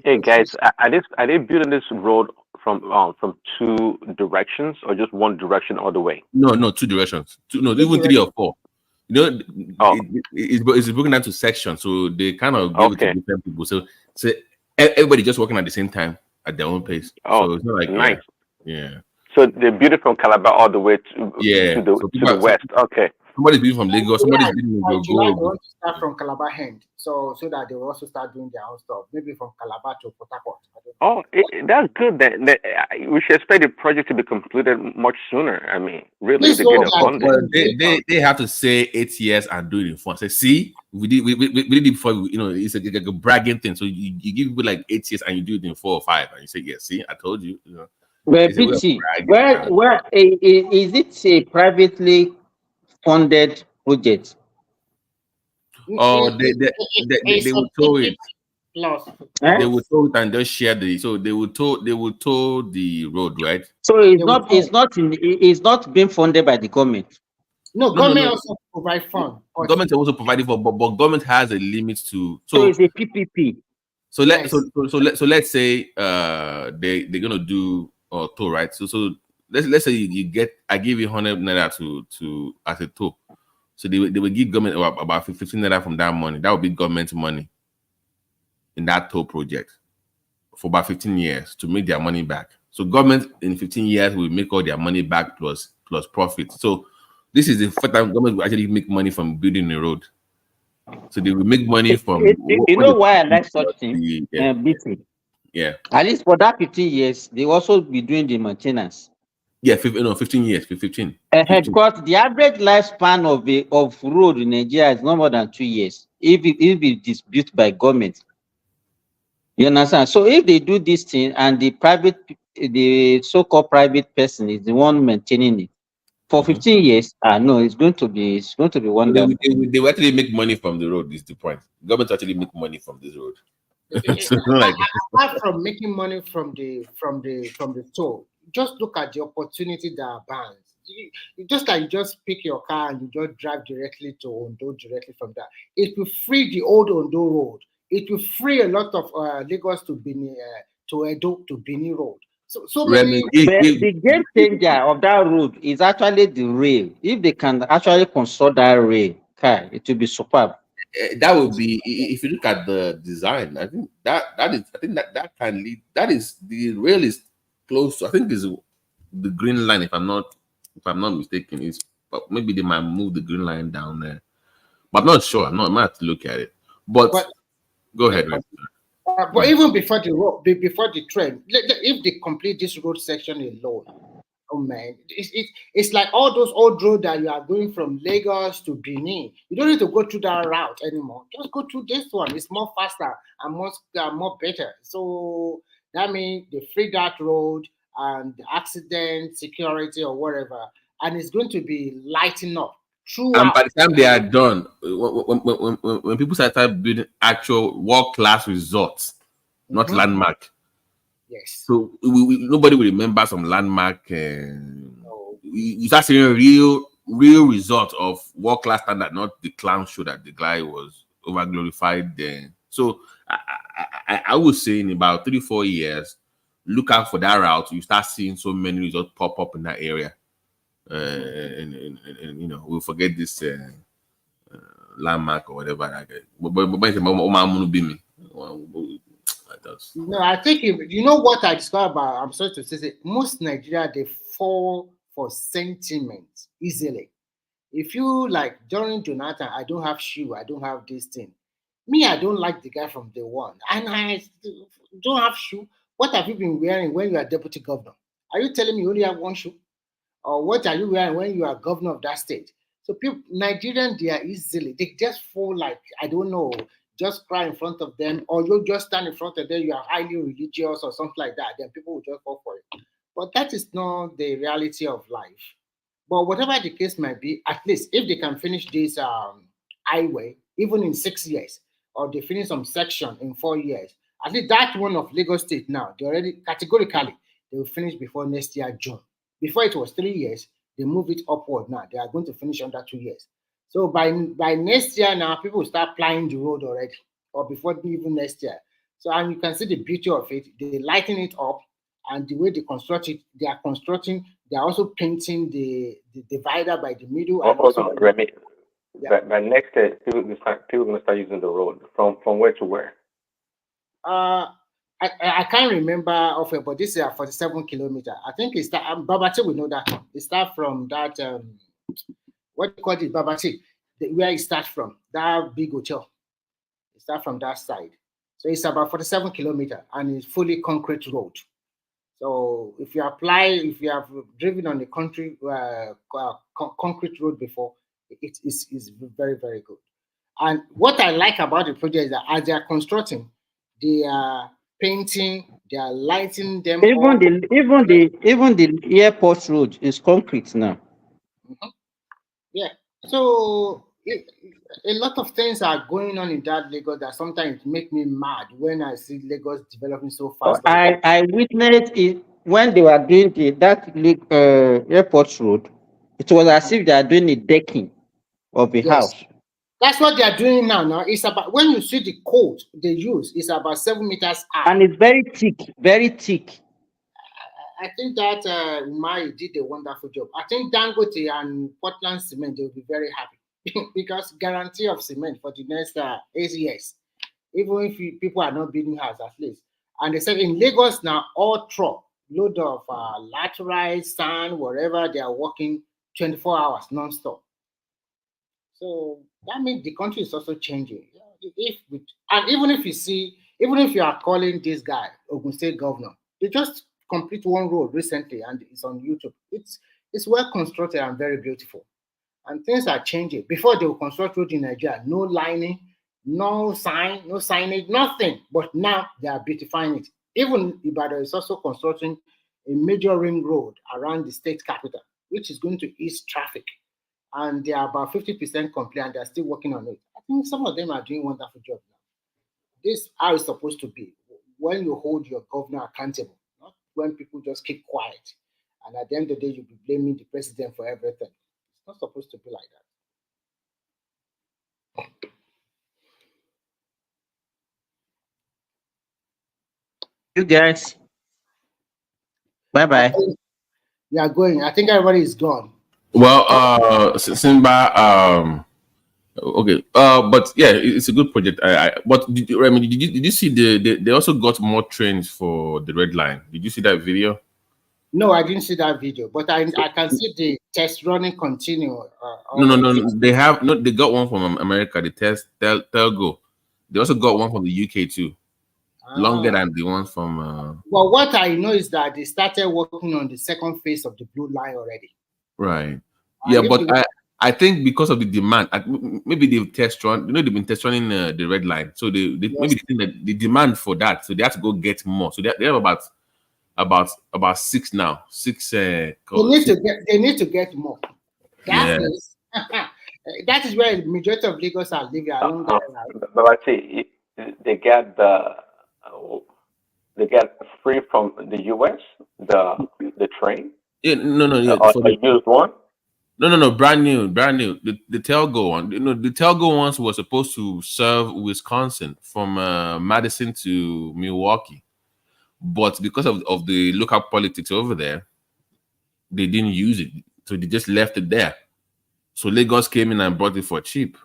Hey guys, are they building this road from two directions or just one direction all the way? No, two directions. Even 3 or 4. You know, it's broken down to sections, so they kind of give it to different people. So everybody just working at the same time at their own pace. So it's not like nice. Yeah. So they build it from Calabar all the way to the west. Okay. Somebody's building from Lagos. Somebody's building By from July, they Gold. want to start from Calabar end, so that they will also start doing their own stuff. Maybe from Calabar to Port Harcourt. Oh, that's good. We should expect the project to be completed much sooner. I mean, really, they get it funded. Well, they have to say 8 years and do it in 4. Say, see, we did it before. It's like a bragging thing. So you give people like 8 years and you do it in 4 or 5, and you say, yeah, see, I told you. Well, BT, where is it a privately funded project? Oh, they will tow it. Plus. They will tow it and just share they will tow the road, right? So it's not being funded by the government. No, government also provide fund. Government also providing for, but government has a limit to. So it's a PPP. So let's say they're gonna do tow, right? So let's say you get, I give you 100 naira to as a tow. So they will give government about 15 naira from that money. That would be government money in that toll project for about 15 years to make their money back. So government in 15 years will make all their money back plus profit. So this is the first time government will actually make money from building a road. So they will make money from. You know why I like such things? Yeah. At least for that 15 years, they will also be doing the maintenance. Yeah, 15 years, 15. Because the average lifespan of road in Nigeria is no more than 2 years. If it is built by government. You understand? So if they do this thing and the so-called private person is the one maintaining it for 15 years, no, it's going to be wonderful. They will actually make money from the road. Is the point? Government actually make money from this road. Apart from making money from the toll, just look at the opportunity that abounds. Just like you just pick your car and you just drive directly to Ondo directly from there. It will free the old Ondo road. It will free a lot of Lagos to Benin, to Edo to Benin road. So many. The game changer of that road is actually the rail. If they can actually construct that rail, it will be superb. That would be, if you look at the design, I think that can lead. That is, the rail is close to, I think is the green line, if I'm not mistaken. Is maybe they might move the green line down there, but I'm not sure. I might have to look at it. But go ahead. But even before the road, before the train, if they complete this road section alone, oh man, it's like all those old roads that you are going from Lagos to Benin. You don't need to go through that route anymore. Just go through this one. It's more faster and more better. So that means they free that road and accident, security, or whatever, and it's going to be lighting up. And by the time they are done, when people start building actual world-class resorts, not landmark. Yes. So nobody will remember some landmark. You start seeing real result of world-class standard, not the clown show that the guy was over glorified then. So I would say in about 3-4 years, look out for that route. You start seeing so many results pop up in that area. And we'll forget this landmark or whatever. No, I think you know what I discovered about. I'm sorry to say, most Nigeria, they fall for sentiment easily. If you like during Jonathan, I don't have shoe, I don't have this thing. Me, I don't like the guy from day one, and I don't have shoe. What have you been wearing when you are deputy governor? Are you telling me you only have one shoe? Or what are you wearing when you are governor of that state? So people, Nigerians, they just fall like, I don't know, just cry in front of them, or you just stand in front of them, you are highly religious or something like that, then people will just fall for it. But that is not the reality of life. But whatever the case might be, at least if they can finish this highway, even in 6 years, or they finish some section in 4 years, at least that one of Lagos State now, they already categorically, they will finish before next year, June. Before it was 3 years, they move it upward now. They are going to finish under 2 years. So by next year now, people will start plying the road already, or before even next year. So, and you can see the beauty of it. They lighten it up, and the way they construct it, they are also painting the divider by the middle. Also, Remy, by next year, people are going to start using the road from where to where? I can't remember of it, but this is 47 kilometers. I think it's that Babati will know that one. It starts from that what you call it, Babati, where it starts from, that big hotel. It starts from that side. So it's about 47 kilometers and it's fully concrete road. So if you have driven on the country concrete road before, it's very, very good. And what I like about the project is that as they are constructing, they are painting, they are lighting them Even up. the airport road is concrete now. Mm-hmm. Yeah. So a lot of things are going on in that Lagos that sometimes make me mad when I see Lagos developing so fast. I witnessed it when they were doing that airport road. It was as if they are doing the decking of the house. That's what they are doing now. Now it's about, when you see the code they use, it's about 7 meters high. And it's very thick, very thick. I think that Umai did a wonderful job. I think Dangote and Portland Cement, they will be very happy because guarantee of cement for the next 8 years, even if people are not building houses at least. And they said in Lagos now, all truck, load of laterite, sand, wherever they are working 24 hours non-stop. So that means the country is also changing. Even if you are calling this guy Ogun State governor, they just complete one road recently and it's on YouTube. It's well constructed and very beautiful. And things are changing. Before they will construct road in Nigeria, no lining, no sign, no signage, nothing. But now they are beautifying it. Even Ibadan is also constructing a major ring road around the state capital, which is going to ease traffic. And they are about 50% complete and they're still working on it. I think some of them are doing a wonderful job now. This is how it's supposed to be. When you hold your governor accountable, not when people just keep quiet. And at the end of the day, you'll be blaming the president for everything. It's not supposed to be like that. You guys. Bye-bye. We are going. I think everybody is gone. Well, Simba, okay, but yeah, it's a good project. But did you see they also got more trains for the Red Line? Did you see that video? No, I didn't see that video, but I can see the test running continue. No. They got one from America. The test Telgo. They also got one from the UK too. Longer than the one from. Well, what I know is that they started working on the second phase of the Blue Line already. Right. Yeah, but I think because of the demand, maybe they've test run. You know, they've been test running the Red Line, so they maybe they think that the demand for that, so they have to go get more. So they have about 6 now. 6. They need to get more. That is where the majority of Lagos are living along that line. But I see they get free from the US the train. Yeah, no. For the used one. No, brand new. The Telgo one. The Telgo ones were supposed to serve Wisconsin from Madison to Milwaukee, but because of the local politics over there, they didn't use it, so they just left it there. So Lagos came in and brought it for cheap.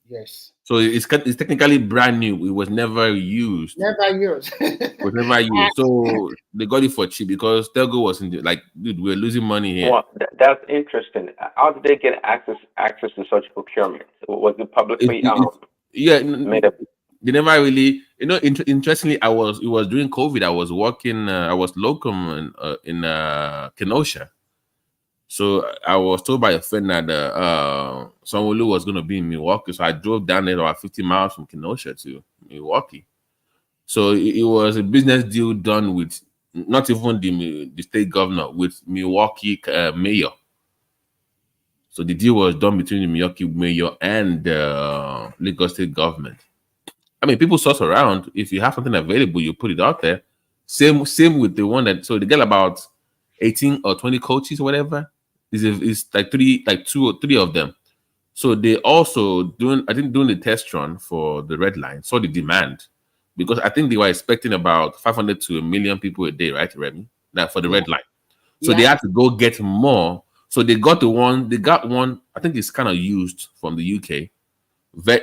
Yes. So it's technically brand new. It was never used. It was never used. So they got it for cheap because Telgo was dude, we're losing money here. Well, that's interesting. How did they get access to such procurement? Was it publicly made up? They never really, interestingly, it was during COVID. I was working, I was locum in Kenosha. So I was told by a friend that Sanwo-Olu was going to be in Milwaukee. So I drove down there about 50 miles from Kenosha to Milwaukee. So it was a business deal done with not even the state governor, with Milwaukee mayor. So the deal was done between the Milwaukee mayor and the Lagos state government. I mean, people source around. If you have something available, you put it out there. Same with the one that, so they get about 18 or 20 coaches or whatever. It's like 2 or 3 of them. So they also doing the test run for the Red Line, saw the demand, because I think they were expecting about 500 to 1 million people a day, right, Remy? That for the Red Line. So they had to go get more. So they got one, I think it's kind of used from the UK,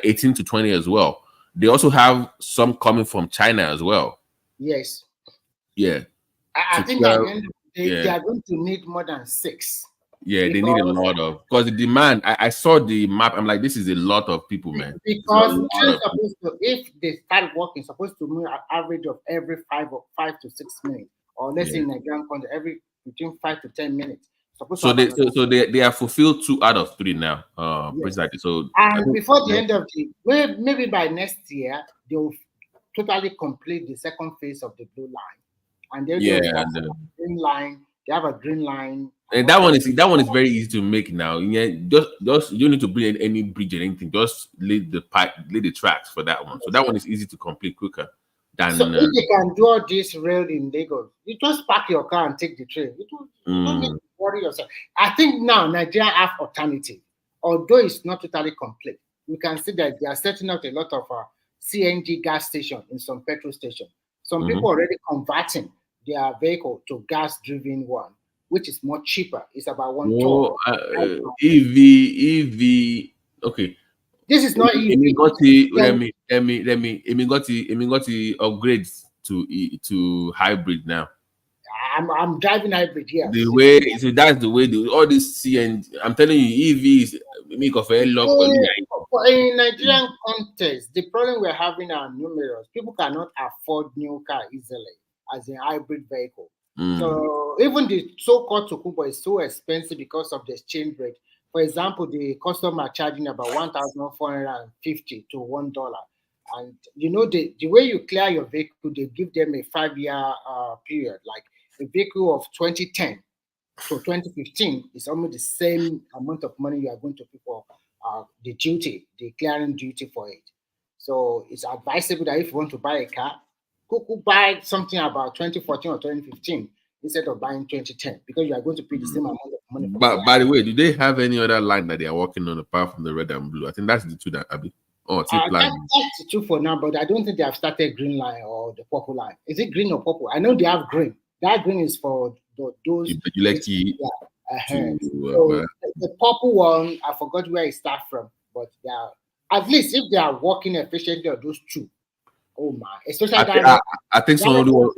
18 to 20 as well. They also have some coming from China as well. Yes. Yeah. I think at the end of the day, they are going to need more than 6. Yeah, they need a lot of, because the demand. I saw the map. I'm like, this is a lot of people, man. Because trains supposed to, if they start working, supposed to move an average of every 5 to 6 minutes, or let's say in Nigerian country, every between 5 to 10 minutes. So they have fulfilled 2 out of 3 now. Precisely. So and before the end of the maybe by next year, they will totally complete the second phase of the blue line, and then the green line. They have a green line. And that one is very easy to make now. Yeah, just you don't need to bring any bridge or anything. Just lay the tracks for that one. So that one is easy to complete quicker than. So if you can do all this rail in Lagos, you just park your car and take the train. You don't need to worry yourself. I think now Nigeria have alternative, although it's not totally complete. You can see that they are setting up a lot of CNG gas stations in some petrol stations. Some people already converting their vehicle to gas-driven one, which is more cheaper. It's about 1 ton. EV. Okay. This is not EV. Emigoti upgrades to hybrid now. I'm driving hybrid here. The way, so that's the way all this CNG. I'm telling you, EVs make of a lot. In Nigerian context, the problem we're having are numerous. People cannot afford new car easily as a hybrid vehicle. So even the so-called Tokunbo is so expensive because of the exchange rate. For example, the customer are charging about 1,450 to $1. And you know, the way you clear your vehicle, they give them a 5-year period. Like a vehicle of 2010 to 2015 is almost the same amount of money you are going to pay for the duty, the clearing duty for it. So it's advisable that if you want to buy a car, could buy something about 2014 or 2015 instead of buying 2010, because you are going to pay the same amount of money. But by the way, do they have any other line that they are working on apart from the red and blue? I think that's the two that Abby. That's the two for now, but I don't think they have started green line or the purple line. Is it green or purple? I know they have green. That green is for those. The purple one, I forgot where it starts from, but they are, at least if they are working efficiently on those two. Oh my! Especially I think someone wants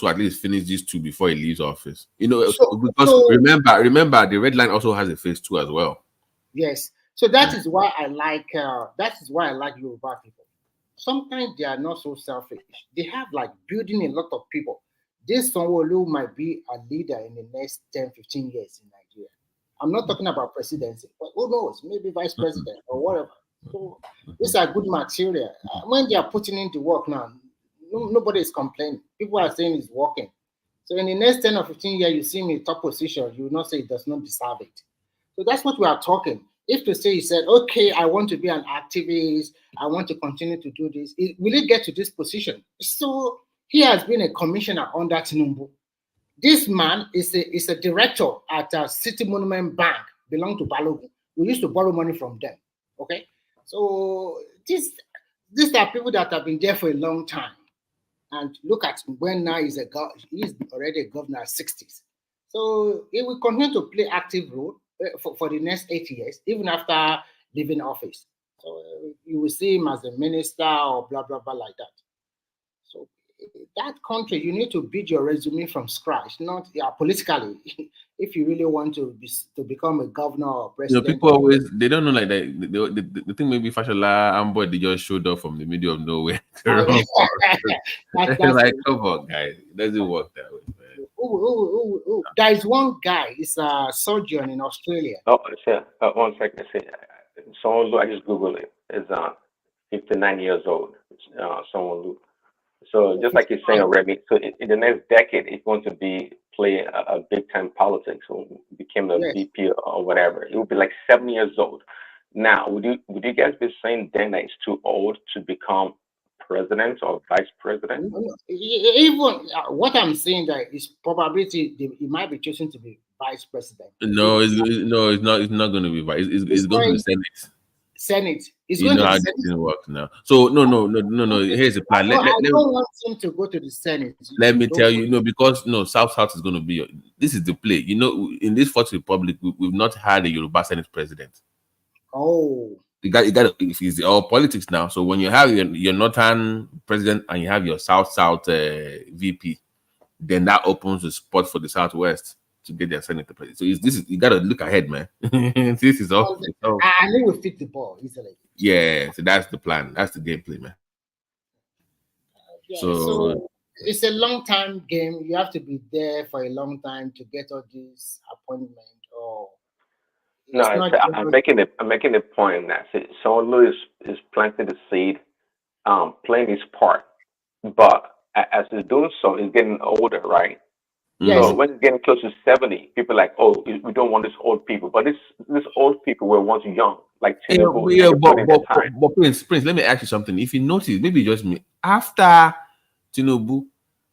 to at least finish these 2 before he leaves office. You know, because remember the red line also has a phase 2 as well. Yes. So that is why I like Yoruba people. Sometimes they are not so selfish. They have like building a lot of people. This Sanwo-Olu might be a leader in the next 10, 15 years in Nigeria. I'm not talking about presidency, but who knows? Maybe vice president or whatever. So these are good material. When they are putting into work now, nobody is complaining. People are saying it's working. So in the next 10 or 15 years, you see me in top position, you will not say it does not deserve it. So that's what we are talking. If to say he said, okay, I want to be an activist, I want to continue to do this, will it get to this position? So he has been a commissioner under Tinubu. This man is a director at a City Monument Bank, belong to Balogun. We used to borrow money from them. Okay, so these are people that have been there for a long time. And look at when now he's already a governor at 60s. So he will continue to play active role for the next 8 years, even after leaving office. So you will see him as a minister or blah, blah, blah like that. So that country, you need to build your resume from scratch, not politically. If you really want to become a governor or president. You know, people always, they don't know like that. The thing maybe Fashola and Boy, they just showed up from the middle of nowhere. Like, come on, guys. It doesn't work that way, man. There is one guy, he's a surgeon in Australia. Oh, yeah. 1 second. Someone, I just Googled it. It's 59 years old. Someone. So just like you're saying already, so in the next decade, it's going to play a big time politics. So became a VP or whatever. It would be like 7 years old. Now, would you guys be saying then that it's too old to become president or vice president? Even what I'm saying that is probability he might be choosing to be vice president. No, it's not. It's not going to be vice. It's going to the Senate. Senate. It's you going know to how the this Senate. thing works now. So no. Here's the plan. I don't want him to go to the Senate. Let me tell you, because South is going to be. This is the play. You know, in this Fourth Republic, we've not had a Yoruba Senate president. Oh. You got. It's all politics now. So when you have your Northern president and you have your South VP, then that opens the spot for the Southwest to get their senator president. So you got to look ahead, man. This is all. I know we fit the ball easily. Yeah, so that's the plan. That's the gameplay, man. Yeah, so it's a long time game. You have to be there for a long time to get all these appointments. Or no, I'm making a point that Sanwo-Olu is planting the seed, playing his part, but as he's doing so, he's getting older, right? Yes. So when he's getting close to 70, people are like, oh, we don't want these old people, but these old people were once young, like Tinubu. But Prince, let me ask you something. If you notice, maybe just me after Tinubu,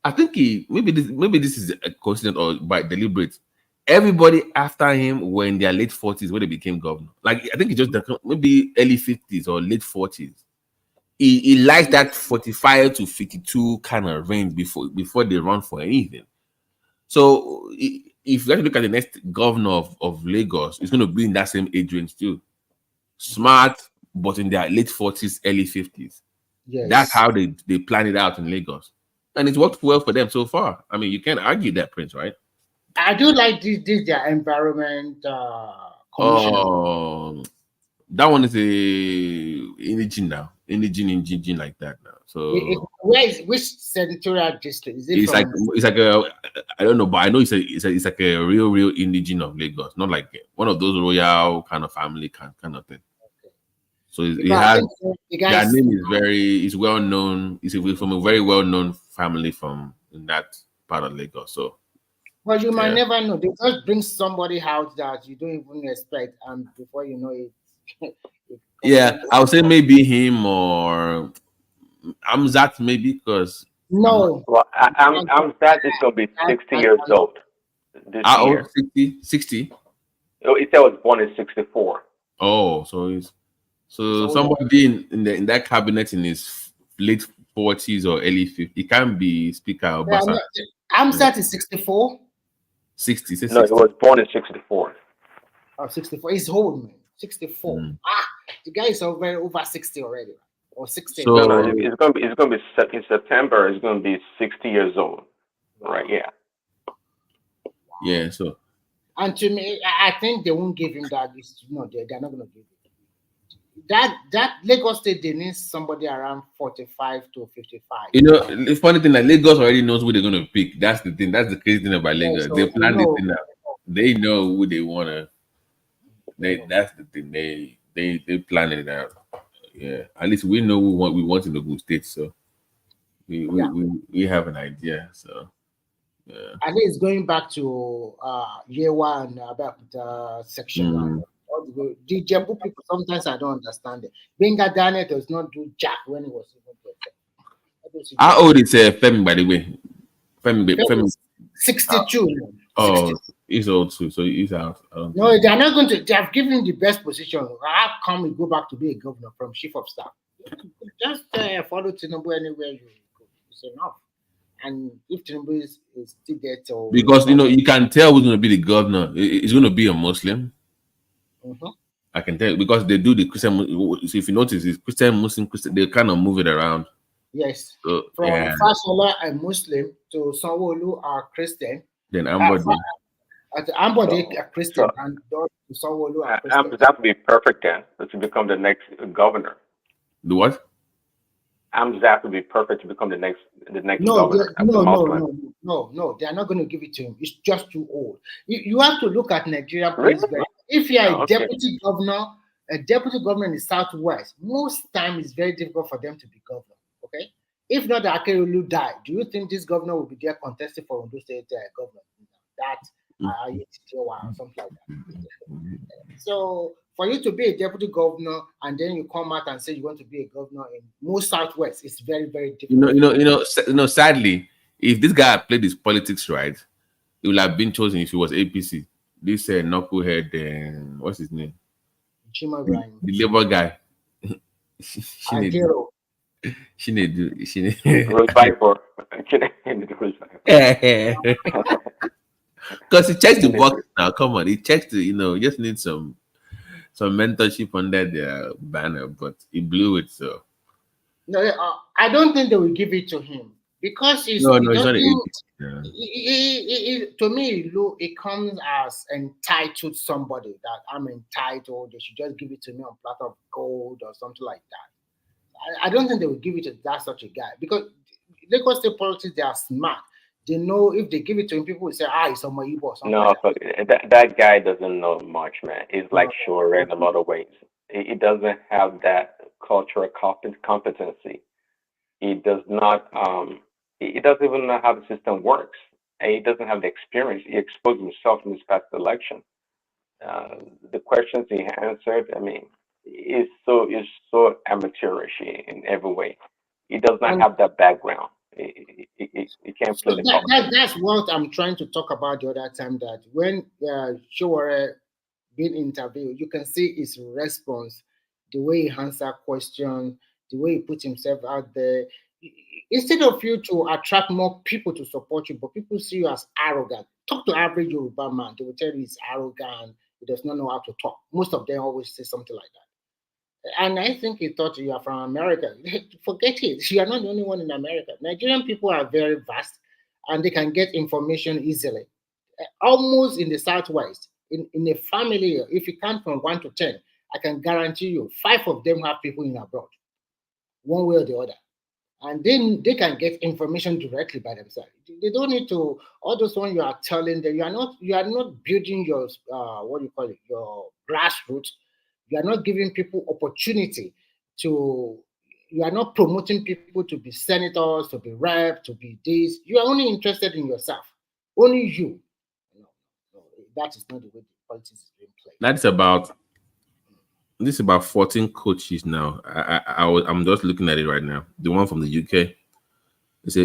I think maybe this is a coincidence or by deliberate. Everybody after him were in their late 40s when they became governor. Like I think it just maybe early 50s or late 40s. He likes that 45 to 52 kind of range before they run for anything. So if you look at the next governor of Lagos, it's going to be in that same age range too. Smart, but in their late 40s, early 50s. Yes. That's how they plan it out in Lagos. And it's worked well for them so far. I mean, you can't argue that, Prince, right? I do like this their environment commission. That one is a indigene now. Indigene like that now. So which senatorial district is it? It's like a I don't know, but I know it's like a real indigene of Lagos, not like one of those royal kind of family kind of thing. Okay. So it has their name is well known. It's from a very well known family from in that part of Lagos. So well, you might never know. They just bring somebody out that you don't even expect, and before you know it. Yeah, I would say maybe him or Amzat, maybe because no. Well, Amzat is going to be 60 years old this year. 60? Oh, it was born in 64. Oh, so somebody in that cabinet in his late 40s or early 50s. It can be Speaker Obasa. Amzat is 64. 60. No, he was born in 64. Oh, 64. He's old, man. 64. The guy is over 60 already, or 60. So it's going to be in September. It's going to be 60 years old, right? Yeah. Yeah. So. And to me, I think they won't give him that. No, they're not going to give him that. Lagos State, they need somebody around 45 to 55. You know, the funny thing, like Lagos already knows who they're going to pick. That's the thing. That's the crazy thing about Lagos. They plan it in. They know who they want to. That's the thing. They plan it out. Yeah, at least we know we want in the good state, so we have an idea. So yeah. I think it's going back to year one about section one. The Jembu people sometimes I don't understand it. Benga Daniel does not do jack when he was even. How old is Femi, by the way? Femi 62. Oh, 62. He's old too, so he's out. No, they're not going to. They have given him the best position. How come we go back to be a governor from chief of staff? Just follow Tinubu anywhere you go. It's enough. And if Tinubu is still there, because you can tell who's going to be the governor. It's going to be a Muslim. Mm-hmm. I can tell because they do the Christian. So if you notice, it's Christian, Muslim, Christian. They kind of move it around. Yes. So, from Fashola a Muslim to Sanwo-Olu are Christian. Then Ambode. Ambode a Christian and Sanwo-Olu are Christian. That would be perfect then to become the next governor. The what? Amzat would be perfect to become the next no, governor. No, they are not going to give it to him. It's just too old. You have to look at Nigeria president. Really? If you are a deputy governor in the Southwest, most time it's very difficult for them to be governor. Okay, if not that Akeredolu died, do you think this governor will be there contesting for Ondo State governor? Or something like that. So for you to be a deputy governor and then you come out and say you want to be a governor in most Southwest, it's very, very difficult. Sadly, if this guy had played his politics right, he would have been chosen if he was APC. This knucklehead, what's his name? The Labour guy. Because he checks the box now. Come on, he checks the just need some mentorship under their banner, but he blew it. So no, I don't think they will give it to him because it's not an idiot. To me, it comes as entitled somebody that I'm entitled. They should just give it to me on platter of gold or something like that. I don't think they will give it to that such a guy, because Lagos State politics, they are smart. They know if they give it to him, people will say, it's Omo Igbo or something. No, that guy doesn't know much, man. He's like Shure in a lot of ways. He doesn't have that cultural competency. He does not. He doesn't even know how the system works, and he doesn't have the experience. He exposed himself in this past election. The questions he answered, I mean, is so amateurish in every way. He does not have that background. He can't play the politics. That's what I'm trying to talk about the other time. That when Shure being interviewed, you can see his response, the way he answered questions, the way he put himself out there. Instead of you to attract more people to support you, but people see you as arrogant. Talk to average Yoruba man, they will tell you he's arrogant, he does not know how to talk. Most of them always say something like that. And I think he thought you are from America. Forget it. You are not the only one in America. Nigerian people are very vast and they can get information easily. Almost in the Southwest, in a family, if you count from 1 to 10, I can guarantee you 5 of them have people in abroad, one way or the other. And then they can get information directly by themselves. They don't need to, all those ones you are telling them, you are not building your, your grassroots. You are not giving people opportunity to, you are not promoting people to be senators, to be rep, to be this. You are only interested in yourself. Only you. No, that is not the way the politics is being played. This is about 14 coaches now. I'm just looking at it right now. The one from the UK, it's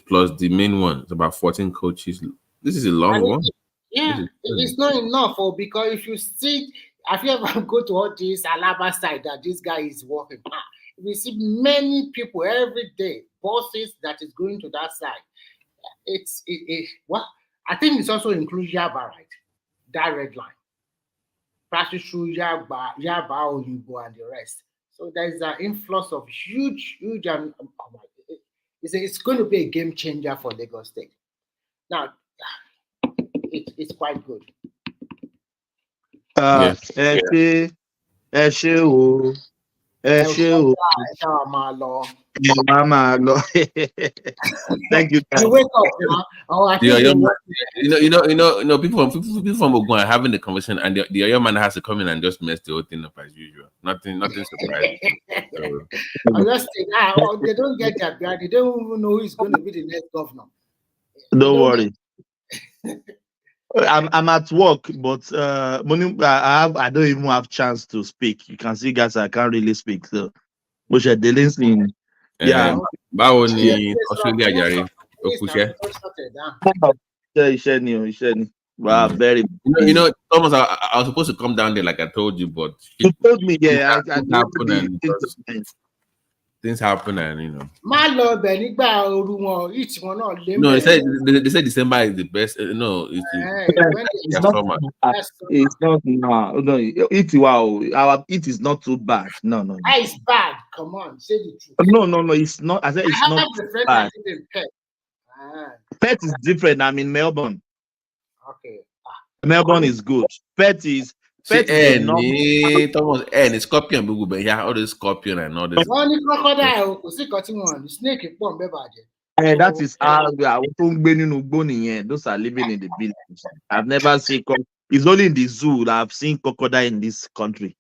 plus the main one. It's about 14 coaches. This is a long one. Yeah, it's not enough. Because if you see, if you ever go to all this Alaba side that this guy is working, we see many people every day, bosses that is going to that side. I think it's also includes Yaba, right? That red line. Practice through Yaba, Oyinbo, and the rest. So there's an influx of huge, and it's going to be a game changer for Lagos State. Now, it's quite good. Thank you. You wake up, people from Ogun are having the conversation, and the young man has to come in and just mess the whole thing up as usual. Nothing surprising. They don't get that bad. They don't even know who's going to be the next governor. Don't worry. I'm at work, but I don't even have chance to speak. You can see, guys, I can't really speak. So, which are dealing in. Yeah. Australia, Jerry. Wow, very. Thomas, I was supposed to come down there, like I told you, but you told me, yeah. Things happen, and No, they said December is the best. No, it's not. No, it is not too bad. No. It's bad. Come on, say the truth. No, it's not. I said it's not bad. Pet is different. I'm in Melbourne. Okay. Melbourne is good. Pet is Thomas, scorpion, all the scorpion and all this. Only crocodile, snake, that is how those are living in the village. I've never seen. It's only in the zoo that I've seen crocodile in this country.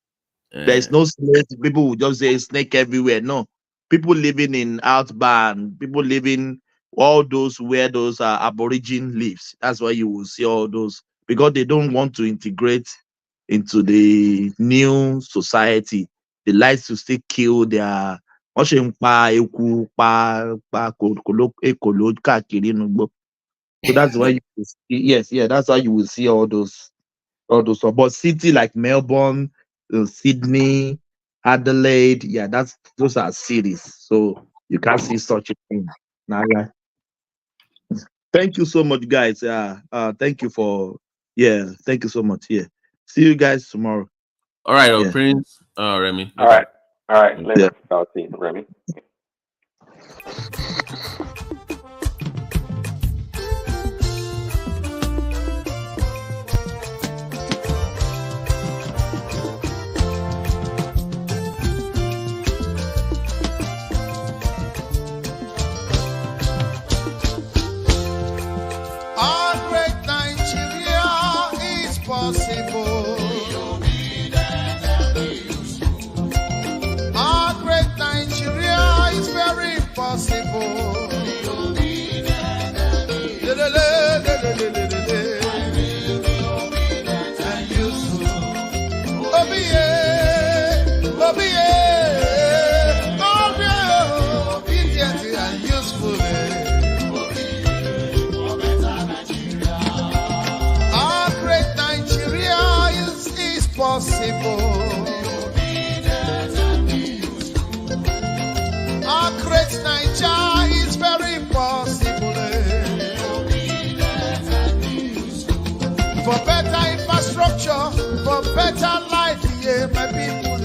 There is no snake. People will just say snake everywhere. No, people living in outback, people living all those where those Aborigine lives. That's why you will see all those, because they don't want to integrate into the new society. They like to still kill their so that's why you see, that's why you will see all those. But city like Melbourne, Sydney, Adelaide, those are cities. So you can't see such a thing. Thank you so much, guys. Thank you thank you so much. See you guys tomorrow. All right, Prince, Remy. All right. Let's see, Remy. Our great Nigeria is possible. Our great Nigeria is very possible. And useful. Obedient and useful. Our great Nigeria is possible. Our great Nigeria is very possible. For better infrastructure, for better life, yeah, my people.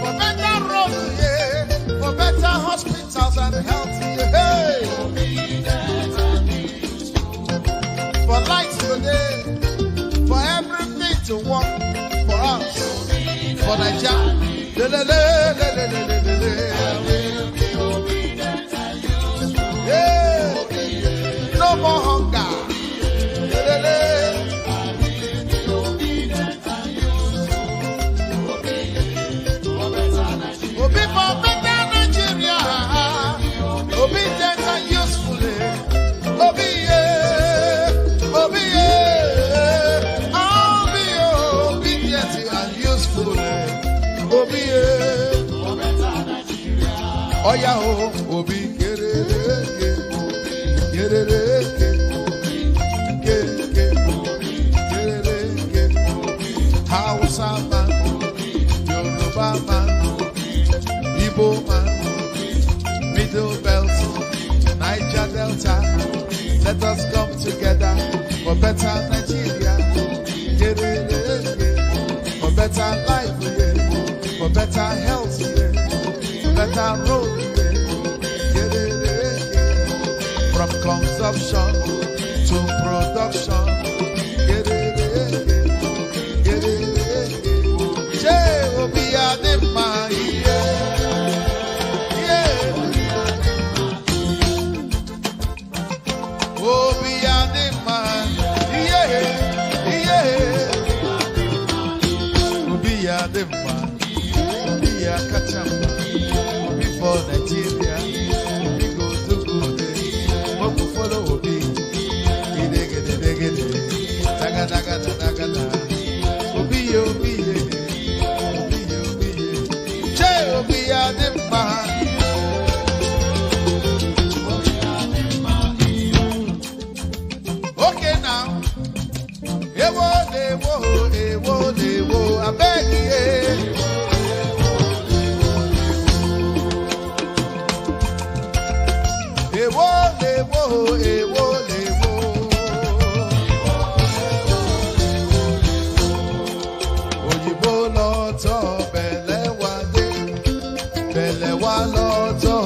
For better roads, yeah, for better hospitals and health, yeah. Hey. For lights today, for everything to work for us, for Nigeria. Yeah. No more hunger. Obi for better Nigeria. Obedient and useful. Obi, yeah. Obi, yeah. I'll be obedient and useful. Obi, yeah. Oh, yeah, oh, Obi, get it, get it, get it. Hausa man, Yoruba man, Igbo man, Middle Belt, Niger Delta. Let us come together for better Nigeria. Get it, for better life, for better health, for better road. Get it, from consumption to production. Get it. Obi Adema, Obi Adema, Obi Adema, Obi Akachamba, Obi for Nigeria, Obi go to good, Obi follow Obi, Daga, Obi. Obi Adema. Okay now. Ewo, I beg you. Ewo. Oyibo lọ́tọ̀ bẹ̀lẹ̀ wá lọ́tọ̀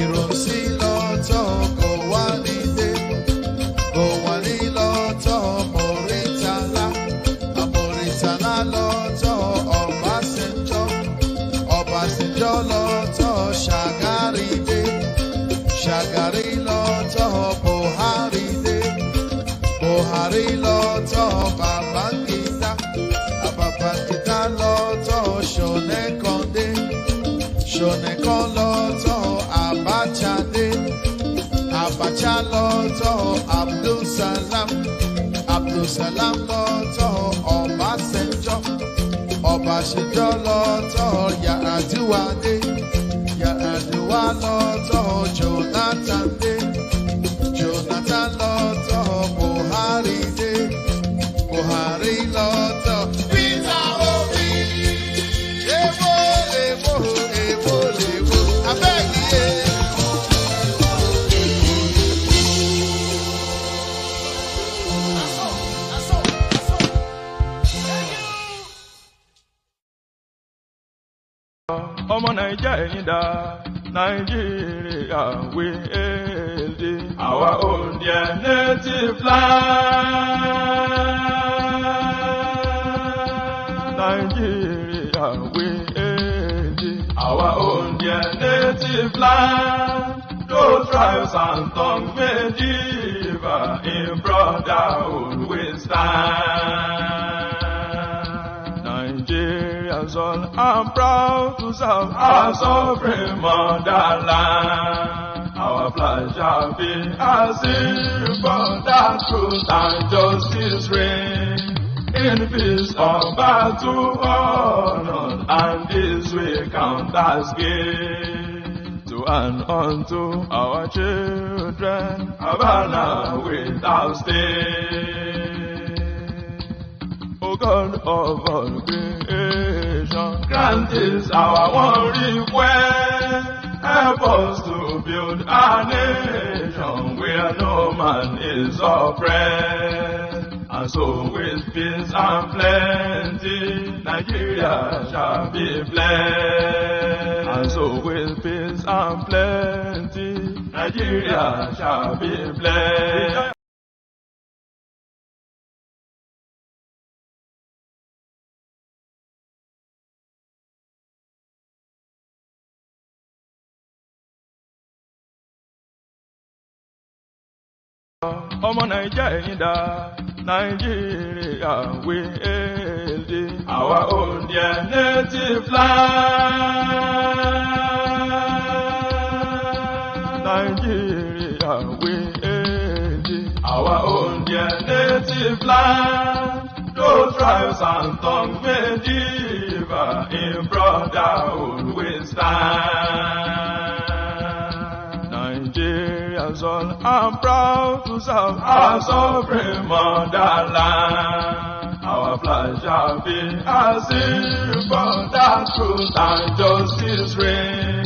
ìrọ̀sí lọ́tọ̀ kò wá ní lọ́tọ̀ Mọ̀rítàlá lọ́tọ̀ Ọbásanjọ́ lọ́tọ̀ Ṣàgárí lọ́tọ̀ Buhari lọ́tọ̀ Babangida lọ́tọ̀ Ṣọ̀nẹ́kan lọ́tọ̀ Abacha lọ́tọ̀ Abdulsalam lọ́tọ̀ Ọbásanjọ́ lọ́tọ̀ Yar'Adua lọ́tọ̀ Jonathan lọ́tọ̀ Buhari lọ́tọ̀ Peter Obi. I beg you. ọmọ Naija ẹ̀yin dá Nigeria we hail thee. Our own dear native land. Nigeria we hail thee. Our own dear native land. Though tribes and tongues may differ, in brotherhood we stand. Nigerians all are proud to serve our sovereign motherland. Our flag shall be as if that truth and justice reign. In peace or battle honored, and this we count as gain. To and unto our children, Havana without stay. O God of all creation, grant this our one request. Help us to build a nation where no man is oppressed. And so with peace and plenty, Nigeria shall be blessed. And so with peace and plenty, Nigeria shall be blessed. ọmọ Naija ẹ̀yin dá Nigeria we hail thee. Our own dear native land. Nigeria we hail thee. Our own dear native land. Though tribes and tongues may differ, in brotherhood we stand. Nigerians all are proud to serve our sovereign motherland. Our flag shall be as if that truth and justice reign.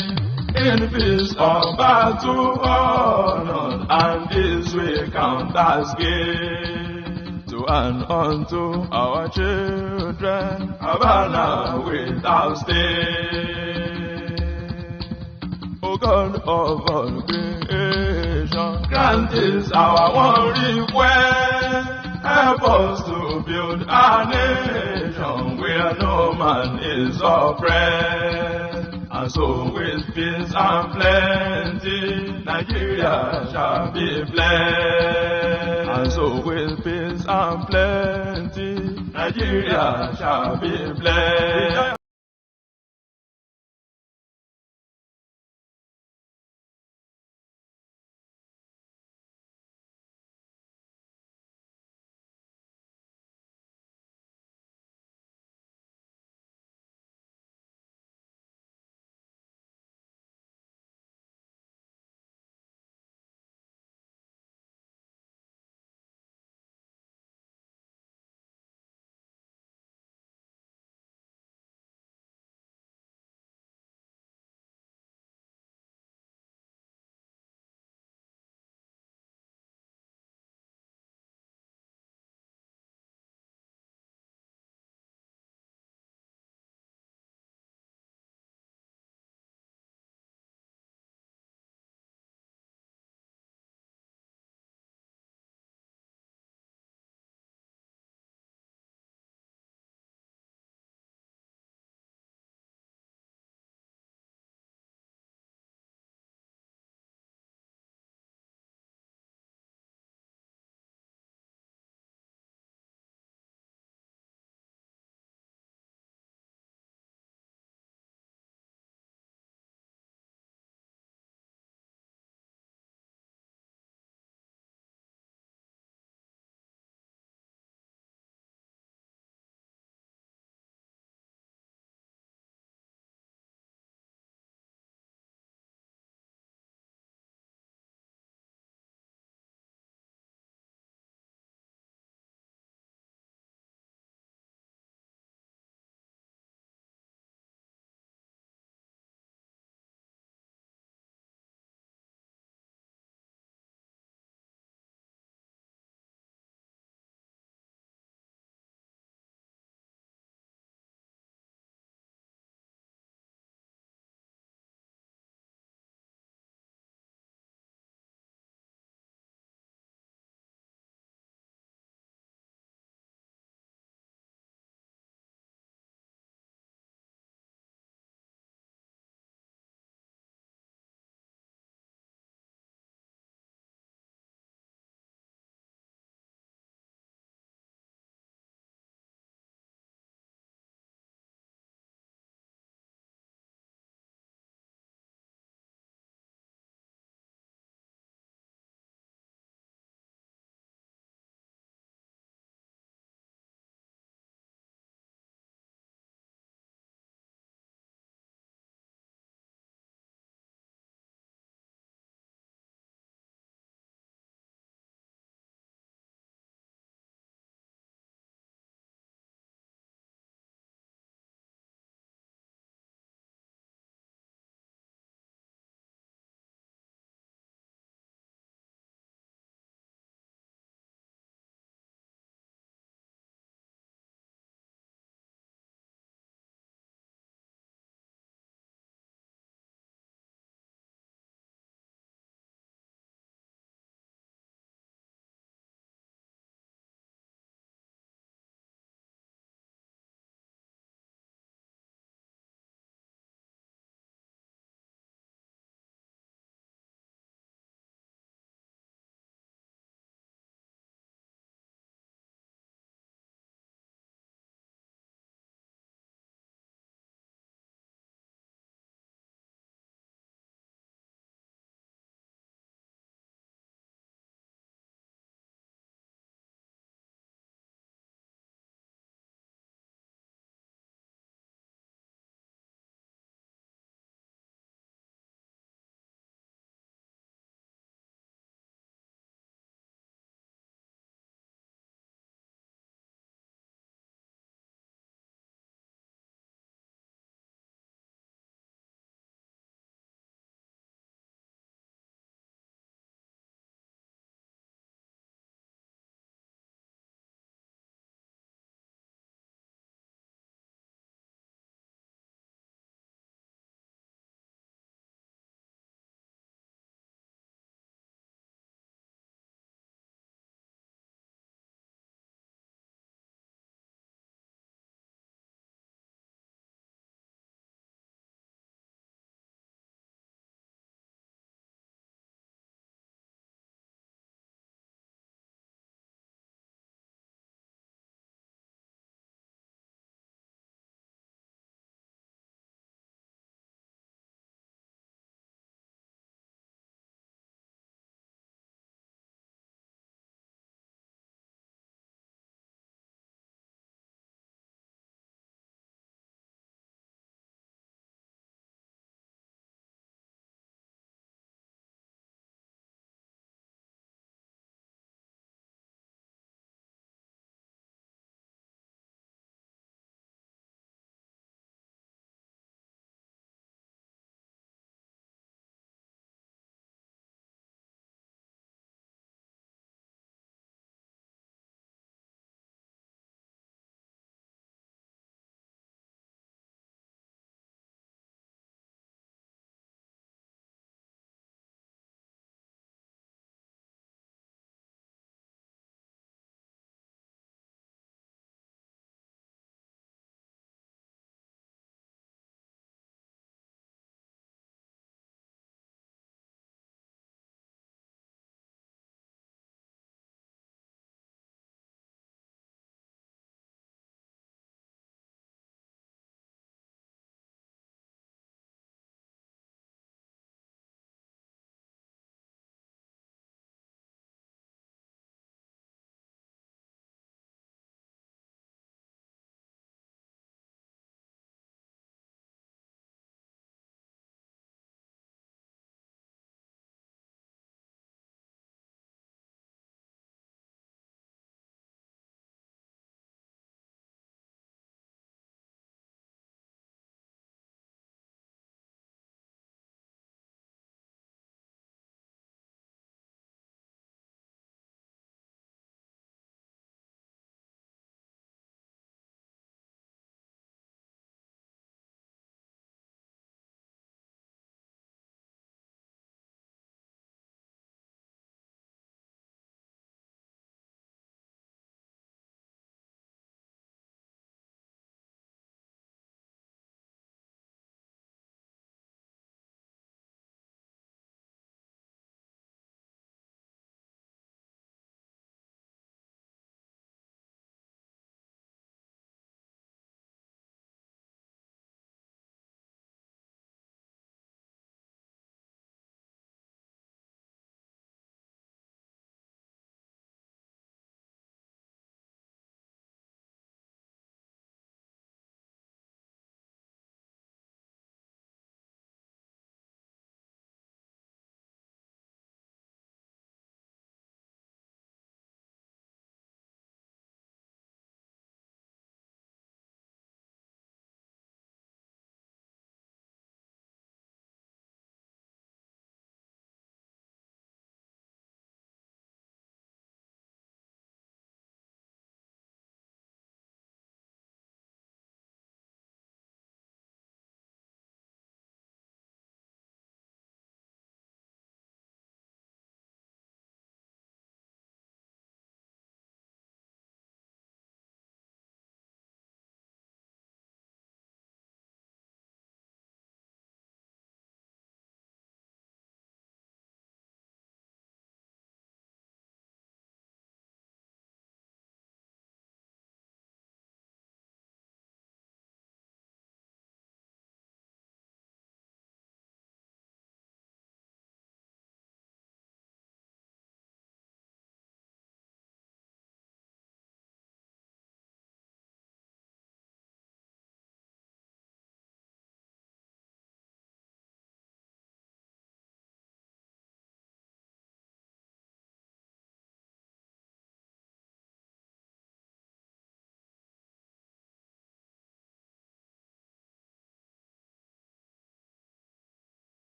In peace or battle honored, and this we count as gain. To and unto our children, Havana without stay. O God of all creation, grant this our one request. Help us to build a nation where no man is oppressed. And so with peace and plenty, Nigeria shall be blessed. And so with peace and plenty, Nigeria shall be blessed.